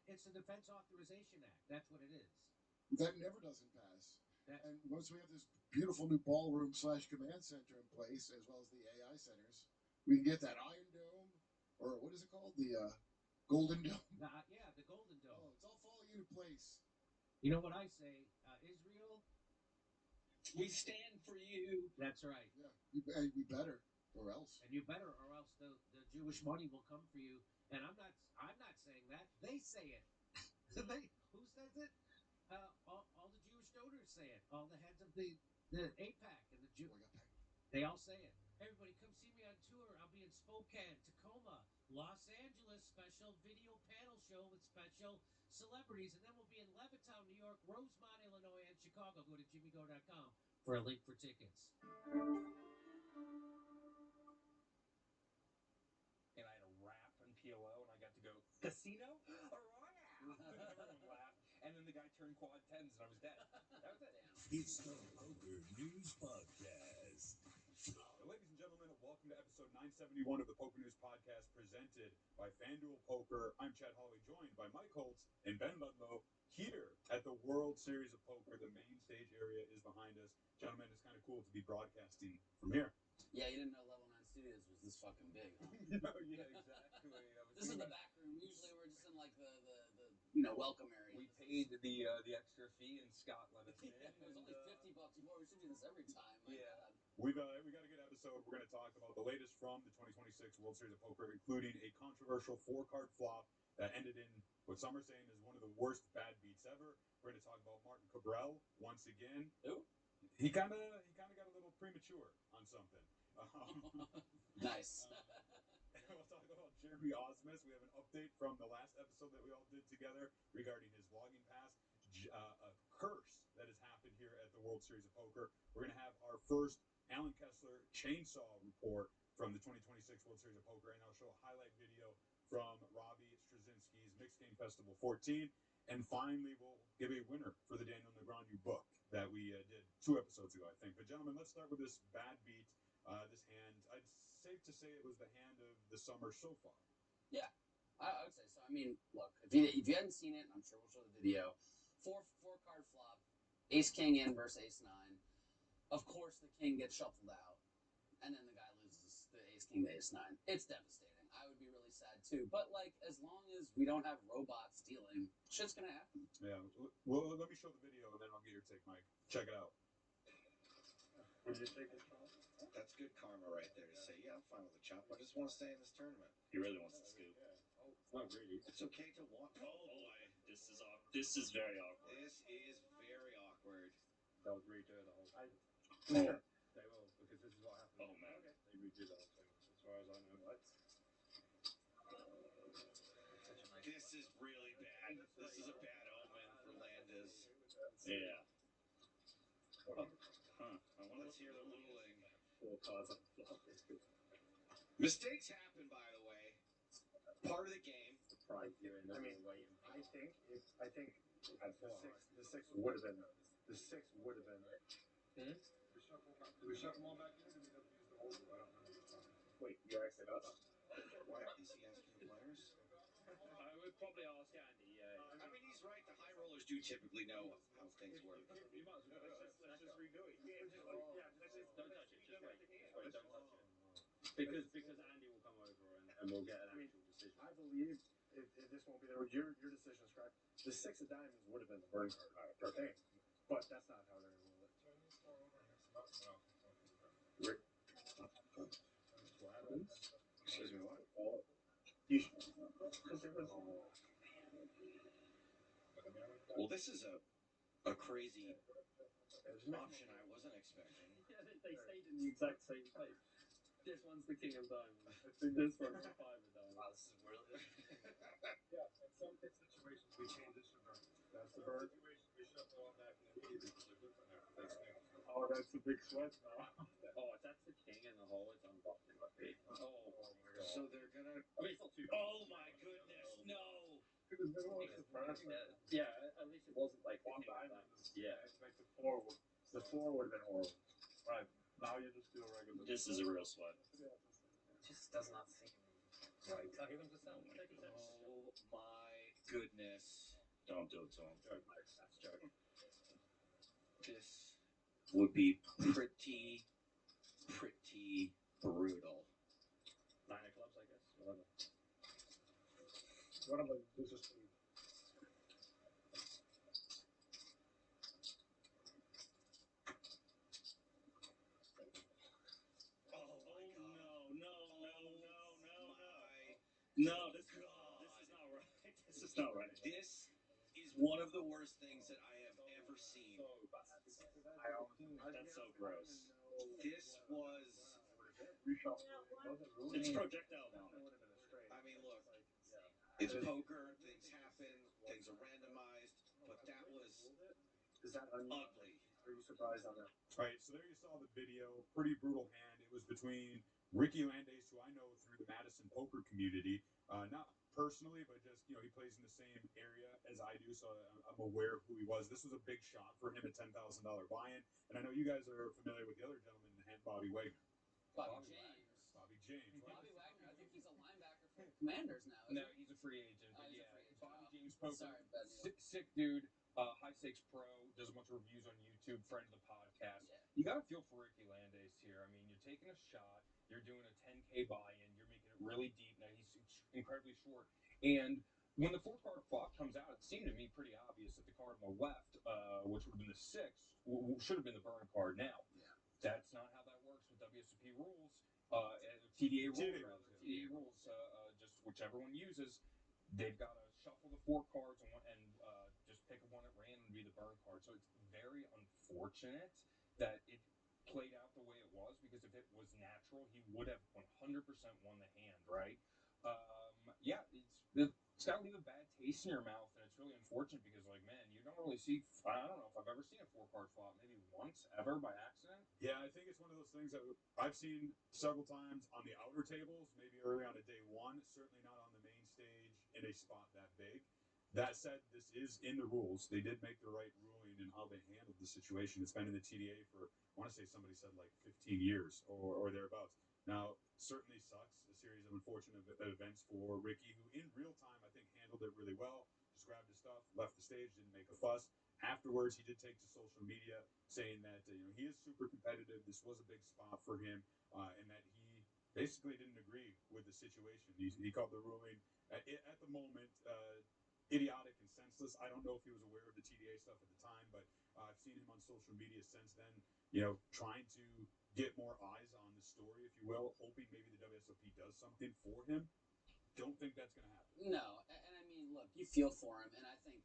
it's the Defense Authorization Act. That's what it is. That never doesn't pass. And once we have this beautiful new ballroom/command center in place, as well as the AI centers, we can get that Iron Dome, or what is it called? The Golden Dome. The Golden Dome. Oh, it's all falling into place. You know what I say? Israel, we stand for you. That's right. Yeah, we better. Or else. And you better, or else the Jewish money will come for you. And I'm not saying that. They say it. Who says it? All the Jewish donors say it. All the heads of the APAC and the Jew. They all say it. Everybody, come see me on tour. I'll be in Spokane, Tacoma, Los Angeles, special video panel show with special celebrities, and then we'll be in Levittown, New York, Rosemont, Illinois, and Chicago. Go to jimmygore.com for a link for tickets. And I had a rap and POO, and I got to go, casino? Royale! Everyone laughed. And then the guy turned quad tens, and I was dead. That was it. It's the Poker News Podcast. Ladies and gentlemen, welcome to episode 971 of the Poker News Podcast presented by FanDuel Poker. I'm Chad Holloway, joined by Mike Holtz and Ben Ludlow here at the World Series of Poker. The main stage area is behind us. Gentlemen, it's kind of cool to be broadcasting from here. Yeah, you didn't know Level 9 Studios was this fucking big, huh? No, yeah, exactly. This is the back room. Usually we're just in like the welcome area. We paid the extra fee, and Scott let us in. It was only $50 before. We should do this every time. My God. We got a good episode. We're going to talk about the latest from the 2026 World Series of Poker, including a controversial 4-card flop that ended in what some are saying is one of the worst bad beats ever. We're going to talk about Martin Cabral once again. Who? He kind of got a little premature on something. Nice. We'll talk about Jeremy Osmus. We have an update from the last episode that we all did together regarding his logging pass. A curse that has happened here at the World Series of Poker. We're going to have our first Alan Kessler chainsaw report from the 2026 World Series of Poker, and I'll show a highlight video from Robbie Straczynski's Mixed Game Festival 14. And finally, we'll give a winner for the Daniel Negreanu book that we did 2 episodes ago, I think. But gentlemen, let's start with this bad beat. This hand, I'd safe to say it was the hand of the summer so far. Yeah, I would say so. I mean, look, if you hadn't seen it, and I'm sure we'll show the video, 4-card flop, Ace King in versus Ace 9. Of course, the King gets shuffled out, and then the guy loses the Ace King to Ace 9. It's devastating. I would be really sad too. But like, as long as we don't have robots stealing, shit's gonna happen. Yeah. Well, let me show the video, and then I'll get your take, Mike. Check it out. Would you take this chop? That's good karma right there to say, yeah, I'm fine with the chop. I just want to stay in this tournament. He really wants to scoop. Oh, not really. It's okay to want. Oh boy, this is awkward. This is very awkward. This is very awkward. They'll redo the whole thing. Oh. They will, because this is what happened. Oh man. Okay. They redo the whole thing, as far as I know. What? This is really bad. This is a bad omen for Landis. Yeah. Let's hear the ruling. 4 cards on the flop. Mistakes happen, by the way. Part of the game. Pride here in the I mean, way. I think the six would have been. The 6 would have been. Hmm? Do we shut them all back in, or do we have to use the whole? I don't know. Wait, you're asking us? What is he asking the players? I would probably ask Andy. Yeah. I mean, he's right. The high rollers do typically know how things work. You might as well. Let's just redo it. Yeah, don't touch it. Just wait. Don't touch it. Because Andy will come over and we'll get an actual decision. I believe if this won't be there, your decision is correct. The 6 of diamonds would have been the burn card per thing, but that's not how they're going to roll it. Turn this car over and mix them up. Rick. What happens? Excuse me, what? Well, this is a crazy option I wasn't expecting. Yeah, they stayed in the exact same place. This one's the king of diamonds. This one's the 5 of diamonds. Wow, this is really. Yeah, in some situations we change this to burn. That's the burn. Situations we shut them all back in immediately because they're different now. That's next. Oh, that's a big sweat now. Oh, if that's the king in the hole, it's unblocking my feet. Oh my god. So they're gonna. I mean, it's not too. Oh my goodness, no. Yeah, at least it wasn't like one diamond. Yeah. The 4 would have been horrible. Right. Now you just do a regular. This is a real sweat. Yeah. It just does not seem right. I'll give him to sell. Take a sip. Oh my goodness. Don't do it to him. Joke, Mike. That's joke. This would be pretty brutal. 9 of clubs, I guess. Whatever. One of them is just. Oh no. ever seen. So bad. That's so gross. This was. It's projectile vomit. I mean, look, it's poker. Things happen. Things are randomized. But that was ugly. Are you surprised on that? All right, so there you saw the video. Pretty brutal hand. It was between Ricky Landais, who I know through the Madison poker community, not personally, but just he plays in the same area as I do, so I'm aware of who he was. This was a big shot for him, a $10,000 buy-in, and I know you guys are familiar with the other gentleman in the hand, Bobby Wagner. Bobby James. Bobby James. Right? Bobby Wagner. I think he's a linebacker for the Commanders now. No, he's a free agent. But he's yeah, a free agent. Bobby Oh. James Poker, Sorry, Ben. sick dude, high stakes pro, does a bunch of reviews on YouTube, friend of the podcast. Yeah. You got to feel for Ricky Landais here. I mean, you're taking a shot, you're doing a 10K buy-in, you're making it really deep. Now he's incredibly short, and when the 4-card flop comes out, it seemed to me pretty obvious that the card on the left, which would have been the 6, should have been the burn card. Now, that's not how that works with WSOP rules. TDA rules, TDA rules. Just whichever one uses, they've got to shuffle the 4 cards and just pick one at random to be the burn card. So it's very unfortunate that it played out the way it was, because if it was natural, he would have 100% won the hand, right? Yeah, it's got to leave a bad taste in your mouth, and it's really unfortunate because, like, man, you don't really see. I don't know if I've ever seen a 4-card flop, maybe once ever by accident. Yeah, I think it's one of those things that I've seen several times on the outer tables, maybe early on a day one, certainly not on the main stage in a spot that big. That said, this is in the rules. They did make the right ruling in how they handled the situation. It's been in the TDA for, I want to say somebody said like 15 years or thereabouts. Now, certainly sucks, a series of unfortunate events for Ricky, who in real time, I think, handled it really well. Just grabbed his stuff, left the stage, didn't make a fuss. Afterwards, he did take to social media saying that he is super competitive. This was a big spot for him, and that he basically didn't agree with the situation. He called the ruling at the moment idiotic and senseless. I don't know if he was aware of the TDA stuff at the time, but I've seen him on social media since then, trying to get more eyes on the story, if you will, hoping maybe the WSOP does something for him. Don't think that's going to happen. No, and I mean, look, you feel for him, and I think,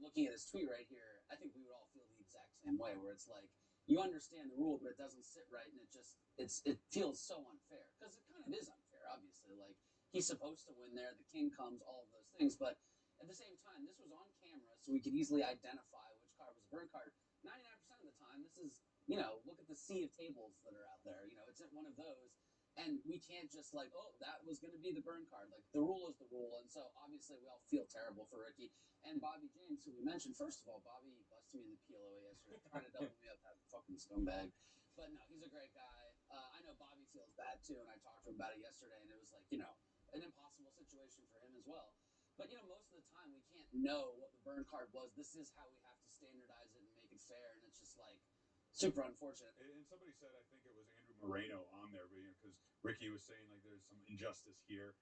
looking at his tweet right here, I think we would all feel the exact same way, where it's like, you understand the rule, but it doesn't sit right, and it feels so unfair, because it kind of is unfair, obviously. Like, he's supposed to win there, the king comes, all of those things, but at the same time, this was on camera, so we could easily identify which card was a burn card. 99% of the time, this is, look at the sea of tables that are out there. It's one of those. And we can't just that was going to be the burn card. Like, the rule is the rule. And so, obviously, we all feel terrible for Ricky. And Bobby James, who we mentioned. First of all, Bobby busted me in the PLO yesterday, trying to double me up, that fucking scumbag. But no, he's a great guy. I know Bobby feels bad, too. And I talked to him about it yesterday. And it was like, an impossible situation for him as well. But, most of the time, we can't know what the burn card was. This is how we have to standardize it and make it fair. And it's just like, super unfortunate. And somebody said, I think it was Andrew Moreno on there, because Ricky was saying, like, there's some injustice here.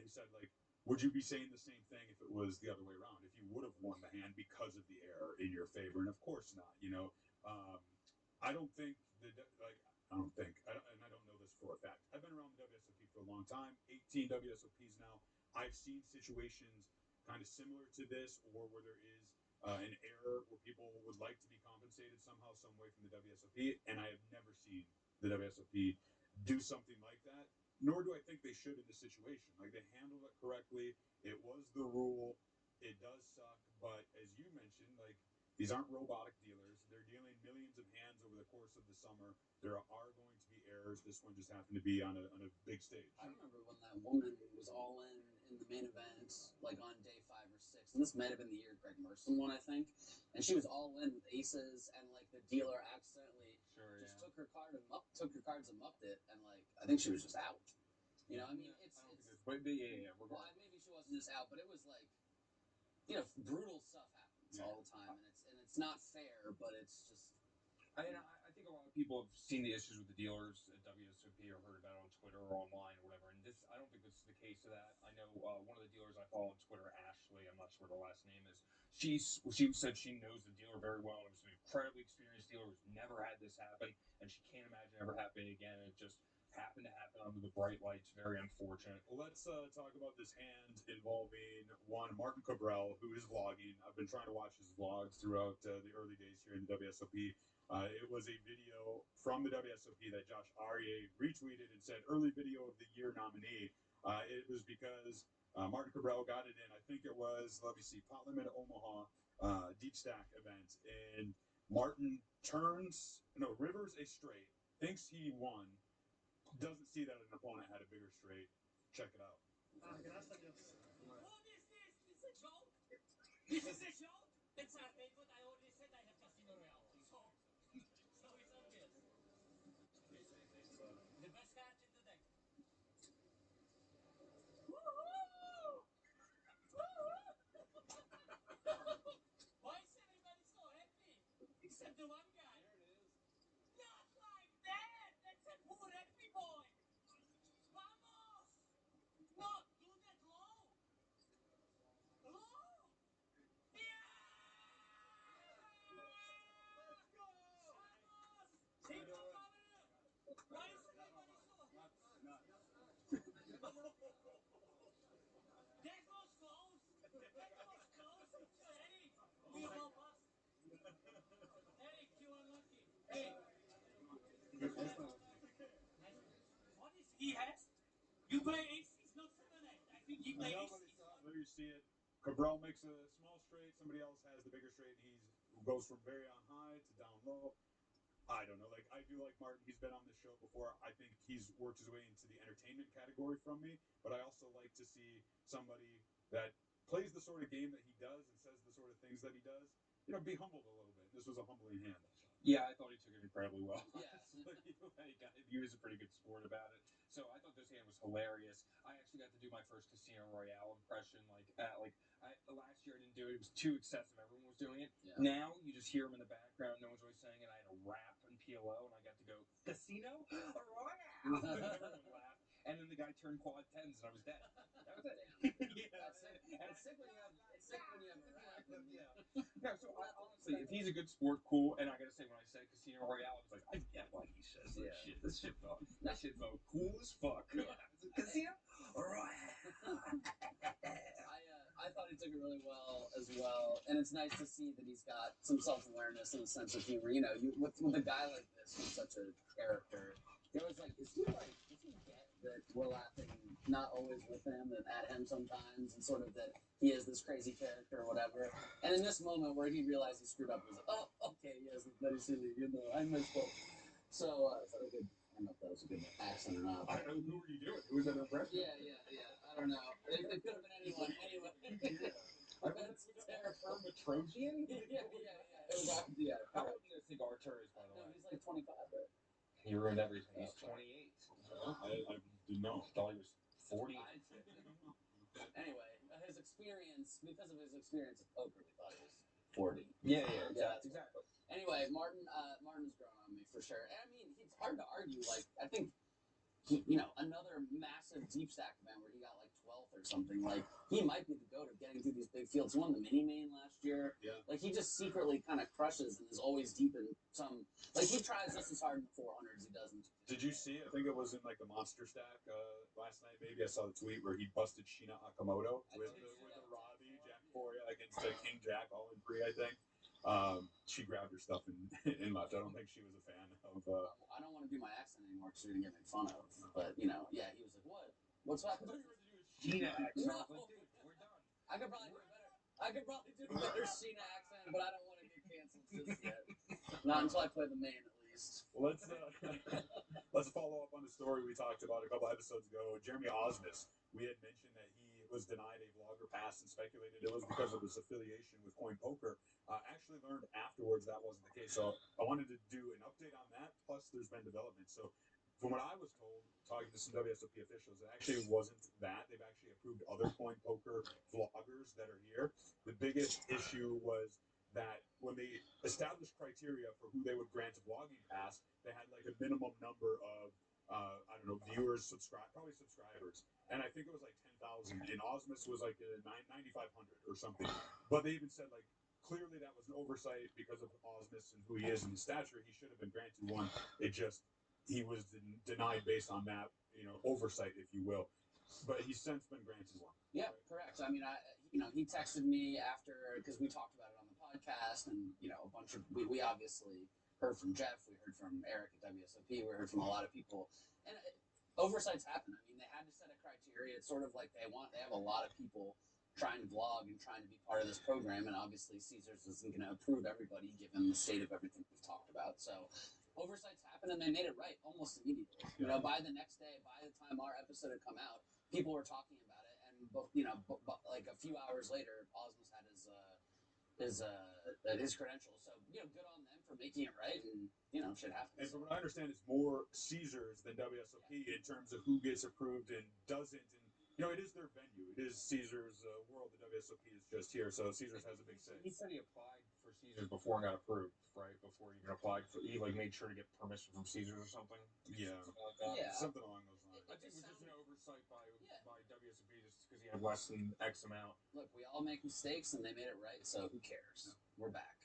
He said, like, would you be saying the same thing if it was the other way around? If you would have won the hand because of the error in your favor? And of course not, I don't think, and I don't know this for a fact. I've been around the WSOP for a long time, 18 WSOPs now. I've seen situations kind of similar to this, or where there is an error where people would like to be compensated somehow, some way from the WSOP, and I have never seen the WSOP do something like that, nor do I think they should in this situation. Like, they handled it correctly. It was the rule. It does suck, but as you mentioned, like, these aren't robotic dealers. They're dealing millions of hands over the course of the summer. There are going to be errors. This one just happened to be on a big stage. I remember when that woman was all in the main event, like on day 5 or 6, and this might have been the year Greg Merson won, I think. And she was all in with aces, and like the dealer accidentally took her cards and mucked it, and like I think she was just out. I mean, But yeah. Well, maybe she wasn't just out, but it was like, brutal stuff happens all the time, and it's not fair, but it's just. I think a lot of people have seen the issues with the dealers at WSOP or heard about it on Twitter or online or whatever. And I don't think this is the case of that. I know one of the dealers I follow on Twitter, Ashley, I'm not sure what her last name is. She said she knows the dealer very well. It was an incredibly experienced dealer who's never had this happen, and she can't imagine ever happening again. And it just happened to happen under the bright lights. Very unfortunate. Let's talk about this hand involving one Martin Cabral, who is vlogging. I've been trying to watch his vlogs throughout the early days here in the WSOP. It was a video from the WSOP that Josh Aryeh retweeted and said, early video of the year nominee. It was because Martin Cabral got it in. I think it was, let me see, Pot Limit Omaha Deep Stack event. And Martin rivers a straight, thinks he won, doesn't see that an opponent had a bigger straight. Check it out. What is this? This is a joke? This is a joke? It's not very good. I already said I have Casino Royale. So it's obvious. The best card in the deck. Woohoo! Why is everybody so happy? Except the one guy. Not like that! That's a poor happy boy! Vamos! No, do that low! Low! Yeah! Let's go! Vamos! Cinco power! Why is everybody so happy? That was close! That was close! Eric, we all passed. Eric, you are lucky. Hey! What is he has? You play aces, not 7-8. I think he plays aces. There you see it. Cabral makes a small straight. Somebody else has the bigger straight, and he goes from very on high to down low. I don't know. Like, I do like Martin. He's been on this show before. I think he's worked his way into the entertainment category from me. But I also like to see somebody that plays the sort of game that he does and says the sort of things that he does, be humbled a little bit. This was a humbling hand. Yeah, I thought he took it incredibly well. Yeah. He was a pretty good sport about it. So I thought this hand was hilarious. I actually got to do my first Casino Royale impression. Last year I didn't do it. It was too excessive. Everyone was doing it. Yeah. Now you just hear him in the background. No one's really saying it. I had a rap and PLO, and I got to go Casino Royale. Everyone laughed, and then the guy turned quad tens, and I was dead. That was it. It's sick when you have a rap. No, so honestly, if he's a good sport, cool. And I gotta say, when I said Casino Royale, I was like, I get why he says this shit. This shit felt cool as fuck. Casino Royale. I thought he took it really well as well, and it's nice to see that he's got some self-awareness and a sense of humor. With a guy like this who's such a character, it was like, does he get that we're laughing not always with him and at him sometimes, and sort of that he is this crazy character or whatever. And in this moment where he realized he screwed up, he was like, oh, okay, yes, it's very silly, I misspoke. So, I don't know if that was a good accent or not. Who were you doing? Who was that impression? Yeah. I don't know. It could have been anyone. Anyway. That's terrible. Trojan? Yeah. It was How old do you think Artur is, by the way? He's like 25, right? He ruined everything. He's 28. I didn't know. I thought he was 40. Anyway, because of his experience of poker, we thought he was 40. Yeah, exactly. Anyway, Martin's grown on me for sure. And I mean, it's hard to argue. Like, I think another massive deep stack event where he got like 12th or something. Like, he might be the goat of getting through these big fields. He won the mini main last year. Yeah. Like, he just secretly kind of crushes and is always deep in some. Like, he tries just as hard in the 400s he doesn't. Did you see it? I think it was in like the Monster Stack last night. Maybe I saw the tweet where he busted Shiina Akamoto with the Robbie Jack 4 against King Jack all in free. I think. She grabbed her stuff and left. I don't think she was a fan of. I don't want to do my accent anymore because you're gonna get made fun of. But he was like, "What? What's happening?" Sheena accent. No. Dude, we're done. I could probably do a better Sheena accent, but I don't want to get canceled just yet. Not until I play the main, at least. Let's follow up on the story we talked about a couple episodes ago. Jeremy Osmus. We had mentioned that he was denied a vlogger pass and speculated it was because of his affiliation with Coin Poker. Actually learned afterwards that wasn't the case. So I wanted to do an update on that. Plus, there's been development. So from what I was told, talking to some WSOP officials, it actually wasn't that. They've actually approved other Coin Poker vloggers that are here. The biggest issue was that when they established criteria for who they would grant a vlogging pass, they had like a minimum number of viewers, probably subscribers. And I think it was like 10,000. And Osmus was like 9,500 or something. But they even said like, clearly that was an oversight because of Osmus and who he is and his stature. He should have been granted one. It just he was denied based on that, oversight, if you will. But he's since been granted one. Yeah, correct. I mean, he texted me after because we talked about it on the podcast, and a bunch of we obviously heard from Jeff, we heard from Eric at WSOP, we heard from a lot of people, and oversights happen. I mean, they had to set a criteria. It's sort of like they have a lot of people trying to vlog and trying to be part of this program, and obviously Caesars isn't going to approve everybody given the state of everything we've talked about. So oversights happen, and they made it right almost immediately. By the next day, by the time our episode had come out, people were talking about it, and like a few hours later, Osmus had his credentials. So good on them for making it right, and shit happens. And from what I understand, it's more Caesars than WSOP in terms of who gets approved and doesn't. And it is their venue. It is Caesars' world. The WSOP is just here, so Caesars has a big say. He said he applied for Caesars before and got approved, right? Before he even applied for, he made sure to get permission from Caesars or something. Yeah, something like that. Yeah, something along those lines. I think it was just an oversight by WSOP just because he had less than X amount. Look, we all make mistakes, and they made it right, so who cares? We're back.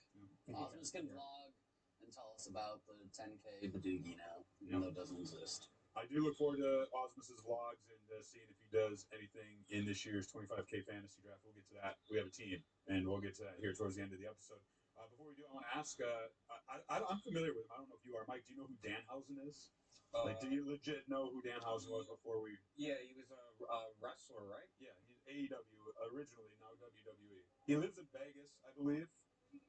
Osmus can vlog and tell us about the 10K Badoogie now, even though it doesn't exist. I do look forward to Osmus's vlogs and seeing if he does anything in this year's 25K fantasy draft. We'll get to that. We have a team, and we'll get to that here towards the end of the episode. Before we do, I want to ask, I'm familiar with him. I don't know if you are. Mike, do you know who Danhausen is? Do you legit know who Danhausen was before we... Yeah, he was a wrestler, right? Yeah, he's AEW originally, now WWE. He lives in Vegas, I believe. You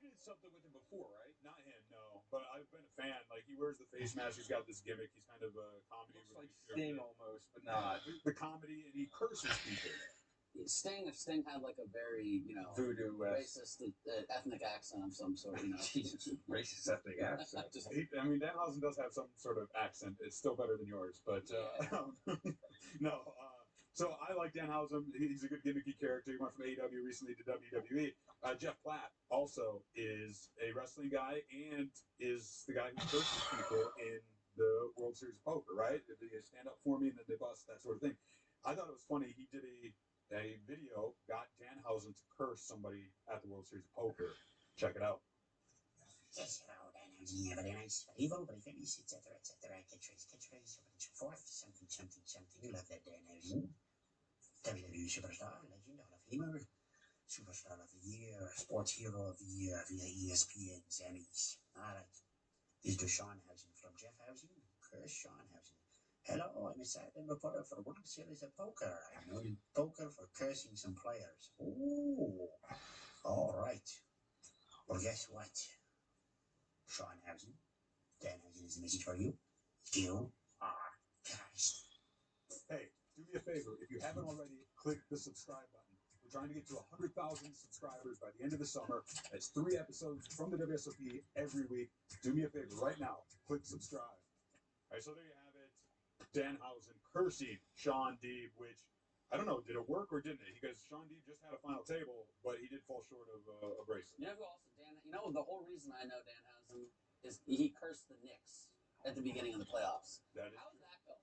did something with him before, right? Not him, no. But I've been a fan. Like, he wears the face mask. He's got this gimmick. He's kind of a comedy. Looks like Sting almost, but not. The comedy, and he curses people. Sting had like a very, voodoo racist ethnic accent of some sort, Jesus, racist ethnic accent. Danhausen does have some sort of accent. It's still better than yours, but no. So I like Danhausen. He's a good gimmicky character. He went from AEW recently to WWE. Jeff Platt also is a wrestling guy and is the guy who curses people in the World Series of Poker, right? They stand up for me and then they bust, that sort of thing. I thought it was funny. He did a video, got Danhausen to curse somebody at the World Series of Poker. Check it out. Yes, hello, Danhausen. You have a nice evil, very famous, etc., etc. Catchphrase, so on and so forth. Something. Love that Danhausen. WWE Superstar, Legend, Hall of Famer, Superstar of the Year, Sports Hero of the Year via ESPN's Emmys. Alright. This is Seanhausen from Jeffhausen. Curse Seanhausen. Hello, I'm a sideline reporter for World Series of Poker. I'm known in poker for cursing some players. Ooh. Alright. Well, guess what? Seanhausen. Danhausen is a message for you. You are cursed. Hey, do me a favor. If you haven't already, click the subscribe button. We're trying to get to 100,000 subscribers by the end of the summer. That's 3 episodes from the WSOP every week. Do me a favor right now. Click subscribe. All right, so there you have it. Danhausen cursing Sean Deeb, which, I don't know, did it work or didn't it? Because Sean Deeb just had a final table, but he did fall short of a bracelet. You know who also, the whole reason I know Danhausen is he cursed the Knicks at the beginning of the playoffs. That is How's that going?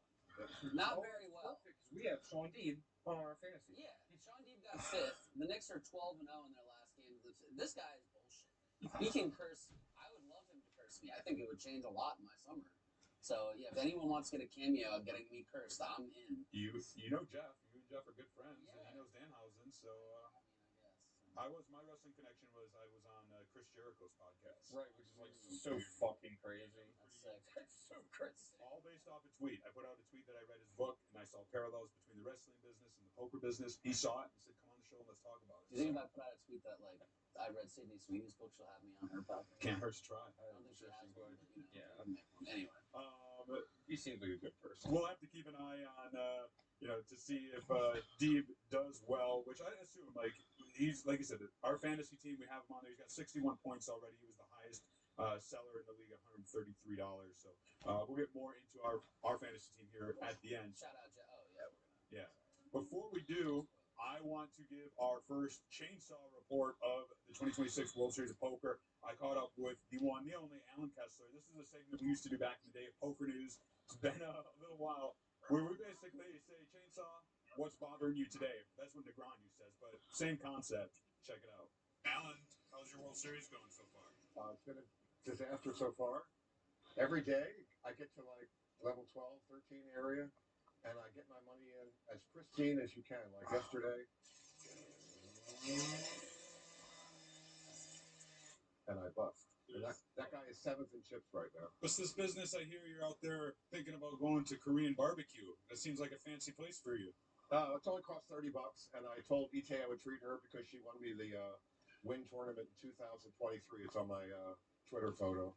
Not very well. Perfect, because we have Sean Deeb on our fantasy. Yeah, Sean Deeb got 5th. The Knicks are 12-0 in their last game. This guy is bullshit. He can curse. I would love him to curse me. I think it would change a lot in my summer. So, yeah, if anyone wants to get a cameo of getting me cursed, I'm in. You know Jeff. You and Jeff are good friends, and he knows Danhausen, so... my wrestling connection was I was on Chris Jericho's podcast. Right, which is like so fucking crazy. That's sick. That's so crazy. All based off a tweet. I put out a tweet that I read his book, and I saw parallels between the wrestling business and the poker business. He saw it and said, come on the show and let's talk about it. Do you think if I put out a tweet that, like, I read Sydney Sweeney's book, she'll have me on her podcast? Can't hurt to try. I don't think she has one, but, Yeah. I'd make one. Anyway. He seems like a good person. We'll have to keep an eye on, to see if Deeb does well, which I assume, like, he's, like you said, our fantasy team, we have him on there. He's got 61 points already. He was the highest seller in the league, $133. So we'll get more into our fantasy team here at the end. Shout out, Joe. Oh, yeah, we're going to. Yeah. Before we do, I want to give our first chainsaw report of the 2026 World Series of Poker. I caught up with the one, the only, Alan Kessler. This is a segment we used to do back in the day of Poker News. It's been a little while, where we basically say, Chainsaw, what's bothering you today? That's what Negreanu says, but same concept. Check it out. Alan, how's your World Series going so far? It's been a disaster so far. Every day, I get to like level 12, 13 area, and I get my money in as pristine as you can. Like yesterday, and I bust. And that guy is 7th in chips right now. What's this business? I hear you're out there thinking about going to Korean barbecue. That seems like a fancy place for you. It's only cost $30, and I told Ite I would treat her because she won me the win tournament in 2023. It's on my Twitter photo,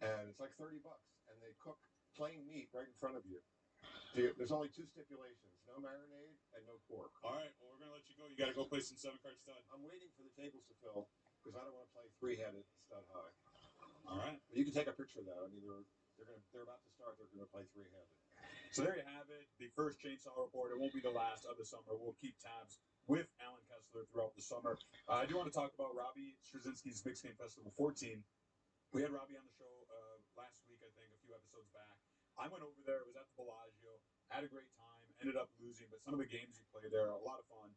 and it's like $30, and they cook plain meat right in front of you. There's only 2 stipulations: no marinade and no pork. All right, well, we're gonna let you go. You got to go play some 7-card stud. I'm waiting for the tables to fill because I don't want to play 3-headed stud high. All right, but you can take a picture of that. I mean, they're about to start. They're gonna play 3-handed. So there you have it, the first Chainsaw Report. It won't be the last of the summer. We'll keep tabs with Alan Kessler throughout the summer. I do want to talk about Robbie Straczynski's Mixed Game Festival 14. We had Robbie on the show last week, I think, a few episodes back. I went over there. It was at the Bellagio. Had a great time. Ended up losing, but some of the games you played there are a lot of fun.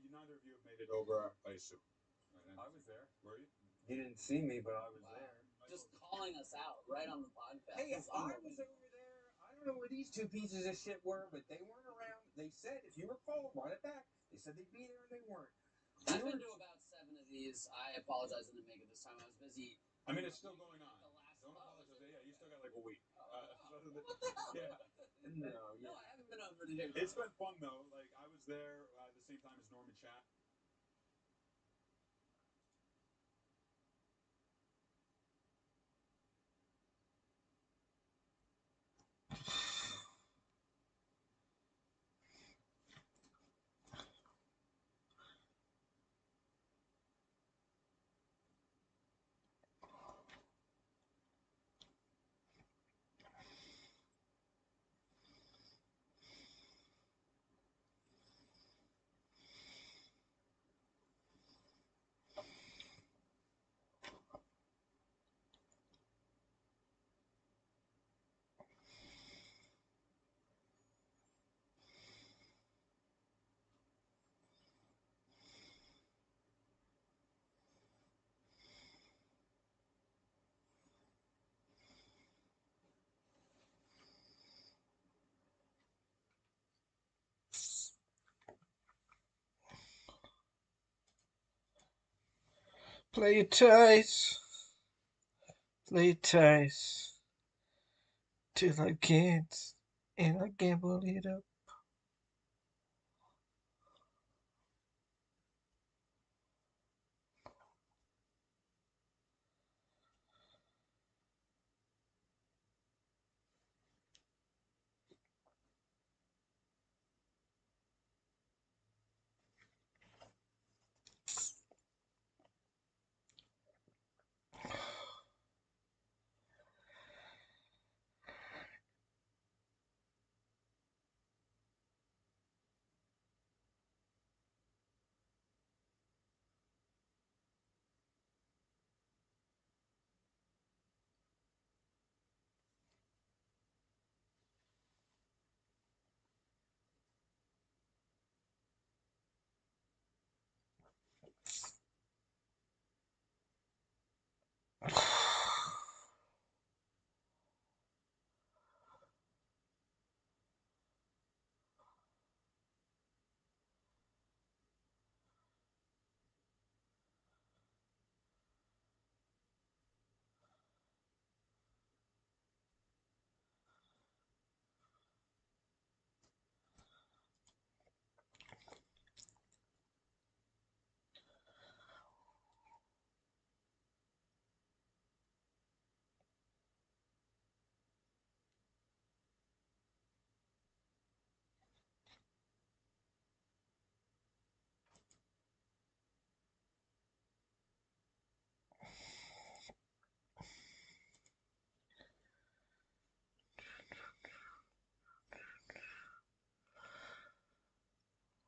Neither of you have made it over, I assume. I was there. Were you? You didn't see me, but I was there. Just calling us out right on the podcast. Hey, if I was over there, I don't know where these 2 pieces of shit were, but they weren't around. They said, if you recall, run it back. They said they'd be there, and they weren't. I've been to about 7 of these. I apologize I didn't make it this time. I was busy. I mean, it's still going on. Don't apologize. Yeah, you still got like a week. What the hell? Yeah. No, I haven't been on for the day. It's been fun though. Like I was there at the same time as Norman Chat. Play tight. Play tight. Till I can't. And I gamble it up.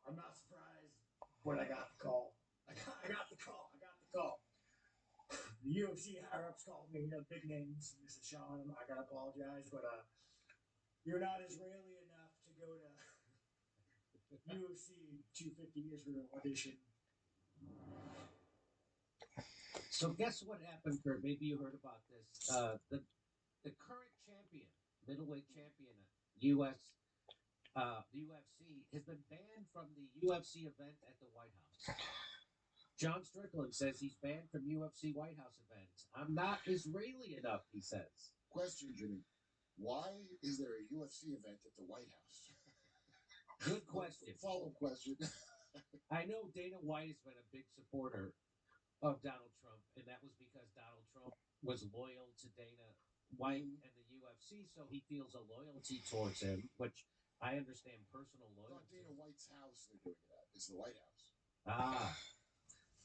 I'm not surprised when I got the call. I got the call. The UFC higher ups called me, big names. They said, Sean, I gotta apologize, but you're not Israeli enough to go to UFC 250 Israel audition. So guess what happened, Kurt? Maybe you heard about this. The current champion, middleweight champion, U.S. The UFC has been banned from the UFC event at the White House. John Strickland says he's banned from UFC White House events. I'm not Israeli enough, he says. Question, Jimmy. Why is there a UFC event at the White House? Good question. Follow-up question. I know Dana White has been a big supporter of Donald Trump, and that was because Donald Trump was loyal to Dana White and the UFC, so he feels a loyalty towards him, which I understand personal Not loyalty. Dana White's house they're doing it at. It's the White House. Ah,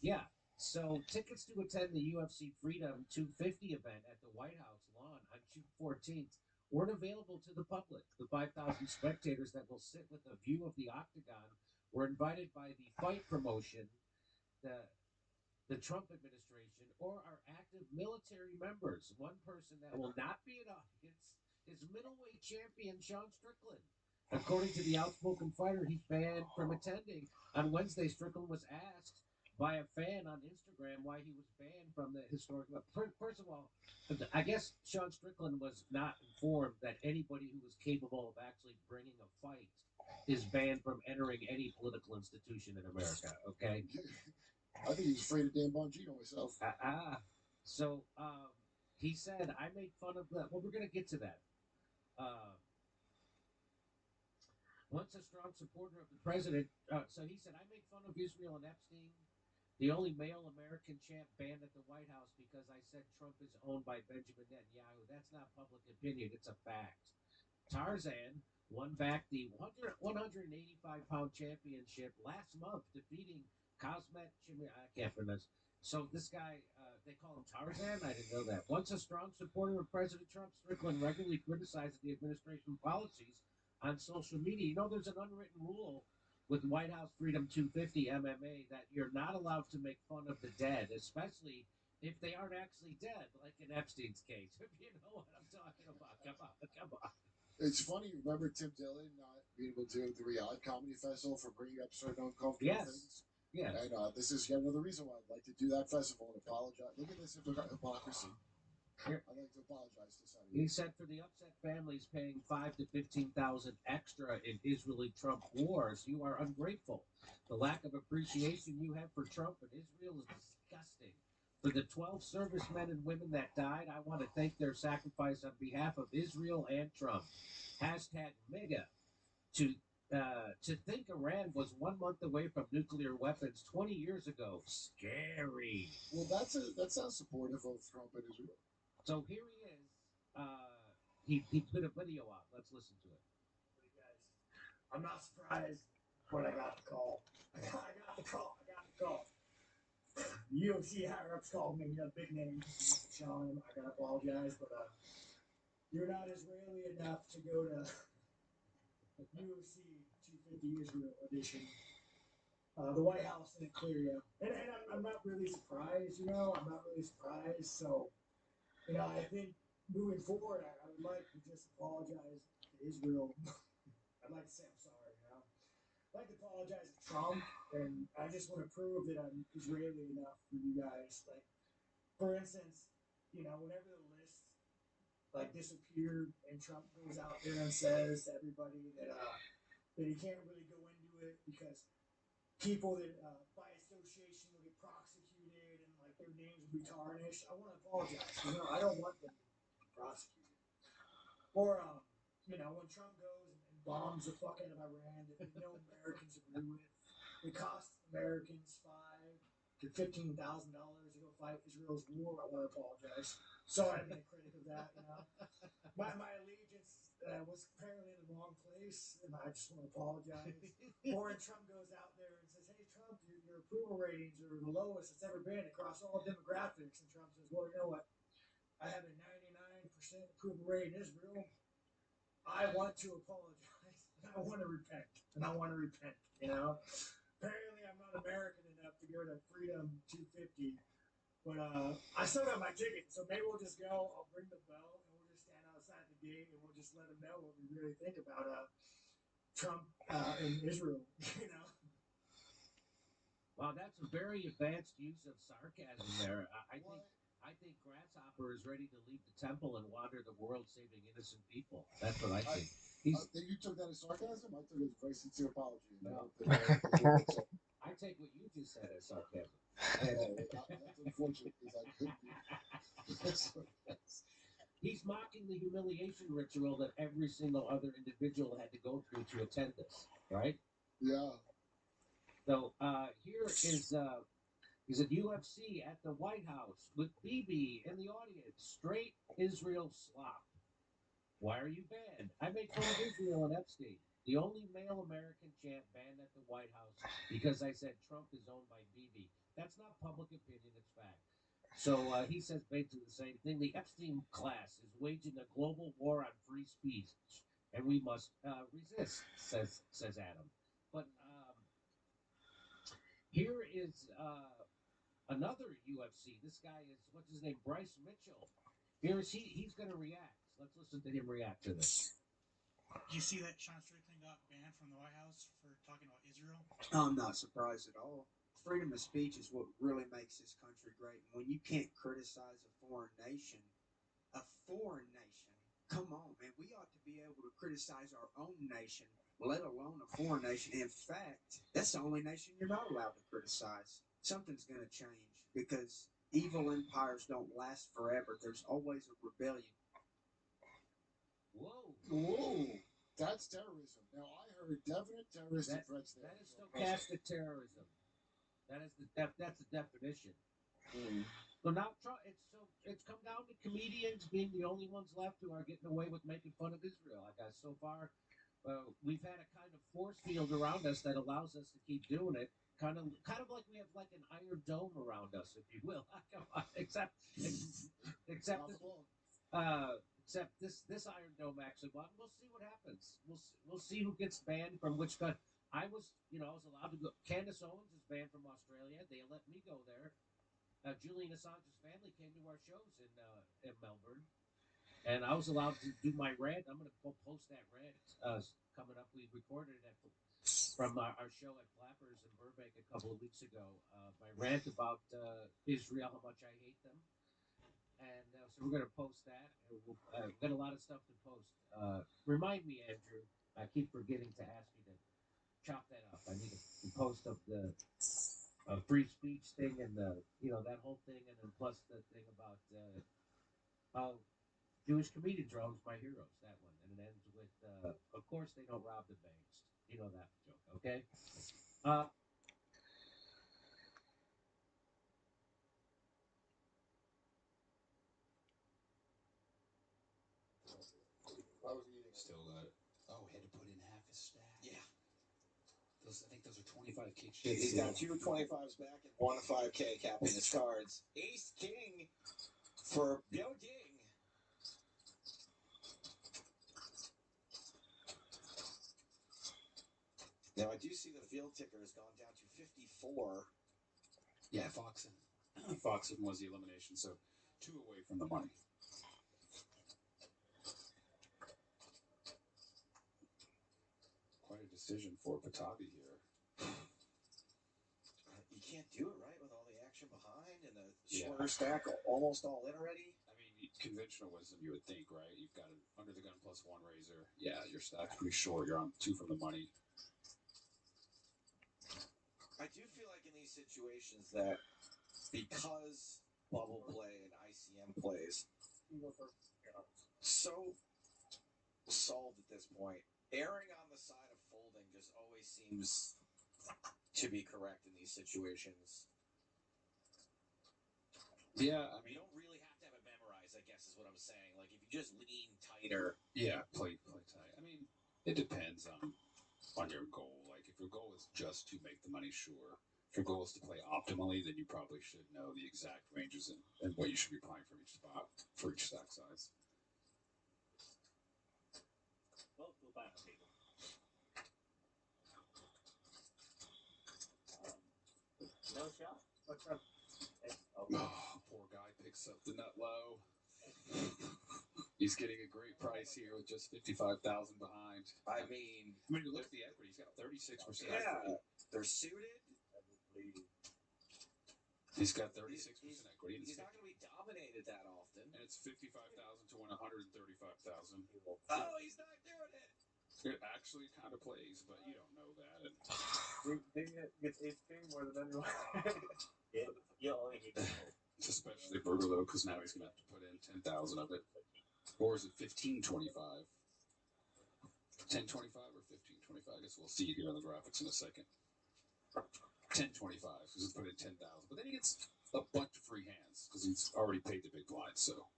yeah. So tickets to attend the UFC Freedom 250 event at the White House lawn on June 14th weren't available to the public. The 5,000 spectators that will sit with a view of the octagon were invited by the fight promotion, the Trump administration, or are active military members. One person that will not be an audience is middleweight champion Sean Strickland. According to the outspoken fighter, he's banned from attending. On Wednesday, Strickland was asked by a fan on Instagram why he was banned from the historic. First of all, I guess Sean Strickland was not informed that anybody who was capable of actually bringing a fight is banned from entering any political institution in America. Okay. I think he's afraid of Dan Bongino myself. So he said, I made fun of that. Well, we're going to get to that. Once a strong supporter of the president, so he said, I made fun of Israel and Epstein, the only male American champ banned at the White House because I said Trump is owned by Benjamin Netanyahu. That's not public opinion. It's a fact. Tarzan won back the 185-pound championship last month, defeating Cosmet Chimera. I can't pronounce. So this guy, they call him Tarzan? I didn't know that. Once a strong supporter of President Trump, Strickland regularly criticizes the administration policies on social media. You know, there's an unwritten rule with White House Freedom 250 MMA that you're not allowed to make fun of the dead, especially if they aren't actually dead, like in Epstein's case. If you know what I'm talking about. Come on. It's funny, remember Tim Dillon not being able to do the Riyadh Comedy Festival for bringing up certain uncomfortable things? Yes. And this is yet another reason why I'd like to do that festival and apologize. Look at this hypocrisy. Here. I'd like to apologize to Saudi. He said for the upset families paying $5,000 to $15,000 extra in Israeli-Trump wars, you are ungrateful. The lack of appreciation you have for Trump and Israel is disgusting. For the 12 servicemen and women that died, I want to thank their sacrifice on behalf of Israel and Trump. Hashtag MAGA. To think Iran was 1 month away from nuclear weapons 20 years ago. Scary. Well, that sounds supportive of Trump and Israel. So here he is. He put a video out. Let's listen to it. I'm not surprised when I got the call. I got the call. UFC higher-ups called me a big name. Sean, I gotta apologize, but you're not Israeli enough to go to UFC 250 Israel edition. The White House didn't clear you. And I'm not really surprised, I'm not really surprised. So, I think moving forward, I would like to just apologize to Israel. I'd like to say I'm sorry, I'd like to apologize to Trump, and I just want to prove that I'm Israeli enough for you guys. Like, for instance, whenever the list disappeared and Trump goes out there and says to everybody that he can't really go into it because people that by association will get prosecuted and their names will be tarnished. I want to apologize. I don't want them to be prosecuted. Or when Trump goes and bombs the fuck out of Iran that no Americans agree with, it costs Americans $5,000 to $15,000 to go fight Israel's war. I want to apologize. Sorry, I've been a critic of that. My allegiance was apparently in the wrong place, and I just want to apologize. Or when Trump goes out there and says, "Hey, Trump, your approval ratings are the lowest it's ever been across all demographics," and Trump says, "Well, you know what? I have a 99% approval rate in Israel. I want to apologize. I want to repent, and I want to repent." Apparently, I'm not American enough to go to Freedom 250. But I still got my ticket, so maybe we'll just go. I'll bring the bell, and we'll just stand outside the gate, and we'll just let them know what we really think about Trump and Israel. Wow, that's a very advanced use of sarcasm there. I think Grasshopper is ready to leave the temple and wander the world, saving innocent people. That's what I think. He's. You took that as sarcasm. I took it as a very sincere apology. And I No. hope that, so, I take what you just said as sarcasm. that's unfortunate because I could be. He's mocking the humiliation ritual that every single other individual had to go through to attend this, right? Yeah. So here is at UFC at the White House with BB in the audience. Straight Israel slop. Why are you banned? I made fun of Israel and Epstein. The only male American champ banned at the White House because I said Trump is owned by BB. That's not public opinion, it's fact. So he says basically the same thing. The Epstein class is waging a global war on free speech, and we must resist, says Adam. But here is another UFC. This guy is, what's his name? Bryce Mitchell. Here is he's going to react. Let's listen to him react to this. You see that Sean Strickland got banned from the White House for talking about Israel? I'm not surprised at all. Freedom of speech is what really makes this country great. And when you can't criticize a foreign nation, come on, man, we ought to be able to criticize our own nation, let alone a foreign nation. In fact, that's the only nation you're not allowed to criticize. Something's going to change because evil empires don't last forever. There's always a rebellion. Whoa. That's terrorism. Now, I heard definite terroristic threats there. That is stochastic terrorism. That's the definition. So now it's come down to comedians being the only ones left who are getting away with making fun of Israel. I guess so far, we've had a kind of force field around us that allows us to keep doing it. Kind of like we have like an iron dome around us, if you will. except this Iron Dome actually won. We'll see what happens. We'll see who gets banned from which country. I was allowed to go. Candace Owens is banned from Australia. They let me go there. Julian Assange's family came to our shows in Melbourne, and I was allowed to do my rant. I'm going to post that rant coming up. We recorded it from our show at Flappers in Burbank a couple of weeks ago. My rant about Israel, how much I hate them. And so we're going to post that. We've got a lot of stuff to post. Remind me, Andrew. I keep forgetting to ask you to chop that up. I need to post up the free speech thing and that whole thing, and then plus the thing about how Jewish comedians are always my heroes. That one, and it ends with, of course, they don't rob the banks. You know that joke, okay? Still got it. Oh, he had to put in half his stack. Yeah. I think those are 25K chips. He's got two 25s back and one 5K capping his cards. Ace King for Bill King. Now, I do see the field ticker has gone down to 54. Yeah, Foxen was the elimination, so 2 away from the money. Quite a decision for Patabi here. You can't do it, right, with all the action behind and the shorter stack almost all in already? I mean, conventional wisdom, you would think, right? You've got an under the gun plus 1 razor. Yeah, your stack's pretty short. You're on 2 from the money. I do feel like in these situations that because bubble play and ICM plays so solved at this point, erring on the side of folding just always seems to be correct in these situations. Yeah, I mean, you don't really have to have it memorized, I guess is what I'm saying. Like if you just lean tighter. Yeah, play tight. I mean, it depends on your goal. Like if your goal is just to make the money, sure. If your goal is to play optimally, then you probably should know the exact ranges and what you should be playing from each spot for each stack size. Well, go back, people. No shot. What's up? Oh, poor guy picks up the nut low. He's getting a great price here with just 55,000 behind. I mean, look at the equity. He's got 36% yeah, equity. they're suited. He's got 36% equity. He's not going to be dominated that often. And it's 55,000 to win 135,000. Oh, he's not doing it. It actually kind of plays, but you don't know that. And Maybe it gets ace king more than anyone. it's especially brutal though, because now he's going to have to put in 10,000 of it. Or is it 1525? 1025 or 1525? I guess we'll see here on the graphics in a second. 1025, because he's put in 10,000. But then he gets a bunch of free hands, because he's already paid the big blind. So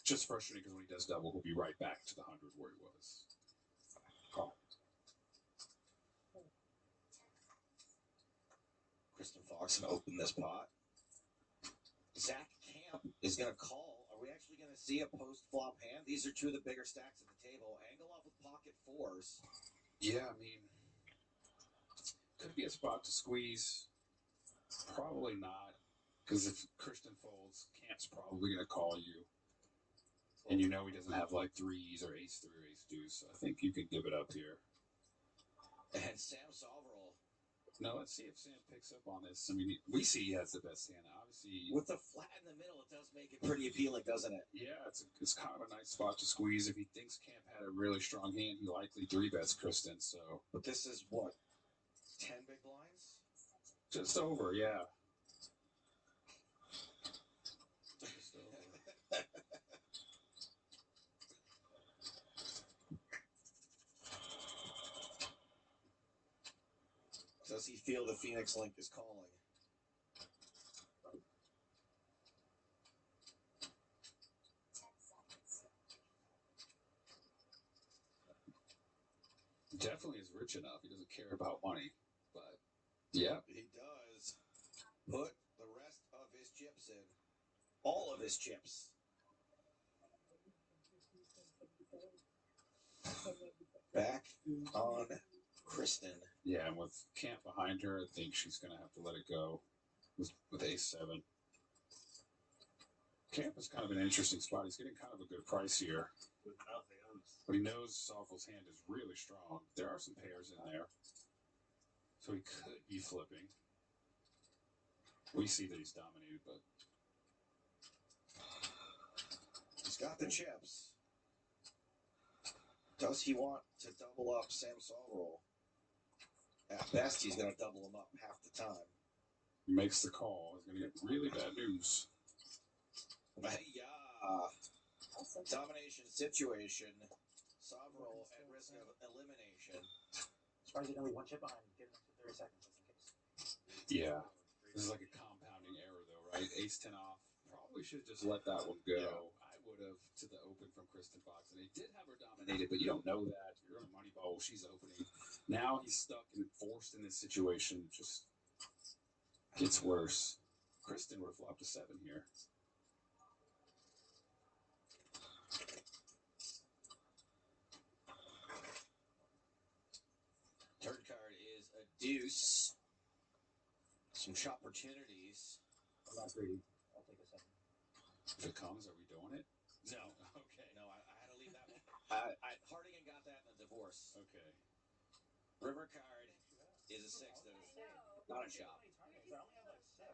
just frustrating, because when he does double, he'll be right back to the 100 where he was. Kristen Fox going to open this pot. Zach Camp is going to call. Are we actually going to see a post-flop hand? These are two of the bigger stacks at the table. Angelov with pocket fours. Yeah, I mean, could be a spot to squeeze. Probably not, because if Christian folds, Camp's probably going to call you. And you know he doesn't have like threes or ace 3 or ace 2, so I think you can give it up here. And Sam Soverall. No, let's see if Sam picks up on this. I mean, we see he has the best hand. Obviously, with the flat in the middle, it does make it pretty appealing, doesn't it? Yeah, it's kind of a nice spot to squeeze. If he thinks Camp had a really strong hand, he likely 3-bets Kristen. So, but this is what, 10 big blinds? Just over, yeah. Just over. Does he feel the Phoenix Link is calling? Definitely is rich enough. He doesn't care about money, but yeah. He does put the rest of his chips in. All of his chips. Back on Kristen. Yeah, and with Camp behind her, I think she's going to have to let it go with ace 7. Camp is kind of an interesting spot. He's getting kind of a good price here. But he knows Softle's hand is really strong. There are some pairs in there. So he could be flipping. We see that he's dominated, but he's got the chips. Does he want to double up Sam Soverall? At best, he's going to double him up half the time. He makes the call. He's going to get really bad news. Domination situation. Soverall at risk of elimination. Surprised you only one chip behind. Get an extra 30 seconds just in case. Yeah. This is like a compounding error, though, right? Ace 10 off. Probably should just let that one go. Yeah. I would have to the open from Kristen Fox. And they did have her dominated, but you don't know that. You're in a money ball. She's opening. Now he's stuck and forced in this situation. Just gets worse. Kristen would have flopped a 7 here. Turn card is a deuce. Some opportunities. I'm not greedy. I'll take a 7. If it comes, are we doing it? No. Okay. No, I had to leave that one. Hardigan got that in the divorce. Okay. River card is a 6. That is not a chop. I only have like 6.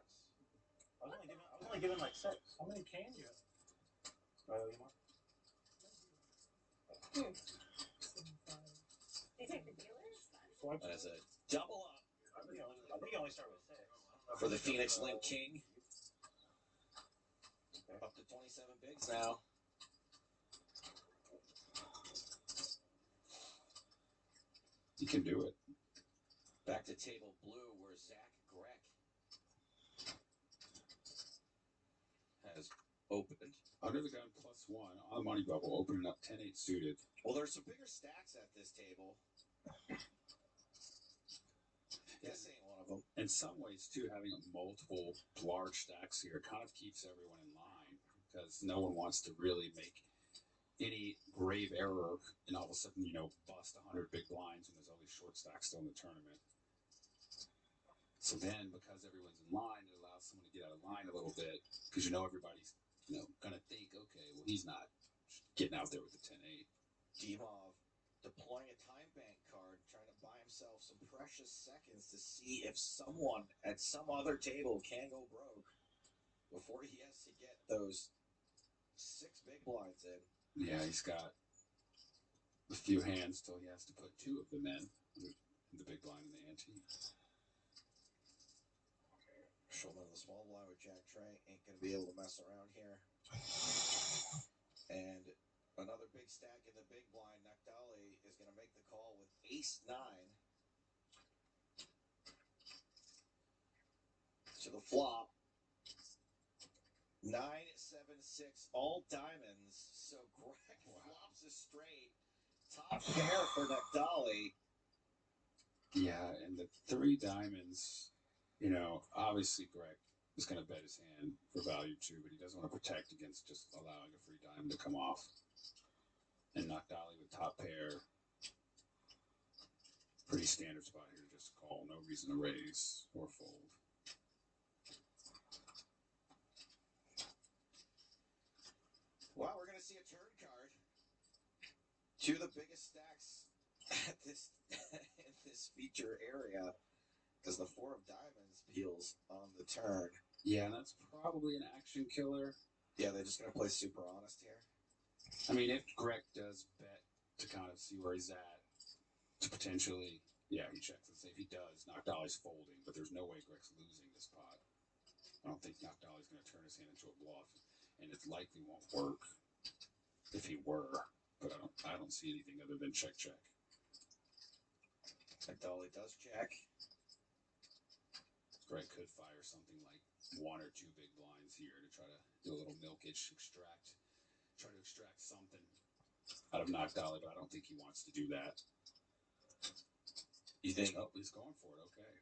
I was only given like 6. How many can you have? Do I owe you more? That is a double up. I think you only start with 6. For the Phoenix Link King. Up to 27 bigs now. You can do it. Back to table blue where Zach Grech has opened. Under the gun +1 on the money bubble, opening up 10-8 suited. Well, there's some bigger stacks at this table. This ain't one of them. In some ways, too, having multiple large stacks here kind of keeps everyone in line because no one wants to really make any grave error and all of a sudden, bust 100 big blinds when there's all these short stacks still in the tournament. So then, because everyone's in line, it allows someone to get out of line a little bit because everybody's going to think, okay, well, he's not getting out there with the 10-8. Dimov deploying a time bank card, trying to buy himself some precious seconds to see if someone at some other table can go broke before he has to get those 6 big blinds in. Yeah, he's got a few hands till he has to put 2 of them in. The big blind and the ante. Showman of the small blind with Jack Trey ain't going to be able to mess around here. And another big stack in the big blind. Nagdali is going to make the call with ace-9 to the flop. 9, 7, 6, all diamonds. So Greg flops a straight. Top pair for Nagdali. Yeah, and the 3 diamonds, you know, obviously Greg is going to bet his hand for value too, but he doesn't want to protect against just allowing a free diamond to come off. And Nagdali with top pair, pretty standard spot here to just call. No reason to raise or fold. Well, we're going to see a turn card. 2 of the biggest stacks at this in this feature area, because the 4 of diamonds peels on the turn. Yeah, and that's probably an action killer. Yeah, they're just going to play super honest here. I mean, if Greg does bet to kind of see where he's at, to potentially, yeah, he checks and say if he does, Nagdali's folding, but there's no way Greg's losing this pot. I don't think Nagdali's going to turn his hand into a bluff, and it likely won't work if he were, but I don't see anything other than check. Nagdali does check. Greg could fire something like 1 or 2 big blinds here to try to do a little milkage, try to extract something out of Nagdali, but I don't think he wants to do that. You think? Oh, he's going for it. Okay.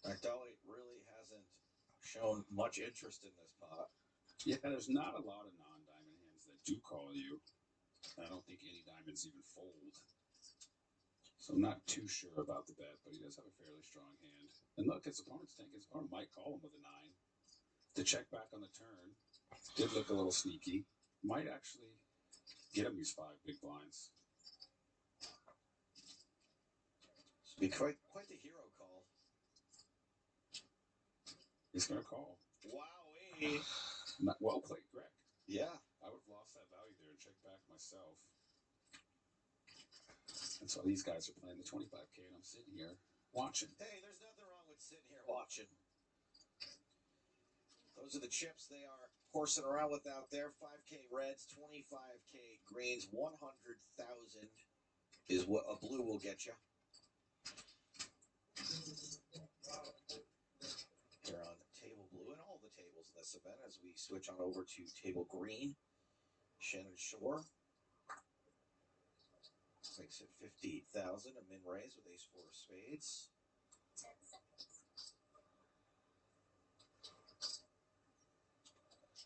Nagdali really hasn't shown much interest in this pot. Yeah, there's not a lot of non-diamond hands that do call you. I don't think any diamonds even fold. So I'm not too sure about the bet, but he does have a fairly strong hand. And look, his opponent's tank. His opponent might call him with a 9. The check back on the turn did look a little sneaky. Might actually get him these 5 big blinds. It'd be quite the hero call. He's going to call. Wowee. Well played, Greg. Yeah. I would have lost that value there and checked back myself. And so these guys are playing the 25K, and I'm sitting here watching. Hey, there's nothing wrong with sitting here watching. Those are the chips they are horsing around with out there. 5K reds, 25K greens, 100,000 is what a blue will get you. Here on table blue and all the tables in this event as we switch on over to table green. Shannon Shore makes it 58,000, a min raise with ace-4 of spades. 10 seconds.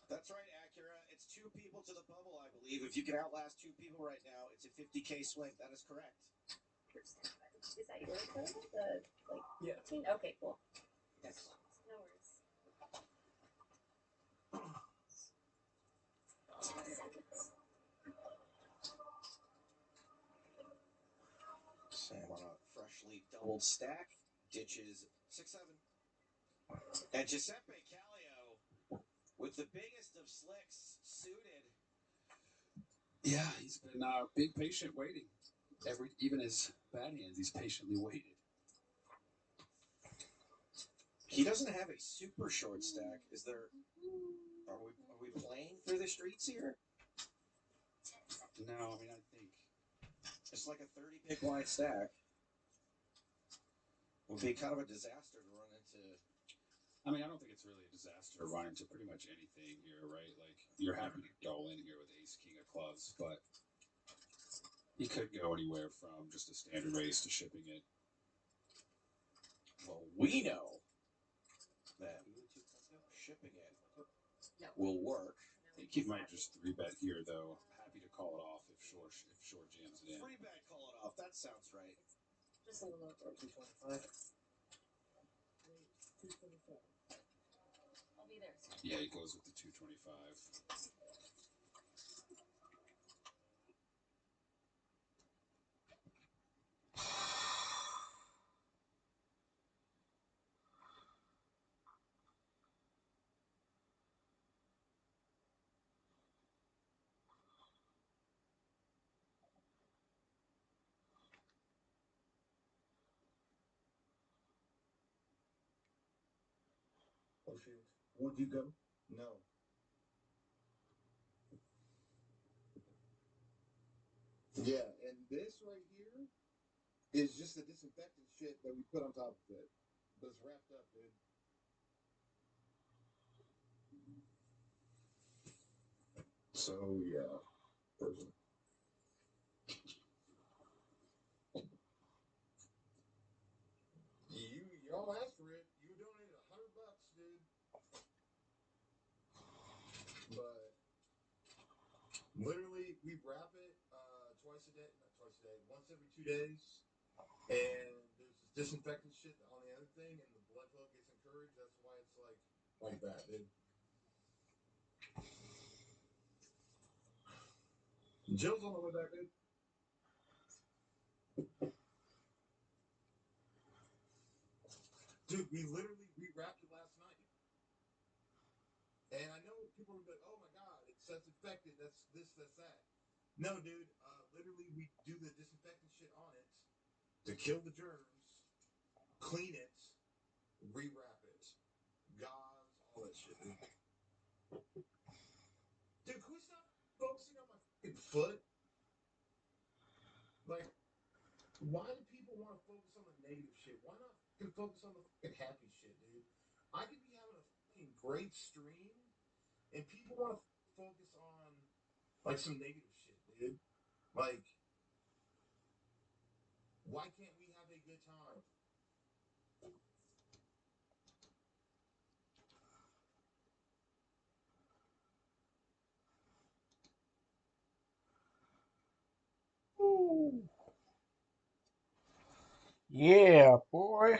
That's right, Acura. It's 2 people to the bubble, I believe. If you can outlast 2 people right now, it's a 50K swing. That is correct. Is that your total? The Yeah. 15? Okay, cool. Yes. No worries. 10 seconds. Sam on a freshly doubled stack. Ditches 6-7. And Giuseppe Callio with the biggest of slicks suited. Yeah, he's been big patient waiting. Even his bad hands, he's patiently waited. He doesn't have a super short stack. Is there? Are we playing through the streets here? No, I mean, I think it's like a 30 big blind stack. Would be kind of a disaster to run into. I mean, I don't think it's really a disaster to run into pretty much anything here, right? Like, you're happy to go in here with ace, king of clubs, but he could go anywhere from just a standard raise to shipping it. Well, we know that shipping it will work. I think he might just 3-bet here, though. Happy to call it off if Shore jams it in. 3-bet, call it off. That sounds right. Just a little over. 225. 225. I'll be there soon. Yeah, he goes with the 225. Oh shoot. Would you go? No. Yeah, and this right here is just the disinfectant shit that we put on top of it. But it's wrapped up, dude. So yeah, person. Y'all asked for it. You donated $100, dude. But literally, we wrap it twice a day, not twice a day, once every 2 days. And there's this disinfectant shit on the other thing, and the blood flow gets encouraged. That's why it's like that, dude. Jill's on the way back, dude. Dude, we literally rewrapped it last night. And I know people are like, oh my god, it's infected, that's this, that's that. No, dude, literally we do the disinfectant shit on it to kill the germs, clean it, rewrap it, gauze, all that shit, dude. Dude, can we stop focusing on my fucking foot? Like, why do people want to focus on the negative shit? Why not focus on the fucking happy shit, dude? I could be having a fucking great stream, and people want to focus on, like, some negative shit, dude. Like, why can't we have a good time? Ooh. Yeah, boy.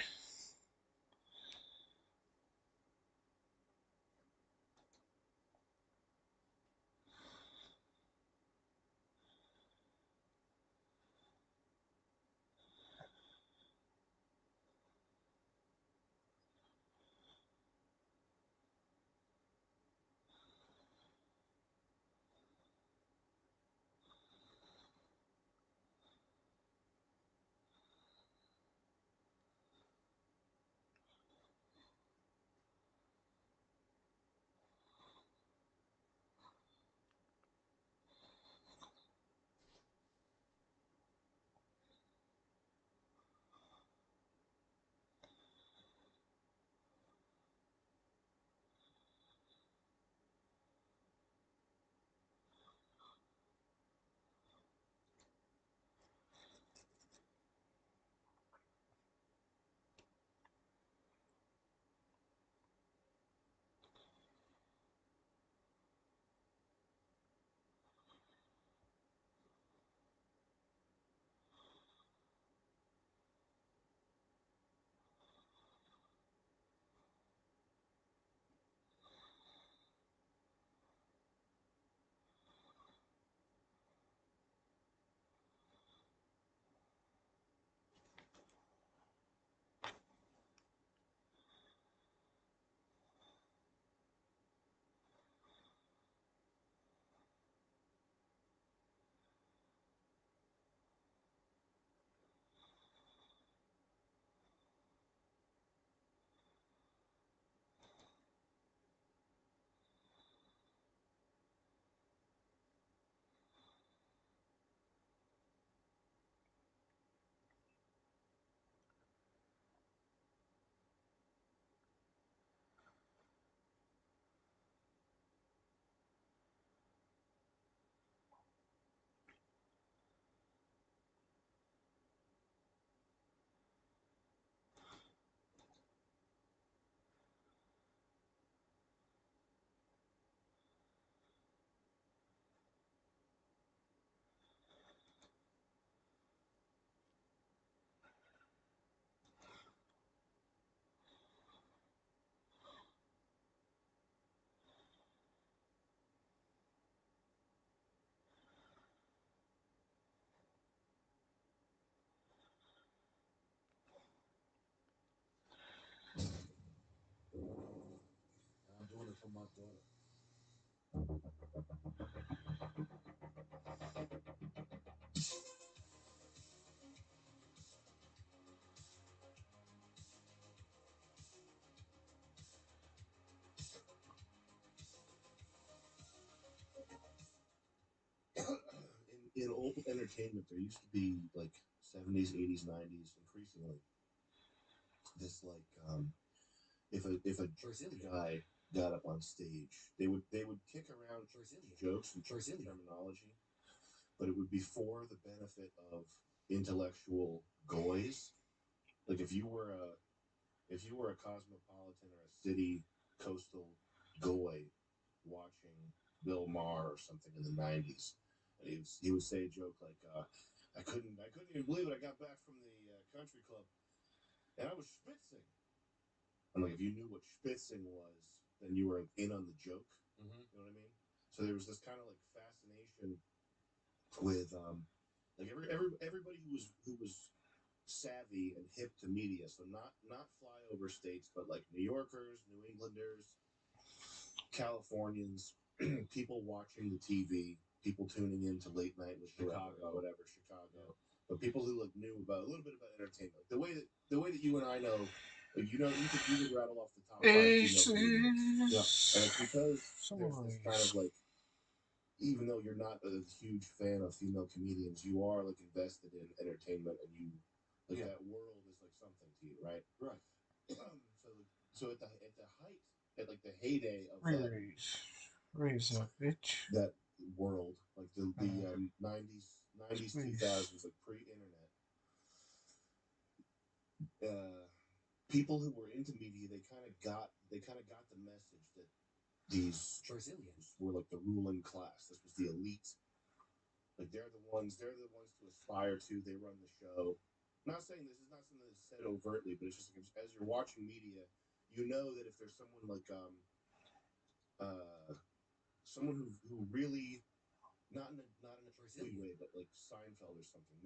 I'm doing it for my daughter. adult entertainment, there used to be like 70s, 80s, 90s, increasingly this like if a guy got up on stage, they would kick around jokes and terminology, but it would be for the benefit of intellectual goys. Like if you were a cosmopolitan or a city coastal goy watching Bill Maher or something in the 90s, and he would say a joke like, I couldn't even believe it. I got back from the country club and I was spitzing. And like if you knew what spitzing was, then you were in on the joke. Mm-hmm. You know what I mean? So there was this kind of like fascination with like everybody who was savvy and hip to media. So not flyover states, but like New Yorkers, New Englanders, Californians, people watching the TV, people tuning in to late night with Chicago. But people who like knew about a little bit about entertainment, the way that you and I know, like you could rattle off the top 5 female comedians. Yeah, and it's because there's this kind of like, even though you're not a huge fan of female comedians, you are like invested in entertainment, and you like that world is like something to you, right? Right. So at the height, at like the heyday of Raise that bitch. that world, like the 90s 2000s, like pre-internet, people who were into media, they kind of got the message that these were like the ruling class. This was the elite. Like they're the ones to aspire to. They run the show. I'm not saying this is not something that's said overtly, but it's just like, as you're watching media, you know that if there's someone like someone who really not in a true way, but like Seinfeld or something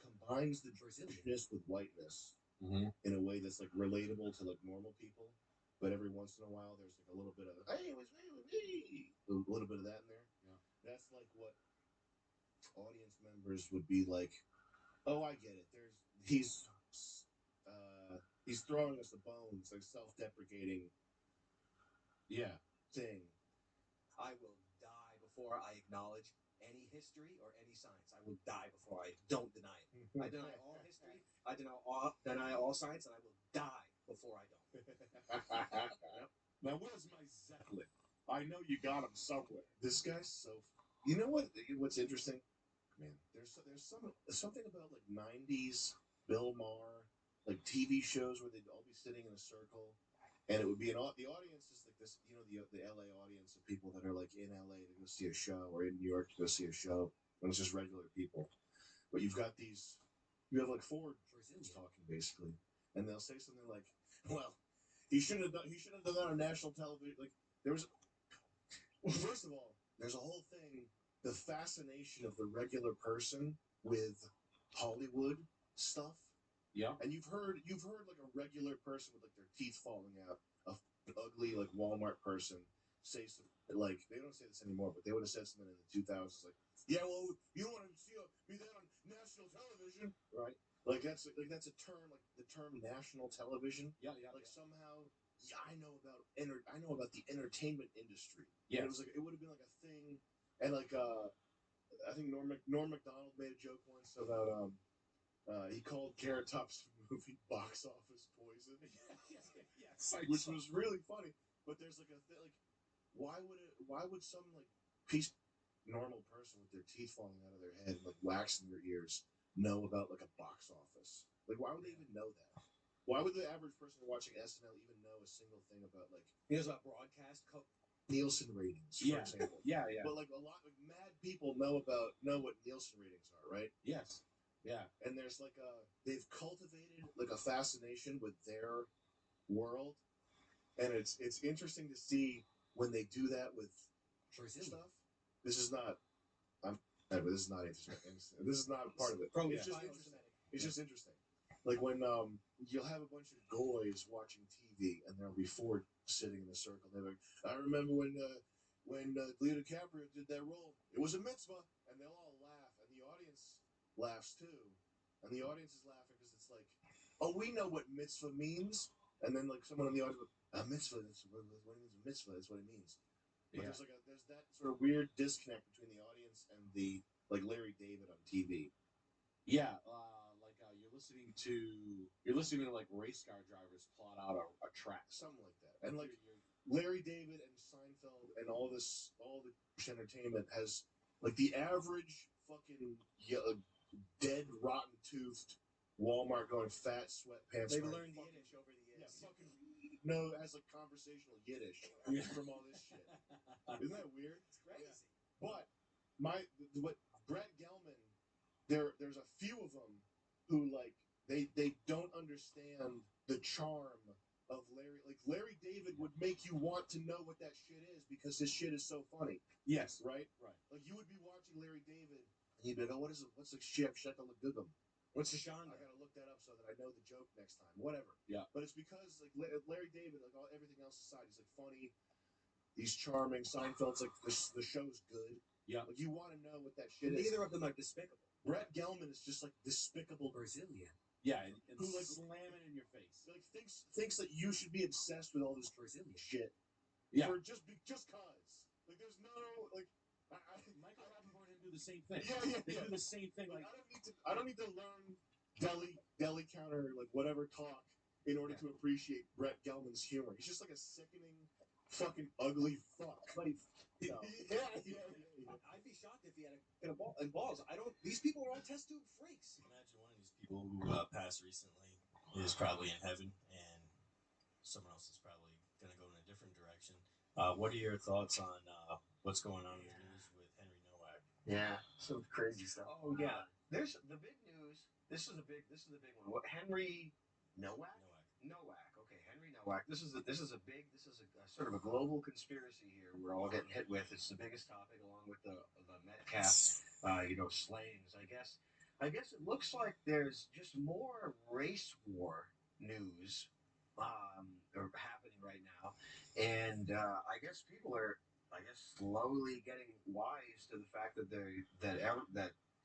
combines the Britishness with whiteness in a way that's like relatable to like normal people, but every once in a while there's like a little bit of hey, it was me, a little bit of that in there. Yeah, that's like what audience members would be like. Oh, I get it. He's throwing us a bone. It's like self-deprecating. Yeah. Thing. I will die before I acknowledge any history or any science. I will die before I don't deny it. I deny all history. I deny all science, and I will die before I don't. Yep. Now, where's my Zeppelin? I know you got him somewhere. This guy's so. You know what's interesting? Man, there's something about like 90s Bill Maher, like TV shows where they'd all be sitting in a circle, and it would be the audience is like this, you know, the LA audience of people that are like in LA to go see a show, or in New York to go see a show, and it's just regular people. But you have like 4 Brazilians talking basically, and they'll say something like, "Well, he shouldn't have done that on national television." Like first of all, there's a whole thing, the fascination of the regular person with Hollywood stuff. Yeah. And you've heard like a regular person with like their teeth falling out, an ugly like Walmart person say something like, they don't say this anymore, but they would have said something in the 2000s like, yeah, well, you don't want to be that on national television, right? Like that's a term, like the term national television. Yeah. Like somehow, yeah, I know about the entertainment industry. Yeah. It was like, it would have been like a thing, and like I think Norm Macdonald made a joke once about he called Carrot Top's movie box office poison. Yes, which was really funny. But there's like why would some like normal person with their teeth falling out of their head and like wax in their ears know about like a box office? Like why would they even know that? Why would the average person watching SNL even know a single thing about like broadcast Nielsen ratings, for example? Yeah. But like a lot of mad people know what Nielsen ratings are, right? Yes. Yeah. And there's like they've cultivated like a fascination with their world, and it's interesting to see when they do that with stuff. This is not interesting. This is not part of it. It's just interesting. It's just interesting. Like when you'll have a bunch of goys watching TV, and there'll be 4 sitting in a circle. They're like, I remember when Leo DiCaprio did that role. It was a mitzvah, and they'll all laugh, and the audience laughs too, and the audience is laughing because it's like, oh, we know what mitzvah means, and then like someone in the audience goes, a mitzvah, what it means a mitzvah, that's what it means. But Yeah. there's that sort of weird disconnect between the audience and the like Larry David on TV. Yeah, you're listening to like race car drivers plot out a track, something like that. And like Larry David and Seinfeld and all the entertainment has like the average fucking dead rotten toothed Walmart going fat sweatpants. They've learned Yiddish over the years. Yeah, fucking has like conversational Yiddish from all this shit. Isn't that weird? It's crazy. But what Brett Gelman, there's a few of them who like they don't understand the charm of Larry. Like Larry David would make you want to know what that shit is because his shit is so funny. Yes, right. Like you would be watching Larry David and you'd be like, oh, what's the shekalagugum? What's the Shonda? I gotta look that up so that I know the joke next time. Whatever. Yeah. But it's because like Larry David, like everything else aside, he's like funny. He's charming. Seinfeld's like the show's good. Yeah. Like you want to know what that shit is. Neither of them are despicable. Brett Gelman is just like despicable Brazilian. Yeah, and who like slamming in your face. Like thinks that you should be obsessed with all this Brazilian shit. Yeah. For just cause. Like there's no like. Michael Rappaport didn't do the same thing. Yeah. They do the same thing. Like I don't need to learn deli counter like whatever talk in order to appreciate Brett Gelman's humor. He's just like a sickening, fucking ugly fuck. But yeah. I'd be shocked if he had a ball and balls. These people are all test tube freaks. Imagine one of these people who passed recently is probably in heaven, and someone else is probably going to go in a different direction. What are your thoughts on what's going on in the news with Henry Nowak? Yeah, some crazy stuff. Oh yeah, there's the big news. This is the big one. What Henry Nowak? Nowak. Okay, Henry Nowak. This is a sort of a global conspiracy here. We're all getting hit with. It's the biggest topic, along with the Metcalf, slayings. I guess it looks like there's just more race war news are happening right now, and I guess people are slowly getting wise to the fact that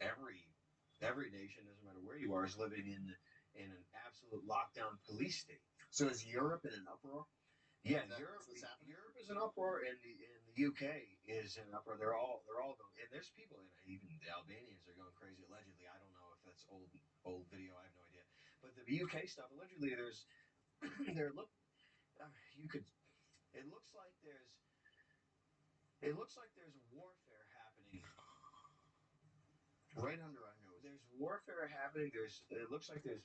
every nation, doesn't matter where you are, is living in an absolute lockdown police state. So is Europe in an uproar? Yeah, Europe is in uproar, and the UK is in uproar. They're all going, and there's people in it. Even the Albanians are going crazy. Allegedly, I don't know if that's old video. I have no idea. But the UK stuff, allegedly, there's it looks like there's warfare happening right under our nose. There's warfare happening. It looks like there's.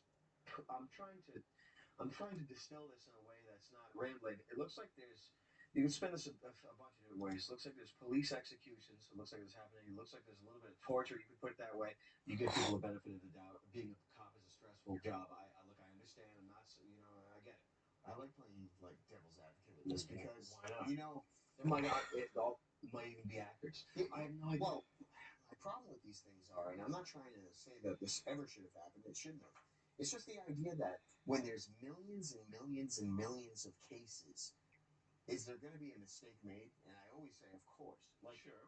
I'm trying to distill this in a way that's not rambling. It looks like there's. You can spin this a bunch of different ways. It looks like there's police executions. It looks like it's happening. It looks like there's a little bit of torture. You could put it that way. You give people the benefit of the doubt. Being a cop is a stressful job. I understand. I'm not. I get it. I like playing like devil's advocate with this because there might even be actors. I have no idea. Well, my problem with these things are, and I'm not trying to say that this ever should have happened. It shouldn't have. It's just the idea that when there's millions and millions and millions of cases, is there going to be a mistake made? And I always say, of course. Like, sure.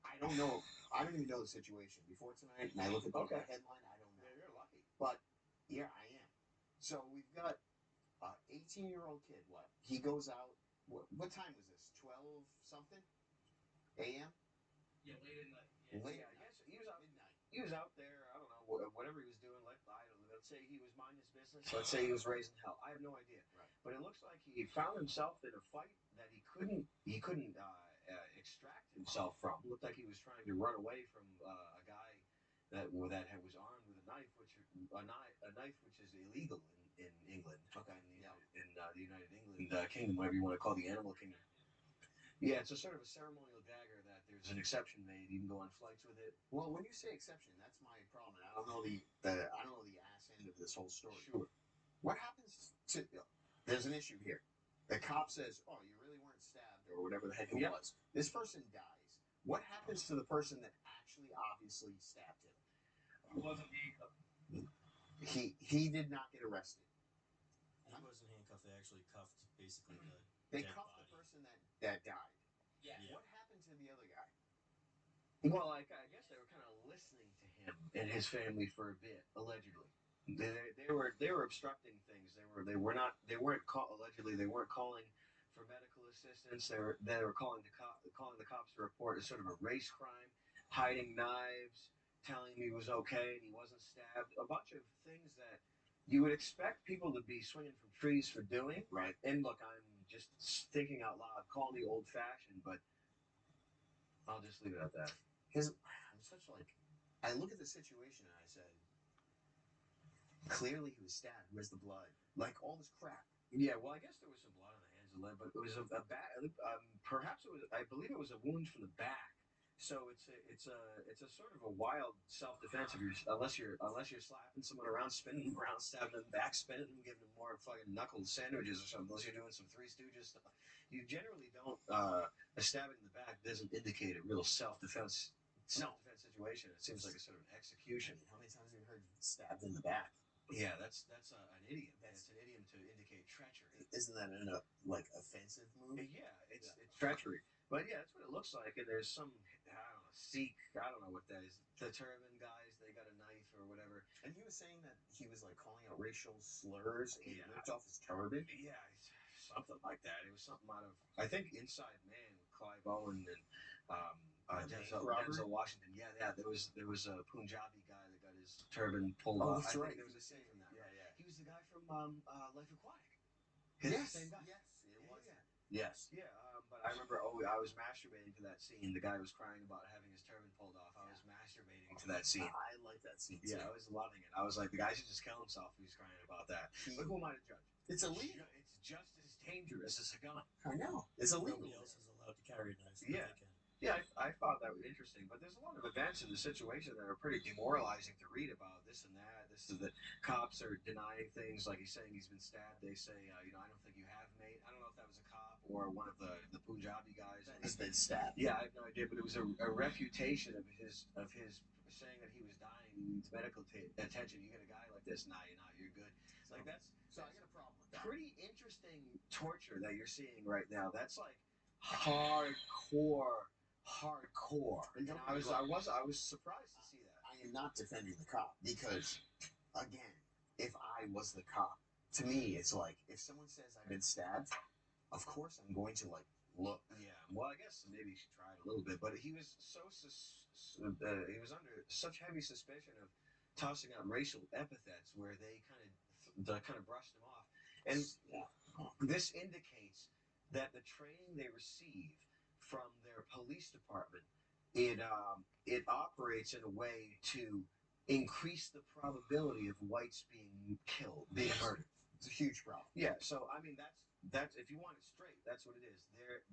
I don't know. I don't even know the situation before tonight, and I look at the headline. I don't know. Yeah, you're lucky. But yeah, I am. So we've got an 18-year-old kid. What? He goes out. What time was this? 12 something a.m. Yeah, late at night. Late. I guess he was out midnight. He was out there. I don't know whatever he was doing. Let's say he was minding his business. Let's say he was raising hell. I have no idea. Right. But it looks like he found himself in a fight that he couldn't extract himself from. It looked like he was trying to run away from a guy that was armed with a knife, which is illegal in England. Okay. In the United England Kingdom, whatever you want to call the animal kingdom. Yeah, it's a sort of a ceremonial dagger that there's an exception made. You can go on flights with it. Well, when you say exception, that's my problem. I don't know the ass end of this whole story. Sure. What happens to? There's an issue here. The cop says, "Oh, you really weren't stabbed, or whatever the heck it was." This person dies. What happens to the person that actually obviously stabbed him? He wasn't handcuffed. He did not get arrested. He wasn't handcuffed. They actually cuffed basically the They dead cuffed body. the person that died. Yeah. What happened to the other guy? Well, I guess they were kind of listening to him and his family for a bit, allegedly. They were obstructing things. Allegedly they weren't calling for medical assistance. They were calling the cops to report a sort of a race crime, hiding knives, telling him he was okay and he wasn't stabbed. A bunch of things that you would expect people to be swinging from trees for doing. Right. And look, I'm just thinking out loud. Call me old fashioned, but I'll just leave it at that. I'm such like, I look at the situation and I said, clearly he was stabbed. Where's the blood? Like all this crap. Yeah, well, I guess there was some blood on the hands and leg, but it was a bad. Perhaps it was. I believe it was a wound from the back. So it's a sort of a wild self defense if unless you're slapping someone around, spinning them around, stabbing them back, spinning them, giving them more fucking knuckled sandwiches or something. Unless you're doing some Three Stooges stuff, you generally don't. A stabbing in the back doesn't indicate a real self defense situation. It seems like a sort of an execution. How many times have you heard stabbed in the back? Yeah, that's an idiom. That's an idiom to indicate treachery. Isn't that an offensive move? Yeah, it's treachery. But yeah, that's what it looks like. And there's some Sikh. I don't know what that is. The turban guys, they got a knife or whatever. And he was saying that he was like calling out racial slurs and ripped off his turban. Yeah, something like that. It was something out of I think Inside Man with Clive Owen and Denzel Washington. Yeah. There was a Punjabi guy that got his turban pulled off. That's right. There was a scene from that. Yeah. He was the guy from Life Aquatic. Yes. The same guy. Yes, it was. Yeah. Yes. Yeah, but I remember. I was masturbating to that scene. The guy was crying about having his turban pulled off. I was masturbating to that scene. I like that scene. Yeah, I was loving it. I was like, the guy should just kill himself if he's crying about that. But who am I to judge? It's illegal. It's just as dangerous as a gun. I know. It's illegal. Nobody else is allowed to carry a knife. Yeah. Yeah, I thought that was interesting, but there's a lot of events in the situation that are pretty demoralizing to read about. This and that. This is the cops are denying things, like he's saying he's been stabbed. They say, I don't think you have, mate. I don't know if that was a cop or one of the Punjabi guys. He's been stabbed. Yeah, I have no idea, but it was a refutation of his saying that he was dying. He needs medical attention. You get a guy like this, nah, you're not. You're good. Like that's. So I got a problem with that. Pretty interesting torture that you're seeing right now. That's like hardcore. And I was surprised to see that. I am not defending the cop because, again, if I was the cop, to me it's like if someone says I've been stabbed, of course I'm going to look. Yeah. Well, I guess maybe you should try it a little bit, but he was he was under such heavy suspicion of tossing out racial epithets where they kind of brushed him off, and this indicates that the training they receive from their police department, it operates in a way to increase the probability of whites being killed, being murdered. It's a huge problem. Yeah, so I mean that's if you want it straight, that's what it is.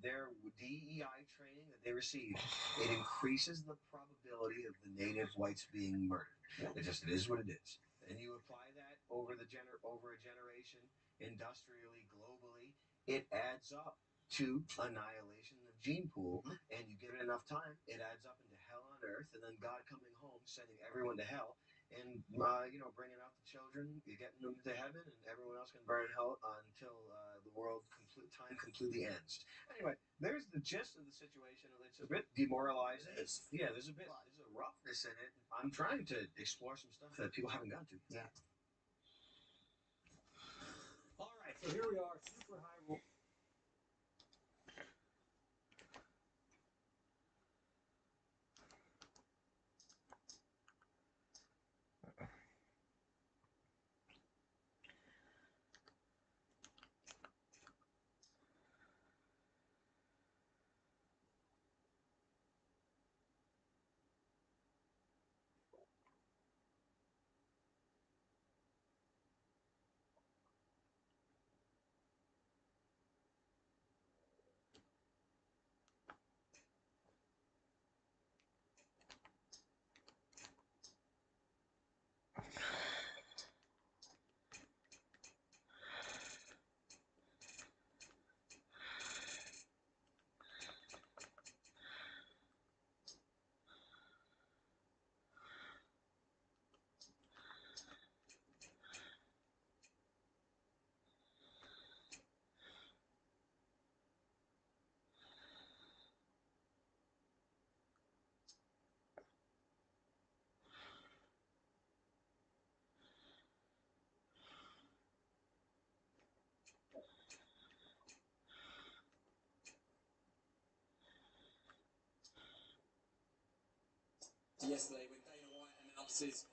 Their DEI training that they receive, it increases the probability of the native whites being murdered. It is what it is. And you apply that over a generation, industrially, globally, it adds up to annihilation of gene pool, and you give it enough time, it adds up into hell on earth, and then God coming home, sending everyone to hell, and bringing out the children, getting them to heaven, and everyone else can burn in hell until the world time completely ends. Anyway, there's the gist of the situation. It's a bit demoralizing. Yeah, there's a roughness in it. I'm trying to explore some stuff that people haven't gotten to. Yeah. All right, so here we are, super high roll. yesterday when Dana White announces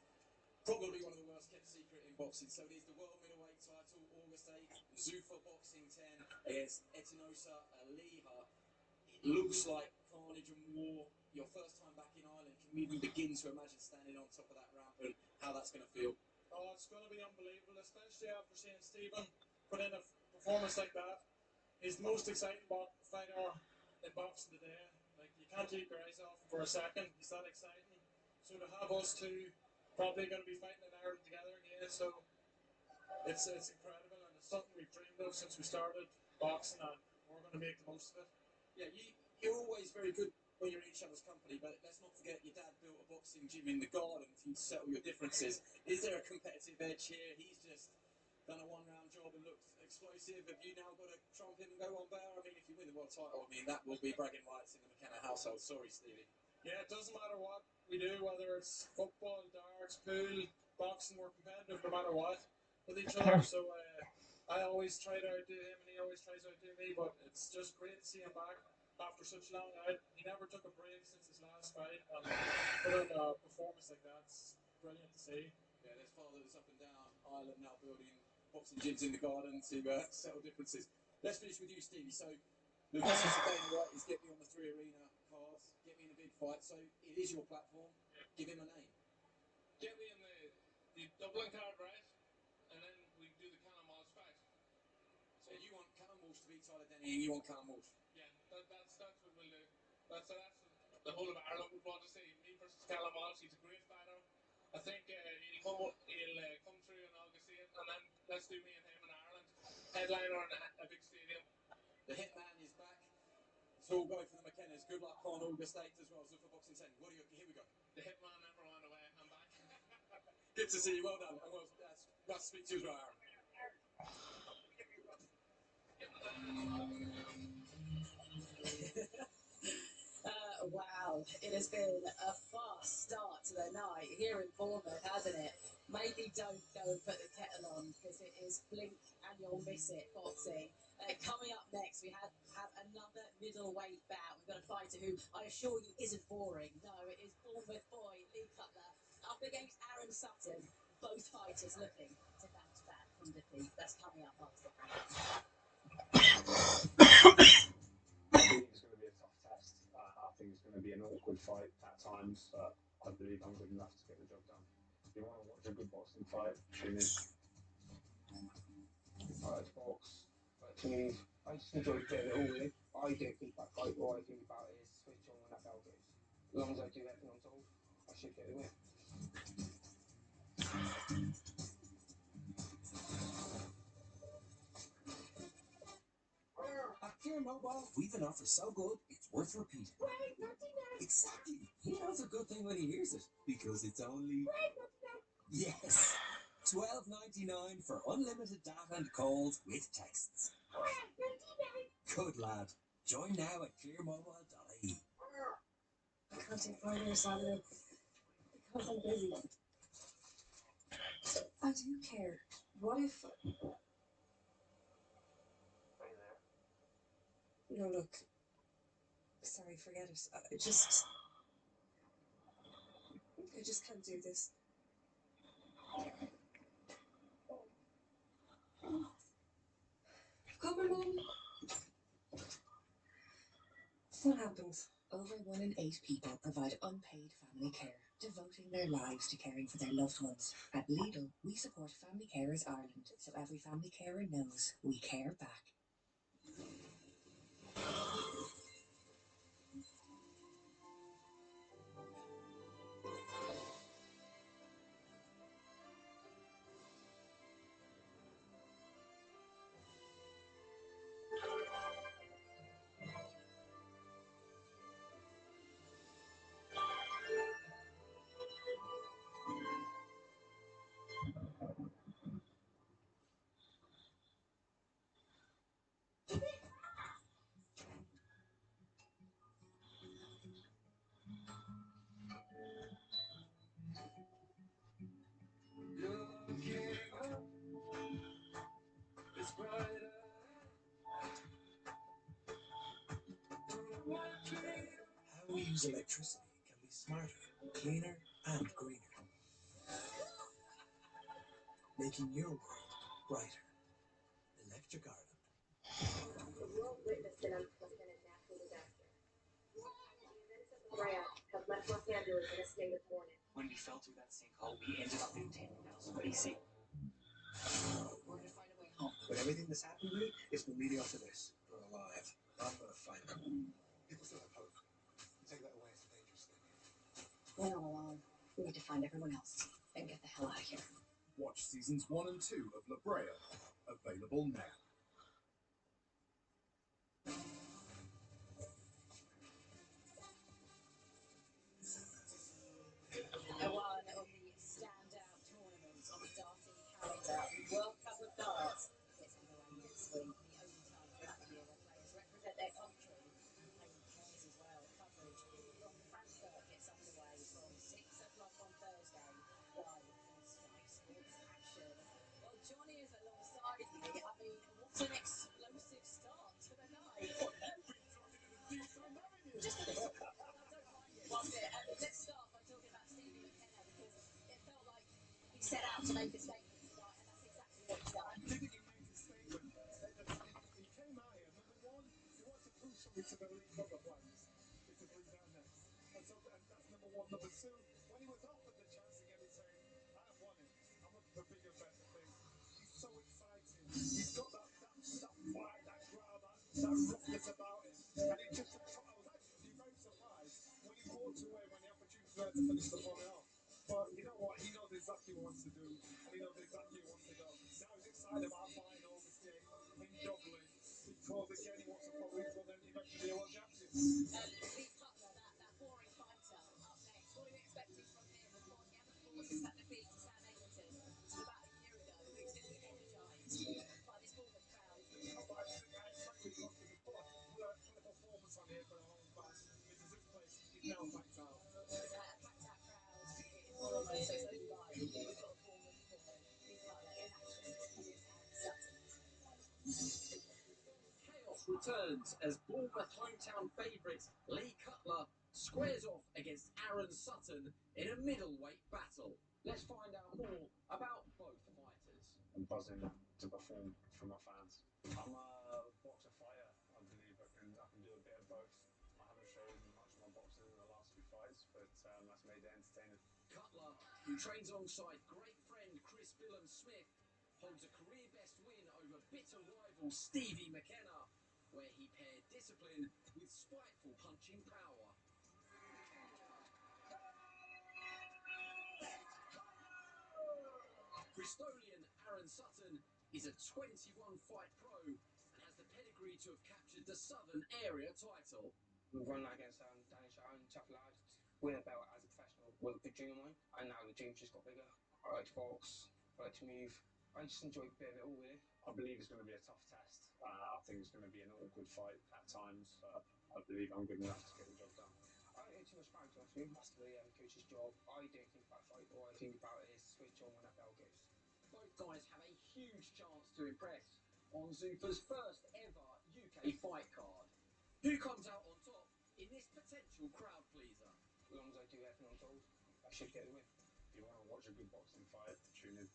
probably one of the worst kept secret in boxing. So it is the world middleweight title, August 8th, Zuffa Boxing 10 against Etinosa Aliha. It looks like carnage and war. Your first time back in Ireland. Can we even begin to imagine standing on top of that ramp and how that's going to feel? Oh, it's going to be unbelievable, especially after seeing Stephen put in a performance like that. He's the most exciting fighter in boxing today. Like, you can't keep your eyes off him for a second. He's that exciting. So to have us two probably going to be fighting in Ireland together again, so it's incredible, and it's something we've dreamed of since we started boxing, and we're going to make the most of it. Yeah, you're always very good when you're in each other's company, but let's not forget your dad built a boxing gym in the garden for you to settle your differences. Is there a competitive edge here? He's just done a one-round job and looked explosive. Have you now got to trump him and go one better? I mean, if you win the world title, I mean, that will be bragging rights in the McKenna household. Sorry, Stevie. Yeah, it doesn't matter what we do, whether it's football, darts, pool, boxing, we're competitive no matter what with each other. So I always try to outdo him and he always tries to outdo me, but it's just great to see him back after such long out. He never took a break since his last fight, and put on a performance like that. It's brilliant to see. Yeah, there's fathers up and down Ireland now building boxing gyms in the garden to settle differences. Let's finish with you, Stevie. So the message of Dana White is get me on the 3 Arena cards, get me in a big fight. So it is your platform. Give him a name. Get me in the Dublin card, right? And then we do the Callum Walsh fight. So you want Callum Walsh to beat Tyler Denny, and you want Callum Walsh? Yeah, that's what we'll do. That's the whole of Ireland would want to see me versus Callum Walsh. He's a great fighter. I think he'll come through in August 8th, and then let's do me and him in Ireland. Headliner in a big stadium. The Hitman is back. So we'll go for the McKennas. Good luck on August 8th as well. So for Boxing 10. Here we go. The Hitman never went away. I'm back. Good to see you. Well done. And well, that's nice to speak to you as well, Aaron. Wow, it has been a fast start to the night here in Bournemouth, hasn't it? Maybe don't go and put the kettle on because it is blink and you'll miss it boxing. Coming up next, we have another middleweight bout. We've got a fighter who I assure you isn't boring. No, it is Bournemouth boy Lee Cutler up against Aaron Sutton. Both fighters looking to bounce back from defeat. That's coming up after the break. I think it's going to be a tough test. I think it's going to be an awkward fight at times, but I believe I'm good enough to get the job done. If you want to watch a good boxing fight, tune in. I like to box, I like to move. I just enjoy playing it all in. I don't think that fight, all I think about is switch on when that bell goes. As long as I do everything I'm told, I should get the win. At Clear Mobile, we've an offer so good, it's worth repeating. Exactly. He knows a good thing when he hears it, because it's only... Yes! $12.99 for unlimited data and calls with texts. Good lad. Join now at clearmobile.ie. I can't take Friday or Saturday because I'm busy. I do care. What if... No, look. Sorry, forget it. I just can't do this. Come on, Mom. What happens? Over 1 in 8 people provide unpaid family care, devoting their lives to caring for their loved ones. At Lidl, we support Family Carers Ireland, so every family carer knows we care back. How we use electricity can be smarter, cleaner, and greener. Making your world brighter. Electric Ireland. The world witnessed an unprecedented natural disaster. The events of the Brea have left Los Angeles in a state of mourning. When we fell through that sinkhole, we ended up in 10,000 BC. We're gonna find a way home. But everything that's happened to me is been leading up to this. We're alive. I'm gonna find them. People still have hope. You take that away, it's a dangerous thing. We're not alone. We need to find everyone else and get the hell out of here. Watch seasons 1 and 2 of La Brea, available now. One of the standout tournaments on the darting calendar, World Cup of Darts, gets underway next week. The only time throughout the year where players represent their country and play in pairs as well. Coverage from Frankfurt gets underway from 6 o'clock on Thursday, live on Sky Sports Action. Well, Johnny is alongside me. I mean, what an explosive start to the night. Just a little. I don't mind it one bit. Let's start by talking about Stevie McKenna because it felt like he set out to make a statement tonight, and that's exactly what he's done. I think he made a statement. He came out here, number one, he wants to prove something to the league other players, particularly down there. And so that's number one. Number two, when he was offered the chance again, he's saying, I've won it. I'm looking for bigger, better things. He's so exciting. He's got that fire, that growl, that roughness about him. And it just, I was actually very surprised when he walked away when the opportunity was there to finish the volley off. But you know what? He knows exactly what he wants to do, and he knows exactly where he wants to go. Now he's excited about buying August 8th in Dublin, because again he wants to probably go then eventually be a world champion. Lee Cutler, that boring fighter, up next. What are you expecting from him? Of course, he hasn't fought since that defeat to Sam Eglinton, which was about a year ago. He's going to be energised by this Bournemouth crowd, isn't he? Oh, I expect we've got to put a performance on here for the home fans, because this place is now packed out. A packed out crowd in Bournemouth, so it's only right. We've got a Bournemouth boy, Lee Cutler, in action against Aaron Sutton. Chaos returns as Bournemouth hometown favourite Lee Cutler squares off against Aaron Sutton in a middleweight battle. Let's find out more about both fighters. I'm buzzing to perform for my fans. I'm a boxer fighter. I believe I can do a bit of both. I haven't shown much of my boxing in the last few fights, but that's made it entertaining. Cutler, who trains alongside great friend Chris Billham-Smith, holds a career best win over bitter rival Stevie McKenna, where he paired discipline with spiteful punching power. Bristolian Aaron Sutton is a 21-fight pro and has the pedigree to have captured the Southern Area title. We've run against Danny Sharon, tough lad, win a belt as a professional was a big dream of mine, and now the dream's just got bigger. I like to box, I like to move, I just enjoy a bit of it all really. I believe it's going to be a tough test. I think it's going to be an awkward fight at times, but I believe I'm good enough to get the job done. I don't do too much sparring, to be honest with you. That's the coach's job. I don't think about fight. All I think about is switch on when that bell goes. Both guys have a huge chance to impress on Zupa's first ever UK fight card. Who comes out on top in this potential crowd pleaser? As long as I do everything I'm told, I should get the win. If you want to watch a good boxing fight, tune in.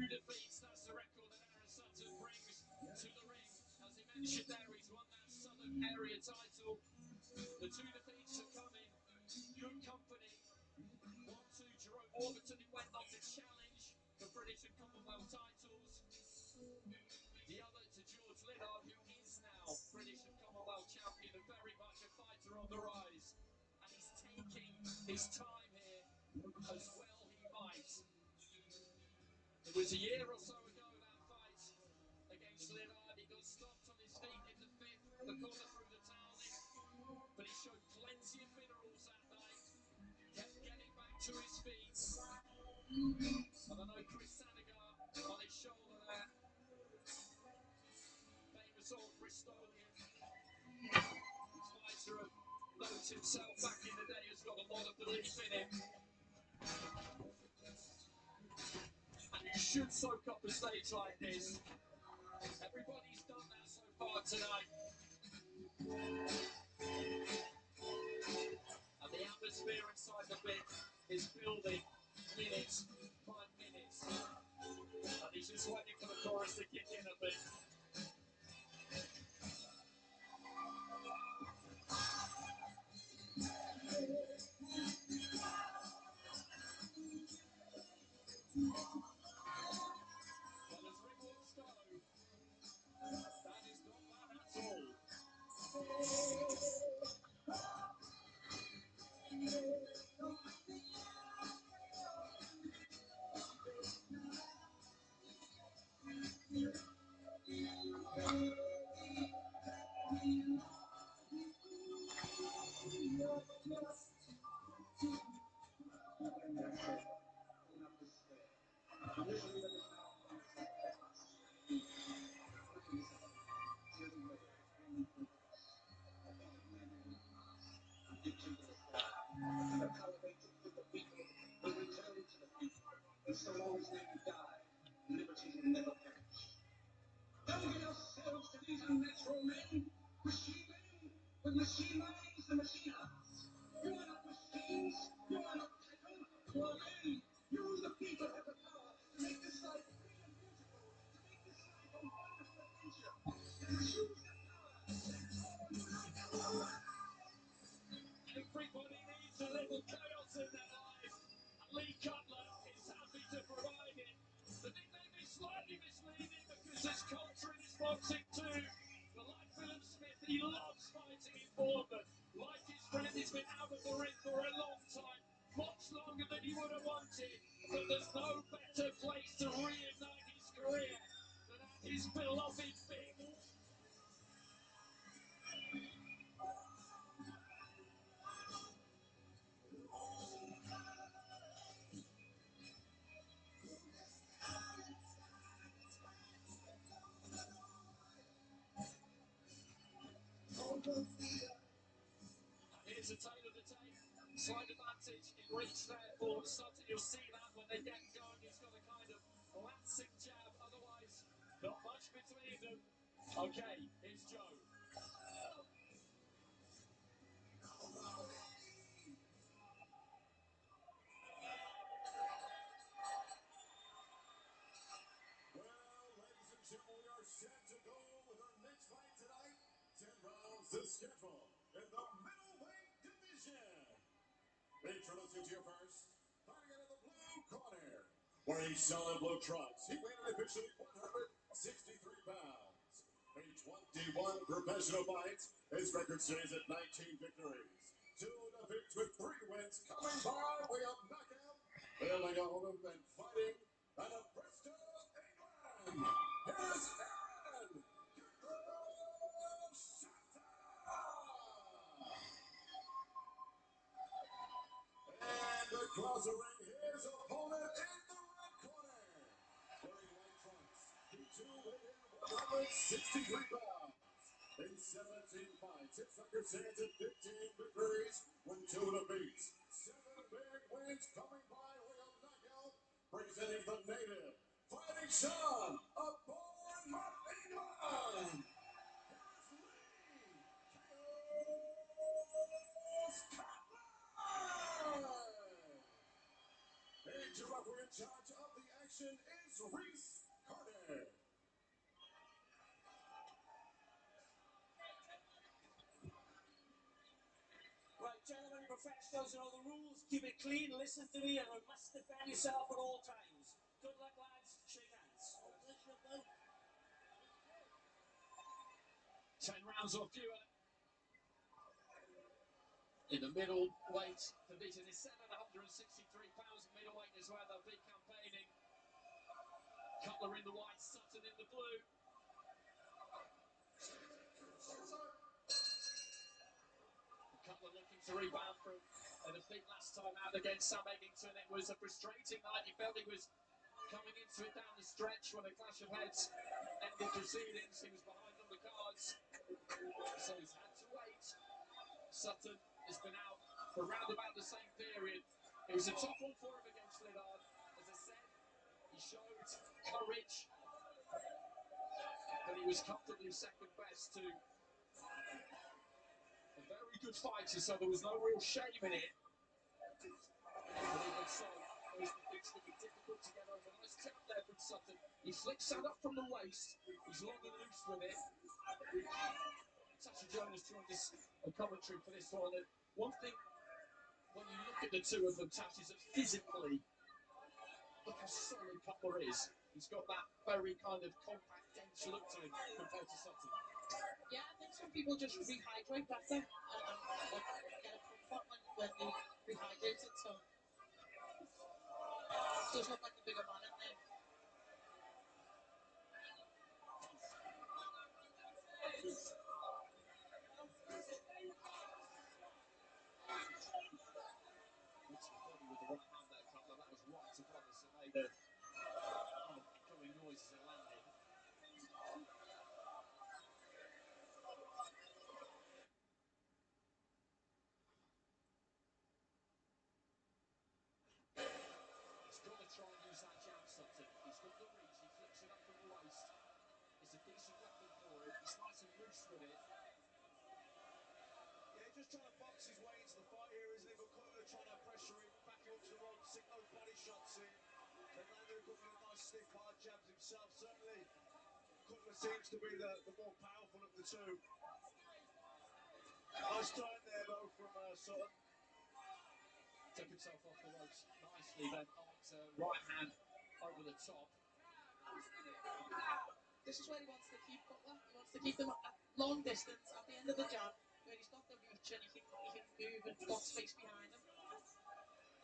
Defeats, that's the record that Aaron Sutton brings to the ring. As he mentioned there, he's won that Southern Area title. The 2 defeats have come in good company. One to Jerome Warburton, who went on to challenge the British and Commonwealth titles. The other to George Liddard, who is now British and Commonwealth champion and very much a fighter on the rise. And he's taking his time here as well he might. It was a year or so ago, that fight against Liddard. He got stopped on his feet in the 5th, the corner through the Townley. But he showed plenty of minerals that night. Kept getting back to his feet. And I know Chris Sanagar on his shoulder there. Famous old Bristolian. boxer of note himself back in the day has got a lot of belief in him. And you should soak up a stage like this. Everybody's done that so far tonight. And the atmosphere inside the pit is building minute by minute. And he's just waiting for the chorus to kick in a bit. But as records go, that is not bad at all. So long as we die, liberty will never perish. Don't give yourselves to these unnatural men, machine men, with machine minds and machine hearts. You are not machines, you are not cattle, you are men. You, the people, have the power to make this life free and beautiful, to make this life a wonderful adventure. And choose the power. Everybody needs a little chaos in their life. And Lee Cutler is happy to provide it. The nickname is slightly misleading because there's culture in his boxing too. But like Philip Smith, he loves fighting in Bournemouth. Like his friend, he's been out of the ring for a long time, much longer than he would have wanted. But there's no better place to reignite his career than at his beloved Vic. Here's a tail of the tape. Slight advantage in reach there for Sutton. You'll see that when they get going. He's got a kind of lancing jab. Otherwise, not much between them. Okay, here's Joe. Well, ladies and gentlemen, we are set to go with our next fight tonight. 10 rounds to schedule in the middleweight division. Introducing to you first, fighting out of the blue corner, wearing solid blue trunks. He weighed an officially 163 pounds. A 21 professional fights. His record stands at 19 victories, 2 defeats with 3 wins, coming by way of knockout, building a home and fighting out of Bristol, England. Here's Aaron and across the ring, his opponent in the red corner, wearing white trunks. He too weighed in 163 pounds. In 17 fights, his record stands at 15 victories with 2 defeats, 7 big wins coming by way of knockout, presenting the native fighting son of Bournemouth, England. Here's Lee Chaos Cutler. And your referee in charge of the action is Reese Carter. Right, gentlemen, professionals know the rules. Keep it clean, listen to me, and you must defend yourself at all times. Good luck, lads. Shake hands. 10 rounds or fewer. In the middleweight division is 763 pounds. Middleweight is where they'll be campaigning. Cutler in the white, Sutton in the blue. Cutler looking to rebound from a defeat last time out against Sam Eggington. It was a frustrating night. He felt he was coming into it down the stretch when a clash of heads ended proceedings. He was behind on the cards, so he's had to wait. Sutton has been out for around about the same period. It was a tough one for him against Lillard. As I said, he showed courage, but he was comfortably second best to a very good fighter, so there was no real shame in it. But even so, those things can be difficult to get over. Nice jab there from Sutton. He flicks that up from the waist. He's long and loose with it. Tasha Jonas joined us a commentary for this one. And one thing, when you look at the two of them, Tash, is that physically, look how solid Cutler is. He's got that very kind of compact, dense look to him compared to Sutton. Yeah, I think some people just rehydrate better and get a comfort when they rehydrated. So it does look like a bigger man in there. Looks the body with the right hand there, Cutler. That was right to body, so it made a kind of echoing noise as it landed. He's got to try and use that jab, Sutton. He's got the reach. He flicks it up from the waist. It's a decent weapon for him. He's nice and loose with it. Yeah, just trying to box his way into the fight here, isn't he? But Cutler trying to pressure him, back him up to the rope, sink those body shots in. Then landed a couple of nice stiff hard jabs himself. Certainly, Cutler seems to be the more powerful of the two. Nice turn there, though, from Sutton. Took himself off the ropes nicely, then onto right hand over the top. This is where he wants to keep Cutler. He wants to keep them at long distance at the end of the jab, where he's got the reach and he can move and got space behind him.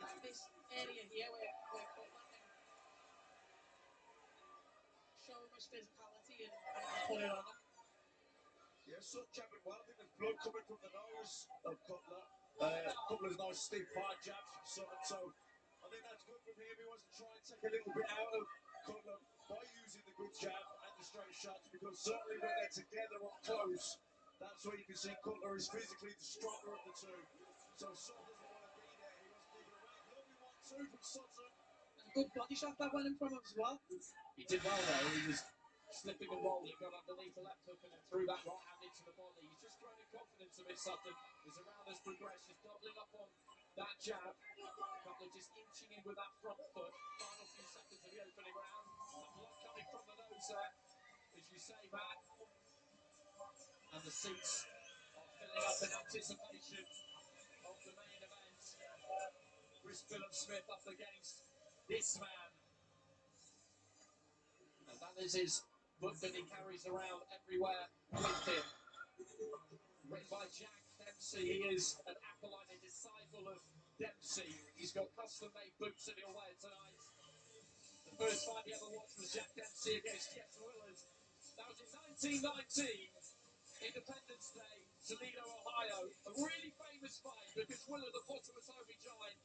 It's this area here where Cutler can show him his physicality and put it on him. Yeah, Sutton jabbing well. I think there's blood coming from the nose of Cutler. A couple of nice stiff hard jabs from Sutton. So I think that's good from him. He wants to try and take a little bit out of Cutler by using the good jab and the straight shots, because certainly when they're together up close, that's where you can see Cutler is physically the stronger of the two. So Sutton doesn't want to be there. He wants to take it away. Lovely 1-2 from Sutton. And a good body shot that went in from him as well. He did well there. He was slipping and rolling, got underneath the left hook and then threw that right hand into the body. He's just growing in confidence a bit, Sutton. As the round has progressed, just doubling up on that jab. Cutler just inching in with that front foot. Final few seconds of the opening round. And blood coming from the nose there, as you say, Matt. And the seats are filling up in anticipation of the main event. Chris Phillips-Smith up against this man. And that is his book that he carries around everywhere with him. Written by Jack Dempsey. He is an acolyte, a disciple of Dempsey. He's got custom-made boots that he'll wear tonight. The first fight he ever watched was Jack Dempsey against Jess Willard. That was in 1919, Independence Day, Toledo, Ohio. A really famous fight because Willard, the Potawatomi giant,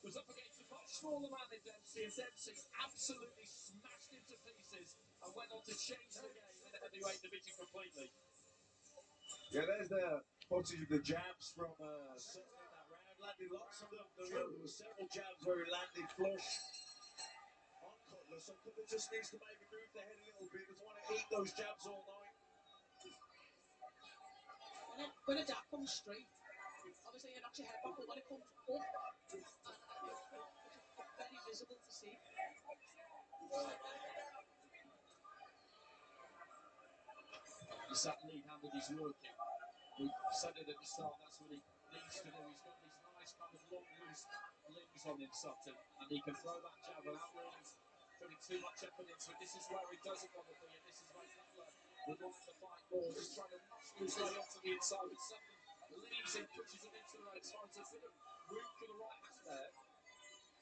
was up against a much smaller man than Dempsey, and Dempsey absolutely smashed him to pieces and went on to change the game in the heavyweight division completely. Yeah, there's the footage of the jabs from Sutton in that round. Landed lots of them. There were several jabs where he landed flush on Cutler, so Cutler just needs to maybe move the head a little bit. Doesn't want to eat those jabs all night. When a jab comes straight, obviously it knocks your head back, but when it comes up, it's very visible to see. He's that lead-handed, he's working. We said it at the start, that's what he needs to do. He's got these nice kind of long, loose limbs on him, Sutton, and he can throw that jab without really putting too much effort into it. This is where he doesn't want to be, and this is where Cutler would like to fight more. Just trying to muscle his way onto the inside, but Sutton leaves him, pushes him into the ropes, finds a bit of room for the right hand there.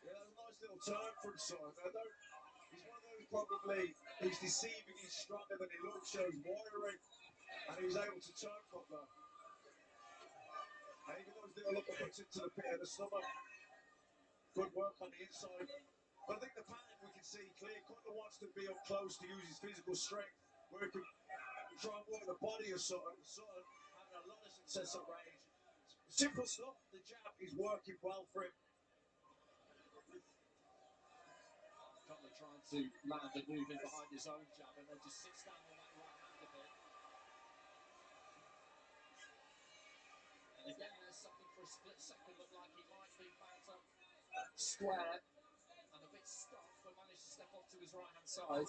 Yeah, that was a nice little turn from Sutton. He's one of those probably, he's deceiving, he's stronger than he looks, shows wiring, and he was able to turn Cutler. And even those little uppercuts into the pit of the stomach, good work on the inside. But I think the pattern we can see clear. Cutler wants to be up close to use his physical strength, where he can try and work the body of Sutton. Sutton having a a lot of success at range. Simple stuff. The jab is working well for him. Cutler trying to land and move in behind his own jab and then just sits down on that right hand a bit. And again, there's something for a split second. Looked like he might be backed up square and a bit stuck, but managed to step off to his right hand side.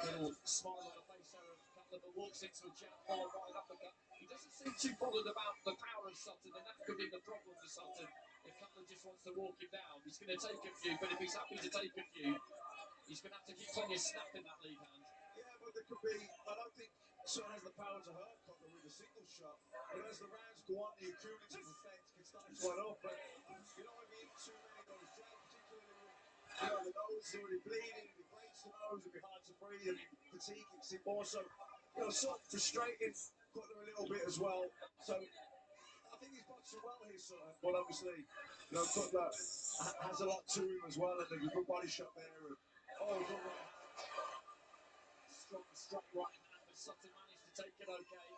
Little smile on the face there of Cutler, but walks into a jab followed by an uppercut. He doesn't seem too bothered about the power of Sutton, and that could be the problem for Sutton. If Cutler just wants to walk him down, he's going to take a few, but if he's happy to take a few, he's going to have to keep plenty of snap in that lead hand. Yeah, but there could be, I don't think Sutton has the power to hurt Cutler with a single shot, but as the rounds go on, the accumulative effect can start to add up, and you don't want to be in too many of those jabs, particularly with the nose is already bleeding, if it breaks the nose, it'd be hard to breathe, and fatigue kicks in more, so, sort of frustrating Cutler a little bit as well, so I think he's boxing well here, Sutton, but obviously, Cutler has a lot to him as well, and there's a good body shot there, and, good right hand. Strong, straight right hand, but Sutton managed to take it okay.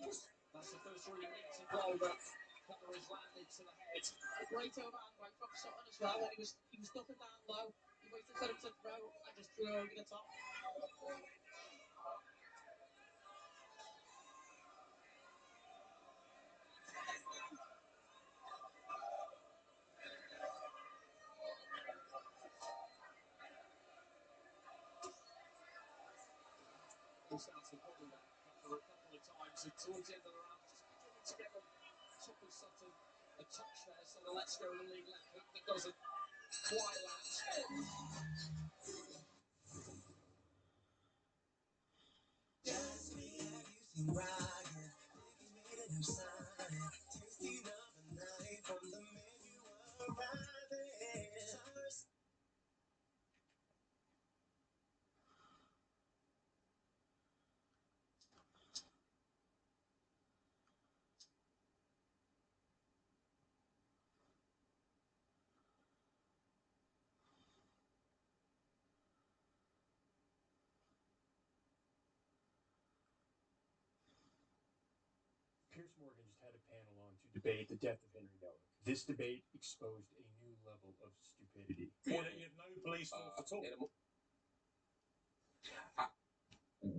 That's the first really meaty blow that Cutler has landed to the head. A great overhand right from Sutton as well. When he was ducking down low, he waited for him to throw and just threw over the top. That's the problem there. Cutler a couple of times, and towards the end of the round, just beginning to get the top of Sutton a touch there, so the let's go the lead left hook that doesn't quite land. Just me, have you seen Ryan? He made a new sign. Tasting of the night from the menu arriving. Piers Morgan just had a panel on to debate the death of Henry Miller. This debate exposed a new level of stupidity. You had no police force at all.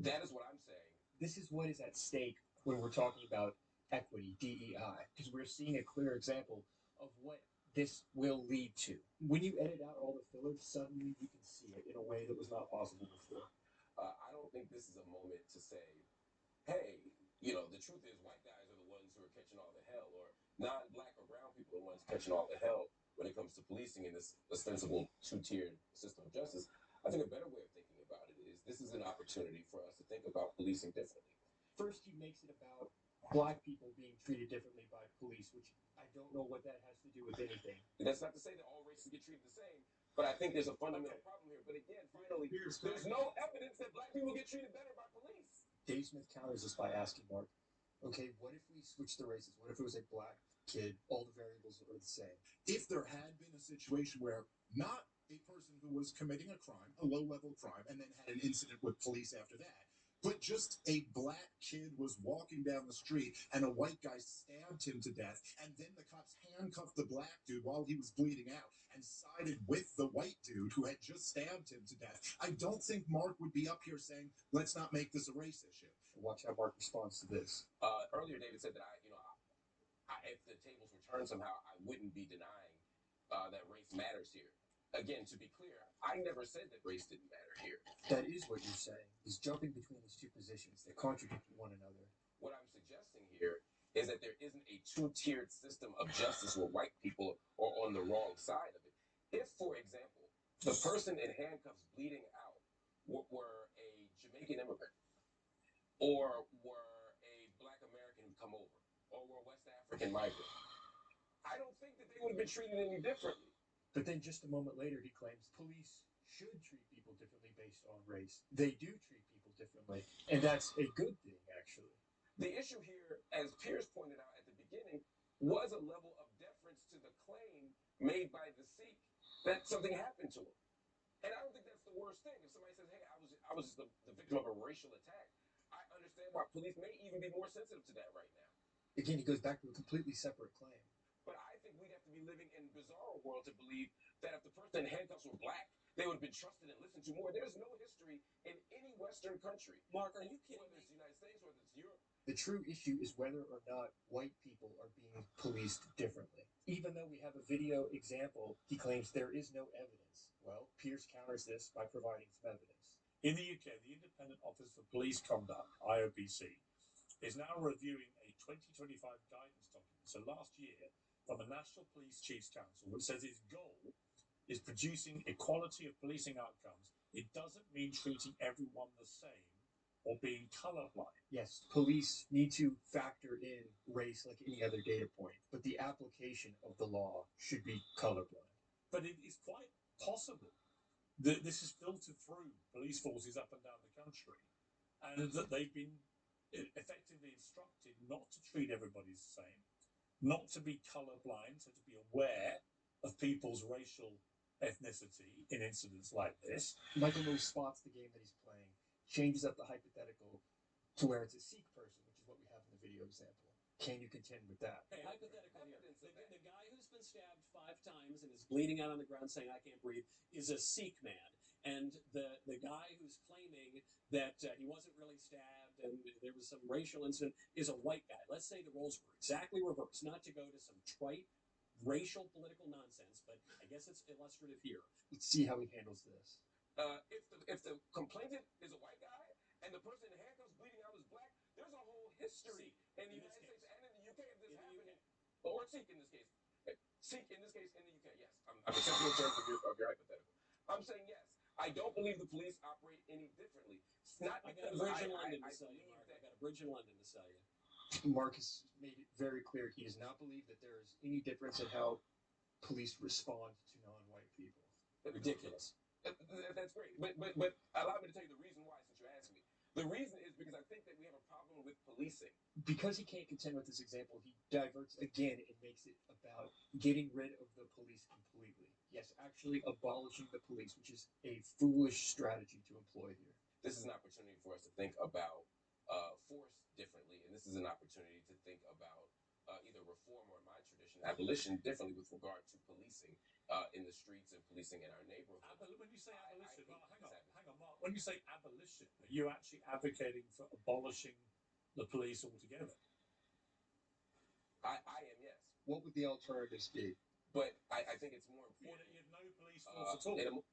That is what I'm saying. This is what is at stake when we're talking about equity, DEI, because we're seeing a clear example of what this will lead to. When you edit out all the fillers, suddenly you can see it in a way that was not possible before. I don't think this is a moment to say, hey, the truth is white guys are the ones who are catching all the hell, or non-black or brown people are the ones catching all the hell when it comes to policing in this ostensible two-tiered system of justice. I think a better way of thinking about it is this is an opportunity for us to think about policing differently. First, he makes it about black people being treated differently by police, which I don't know what that has to do with anything. That's not to say that all races get treated the same, but I think there's a fundamental problem here. But again, finally, there's no evidence that black people get treated better by police. Dave Smith counters this by asking Mark, okay, what if we switched the races? What if it was a black kid? All the variables are the same. If there had been a situation where not a person who was committing a crime, a low-level crime, and then had an incident with police after that, but just a black kid was walking down the street and a white guy stabbed him to death, and then the cops handcuffed the black dude while he was bleeding out and sided with the white dude who had just stabbed him to death, I don't think Mark would be up here saying, let's not make this a race issue. Watch how Mark responds to this. Earlier, David said that if the tables were turned somehow, I wouldn't be denying that race matters here. Again, to be clear, I never said that race didn't matter here. That is what you're saying. He's jumping between these two positions that contradict one another. What I'm suggesting here is that there isn't a two-tiered system of justice where white people are on the wrong side of it. If, for example, the person in handcuffs bleeding out were a Jamaican immigrant, or were a black American who'd come over, or were a West African migrant, I don't think that they would have been treated any differently. But then just a moment later, he claims police should treat people differently based on race. They do treat people differently, and that's a good thing, actually. The issue here, as Pierce pointed out at the beginning, was a level of deference to the claim made by the Sikh that something happened to him. And I don't think that's the worst thing. If somebody says, hey, I was just the victim of a racial attack, I understand why police may even be more sensitive to that right now. Again, he goes back to a completely separate claim. But I think we'd have to be living in a bizarre world to believe that if the person in handcuffs were black, they would have been trusted and listened to more. There's no history in any Western country. Mark, are you kidding Whether it's the United States, whether it's Europe. The true issue is whether or not white people are being policed differently. Even though we have a video example, he claims there is no evidence. Well, Pierce counters this by providing some evidence. In the UK, the Independent Office for Police Conduct, IOPC, is now reviewing a 2025 guidance document, so last year, from the National Police Chiefs Council, which says its goal is producing equality of policing outcomes. It doesn't mean treating everyone the same or being colorblind. Yes, police need to factor in race like any other data point, but the application of the law should be colorblind. But it is quite possible that this is filtered through police forces up and down the country, and that they've been effectively instructed not to treat everybody the same, not to be colorblind, so to be aware of people's racial ethnicity in incidents like this. Michael Moore spots the game that he's playing, changes up the hypothetical to where it's a Sikh person, which is what we have in the video example. Can you contend with that? Hey, hypothetical here. The guy who's been stabbed 5 times and is bleeding out on the ground saying, "I can't breathe," is a Sikh man. And the guy who's claiming that he wasn't really stabbed and there was some racial incident is a white guy. Let's say the roles were exactly reversed, not to go to some trite racial political nonsense, but I guess it's illustrative here. Let's see how he handles this. If the complainant is a white guy and the person in handcuffs bleeding out is black, there's a whole history in the United States and in the UK of this happening. Or Sikh in this case. Sikh in this case in the UK, yes. I'm accepting in terms of your hypothetical. I'm saying yes. I don't believe the police operate any differently. It's not I got a because bridge in London I to sell you, believe Mark. that. I got a bridge in London to sell you. Marcus made it very clear he does not believe that there is any difference in how police respond to non-white people. Ridiculous. That's great. But allow me to tell you the reason why, since you asked me. The reason is because I think that we have a problem with policing. Because he can't contend with this example, he diverts again and makes it about getting rid of the police completely. Yes, actually abolishing the police, which is a foolish strategy to employ here. This is an opportunity for us to think about force differently, and this is an opportunity to think about either reform or, in my tradition, abolition differently with regard to policing in the streets and policing in our neighborhoods. When you say abolition, hang on, Mark. When you say abolition, are you actually advocating for abolishing the police altogether? I am, yes. What would the alternatives be? But I think it's more important. You have no police force at all.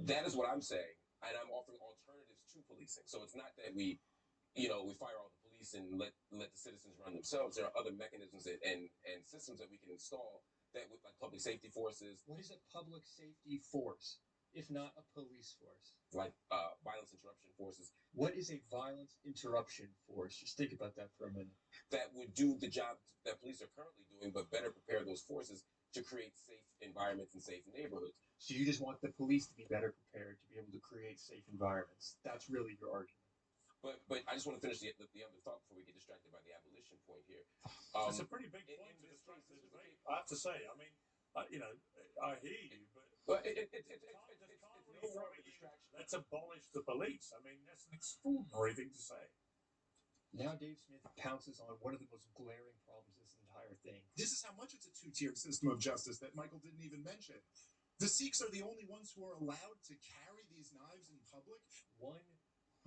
That is what I'm saying, and I'm offering alternatives to policing. So it's not that we fire all the police and let the citizens run themselves. There are other mechanisms and systems that we can install that with like public safety forces. What is a public safety force, if not a police force? Like violence interruption forces. What is a violence interruption force? Just think about that for a minute. That would do the job that police are currently doing, but better prepare those forces to create safe environments and safe neighborhoods. So you just want the police to be better prepared to be able to create safe environments. That's really your argument. But I just want to finish the other thought before we get distracted by the abolition point here. It's a pretty big point to distract the debate. I have to say, I mean, I hear you, but it's no more of a distraction. Let's abolish the police. I mean, that's an extraordinary thing to say. Now Dave Smith pounces on one of the most glaring problems of this entire thing. This is how much it's a two-tiered system of justice that Michael didn't even mention. The Sikhs are the only ones who are allowed to carry these knives in public. One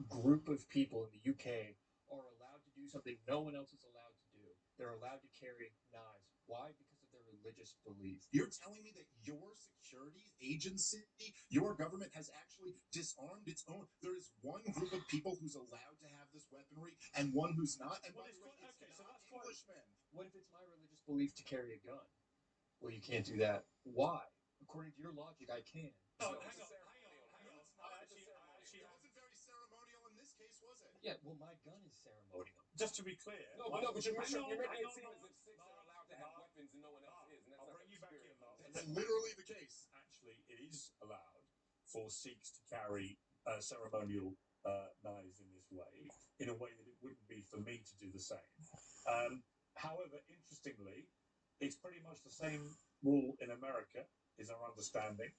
group of people in the UK are allowed to do something no one else is allowed to do. They're allowed to carry knives. Why? Because of their religious belief. You're telling me that your security agency, your government has actually disarmed its own. There is one group of people who's allowed to have this weaponry and one who's not. And by the way, it's not Englishmen. What if it's my religious belief to carry a gun? Well, you can't do that. Why? According to your logic, I can. No, hang on. It wasn't very ceremonial in this case, was it? Yeah, well, my gun is ceremonial. Just to be clear. But you're making it seem as if Sikhs are allowed to have weapons and no one else is. And that's I'll bring you back in, Mark. That's literally the case. Actually, it is allowed for Sikhs to carry ceremonial knives in this way, in a way that it wouldn't be for me to do the same. However, interestingly, it's pretty much the same rule in America, is our understanding.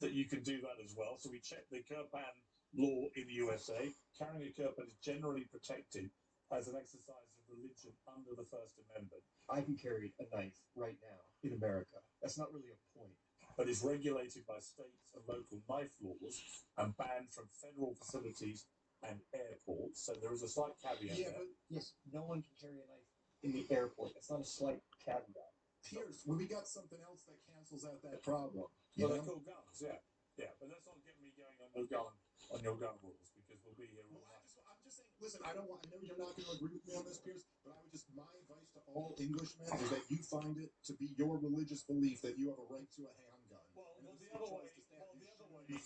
that you can do that as well. So we checked the Kirpan law in the USA. Carrying a Kirpan is generally protected as an exercise of religion under the First Amendment. I can carry a knife right now in America. That's not really a point. But is regulated by states and local knife laws and banned from federal facilities and airports. So there is a slight caveat Yeah, there. but yes, no one can carry a knife in the airport. That's not a slight caveat. Pierce, well, we got something else that cancels out that problem. Well, they're called guns, yeah. Yeah, but let's not get me going on your gun rules because we'll be here all night. I'm just saying, listen, I know you're not going to agree with me on this, Pierce, but I would just, my advice to all Englishmen is that you find it to be your religious belief that you have a right to a handgun. The other way to do it.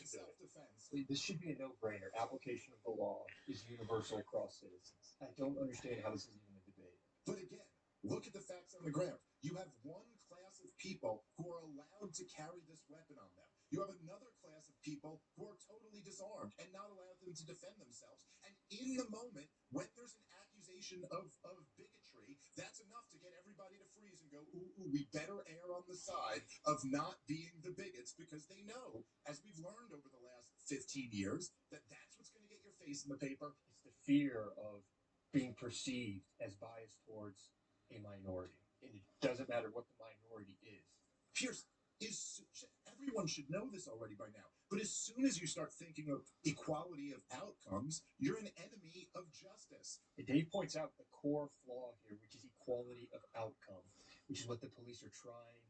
Self-defense. This should be a no-brainer. Application of the law is universal across citizens. I don't understand how this is even a debate. But again, look at the facts on the ground. You have one class of people who are allowed to carry this weapon on them. You have another class of people who are totally disarmed and not allowed them to defend themselves. And in the moment, when there's an accusation of bigotry, that's enough to get everybody to freeze and go, ooh, we better err on the side of not being the bigots, because they know, as we've learned over the last 15 years, that that's what's going to get your face in the paper. It's the fear of being perceived as biased towards a minority. And it doesn't matter what the minority is. Pierce, everyone should know this already by now, but as soon as you start thinking of equality of outcomes, you're an enemy of justice. And Dave points out the core flaw here, which is equality of outcome, which is what the police are trying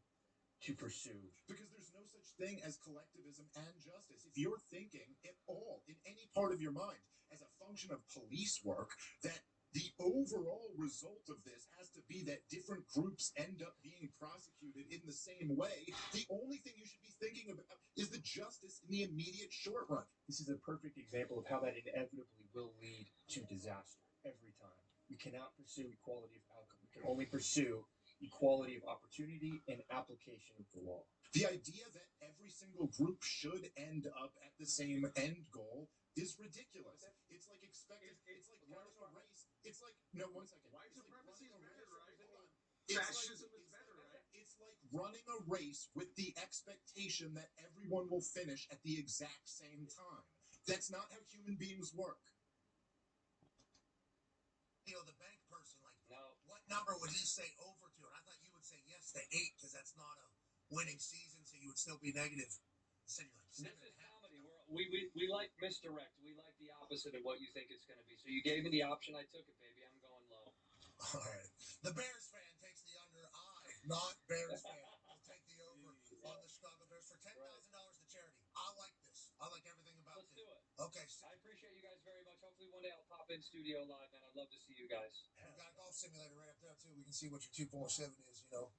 to pursue. Because there's no such thing as collectivism and justice. If you're thinking at all, in any part of your mind, as a function of police work, that the overall result of this has to be that different groups end up being prosecuted in the same way, the only thing you should be thinking about is the justice in the immediate short run. This is a perfect example of how that inevitably will lead to disaster every time. We cannot pursue equality of outcome. We can only pursue equality of opportunity and application of the law. The idea that every single group should end up at the same end goal is ridiculous. It's like expected. It's like running a race. It's like, no, 1 second. White supremacy is better, right? Fascism is better, right? It's like running a race with the expectation that everyone will finish at the exact same time. That's not how human beings work. You know, the bank person, like, what number would he say over to? And I thought you would say yes to 8 because that's not a winning season, so you would still be negative. So you're like, This is comedy. We like misdirect. We like the opposite of what you think it's going to be. So you gave me the option. I took it, baby. I'm going low. All right. The Bears fan takes the under. Not Bears fan, will take the over on the Chicago Bears for $10,000 to charity. I like this. I like everything about Let's this. do it. Okay. So I appreciate you guys very much. Hopefully one day I'll pop in studio live, man. I'd love to see you guys. we got a golf simulator right up there, too. We can see what your 247 is, you know,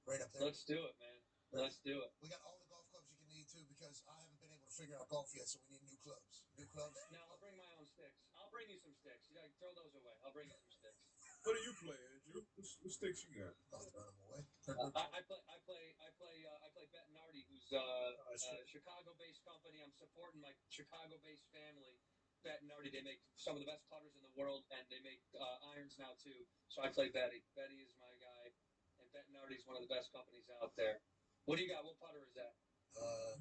right up there. Let's do it, man. Let's do it. We got all the golf clubs you can need, too, because I haven't been able to figure out golf yet, so we need new clubs. New clubs? No, I'll bring my own sticks. I'll bring you some sticks. Yeah, throw those away. I'll bring you some sticks. What do you play, Andrew? What sticks you got? I'll throw them away. I play Bettinardi, who's a Chicago-based company. I'm supporting my Chicago-based family. Bettinardi, they make some of the best putters in the world, and they make irons now too. So I play Betty. Betty is my guy, and Bettinardi is one of the best companies out there. What do you got? What putter is that?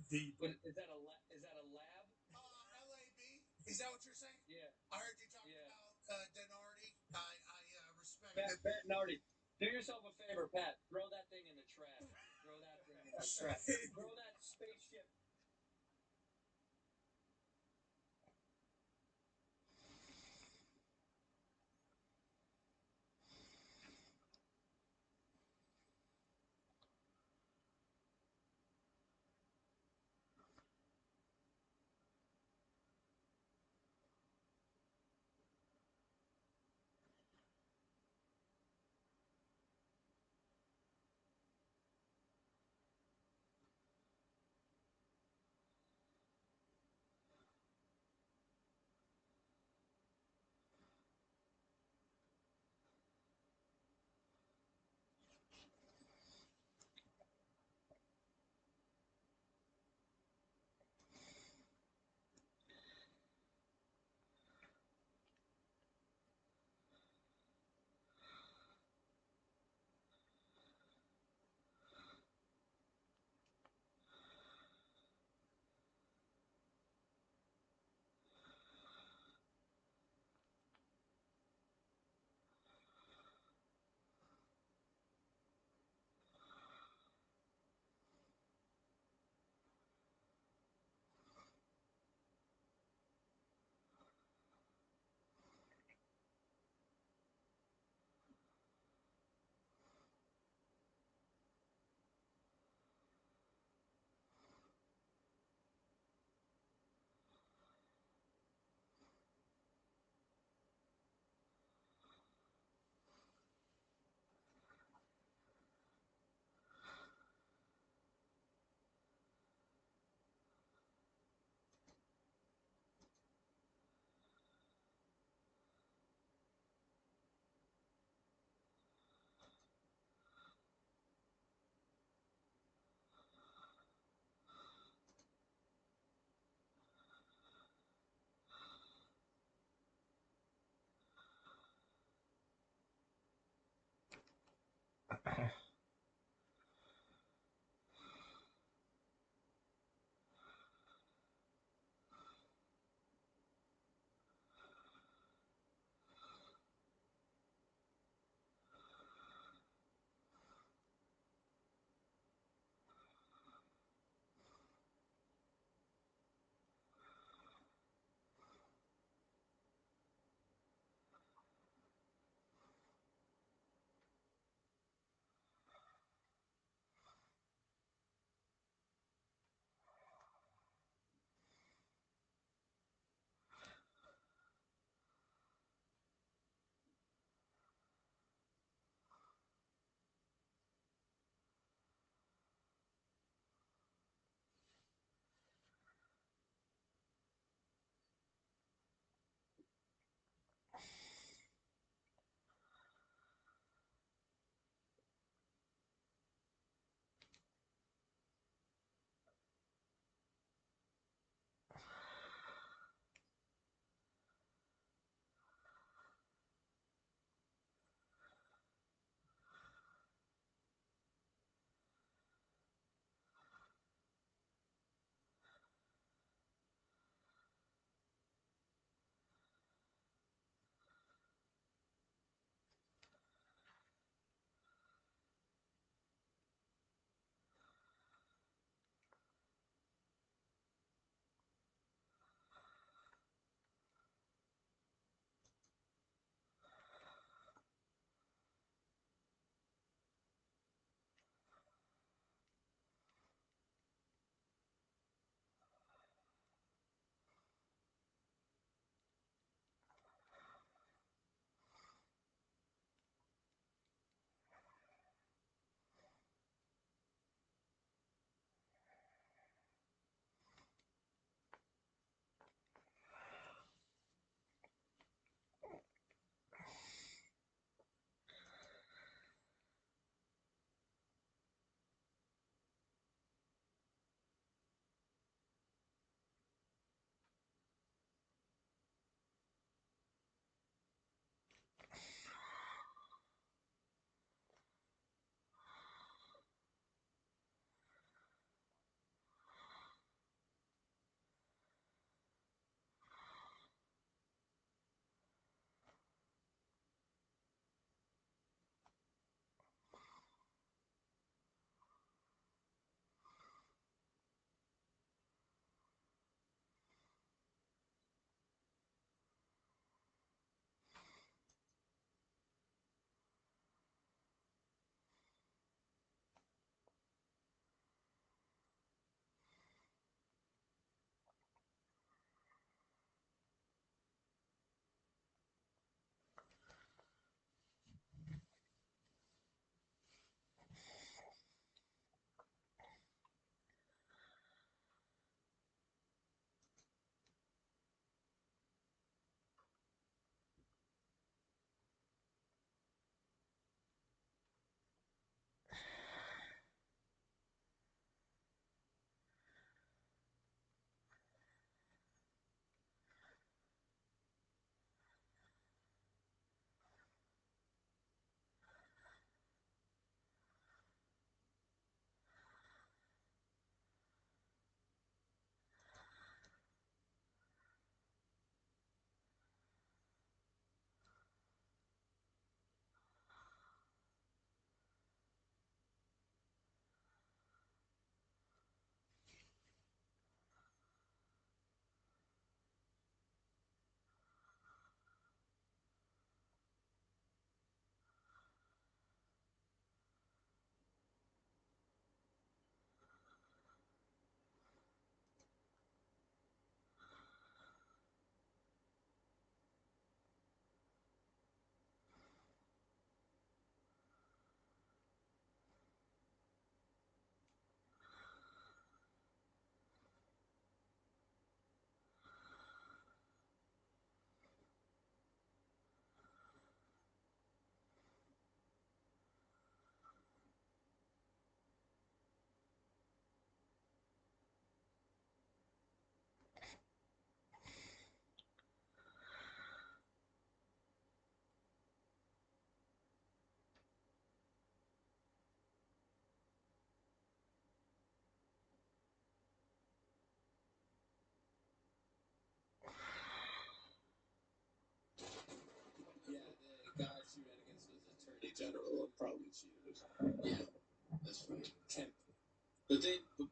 Is that a lab? LAB. Is that what you're saying? Yeah. I heard you talking about Denardi. I respect it. Bettinardi. Do yourself a favor, Pat. Throw that thing in the trash. Throw that thing in the trash. Throw that spaceship.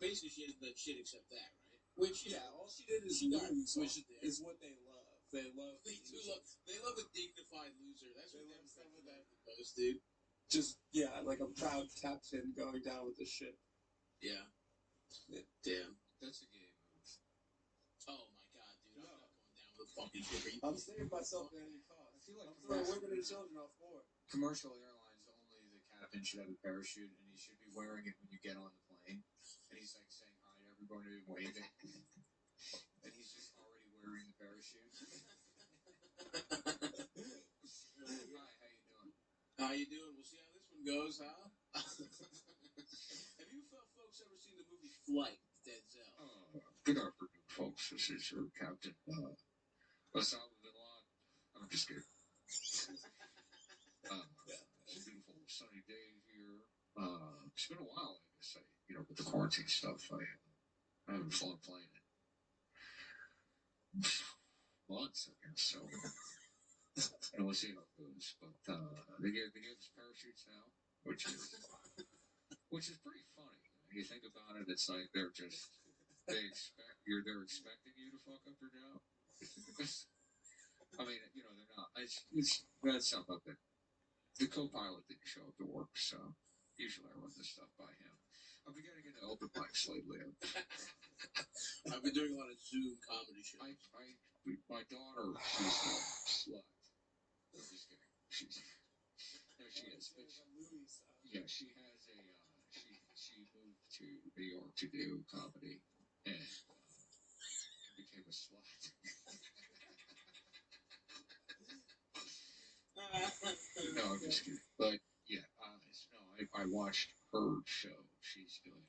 basically she has that shit except that, right? Which, yeah, all she did is switch it there. It's what they love. They love. They do love. They love a dignified loser. That's what they love with that the most, dude. Just, yeah, like a proud captain going down with the ship. Yeah. Damn. That's a gay move. Oh my god, dude. I'm not going down with a fucking ship. I'm saving myself at any cost. I feel like I'm throwing women and children off board. commercial airlines, only the captain should have a parachute, and he should be wearing it when you get on the plane. And he's like saying hi to everybody and waving. And he's just already wearing the parachute. Hi, how you doing? How you doing? We'll see how this one goes, huh? Have you folks ever seen the movie Flight, Denzel? Good afternoon, folks. This is your Captain Osama bin Laden. I'm just kidding. It's a beautiful sunny day here. It's been a while, I have to say. With the quarantine stuff, I haven't fun playing it. Months, I guess. So, and we'll see how it goes. But they give us parachutes now, which is pretty funny. You think about it, it's like they're expecting you to fuck up your job. I mean, they're not. That's something up there. The co-pilot didn't show up to work, so usually I run this stuff by him. I've been getting into open mics lately. I've been doing a lot of Zoom comedy shows. My daughter, she's a slut. I'm just kidding. She is. But yeah, she has she moved to New York to do comedy and became a slut. No, I'm just kidding. But yeah, I watched her show. She's doing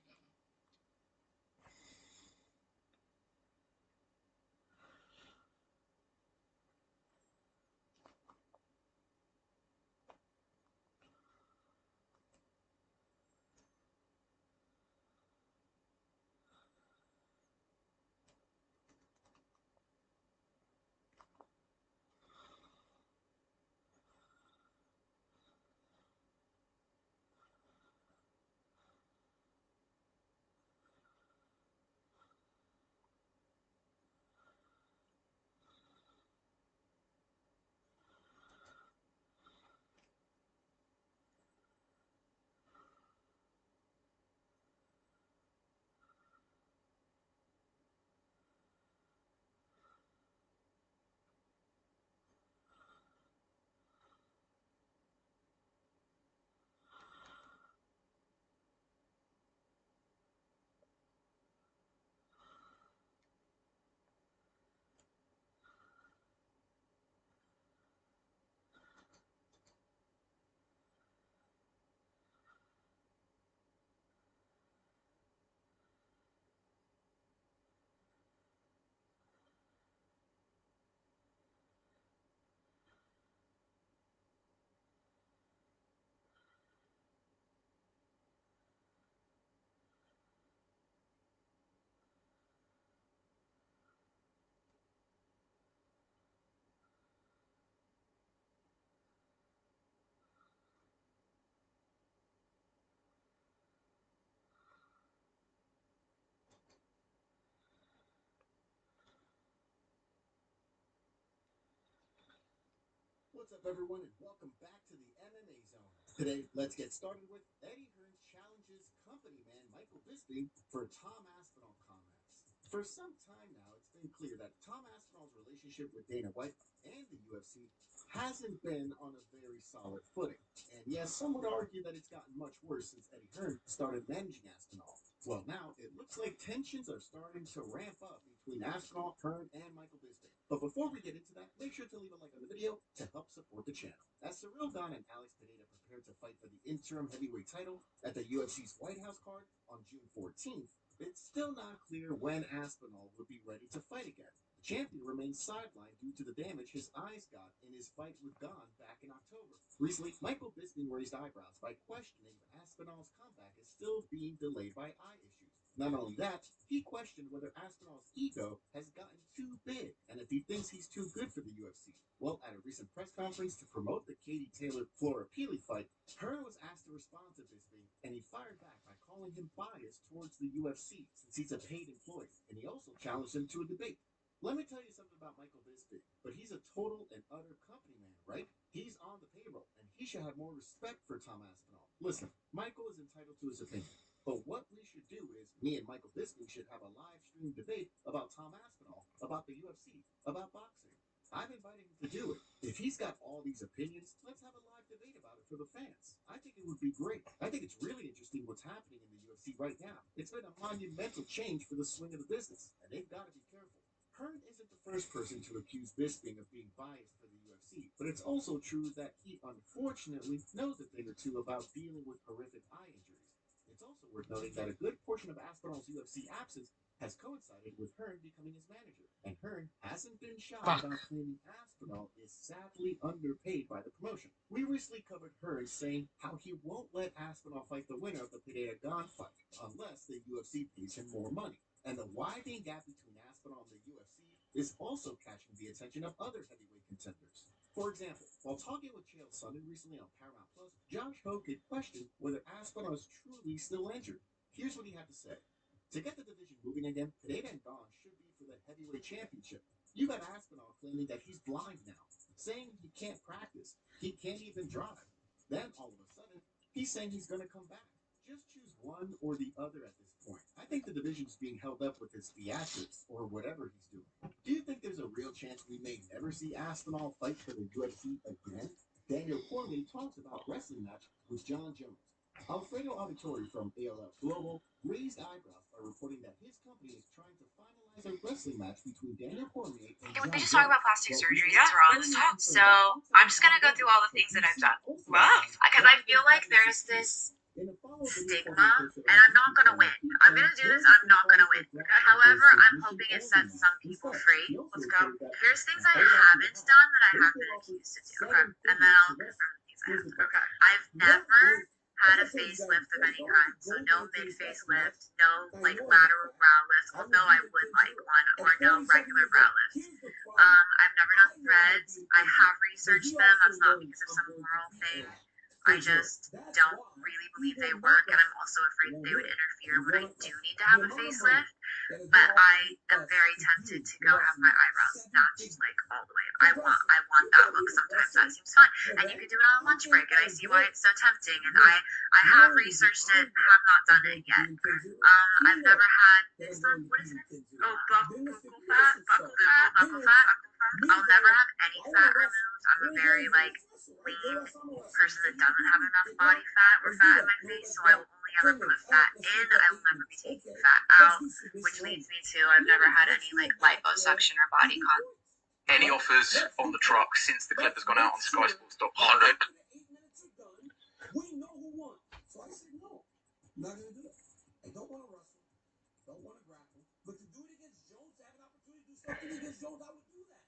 What's up, everyone, and welcome back to the MMA Zone. Today, let's get started with Eddie Hearn challenges company man Michael Bisping for Tom Aspinall comments. For some time now, it's been clear that Tom Aspinall's relationship with Dana White and the UFC hasn't been on a very solid footing. And yes, some would argue that it's gotten much worse since Eddie Hearn started managing Aspinall. Well, now it looks like tensions are starting to ramp up between Aspinall, Hearn, and Michael Bisping. But before we get into that, make sure to leave a like on the video to help support the channel. As Cyril Gane and Alex Pineda prepare to fight for the interim heavyweight title at the UFC's White House card on June 14th, it's still not clear when Aspinall would be ready to fight again. The champion remains sidelined due to the damage his eyes got in his fight with Gane back in October. Recently, Michael Bisping raised eyebrows by questioning if Aspinall's comeback is still being delayed by eye issues. Not only that, he questioned whether Aspinall's ego has gotten too big and if he thinks he's too good for the UFC. Well, at a recent press conference to promote the Katie Taylor-Flora Peely fight, Hearn was asked to respond to Bisping, and he fired back by calling calling him biased towards the UFC since he's a paid employee, and he also challenged him to a debate. Let me tell you something about Michael Bisping, but he's a total and utter company man, right? He's on the payroll, and he should have more respect for Tom Aspinall. Listen, Michael is entitled to his opinion, but what we should do is, me and Michael Bisping should have a live stream debate about Tom Aspinall, about the UFC, about boxing. I've invited him to do it. If he's got all these opinions, let's have a live debate about it for the fans. I think it would be great. I think it's really interesting what's happening in the UFC right now. It's been a monumental change for the swing of the business, and they've got to be careful. Hearn isn't the first person to accuse Bisping of being biased for the UFC, but it's also true that he unfortunately knows a thing or two about dealing with horrific eye injuries. It's also worth noting that a good portion of Aspinall's UFC absence has coincided with Hearn becoming his manager, and Hearn hasn't been shy about claiming Aspinall is sadly underpaid by the promotion. We recently covered Hearn saying how he won't let Aspinall fight the winner of the Pereira-Gon fight unless the UFC pays him more money. And the widening gap between Aspinall and the UFC is also catching the attention of other heavyweight contenders. For example, while talking with Chael Sonnen recently on Paramount Plus, Josh Hogan questioned whether Aspinall is truly still injured. Here's what he had to say. To get the division moving again, Pereira-Gon should be for the heavyweight championship. You got Aspinall claiming that he's blind now, saying he can't practice, he can't even drive. Then, all of a sudden, he's saying he's going to come back. Just choose one or the other at this point. I think the division's being held up with his theatrics, or whatever he's doing. Do you think there's a real chance we may never see Aspinall fight for the UFC again? Daniel Cormier talks about wrestling match with John Jones. Alfredo Auditori from ALF Global raised eyebrows by reporting that his company is trying to finalize a wrestling match between Daniel Cormier and John They just Jones. talk about plastic surgery. That's wrong. So I'm just gonna go through all the things that I've done. Wow. Because I feel like there's this stigma, and I'm not gonna win. I'm gonna do this. I'm not gonna win. However, I'm hoping it sets some people free. Let's go. Here's things I haven't done that I have been accused to do. Okay. And then I'll confirm the things I have done. Okay. I've never had a facelift of any kind, so no mid facelift, no like lateral brow lift, although I would like one, or no regular brow lift. I've never done threads. I have researched them. That's not because of some moral thing. I just don't really believe they work, and I'm also afraid that they would interfere when I do need to have a facelift. But I am very tempted to go have my eyebrows snatched like all the way. I want that look sometimes. That seems fun, and you can do it on a lunch break, and I see why it's so tempting. And I have researched it, have not done it yet. I've never had this done. What is this? Oh, buccal fat. I'll never have any fat removed. I'm a very like lean person that doesn't have enough body fat or fat in my face, so I will only ever put fat in. I will never be taking fat out, which leads me to I've never had any like liposuction or body content. Any offers on the truck since the clip has gone out on Sky Sports? 100. We know who won. So I said no. I'm not gonna do it. I don't want to wrestle. Don't want to grapple. But to do it against Jones, to have an opportunity to do something against Jones, I would do that.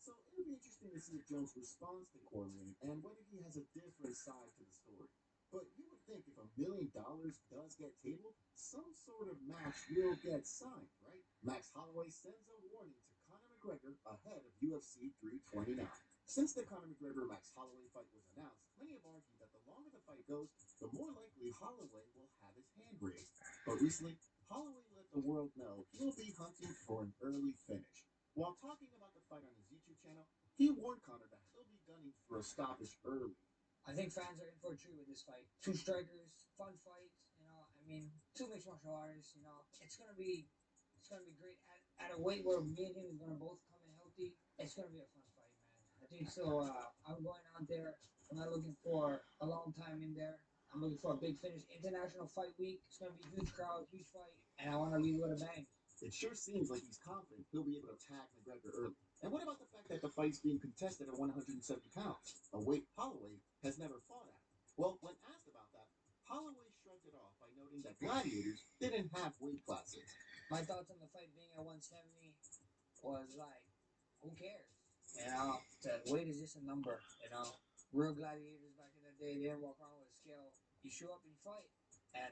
So it'll be interesting to see if Jones responds to Cormier and whether he has a different side to the story. But you would think if $1 million does get tabled, some sort of match will get signed, right? Max Holloway sends a warning to Conor McGregor ahead of UFC 329. Since the Conor McGregor-Max Holloway fight was announced, many have argued that the longer the fight goes, the more likely Holloway will have his hand raised. But recently, Holloway let the world know he'll be hunting for an early finish. While talking about the fight on his YouTube channel, he warned Conor that he'll be gunning for a stoppage early. I think fans are in for a treat with this fight. Two strikers, fun fight. I mean, two mixed martial artists. It's gonna be great at a weight where me and him is gonna both come in healthy. It's gonna be a fun fight, man. I think so. I'm going out there. I'm not looking for a long time in there. I'm looking for a big finish. International Fight Week. It's gonna be a huge crowd, huge fight, and I want to leave with a bang. It sure seems like he's confident he'll be able to tag McGregor early. And what about the fact that the fight's being contested at 170 pounds, a weight Holloway has never fought at? Well, when asked about that, Holloway shrugged it off by noting that gladiators didn't have weight classes. My thoughts on the fight being at 170 was like, who cares? The weight is just a number. Real gladiators back in the day, they didn't walk around with a scale. You show up and you fight. And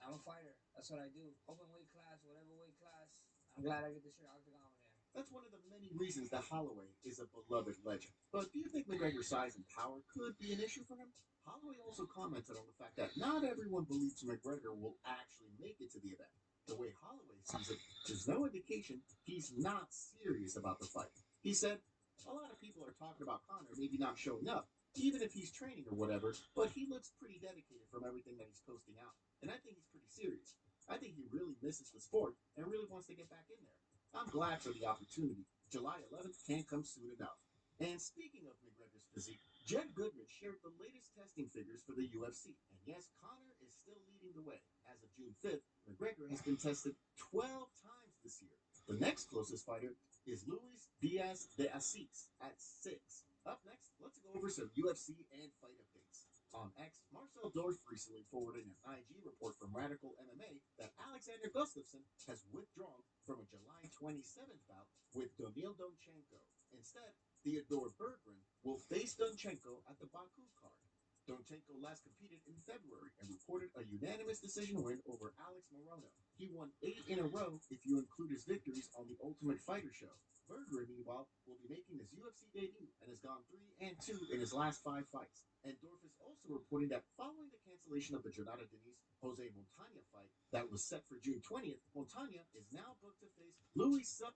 I'm a fighter. That's what I do. Open weight class, whatever weight class. I'm glad I get to share octagon with him. That's one of the many reasons that Holloway is a beloved legend. But do you think McGregor's size and power could be an issue for him? Holloway also commented on the fact that not everyone believes McGregor will actually make it to the event. The way Holloway sees it, there's no indication he's not serious about the fight. He said, a lot of people are talking about Conor maybe not showing up, even if he's training or whatever, but he looks pretty dedicated from everything that he's posting out. And I think he's pretty serious. I think he really misses the sport and really wants to get back in there. I'm glad for the opportunity. July 11th can't come soon enough. And speaking of McGregor's physique, Jed Goodman shared the latest testing figures for the UFC. And yes, Conor is still leading the way. As of June 5th, McGregor has been tested 12 times this year. The next closest fighter is Luis Diaz de Assis at 6. Up next, let's go over some UFC and fight updates. On X, Marcel Dorf recently forwarded an IG report from Radical MMA that Alexander Gustafsson has withdrawn from a July 27th bout with Daniil Donchenko. Instead, Theodore Berggren will face Donchenko at the Baku card. Donchenko last competed in February and reported a unanimous decision win over Alex Morono. He won 8 in a row if you include his victories on the Ultimate Fighter show. Berggren, meanwhile, will be making his UFC debut and has gone 3-2 in his last 5 fights. And Dorf is also reporting that following the cancellation of the Jonata Denise-Jose Montana fight that was set for June 20th, Montana is now booked to face Louis Sup.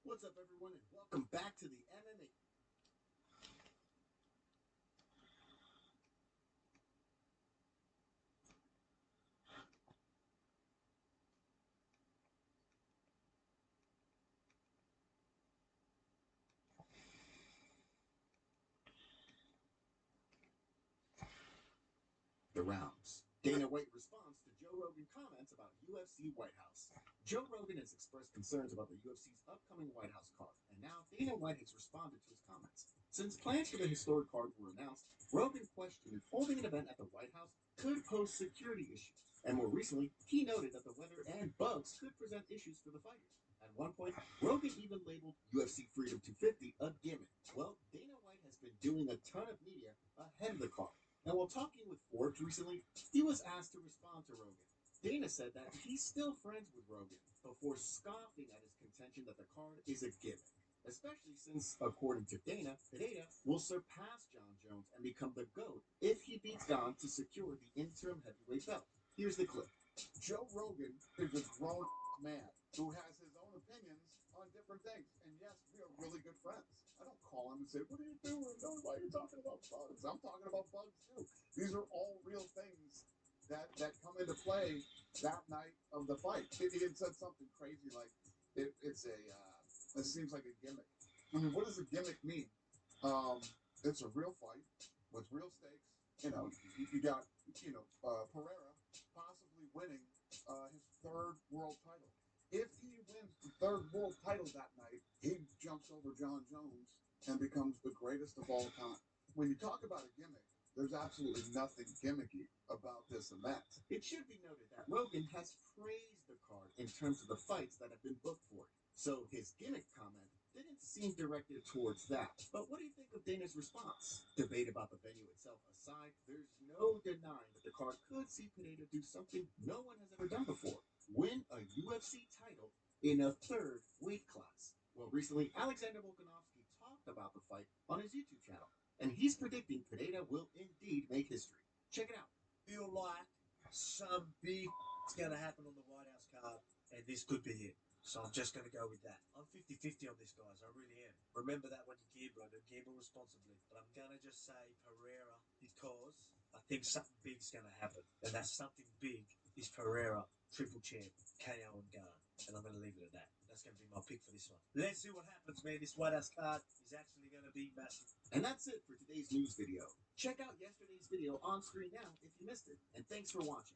What's up, everyone, and welcome back to the MMA. The rounds. Dana White responds to Joe Rogan comments about UFC White House. Joe Rogan has expressed concerns about the UFC's upcoming White House card, and now Dana White has responded to his comments. Since plans for the historic card were announced, Rogan questioned if holding an event at the White House could pose security issues, and more recently, he noted that the weather and bugs could present issues for the fighters. At one point, Rogan even labeled UFC Freedom 250 a gimmick. Well, Dana White has been doing a ton of media ahead of the card. Now, while talking with Forbes recently, he was asked to respond to Rogan. Dana said that he's still friends with Rogan before scoffing at his contention that the card is a gimmick, especially since, according to Dana, Pereira will surpass John Jones and become the GOAT if he beats Don to secure the interim heavyweight belt. Here's the clip. Joe Rogan is a grown man who has his own opinions on different things. And yes, we are really good friends. I don't call him and say, what are you doing? No, why are you talking about bugs? I'm talking about bugs too. These are all real things that come into play that night of the fight. He had said something crazy like, it seems like a gimmick. I mean, what does a gimmick mean? It's a real fight with real stakes. You know, you got, Pereira possibly winning his 3rd world title. If he wins the 3rd world title that night, he jumps over John Jones and becomes the greatest of all time. When you talk about a gimmick, there's absolutely nothing gimmicky about this event. It should be noted that Rogan has praised the card in terms of the fights that have been booked for it. So his gimmick comment didn't seem directed towards that. But what do you think of Dana's response? Debate about the venue itself aside, there's no denying that the card could see Pineda do something no one has ever done before. Win a UFC title in a 3rd weight class. Well, recently, Alexander Volkanovski talked about the fight on his YouTube channel, and he's predicting Pineda will indeed make history. Check it out. Feel like some big is going to happen on the White House card, and this could be it. So I'm just going to go with that. I'm 50-50 on this, guys. I really am. Remember that when you gamble, and gamble responsibly. But I'm going to just say Pereira because I think something big's going to happen. And that something big is Pereira, triple champ, KO and Ghana. And I'm going to leave it at that. That's going to be my pick for this one. Let's see what happens, man. This White House card is actually going to be massive. And that's it for today's news video. Check out yesterday's video on screen now if you missed it. And thanks for watching.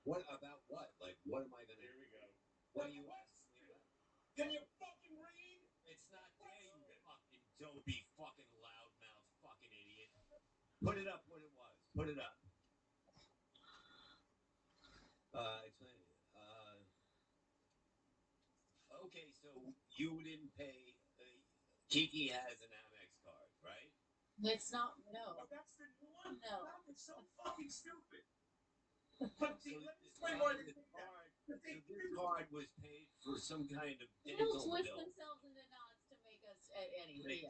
What about what? Like, what am I gonna? Here we go. What do you want? Can you fucking read? It's not there, you fucking dopey, fucking loudmouth, fucking idiot. Put it up what it was. Put it up. Okay, so you didn't pay. Kiki has an Amex card, right? It's not, no. Oh, that's the new one? No. It's so fucking stupid. But see, let me explain why they think that. This card was paid for some kind of They'll dental twist bill. themselves into knots to make us anyway.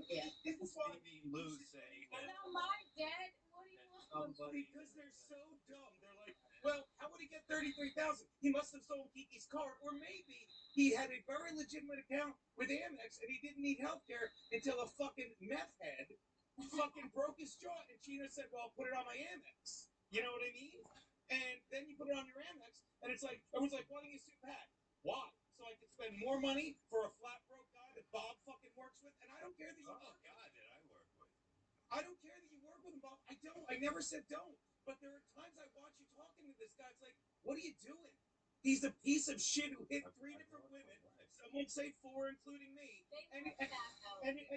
Yeah. Maybe Lou saying And that now my dad, what do you want? Because they're so dumb. They're like, well, how would he get 33,000? He must have sold Kiki's card, or maybe he had a very legitimate account with Amex and he didn't need health care until a fucking meth head fucking broke his jaw. And Gina said, well, put it on my Amex. You know what I mean? And then you put it on your Amex, and it's like, everyone's like, why don't you sue Pat? Why? So I could spend more money for a flat broke guy that Bob fucking works with, and I don't care that you. Oh God, did I work with? I don't care that you work with him, Bob. I don't. I never said don't. But there are times I watch you talking to this guy. It's like, what are you doing? He's a piece of shit who hit 3 different women. Some would say 4, including me. And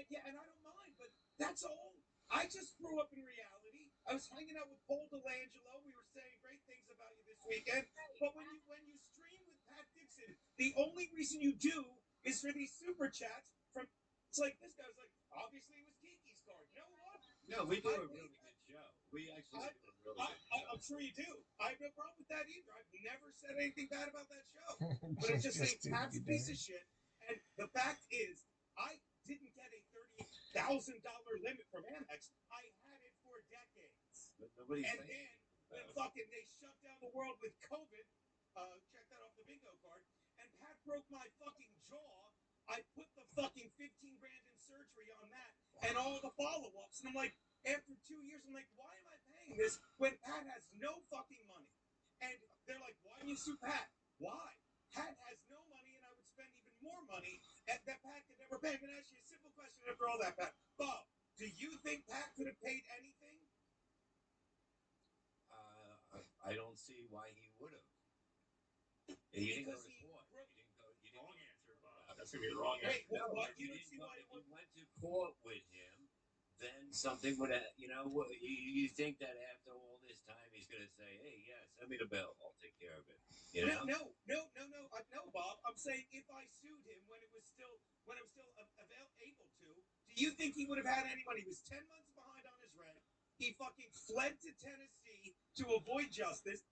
yeah, and I don't mind, but that's all. I just grew up in reality. I was hanging out with Paul Delangelo. We were saying great things about you this weekend. But when you stream with Pat Dixon, the only reason you do is for these super chats from. It's like this guy was like, obviously it was Kiki's card. You know what? No, we do a really good show. We actually do a really good show. I'm sure you do. I have no problem with that either. I've never said anything bad about that show. But I'm just saying Pat's a piece of shit. And the fact is, I didn't get a $38,000 limit from Amex. I had it for decades. But nobody's And saying then fucking they shut down the world with COVID. Check that off the bingo card. And Pat broke my fucking jaw. I put the fucking 15 grand in surgery on that and all the follow-ups. And I'm like, after 2 years, I'm like, why am I paying this when Pat has no fucking money? And they're like, why do you sue Pat? Why? Pat has no money, and I would spend even more money that Pat could never pay. I'm going to ask you a simple question after all that, Pat. Bob, do you think Pat could have paid anything? I don't see why he would have. He didn't go to court. Wrong answer, Bob. That's gonna be the wrong answer. Wait, what? You didn't go. If you went to court with him, then something would have. You know, you think that after all this time he's gonna say, "Hey, yeah, send me the bill. I'll take care of it." You know? No, Bob. I'm saying if I sued him when it was still able to, do you think he would have had any money? He was 10 months behind on his rent. He fucking fled to Tennessee to avoid justice.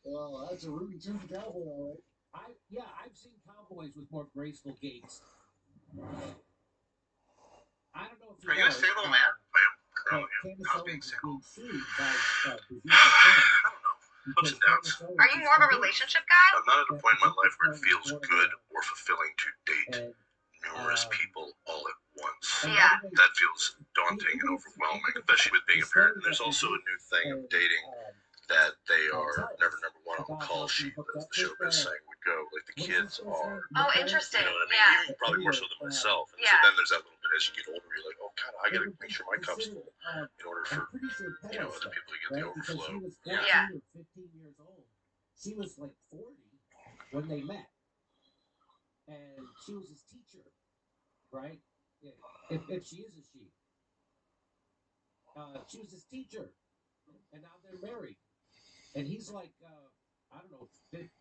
Oh, that's a rootin' tootin' cowboy, all right. I've seen cowboys with more graceful gaits. I don't know if you Are know. you a single man? But Candace How's being Owens is single? being sued by Brigitte McCann I don't know. Ups and downs. Are you more of a relationship guy? I'm not at a point in my life where it feels good or fulfilling to date numerous people all at once. Yeah. That feels daunting and overwhelming, especially with being a parent. And there's also a new thing of dating that they are never number one on the call sheet, as the showbiz saying would go. Like the kids are. Oh, interesting. You know what I mean? Yeah. Even probably more so than myself. And Yeah. so then there's that little bit as you get older, you're like, oh, God, I got to make sure my cup's full in order for, you know, other people to get the overflow. Yeah. 15 years old. She was like 40 when they met. And she was his teacher, right? If she is a she. She was his teacher. And now they're married. And he's like, I don't know,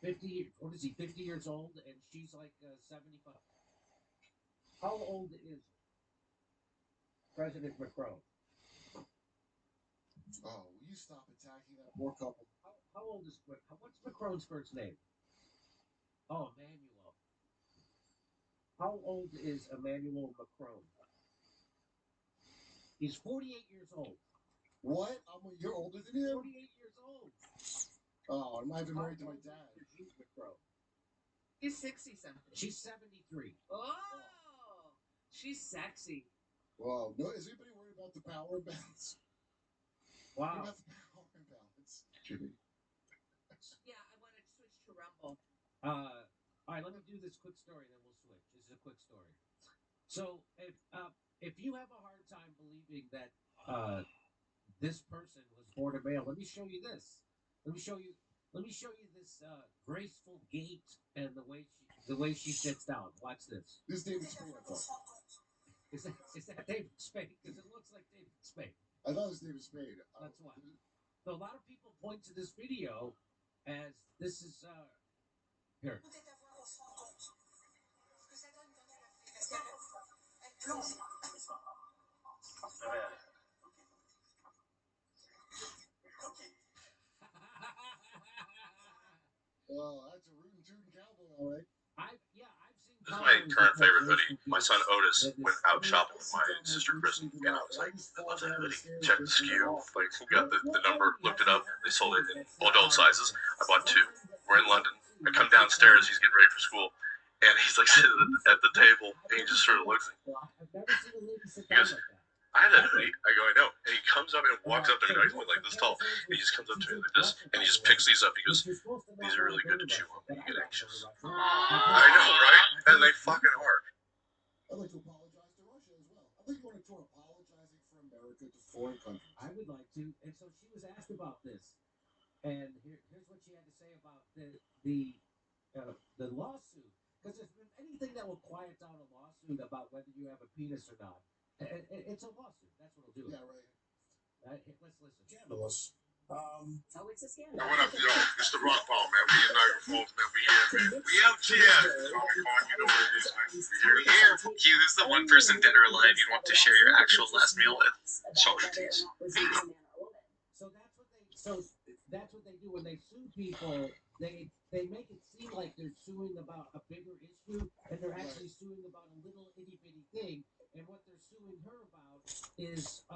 50, what is he, 50 years old? And she's like 75. How old is President Macron? Oh, will you stop attacking that poor couple? How old is, what's Macron's first name? Oh, Emmanuel. How old is Emmanuel Macron? He's 48 years old. What? I'm a year older than him? 48 years old. Oh, I'm not even married to my dad. He's 60 something. She's 73. Oh, she's sexy. Whoa, no, is anybody worried about the power imbalance? Wow. What about the power imbalance? Jimmy. Yeah, I want to switch to Rumble. All right, let me do this quick story, then we'll switch. This is a quick story. So, if you have a hard time believing that this person was born a male, let me show you this. Let me show you this graceful gait and the way she sits down. Watch this. This is David Spade, I thought. Is that David Spade? Because it looks like David Spade. I thought it was David Spade. That's why. So a lot of people point to this video as this is here. Oh, that's a rootin' tootin' cowboy, all right. I've seen. This is my current favorite hoodie. My son Otis went out shopping with my sister Kristen, and I was like, I love that hoodie. Check the SKU. Like, got the number, looked it up. They sold it in all adult sizes. I bought two. We're in London. I come downstairs. He's getting ready for school, and he's like sitting at the table, and he just sort of looks at me. He goes, I have that hoodie. I go, I know. And he comes up and walks up to me. He's only like this tall. He just comes up to me like this, and he just picks these up. He goes, these are really good to chew on when you get anxious. I know, right? And they fucking are. I'd like to apologize to Russia as well. I think you want to tour apologizing for America to foreign countries. I would like to. And so she was asked about this, and here's what she had to say about the lawsuit. Because if anything that will quiet down a lawsuit about whether you have a penis or not, it's a lawsuit. That's what it'll do. Yeah, right. Let's listen. Scandalous. Oh, it's a scandal. What up, yo? It's the Rock Ball, man. We in Niagara Falls, man. We here, man. We out here. Comic-Con, you know what it is, man. We here. Who's the one person dead or alive you'd want to share your actual last meal with? Socrates. So that's what they do when they sue people. They make it seem like they're suing about a bigger issue, and they're actually suing about a little itty bitty thing. And what they're suing her about is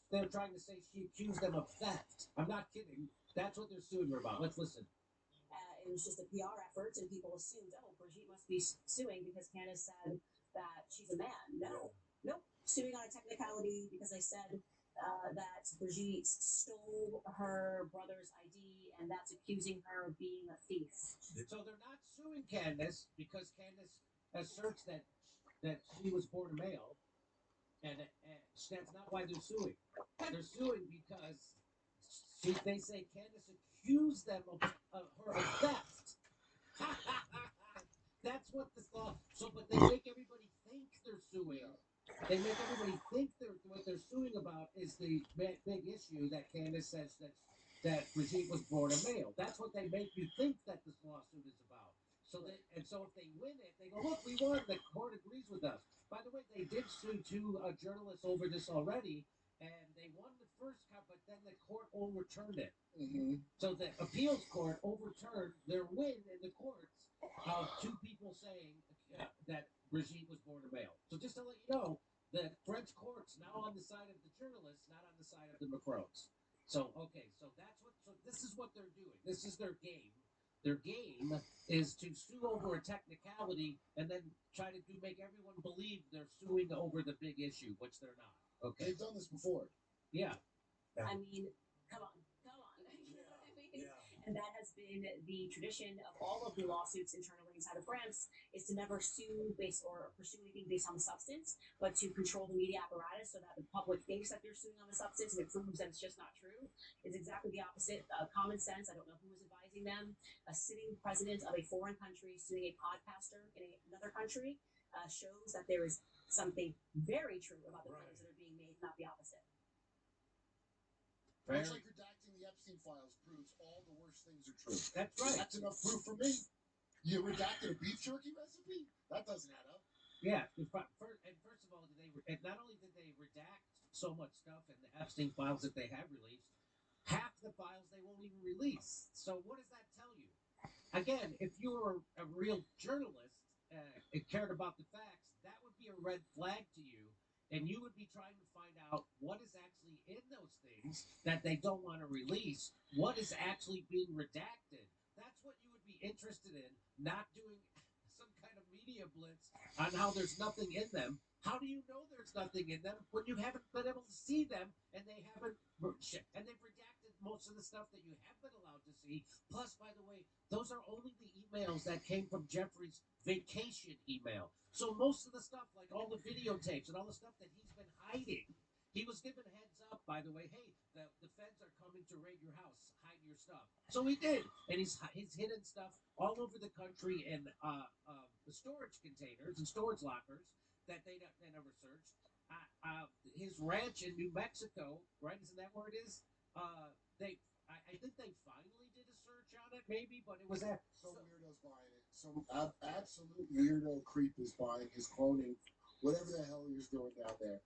they're trying to say she accused them of theft. I'm not kidding. That's what they're suing her about. Let's listen. It was just a PR effort, and people assumed, oh, Brigitte must be suing because Candace said that she's a man. No, nope. Suing on a technicality because I said that Brigitte stole her brother's ID, and that's accusing her of being a thief. So they're not suing Candace because Candace asserts that she was born a male, and that's not why they're suing. They're suing because they say Candace accused them of her of theft. That's what this law. So, but they make everybody think they're suing. They make everybody think what they're suing about is the big issue that Candace says that Brigitte was born a male. That's what they make you think that this lawsuit is about. So if they win it, they go, look, we won. The court agrees with us. By the way, they did sue two journalists over this already, and they won the first count, but then the court overturned it. Mm-hmm. So the appeals court overturned their win in the courts of two people saying that Brigitte was born a male. So just to let you know, the French court's now on the side of the journalists, not on the side of the Macrons. So okay, so that's what. So this is what they're doing. This is their game. Their game is to sue over a technicality and then try to make everyone believe they're suing over the big issue, which they're not. Okay. They've done this before. Yeah. I mean, come on. You know what I mean? Yeah. And that has been the tradition of all of the lawsuits internally inside of France, is to never sue based or pursue anything based on the substance, but to control the media apparatus so that the public thinks that they're suing on the substance and it proves that it's just not true. It's exactly the opposite. Common sense. I don't know who was advising them. A sitting president of a foreign country suing a podcaster in another country shows that there is something very true about the claims that are being made, not the opposite. Much like redacting the Epstein files proves all the worst things are true. That's right. That's enough proof for me. You redacted a beef jerky recipe? That doesn't add up. Yeah. And first of all, and not only did they redact so much stuff in the Epstein files that they have released, half the files they won't even release. So what does that tell you? Again, if you were a real journalist and cared about the facts, that would be a red flag to you. And you would be trying to find out what is actually in those things that they don't want to release, what is actually being redacted. That's what you would be interested in, not doing some kind of media blitz on how there's nothing in them. How do you know there's nothing in them when you haven't been able to see them and they've redacted most of the stuff that you have been allowed to see? Plus, by the way, those are only the emails that came from Jeffrey's vacation email. So most of the stuff, like all the videotapes and all the stuff that he's been hiding, he was given heads up, by the way, hey, the feds are coming to raid your house, hide your stuff. So he did, and he's hidden stuff all over the country in the storage containers and storage lockers that they never searched. His ranch in New Mexico, right? Isn't that where it is? I think they finally did a search on it, maybe, but it was at some weirdos buying it. Some absolute weirdo creep is buying his cloning, whatever the hell he's doing down there.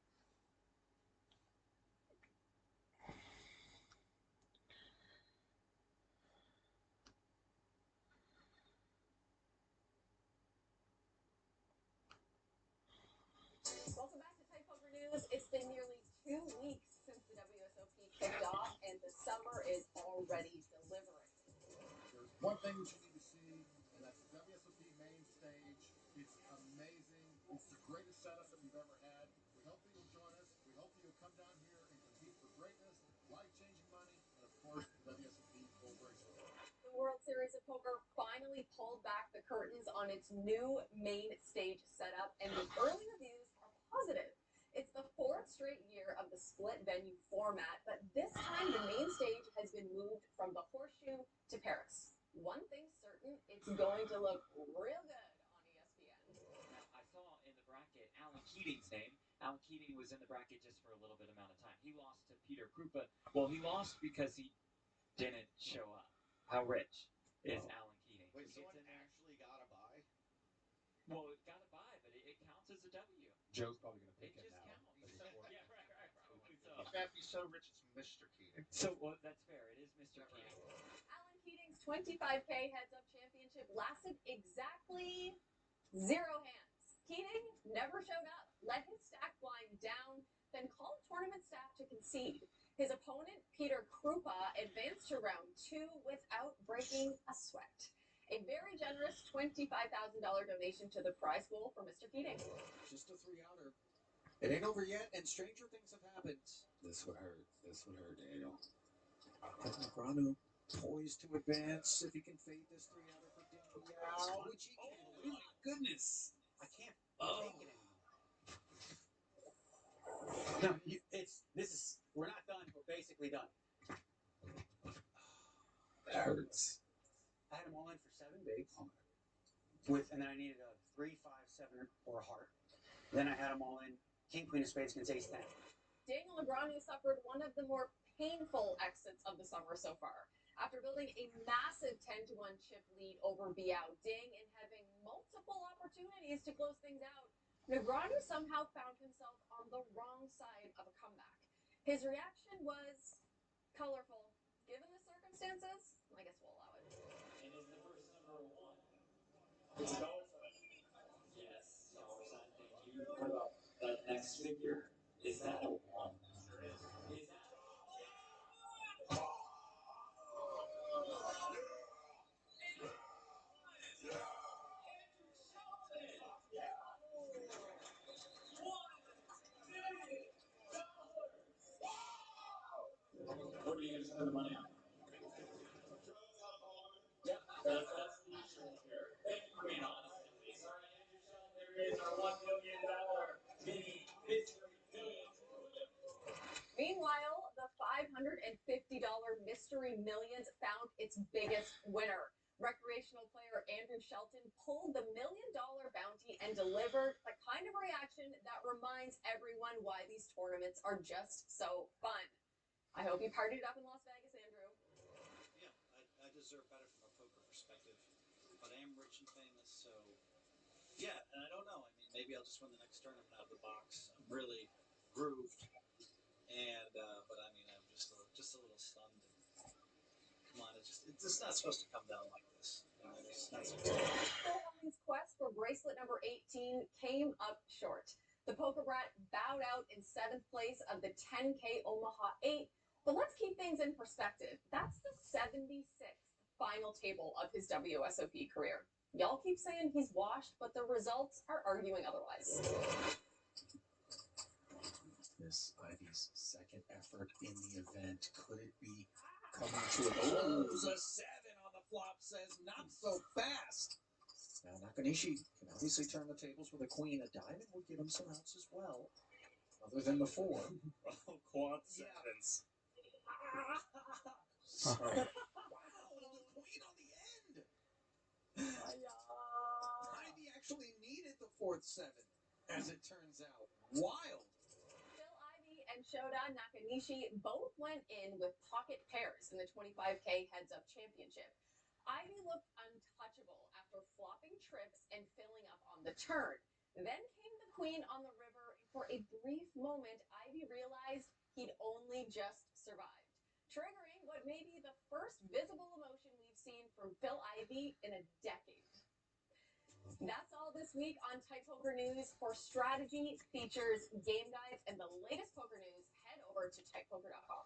Welcome back to Type Poker News. It's been nearly 2 weeks since the WSOP kicked off, and the summer is already delivering. There's one thing that you need to see, and that's the WSOP main stage. It's amazing. It's the greatest setup that we've ever had. We hope that you'll join us. We hope that you'll come down here and compete for greatness, life-changing money, and of course, the WSOP will bring it. The World Series of Poker finally pulled back the curtains on its new main stage setup, and the early reviews are positive. It's the 4th straight year of the split venue format, but this time the main stage has been moved from the Horseshoe to Paris. One thing's certain, it's going to look real good on ESPN. Now, I saw in the bracket Alan Keating's name. Alan Keating was in the bracket just for a little bit amount of time. He lost to Peter Krupa. Well, he lost because he didn't show up. How rich is Alan Keating? Wait, someone actually got a buy? Well, it got a buy, but it counts as a W. Joe's probably going to pick it him just now. Counts. Yeah, right. Probably so. He's got to be so rich, it's Mr. Keating. So, well, that's fair. It is Mr. Keating. Alan Keating's 25K heads-up championship lasted exactly 0 hands. Keating never showed up, let his stack blind down, then called tournament staff to concede. His opponent, Peter Krupa, advanced to round 2 without breaking a sweat. A very generous $25,000 donation to the prize pool for Mr. Keating. Just a 3-outer. It ain't over yet, and stranger things have happened. This would hurt. This would hurt, Daniel. Granu poised to advance if he can fade this 3-outer for Daniel, which he can. Oh my goodness! I can't take it anymore. No, we're not done. We're basically done. That hurts. I had them all in for 7 bigs, and then I needed a 3, 5, 7, or a heart. Then I had them all in king, queen of spades against ace 10. Daniel Negreanu suffered one of the more painful exits of the summer so far. After building a massive 10-1 chip lead over Biao Ding and having multiple opportunities to close things out, Negreanu somehow found himself on the wrong side of a comeback. His reaction was colorful. Given the circumstances, I guess we'll allow it. And is the first number one? It's a dollar sign. Yes, dollar sign. Thank you. What about that next figure? Is that a one? Sure is. Is that what are you going to spend the money on? Yeah, that's the usual here. Thank you, Queen. Honestly, please. All right, Andrew Sheldon, there is our $1 million mini mystery millions. Meanwhile, the $550 Mystery Millions found its biggest winner. Recreational player Andrew Shelton pulled the $1 million bounty and delivered the kind of reaction that reminds everyone why these tournaments are just so fun. I hope you partied up in Las Vegas, Andrew. Yeah, I deserve better from a poker perspective, but I am rich and famous, so yeah. And I don't know. I mean, maybe I'll just win the next tournament out of the box. I'm really grooved, and but I mean, I'm just a little stunned. Come on, it's not supposed to come down like this. You know, it's not supposed to. Phil Hellmuth's quest for bracelet number 18 came up short. The poker brat bowed out in 7th place of the 10K Omaha 8. But let's keep things in perspective. That's the 76th final table of his WSOP career. Y'all keep saying he's washed, but the results are arguing otherwise. This Ivy's second effort in the event. Could it be coming to a close? A 7 on the flop says not so fast. Now Nakanishi can obviously turn the tables with a queen. A diamond would give him some outs as well, other than the 4. Oh, quad sevens. So, wow, the queen on the end. Ivy actually needed the 4th 7, as it turns out. Wild. Phil Ivy and Shoda Nakanishi both went in with pocket pairs in the 25K Heads-Up Championship. Ivy looked untouchable after flopping trips and filling up on the turn. Then came the queen on the river, and for a brief moment, Ivy realized he'd only just survived, triggering what may be the first visible emotion we've seen from Phil Ivy in a decade. That's all this week on Tight Poker News. For strategy, features, game guides, and the latest poker news, head over to tightpoker.com.